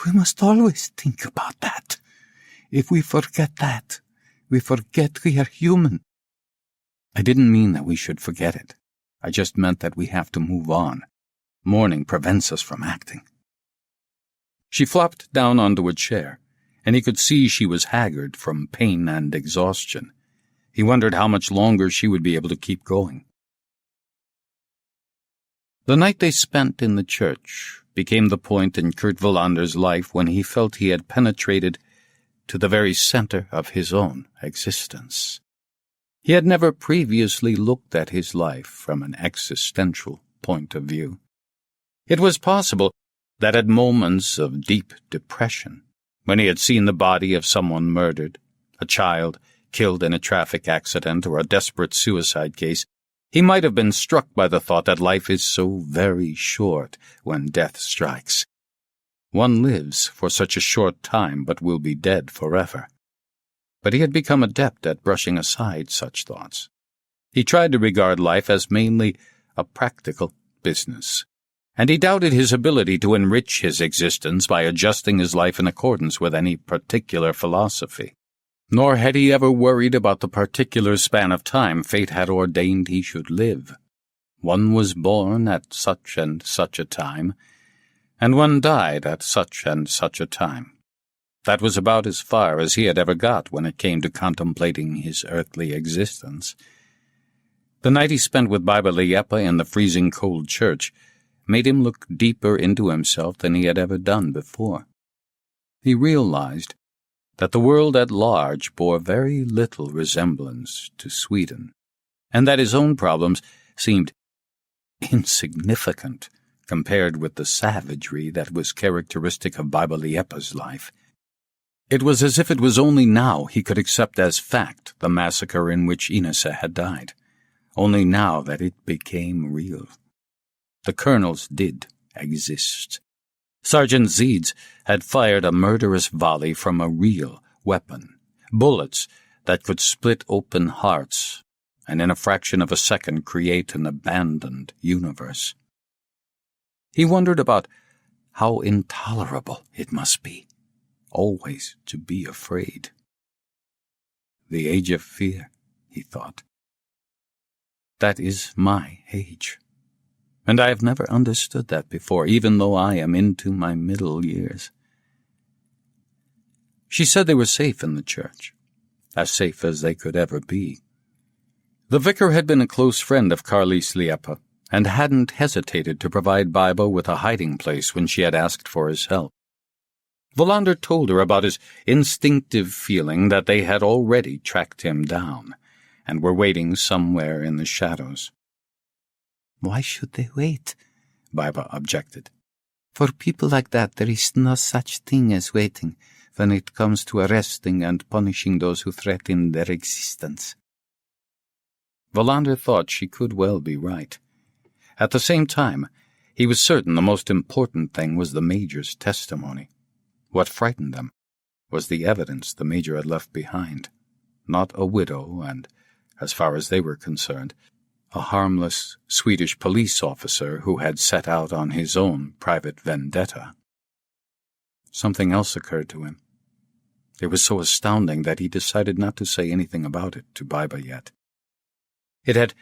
"We must always think about that. If we forget that, we forget we are human." "I didn't mean that we should forget it. I just meant that we have to move on. Mourning prevents us from acting." She flopped down onto a chair, and he could see she was haggard from pain and exhaustion. He wondered how much longer she would be able to keep going. The night they spent in the church became the point in Kurt Wallander's life when he felt he had penetrated to the very center of his own existence. He had never previously looked at his life from an existential point of view. It was possible that at moments of deep depression, when he had seen the body of someone murdered, a child killed in a traffic accident, or a desperate suicide case, he might have been struck by the thought that life is so very short when death strikes. One lives for such a short time but will be dead forever. But he had become adept at brushing aside such thoughts. He tried to regard life as mainly a practical business, and he doubted his ability to enrich his existence by adjusting his life in accordance with any particular philosophy. Nor had he ever worried about the particular span of time fate had ordained he should live. One was born at such and such a time, and one died at such and such a time. That was about as far as he had ever got when it came to contemplating his earthly existence. The night he spent with Major Liepa in the freezing cold church made him look deeper into himself than he had ever done before. He realized that the world at large bore very little resemblance to Sweden, and that his own problems seemed insignificant compared with the savagery that was characteristic of Major Liepa's life. It was as if it was only now he could accept as fact the massacre in which Inese had died, only now that it became real. The colonels did exist. Sergeant Zeeds had fired a murderous volley from a real weapon, bullets that could split open hearts and in a fraction of a second create an abandoned universe. He wondered about how intolerable it must be, always to be afraid. The age of fear, he thought. That is my age. And I have never understood that before, even though I am into my middle years. She said they were safe in the church, as safe as they could ever be. The vicar had been a close friend of Major Liepa, and hadn't hesitated to provide Bibo with a hiding place when she had asked for his help. Wallander told her about his instinctive feeling that they had already tracked him down, and were waiting somewhere in the shadows. Why should they wait? Biba objected. For people like that, there is no such thing as waiting when it comes to arresting and punishing those who threaten their existence. Wallander thought she could well be right. At the same time, he was certain the most important thing was the Major's testimony. What frightened them was the evidence the Major had left behind. Not a widow and, as far as they were concerned, a harmless Swedish police officer who had set out on his own private vendetta. Something else occurred to him. It was so astounding that he decided not to say anything about it to Biba yet. It had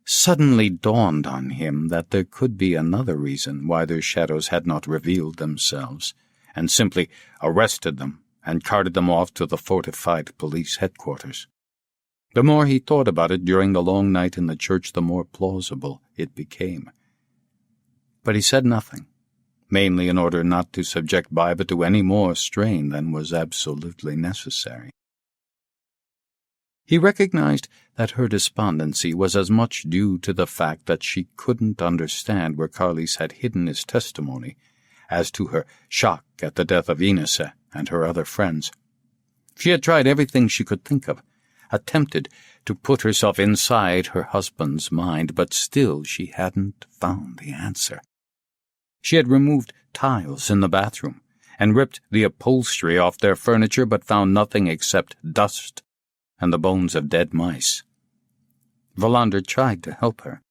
suddenly dawned on him that there could be another reason why their shadows had not revealed themselves, and simply arrested them and carted them off to the fortified police headquarters. The more he thought about it during the long night in the church, the more plausible it became. But he said nothing, mainly in order not to subject Biba to any more strain than was absolutely necessary. He recognized that her despondency was as much due to the fact that she couldn't understand where Carlis had hidden his testimony as to her shock at the death of Inese and her other friends. She had tried everything she could think of, attempted to put herself inside her husband's mind, but still she hadn't found the answer. She had removed tiles in the bathroom and ripped the upholstery off their furniture, but found nothing except dust and the bones of dead mice. Wallander tried to help her.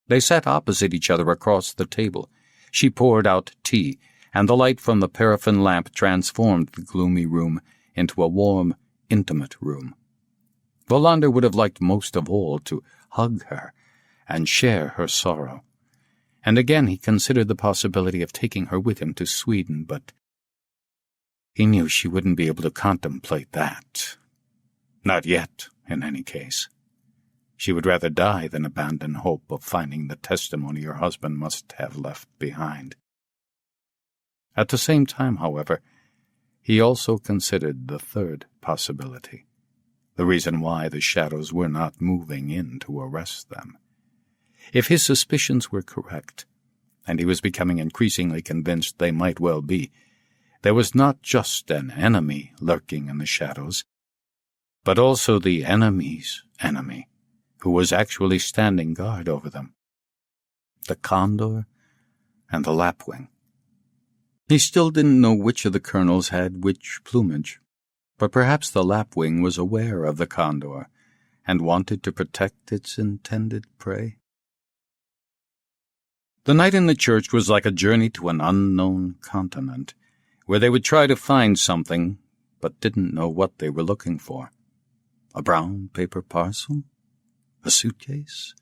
They sat opposite each other across the table. She poured out tea, and the light from the paraffin lamp transformed the gloomy room into a warm, intimate room. Wallander would have liked most of all to hug her and share her sorrow. And again he considered the possibility of taking her with him to Sweden, but he knew she wouldn't be able to contemplate that. Not yet, in any case. She would rather die than abandon hope of finding the testimony her husband must have left behind. At the same time, however, he also considered the third possibility, the reason why the shadows were not moving in to arrest them. If his suspicions were correct, and he was becoming increasingly convinced they might well be, There was not just an enemy lurking in the shadows, but also the enemy's enemy, who was actually standing guard over them. The condor and the lapwing. He still didn't know which of the colonels had which plumage, but perhaps the lapwing was aware of the condor and wanted to protect its intended prey. The night in the church was like a journey to an unknown continent, where they would try to find something, but didn't know what they were looking for. A brown paper parcel? A suitcase?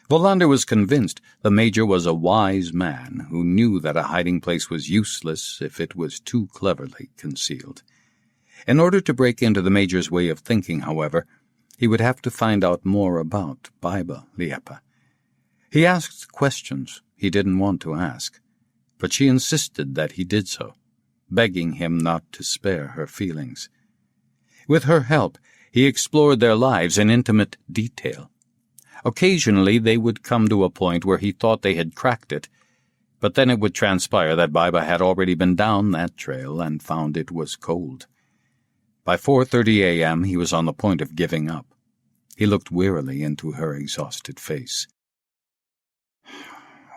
Wallander was convinced the Major was a wise man who knew that a hiding place was useless if it was too cleverly concealed. In order to break into the Major's way of thinking, however, he would have to find out more about Major Liepa. He asked questions he didn't want to ask, but she insisted that he did so, begging him not to spare her feelings. With her help, he explored their lives in intimate detail. Occasionally they would come to a point where he thought they had cracked it, but then it would transpire that Baiba had already been down that trail and found it was cold. By 4:30 a.m. he was on the point of giving up. He looked wearily into her exhausted face.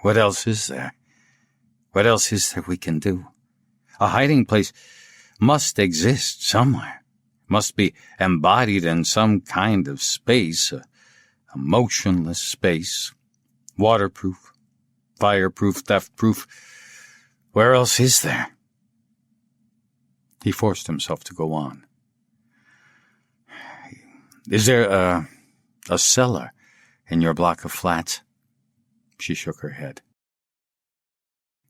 "What else is there? What else is there we can do? A hiding place must exist somewhere, must be embodied in some kind of space, a motionless space, waterproof, fireproof, theft-proof. Where else is there?" He forced himself to go on. "Is there a cellar in your block of flats?" She shook her head.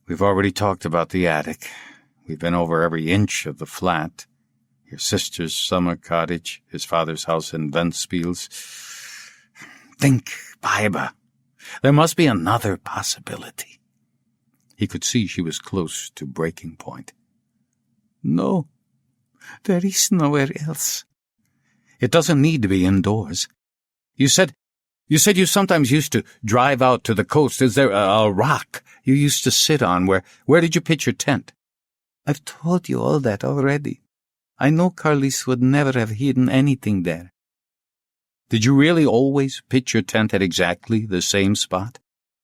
"We've already talked about the attic. We've been over every inch of the flat. Your sister's summer cottage, his father's house in Ventspils. Think, Baiba. There must be another possibility." He could see she was close to breaking point. "No, there is nowhere else." "It doesn't need to be indoors. You said you sometimes used to drive out to the coast. Is there a rock you used to sit on? Where did you pitch your tent?" "I've told you all that already. I know Carlis would never have hidden anything there." "Did you really always pitch your tent at exactly the same spot?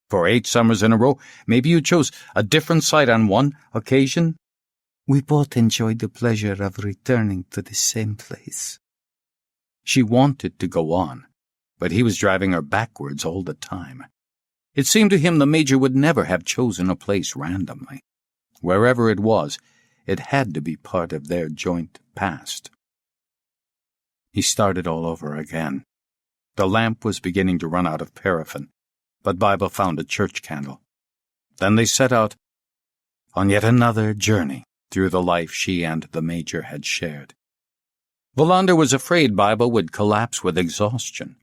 For 8 summers in a row? Maybe you chose a different site on one occasion?" "We both enjoyed the pleasure of returning to the same place." She wanted to go on, but he was driving her backwards all the time. It seemed to him the Major would never have chosen a place randomly. Wherever it was, it had to be part of their joint past. He started all over again. The lamp was beginning to run out of paraffin, but Baiba found a church candle. Then they set out on yet another journey through the life she and the Major had shared. Wallander was afraid Baiba would collapse with exhaustion,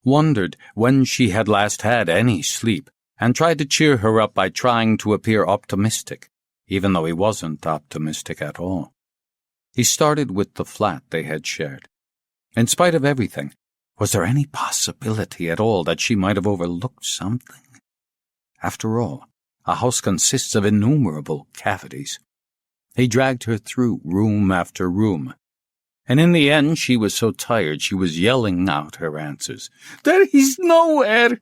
wondered when she had last had any sleep, and tried to cheer her up by trying to appear optimistic, even though he wasn't optimistic at all. He started with the flat they had shared. In spite of everything, was there any possibility at all that she might have overlooked something? After all, a house consists of innumerable cavities. He dragged her through room after room, and in the end she was so tired she was yelling out her answers. "There is nowhere!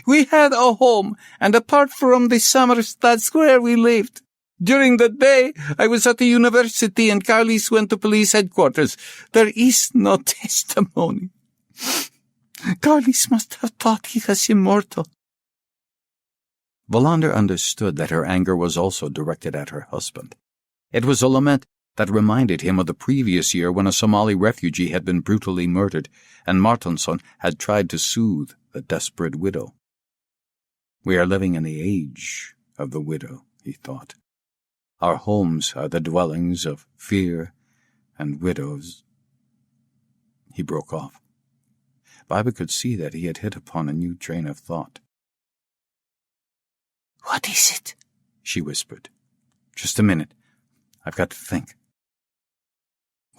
We had a home, and apart from the summers, that's where we lived. During the day, I was at the university and Carlis went to police headquarters. There is no testimony. Carlis must have thought he was immortal." Wallander understood that her anger was also directed at her husband. It was a lament that reminded him of the previous year when a Somali refugee had been brutally murdered and Martinsson had tried to soothe the desperate widow. "We are living in the age of the widow," he thought. "Our homes are the dwellings of fear and widows." He broke off. Baiba could see that he had hit upon a new train of thought. "What is it?" she whispered. "Just a minute. I've got to think."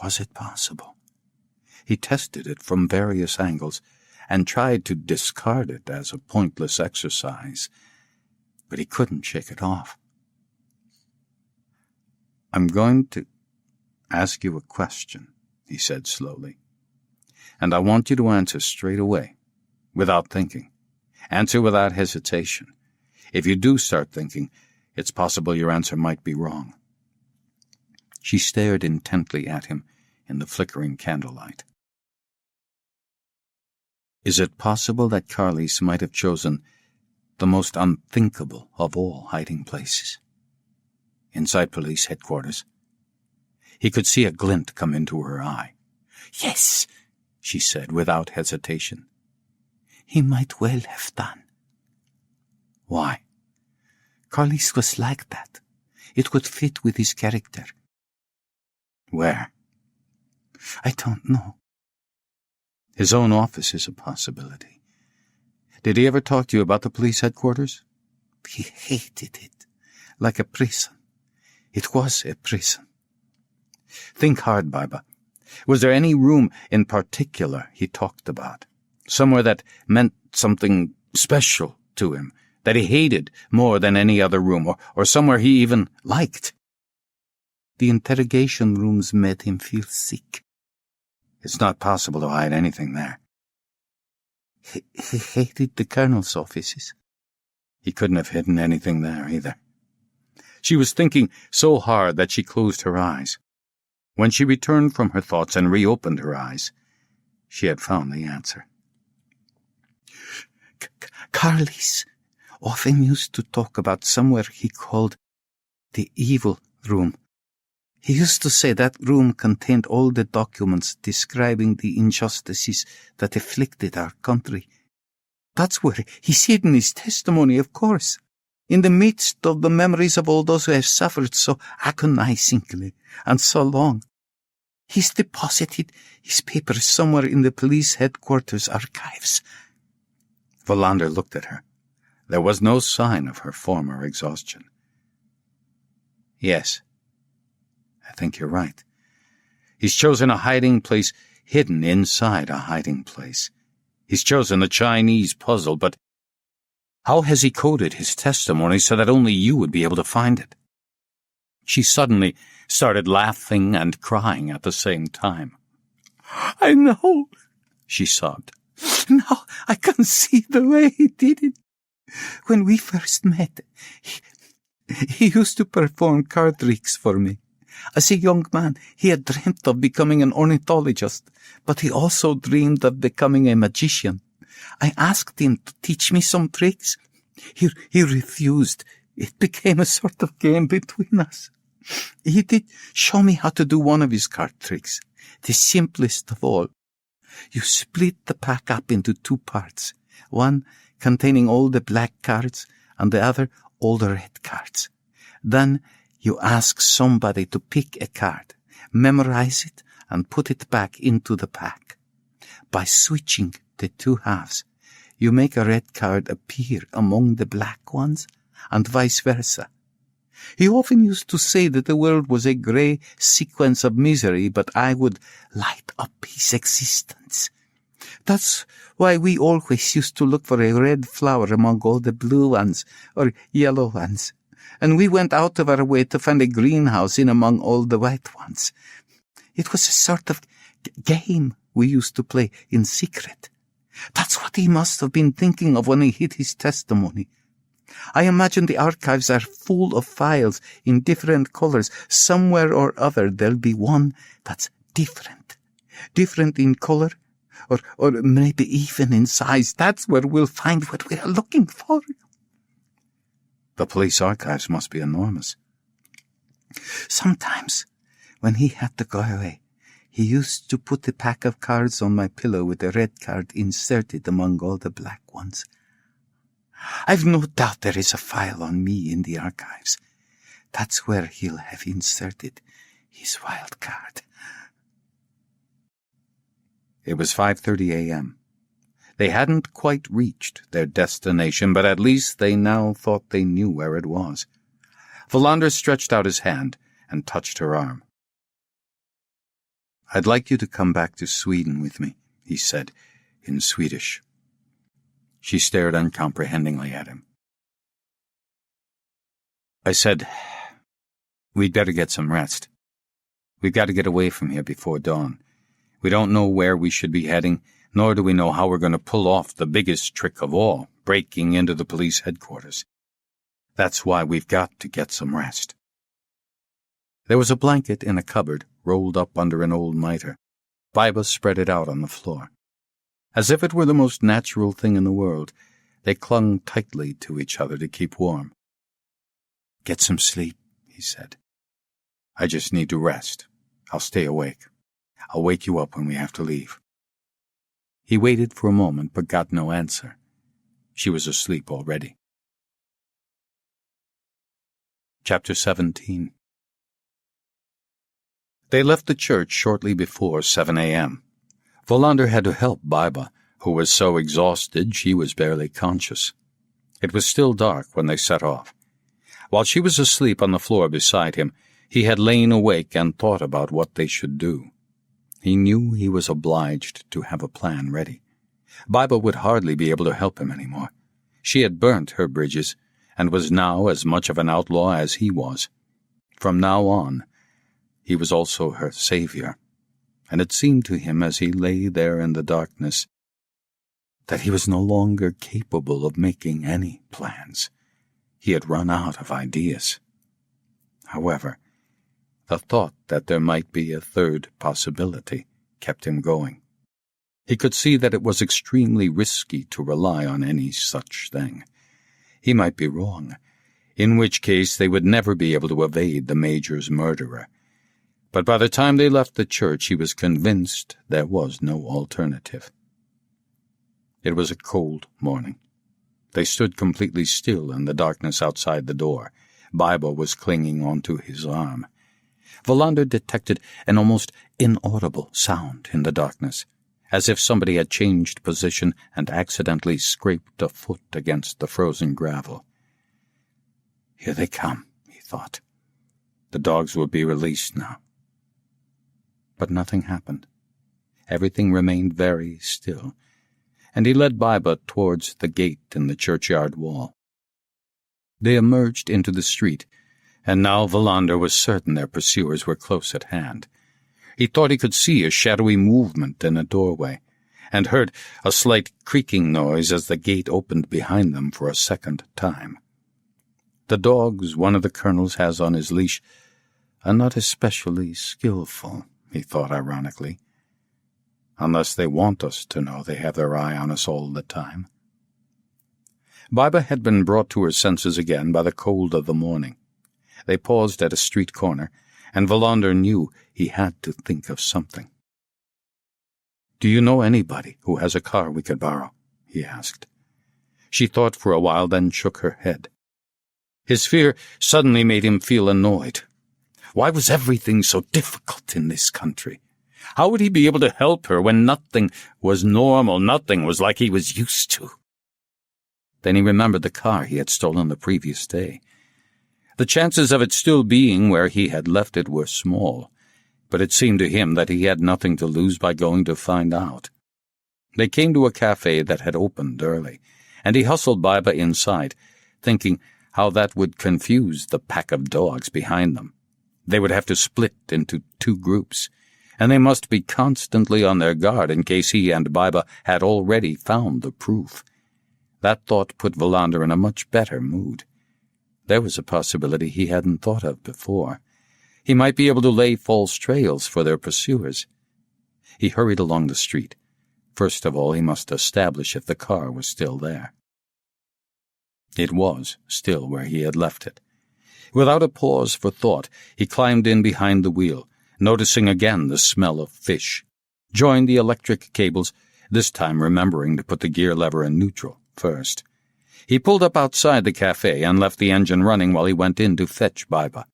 Was it possible? He tested it from various angles and tried to discard it as a pointless exercise, but he couldn't shake it off. I'm going to ask you a question, he said slowly. And I want you to answer straight away, without thinking. Answer without hesitation. If you do start thinking, it's possible your answer might be wrong. She stared intently at him in the flickering candlelight. Is it possible that Carlis might have chosen the most unthinkable of all hiding places? Inside police headquarters. He could see a glint come into her eye. Yes, she said without hesitation. He might well have done. Why? Carlis was like that. It would fit with his character. Where? I don't know. His own office is a possibility. Did he ever talk to you about the police headquarters? He hated it. Like a prison. It was a prison. Think hard, Baiba. Was there any room in particular he talked about? Somewhere that meant something special to him, that he hated more than any other room, or somewhere he even liked? The interrogation rooms made him feel sick. It's not possible to hide anything there. He hated the colonel's offices. He couldn't have hidden anything there either. She was thinking so hard that she closed her eyes. When she returned from her thoughts and reopened her eyes, she had found the answer. Carlis often used to talk about somewhere he called the evil room. He used to say that room contained all the documents describing the injustices that afflicted our country. That's where he's hidden his testimony, of course, in the midst of the memories of all those who have suffered so agonizingly and so long. He's deposited his papers somewhere in the police headquarters archives. Wallander looked at her. There was no sign of her former exhaustion. Yes, I think you're right. He's chosen a hiding place hidden inside a hiding place. He's chosen the Chinese puzzle, but how has he coded his testimony so that only you would be able to find it? She suddenly started laughing and crying at the same time. I know, she sobbed. Now I can see the way he did it. When we first met, he used to perform card tricks for me. As a young man, he had dreamt of becoming an ornithologist, but he also dreamed of becoming a magician. I asked him to teach me some tricks. He refused. It became a sort of game between us. He did show me how to do one of his card tricks, the simplest of all. You split the pack up into two parts, one containing all the black cards and the other all the red cards. Then you ask somebody to pick a card, memorize it, and put it back into the pack. By switching the two halves, you make a red card appear among the black ones, and vice versa. He often used to say that the world was a grey sequence of misery, but I would light up his existence. That's why we always used to look for a red flower among all the blue ones, or yellow ones. And we went out of our way to find a greenhouse in among all the white ones. It was a sort of game we used to play in secret. That's what he must have been thinking of when he hid his testimony. I imagine the archives are full of files in different colors. Somewhere or other there'll be one that's different. Different in color, or maybe even in size. That's where we'll find what we are looking for. The police archives must be enormous. Sometimes, when he had to go away, he used to put a pack of cards on my pillow with a red card inserted among all the black ones. I've no doubt there is a file on me in the archives. That's where he'll have inserted his wild card. It was 5:30 a.m. They hadn't quite reached their destination, but at least they now thought they knew where it was. Wallander stretched out his hand and touched her arm. "I'd like you to come back to Sweden with me," he said, in Swedish. She stared uncomprehendingly at him. "I said, We'd better get some rest. We've got to get away from here before dawn. We don't know where we should be heading, nor do we know how we're going to pull off the biggest trick of all, breaking into the police headquarters. That's why we've got to get some rest. There was a blanket in a cupboard, rolled up under an old mitre. Biba spread it out on the floor. As if it were the most natural thing in the world, they clung tightly to each other to keep warm. "Get some sleep," he said. "I just need to rest. I'll stay awake. I'll wake you up when we have to leave." He waited for a moment but got no answer. She was asleep already. Chapter 17. They left the church shortly before 7 a.m. Wallander had to help Biba, who was so exhausted she was barely conscious. It was still dark when they set off. While she was asleep on the floor beside him, he had lain awake and thought about what they should do. He knew he was obliged to have a plan ready. Biba would hardly be able to help him anymore. She had burnt her bridges, and was now as much of an outlaw as he was. From now on, he was also her savior, and it seemed to him as he lay there in the darkness that he was no longer capable of making any plans. He had run out of ideas. However, the thought that there might be a third possibility kept him going. He could see that it was extremely risky to rely on any such thing. He might be wrong, in which case they would never be able to evade the Major's murderer. But by the time they left the church, he was convinced there was no alternative. It was a cold morning. They stood completely still in the darkness outside the door. Biba was clinging onto his arm. Wallander detected an almost inaudible sound in the darkness, as if somebody had changed position and accidentally scraped a foot against the frozen gravel. Here they come, he thought. The dogs will be released now. But nothing happened. Everything remained very still, and he led Biba towards the gate in the churchyard wall. They emerged into the street, and now Wallander was certain their pursuers were close at hand. He thought he could see a shadowy movement in a doorway, and heard a slight creaking noise as the gate opened behind them for a second time. The dogs one of the colonels has on his leash are not especially skillful, he thought ironically, unless they want us to know they have their eye on us all the time. Biba had been brought to her senses again by the cold of the morning. They paused at a street corner, and Wallander knew he had to think of something. "Do you know anybody who has a car we could borrow?" he asked. She thought for a while, then shook her head. His fear suddenly made him feel annoyed. Why was everything so difficult in this country? How would he be able to help her when nothing was normal, nothing was like he was used to? Then he remembered the car he had stolen the previous day. The chances of it still being where he had left it were small, but it seemed to him that he had nothing to lose by going to find out. They came to a cafe that had opened early, and he hustled Biba inside, thinking how that would confuse the pack of dogs behind them. They would have to split into two groups, and they must be constantly on their guard in case he and Biba had already found the proof. That thought put Wallander in a much better mood. There was a possibility he hadn't thought of before. He might be able to lay false trails for their pursuers. He hurried along the street. First of all, he must establish if the car was still there. It was still where he had left it. Without a pause for thought, he climbed in behind the wheel, noticing again the smell of fish, joined the electric cables, this time remembering to put the gear lever in neutral first. He pulled up outside the cafe and left the engine running while he went in to fetch Biba.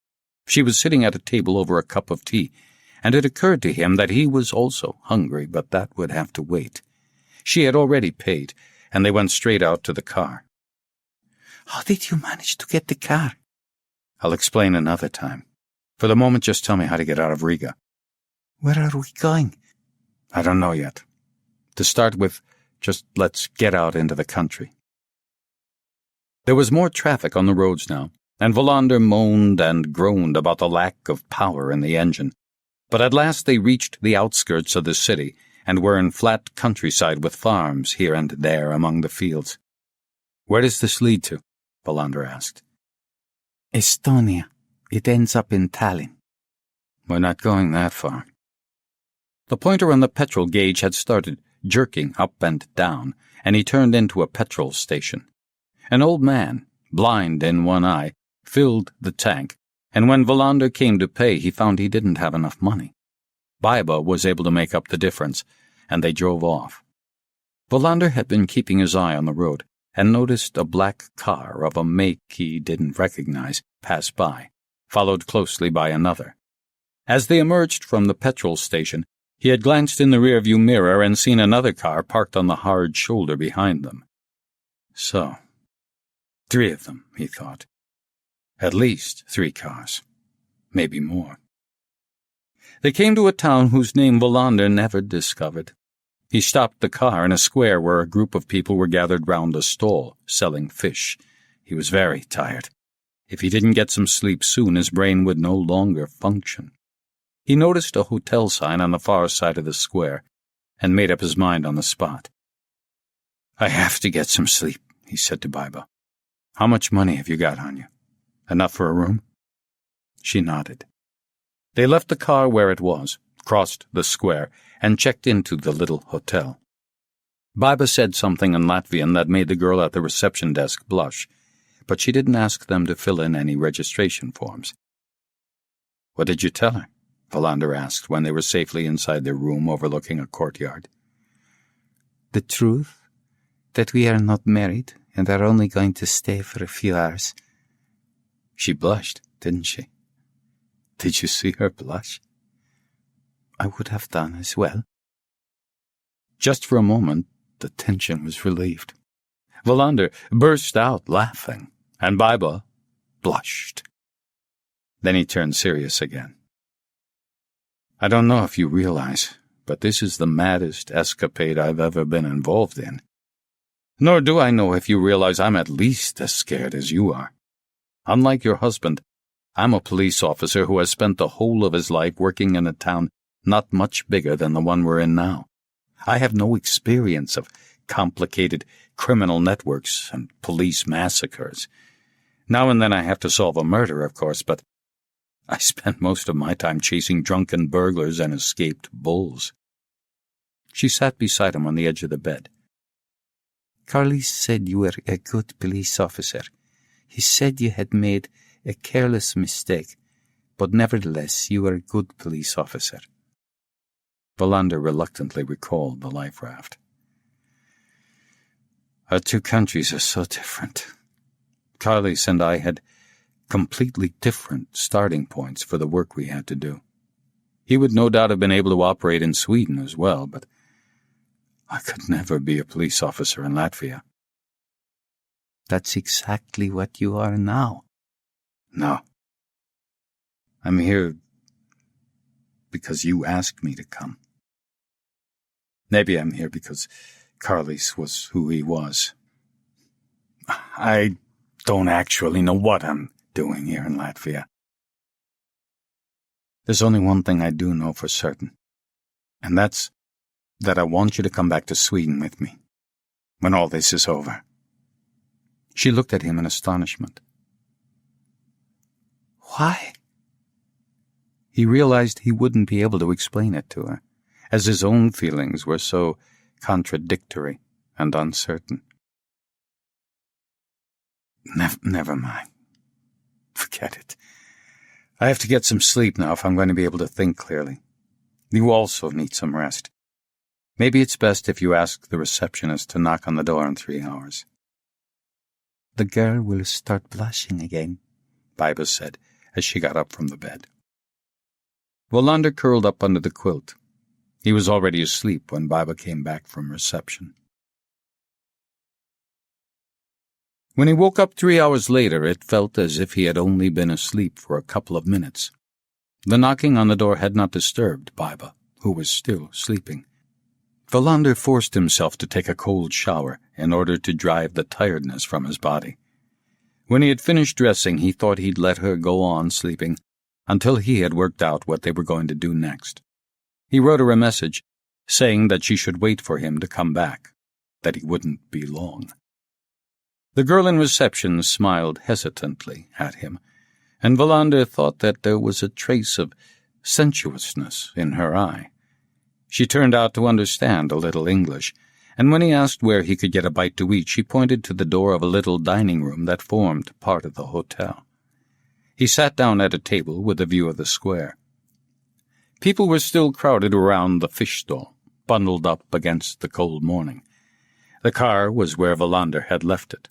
She was sitting at a table over a cup of tea, and it occurred to him that he was also hungry, but that would have to wait. She had already paid, and they went straight out to the car. "How did you manage to get the car?" "I'll explain another time. For the moment, just tell me how to get out of Riga." "Where are we going?" "I don't know yet. To start with, just let's get out into the country." There was more traffic on the roads now, and Wallander moaned and groaned about the lack of power in the engine. But at last they reached the outskirts of the city and were in flat countryside with farms here and there among the fields. "Where does this lead to?" Wallander asked. "Estonia. It ends up in Tallinn." "We're not going that far." The pointer on the petrol gauge had started jerking up and down, and he turned into a petrol station. An old man, blind in one eye, filled the tank, and when Wallander came to pay, he found he didn't have enough money. Baiba was able to make up the difference, and they drove off. Wallander had been keeping his eye on the road and noticed a black car of a make he didn't recognize pass by, followed closely by another. As they emerged from the petrol station, he had glanced in the rearview mirror and seen another car parked on the hard shoulder behind them. So, 3 of them, he thought. At least 3 cars. Maybe more. They came to a town whose name Wallander never discovered. He stopped the car in a square where a group of people were gathered round a stall, selling fish. He was very tired. If he didn't get some sleep soon, his brain would no longer function. He noticed a hotel sign on the far side of the square and made up his mind on the spot. "I have to get some sleep," he said to Baiba. "How much money have you got on you? Enough for a room?" She nodded. They left the car where it was, crossed the square, and checked into the little hotel. Baiba said something in Latvian that made the girl at the reception desk blush, but she didn't ask them to fill in any registration forms. "What did you tell her?" Wallander asked when they were safely inside their room overlooking a courtyard. "The truth, that we are not married and are only going to stay for a few hours." She blushed, didn't she? Did you see her blush? "I would have done as well." Just for a moment, the tension was relieved. Wallander burst out laughing, and Baiba blushed. Then he turned serious again. "I don't know if you realize, but this is the maddest escapade I've ever been involved in. Nor do I know if you realize I'm at least as scared as you are. Unlike your husband, I'm a police officer who has spent the whole of his life working in a town not much bigger than the one we're in now. I have no experience of complicated criminal networks and police massacres. Now and then I have to solve a murder, of course, but I spend most of my time chasing drunken burglars and escaped bulls." She sat beside him on the edge of the bed. "Carly said you were a good police officer. He said you had made a careless mistake, but nevertheless you were a good police officer." Wallander reluctantly recalled the life raft. "Our 2 countries are so different. Carlis and I had completely different starting points for the work we had to do. He would no doubt have been able to operate in Sweden as well, but I could never be a police officer in Latvia." "That's exactly what you are now." "No. I'm here because you asked me to come. Maybe I'm here because Carlis was who he was. I don't actually know what I'm doing here in Latvia. There's only one thing I do know for certain, and that's that I want you to come back to Sweden with me when all this is over." She looked at him in astonishment. "Why?" He realized he wouldn't be able to explain it to her, as his own feelings were so contradictory and uncertain. Never mind. Forget it. I have to get some sleep now if I'm going to be able to think clearly. You also need some rest. Maybe it's best if you ask the receptionist to knock on the door in 3 hours. "The girl will start blushing again," Baiba said as she got up from the bed. Wallander curled up under the quilt. He was already asleep when Baiba came back from reception. When he woke up 3 hours later, it felt as if he had only been asleep for a couple of minutes. The knocking on the door had not disturbed Baiba, who was still sleeping. Wallander forced himself to take a cold shower in order to drive the tiredness from his body. When he had finished dressing, he thought he'd let her go on sleeping until he had worked out what they were going to do next. He wrote her a message saying that she should wait for him to come back, that he wouldn't be long. The girl in reception smiled hesitantly at him, and Wallander thought that there was a trace of sensuousness in her eye. She turned out to understand a little English, and when he asked where he could get a bite to eat, she pointed to the door of a little dining room that formed part of the hotel. He sat down at a table with a view of the square. People were still crowded around the fish stall, bundled up against the cold morning. The car was where Wallander had left it.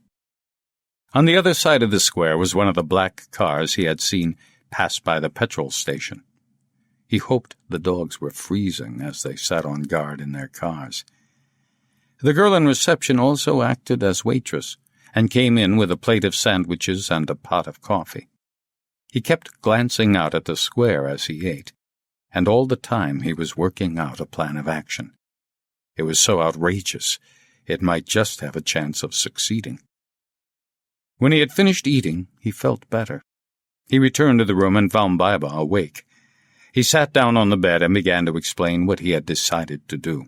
On the other side of the square was one of the black cars he had seen pass by the petrol station. He hoped the dogs were freezing as they sat on guard in their cars. The girl in reception also acted as waitress and came in with a plate of sandwiches and a pot of coffee. He kept glancing out at the square as he ate, and all the time he was working out a plan of action. It was so outrageous, it might just have a chance of succeeding. When he had finished eating, he felt better. He returned to the room and found Baiba awake. He sat down on the bed and began to explain what he had decided to do.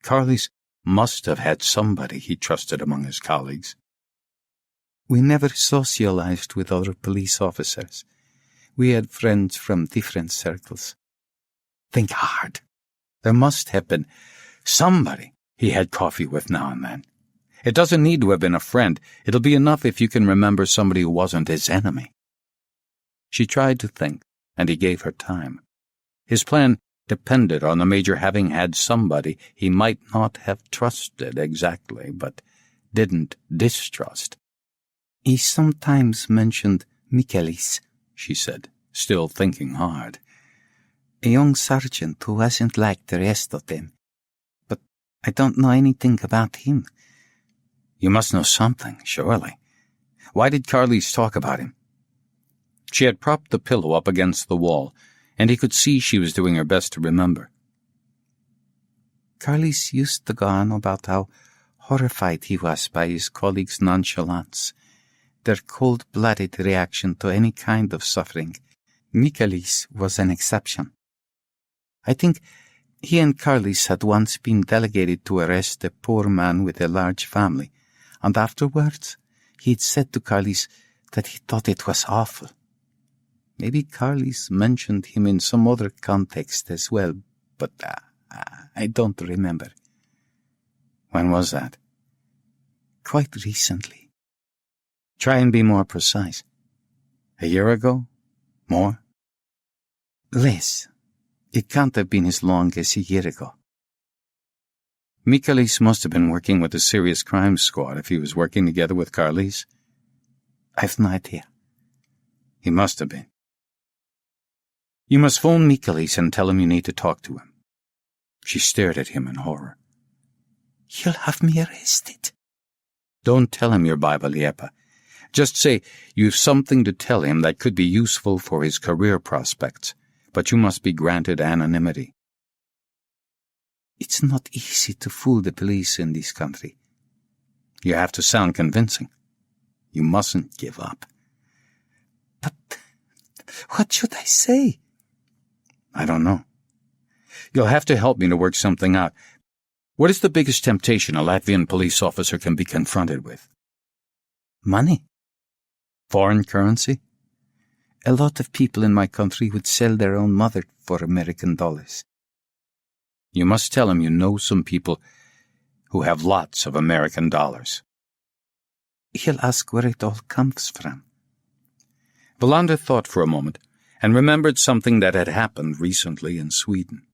Carlis must have had somebody he trusted among his colleagues. We never socialized with other police officers. We had friends from different circles. Think hard. There must have been somebody he had coffee with now and then. It doesn't need to have been a friend. It'll be enough if you can remember somebody who wasn't his enemy. She tried to think, and he gave her time. His plan depended on the Major having had somebody he might not have trusted exactly, but didn't distrust. He sometimes mentioned Michaelis, she said, still thinking hard. A young sergeant who wasn't like the rest of them. But I don't know anything about him. You must know something, surely. Why did Carlis talk about him? She had propped the pillow up against the wall, and he could see she was doing her best to remember. Carlis used to go on about how horrified he was by his colleagues' nonchalance, their cold-blooded reaction to any kind of suffering. Michaelis was an exception. I think he and Carlis had once been delegated to arrest a poor man with a large family, and afterwards he'd said to Carlis that he thought it was awful. Maybe Carlis mentioned him in some other context as well, but I don't remember. When was that? Quite recently. Try and be more precise. A year ago? More? Less. It can't have been as long as a year ago. Michaelis must have been working with the Serious Crimes Squad if he was working together with Carlis. I've no idea. He must have been. You must phone Michaelis and tell him you need to talk to him. She stared at him in horror. He'll have me arrested. Don't tell him you're Major Liepa. Just say you've something to tell him that could be useful for his career prospects, but you must be granted anonymity. It's not easy to fool the police in this country. You have to sound convincing. You mustn't give up. But what should I say? I don't know. You'll have to help me to work something out. What is the biggest temptation a Latvian police officer can be confronted with? Money. Foreign currency? A lot of people in my country would sell their own mother for American dollars. You must tell him you know some people who have lots of American dollars. He'll ask where it all comes from. Wallander thought for a moment and remembered something that had happened recently in Sweden.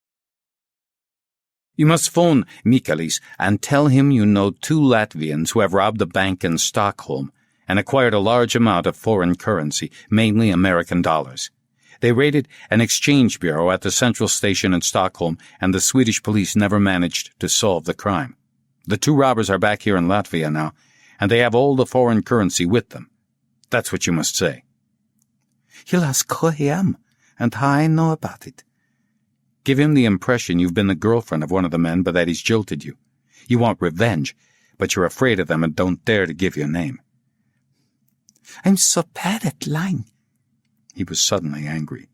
You must phone Michaelis and tell him you know 2 Latvians who have robbed a bank in Stockholm and acquired a large amount of foreign currency, mainly American dollars. They raided an exchange bureau at the central station in Stockholm, and the Swedish police never managed to solve the crime. The 2 robbers are back here in Latvia now, and they have all the foreign currency with them. That's what you must say. He'll ask who I am, and how I know about it. Give him the impression you've been the girlfriend of one of the men, but that he's jilted you. You want revenge, but you're afraid of them and don't dare to give your name. I'm so bad at lying. He was suddenly angry.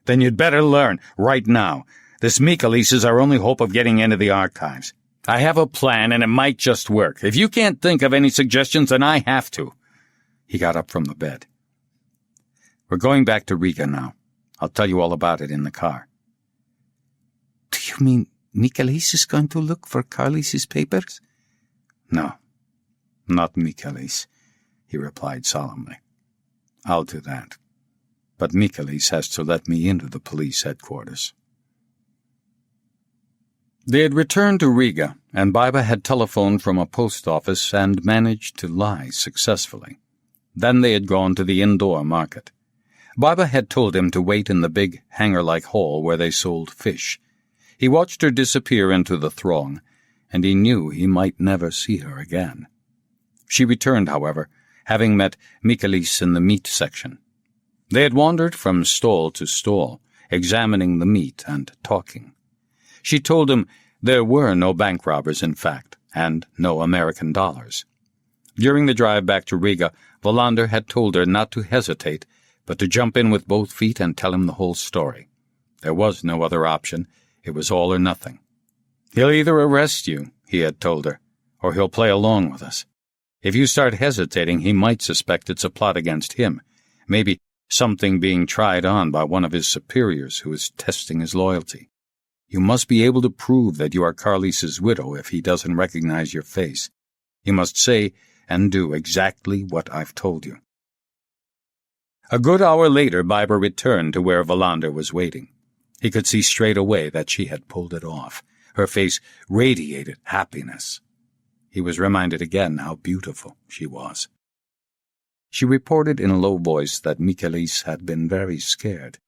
Then you'd better learn, right now. This Mankell is our only hope of getting into the archives. I have a plan, and it might just work. If you can't think of any suggestions, then I have to. He got up from the bed. We're going back to Riga now. I'll tell you all about it in the car. Do you mean Mankell is going to look for Carlis's papers? No, not Mankell, he replied solemnly. I'll do that. But Mankell has to let me into the police headquarters. They had returned to Riga, and Baiba had telephoned from a post office and managed to lie successfully. Then they had gone to the indoor market. Baiba had told him to wait in the big hangar-like hall where they sold fish. He watched her disappear into the throng, and he knew he might never see her again. She returned, however, having met Mankell in the meat section. They had wandered from stall to stall, examining the meat and talking. She told him there were no bank robbers, in fact, and no American dollars. During the drive back to Riga, Wallander had told her not to hesitate, but to jump in with both feet and tell him the whole story. There was no other option. It was all or nothing. He'll either arrest you, he had told her, or he'll play along with us. If you start hesitating, he might suspect it's a plot against him, maybe something being tried on by one of his superiors who is testing his loyalty. You must be able to prove that you are Carlis's widow if he doesn't recognize your face. You must say and do exactly what I've told you. A good hour later, Baiba returned to where Wallander was waiting. He could see straight away that she had pulled it off. Her face radiated happiness. He was reminded again how beautiful she was. She reported in a low voice that Mankell had been very scared.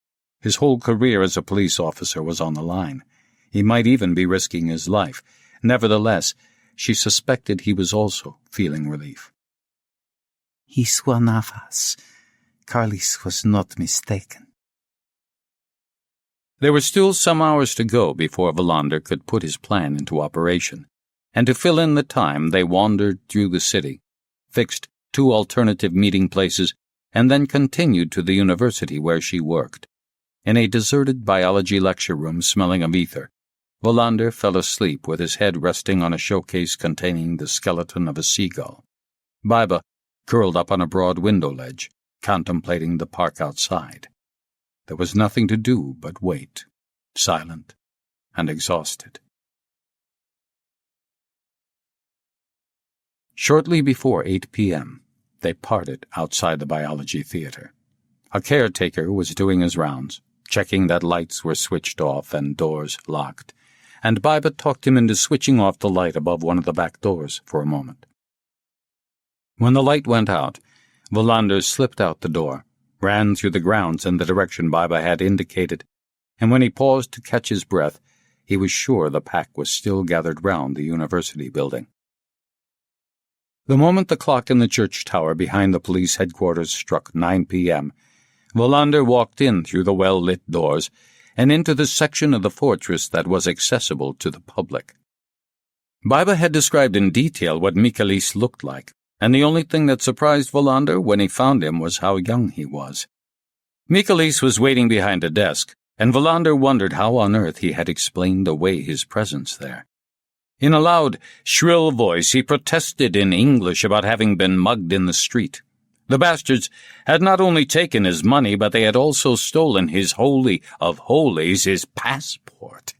His whole career as a police officer was on the line. He might even be risking his life. Nevertheless, she suspected he was also feeling relief. He's one of us. Carlis was not mistaken. There were still some hours to go before Wallander could put his plan into operation, and to fill in the time they wandered through the city, fixed 2 alternative meeting places, and then continued to the university where she worked. In a deserted biology lecture room smelling of ether, Wallander fell asleep with his head resting on a showcase containing the skeleton of a seagull. Baiba curled up on a broad window ledge, contemplating the park outside. There was nothing to do but wait, silent and exhausted. Shortly before 8 p.m., they parted outside the biology theater. A caretaker was doing his rounds, checking that lights were switched off and doors locked, and Baiba talked him into switching off the light above one of the back doors for a moment. When the light went out, Wallander slipped out the door, ran through the grounds in the direction Baiba had indicated, and when he paused to catch his breath, he was sure the pack was still gathered round the university building. The moment the clock in the church tower behind the police headquarters struck 9 p.m., Wallander walked in through the well-lit doors and into the section of the fortress that was accessible to the public. Baiba had described in detail what Mankell looked like, and the only thing that surprised Wallander when he found him was how young he was. Mankell was waiting behind a desk, and Wallander wondered how on earth he had explained away his presence there. In a loud, shrill voice, he protested in English about having been mugged in the street. The bastards had not only taken his money, but they had also stolen his holy of holies, his passport.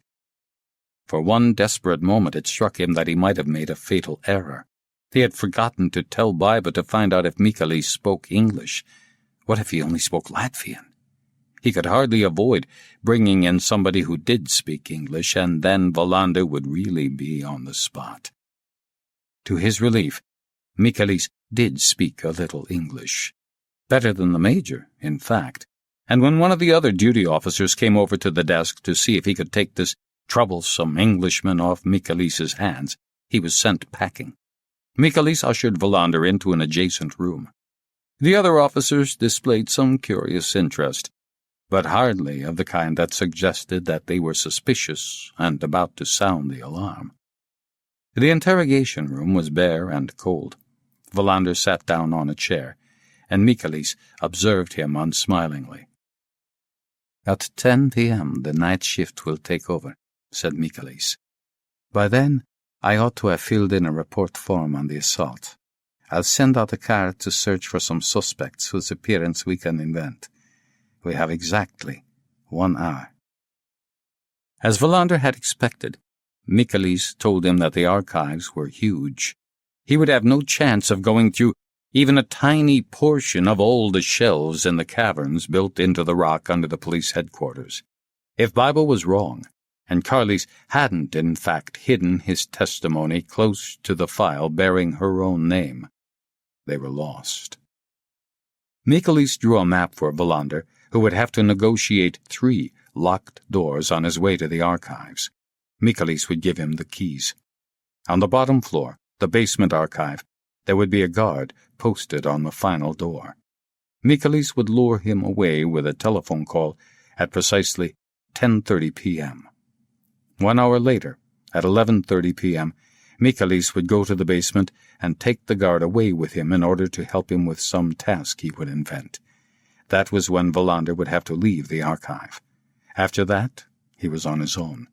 For one desperate moment it struck him that he might have made a fatal error. He had forgotten to tell Baiba to find out if Mankell spoke English. What if he only spoke Latvian? He could hardly avoid bringing in somebody who did speak English, and then Wallander would really be on the spot. To his relief, Mankell did speak a little English. Better than the Major, in fact, and when one of the other duty officers came over to the desk to see if he could take this troublesome Englishman off Mankell's hands, he was sent packing. Mankell ushered Wallander into an adjacent room. The other officers displayed some curious interest, but hardly of the kind that suggested that they were suspicious and about to sound the alarm. The interrogation room was bare and cold. Wallander sat down on a chair, and Michaelis observed him unsmilingly. "At 10 p.m. the night shift will take over," said Michaelis. "By then, I ought to have filled in a report form on the assault. I'll send out a car to search for some suspects whose appearance we can invent. We have exactly 1 hour." As Wallander had expected, Michaelis told him that the archives were huge. He would have no chance of going through even a tiny portion of all the shelves in the caverns built into the rock under the police headquarters. If Bible was wrong, and Carlis hadn't in fact hidden his testimony close to the file bearing her own name, they were lost. Michaelis drew a map for Wallander, who would have to negotiate 3 locked doors on his way to the archives. Michaelis would give him the keys. On the bottom floor, the basement archive, there would be a guard posted on the final door. Michaelis would lure him away with a telephone call at precisely 10:30 p.m. 1 hour later, at 11:30 p.m., Michaelis would go to the basement and take the guard away with him in order to help him with some task he would invent. That was when Wallander would have to leave the archive. After that, he was on his own.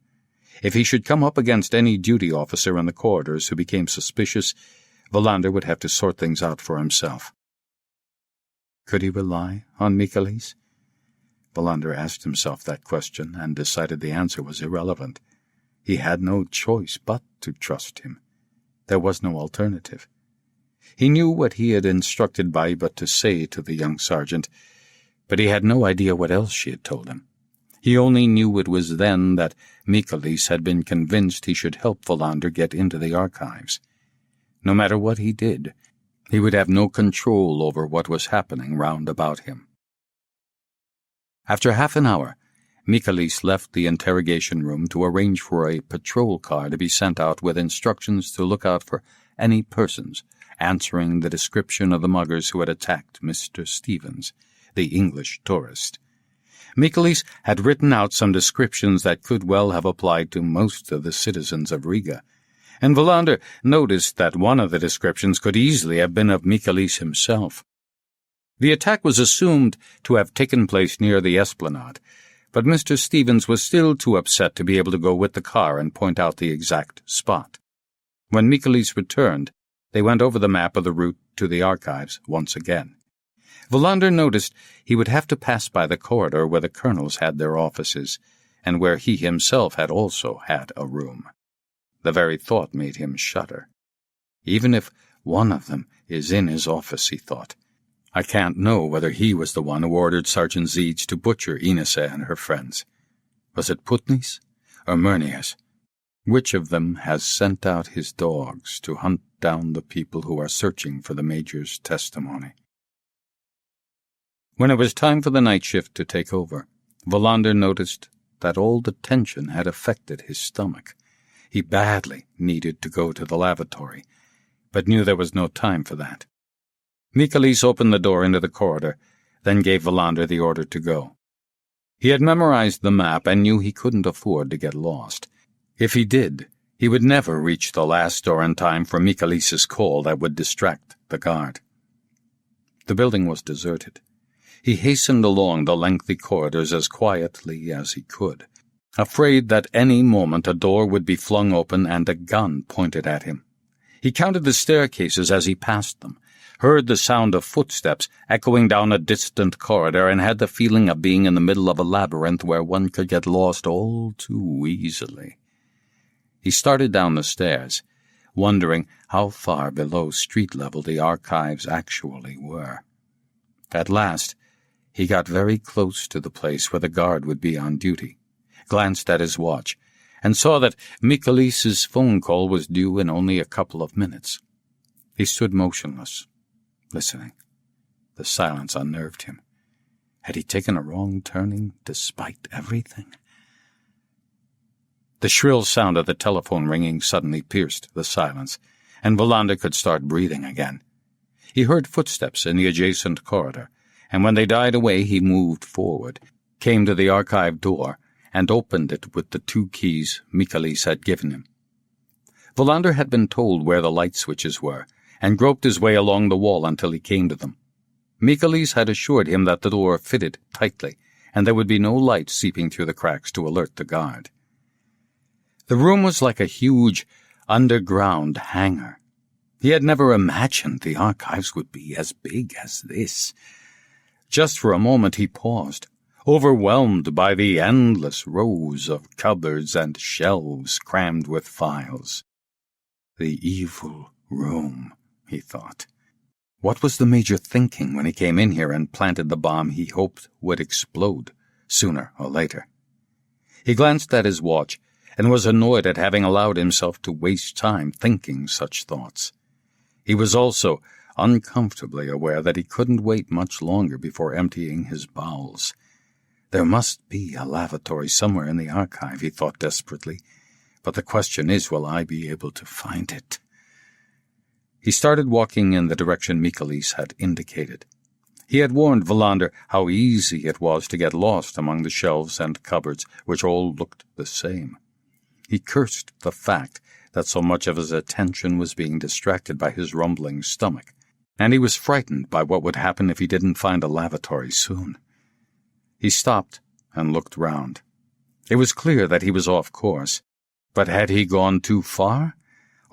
If he should come up against any duty officer in the corridors who became suspicious, Wallander would have to sort things out for himself. Could he rely on Michaelis? Wallander asked himself that question and decided the answer was irrelevant. He had no choice but to trust him. There was no alternative. He knew what he had instructed Baiba to say to the young sergeant, but he had no idea what else she had told him. He only knew it was then that Michaelis had been convinced he should help Wallander get into the archives. No matter what he did, he would have no control over what was happening round about him. After half an hour, Michaelis left the interrogation room to arrange for a patrol car to be sent out with instructions to look out for any persons answering the description of the muggers who had attacked Mr. Stevens, the English tourist. Michaelis had written out some descriptions that could well have applied to most of the citizens of Riga, and Wallander noticed that one of the descriptions could easily have been of Michaelis himself. The attack was assumed to have taken place near the esplanade, but Mr. Stevens was still too upset to be able to go with the car and point out the exact spot. When Michaelis returned, they went over the map of the route to the archives once again. Wallander noticed he would have to pass by the corridor where the colonels had their offices, and where he himself had also had a room. The very thought made him shudder. Even if one of them is in his office, he thought, I can't know whether he was the one who ordered Sergeant Zeeds to butcher Inese and her friends. Was it Putney's or Murnier's? Which of them has sent out his dogs to hunt down the people who are searching for the Major's testimony? When it was time for the night shift to take over, Wallander noticed that all the tension had affected his stomach. He badly needed to go to the lavatory, but knew there was no time for that. Michaelis opened the door into the corridor, then gave Wallander the order to go. He had memorized the map and knew he couldn't afford to get lost. If he did, he would never reach the last door in time for Michaelis's call that would distract the guard. The building was deserted. He hastened along the lengthy corridors as quietly as he could, afraid that any moment a door would be flung open and a gun pointed at him. He counted the staircases as he passed them, heard the sound of footsteps echoing down a distant corridor, and had the feeling of being in the middle of a labyrinth where one could get lost all too easily. He started down the stairs, wondering how far below street level the archives actually were. At last, he got very close to the place where the guard would be on duty, glanced at his watch, and saw that Michaelis's phone call was due in only a couple of minutes. He stood motionless, listening. The silence unnerved him. Had he taken a wrong turning despite everything? The shrill sound of the telephone ringing suddenly pierced the silence, and Wallander could start breathing again. He heard footsteps in the adjacent corridor, and when they died away he moved forward, came to the archive door, and opened it with the 2 keys Michaelis had given him. Wallander had been told where the light switches were, and groped his way along the wall until he came to them. Michaelis had assured him that the door fitted tightly, and there would be no light seeping through the cracks to alert the guard. The room was like a huge underground hangar. He had never imagined the archives would be as big as this. Just for a moment he paused, overwhelmed by the endless rows of cupboards and shelves crammed with files. The evil room, he thought. What was the Major thinking when he came in here and planted the bomb he hoped would explode sooner or later? He glanced at his watch and was annoyed at having allowed himself to waste time thinking such thoughts. He was also uncomfortably aware that he couldn't wait much longer before emptying his bowels. There must be a lavatory somewhere in the archive, he thought desperately, but the question is, will I be able to find it? He started walking in the direction Michaelis had indicated. He had warned Wallander how easy it was to get lost among the shelves and cupboards, which all looked the same. He cursed the fact that so much of his attention was being distracted by his rumbling stomach, and he was frightened by what would happen if he didn't find a lavatory soon. He stopped and looked round. It was clear that he was off course, but had he gone too far?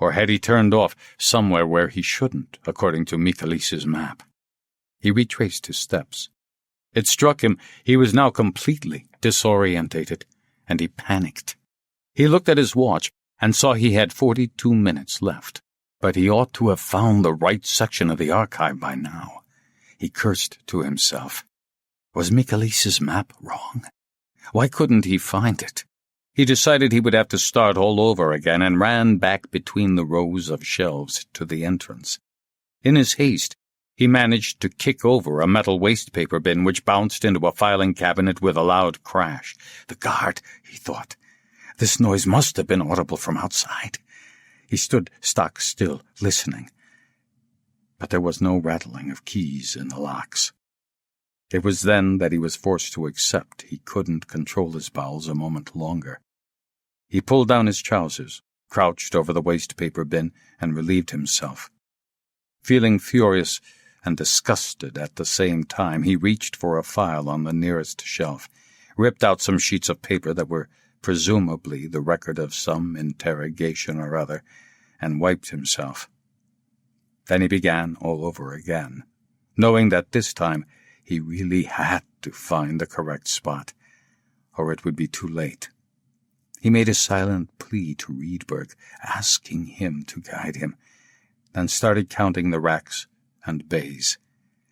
Or had he turned off somewhere where he shouldn't, according to Michaelis's map? He retraced his steps. It struck him he was now completely disorientated, and he panicked. He looked at his watch and saw he had 42 minutes left, but he ought to have found the right section of the archive by now. He cursed to himself. Was Michaelis's map wrong? Why couldn't he find it? He decided he would have to start all over again and ran back between the rows of shelves to the entrance. In his haste, he managed to kick over a metal wastepaper bin which bounced into a filing cabinet with a loud crash. The guard, he thought. This noise must have been audible from outside. He stood stock still, listening. But there was no rattling of keys in the locks. It was then that he was forced to accept he couldn't control his bowels a moment longer. He pulled down his trousers, crouched over the wastepaper bin, and relieved himself. Feeling furious and disgusted at the same time, he reached for a file on the nearest shelf, ripped out some sheets of paper that were presumably the record of some interrogation or other, and wiped himself. Then he began all over again, knowing that this time he really had to find the correct spot, or it would be too late. He made a silent plea to Riedberg, asking him to guide him, then started counting the racks and bays,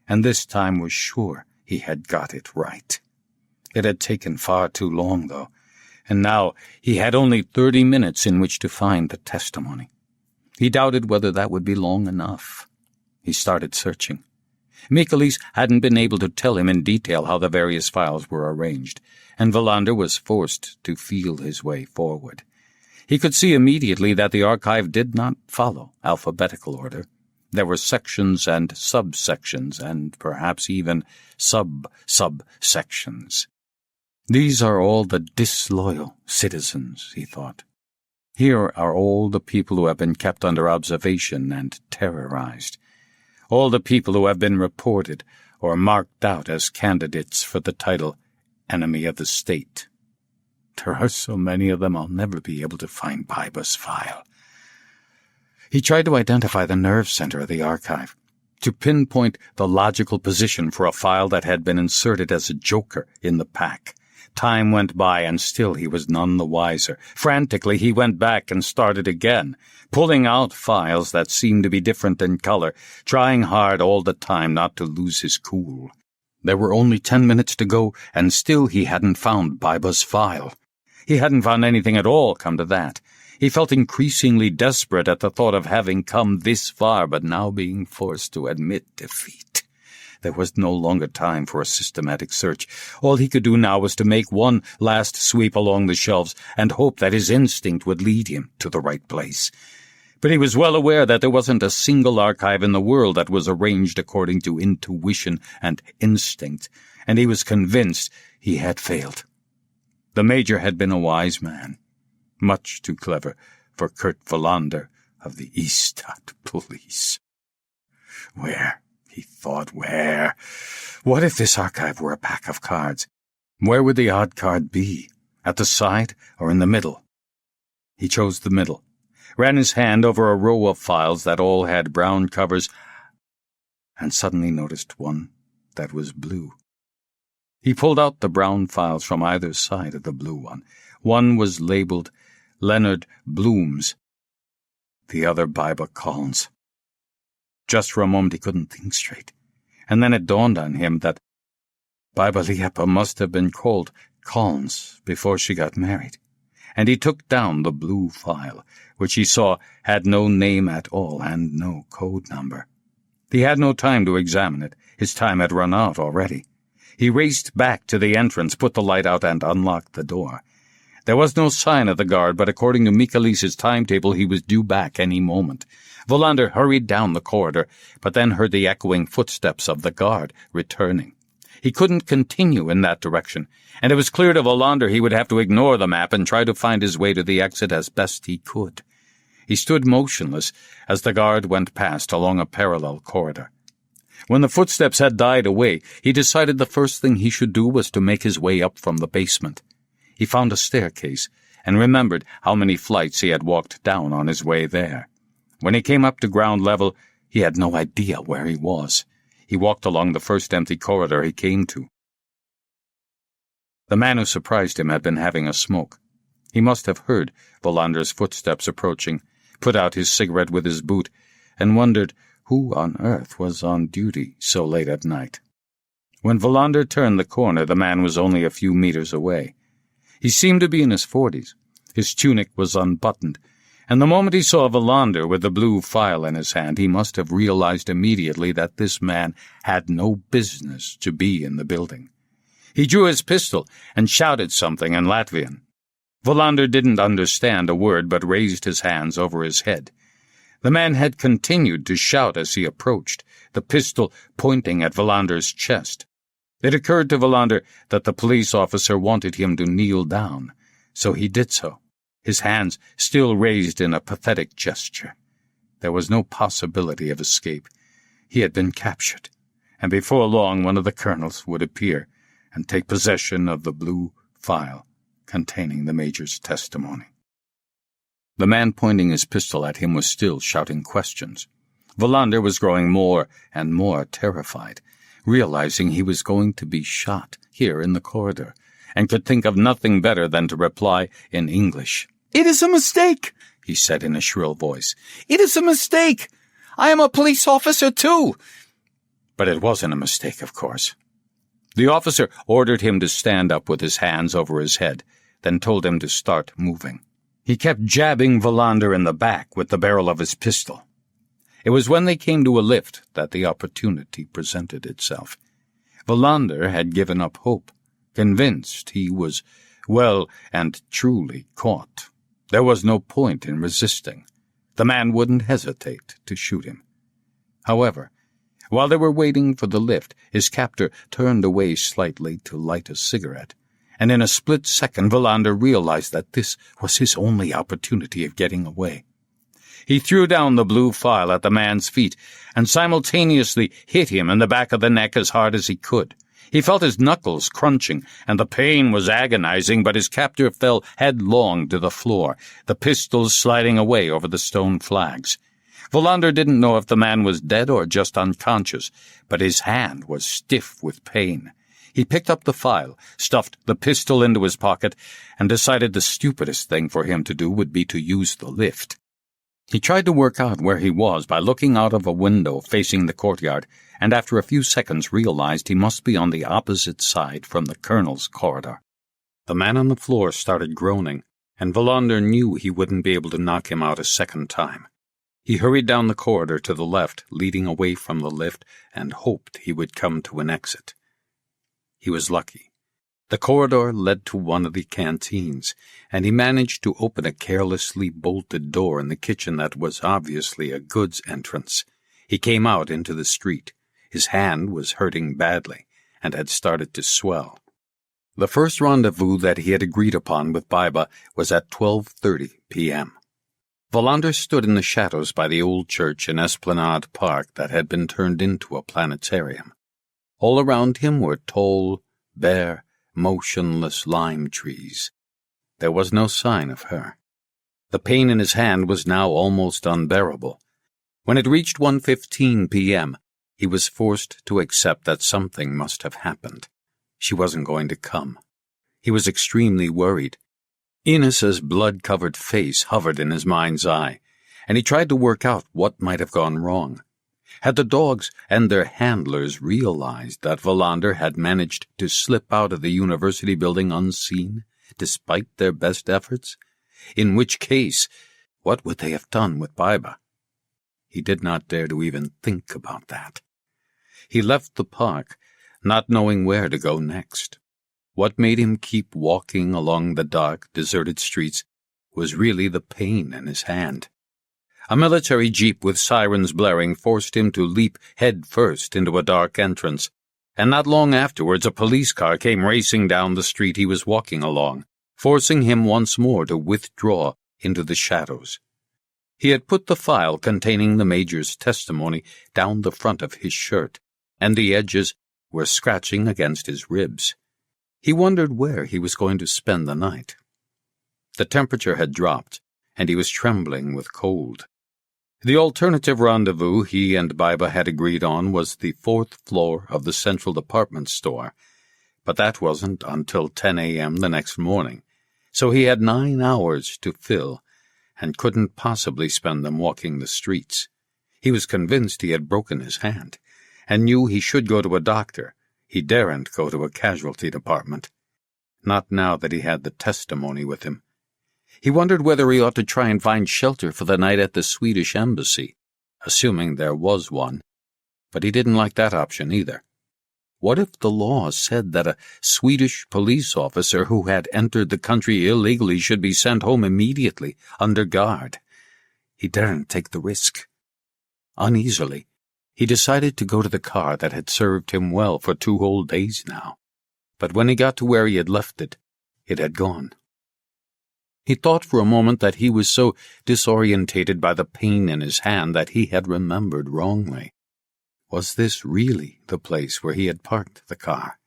and this time was sure he had got it right. It had taken far too long, though, and now he had only 30 minutes in which to find the testimony. He doubted whether that would be long enough. He started searching. Michaelis hadn't been able to tell him in detail how the various files were arranged, and Wallander was forced to feel his way forward. He could see immediately that the archive did not follow alphabetical order. There were sections and subsections, and perhaps even sub-subsections. These are all the disloyal citizens, he thought. Here are all the people who have been kept under observation and terrorized. All the people who have been reported or marked out as candidates for the title Enemy of the State. There are so many of them I'll never be able to find Biba's file. He tried to identify the nerve center of the archive, to pinpoint the logical position for a file that had been inserted as a joker in the pack. Time went by, and still he was none the wiser. Frantically, he went back and started again, pulling out files that seemed to be different in color, trying hard all the time not to lose his cool. There were only 10 minutes to go, and still he hadn't found Biba's file. He hadn't found anything at all, come to that. He felt increasingly desperate at the thought of having come this far, but now being forced to admit defeat. There was no longer time for a systematic search. All he could do now was to make one last sweep along the shelves and hope that his instinct would lead him to the right place. But he was well aware that there wasn't a single archive in the world that was arranged according to intuition and instinct, and he was convinced he had failed. The Major had been a wise man, much too clever for Kurt Wallander of the Eaststadt police. Where, He thought, where? What if this archive were a pack of cards? Where would the odd card be? At the side or in the middle? He chose the middle, ran his hand over a row of files that all had brown covers, and suddenly noticed one that was blue. He pulled out the brown files from either side of the blue one. One was labeled Leonard Bloom's, the other Biba Collins. Just for a moment he couldn't think straight, and then it dawned on him that Major Liepa must have been called Collins before she got married, and he took down the blue file, which he saw had no name at all and no code number. He had no time to examine it. His time had run out already. He raced back to the entrance, put the light out, and unlocked the door. There was no sign of the guard, but according to Mikkeli's timetable, he was due back any moment. Wallander hurried down the corridor, but then heard the echoing footsteps of the guard returning. He couldn't continue in that direction, and it was clear to Wallander he would have to ignore the map and try to find his way to the exit as best he could. He stood motionless as the guard went past along a parallel corridor. When the footsteps had died away, he decided the first thing he should do was to make his way up from the basement. He found a staircase and remembered how many flights he had walked down on his way there. When he came up to ground level, he had no idea where he was. He walked along the first empty corridor he came to. The man who surprised him had been having a smoke. He must have heard Wallander's footsteps approaching, put out his cigarette with his boot, and wondered who on earth was on duty so late at night. When Wallander turned the corner, the man was only a few meters away. He seemed to be in his 40s. His tunic was unbuttoned, and the moment he saw Wallander with the blue file in his hand, he must have realized immediately that this man had no business to be in the building. He drew his pistol and shouted something in Latvian. Wallander didn't understand a word but raised his hands over his head. The man had continued to shout as he approached, the pistol pointing at Wallander's chest. It occurred to Wallander that the police officer wanted him to kneel down, so he did so, his hands still raised in a pathetic gesture. There was no possibility of escape. He had been captured, and before long one of the colonels would appear and take possession of the blue file containing the major's testimony. The man pointing his pistol at him was still shouting questions. Wallander was growing more and more terrified, realizing he was going to be shot here in the corridor, and could think of nothing better than to reply in English. "It is a mistake," he said in a shrill voice. "It is a mistake. I am a police officer, too." But it wasn't a mistake, of course. The officer ordered him to stand up with his hands over his head, then told him to start moving. He kept jabbing Wallander in the back with the barrel of his pistol. It was when they came to a lift that the opportunity presented itself. Wallander had given up hope, convinced he was well and truly caught. There was no point in resisting. The man wouldn't hesitate to shoot him. However, while they were waiting for the lift, his captor turned away slightly to light a cigarette, and in a split second Wallander realized that this was his only opportunity of getting away. He threw down the blue file at the man's feet and simultaneously hit him in the back of the neck as hard as he could. He felt his knuckles crunching, and the pain was agonizing, but his captor fell headlong to the floor, the pistols sliding away over the stone flags. Wallander didn't know if the man was dead or just unconscious, but his hand was stiff with pain. He picked up the file, stuffed the pistol into his pocket, and decided the stupidest thing for him to do would be to use the lift. He tried to work out where he was by looking out of a window facing the courtyard, and after a few seconds realized he must be on the opposite side from the colonel's corridor. The man on the floor started groaning, and Wallander knew he wouldn't be able to knock him out a second time. He hurried down the corridor to the left, leading away from the lift, and hoped he would come to an exit. He was lucky. The corridor led to one of the canteens, and he managed to open a carelessly bolted door in the kitchen that was obviously a goods entrance. He came out into the street. His hand was hurting badly, and had started to swell. The first rendezvous that he had agreed upon with Biba was at 12:30 p.m. Wallander stood in the shadows by the old church and Esplanade Park that had been turned into a planetarium. All around him were tall, bare, motionless lime trees. There was no sign of her. The pain in his hand was now almost unbearable. When it reached 1:15 p.m., he was forced to accept that something must have happened. She wasn't going to come. He was extremely worried. Ines' blood-covered face hovered in his mind's eye, and he tried to work out what might have gone wrong. Had the dogs and their handlers realized that Wallander had managed to slip out of the university building unseen, despite their best efforts? In which case, what would they have done with Baiba? He did not dare to even think about that. He left the park, not knowing where to go next. What made him keep walking along the dark, deserted streets was really the pain in his hand. A military jeep with sirens blaring forced him to leap head first into a dark entrance, and not long afterwards a police car came racing down the street he was walking along, forcing him once more to withdraw into the shadows. He had put the file containing the Major's testimony down the front of his shirt, and the edges were scratching against his ribs. He wondered where he was going to spend the night. The temperature had dropped, and he was trembling with cold. The alternative rendezvous he and Baiba had agreed on was the 4th floor of the Central Department Store, but that wasn't until 10 a.m. the next morning, so he had 9 hours to fill, and couldn't possibly spend them walking the streets. He was convinced he had broken his hand, and knew he should go to a doctor. He daren't go to a casualty department. Not now that he had the testimony with him. He wondered whether he ought to try and find shelter for the night at the Swedish embassy, assuming there was one. But he didn't like that option either. What if the law said that a Swedish police officer who had entered the country illegally should be sent home immediately, under guard? He daren't take the risk. Uneasily, he decided to go to the car that had served him well for 2 whole days now. But when he got to where he had left it, it had gone. He thought for a moment that he was so disorientated by the pain in his hand that he had remembered wrongly. Was this really the place where he had parked the car?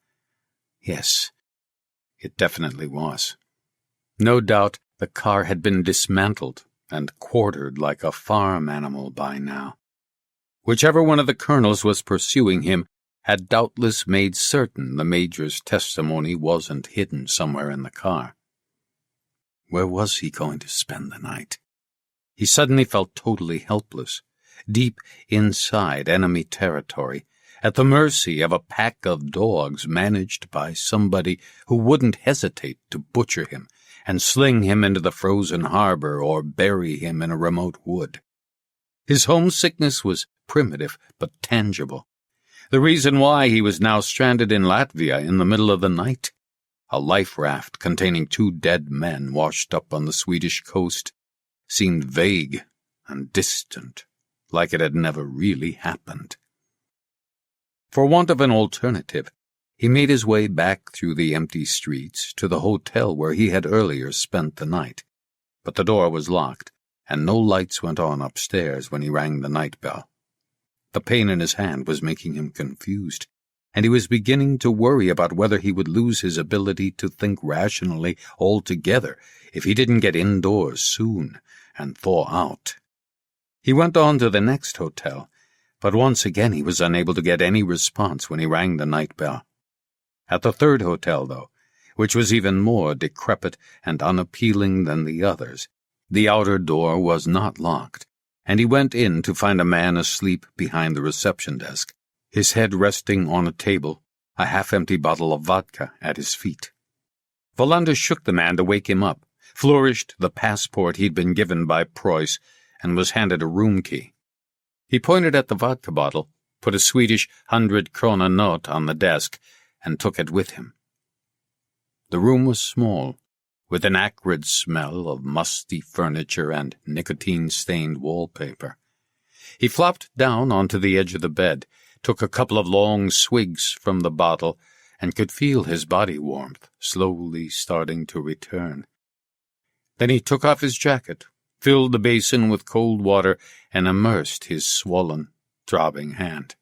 Yes, it definitely was. No doubt the car had been dismantled and quartered like a farm animal by now. Whichever one of the colonels was pursuing him had doubtless made certain the Major's testimony wasn't hidden somewhere in the car. Where was he going to spend the night? He suddenly felt totally helpless, deep inside enemy territory, at the mercy of a pack of dogs managed by somebody who wouldn't hesitate to butcher him and sling him into the frozen harbor or bury him in a remote wood. His homesickness was primitive but tangible. The reason why he was now stranded in Latvia in the middle of the night. A life raft containing 2 dead men washed up on the Swedish coast seemed vague and distant, like it had never really happened. For want of an alternative, he made his way back through the empty streets to the hotel where he had earlier spent the night, but the door was locked, and no lights went on upstairs when he rang the night bell. The pain in his hand was making him confused, and he was beginning to worry about whether he would lose his ability to think rationally altogether if he didn't get indoors soon and thaw out. He went on to the next hotel, but once again he was unable to get any response when he rang the night bell. At the 3rd hotel, though, which was even more decrepit and unappealing than the others, the outer door was not locked, and he went in to find a man asleep behind the reception desk, his head resting on a table, a half-empty bottle of vodka at his feet. Wallander shook the man to wake him up, flourished the passport he'd been given by Preuss, and was handed a room key. He pointed at the vodka bottle, put a Swedish 100-krona note on the desk, and took it with him. The room was small, with an acrid smell of musty furniture and nicotine-stained wallpaper. He flopped down onto the edge of the bed, took a couple of long swigs from the bottle, and could feel his body warmth slowly starting to return. Then he took off his jacket, filled the basin with cold water, and immersed his swollen, throbbing hand.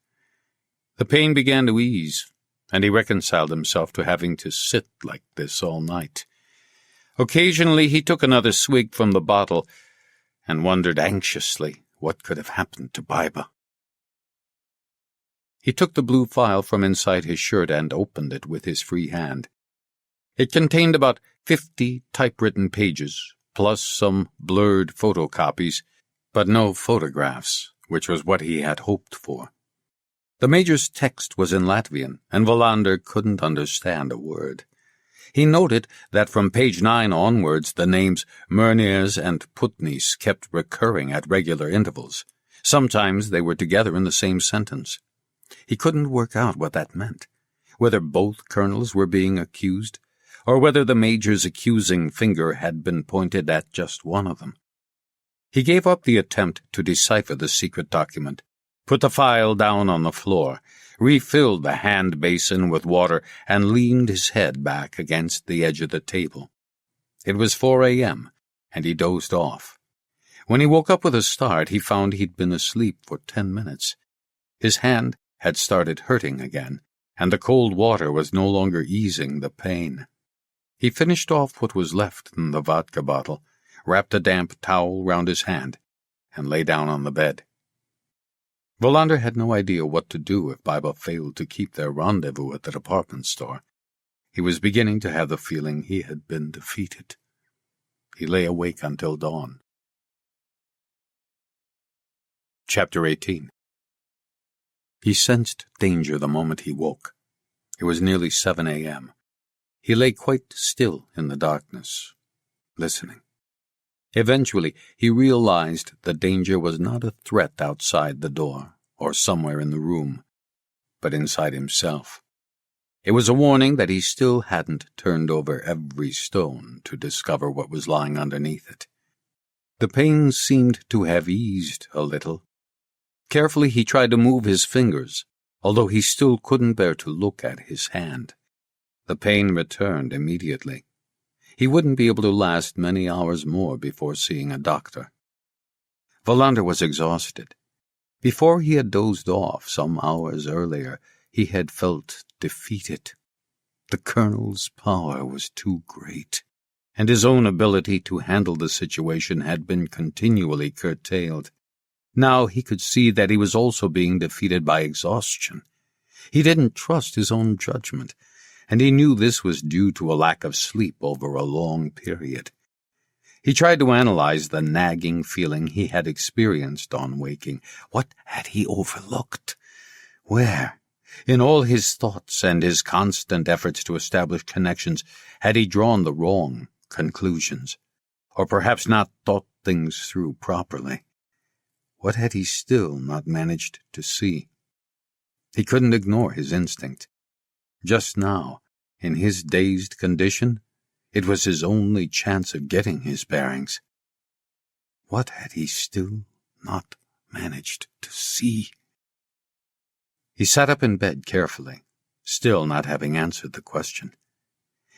The pain began to ease, and he reconciled himself to having to sit like this all night. Occasionally he took another swig from the bottle and wondered anxiously what could have happened to Baiba. He took the blue file from inside his shirt and opened it with his free hand. It contained about 50 typewritten pages, plus some blurred photocopies, but no photographs, which was what he had hoped for. The Major's text was in Latvian, and Wallander couldn't understand a word. He noted that from page 9 onwards the names Murniers and Putnis kept recurring at regular intervals. Sometimes they were together in the same sentence. He couldn't work out what that meant, whether both colonels were being accused, or whether the Major's accusing finger had been pointed at just one of them. He gave up the attempt to decipher the secret document, put the file down on the floor, refilled the hand basin with water, and leaned his head back against the edge of the table. It was 4 a.m., and he dozed off. When he woke up with a start, he found he'd been asleep for 10 minutes. His hand had started hurting again, and the cold water was no longer easing the pain. He finished off what was left in the vodka bottle, wrapped a damp towel round his hand, and lay down on the bed. Wallander had no idea what to do if Baiba failed to keep their rendezvous at the department store. He was beginning to have the feeling he had been defeated. He lay awake until dawn. Chapter 18. He sensed danger the moment he woke. It was nearly 7 a.m. He lay quite still in the darkness, listening. Eventually, he realized the danger was not a threat outside the door or somewhere in the room, but inside himself. It was a warning that he still hadn't turned over every stone to discover what was lying underneath it. The pain seemed to have eased a little. Carefully he tried to move his fingers, although he still couldn't bear to look at his hand. The pain returned immediately. He wouldn't be able to last many hours more before seeing a doctor. Wallander was exhausted. Before he had dozed off some hours earlier, he had felt defeated. The colonel's power was too great, and his own ability to handle the situation had been continually curtailed. Now he could see that he was also being defeated by exhaustion. He didn't trust his own judgment, and he knew this was due to a lack of sleep over a long period. He tried to analyze the nagging feeling he had experienced on waking. What had he overlooked? Where, in all his thoughts and his constant efforts to establish connections, had he drawn the wrong conclusions, or perhaps not thought things through properly? What had he still not managed to see? He couldn't ignore his instinct. Just now, in his dazed condition, it was his only chance of getting his bearings. What had he still not managed to see? He sat up in bed carefully, still not having answered the question.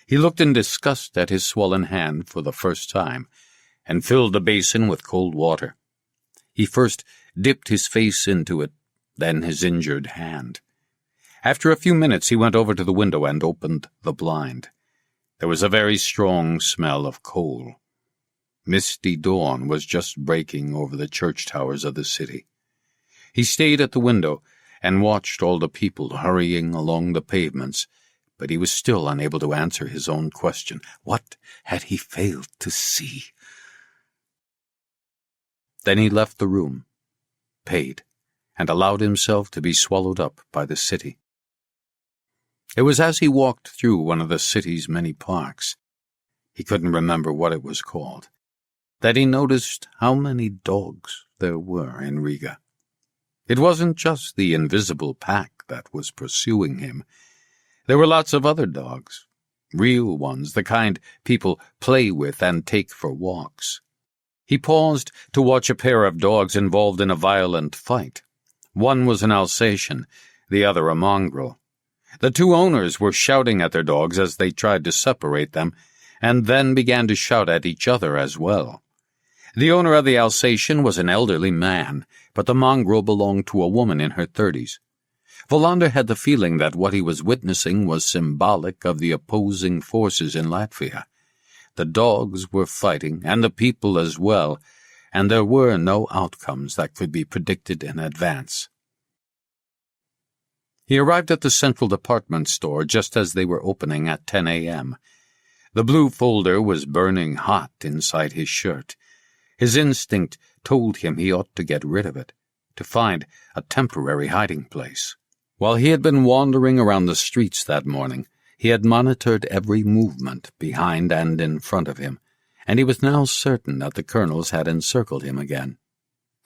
He looked in disgust at his swollen hand for the first time, and filled the basin with cold water. He first dipped his face into it, then his injured hand. After a few minutes he went over to the window and opened the blind. There was a very strong smell of coal. Misty dawn was just breaking over the church towers of the city. He stayed at the window and watched all the people hurrying along the pavements, but he was still unable to answer his own question. What had he failed to see? Then he left the room, paid, and allowed himself to be swallowed up by the city. It was as he walked through one of the city's many parks, he couldn't remember what it was called, that he noticed how many dogs there were in Riga. It wasn't just the invisible pack that was pursuing him. There were lots of other dogs, real ones, the kind people play with and take for walks. He paused to watch a pair of dogs involved in a violent fight. One was an Alsatian, the other a mongrel. The two owners were shouting at their dogs as they tried to separate them, and then began to shout at each other as well. The owner of the Alsatian was an elderly man, but the mongrel belonged to a woman in her 30s. Wallander had the feeling that what he was witnessing was symbolic of the opposing forces in Latvia. The dogs were fighting, and the people as well, and there were no outcomes that could be predicted in advance. He arrived at the central department store just as they were opening at 10 a.m. The blue folder was burning hot inside his shirt. His instinct told him he ought to get rid of it, to find a temporary hiding place. While he had been wandering around the streets that morning, he had monitored every movement behind and in front of him, and he was now certain that the colonels had encircled him again.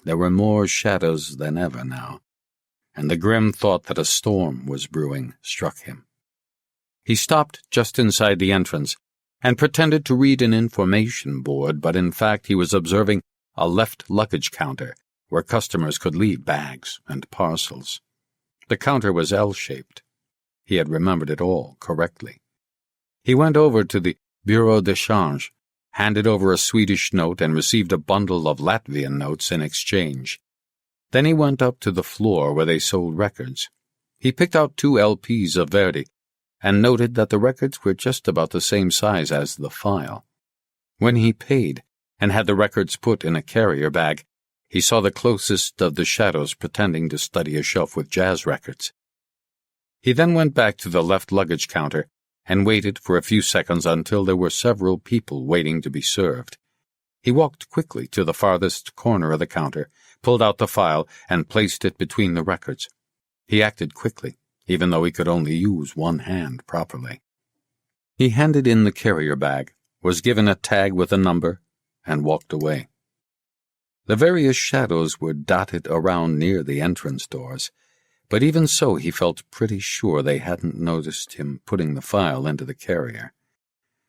There were more shadows than ever now, and the grim thought that a storm was brewing struck him. He stopped just inside the entrance and pretended to read an information board, but in fact he was observing a left luggage counter where customers could leave bags and parcels. The counter was L-shaped. He had remembered it all correctly. He went over to the Bureau de Change, handed over a Swedish note, and received a bundle of Latvian notes in exchange. Then he went up to the floor where they sold records. He picked out 2 LPs of Verdi and noted that the records were just about the same size as the file. When he paid and had the records put in a carrier bag, he saw the closest of the shadows pretending to study a shelf with jazz records. He then went back to the left luggage counter and waited for a few seconds until there were several people waiting to be served. He walked quickly to the farthest corner of the counter, pulled out the file, and placed it between the records. He acted quickly, even though he could only use one hand properly. He handed in the carrier bag, was given a tag with a number, and walked away. The various shadows were dotted around near the entrance doors, but even so he felt pretty sure they hadn't noticed him putting the file into the carrier.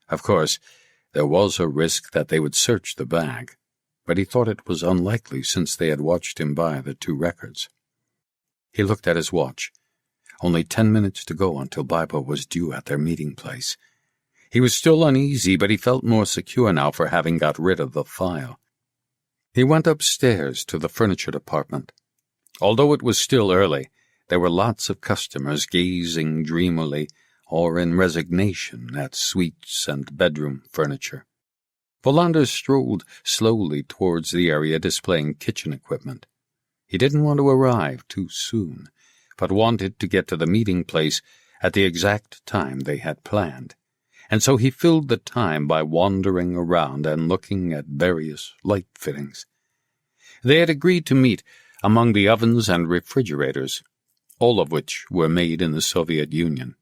Of course, there was a risk that they would search the bag, but he thought it was unlikely since they had watched him buy the 2 records. He looked at his watch. Only 10 minutes to go until Baiba was due at their meeting place. He was still uneasy, but he felt more secure now for having got rid of the file. He went upstairs to the furniture department. Although it was still early, there were lots of customers gazing dreamily or in resignation at suites and bedroom furniture. Wallander strolled slowly towards the area displaying kitchen equipment. He didn't want to arrive too soon, but wanted to get to the meeting place at the exact time they had planned, and so he filled the time by wandering around and looking at various light fittings. They had agreed to meet among the ovens and refrigerators, all of which were made in the Soviet Union.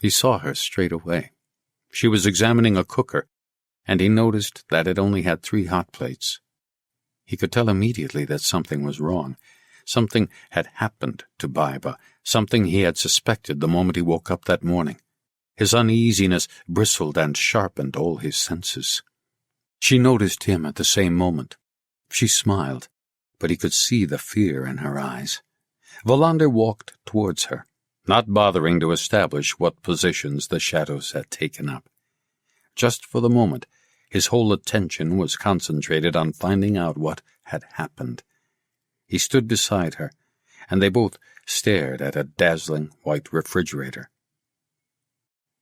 He saw her straight away. She was examining a cooker, and he noticed that it only had 3 hot plates. He could tell immediately that something was wrong. Something had happened to Baiba, something he had suspected the moment he woke up that morning. His uneasiness bristled and sharpened all his senses. She noticed him at the same moment. She smiled, but he could see the fear in her eyes. Wallander walked towards her, not bothering to establish what positions the shadows had taken up. Just for the moment, his whole attention was concentrated on finding out what had happened. He stood beside her, and they both stared at a dazzling white refrigerator.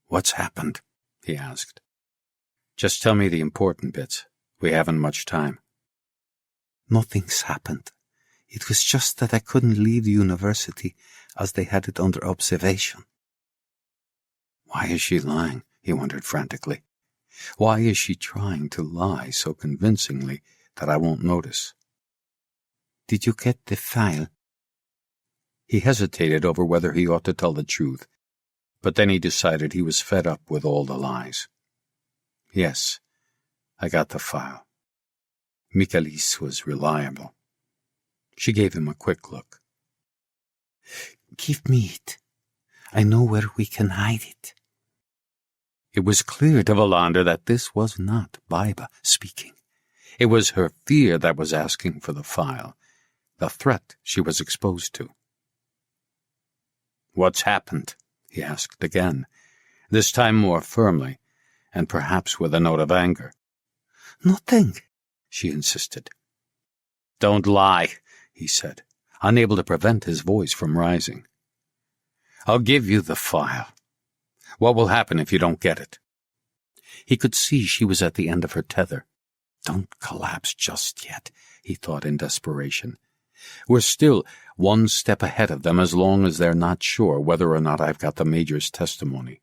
"What's happened?" he asked. "Just tell me the important bits. We haven't much time." "Nothing's happened. It was just that I couldn't leave the university as they had it under observation." Why is she lying? He wondered frantically. Why is she trying to lie so convincingly that I won't notice? "Did you get the file?" He hesitated over whether he ought to tell the truth, but then he decided he was fed up with all the lies. "Yes, I got the file." Michaelis was reliable. She gave him a quick look. "Give me it. I know where we can hide it." It was clear to Wallander that this was not Baiba speaking. It was her fear that was asking for the file, the threat she was exposed to. "What's happened?" he asked again, this time more firmly, and perhaps with a note of anger. "Nothing," she insisted. "Don't lie," he said, unable to prevent his voice from rising. "I'll give you the file. What will happen if you don't get it?" He could see she was at the end of her tether. "Don't collapse just yet," he thought in desperation. "We're still one step ahead of them as long as they're not sure whether or not I've got the Major's testimony."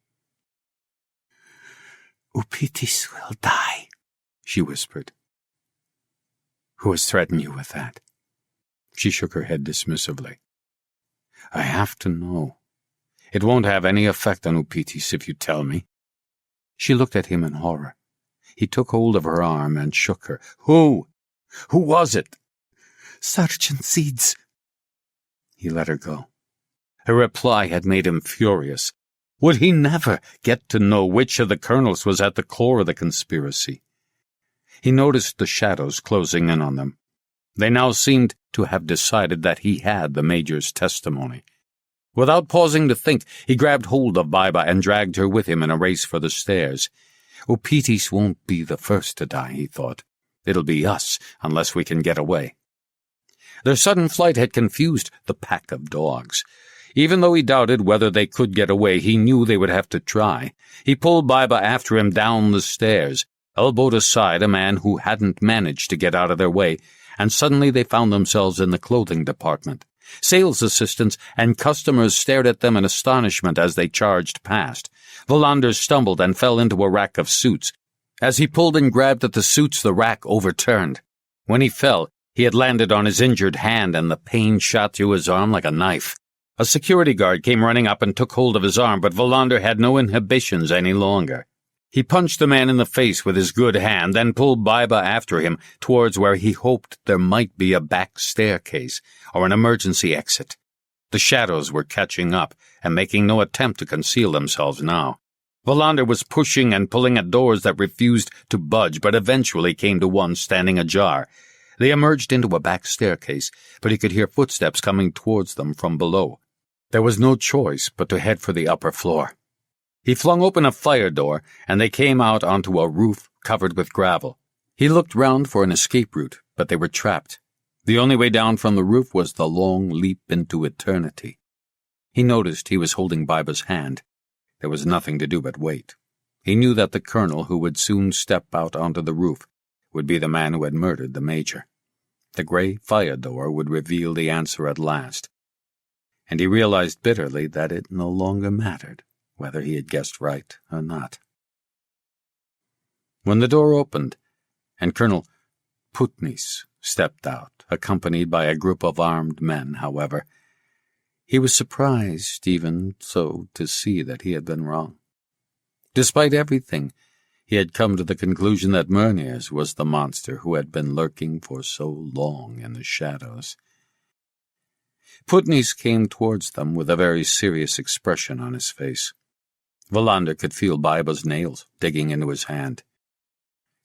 "Upitis will die," she whispered. "Who has threatened you with that?" She shook her head dismissively. "I have to know. It won't have any effect on Upitis if you tell me." She looked at him in horror. He took hold of her arm and shook her. "Who? Who was it?" "Sergeant Seeds." He let her go. Her reply had made him furious. Would he never get to know which of the colonels was at the core of the conspiracy? He noticed the shadows closing in on them. They now seemed to have decided that he had the Major's testimony. Without pausing to think, he grabbed hold of Baiba and dragged her with him in a race for the stairs. "Upitis won't be the first to die," he thought. "It'll be us, unless we can get away." Their sudden flight had confused the pack of dogs. Even though he doubted whether they could get away, he knew they would have to try. He pulled Baiba after him down the stairs, elbowed aside a man who hadn't managed to get out of their way, and suddenly they found themselves in the clothing department. Sales assistants and customers stared at them in astonishment as they charged past. Wallander stumbled and fell into a rack of suits. As he pulled and grabbed at the suits, the rack overturned. When he fell, he had landed on his injured hand, and the pain shot through his arm like a knife. A security guard came running up and took hold of his arm, but Wallander had no inhibitions any longer. He punched the man in the face with his good hand, then pulled Baiba after him towards where he hoped there might be a back staircase or an emergency exit. The shadows were catching up and making no attempt to conceal themselves now. Wallander was pushing and pulling at doors that refused to budge, but eventually came to one standing ajar. They emerged into a back staircase, but he could hear footsteps coming towards them from below. There was no choice but to head for the upper floor. He flung open a fire door, and they came out onto a roof covered with gravel. He looked round for an escape route, but they were trapped. The only way down from the roof was the long leap into eternity. He noticed he was holding Baiba's hand. There was nothing to do but wait. He knew that the colonel who would soon step out onto the roof would be the man who had murdered the Major. The grey fire door would reveal the answer at last. And he realized bitterly that it no longer mattered whether he had guessed right or not. When the door opened, and Colonel Putnis stepped out, accompanied by a group of armed men, however, he was surprised even so to see that he had been wrong. Despite everything, he had come to the conclusion that Murners was the monster who had been lurking for so long in the shadows. Putnis came towards them with a very serious expression on his face. Wallander could feel Baiba's nails digging into his hand.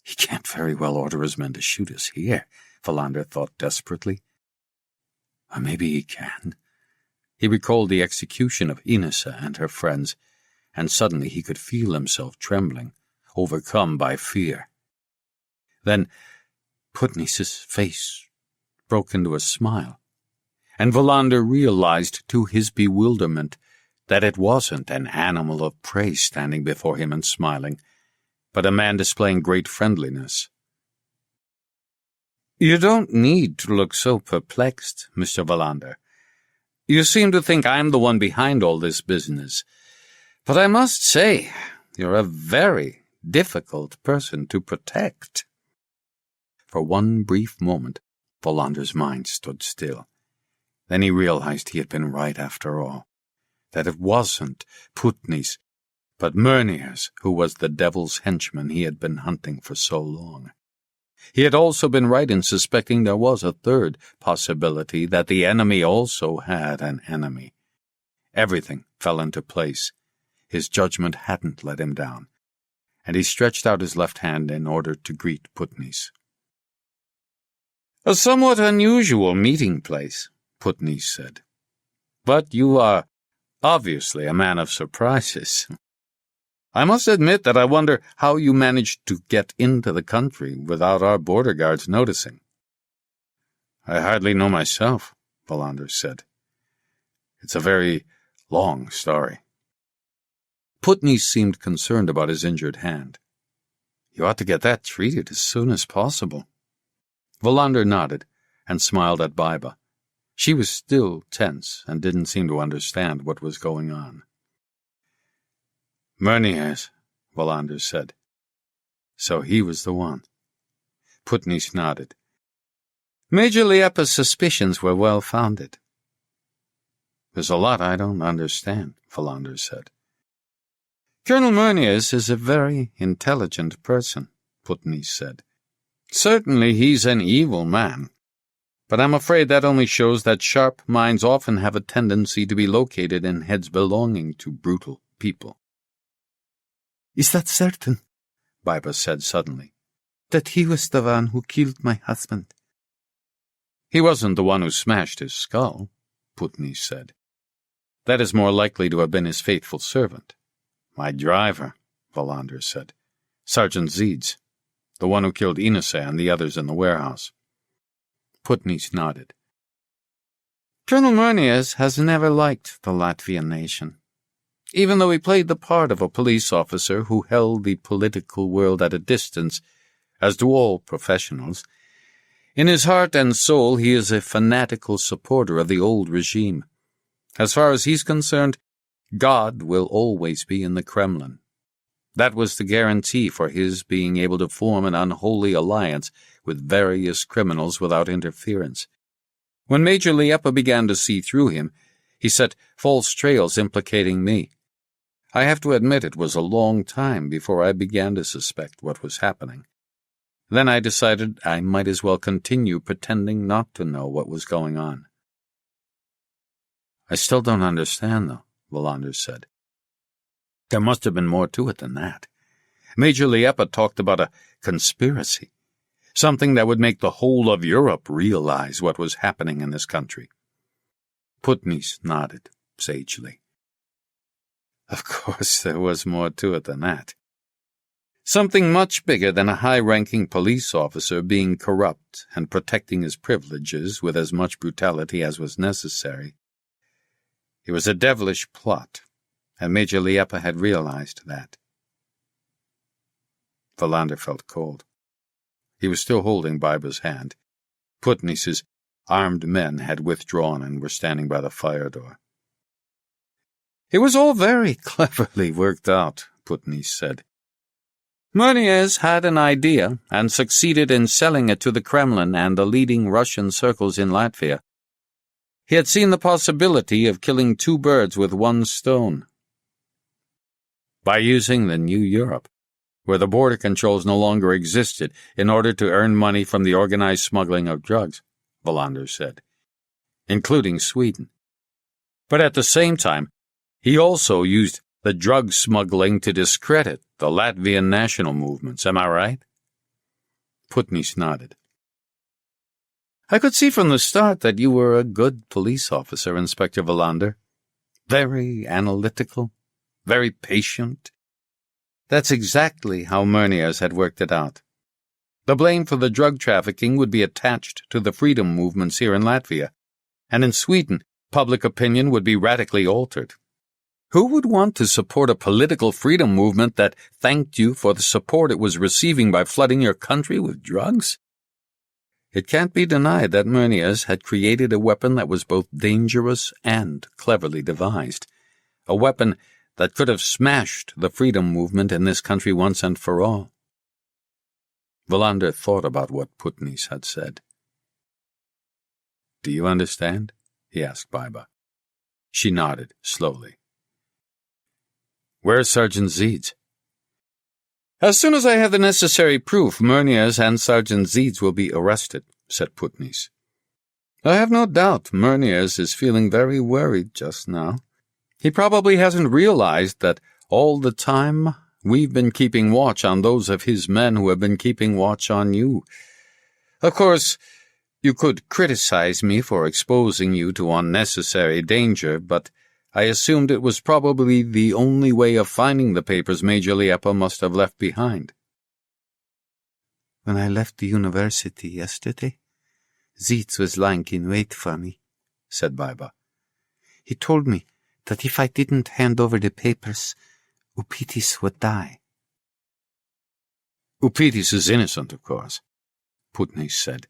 "He can't very well order his men to shoot us here," Wallander thought desperately. Or maybe he can. He recalled the execution of Inessa and her friends, and suddenly he could feel himself trembling, overcome by fear. Then Putnis's face broke into a smile, and Wallander realized to his bewilderment that it wasn't an animal of prey standing before him and smiling, but a man displaying great friendliness. "You don't need to look so perplexed, Mr. Wallander. You seem to think I'm the one behind all this business, but I must say you're a very difficult person to protect." For one brief moment, Wallander's mind stood still. Then he realized he had been right after all, that it wasn't Putnis, but Murners who was the devil's henchman he had been hunting for so long. He had also been right in suspecting there was a third possibility, that the enemy also had an enemy. Everything fell into place. His judgment hadn't let him down, and he stretched out his left hand in order to greet Putnis. "A somewhat unusual meeting place," Putnis said. "But you are obviously a man of surprises." I must admit that I wonder how you managed to get into the country without our border guards noticing." "I hardly know myself," Wallander said. "It's a very long story." Putney seemed concerned about his injured hand. "You ought to get that treated as soon as possible." Wallander nodded and smiled at Baiba. She was still tense and didn't seem to understand what was going on. "Meuniers," Wallander said. "So he was the one." Putney nodded. "Major Liepa's suspicions were well-founded." "There's a lot I don't understand," Wallander said. "Colonel Meuniers is a very intelligent person," Putney said. "Certainly he's an evil man, but I'm afraid that only shows that sharp minds often have a tendency to be located in heads belonging to brutal people." "Is that certain?" Baiba said suddenly. "That he was the one who killed my husband?" "He wasn't the one who smashed his skull," Putney said. "That is more likely to have been his faithful servant. My driver," Wallander said. "Sergeant Zeeds, the one who killed Inese and the others in the warehouse." Putney nodded. "Colonel Meuniers has never liked the Latvian nation. Even though he played the part of a police officer who held the political world at a distance, as do all professionals, in his heart and soul he is a fanatical supporter of the old regime. As far as he's concerned, God will always be in the Kremlin. That was the guarantee for his being able to form an unholy alliance with various criminals without interference. When Major Liepa began to see through him, he set false trails implicating me. I have to admit it was a long time before I began to suspect what was happening. Then I decided I might as well continue pretending not to know what was going on." "I still don't understand, though," Wallander said. "There must have been more to it than that. Major Liepa talked about a conspiracy, something that would make the whole of Europe realize what was happening in this country." Putney nodded sagely. "Of course there was more to it than that. Something much bigger than a high-ranking police officer being corrupt and protecting his privileges with as much brutality as was necessary. It was a devilish plot, and Major Liepa had realized that." Wallander felt cold. He was still holding Baiba's hand. Putney's armed men had withdrawn and were standing by the fire door. "It was all very cleverly worked out," Putney said. "Meuniers had an idea and succeeded in selling it to the Kremlin and the leading Russian circles in Latvia. He had seen the possibility of killing two birds with one stone. By using the New Europe, where the border controls no longer existed, in order to earn money from the organized smuggling of drugs," Wallander said, "including Sweden. But at the same time, he also used the drug smuggling to discredit the Latvian national movements. Am I right?" Putney nodded. "I could see from the start that you were a good police officer, Inspector Wallander. Very analytical, very patient. That's exactly how Meuniers had worked it out. The blame for the drug trafficking would be attached to the freedom movements here in Latvia, and in Sweden, public opinion would be radically altered. Who would want to support a political freedom movement that thanked you for the support it was receiving by flooding your country with drugs? It can't be denied that Meuniers had created a weapon that was both dangerous and cleverly devised, a weapon that could have smashed the freedom movement in this country once and for all." Wallander thought about what Putney had said. "Do you understand?" he asked Baiba. She nodded slowly. "Where's Sergeant Zeeds?" "As soon as I have the necessary proof, Meuniers and Sergeant Zeeds will be arrested," said Putney. "I have no doubt Meuniers is feeling very worried just now. He probably hasn't realized that all the time we've been keeping watch on those of his men who have been keeping watch on you. Of course, you could criticize me for exposing you to unnecessary danger, but I assumed it was probably the only way of finding the papers Major Liepa must have left behind. When I left the university yesterday, Zeitz was lying in wait for me, said Baiba. He told me that if I didn't hand over the papers, Upitis would die. Upitis is innocent, of course, Putnis said.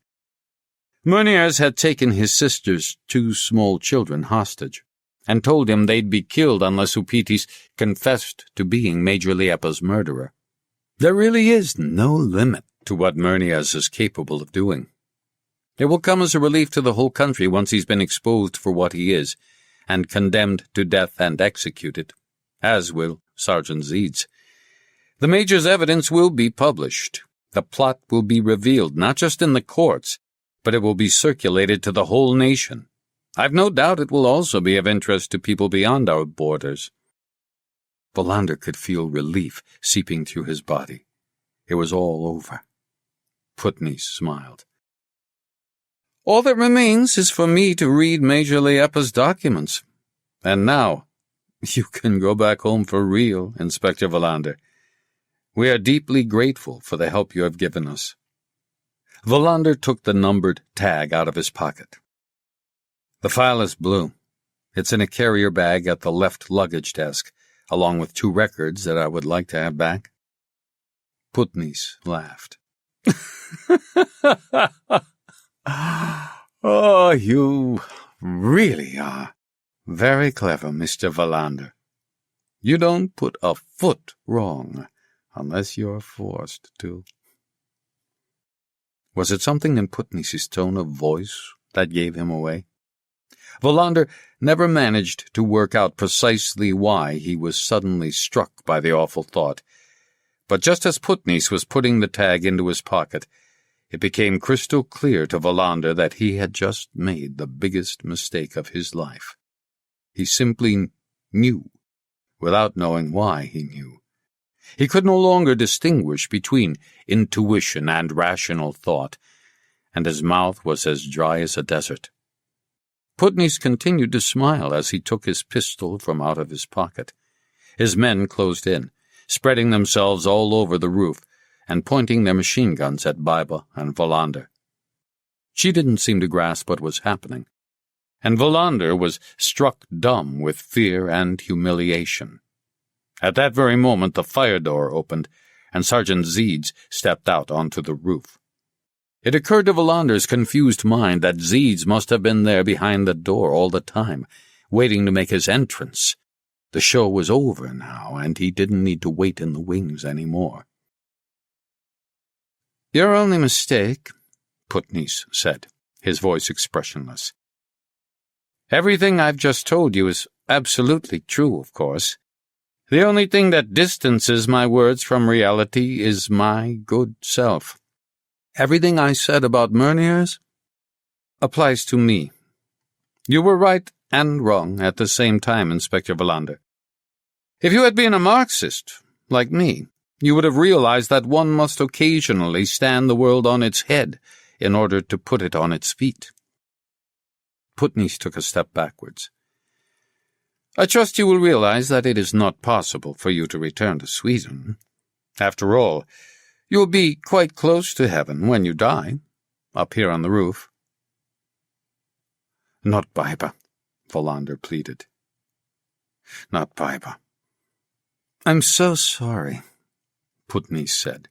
Meuniers had taken his sister's 2 small children hostage, and told him they'd be killed unless Upitis confessed to being Major Liepa's murderer. There really is no limit to what Meuniers is capable of doing. It will come as a relief to the whole country once he's been exposed for what he is, and condemned to death and executed, as will Sergeant Zeitz. The Major's evidence will be published. The plot will be revealed, not just in the courts, but it will be circulated to the whole nation. I've no doubt it will also be of interest to people beyond our borders. Wallander could feel relief seeping through his body. It was all over. Putnis smiled. All that remains is for me to read Major Liepa's documents. And now, you can go back home for real, Inspector Wallander. We are deeply grateful for the help you have given us. Wallander took the numbered tag out of his pocket. The file is blue. It's in a carrier bag at the left luggage desk, along with 2 records that I would like to have back. Putnis laughed. Oh, you really are very clever, Mr. Wallander. You don't put a foot wrong unless you're forced to. Was it something in Putnis's tone of voice that gave him away? Wallander never managed to work out precisely why he was suddenly struck by the awful thought, but just as Putnis was putting the tag into his pocket, it became crystal clear to Wallander that he had just made the biggest mistake of his life. He simply knew, without knowing why he knew. He could no longer distinguish between intuition and rational thought, and his mouth was as dry as a desert. Putnis continued to smile as he took his pistol from out of his pocket. His men closed in, spreading themselves all over the roof, and pointing their machine guns at Baiba and Wallander. She didn't seem to grasp what was happening, and Wallander was struck dumb with fear and humiliation. At that very moment the fire door opened, and Sergeant Zeitz stepped out onto the roof. It occurred to Wallander's confused mind that Zeitz must have been there behind the door all the time, waiting to make his entrance. The show was over now, and he didn't need to wait in the wings any more. Your only mistake, Putnis said, his voice expressionless. Everything I've just told you is absolutely true, of course. The only thing that distances my words from reality is my good self. Everything I said about Meuniers applies to me. You were right and wrong at the same time, Inspector Wallander. If you had been a Marxist, like me, you would have realized that one must occasionally stand the world on its head in order to put it on its feet. Putnis took a step backwards. I trust you will realize that it is not possible for you to return to Sweden. After all, you will be quite close to heaven when you die, up here on the roof. Not Baiba, Wallander pleaded. Not Baiba. I'm so sorry, Putnis said.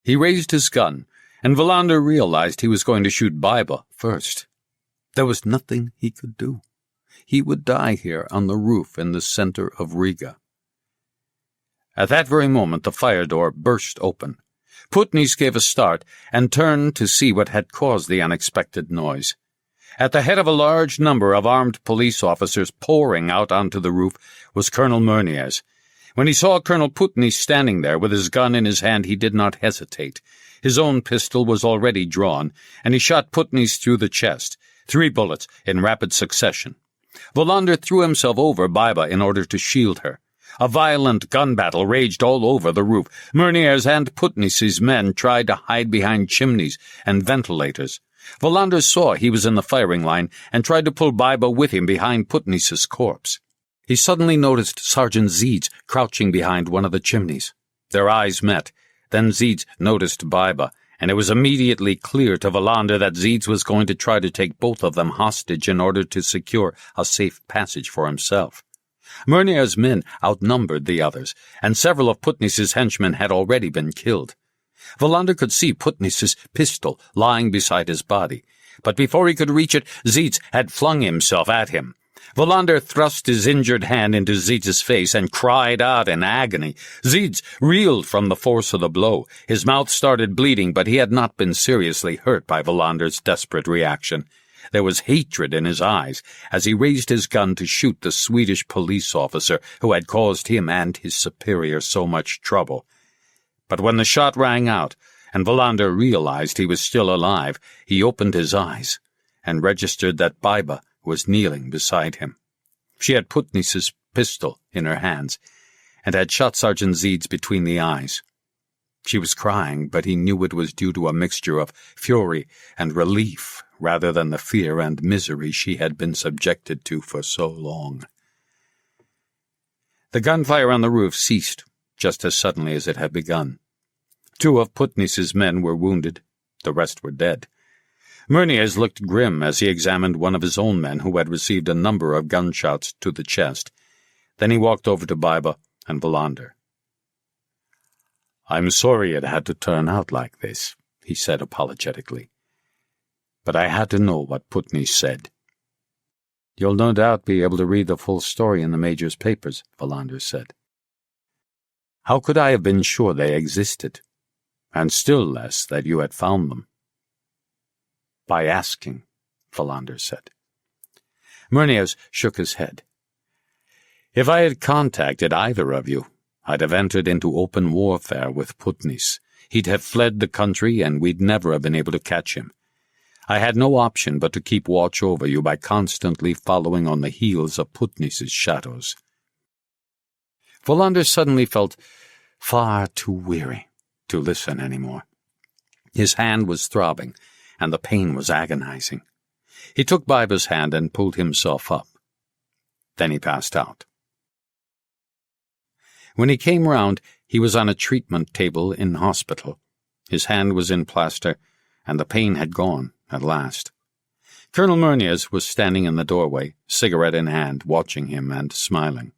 He raised his gun, and Wallander realized he was going to shoot Baiba first. There was nothing he could do. He would die here on the roof in the center of Riga. At that very moment the fire door burst open. Putnis gave a start and turned to see what had caused the unexpected noise. At the head of a large number of armed police officers pouring out onto the roof was Colonel Meuniers. When he saw Colonel Putnis standing there with his gun in his hand, he did not hesitate. His own pistol was already drawn, and he shot Putnis through the chest, 3 bullets in rapid succession. Wallander threw himself over Baiba in order to shield her. A violent gun battle raged all over the roof. Meuniers and Putnis's men tried to hide behind chimneys and ventilators. Wallander saw he was in the firing line and tried to pull Baiba with him behind Putnis's corpse. He suddenly noticed Sergeant Zeeds crouching behind one of the chimneys. Their eyes met. Then Zeeds noticed Biba, and it was immediately clear to Wallander that Zeeds was going to try to take both of them hostage in order to secure a safe passage for himself. Murnier's men outnumbered the others, and several of Putnis's henchmen had already been killed. Wallander could see Putnis's pistol lying beside his body, but before he could reach it, Zeeds had flung himself at him. Wallander thrust his injured hand into Zeeds' face and cried out in agony. Zeeds reeled from the force of the blow. His mouth started bleeding, but he had not been seriously hurt by Wallander's desperate reaction. There was hatred in his eyes as he raised his gun to shoot the Swedish police officer who had caused him and his superior so much trouble. But when the shot rang out, and Wallander realized he was still alive, he opened his eyes and registered that Biba was kneeling beside him. She had Putnis's pistol in her hands and had shot Sergeant Zeeds between the eyes. She was crying, but he knew it was due to a mixture of fury and relief rather than the fear and misery she had been subjected to for so long. The gunfire on the roof ceased just as suddenly as it had begun. 2 of Putnis's men were wounded. The rest were dead. Murnier's looked grim as he examined one of his own men who had received a number of gunshots to the chest. Then he walked over to Biba and Wallander. "I'm sorry it had to turn out like this," he said apologetically. "But I had to know what Putni said." "You'll no doubt be able to read the full story in the Major's papers," Wallander said. "How could I have been sure they existed, and still less that you had found them?" "By asking," Wallander said. Murnier's shook his head. "If I had contacted either of you, I'd have entered into open warfare with Putnis. He'd have fled the country, and we'd never have been able to catch him. I had no option but to keep watch over you by constantly following on the heels of Putnis's shadows." Wallander suddenly felt far too weary to listen any more. His hand was throbbing, and the pain was agonizing. He took Biba's hand and pulled himself up. Then he passed out. When he came round, he was on a treatment table in hospital. His hand was in plaster, and the pain had gone at last. Colonel Murnier's was standing in the doorway, cigarette in hand, watching him and smiling.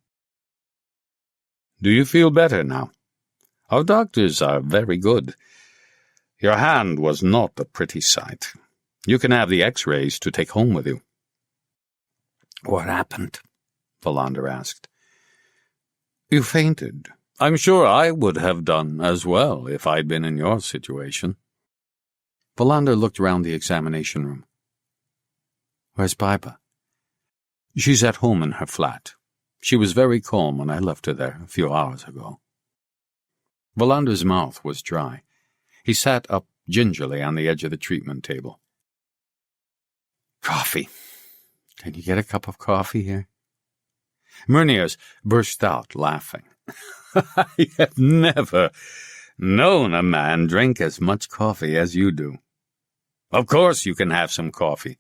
"Do you feel better now? Our doctors are very good. Your hand was not a pretty sight. You can have the X-rays to take home with you." "What happened?" Wallander asked. "You fainted. I'm sure I would have done as well if I'd been in your situation." Wallander looked round the examination room. "Where's Biba?" "She's at home in her flat. She was very calm when I left her there a few hours ago." Wallander's mouth was dry. He sat up gingerly on the edge of the treatment table. "Coffee. Can you get a cup of coffee here?" Murnier's burst out laughing. "I have never known a man drink as much coffee as you do. Of course you can have some coffee.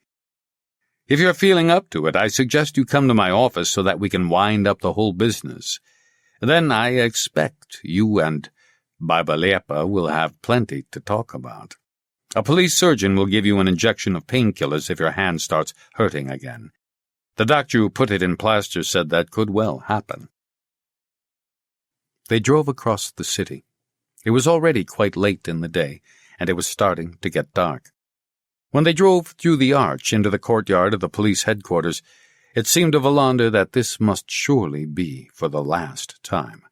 If you're feeling up to it, I suggest you come to my office so that we can wind up the whole business. Then I expect you and Major Liepa will have plenty to talk about. A police surgeon will give you an injection of painkillers if your hand starts hurting again. The doctor who put it in plaster said that could well happen." They drove across the city. It was already quite late in the day, and it was starting to get dark. When they drove through the arch into the courtyard of the police headquarters, it seemed to Wallander that this must surely be for the last time.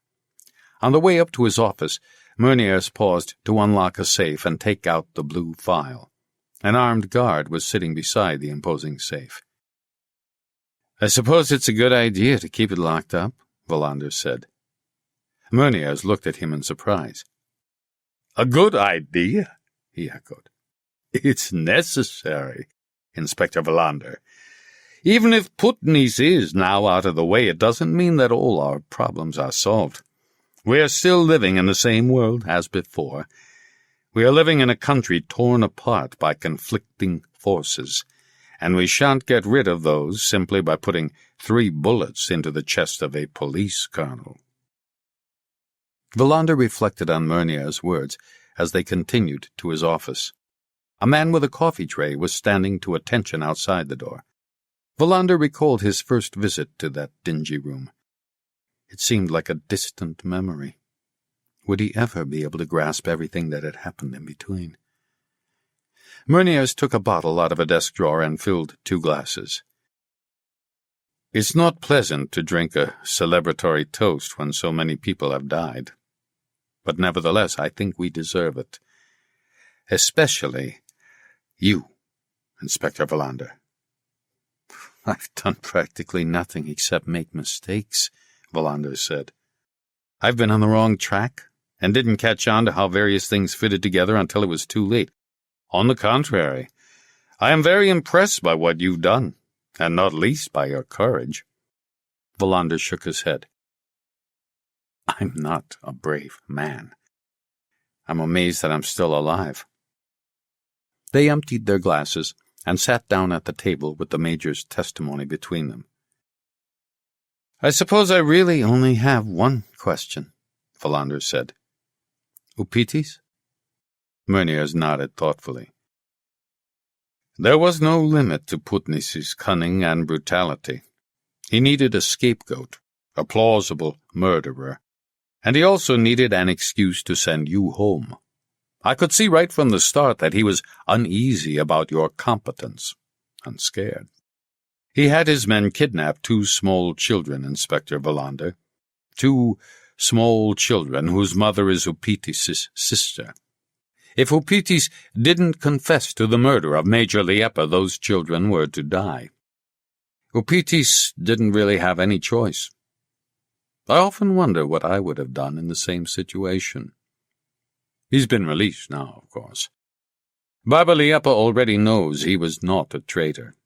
On the way up to his office, Murnier's paused to unlock a safe and take out the blue file. An armed guard was sitting beside the imposing safe. "I suppose it's a good idea to keep it locked up," Wallander said. Murnier's looked at him in surprise. "A good idea?" he echoed. "It's necessary, Inspector Wallander. Even if Putnis is now out of the way, it doesn't mean that all our problems are solved. We are still living in the same world as before. We are living in a country torn apart by conflicting forces, and we shan't get rid of those simply by putting 3 bullets into the chest of a police colonel. Wallander reflected on Murnier's words as they continued to his office. A man with a coffee tray was standing to attention outside the door. Wallander recalled his first visit to that dingy room. It seemed like a distant memory. Would he ever be able to grasp everything that had happened in between? Murnier's took a bottle out of a desk drawer and filled 2 glasses. It's not pleasant to drink a celebratory toast when so many people have died. But nevertheless, I think we deserve it. Especially you, Inspector Wallander. I've done practically nothing except make mistakes, Wallander said. I've been on the wrong track and didn't catch on to how various things fitted together until it was too late. On the contrary, I am very impressed by what you've done, and not least by your courage. Wallander shook his head. I'm not a brave man. I'm amazed that I'm still alive. They emptied their glasses and sat down at the table with the Major's testimony between them. I suppose I really only have one question, Wallander said. Upitis? Murnier's nodded thoughtfully. There was no limit to Putnis's cunning and brutality. He needed a scapegoat, a plausible murderer, and he also needed an excuse to send you home. I could see right from the start that he was uneasy about your competence and scared. He had his men kidnap 2 small children, Inspector Wallander. 2 small children whose mother is Upitis' sister. If Upitis didn't confess to the murder of Major Liepa, those children were to die. Upitis didn't really have any choice. I often wonder what I would have done in the same situation. He's been released now, of course. Baba Liepa already knows he was not a traitor.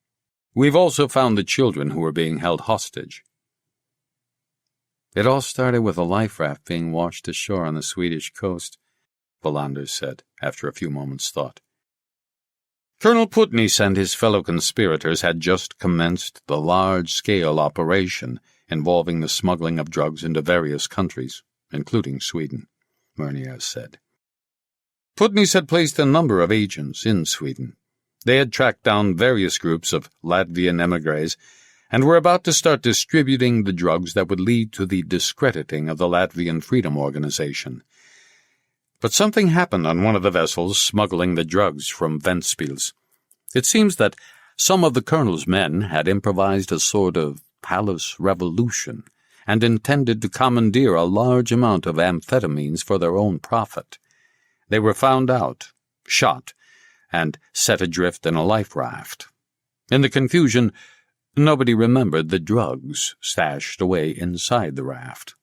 We've also found the children who were being held hostage. It all started with a life raft being washed ashore on the Swedish coast, Wallander said, after a few moments' thought. Colonel Putnis and his fellow conspirators had just commenced the large-scale operation involving the smuggling of drugs into various countries, including Sweden, Murnier said. Putnis had placed a number of agents in Sweden. They had tracked down various groups of Latvian émigrés and were about to start distributing the drugs that would lead to the discrediting of the Latvian Freedom Organization. But something happened on one of the vessels smuggling the drugs from Ventspils. It seems that some of the colonel's men had improvised a sort of palace revolution and intended to commandeer a large amount of amphetamines for their own profit. They were found out, shot, and set adrift in a life raft. In the confusion, nobody remembered the drugs stashed away inside the raft.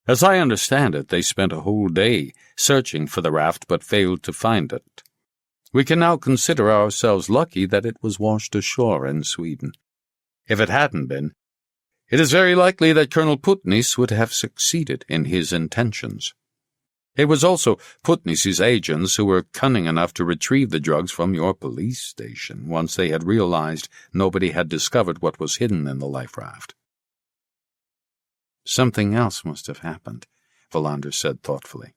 As I understand it, they spent a whole day searching for the raft but failed to find it. We can now consider ourselves lucky that it was washed ashore in Sweden. If it hadn't been, it is very likely that Colonel Putnis would have succeeded in his intentions. It was also Putnis's agents who were cunning enough to retrieve the drugs from your police station once they had realized nobody had discovered what was hidden in the life raft. Something else must have happened, Wallander said thoughtfully.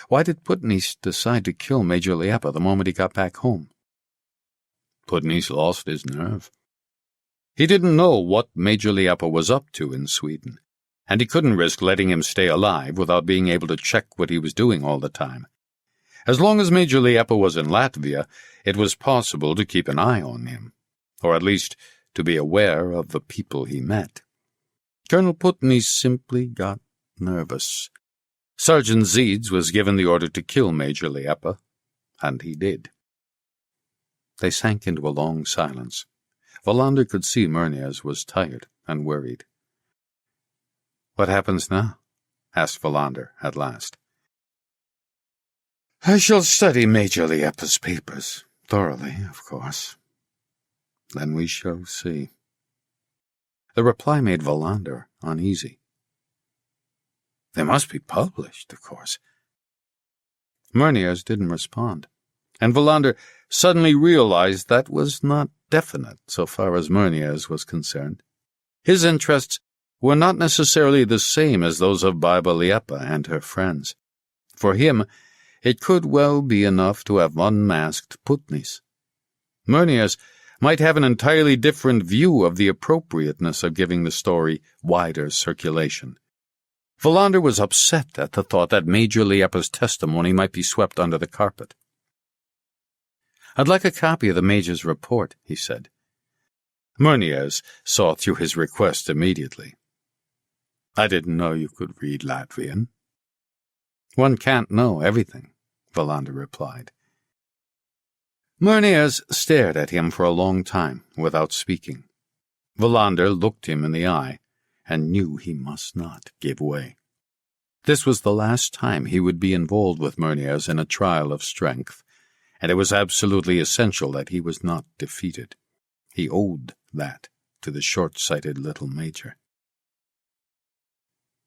Why did Putnis decide to kill Major Liepa the moment he got back home? Putnis lost his nerve. He didn't know what Major Liepa was up to in Sweden, and he couldn't risk letting him stay alive without being able to check what he was doing all the time. As long as Major Liepa was in Latvia, it was possible to keep an eye on him, or at least to be aware of the people he met. Colonel Putnis simply got nervous. Sergeant Zeeds was given the order to kill Major Liepa, and he did. They sank into a long silence. Wallander could see Murnier's was tired and worried. "What happens now?" asked Wallander at last. "I shall study Major Liepa's papers, thoroughly, of course. Then we shall see." The reply made Wallander uneasy. "They must be published, of course." Murnier's didn't respond, and Wallander suddenly realized that was not definite so far as Murnier's was concerned. His interests were not necessarily the same as those of Major Liepa and her friends. For him, it could well be enough to have unmasked Putneys. Murnier's might have an entirely different view of the appropriateness of giving the story wider circulation. Wallander was upset at the thought that Major Liepa's testimony might be swept under the carpet. "I'd like a copy of the Major's report," he said. Murnier's saw through his request immediately. "I didn't know you could read Latvian." "One can't know everything," Wallander replied. Murnier's stared at him for a long time without speaking. Wallander looked him in the eye and knew he must not give way. This was the last time he would be involved with Murnier's in a trial of strength, and it was absolutely essential that he was not defeated. He owed that to the short-sighted little major.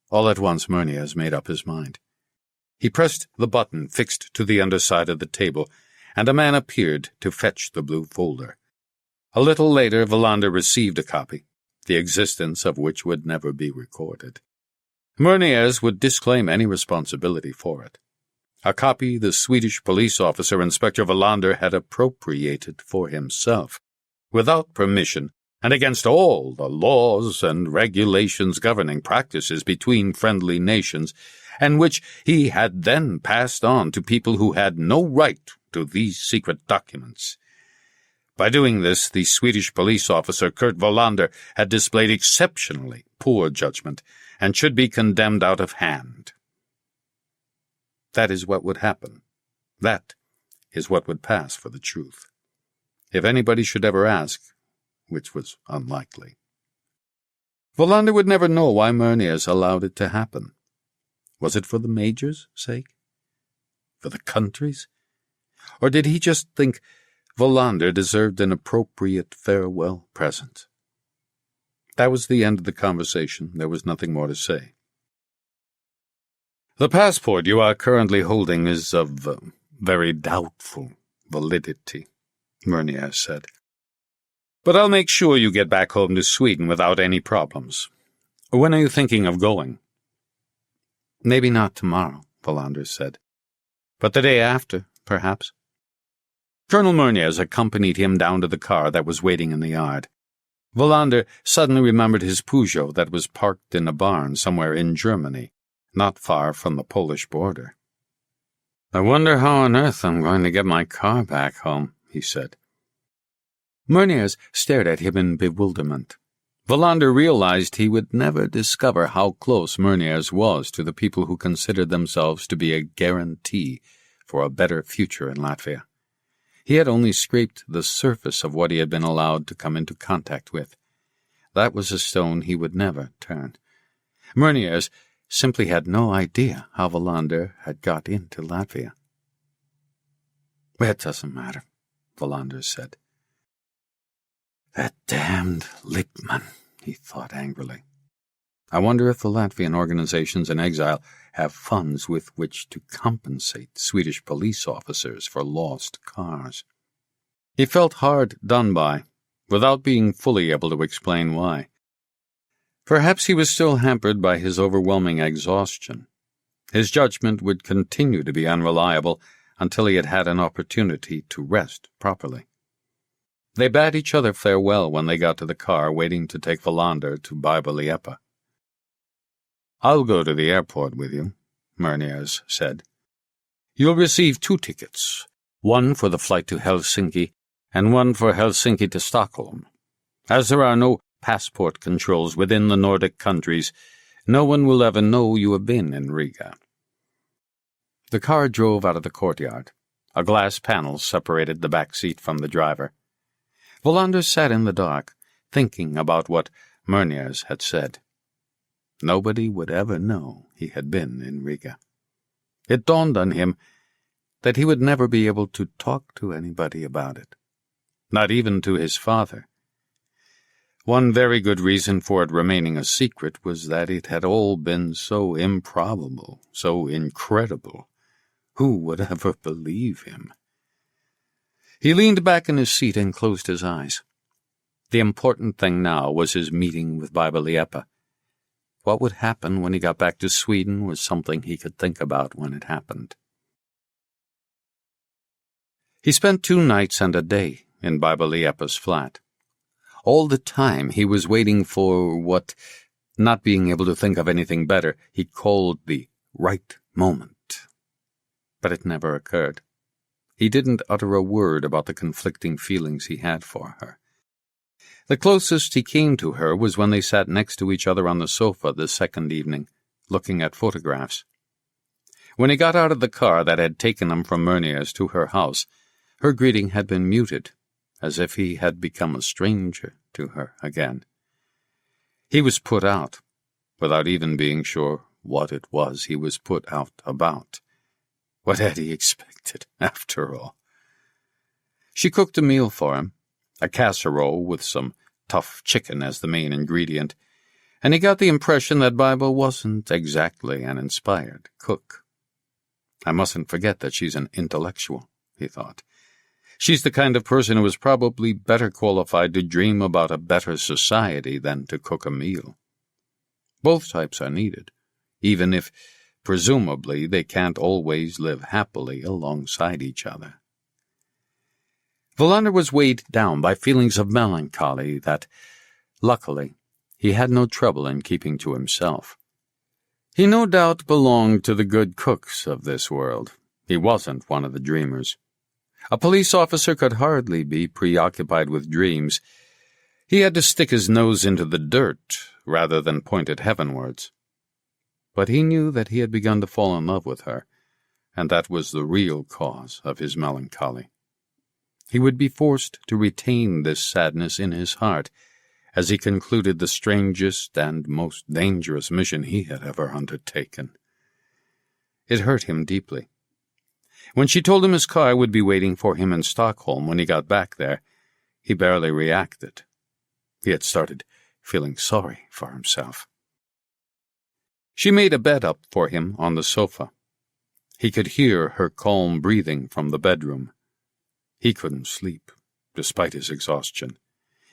All at once Murnier's made up his mind. He pressed the button fixed to the underside of the table, and a man appeared to fetch the blue folder. A little later Wallander received a copy, the existence of which would never be recorded. Murnier's would disclaim any responsibility for it. A copy the Swedish police officer Inspector Wallander had appropriated for himself, without permission, and against all the laws and regulations governing practices between friendly nations, and which he had then passed on to people who had no right to these secret documents. By doing this, the Swedish police officer Kurt Wallander had displayed exceptionally poor judgment, and should be condemned out of hand. That is what would happen. That is what would pass for the truth. If anybody should ever ask, which was unlikely. Wallander would never know why Murnier's allowed it to happen. Was it for the Major's sake? For the country's? Or did he just think Wallander deserved an appropriate farewell present? That was the end of the conversation. There was nothing more to say. "The passport you are currently holding is of very doubtful validity," Murnier's said. "But I'll make sure you get back home to Sweden without any problems. When are you thinking of going?" "Maybe not tomorrow," Wallander said. "But the day after, perhaps." Colonel Murnier's accompanied him down to the car that was waiting in the yard. Wallander suddenly remembered his Peugeot that was parked in a barn somewhere in Germany, not far from the Polish border. "I wonder how on earth I'm going to get my car back home," he said. Murnier's stared at him in bewilderment. Wallander realized he would never discover how close Murnier's was to the people who considered themselves to be a guarantee for a better future in Latvia. He had only scraped the surface of what he had been allowed to come into contact with. That was a stone he would never turn. Murnier's simply had no idea how Wallander had got into Latvia. "It doesn't matter," Wallander said. "That damned Lippmann," he thought angrily. "I wonder if the Latvian organizations in exile have funds with which to compensate Swedish police officers for lost cars." He felt hard done by, without being fully able to explain why. Perhaps he was still hampered by his overwhelming exhaustion. His judgment would continue to be unreliable until he had had an opportunity to rest properly. They bade each other farewell when they got to the car waiting to take Wallander to Major Liepa. "I'll go to the airport with you," Murnier's said. "You'll receive 2 tickets, one for the flight to Helsinki and one for Helsinki to Stockholm. As there are no passport controls within the Nordic countries, no one will ever know you have been in Riga." The car drove out of the courtyard. A glass panel separated the back seat from the driver. Wallander sat in the dark, thinking about what Murnier's had said. Nobody would ever know he had been in Riga. It dawned on him that he would never be able to talk to anybody about it, not even to his father. One very good reason for it remaining a secret was that it had all been so improbable, so incredible. Who would ever believe him? He leaned back in his seat and closed his eyes. The important thing now was his meeting with Major Liepa. What would happen when he got back to Sweden was something he could think about when it happened. He spent 2 nights and a day in Major Liepa's flat. All the time he was waiting for what, not being able to think of anything better, he called the right moment. But it never occurred. He didn't utter a word about the conflicting feelings he had for her. The closest he came to her was when they sat next to each other on the sofa the second evening, looking at photographs. When he got out of the car that had taken him from Murnier's to her house, her greeting had been muted, as if he had become a stranger to her again. He was put out, without even being sure what it was he was put out about. What had he expected, after all? She cooked a meal for him, a casserole with some tough chicken as the main ingredient, and he got the impression that Biba wasn't exactly an inspired cook. I mustn't forget that she's an intellectual, he thought. She's the kind of person who is probably better qualified to dream about a better society than to cook a meal. Both types are needed, even if, presumably, they can't always live happily alongside each other. Wallander was weighed down by feelings of melancholy that, luckily, he had no trouble in keeping to himself. He no doubt belonged to the good cooks of this world. He wasn't one of the dreamers. A police officer could hardly be preoccupied with dreams. He had to stick his nose into the dirt rather than point it heavenwards. But he knew that he had begun to fall in love with her, and that was the real cause of his melancholy. He would be forced to retain this sadness in his heart as he concluded the strangest and most dangerous mission he had ever undertaken. It hurt him deeply. When she told him his car would be waiting for him in Stockholm when he got back there, he barely reacted. He had started feeling sorry for himself. She made a bed up for him on the sofa. He could hear her calm breathing from the bedroom. He couldn't sleep, despite his exhaustion.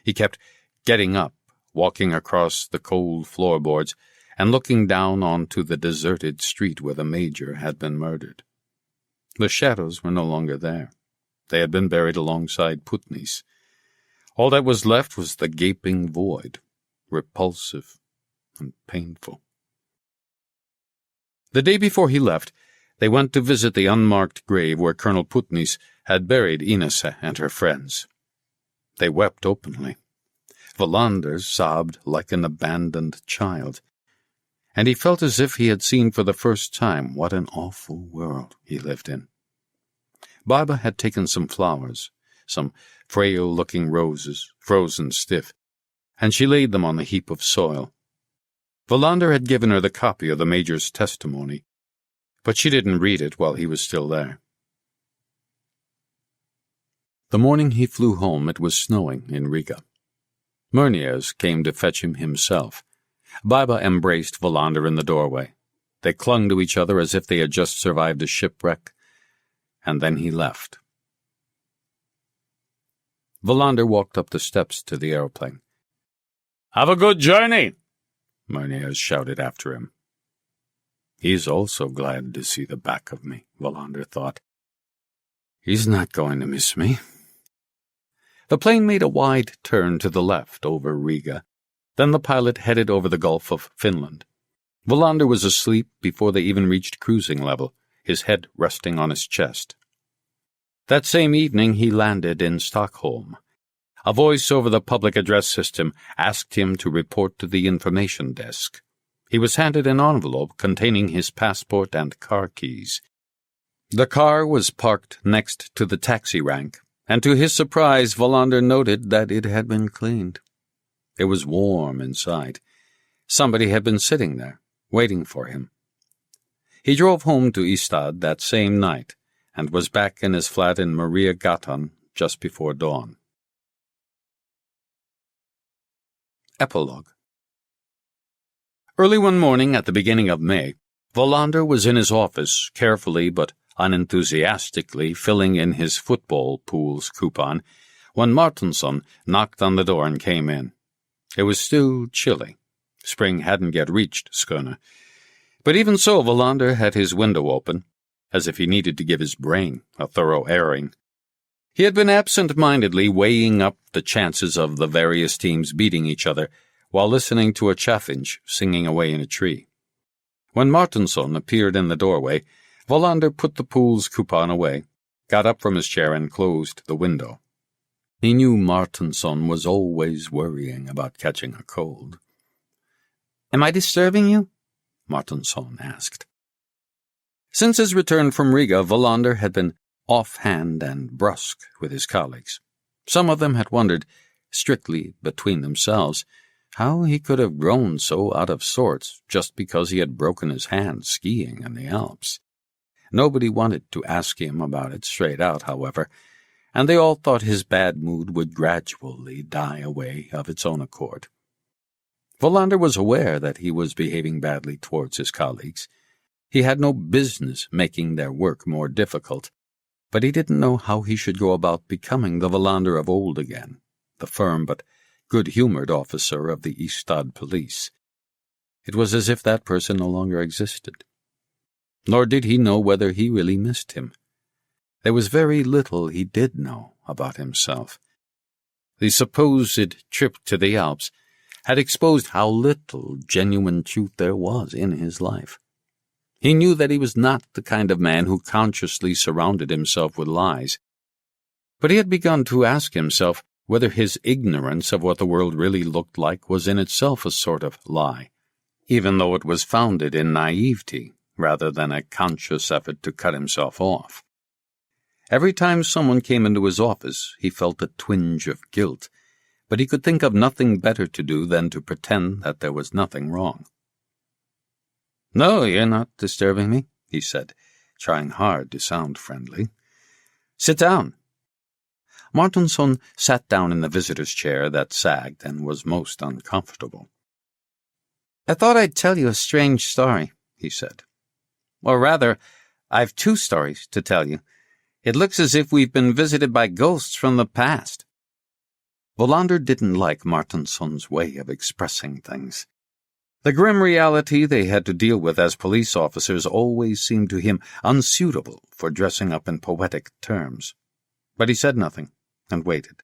He kept getting up, walking across the cold floorboards, and looking down onto the deserted street where the Major had been murdered. The shadows were no longer there. They had been buried alongside Putney's. All that was left was the gaping void, repulsive and painful. The day before he left, they went to visit the unmarked grave where Colonel Putney's had buried Inese and her friends. They wept openly. Wallander sobbed like an abandoned child, and he felt as if he had seen for the first time what an awful world he lived in. Barbara had taken some flowers, some frail-looking roses, frozen stiff, and she laid them on the heap of soil. Wallander had given her the copy of the Major's testimony, but she didn't read it while he was still there. The morning he flew home, it was snowing in Riga. Murnier's came to fetch him himself. Barbara embraced Wallander in the doorway. They clung to each other as if they had just survived a shipwreck, and then he left. Wallander walked up the steps to the airplane. "Have a good journey," Murnier's shouted after him. He's also glad to see the back of me, Wallander thought. He's not going to miss me. The plane made a wide turn to the left over Riga. Then the pilot headed over the Gulf of Finland. Wallander was asleep before they even reached cruising level, his head resting on his chest. That same evening he landed in Stockholm. A voice over the public address system asked him to report to the information desk. He was handed an envelope containing his passport and car keys. The car was parked next to the taxi rank, and to his surprise Wallander noted that it had been cleaned. It was warm inside. Somebody had been sitting there, waiting for him. He drove home to Ystad that same night, and was back in his flat in Maria Gatan just before dawn. Epilogue. Early one morning at the beginning of May, Wallander was in his office, carefully but unenthusiastically filling in his football pool's coupon, when Martinsson knocked on the door and came in. It was still chilly. Spring hadn't yet reached Skåne. But even so, Wallander had his window open, as if he needed to give his brain a thorough airing. He had been absent-mindedly weighing up the chances of the various teams beating each other while listening to a chaffinch singing away in a tree. When Martinsson appeared in the doorway, Wallander put the pool's coupon away, got up from his chair and closed the window. He knew Martinsson was always worrying about catching a cold. "Am I disturbing you?" Martinsson asked. Since his return from Riga, Wallander had been offhand and brusque with his colleagues. Some of them had wondered, strictly between themselves, how he could have grown so out of sorts just because he had broken his hand skiing in the Alps. Nobody wanted to ask him about it straight out, however, and they all thought his bad mood would gradually die away of its own accord. Wallander was aware that he was behaving badly towards his colleagues. He had no business making their work more difficult, but he didn't know how he should go about becoming the Wallander of old again, the firm but good-humored officer of the Ystad police. It was as if that person no longer existed. Nor did he know whether he really missed him. There was very little he did know about himself. The supposed trip to the Alps had exposed how little genuine truth there was in his life. He knew that he was not the kind of man who consciously surrounded himself with lies. But he had begun to ask himself whether his ignorance of what the world really looked like was in itself a sort of lie, even though it was founded in naivety rather than a conscious effort to cut himself off. Every time someone came into his office, he felt a twinge of guilt, but he could think of nothing better to do than to pretend that there was nothing wrong. "No, you're not disturbing me," he said, trying hard to sound friendly. "Sit down." Martinsson sat down in the visitor's chair that sagged and was most uncomfortable. "I thought I'd tell you a strange story," he said. "Or rather, I've two stories to tell you. It looks as if we've been visited by ghosts from the past." Wallander didn't like Martinsson's way of expressing things. The grim reality they had to deal with as police officers always seemed to him unsuitable for dressing up in poetic terms. But he said nothing, and waited.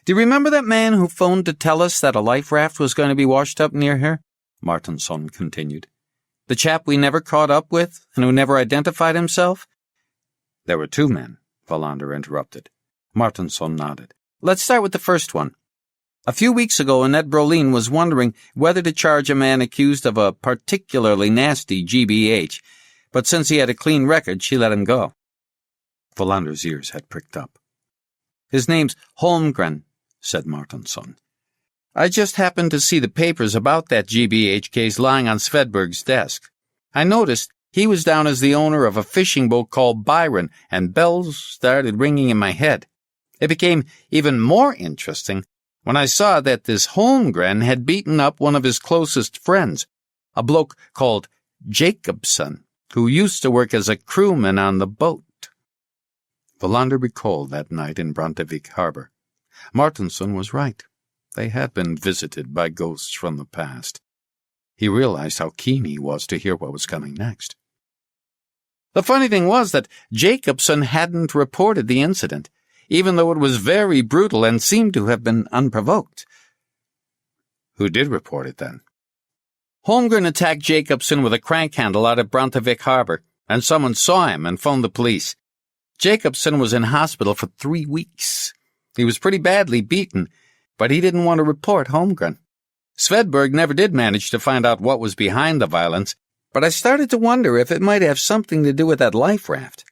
"Do you remember that man who phoned to tell us that a life raft was going to be washed up near here?" Martinsson continued. "The chap we never caught up with, and who never identified himself?" "There were two men," Wallander interrupted. Martinsson nodded. "Let's start with the first one. A few weeks ago, Annette Brolin was wondering whether to charge a man accused of a particularly nasty GBH, but since he had a clean record, she let him go." Wallander's ears had pricked up. "His name's Holmgren," said Martinsson. "I just happened to see the papers about that GBH case lying on Svedberg's desk. I noticed he was down as the owner of a fishing boat called Byron, and bells started ringing in my head. It became even more interesting when I saw that this Holmgren had beaten up one of his closest friends, a bloke called Jacobson, who used to work as a crewman on the boat." Wallander recalled that night in Brantevik harbor. Martinsson was right. They had been visited by ghosts from the past. He realized how keen he was to hear what was coming next. The funny thing was that Jacobson hadn't reported the incident, even though it was very brutal and seemed to have been unprovoked. "Who did report it, then?" "Holmgren attacked Jacobson with a crank handle out at Brantevik harbor, and someone saw him and phoned the police. Jacobson was in hospital for 3 weeks. He was pretty badly beaten, but he didn't want to report Holmgren. Svedberg never did manage to find out what was behind the violence, but I started to wonder if it might have something to do with that life raft.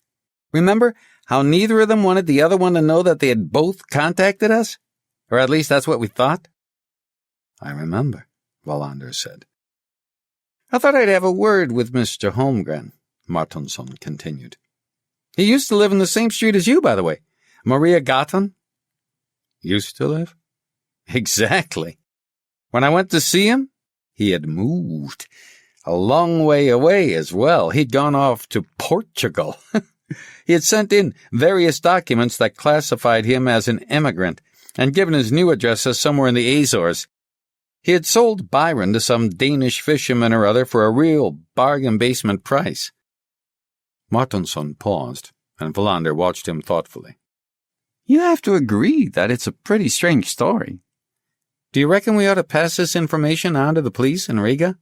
Remember how neither of them wanted the other one to know that they had both contacted us? Or at least that's what we thought." "I remember," Wallander said. "I thought I'd have a word with Mr. Holmgren," Martinsson continued. "He used to live in the same street as you, by the way. Maria Gatan." "Used to live?" "Exactly. When I went to see him, he had moved. A long way away as well. He'd gone off to Portugal." He had sent in various documents that classified him as an immigrant and given his new address as somewhere in the Azores. He had sold Byron to some Danish fisherman or other for a real bargain basement price. Martinsson paused, and Wallander watched him thoughtfully. You have to agree that it's a pretty strange story. Do you reckon we ought to pass this information on to the police in Riga?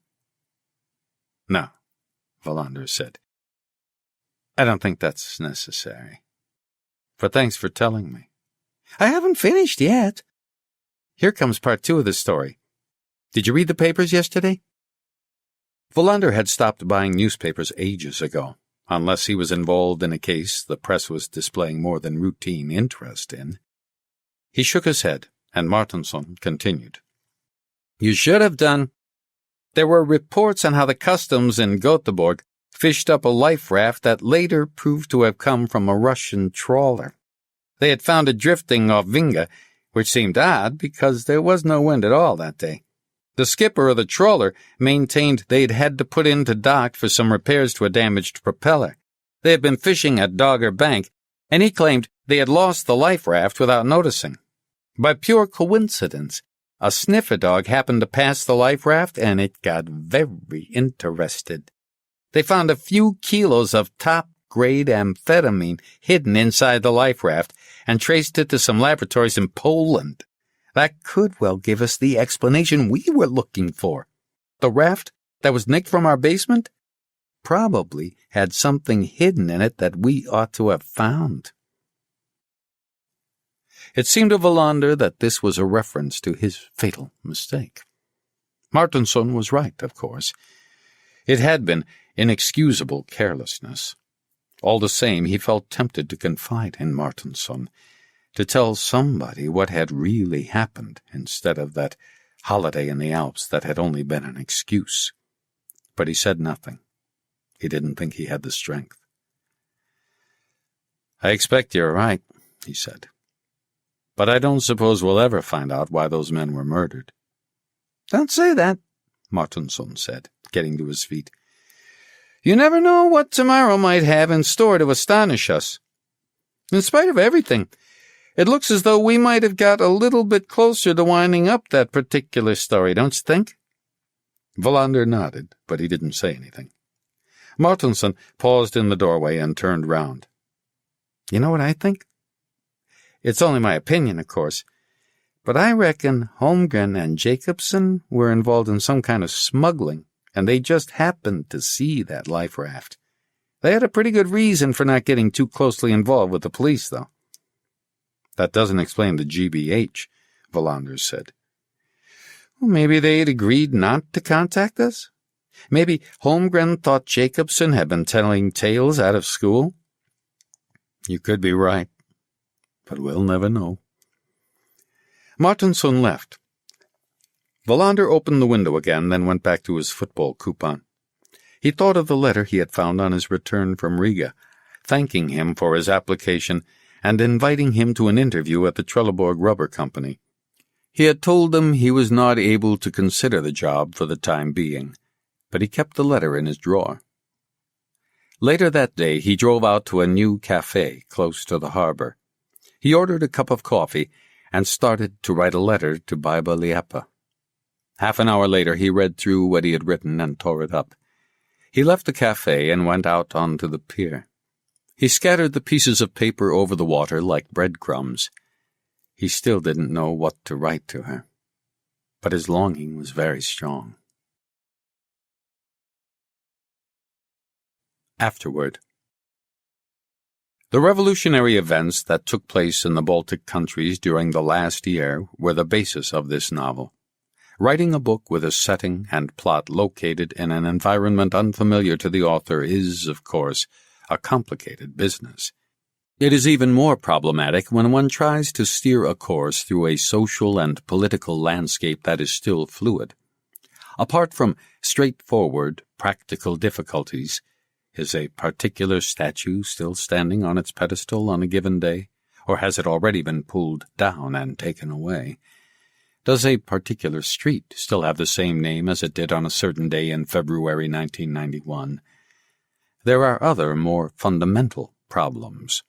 No, Wallander said. I don't think that's necessary. But thanks for telling me. I haven't finished yet. Here comes part 2 of the story. Did you read the papers yesterday? Wallander had stopped buying newspapers ages ago, unless he was involved in a case the press was displaying more than routine interest in. He shook his head, and Martinsson continued. You should have done. There were reports on how the customs in Göteborg fished up a life raft that later proved to have come from a Russian trawler. They had found it drifting off Vinga, which seemed odd because there was no wind at all that day. The skipper of the trawler maintained they'd had to put into dock for some repairs to a damaged propeller. They had been fishing at Dogger Bank, and he claimed they had lost the life raft without noticing. By pure coincidence, a sniffer dog happened to pass the life raft, and it got very interested. They found a few kilos of top-grade amphetamine hidden inside the life raft and traced it to some laboratories in Poland. That could well give us the explanation we were looking for. The raft that was nicked from our basement probably had something hidden in it that we ought to have found. It seemed to Wallander that this was a reference to his fatal mistake. Martinsson was right, of course. It had been inexcusable carelessness. All the same, he felt tempted to confide in Martinsson, to tell somebody what had really happened instead of that holiday in the Alps that had only been an excuse. But he said nothing. He didn't think he had the strength. I expect you're right, he said. But I don't suppose we'll ever find out why those men were murdered. Don't say that, Martinsson said, getting to his feet. You never know what tomorrow might have in store to astonish us. In spite of everything, it looks as though we might have got a little bit closer to winding up that particular story, don't you think? Wallander nodded, but he didn't say anything. Martinsson paused in the doorway and turned round. You know what I think? It's only my opinion, of course, but I reckon Holmgren and Jacobson were involved in some kind of smuggling, and they just happened to see that life raft. They had a pretty good reason for not getting too closely involved with the police, though. That doesn't explain the GBH, Wallander said. Well, maybe they'd agreed not to contact us? Maybe Holmgren thought Jacobson had been telling tales out of school? You could be right, but we'll never know. Martinsson left. Wallander opened the window again, then went back to his football coupon. He thought of the letter he had found on his return from Riga, thanking him for his application and inviting him to an interview at the Trelleborg Rubber Company. He had told them he was not able to consider the job for the time being, but he kept the letter in his drawer. Later that day, he drove out to a new cafe close to the harbor. He ordered a cup of coffee and started to write a letter to Major Liepa. Half an hour later, he read through what he had written and tore it up. He left the cafe and went out onto the pier. He scattered the pieces of paper over the water like breadcrumbs. He still didn't know what to write to her, but his longing was very strong. Afterward. The revolutionary events that took place in the Baltic countries during the last year were the basis of this novel. Writing a book with a setting and plot located in an environment unfamiliar to the author is, of course, a complicated business. It is even more problematic when one tries to steer a course through a social and political landscape that is still fluid. Apart from straightforward, practical difficulties, is a particular statue still standing on its pedestal on a given day, or has it already been pulled down and taken away? Does a particular street still have the same name as it did on a certain day in February 1991? There are other, more fundamental problems.